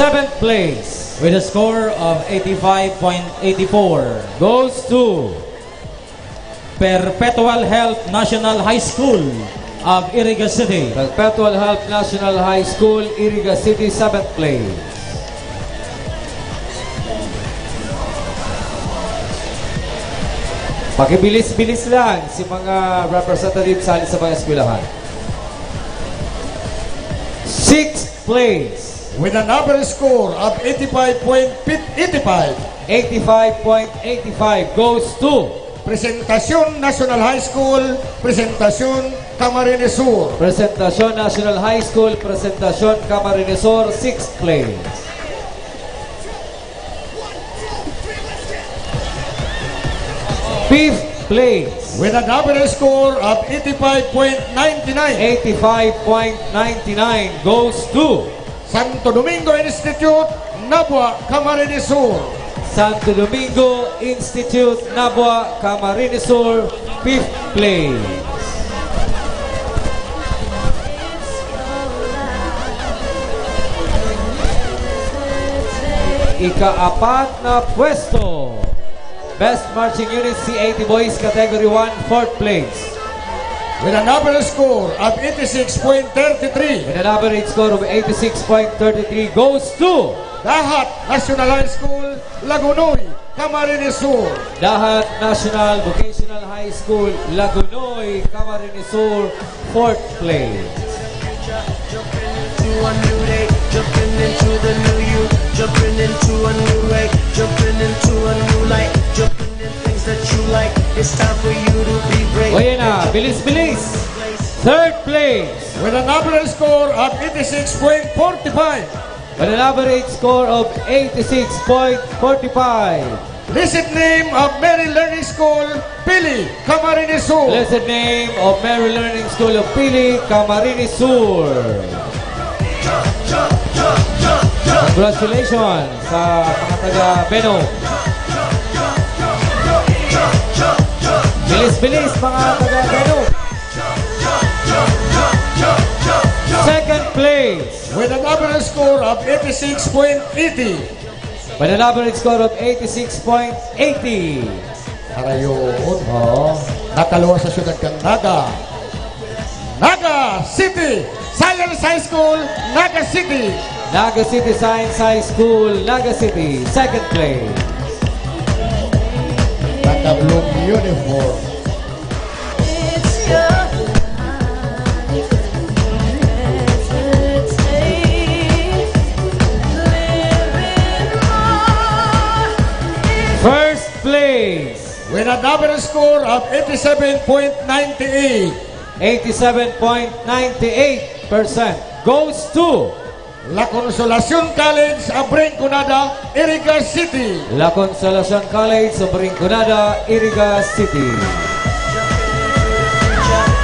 K: Seventh place
F: with a score of 85.84
K: goes to
F: Perpetual Health National High School of Iriga City.
K: Perpetual Health National High School, Iriga City, 7th place. Pakibilis-bilis lang si mga representatives sa mga eskwelahan. 6th place
R: With an average score of 85.85.
K: 85.85 goes to
R: Presentación National High School, Presentación Camarines Sur.
K: Presentación National High School, Presentación Camarines Sur, 6th place. Fifth place
R: With an average score of 85.99.
K: 85.99 goes to
R: Santo Domingo Institute, Nabua, Camarines Sur.
K: Santo Domingo Institute, Nabua, Camarines Sur, 5th place. Ika-apat na pwesto. Best Marching Unit, C80 Boys, Category 1, 4th place.
R: With an average score of 86.33.
K: With an average score of 86.33 goes to
R: Dahat National High School, Lagunoy, Camarines Sur.
K: Lahat National Vocational High School, Lagunoy, Camarines Sur, 4th place.
P: To a new day, jumping into the new you, jumping into a new way, jumping into a new light, jumping in things that you like. It's time for you to be brave.
K: O yan na, bilis-bilis. 3rd place.
R: With an average score of 86.45.
K: With an average score of 86.45.
R: Blessed name of Mary Learning School, Pili, Camarines Sur.
K: Blessed name of Mary Learning School of Pili, Camarines Sur. Congratulations sa mga taga Beno. Bilis-bilis mga taga Beno. 2nd place.
R: With an average score of 86.80.
K: With an average score of 86.80.
R: Para yun, nakalawa sa syudad kang Naga. Naga City Science High School, Naga City.
K: Naga City Science High School, Naga City, 2nd place.
R: Naka-blue uniform.
K: First place.
R: With an average score of 87.98.
K: 87.98% goes to
R: La Consolacion College of Brinconada, Iriga City.
K: La Consolacion College of Brinconada, Iriga City.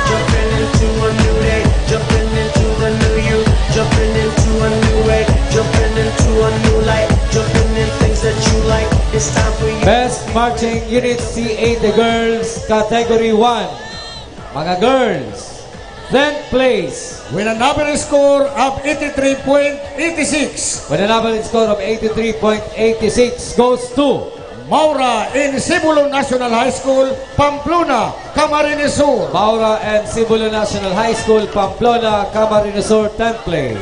P: Jumping into a new day, jumping into the new you, jumping into a new way, jumping into a new light, jumping in things that you like. It's time for you.
K: Best Marching Unit C8, the girls, Category 1. Mga girls, 10th place.
R: With an average score of 83.86.
K: With an average score of 83.86 goes to
R: Maura in Cibulo National High School, Pamplona, Camarines Sur.
K: Maura and Cibulo National High School, Pamplona, Camarines Sur, 10th place.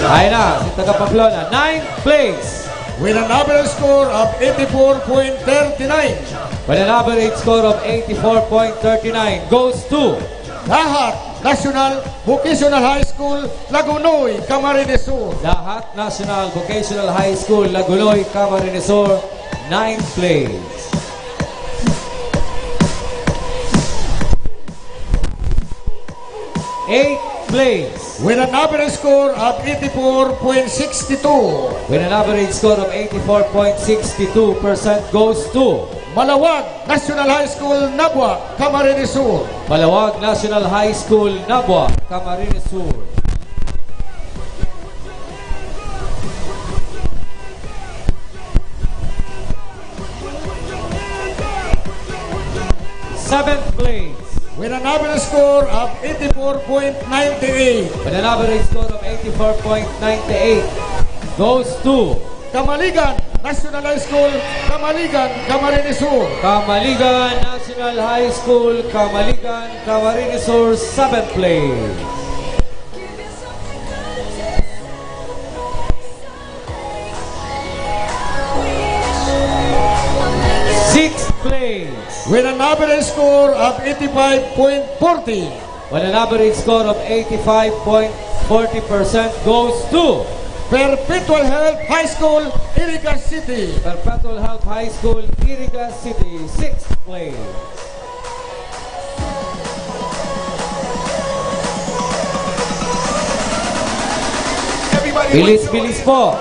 K: Ayun na, si taga Pamplona, 9th place.
R: With an average score of 84.39.
K: With an average score of 84.39 goes to
R: Lahat National Vocational High School, Lagunoy, Camarines Sur.
K: Lahat National Vocational High School, Lagunoy, Camarines Sur, 9th place. Eighth place.
R: With an average score of 84.62.
K: With an average score of 84.62% goes to
R: Malawag National High School, Nabwa, Camarines Sur.
K: Malawag National High School, Nabwa, Camarines Sur. Seventh place.
R: With an average score of 84.98.
K: With an average score of 84.98 goes to
R: Kamaligan National High School, Kamaligan, Camarines Sur.
K: Kamaligan National High School, Kamaligan, Camarines Sur, 7th place. Sixth place.
R: With an average score of 85.40.
K: With an average score of 85.40% goes to
R: Perpetual Health High School, Iriga City.
K: Perpetual Health High School, Iriga City, 6th place. Bilis-bilis po.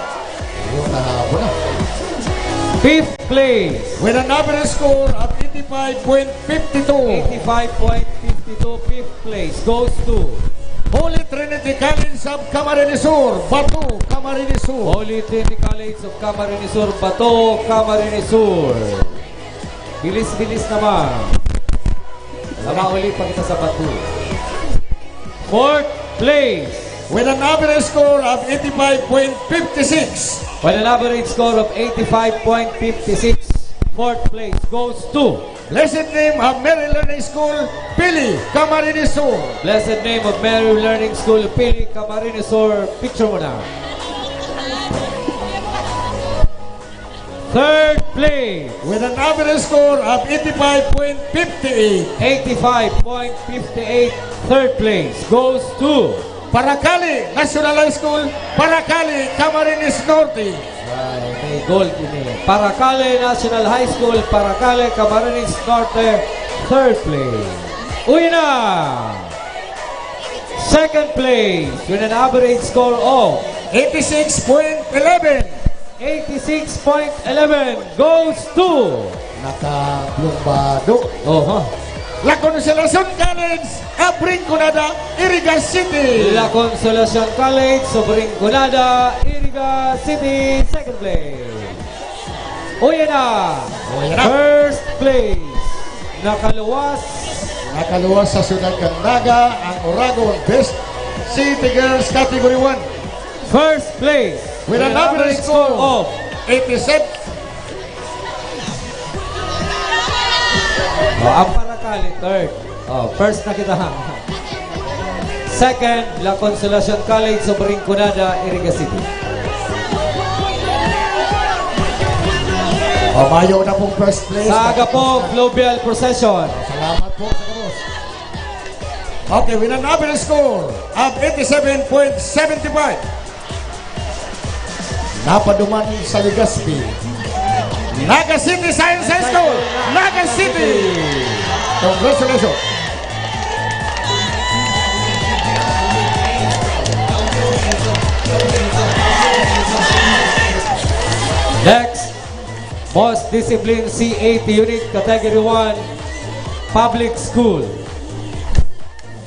K: 5th place.
R: With an average score of 85.52.
K: 85.52, 5th place goes to
R: Holy Trinity College of Camarines Sur, Batu, Camarines Sur.
K: Holy Trinity College of Camarines Sur, Bato, Camarines Sur. Bilis-bilis naman. Sama ulit pa kita sa Bato. 4th place.
R: With an average score of 85.56.
K: With an average score of 85.56, 4th place goes to
R: Blessed name of Mary Learning School, Pili, Camarines Sur.
K: Blessed name of Mary Learning School, Pili, Camarines Sur. Picture mo na. Third place.
R: With an average score of 85.58.
K: 85.58. Third place goes to
R: Paracali National High School, Paracali, Camarines Norte.
K: may gold ini. Paracale National High School, Paracale, Camarines Norte, third place. Uwi na! Second place with an average score of
R: 86.11.
K: 86.11 goes to
R: Nakablumbado.
K: Oh,
R: La Consolacion College, Abrinconada, Iriga City.
K: La Consolacion College, Sobrinconada, Iriga City, second place. Uwi na! First place.
R: Nakaluwas sa Sunag Kandaga ang Oragon Best City Girls Category 1.
K: First place
R: With an average score of 87.
K: Ang Paracale, third. First na kita. Second, La Consolacion College, Sobrinconada, Iriga City.
R: Mayo na pong first place.
K: Sa Agapong Global Procession.
R: Salamat po sa kabos. Okay, with an average score of 87.75. Napaduman sa Legazpi. Naga City Science High School. Naga City. Congratulations.
K: Next, Most Disciplined C80 Unit, Category 1, Public School.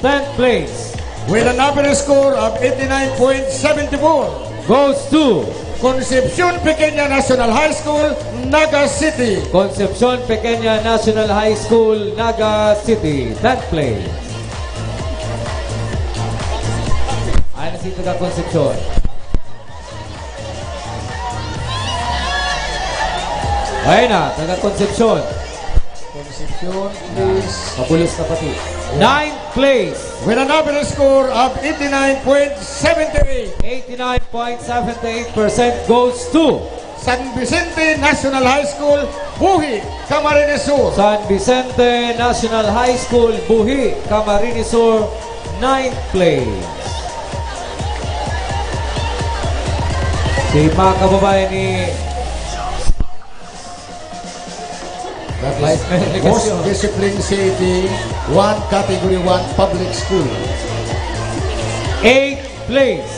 K: 10th place.
R: With an average score of 89.74.
K: Goes to
R: Concepcion Pequeña National High School, Naga City.
K: Concepcion Pequeña National High School, Naga City. 10th place. Ayan na si Taga Concepcion. Ayan na, Taga Concepcion.
R: Concepcion is
K: Mabulos na pati. 9th place.
R: with an average score of 89.78.
K: 89.78% goes to
R: San Vicente National High School, Buhi, Camarines Sur.
K: San Vicente National High School, Buhi, Camarines Sur, 9th place. Si mga kababayan ni Vice Mayor
R: Most
K: Legasyon.
R: Disciplined City, 1 Category 1 Public School.
K: 8th place.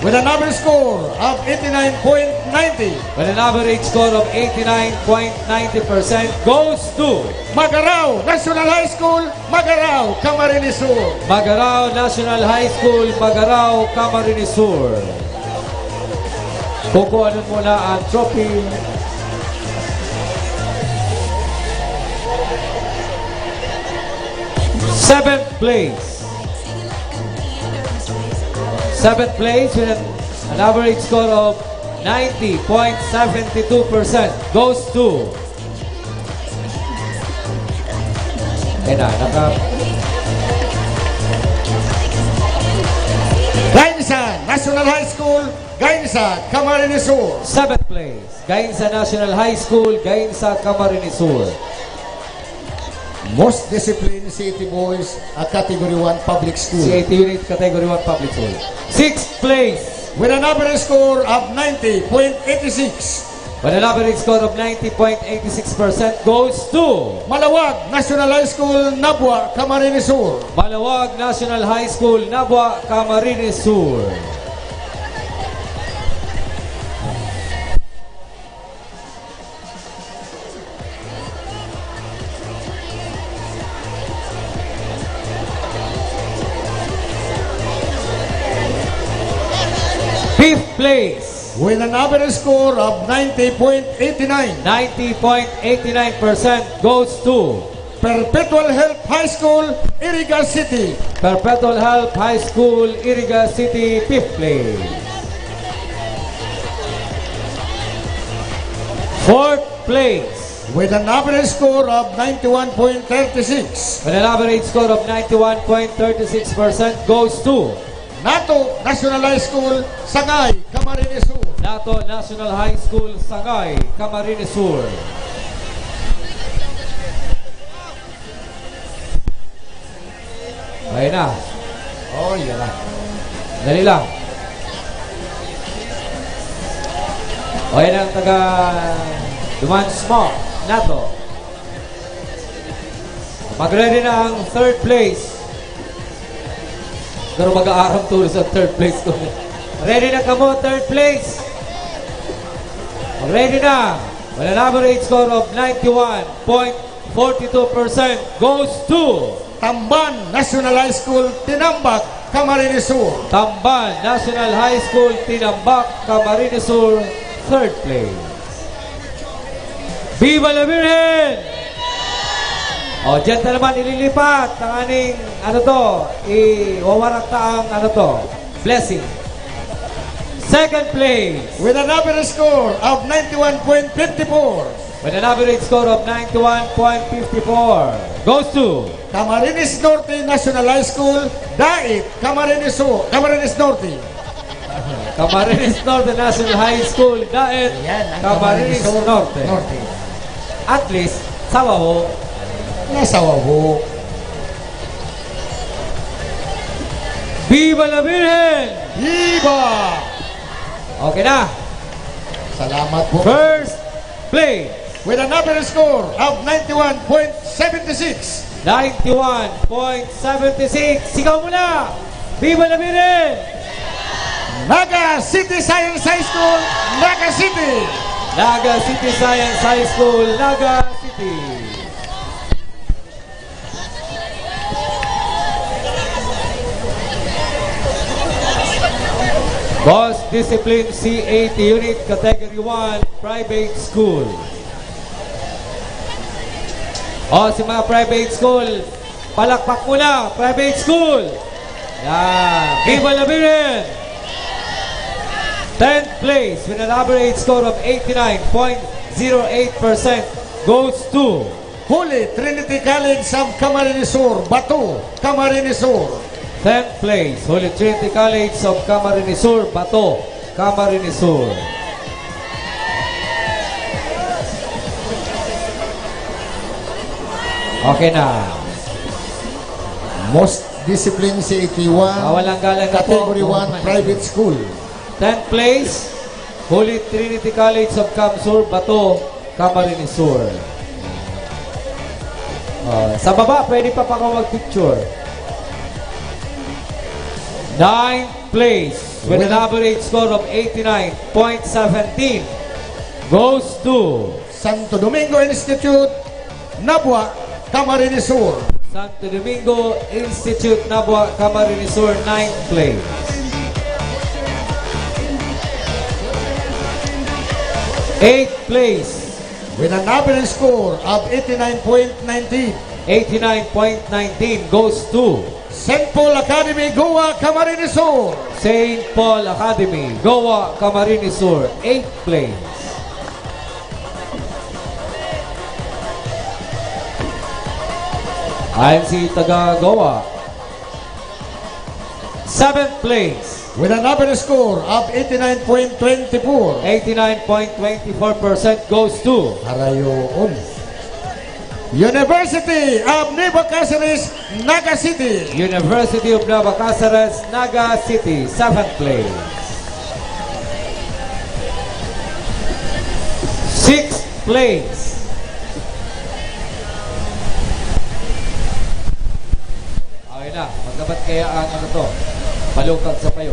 R: With an average score of 89.90.
K: With an average score of 89.90% goes to
R: Magarao National High School, Magarao, Camarines Sur.
K: Magarao National High School, Magarao, Camarines Sur. Kukuhanin muna ang trophy. Seventh place. Seventh place with an average score of 90.72% goes to
R: Gainsa National High School, Gainsa, Camarines Sur.
K: 7th place, Gainsa National High School, Gainsa, Camarines Sur.
R: Most Disciplined City Boys, a Category 1 Public School.
K: C80 Unit, Category 1 Public School. 6th place,
R: with an average score of 90.86.
K: with an average score of 90.86% goes to
R: Malawag National High School, Nabwa, Camarines Sur.
K: Malawag National High School, Nabwa, Camarines Sur. Fifth place,
R: with an average score of 90.89.
K: 90.89% goes to
R: Perpetual Health High School, Iriga City.
K: Perpetual Health High School, Iriga City, 5th place. 4th place,
R: with an average score of 91.36.
K: with an average score of 91.36% goes to
R: Nato National High School, Sangay, Camarines Sur.
K: Dato National High School, Sangay, Camarines Sur. Ayun na.
R: Oh, yan na.
K: Dali lang. O yan ang taga Duman Smoke, Nato. Mag-ready na ang third place. Pero mag-aaram tulo sa third place ko. Ready na kamo, third place. Ready na. With an average score of 91.42% goes to
R: Tamban National High School, Tinambak, Camarines Sur.
K: Tamban National High School, Tinambak, Camarines Sur, third place. Viva la Virgen! O, dyan na naman ililipat ang aning, iwawarak ang, blessing. Second place.
R: With an average score of 91.54.
K: With an average score of 91.54 goes to
R: Camarines Norte National High School, Dait, Camarines Sur, Camarines Norte.
K: Camarines Norte National High School, Daet, Camarines Norte. At least, Sawaho.
R: Nasawaho.
K: Viva la Virgen!
R: Viva!
K: Okay na.
R: Salamat po.
K: First place.
R: With an average score of 91.76.
K: 91.76. Sigaw mo na! Viva la Virgen!
R: Naga City Science High School, Naga City.
K: Naga City Science High School, Naga City. Boss Discipline C80 Unit Category 1 Private School. O, si mga private school, palakpak muna, private school. Yan. Viva la Virgen! 10th place with an average score of 89.08% goes to
R: Holy Trinity College of Camarines Sur, Bato, Camarines Sur.
K: 10th place, Holy Trinity College of Camarines Sur, Bato, Camarines Sur. Okay na.
R: Most Discipline C81,
K: Walang galang na po.
R: Category 1 Private School.
K: 10th place, Holy Trinity College of Camsur, Bato, Camarines Sur. Sa baba, pwede pa mag-picture. 9th place, with an average score of 89.17, goes to
R: Santo Domingo Institute, Nabua, Camarines Sur.
K: Santo Domingo Institute, Nabua, Camarines Sur, 9th place. 8th place,
R: with an average score of 89.19.
K: 89.19 goes to
R: St. Paul Academy, Goa, Camarines Sur.
K: St. Paul Academy, Goa, Camarines Sur, 8th place. IMC taga Goa. 7th place,
R: with an average score of 89.24.
K: 89.24% goes to
R: Harayoon. University of Nueva Cáceres, Naga City.
K: University of Nueva Cáceres, Naga City, 7th place. 6th place, okay na, magdapat kaya ang palukag sa payo.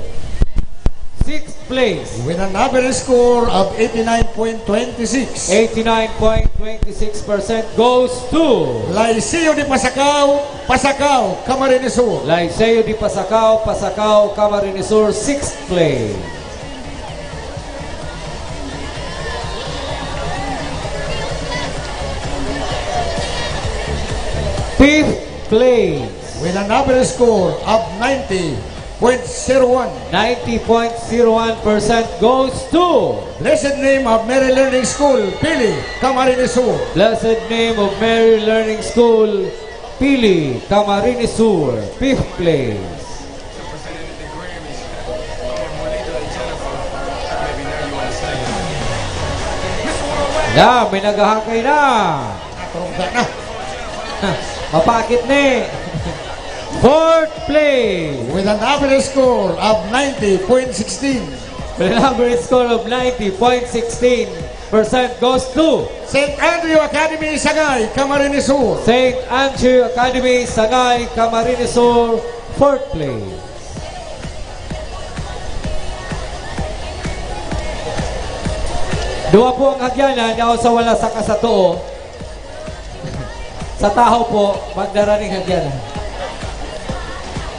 K: 6th place,
R: with an average score of 89.26.
K: 89.26% goes to
R: Liceo de Pasacao, Pasacao, Camarines Sur.
K: Liceo de Pasacao, Pasacao, Camarines Sur, 6th place. Fifth place,
R: with an average score of 90.01.
K: 90.01% goes to
R: Blessed Name of Mary Learning School, Pili, Camarines Sur.
K: Blessed Name of Mary Learning School, Pili, Camarines Sur, 5th place. Yeah, may naghahakay na.
R: Nakarungga na.
K: Mapakit ni. Fourth place.
R: With an average score of 90.16.
K: With an average score of 90.16% goes to
R: St. Andrew Academy, Sangay, Camarines Sur.
K: St. Andrew Academy, Sangay, Camarines Sur, fourth place. Dua po ang hagyanan, yaw sa wala sa kasatoo. Sa taho po, magdaraning hagyanan.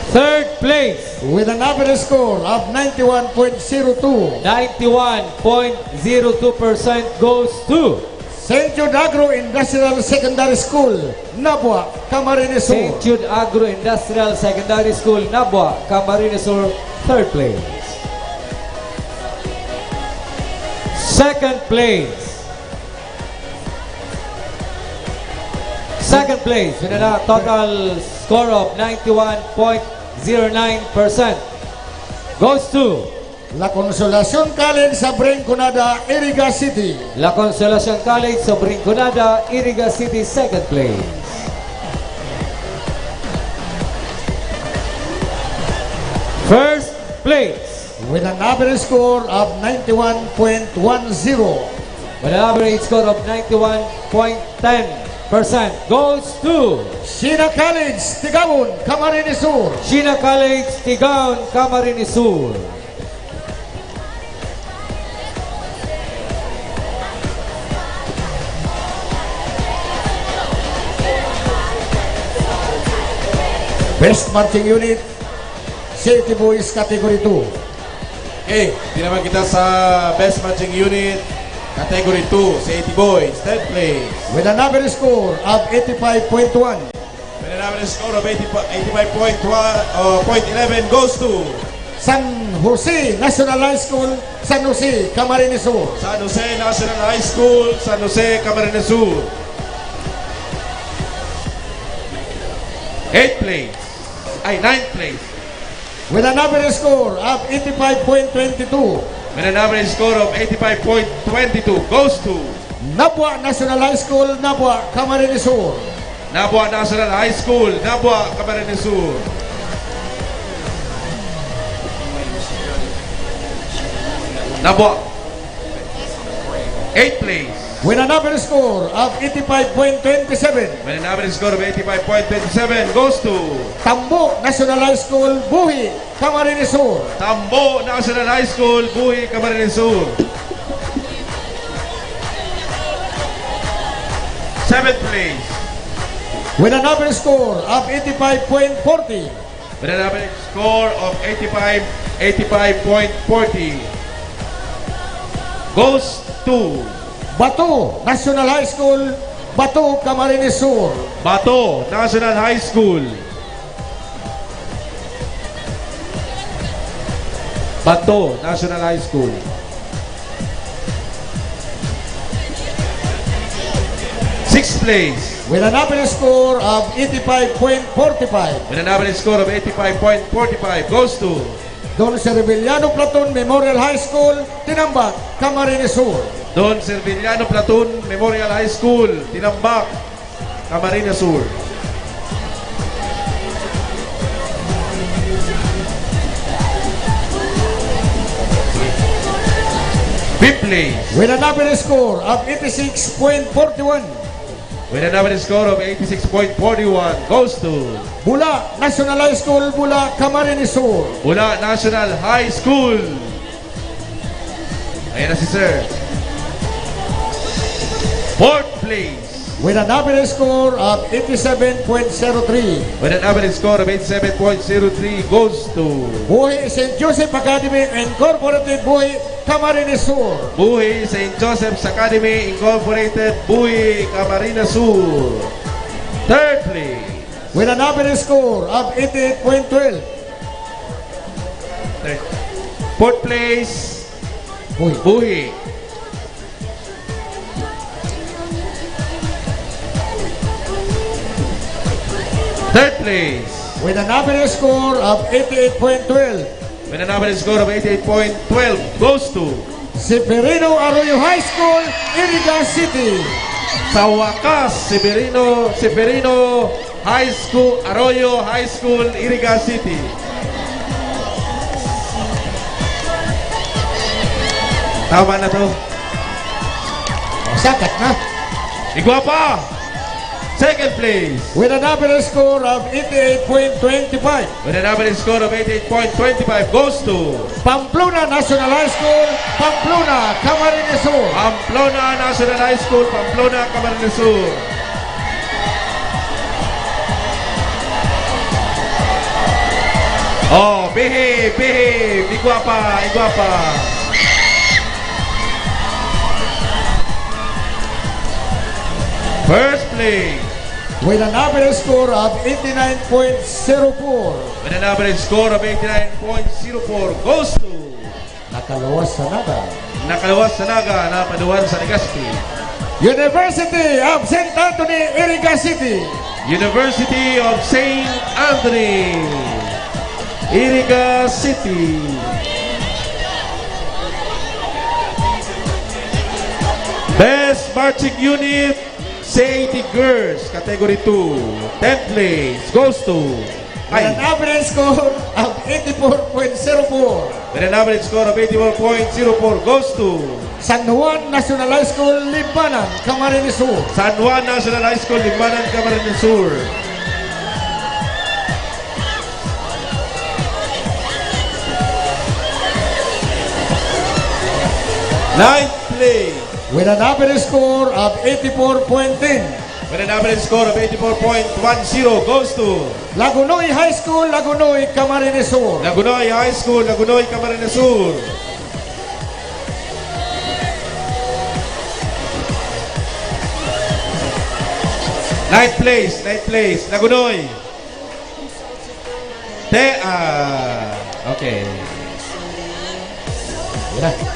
K: Third place.
R: With an average score of 91.02.
K: 91.02% goes to
R: St. Jude Agro Industrial Secondary School, Nabua, Camarines Sur.
K: St. Jude Agro Industrial Secondary School, Nabua, Camarines Sur, third place. Second place. Second place with a total score of 91.09% goes to
R: La Consolacion College sa Brinconada, Iriga City.
K: La Consolacion College sa Brinconada, Iriga City, second place. First place.
R: With an average score of 91.10.
K: With an average score of 91.10% goes to
R: Shina College, Tigawon, Camarines Sur.
K: Shina College, Tigaon, Camarines Sur.
R: Best Marching Unit, City Boys Category 2.
L: Okay, di naman kita sa Best Marching Unit, Category 2, sa 80 Boys, third place.
R: With an average score of 85.1.
L: With an average score of 85.11 goes to
R: San Jose National High School, San Jose, Camarines Sur.
L: San Jose National High School, San Jose, Camarines Sur. 8th place. Ay, 9th place.
R: With an average score of 85.22.
L: With an average score of 85.22 goes to
R: Nabua National High School, Nabua, Camarines Sur.
L: Nabua National High School, Nabua, Camarines Sur. Nabua. 8th place.
R: With an average score of 85.27.
L: With an average score of 85.27 goes to
R: Tambo National High School, Buhi, Camarines Sur.
L: Tambo National High School, Buhi, Camarines Sur. 7th place.
R: With an average score of 85.40.
L: With an average score of 85.40 goes to
R: Bato National High School, Bato, Camarines Sur.
L: Bato National High School. Bato National High School. 6th place.
R: With an average score of 85.45.
L: With an average score of 85.45 goes to
R: Don Serviliano Platon Memorial High School, Tinambak, Camarines Sur.
L: Don Serviliano Platoon Memorial High School, Tinambak, Camarines Sur. 5th place.
R: With an average score of 86.41.
L: With an average score of 86.41 goes to
R: Bula National High School, Bula, Camarines Sur.
L: Bula National High School. Ayan na si Sir. 4th place.
R: With an average score of 87.03.
L: With an average score of 87.03 goes to
R: Buhi St. Joseph Academy Incorporated, Buhi, Camarines Sur.
L: Buhi St. Joseph's Academy Incorporated, Buhi, Camarines Sur. 3rd place.
R: With an average score of 88.12.
L: 4th place.
R: Buhi.
L: Buhi. 3rd place.
R: With an average score of 88.12.
L: With an average score of 88.12 goes to
R: Severino Arroyo High School, Iriga City.
L: Sa wakas, Severino High School, Arroyo High School, Iriga City. Tama na to.
R: Sakat na.
L: Iguapa, second place.
R: With an average score of 88.25.
L: With an average score of 88.25 goes to
R: Pamplona National High School, Pamplona, Camarines Sur.
L: Pamplona National High School, Pamplona, Camarines Sur. Oh, behave, Iguapa. First place.
R: With an average score of 89.04.
L: With an average score of 89.04 goes to
R: Nakalawas sa Naga.
L: Nakalawas sa Naga, napaduan sa Legazpi.
R: University of St. Anthony, Iriga City.
L: University of St. Anthony, Iriga City. Best Marching Unit, CAT Girls, Category 2. 10th place goes to
R: With an average score of 84.04.
L: With an average score of 84.04 goes to
R: San Juan National High School, Libanan, Camarines Sur.
L: San Juan National High School, Libanan, Camarines Sur. Ninth place.
R: With an average score of 84.10.
L: With an average score of 84.10 goes to
R: Lagunoy High School, Lagunoy, Camarines Sur.
L: Lagunoy High School, Lagunoy, Camarines Sur. Ninth place, Lagunoy. Okay.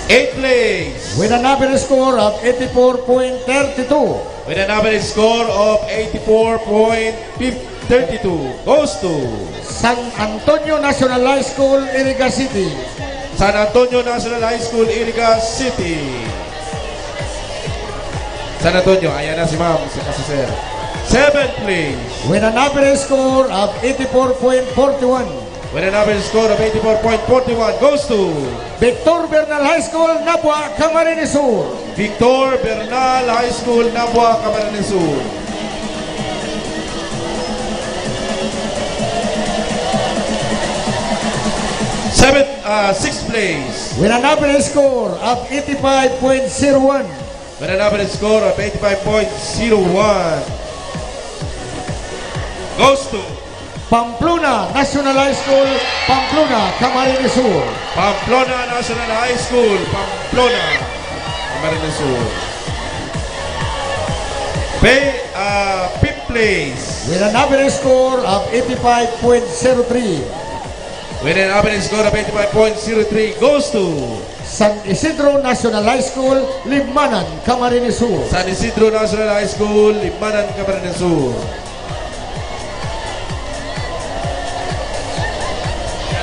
L: Eighth place.
R: With an average score of 84.32.
L: With an average score of 84.32 goes to
R: San Antonio National High School, Iriga City.
L: San Antonio National High School, Iriga City. San Antonio, ayan na si ma'am, si sir. Seventh place.
R: With an average score of 84.41.
L: With an average score of 84.41 goes to
R: Victor Bernal High School, Nabua, Camarines Sur.
L: Victor Bernal High School, Nabua, Camarines Sur. Sixth place.
R: With an average score of 85.01.
L: With an average score of 85.01 goes to
R: Pamplona National High School, Pamplona, Camarines Sur.
L: Pamplona National High School, Pamplona, Camarines Sur. Fifth place.
R: With an average score of 85.03.
L: With an average score of 85.03 goes to
R: San Isidro National High School, Libanan, Camarines Sur.
L: San Isidro National High School, Libanan, Camarines Sur.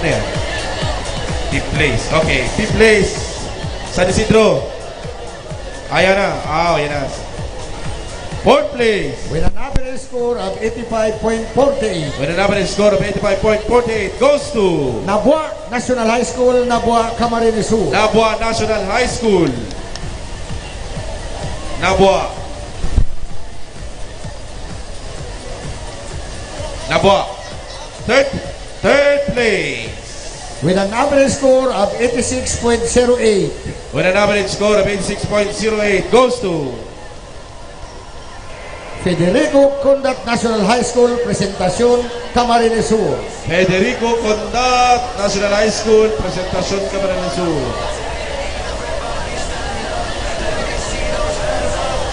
L: Ano yan? Fifth place. Okay, fifth place. San Isidro. Ayan na. Ayan na. Fourth place.
R: With an average score of 85.48.
L: With an average score of 85.48 goes to
R: Nabua National High School, Nabua, Camarines Sur.
L: Nabua National High School. Nabua. Nabua. Third place.
R: With an average score of 86.08.
L: With an average score of 86.08 goes to
R: Federico Condat National High School, Presentación, Camarines Sur.
L: Federico Condat National High School, Presentación, Camarines Sur.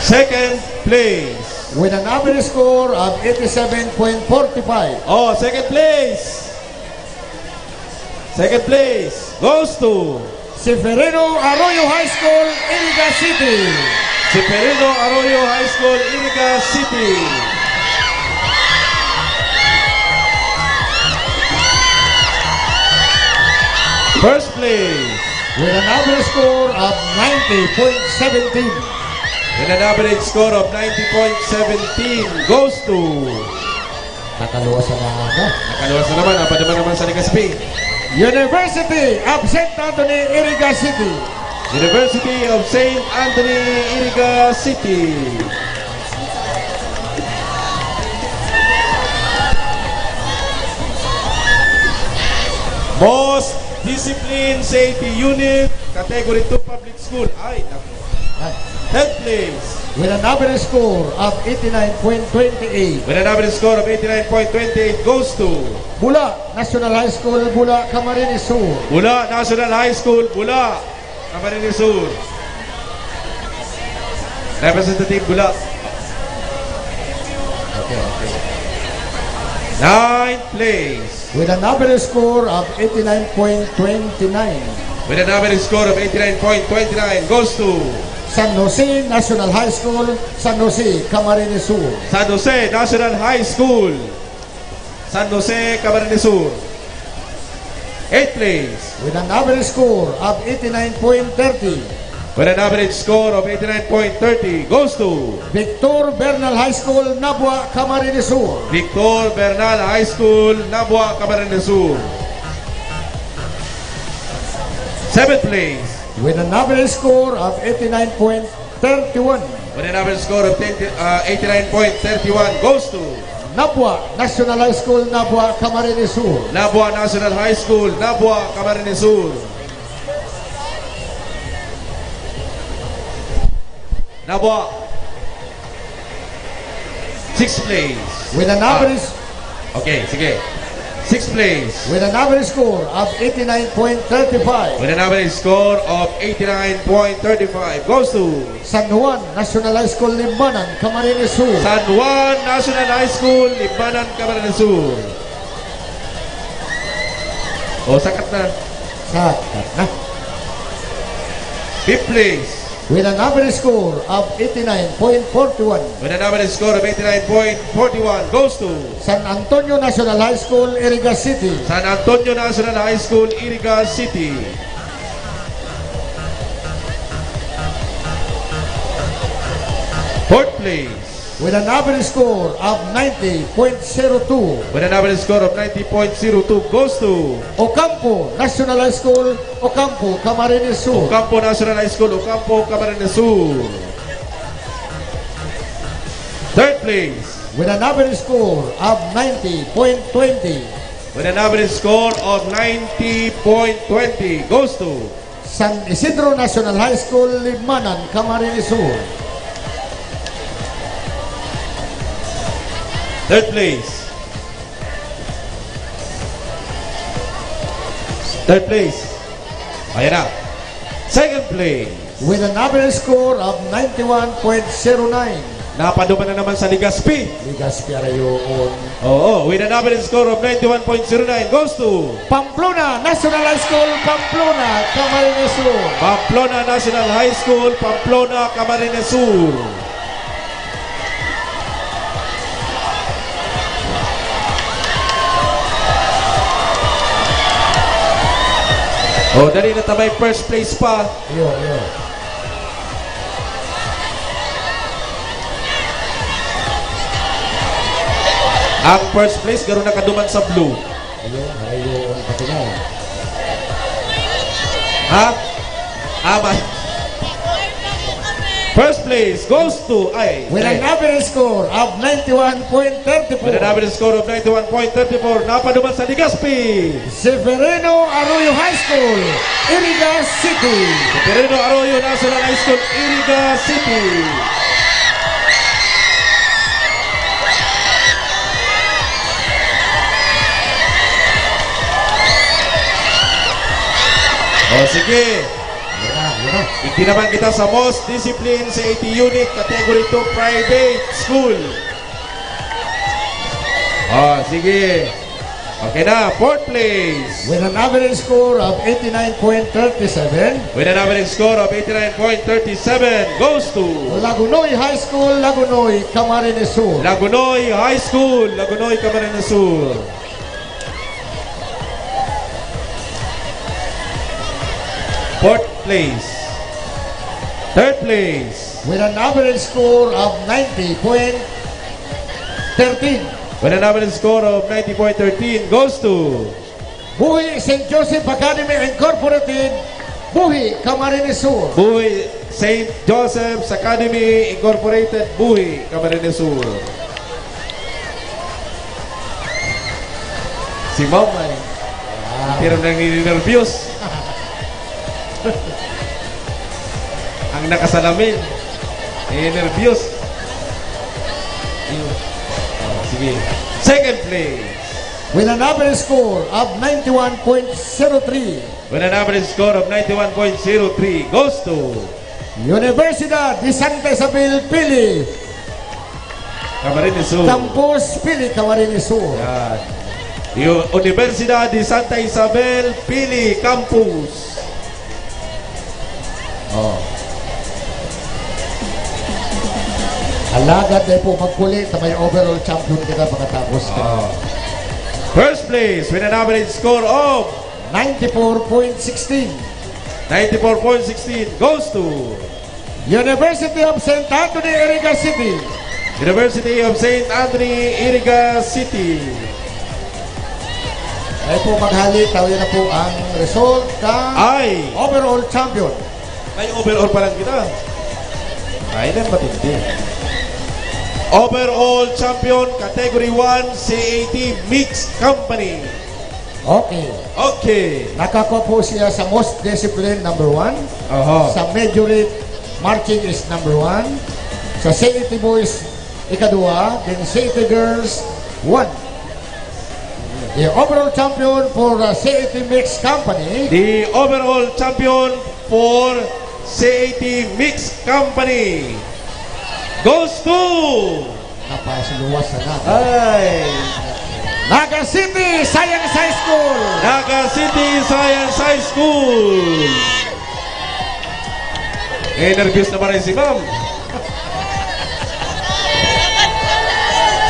L: Second place.
R: With an average score of 87.45.
L: Oh, second place. Second place goes to
R: Severino Arroyo High School, Iriga City.
L: Severino Arroyo High School, Iriga City. First place.
R: with an average score of 90.17.
L: With an average score of 90.17 goes to...
R: Nakaluwasan na ako.
L: Nakaluwas na naman, napadama naman sa Legazpi.
R: University of St. Anthony, Iriga City.
L: University of St. Anthony, Iriga City. Most disciplined safety unit, Category 2 Public School. Ay, naku. Health place.
R: With an average score of 89.28.
L: With an average score of 89.28 goes to
R: Bula National High School, Bula, Camarines Sur.
L: Bula National High School, Bula, Camarines Sur. Representative Bula.
R: Okay.
L: Ninth place.
R: With an average score of 89.29.
L: With an average score of 89.29 goes to
R: San Jose National High School, San Jose, Camarines Sur.
L: San Jose National High School, San Jose, Camarines Sur. 8th place.
R: With an average score of 89.30.
L: With an average score of 89.30 goes to
R: Victor Bernal High School, Nabua, Camarines Sur.
L: Victor Bernal High School, Nabua, Camarines Sur. 7th place.
R: With an average score of 89.31.
L: With an average score of 89.31 goes to
R: Nabua National High School, Nabua, Camarines Sur.
L: Nabua National High School, Nabua, Camarines Sur. Nabua. 6th place.
R: With an average
L: Okay, sige. 6th place.
R: with an average score of 89.35.
L: With an average score of 89.35 goes to
R: San Juan National High School, Limbanan, Camarines Sur.
L: San Juan National High School, Libanan, Camarines Sur. O, sakat na.
R: Sakat na.
L: 5th place.
R: With an average score of 89.41.
L: With an average score of 89.41 goes to
R: San Antonio National High School, Iriga City.
L: San Antonio National High School, Iriga City. 4th place.
R: With an average score of 90.02.
L: With an average score of 90.02 goes to
R: Ocampo National High School, Ocampo, Camarines Sur.
L: Ocampo National High School, Ocampo, Camarines Sur. 3rd place.
R: With an average score of 90.20.
L: With an average score of 90.20 goes to
R: San Isidro National High School, Limanan, Camarines Sur.
L: 3rd place. 3rd place. Ayan na. 2nd place.
R: With an average score of 91.09.
L: Napaduma na naman sa Legazpi.
R: Legazpi Arayoon.
L: Oo, with an average score of 91.09 goes to
R: Pamplona National High School, Pamplona, Camarines Sur.
L: Pamplona National High School, Pamplona, Camarines Sur. Oh, dali na tamay first place pa.
R: Yo.
L: Ang first place, garo na kaduman sa blue.
R: Arayoon pati na.
L: Ha? First place goes to
R: With an average score of 91.34.
L: With an average score of 91.34, napaduman sa Legazpi.
R: Severino Arroyo High School, Iriga City.
L: Severino Arroyo National High School, Iriga City. O sige. Hindi naman kita sa most disciplined sa 80 unit Category 2 private school. O sige. Okay na, 4th place.
R: With an average score of 89.37.
L: With an average score of 89.37 goes to
R: Lagunoy High School, Lagunoy, Camarines Sur.
L: Lagunoy High School, Lagunoy, Camarines Sur. Fourth place. Third place.
R: With an average score of 90.13.
L: With an average score of 90.13 goes to
R: Buhi St. Joseph Academy Incorporated, Buhi, Camarines Sur.
L: Buhi St. Joseph's Academy Incorporated, Buhi, Camarines Sur. Si Ma'am ay hirap nang nininervyos. Ang nakasalamin, nervyos. Sige. Second place.
R: With an average score of 91.03.
L: With an average score of 91.03 goes to
R: Universidad de Santa Isabel, Pili.
L: Camarines Sur.
R: Campus Pili, Camarines Sur.
L: Yan. Universidad de Santa Isabel, Pili Campus.
R: Oh. Alagad na po magkulit na may overall champion kita pagkatapos.
L: First place with an average score of
R: 94.16.
L: 94.16 goes to
R: University of St. Anthony, Iriga City.
L: University of St. Anthony, Iriga City.
R: Ay po maghali, tawin na po ang result
L: Ay
R: overall champion.
L: Ay overall pa lang kita. Ay lang matindi. Overall champion category 1 CAT Mixed Company.
R: Okay.
L: Okay.
R: Nakakuha po siya sa most discipline number 1. Sa majority marching is number 1. Sa CAT boys ikadua, then CAT girls 1. The overall champion for CAT Mixed Company.
L: The overall champion for CAT Mixed Company goes to
R: napasiluwas na natin.
L: Ay
R: Naga City Science High School.
L: Naga City Science High School. Nervous naman rin si Ma'am.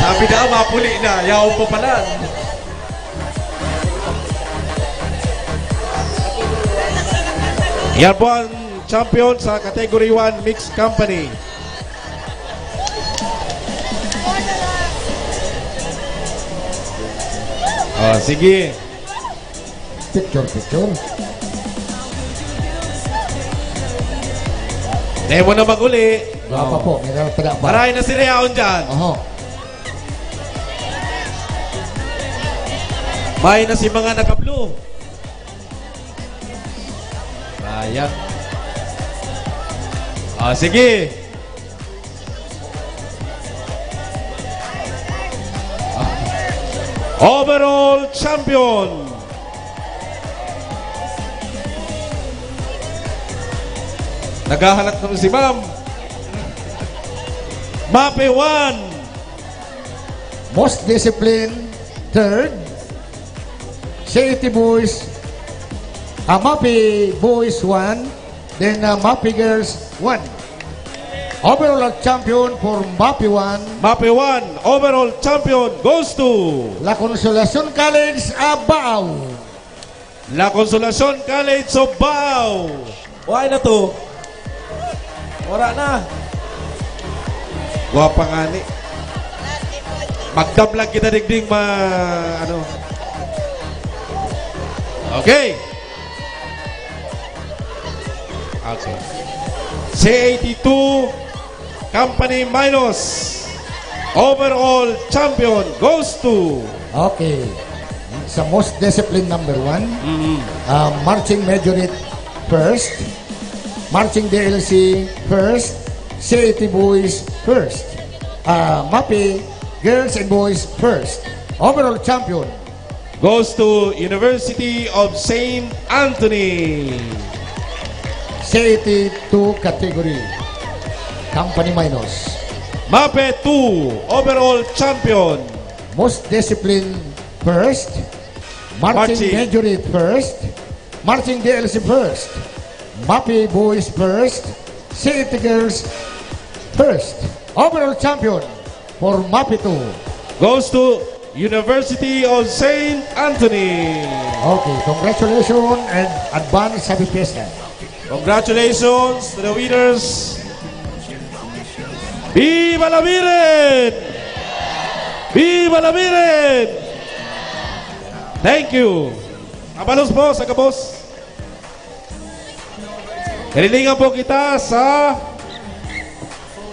L: Sabi na, mapuli na. Yaw pa pala. Yan po ang champion sa Category 1 Mixed Company. Sige.
R: Picture.
L: Dahil mo na mag-uli.
R: Wala pa po.
L: Marahin na si Reaon dyan. May na si mga naka-blue. Ayan. Sige. Overall champion. Naghahanap naman si Ma'am. Mape 1.
R: Most discipline, third. CAT boys, MAPI boys 1. Then MAPI girls 1. Overall champion for MAPI 1.
L: MAPI 1, overall champion goes to
R: La Consolacion College, Abao.
L: La Consolacion College of Bao. Why na to? Wala na. Gwapa nga ni. Magdam lang kita digding Okay. C82 Company minus overall champion goes to
R: Okay. Sa most discipline number 1. Marching majority first. Marching DLC first. CAT boys first. MAPI girls and boys first. Overall champion
L: goes to University of St. Anthony.
R: CAT 2 category. Company minus.
L: MAPE 2 overall champion.
R: Most discipline first. Marching majority first. Marching DLC first. MAPI boys first. CAT girls first. Overall champion for MAPI 2
L: goes to University of St. Anthony.
R: Okay, congratulations and advance happy fiesta.
L: Congratulations to the winners. Viva la Virgen! Viva la Virgen! Thank you. Abalos po, sa kabos. Kailangan po kita sa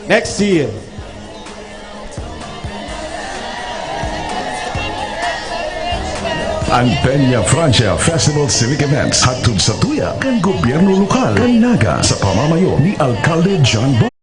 L: next year.
C: Ang Peña Francia Festival Civic Events hatod sa tuya ng gobyerno lokal ng Naga sa pamamayo ni Alcalde John Bo